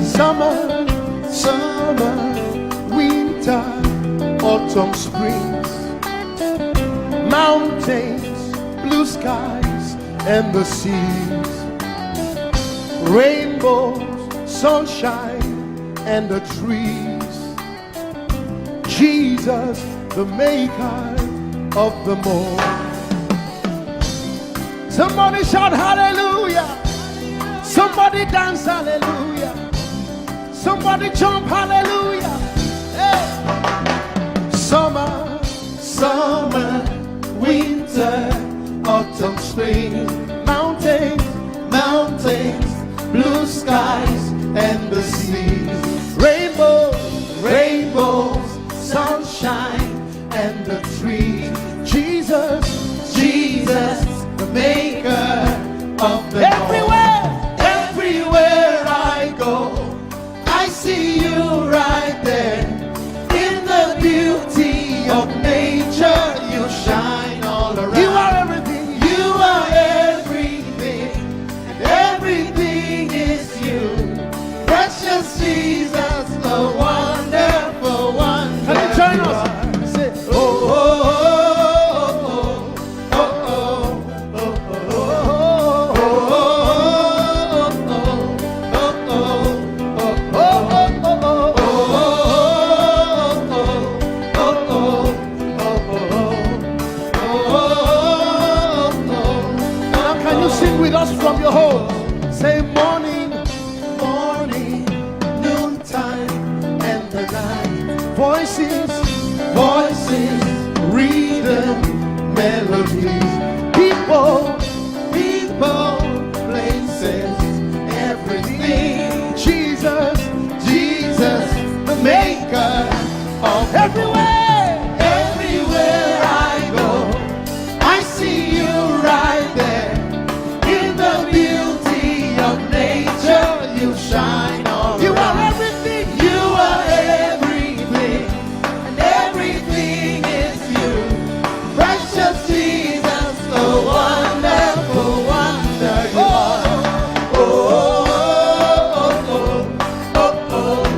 Summer, winter, autumn, springs, mountains, blue skies, and the seas, rainbows, sunshine, and the trees. Jesus, the maker of them all. Somebody shout hallelujah. Somebody dance hallelujah. Somebody jump hallelujah. Hey. Summer, summer, winter, autumn, spring, mountains, mountains, blue skies, and the seas, rainbows, rainbows, sunshine, and the trees. Jesus, Jesus, the maker of the everywhere, everywhere I go, I see you right there. In the beauty of nature, you shine all around. You are everything. You are everything, and everything is you. Precious Jesus, the wonderful one. Can you join us? Say, oh, oh, oh, oh, oh, now can you sing with us from your home? Say morning, morning, noontime, and the night. Voices, voices, rhythm, melodies. People, people, places, everything. Jesus, Jesus, the maker of everywhere, everywhere I go, I see you right there. In the beauty of nature, you shine all you around. Are everything. You are everything, and everything is you. Precious Jesus, the wonderful wonder you are. Oh, oh, oh, oh, oh,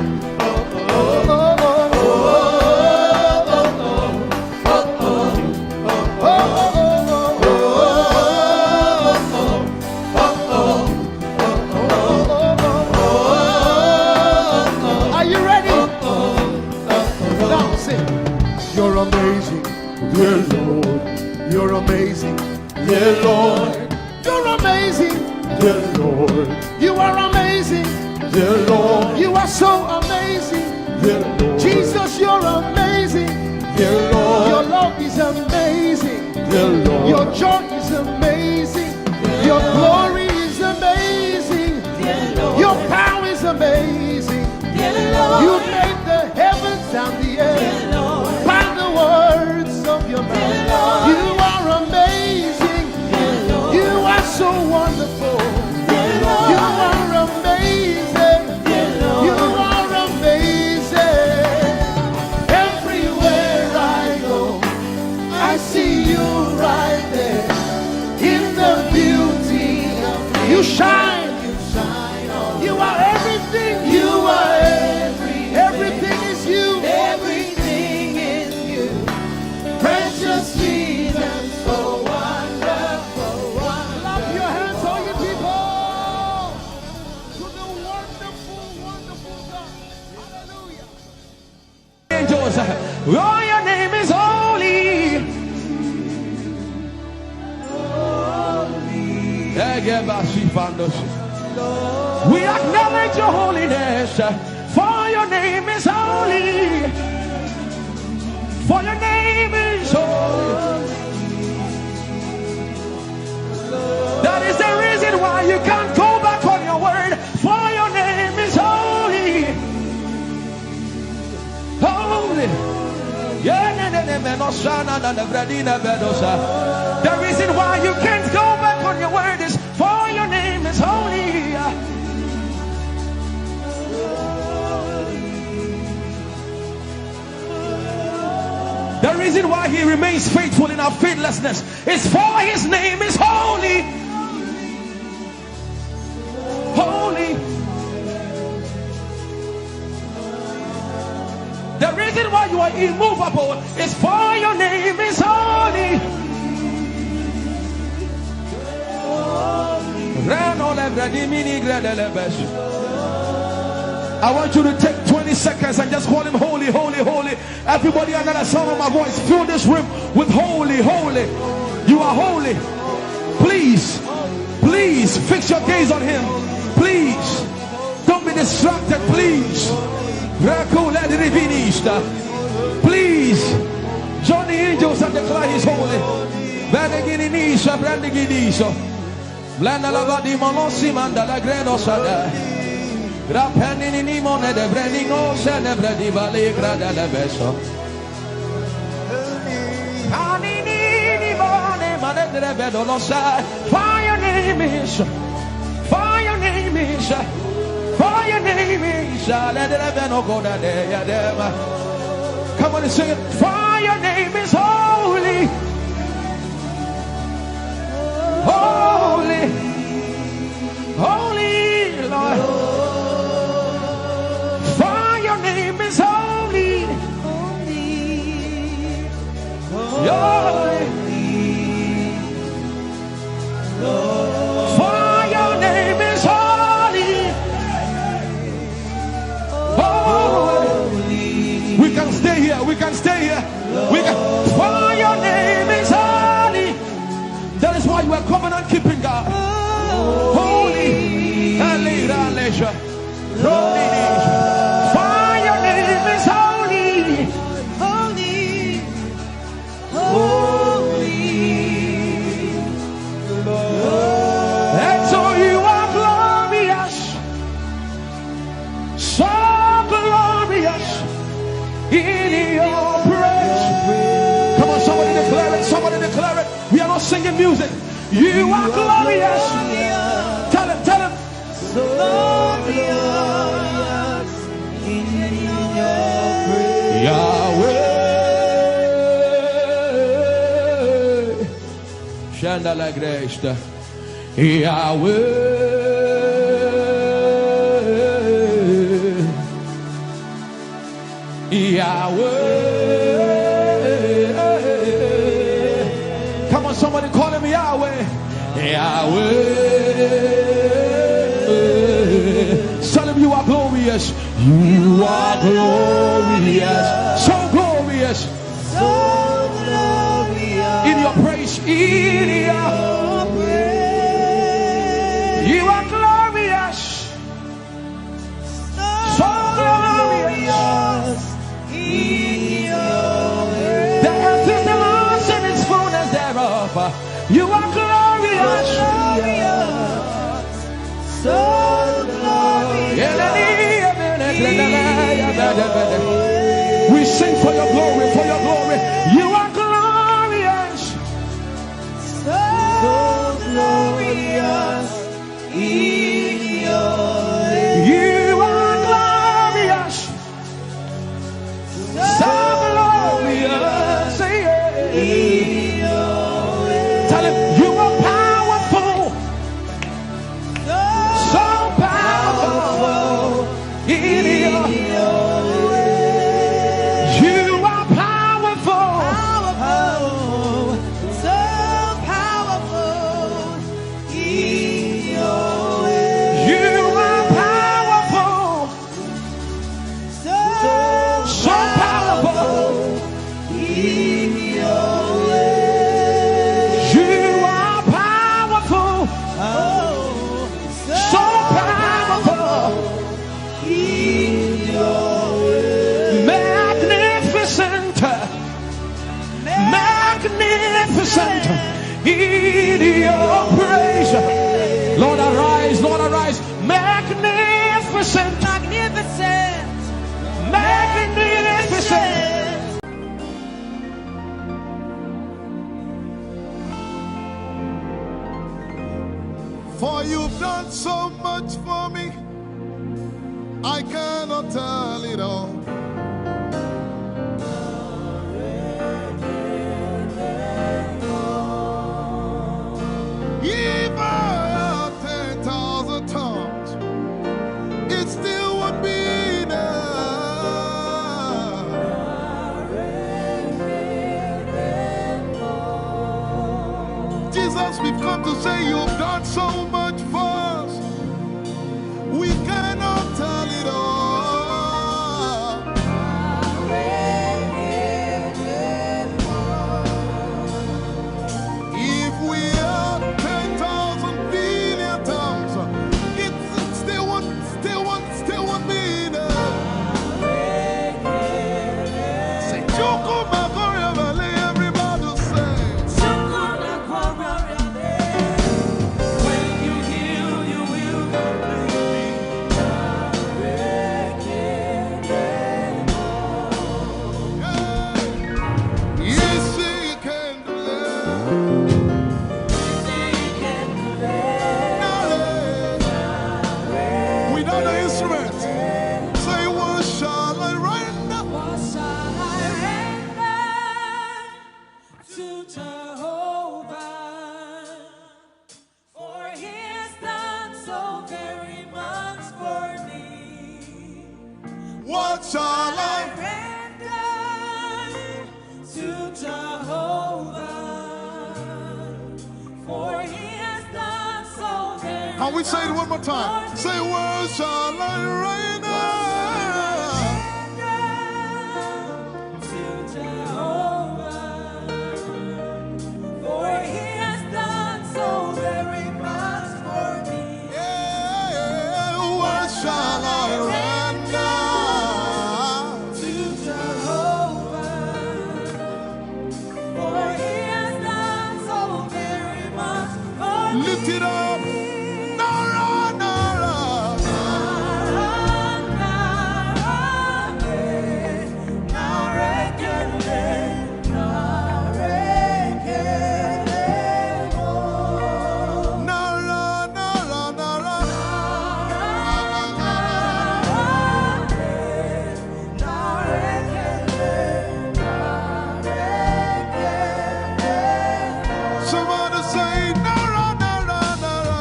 are you ready? Now sing. You're amazing, dear Lord. You're amazing, dear Lord. You're amazing, dear Lord. You are amazing, dear Lord. You are so amazing, dear Lord. Jesus, you're amazing, dear Lord. Your love is amazing, dear Lord. Your joy is amazing, your glory is amazing, dear Lord. Your power is amazing, dear Lord. You made the heavens and the earth by the words of your mouth. You are amazing, dear Lord. You are so wonderful, dear Lord. You are amazing, dear Lord. You are amazing. Everywhere I go, I see you right there. In the beauty of you shine, you shine all. You are everything. You are everything. Everything is you. Everything is you. Precious Jesus, so wonderful, wonderful. Clap your hands, all you people, to the wonderful, wonderful God. Hallelujah. Angels, oh, your name is holy. We acknowledge your holiness, for your name is holy. For your name is holy. That is the reason why you can't go back on your word. For your name is holy. Holy. The reason why you can't go back on your word is for your name is holy. The reason why he remains faithful in our faithlessness is for his name is holy. Holy. The reason why you are immovable is for your name is holy. I want you to take 20 seconds and just call him holy, holy, holy. Everybody under the sound of my voice, fill this room with holy, holy. You are holy. Please, please fix your gaze on him. Please, don't be distracted, please. Please, join the angels and declare he's holy. Blanda la vadi molosi manda la greno sada. Grapenini ni mone de brenino se ne bredi vale grada la beso. Anini ni mone mane de vedo lo sai. For your name is, for your name is, for your name is. Let the veno go da de ya dem. Come on and sing it. For your name is holy. Holy, holy Lord, for your name is holy, holy, for your name is holy, holy. We can stay here, we can stay here, we can. For your name is holy. That is why you are covenant keeping God. Holy. For your name is holy. Holy. Holy. And so you are glorious. So glorious in your praise. Come on, somebody declare it. Somebody declare it. We are not singing music. You are glorious. Tell him, tell him. So glorious in your praise. Yahweh. Shanda la Grace. Yahweh. Yahweh. Somebody call him Yahweh. Yahweh. Tell him you are glorious. You are glorious. So glorious. So glorious. In your praise. In your praise. You are glorious. So glorious. In your praise. The earth is the Lord's and its fullness thereof. You are glorious, so glorious. We sing for your glory, for your glory. You are glorious, so glorious. In your you are glorious, so glorious. Tell him you are powerful, so powerful in your way. You are powerful, so powerful in your way. You are powerful, so powerful in your way. Magnificent in your praise. Lord arise, Lord arise. Magnificent, magnificent, magnificent. For you've done so much for me, I cannot tell it all. If I had 10,000 tongues, it still would be enough. Jesus, we've come to say you've done so much for us. We cannot tell it all. If we had 10,000 billion times, it still won't be enough. Say, Choko Makoria Valley, everybody say. When you heal, you will Yes, he can do that. Without the instrument, say, what shall I render? What shall I render to Jehovah? For he has done so very much for me. What shall I Render to Jehovah. For he has done so very Can we say it one more time? Say, what shall I render? to Jehovah. For he has done so very much for me. Yeah, what shall I render? To Jehovah. For he has done so very much for me. Lift it up. Nara, Nara. Nara, Nara, Nara. Somebody say, Nara, Nara, Nara.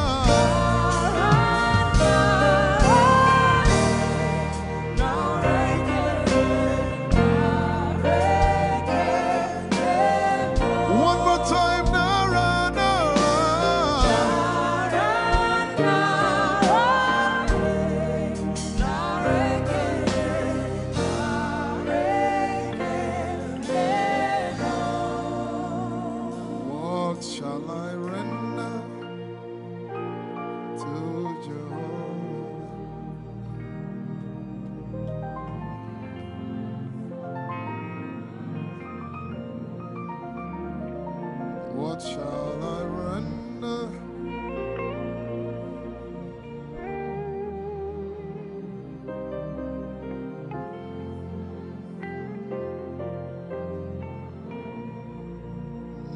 One more time, Nara, Nara. What shall I render to Jehovah? What shall I render?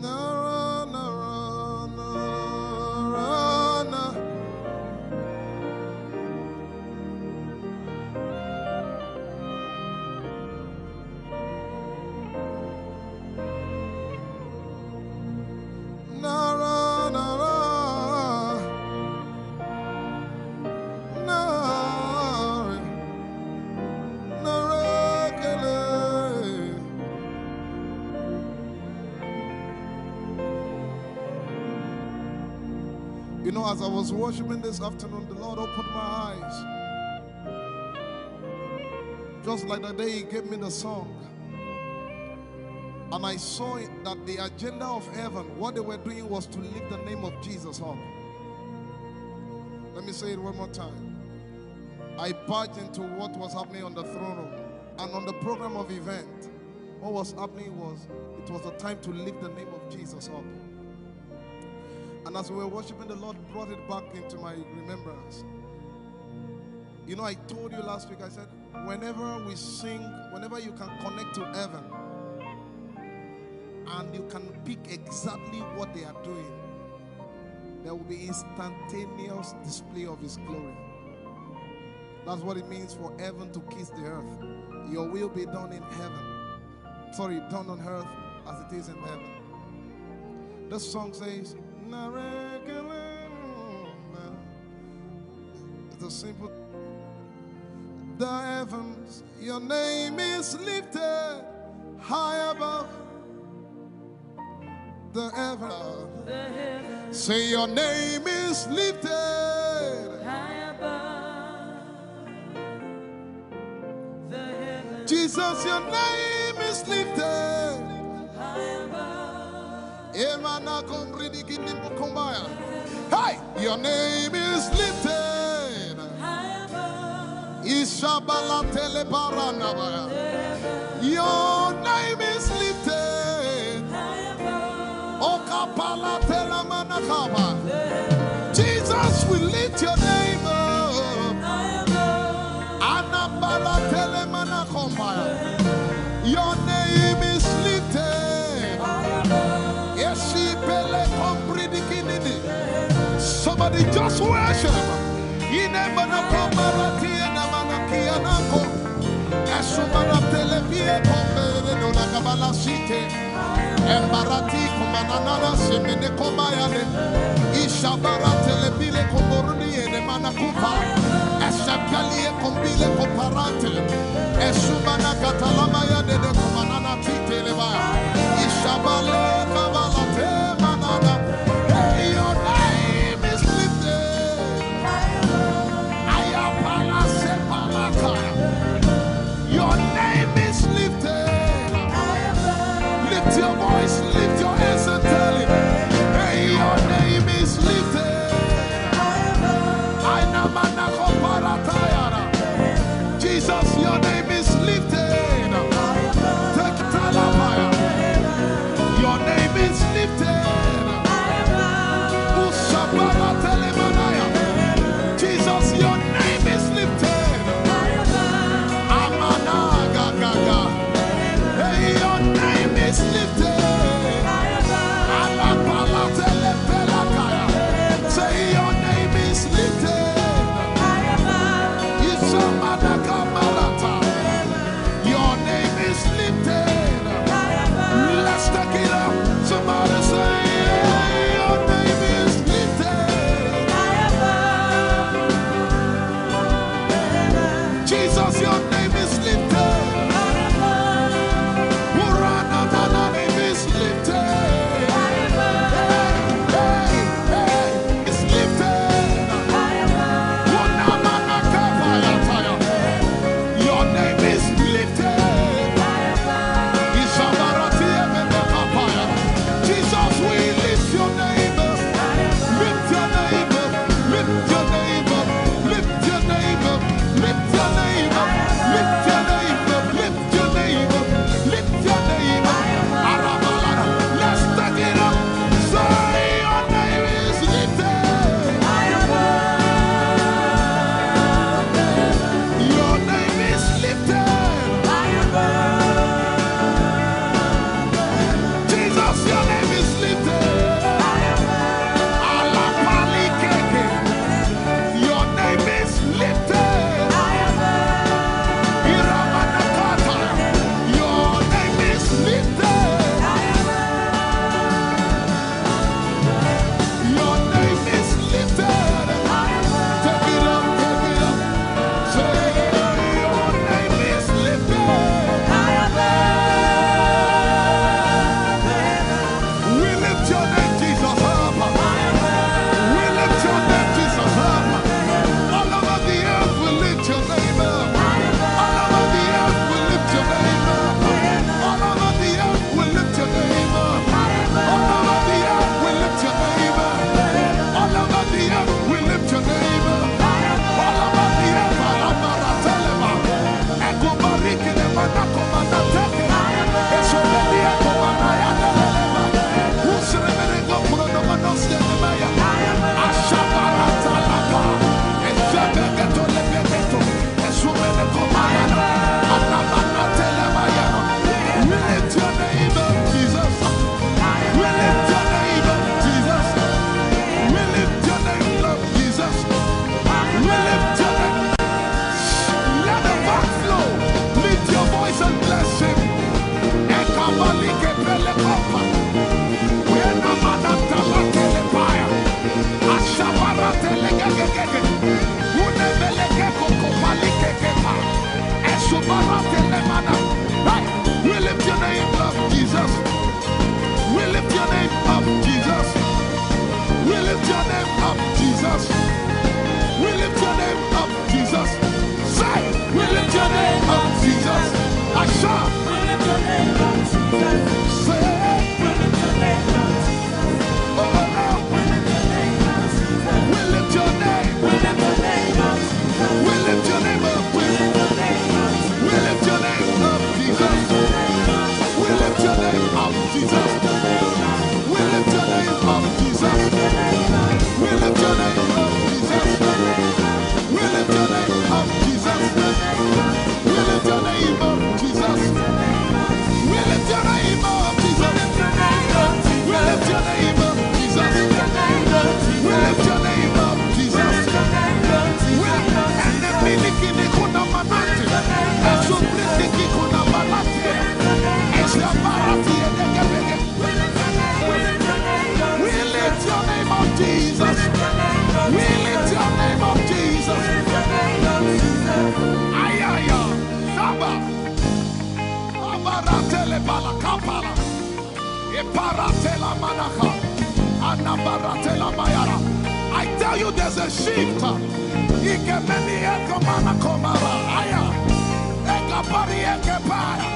Nara, Nara, Nara, Nara. Nara, Nara, Nara, Nara, Kele. You know, as I was worshiping this afternoon, the Lord opened my eyes. Just like the day He gave me the song. And I saw it that the agenda of heaven, what they were doing was to lift the name of Jesus up. Let me say it one more time. I barged into what was happening on the throne room. And on the program of event, what was happening was, it was the time to lift the name of Jesus up. And as we were worshiping, the Lord brought it back into my remembrance. You know, I told you last week, I said, whenever we sing, whenever you can connect to heaven, and you can pick exactly what they are doing, there will be instantaneous display of His glory. That's what it means for heaven to kiss the earth. Your will be done in heaven. Sorry, done on earth as it is in heaven. This song says, it's a simple. The heavens, your name is lifted high above. the heaven. Say your name is lifted high above the heaven. Jesus, your name is lifted High above. Emana komridi kindi mukombaya. Hey, your name is lifted High above. Ishabala telebaranabaya. Your name is lifted High above. Okapala telamanakaba. Jesus, we lift your name up. High above. Anabala telemanakombaya. Your name is lifted. Yeshipele kompridikinini. Somebody just worship. Inemanakomarati enamanakianako. Esumana telepie kombere no nakabala site. Embarati kumanana semene komayane. Ishabara telepile komboruni enemanakupa. Eshapalie kombile komparante. Esumana katalamaya de kumanana titelebaya. Ishabale kabalate manana. Hey, your name is lifted. Ayapala sepalataya. Your name is lifted. Lift your voice, lift your hands and tell him, hey, your name is lifted. Jesus, your name is lifted. Take talabaya. Your name is lifted. Ushabara telemanaya. Jesus, your name is lifted. Amana gaga. Hey, your name is lifted. Aratele balakapala. Eparatela manaka. Anabaratela mayara. I tell you there's a shift. Ikemeni ekomana komara. Aya. Ekapari ekepaya.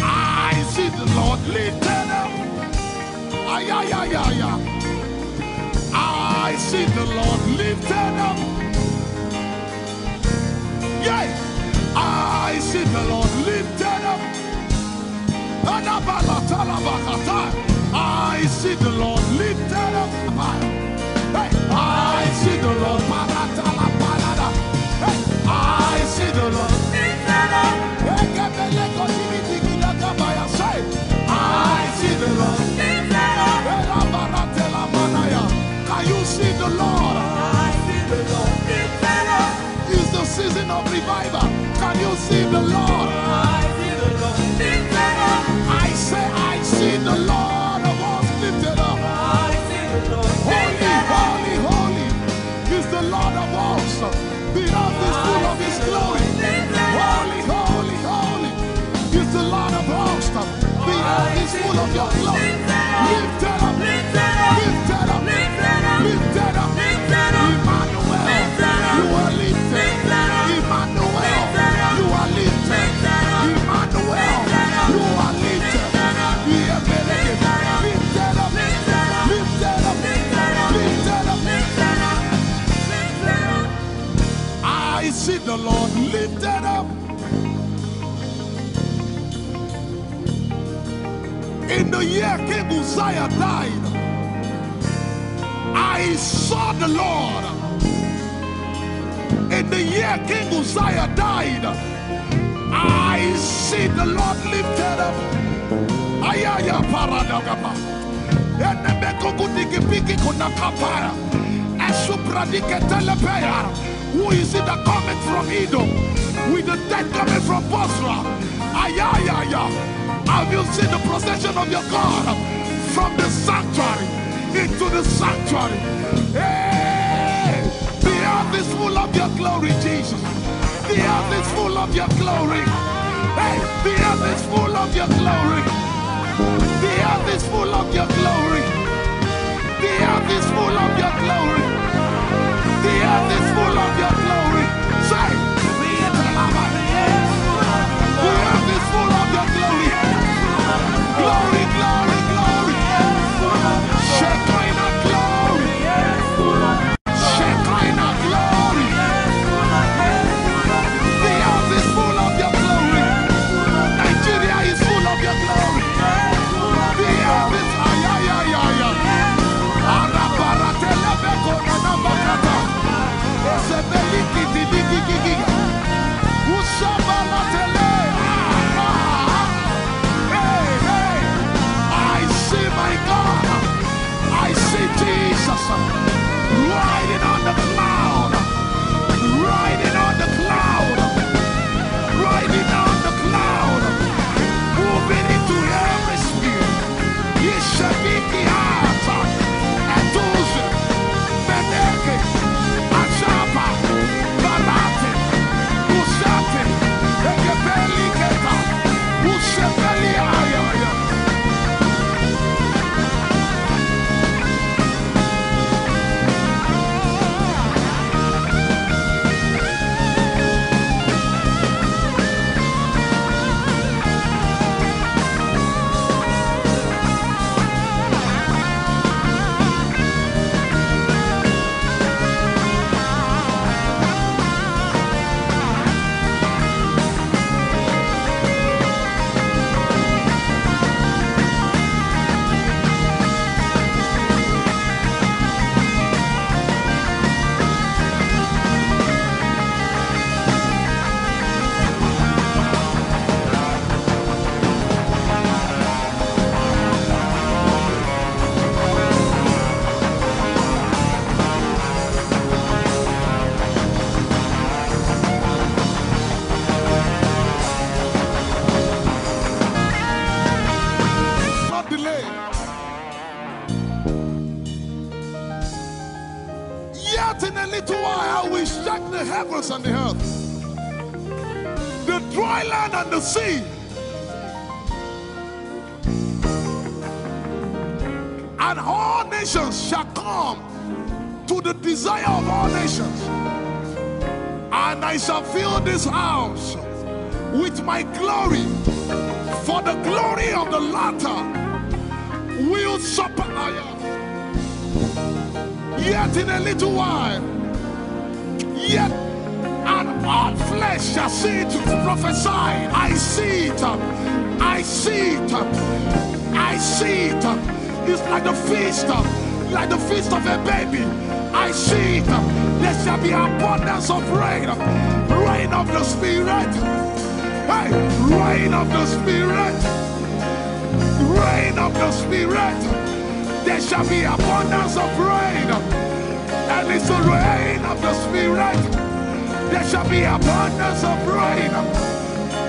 I see the Lord lifted up. Ayayayaya. I see the Lord lifted up. Yeah. I see the Lord lifted up. I see the Lord lifted up. Hey, I see the Lord. Hey, I see the Lord lifted up. I see the Lord lifted up. Can you see the Lord? I see the Lord lifted up. It's the season of revival. Can you see the Lord? I see the Lord lifted up. I say, I see the Lord of us lifted up. I see the Lord lifted up. Holy, holy, holy is the Lord of us. The earth is full of His glory. Holy, holy, holy is the Lord of us. The earth is full of Your glory. Lifted up, lifted up, lifted up, lifted up, lifted up, lifted up. Emmanuel, You are lifted. Emmanuel, You are lifted. Emmanuel, You are lifted. Lifted up, lifted up, lifted up, lifted up, lifted up. I see the Lord lifted up. In the year King Uzziah died, I saw the Lord. In the year King Uzziah died, I see the Lord lifted up. Ayaya paradagaba. Enemeko kutiki piki kunakapaya. Esupradike telepaya. Who is it that cometh from Edom? With the dead coming from Bosra. Ayaya. Have you seen the procession of your God from the sanctuary into the sanctuary? Hey, the earth is full of Your glory, Jesus. The earth is full of Your glory. Hey, the earth is full of Your glory. The earth is full of Your glory. The earth is full of Your glory. The earth is full of Your glory. Say, the earth is full of Your glory. Glory, glory, glory. Shekinah glory. Shekinah glory. The earth is full of Your glory. Nigeria is full of Your glory. The earth is ayayayaya. Arabaratelebeko nanabakata. Esebelikidilikikiki. Usabalatele. My God, I see Jesus riding on the cloud, riding on the cloud, riding on the cloud, moving into every sphere. Yeshabiki Hata, Etuze, Beneke, Achapa, Barate, Usate, Ekepeli Keta, Usepeli Ayaya. Heavens and the earth, the dry land and the sea And all nations shall come to the desire of all nations. And I shall fill this house with my glory, for the glory of the latter will surpass. Yet in a little while, yet and all flesh shall see it. Prophesy. I see it. I see it. I see it. It's like the feast of a baby. I see it. There shall be abundance of rain. Rain of the Spirit. Hey, rain of the Spirit. Rain of the Spirit. There shall be abundance of rain. And it's the rain of the Spirit. There shall be abundance of rain.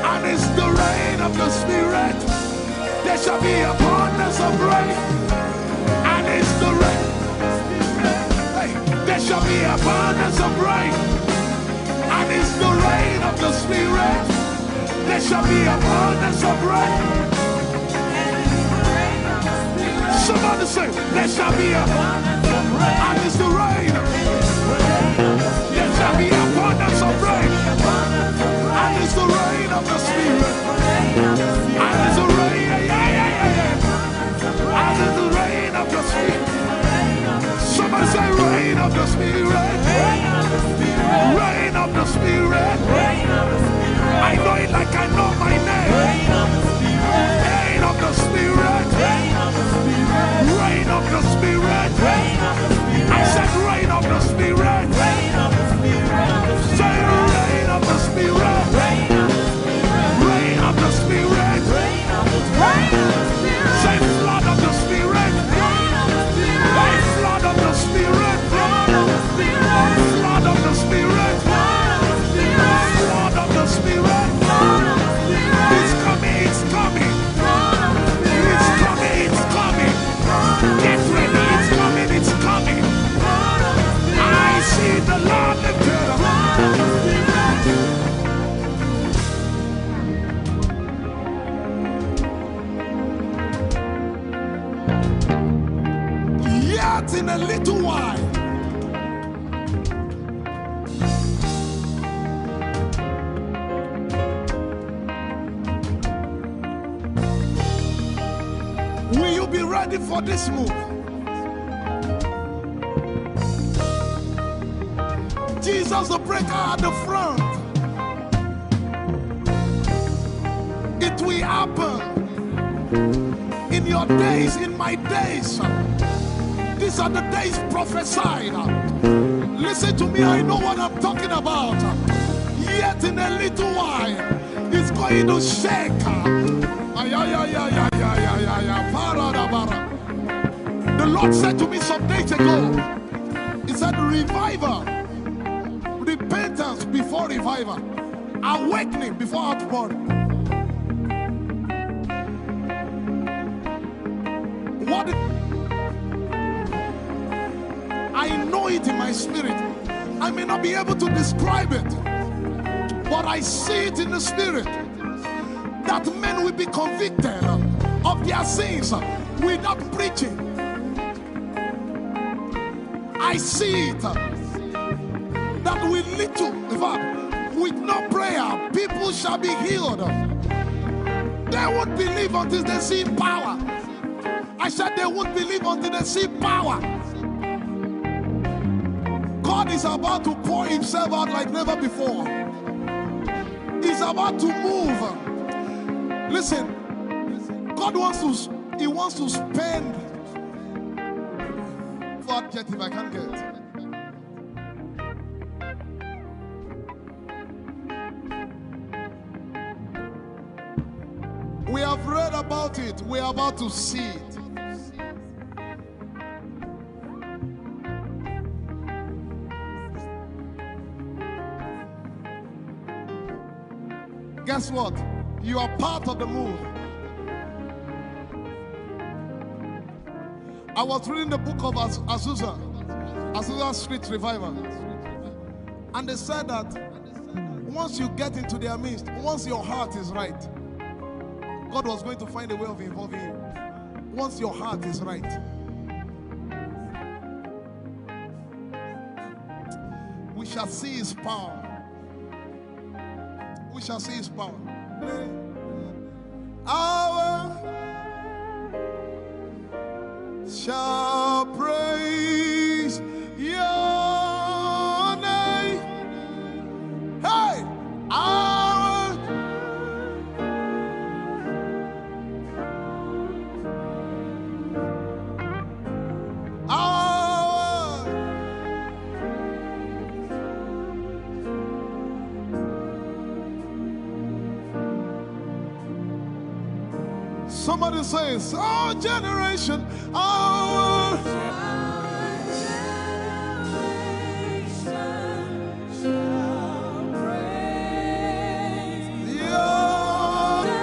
And it's the rain of the Spirit. There shall be abundance of rain. And it's the rain. Hey, there shall be abundance of rain. And it's the rain of the Spirit. There shall be abundance of rain. Somebody say, there shall be abundance of rain. And it's the rain. There shall be abundance of rain. And it's the rain of the Spirit. And it's the rain. And it's the rain of the Spirit. Somebody say, rain of the Spirit. Rain of the Spirit. I know it like I know my name. Rain of the Spirit. Rain of the Spirit. Rain of the Spirit. I said rain of the Spirit. Say rain of the Spirit. Rain of the Spirit. Say flood of the Spirit. Say flood of the Spirit. Flood of the Spirit. Flood of the Spirit. It's coming, it's coming. It's coming, it's coming. Get ready, it's coming, it's coming. I see the Lord lifted up. Yet in a little while, will you be ready for this move? Jesus the breaker at the front. It will happen in your days, in my days. These are the days prophesied. Listen to me, I know what I'm talking about. Yet in a little while, it's going to shake. The Lord said to me some days ago, He said, revival, repentance before revival, awakening before outpouring. What? I know it in my spirit. I may not be able to describe it, but I see it in the spirit. That men will be convicted of their sins without preaching. I see it. That with little, in fact, with no prayer, people shall be healed. They won't believe until they see power. I said they won't believe until they see power. God is about to pour Himself out like never before. He's about to move. Listen, God wants to spend. What adjective I can't get? We have read about it. We are about to see it. Guess what? You are part of the move. I was reading the book of Azusa Street Revival. And they said that once you get into their midst, once your heart is right, God was going to find a way of involving you. Once your heart is right. We shall see his power. We shall see his power. Our shall praise your name. Hey, our somebody says, our generation, our Our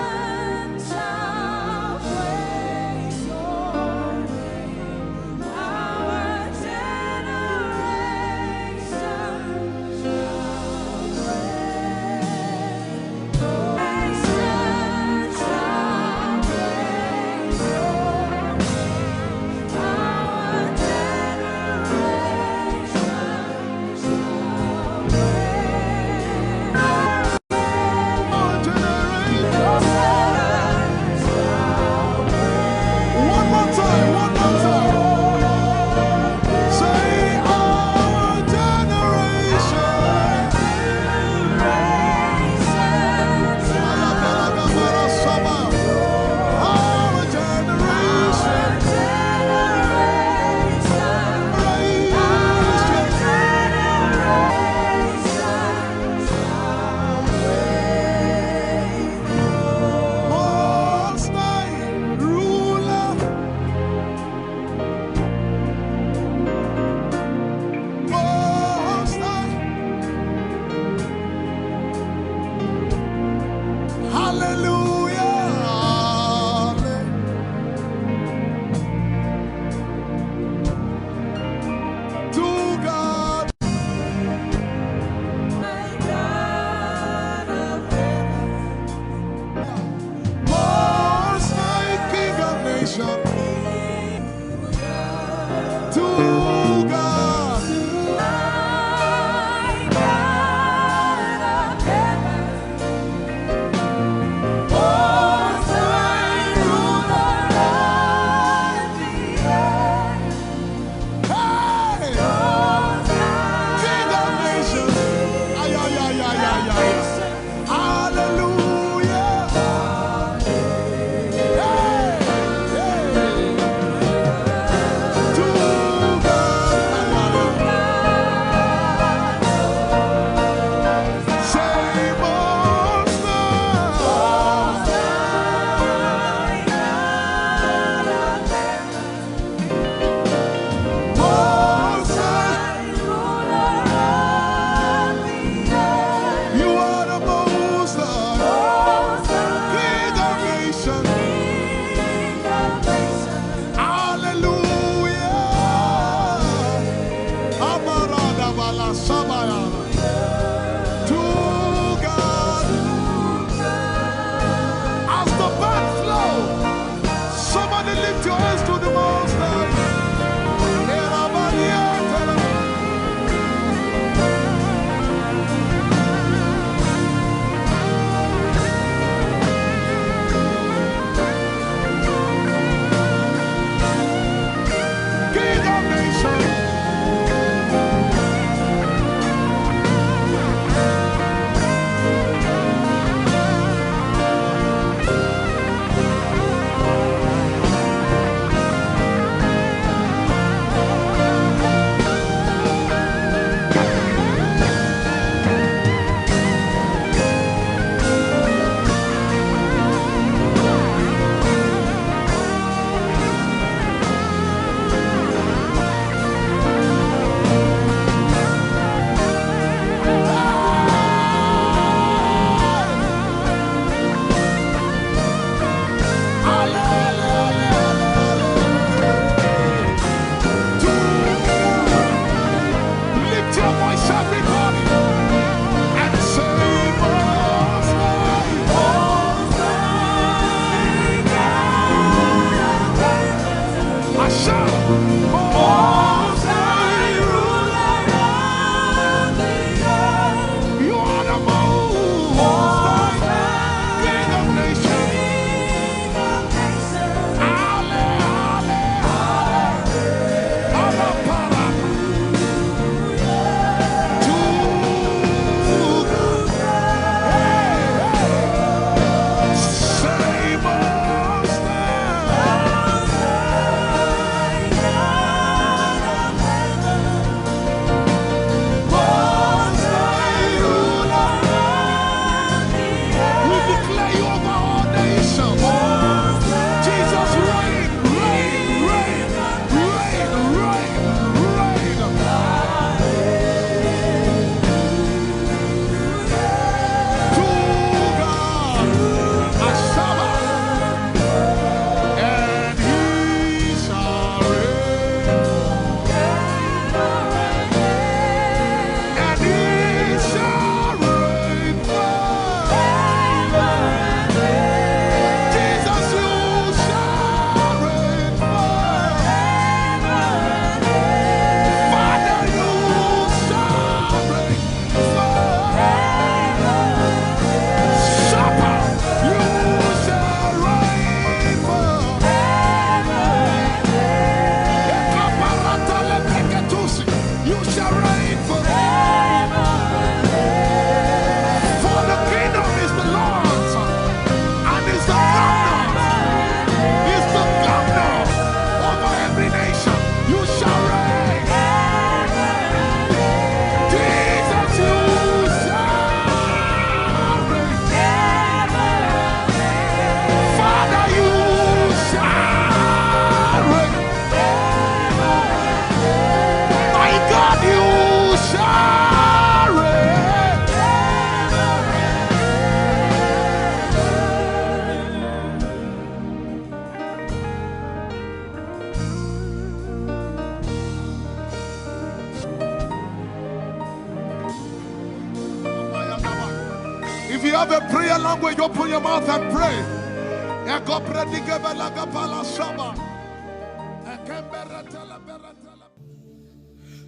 you have a prayer language, open your mouth and pray.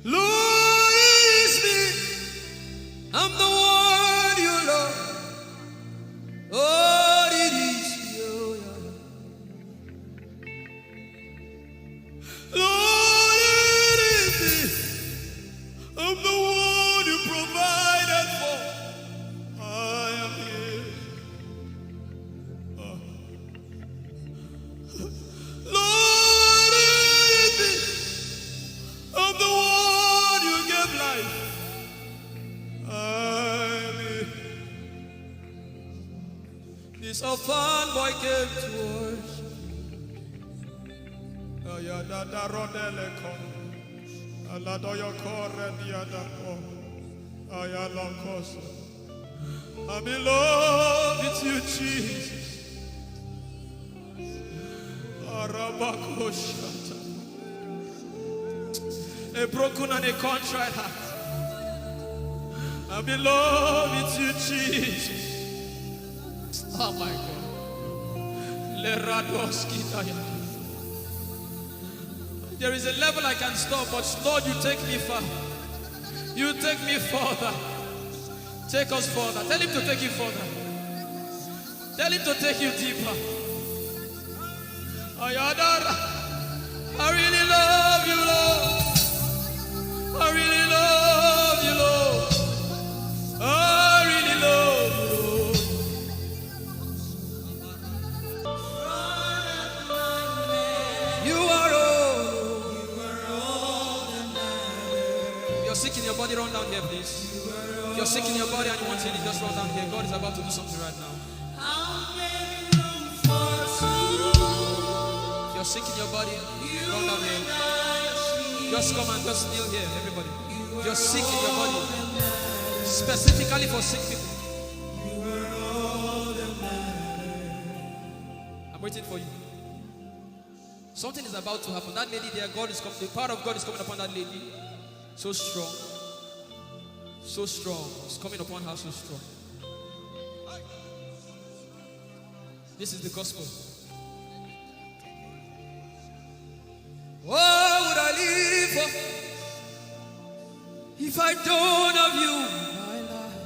Lord, is me. I'm the one you love. Lord, it is you. Lord, it is me. I'm the one you provided for. I am here. Lord, it is me. I'm the one you gave life. I'm here. This orphan boy came to worship. Ayadada rodele kom. Aladoyo kore diadapo. Ayalokoso. I'm in love with you, Jesus. Arabakoshata. A broken and a contrite heart. I'm in love with you, Jesus. Oh my God. There is a level I can stop, but Lord, you take me far. You take me further. Take us further. Tell him to take you further. Tell him to take you deeper. I really love you, Lord. I really love you, Lord. I really love you, Lord. You are all that matters. You're sick in your body, run down here, please. You're sick in your body and you want healing, just run down here. God is about to do something right now. You're sick in your body, run down here. Just come and just kneel here, everybody. You're sick in your body. Specifically for sick people. I'm waiting for you. Something is about to happen. That lady there, God is coming. The power of God is coming upon that lady. So strong. So strong. It's coming upon her so strong. This is the gospel. What would I live for if I don't have you in my life?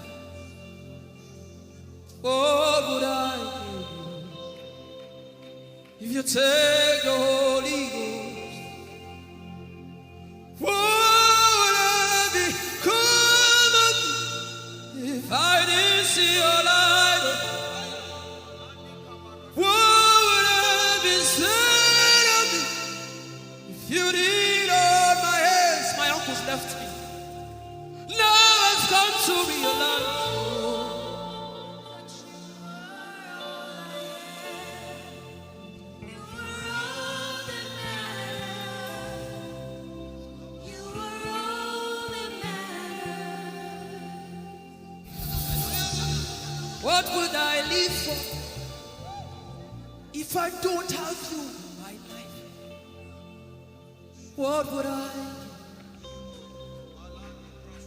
What would I do if you take the Holy Ghost? What would I become if I didn't see your light? What would I be said of me if you did all my hands? My uncles left me. Now I've come to realize. What would I live for if I don't have you in my life? What would I do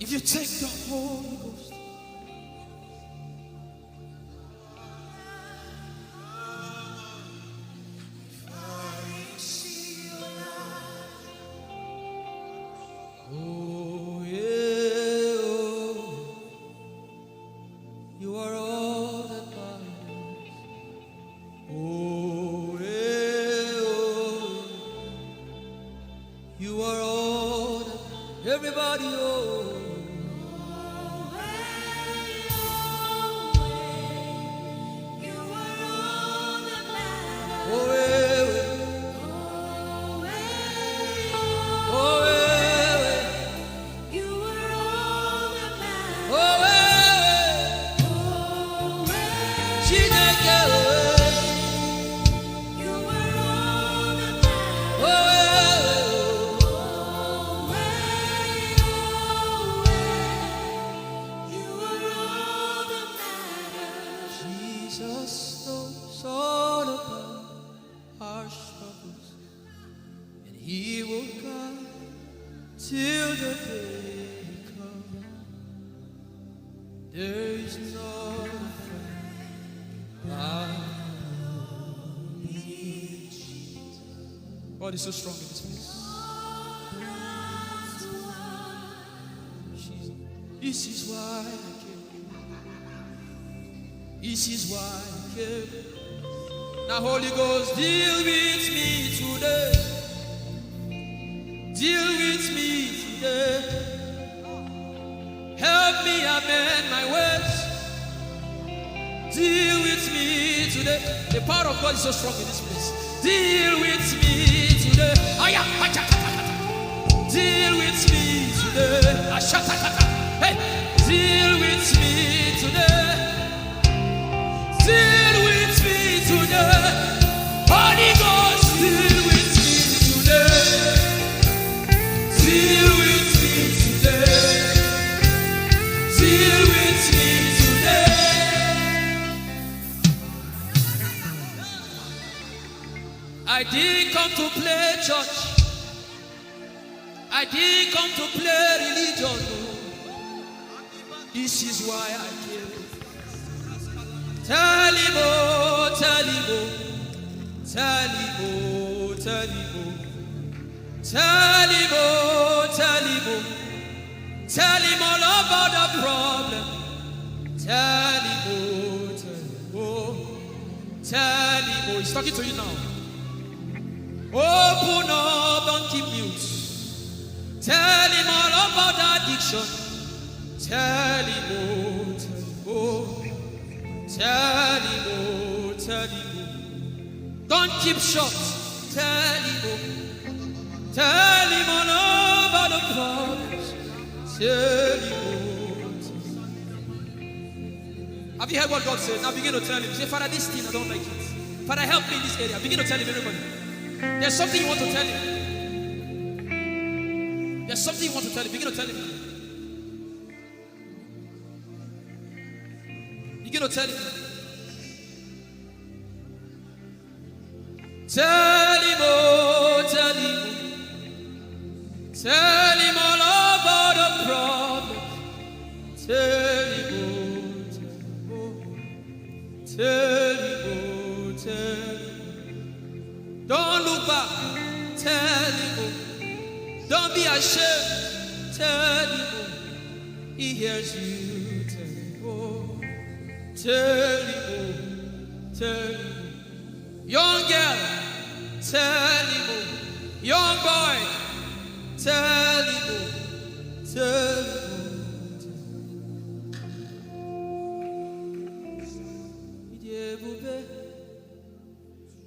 if you take the Holy Ghost? Oh yeah, oh, you are all that matters. Oh yeah, oh, you are all that everybody. Oh. There is no God is so strong in this place. This is why I came. This is why I came. Now, Holy Ghost, deal with me today. Deal with me today. Help me amend my ways. Deal with me today. The power of God is so strong in this place. Deal with me today. Deal with me today. Hey, deal with me today. Deal with me today. Holy Ghost, deal with me today. Deal with me today. Deal with me today. I didn't come to play church. I didn't come to play religion. No. This is why I came. Tell him, oh, tell him, oh, tell him, oh, tell him, oh, tell him, oh, tell him, oh, tell him all about the problem. Tell him, oh, tell him, oh, tell him, oh, he's talking to you now. Open up, don't keep mute. Tell him all about the addiction. Tell him, oh, tell him, oh, tell him, oh. Don't keep short. Tell him, oh, tell him all about the problems. Tell him, oh. Have you heard what God said? Now begin to tell him. Say, Father, this thing I don't like it. Father, help me in this area. Begin to tell him, everybody. There's something you want to tell him. There's something you want to tell him. Begin to tell him. Begin to tell him. Tell him, oh, tell him. Tell him all about the problem. Tell him, oh, tell him, oh, tell him. Don't look back. Tell him, oh. Don't be ashamed. Tell him, oh. He hears you. Tell him, oh. Tell him, oh. Tell him, oh. Young girl, tell him, oh. Young boy, tell him, oh. Tell him, oh.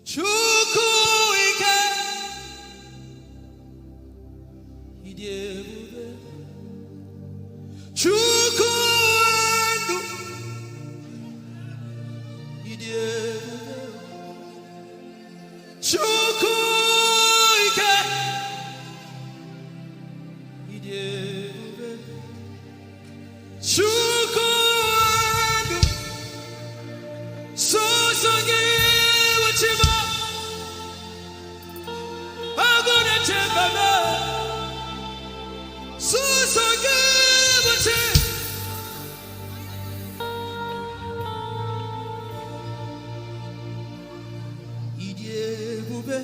Chukwu ike, idebube. Chukwu enu, idebube. Chukwu ike, idebube. Chukwu enu, sosogi uchima. Agone chembaba, sosogi uchima. Idebube,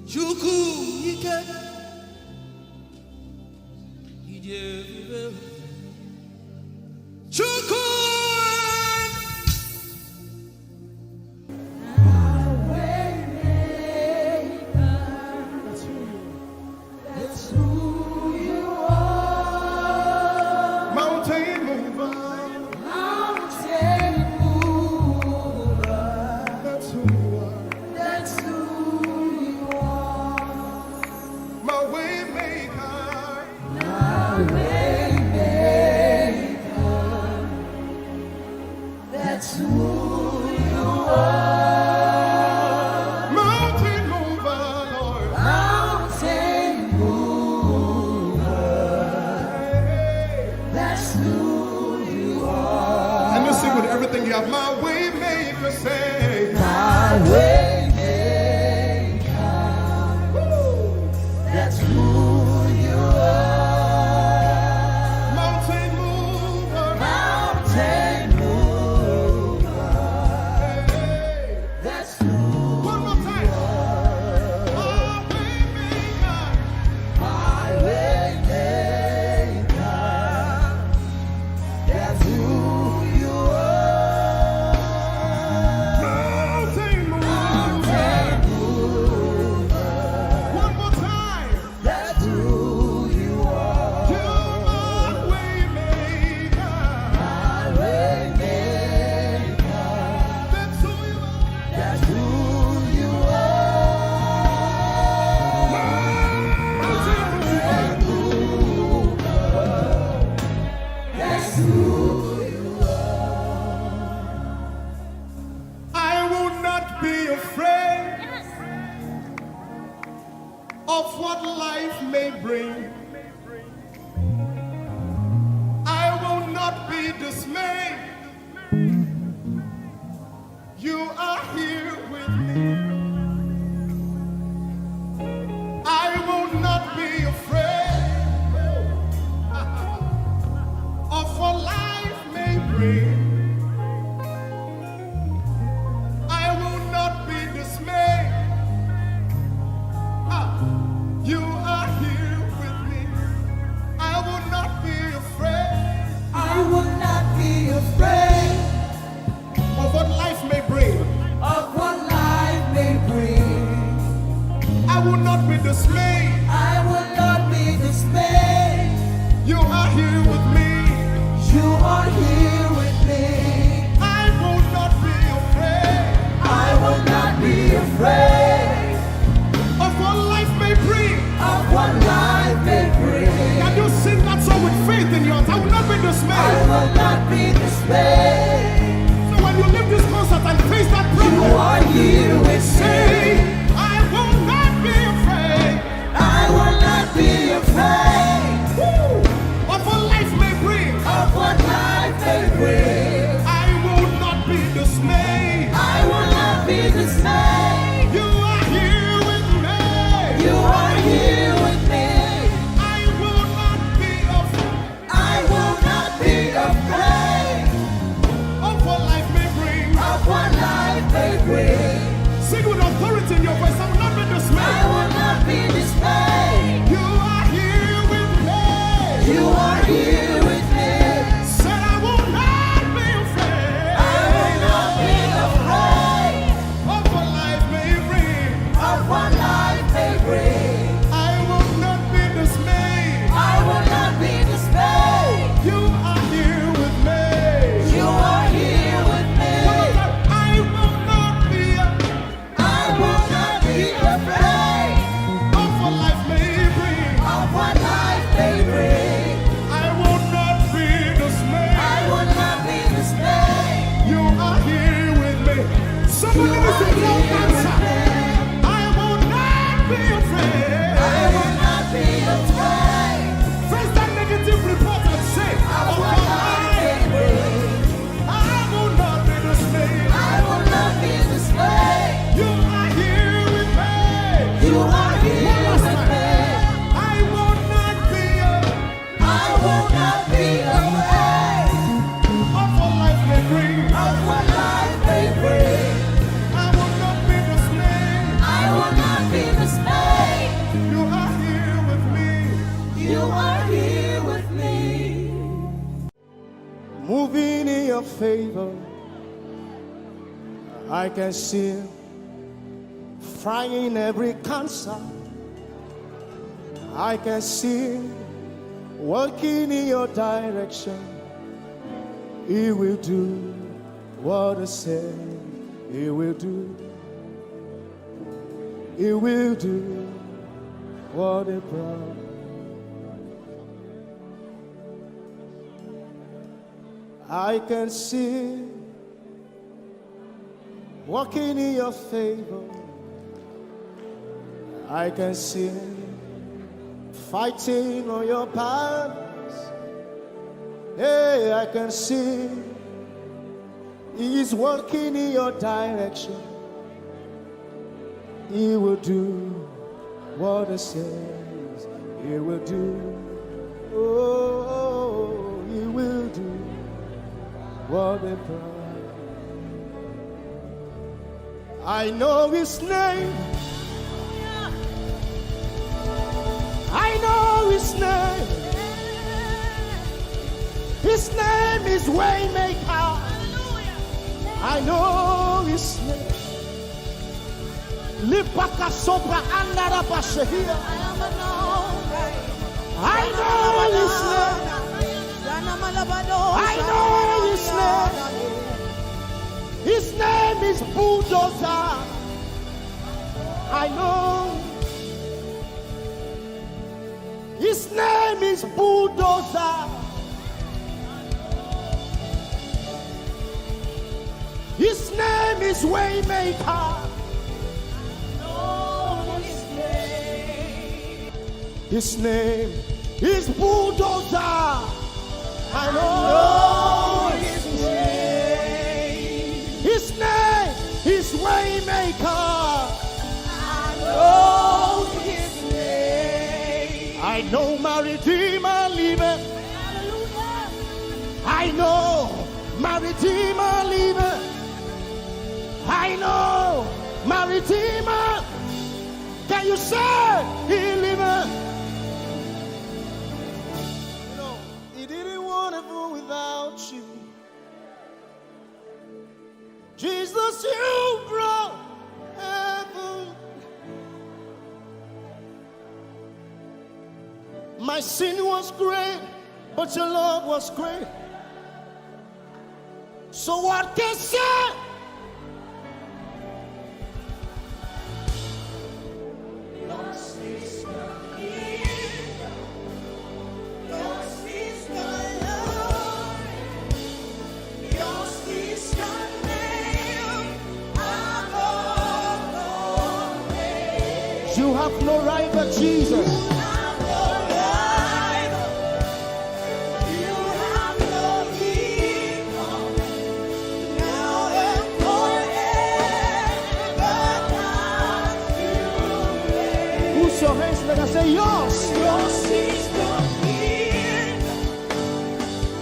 Chukwu ike, idebube, Chukwu. Mountain mover, that's who you are. My way maker, of what life may bring. I will not be dismayed. You are here with me. I will not be afraid of what life may bring. I will not be dismayed. You are here with me. I will not be afraid. I will not be afraid Of what life may bring. of what life may bring. I will not be dismayed. I will not be dismayed. You are here with me. You are here with me. I will not be afraid I will not be afraid of what life may bring. of what life may bring. Can you sing that song with faith in your heart? I will not be I dismayed. will not be dismayed. So when you leave this concert and face that You problem, are here with say, me. I will not be afraid I will not be afraid of what life may bring. of what life may bring. I will not be dismayed. I will not be dismayed. You are here with me. You are here with me. I will not be afraid I will not be afraid of what life may bring. of what life may bring. Sing with authority in your voice. I will not be I dismayed. will not be dismayed. You are here with me. You are here with me. Said I will not be afraid I will not be afraid of what life may bring. of what life may bring. I will not be dismayed. I will not be dismayed. You are here with me. You are here with me. I will not be I will not be afraid of what life may bring. of what life may bring. I will not be dismayed. I will not be dismayed. You are here with me. Somebody You listen are to your here answer. with me. I will not be afraid. I will not be afraid Face that negative report and say, of oh what life may God, bring. I will not be dismayed. I will not be dismayed. You are here with me. You are here One last with time. me. I will not be I will not be afraid of what life may bring. of what life may bring. I will not be dismayed. I will not be dismayed. You are here with me. You are here with me. Moving in your favor, I can see frying every cancer. I can see working in your direction. He will do what I said he will do. He will do what he promised. I can see walking in your favor. I can see fighting on your battles. Hey, I can see He's working in your direction. He will do what He says He will do. Oh, He will do what He promised. I know His name. I know His name. His name is Waymaker. I know His name. Lipaka Sobra Andara Bashehia. I know His name. I know His name. His name is Bulldozer. I know. His name is Bulldozer. His name is Waymaker. His name is Bulldozer. I know his name. His name is Waymaker. I know his name. I know my Redeemer liveth. Hallelujah. I know my Redeemer liveth. I know my Redeemer. Can you say he liveth? You know, he didn't want heaven without you. Jesus, you brought heaven. My sin was great, but your love was great. So what can say? Yours is the kingdom. Yours is the glory. Yours is the name above all names. You have no rival, Jesus. You have no rival. You have no equal. Now and forever, God, you reign. Who's your hands? Let us say yours. Yours is the kingdom.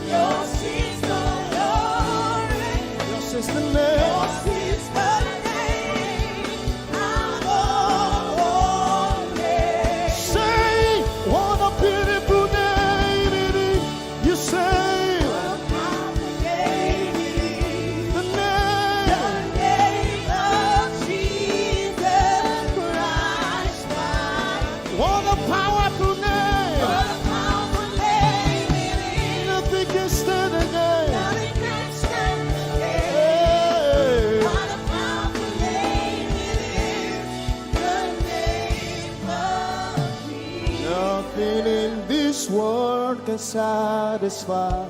Yours is the glory. Yours is the name. Yours is the name above all names. Say, what a beautiful name it is. You say, What powerful name it is. the The name. name of Jesus Christ, my What a powerful name. What a powerful name it is. Nothing can stand again. Nothing can stand against. Hey. What a powerful name it is. The name of Jesus. Nothing in this world can satisfy.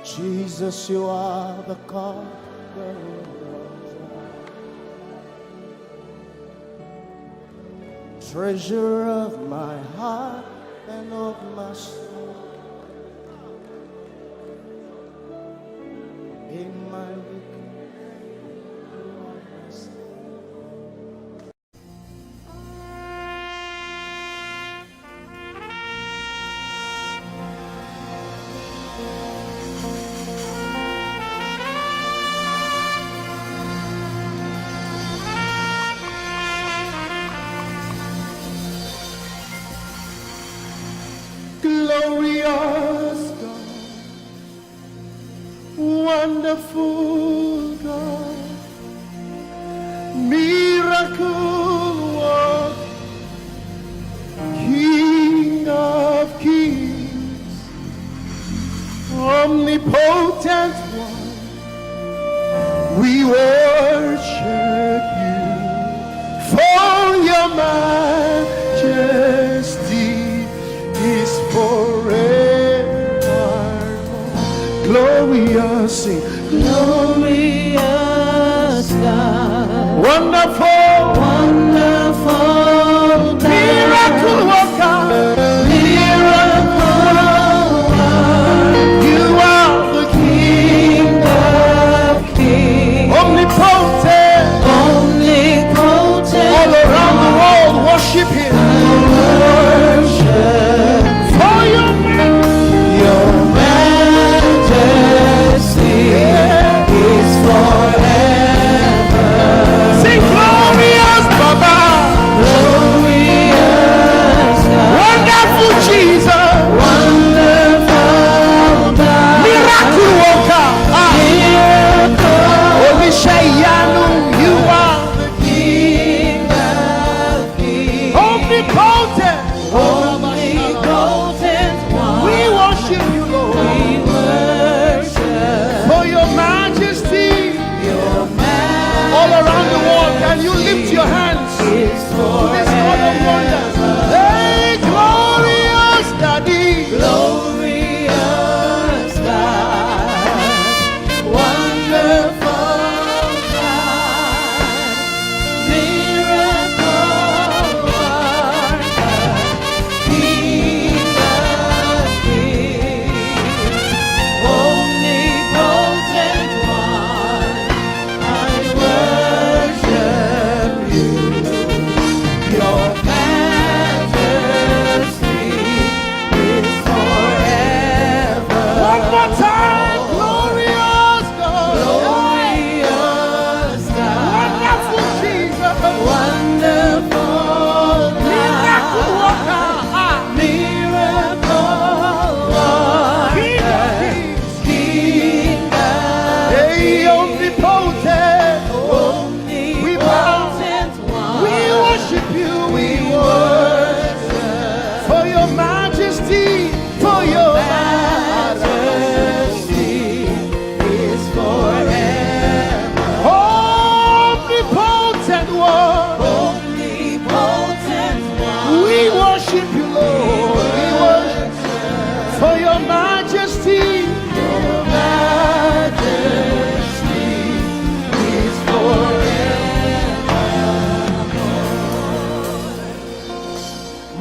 Jesus, you are the God. Treasure of my heart and of my soul. In my weakness. Glorious God, wonderful God, miracle work, King of kings, omnipotent one, we worship you for your majesty is forever. Glorious, sing. Glorious God, Wonderful, wonderful miracle worker, miracle you are the King of kings, omnipotent, omnipotent, all around the world worship him. worship For your your majesty is forever. sing glory.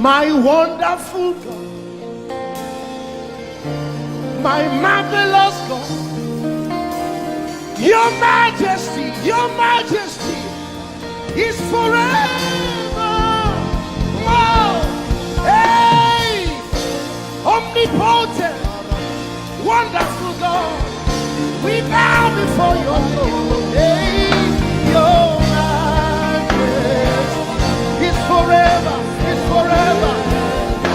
My wonderful God, my marvelous God, your majesty is forever. Oh, hey, omnipotent, wonderful God, we bow before your throne. Hey, your majesty is forever. Forever,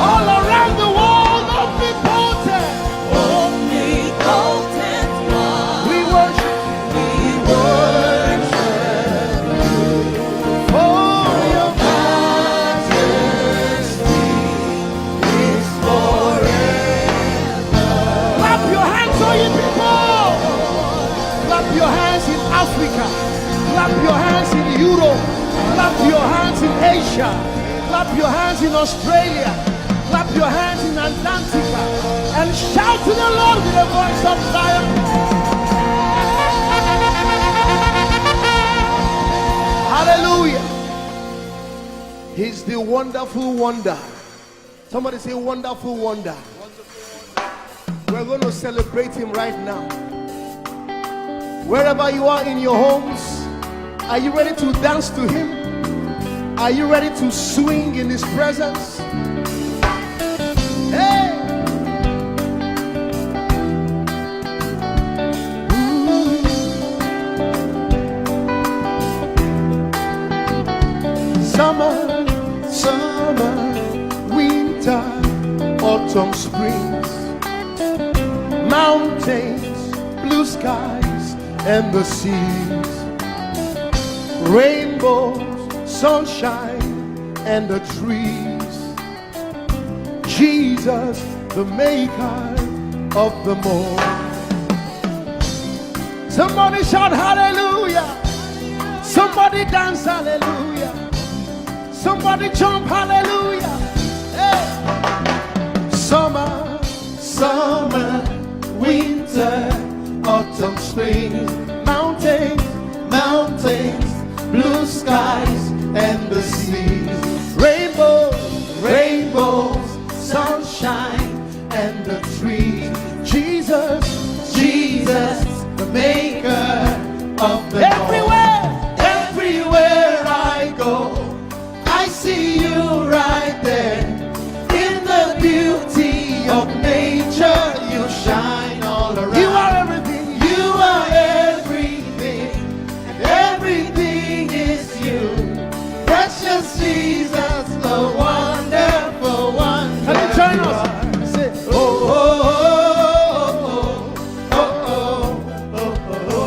all around the world, omnipotent, omnipotent one. We worship you, for your majesty is forever. Clap your hands, all you people. Clap your hands in Africa. Clap your hands in Europe. Clap your hands in Asia. Clap your hands in Australia. Clap your hands in Antarctica. And shout to the Lord with a voice of triumph. Hallelujah. He's the wonderful wonder. Somebody say wonderful wonder. We're going to celebrate him right now. Wherever you are in your homes, are you ready to dance to him? Are you ready to swing in his presence? Hey! Ooh. Summer, winter, autumn, springs, mountains, blue skies, and the seas, rainbows, sunshine and the trees, Jesus, the maker of them all. Somebody shout hallelujah. Somebody dance hallelujah. Somebody jump hallelujah. Hey. Summer, winter, autumn, spring, mountains, blue skies and the seas, rainbows, sunshine and the trees, Jesus, the maker of the everywhere I go, I see you right there. In the beauty of nature, you shine all around. You are everything. You are everything, and everything is you. Precious Jesus, the wonderful one. Can you join us? Say, oh, oh, oh, oh, oh,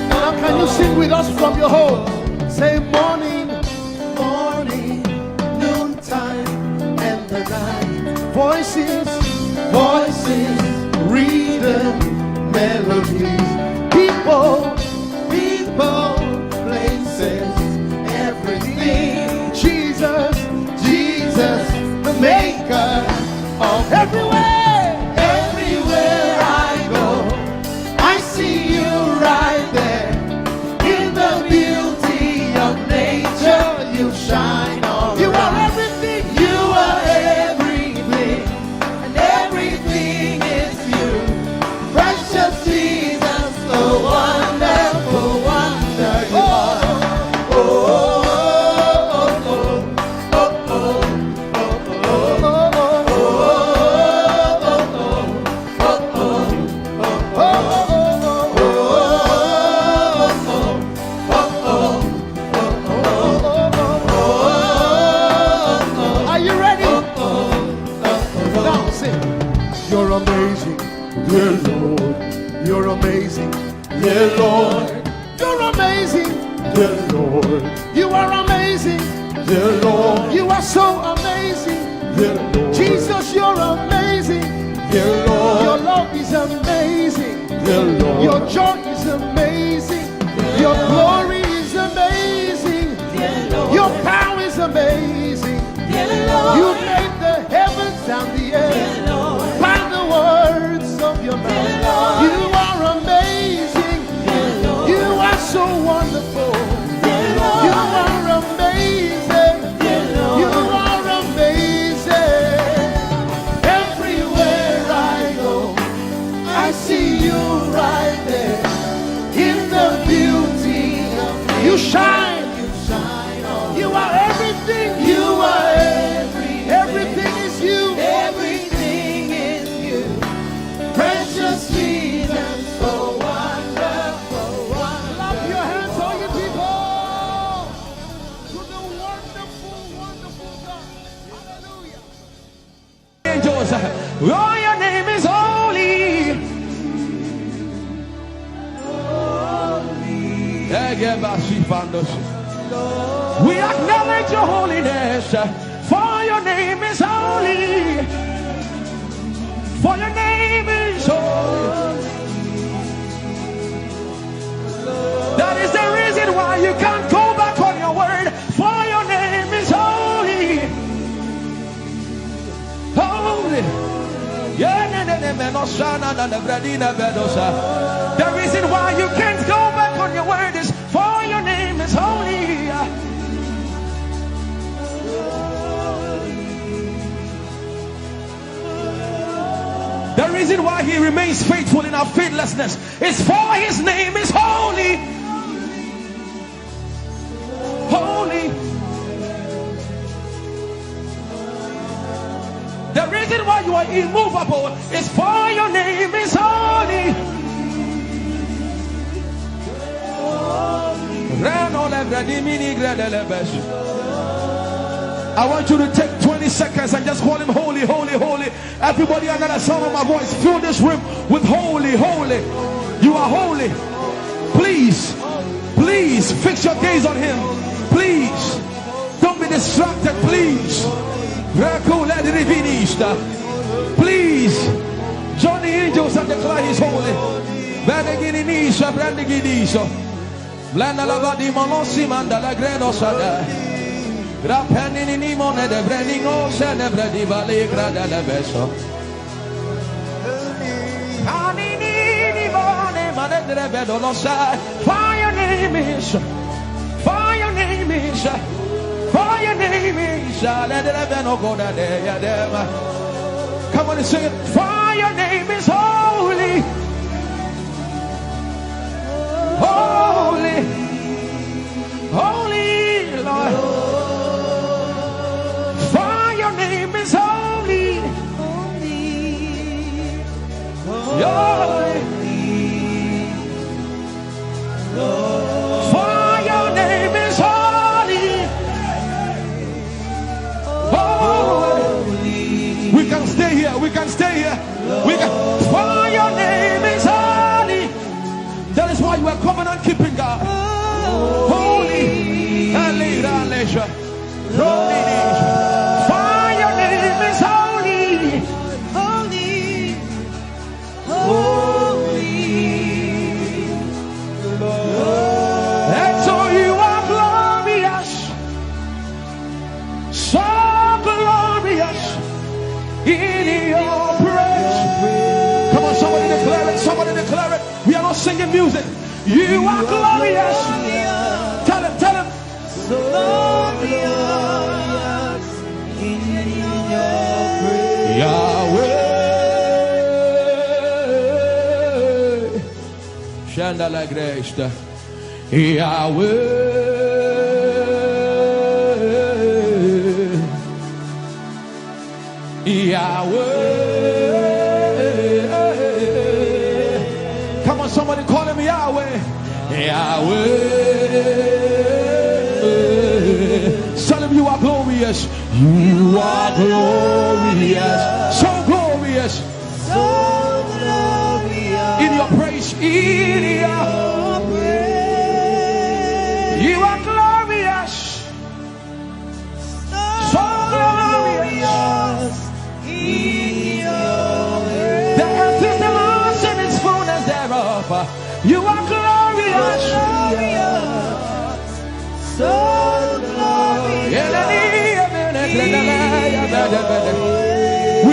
Now can you sing with us from your home? Say morning, noontime, and the night. Voices, rhythm, melodies. People, places, everything. Jesus, the maker of everywhere I go, I see you right there. In the beauty of nature, you shine all you around. Are everything. You are everything, and everything is you. Precious Jesus, the wonderful wonder you are. Oh, oh, oh, oh, oh, Are you ready? Now sing. You're amazing, dear Lord. You're amazing, dear Lord. You're amazing, dear Lord. You are amazing, dear Lord. You are so amazing, dear Lord. Jesus, you're amazing, dear Lord. Your love is amazing, dear Lord. Your joy is amazing, your glory is amazing, dear Lord. Your power is amazing, dear Lord. You made the heavens You shine. You are everything. You are everything is you. Everything is you. Precious Jesus, so wonderful, wonderful. Clap your hands, all you people, to the wonderful, wonderful God. Hallelujah. Angels, oh, your name is holy. We acknowledge your holiness, for your name is holy. For your name is holy. That is the reason why you can't go back on your word. For your name is holy. Holy. The reason why you can't go back on your word is for your name is holy. The reason why he remains faithful in our faithlessness is for his name is holy. Holy. The reason why you are immovable is for your name is holy. I want you to take 20 seconds and just call him holy, holy, holy. Everybody under the sound of my voice, fill this room with holy, holy. You are holy. Please, please fix your gaze on him. Please, don't be distracted, please. Please join the angels and declare he's holy. For your name is, for your name is, for your name is. Come on and sing it. For your name is holy. Holy. Holy Lord. For your name is holy. Holy. For your name is holy. Holy. We can stay here. We can stay here. We can. For your name is holy. That is why you are covenant keeping God. Holy. For your name is holy. Holy, holy, And so you are glorious. So glorious in your praise. Come on, somebody declare it. Somebody declare it. We are not singing music. You are glorious. Tell him, tell him. so glorious in your praise. Yahweh. Shandala Grace. Yahweh. Yahweh. Come on, somebody call him Yahweh. Yahweh. Tell him you are glorious. You are glorious. So glorious. So glorious In your praise. In your praise. You are glorious. So glorious. In your praise. The earth is the Lord's and its fullness thereof. You are glorious. So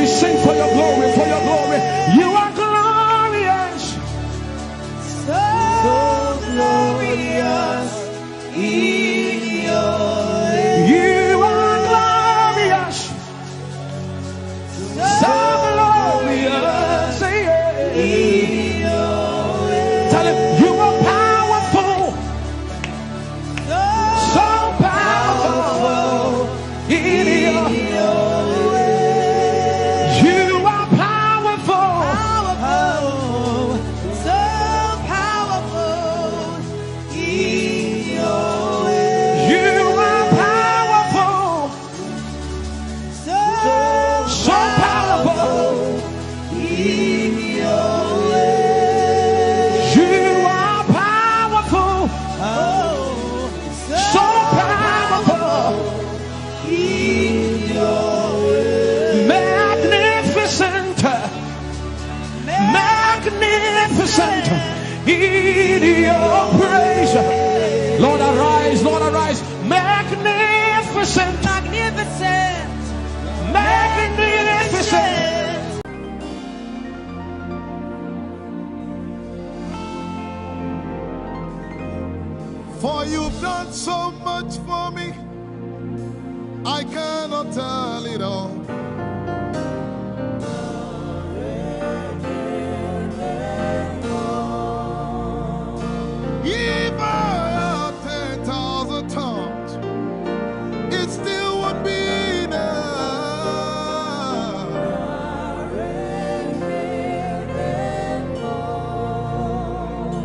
We sing for your glory, for your glory. You are glorious. So glorious in your You are glorious. So glorious. in your Tell him you are powerful. magnificent in your praise. Lord, arise, Lord, arise. Magnificent, Magnificent. magnificent. For you've done so much for me, I cannot tell it all. If I had 10,000 tongues, it still would be enough.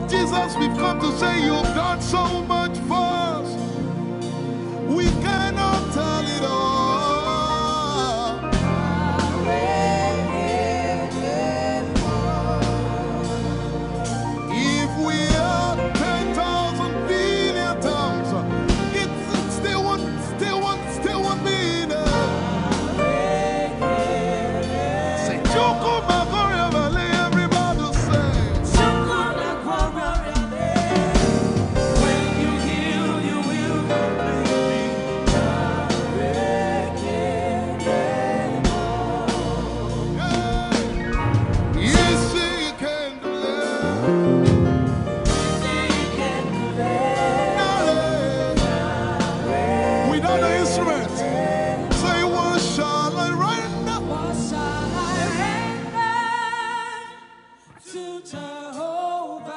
Jesus, we've come to say you've done so much for us. We cannot tell it all. If we had 10,000 billion tongues, it still won't be enough. Say, Chukuma Koryabale, everybody say. When you heal, you will Yes, he can deliver. Without the instrument, say, what shall I render? What shall I render to Jehovah?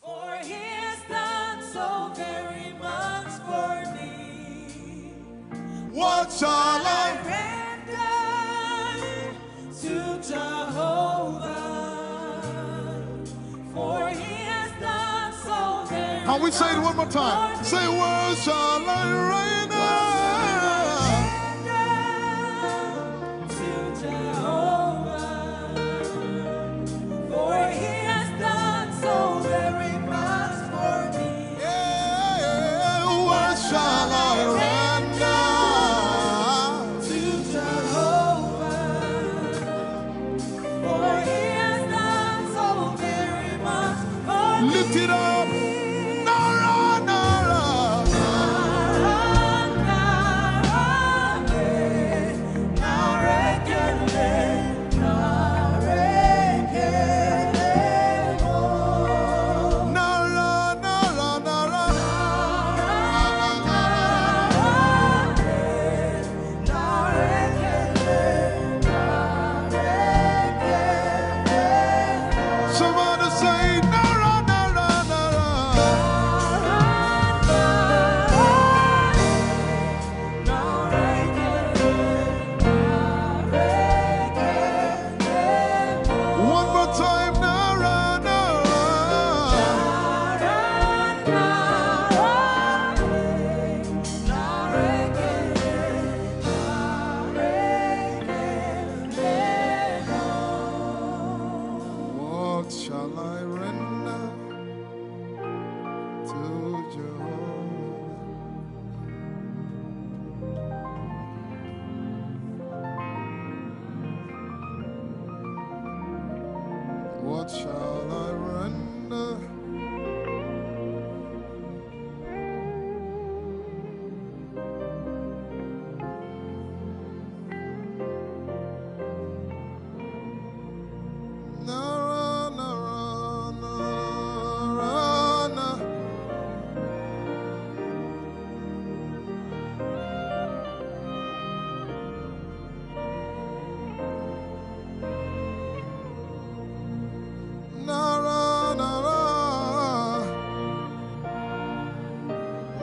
For he has done so very much for me. What shall I? Render to Jehovah. For he has done so very Can we say it one more time? much Say, what shall I render? to Jehovah. For he has done so very much for me. Yeah, what shall I render? To Jehovah. For he has done so very much for me. Lift it up. Nara, Nara. Nara, Nara, Nara. Somebody say, Nara, Nara, Nara. One more time, Nara, What shall I render to Jehovah? What shall I render? Nara, Nara, Nara, Nara. Nara, Nara,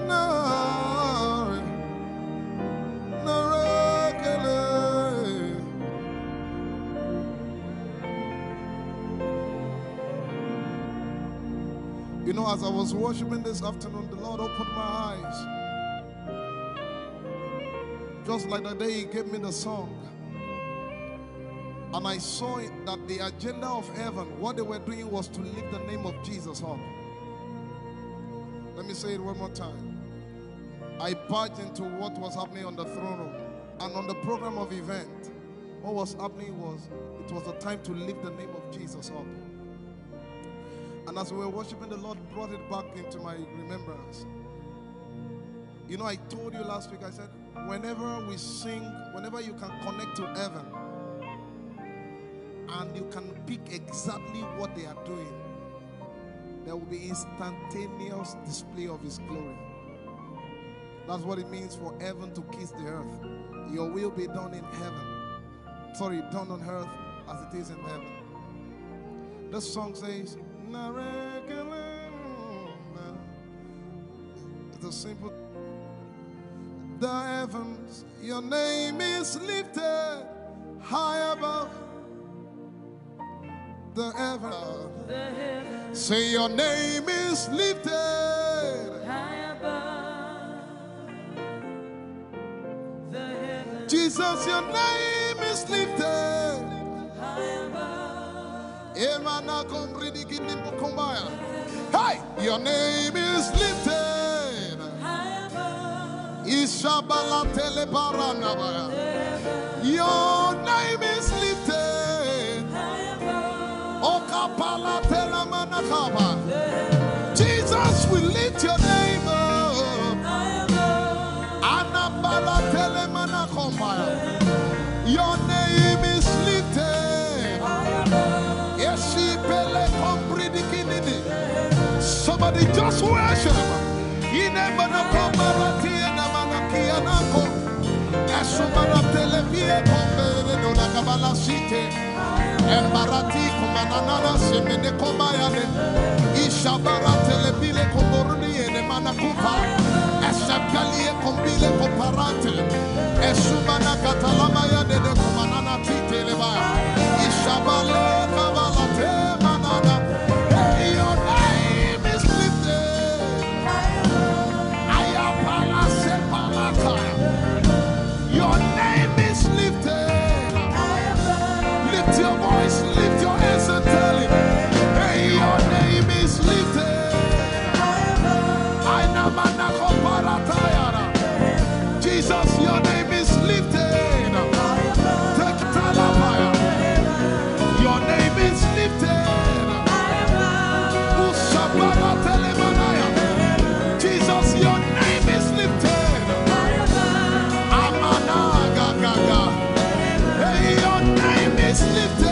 Nara, Nara, Kele. You know, as I was worshiping this afternoon, the Lord opened my eyes. Just like the day He gave me the song. And I saw it that the agenda of heaven, what they were doing was to lift the name of Jesus up. Let me say it one more time. I barged into what was happening on the throne room and on the program of event. what was happening was, it was the time to lift the name of Jesus up. And as we were worshiping, the Lord brought it back into my remembrance. You know, I told you last week, I said, whenever we sing, whenever you can connect to heaven, and you can pick exactly what they are doing, there will be instantaneous display of His glory. That's what it means for heaven to kiss the earth. Your will be done in heaven. Sorry, done on earth as it is in heaven. This song says, it's a simple. The heavens, your name is lifted high above. The heavens, say your name is lifted high above. The heavens, Jesus, your name is lifted high above. Hey, your name is lifted high above. Ishabala telebaranabaya. Your name is lifted high above. Okapala telamanakaba. Jesus, we lift your name up high above. Anabala telemanakombaya. Your name is lifted high above. Somebody just worship. Embarati kumanana semene kombayane ishabara telebile komboruni ene manakupa eshapalie kombile komparate esumana katalama ya dede kumanana titeleba ishabale kabalate manana. Hey, your name is lifted. Ayapala sepalata. Your name is lifted. Lift your voice, lift your hands and tell him, hey, your name is lifted. Jesus, your name is lifted. Your name is lifted. Jesus, your name is lifted. Hey, your name is lifted.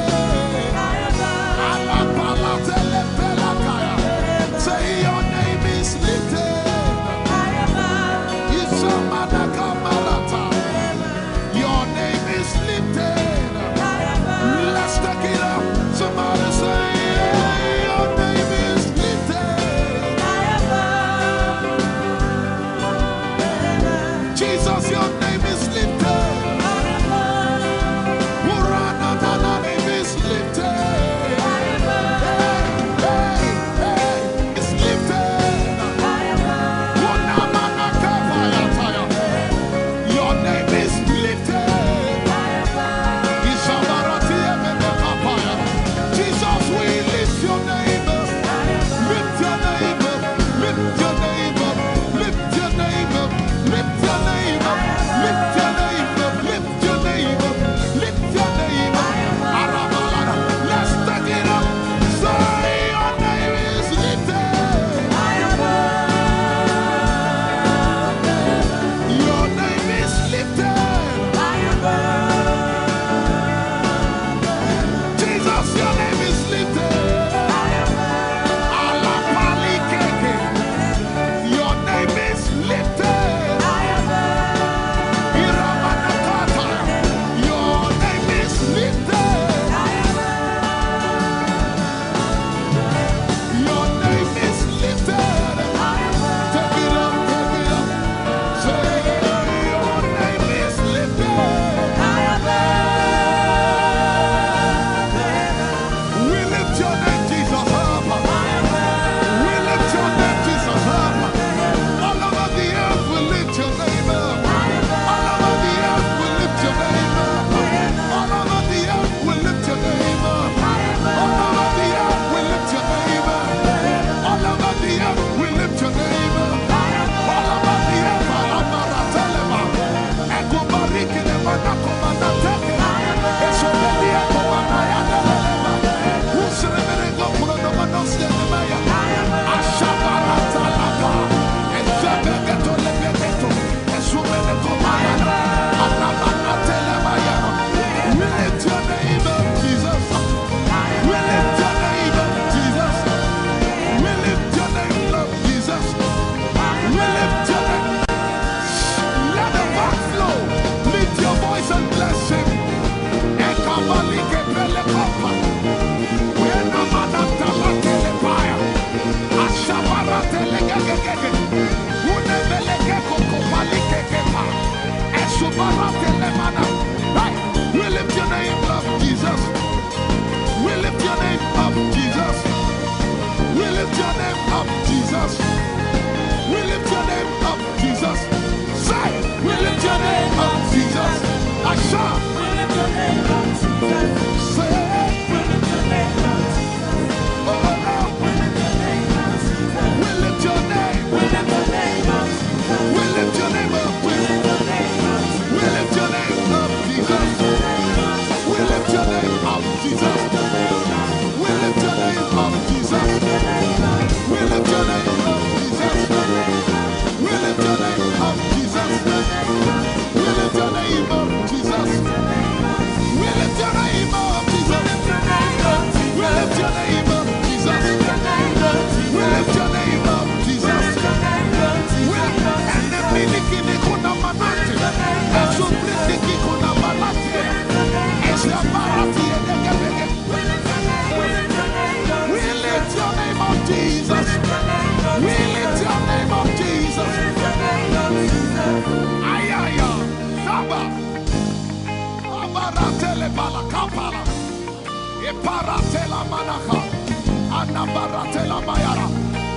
Say your name is lifted. Your name is lifted. Let's take it up. Somebody say, your name is lifted.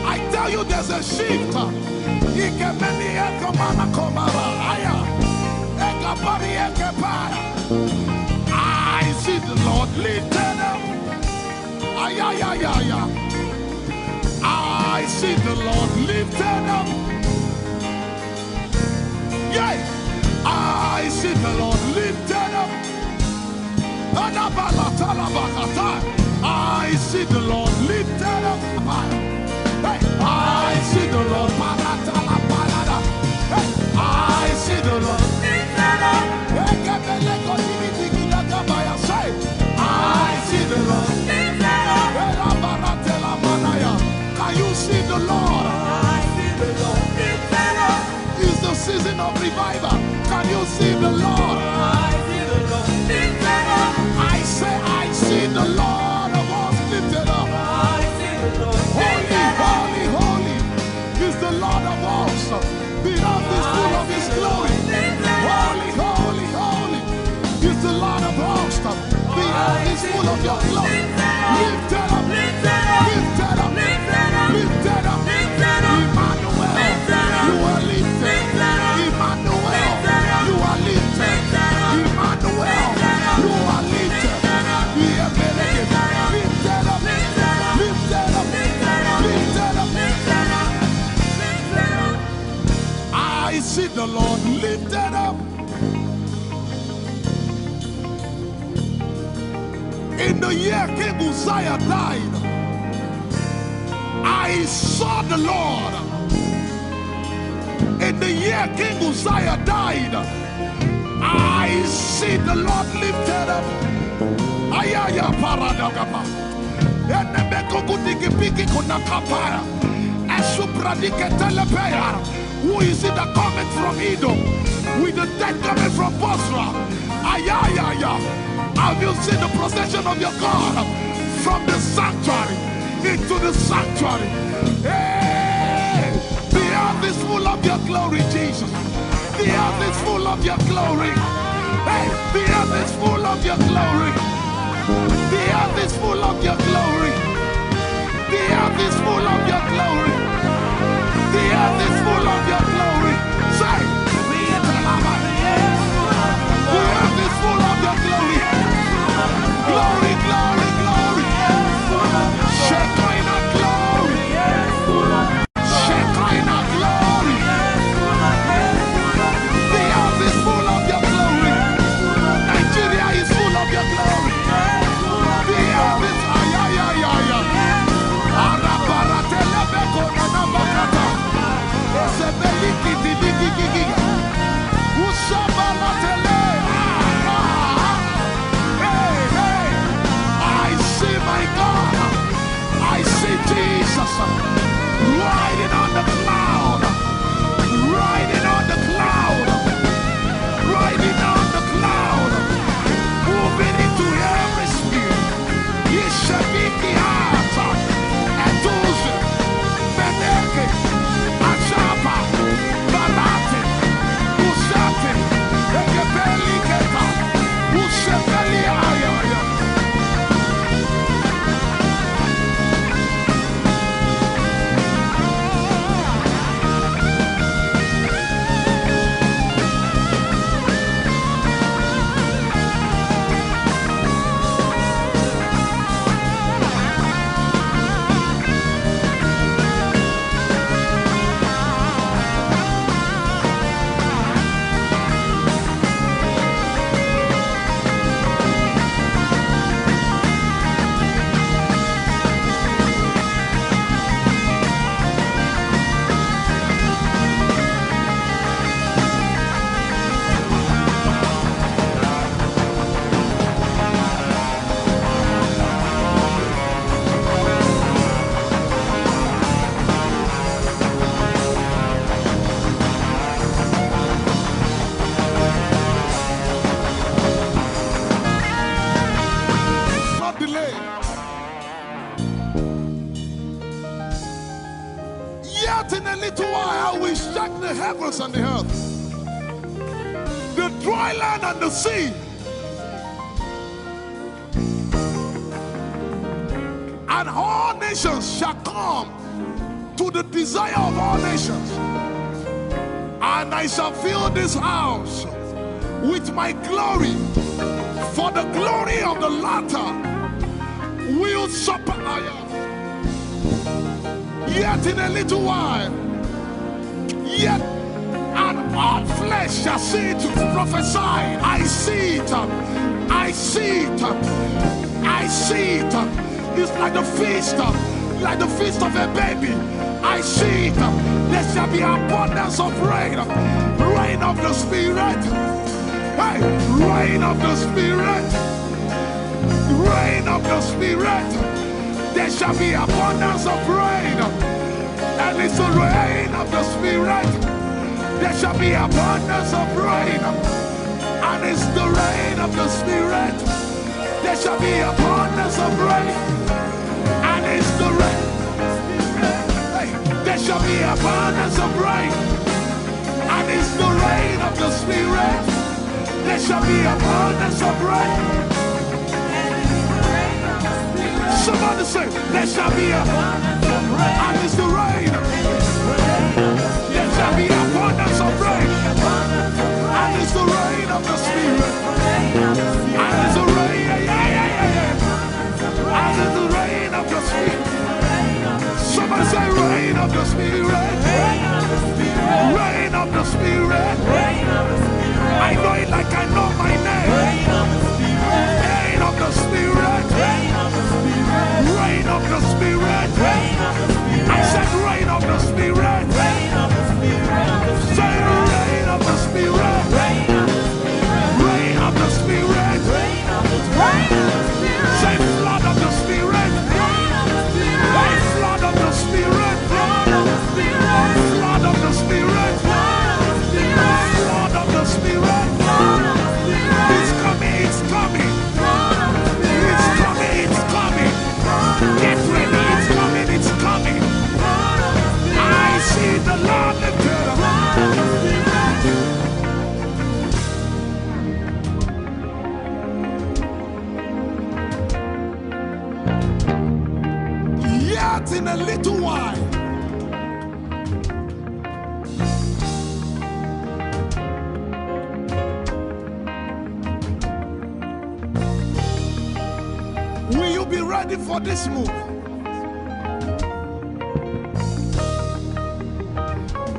I tell you, there's a shift. I see the Lord lifted up. I see the Lord lifted up. Yeah, I see the Lord lifted up. I see the Lord lifted up. Hey, I see the Lord. Hey, I see the Lord lifted up. I see the Lord lifted up. Can you see the Lord? I see the Lord lifted up. It's the season of revival. Can you see the Lord? I see the Lord lifted up. I say, I see the Lord of us lifted up. I see the Lord lifted up. Holy, holy, holy is the Lord of us. The earth is full of His glory. Holy, holy, holy is the Lord of hosts. The earth is full of Your glory. Lifted up, lifted up, lifted up, lifted up, lifted up. Emmanuel, You are lifted. Emmanuel, You are lifted. Emmanuel, You are lifted. Lifted up, lifted up, lifted up, lifted up, lifted up. I see the Lord lifted up. In the year King Uzziah died, I saw the Lord. In the year King Uzziah died, I see the Lord lifted up. Ayaya paradagaba. Who is it that coming from Edom? With the dead coming from Bosra. Ayaya. Have you seen the procession of your God from the sanctuary into the sanctuary? Hey, the earth is full of Your glory, Jesus. The earth is full of Your glory. Hey, the earth is full of Your glory. The earth is full of Your glory. The earth is full of Your glory. The earth is full of Your glory. Say, the earth is full of Your glory. Glory, glory, glory. Shekinah glory. Shekinah glory. The earth is full of Your glory. Nigeria is full of Your glory. The earth is ayayayaya. Arabaratelebeko nanabakata. Esebelikididigigigi. Ushabalatele. My God, I see Jesus riding on the cloud, riding on the cloud, riding on the cloud, moving into every sphere. Yeshabiki Hata, Etuze, Beneke, Achapa, Barate, Usate, Ekebeli Keta, Ushebeli Ayaya. Heavens and the earth, the dry land and the sea. And all nations shall come to the desire of all nations. And I shall fill this house with my glory, for the glory of the latter will surpass. Yet in a little while, yet and all flesh shall see it. Prophesy. I see it. I see it. I see it. It's like the feast of a baby. I see it. There shall be abundance of rain. Rain of the Spirit. Hey, rain of the Spirit. Rain of the Spirit. There shall be abundance of rain. And it's the rain of the Spirit. There shall be abundance of rain. And it's the rain of the Spirit. There shall be abundance of rain. And it's the rain. Hey, there shall be abundance of rain. And it's the rain of the Spirit. There shall be abundance of rain. Somebody say, there shall be abundance of rain. And it's the rain. There shall be abundance of rain. And it's the rain of the Spirit. And it's the rain. And it's the rain of the Spirit. Somebody say, rain of the Spirit. Rain of the Spirit. I know it like I know my name. Rain of the Spirit. Rain of the Spirit. I said rain of the Spirit. Say rain of the Spirit. Rain of the Spirit. Say flood of the Spirit. Say flood of the Spirit. Flood of the Spirit. Flood of the Spirit. Flood of the Spirit. It's coming. It's coming. It's coming. It's coming. Get ready. It's coming. It's coming. I see the Lord lifted up. Yet in a little while, will you be ready for this move?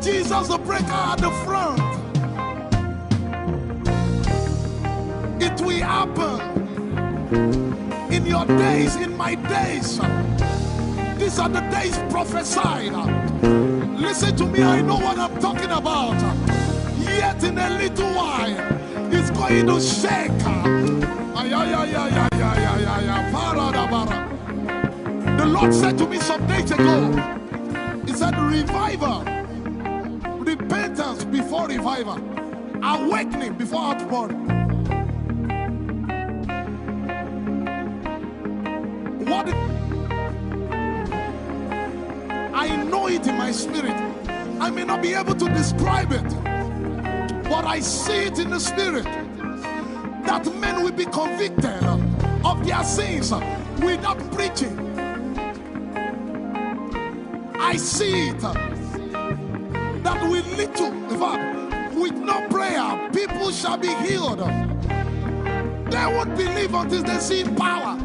Jesus the breaker at the front. It will happen in your days, in my days. These are the days prophesied. Listen to me, I know what I'm talking about. Yet in a little while, it's going to shake. The Lord said to me some days ago, He said, revival, repentance before revival, awakening before outpouring. What? I know it in my spirit. I may not be able to describe it, but I see it in the spirit. That men will be convicted of their sins without preaching. I see it. That with little, in fact, with no prayer, people shall be healed. They won't believe until they see power.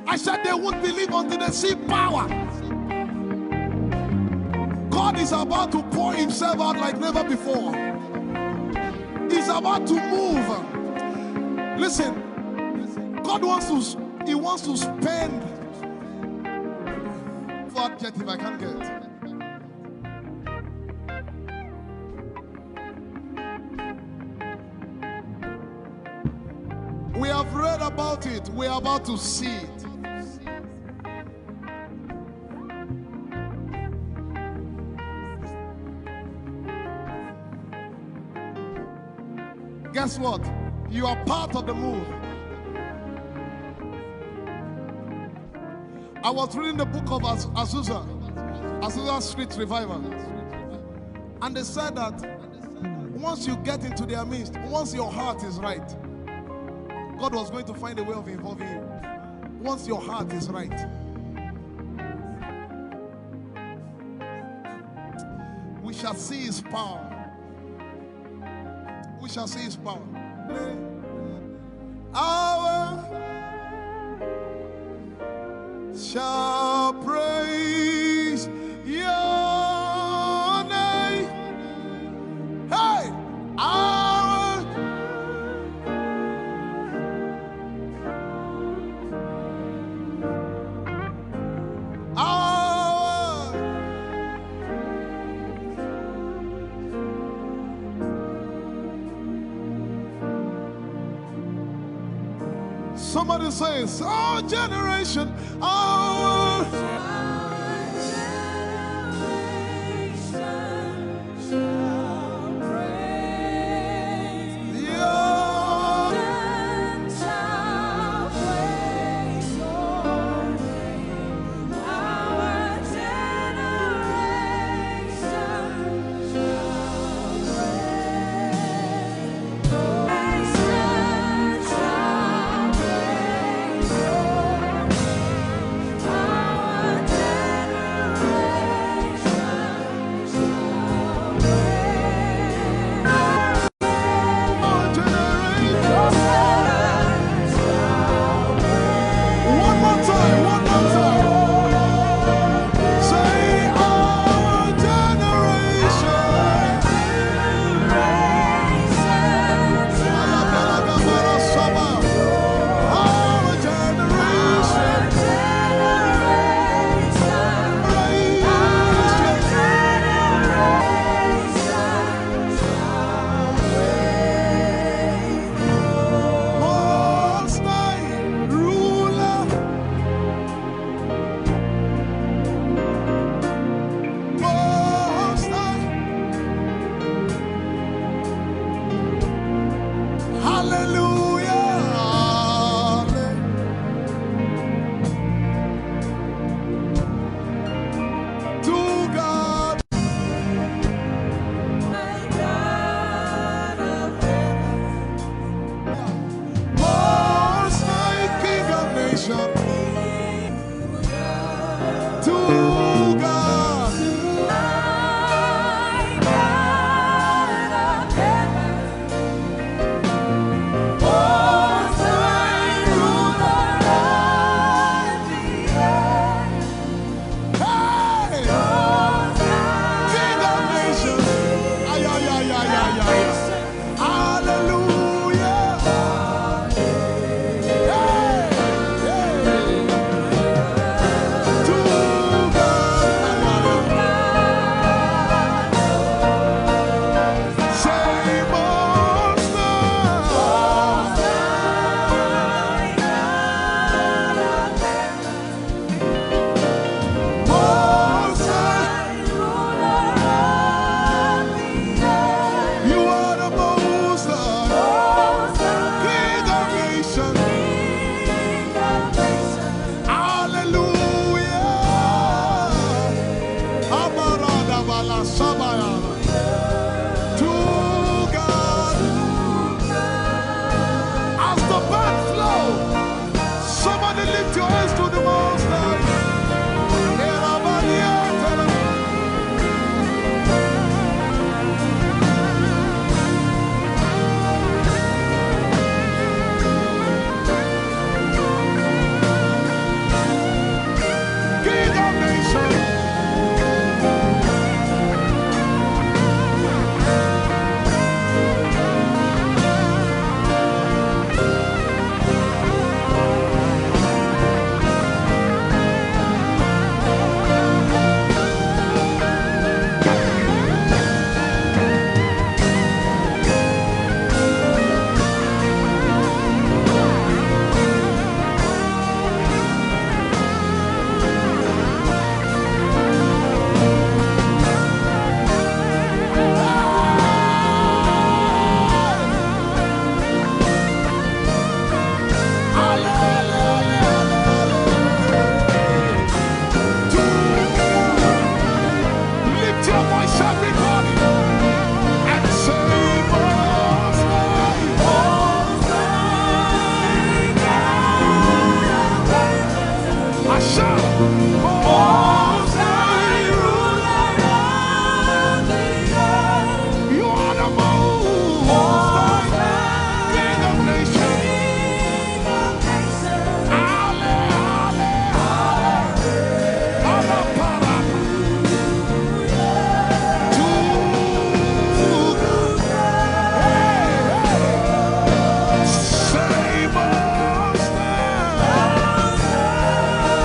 I said they won't believe until they see power. God is about to pour Himself out like never before. He's about to move. Listen, God wants to spend. For adjective I can't get. We have read about it. We are about to see it. Guess what? You are part of the move. I was reading the book of Azusa Street Revival. And they said that once you get into their midst, once your heart is right, God was going to find a way of involving you. Once your heart is right. shall see his power. We shall see his power. Our shall praise your name. Hey, our somebody says, our generation, our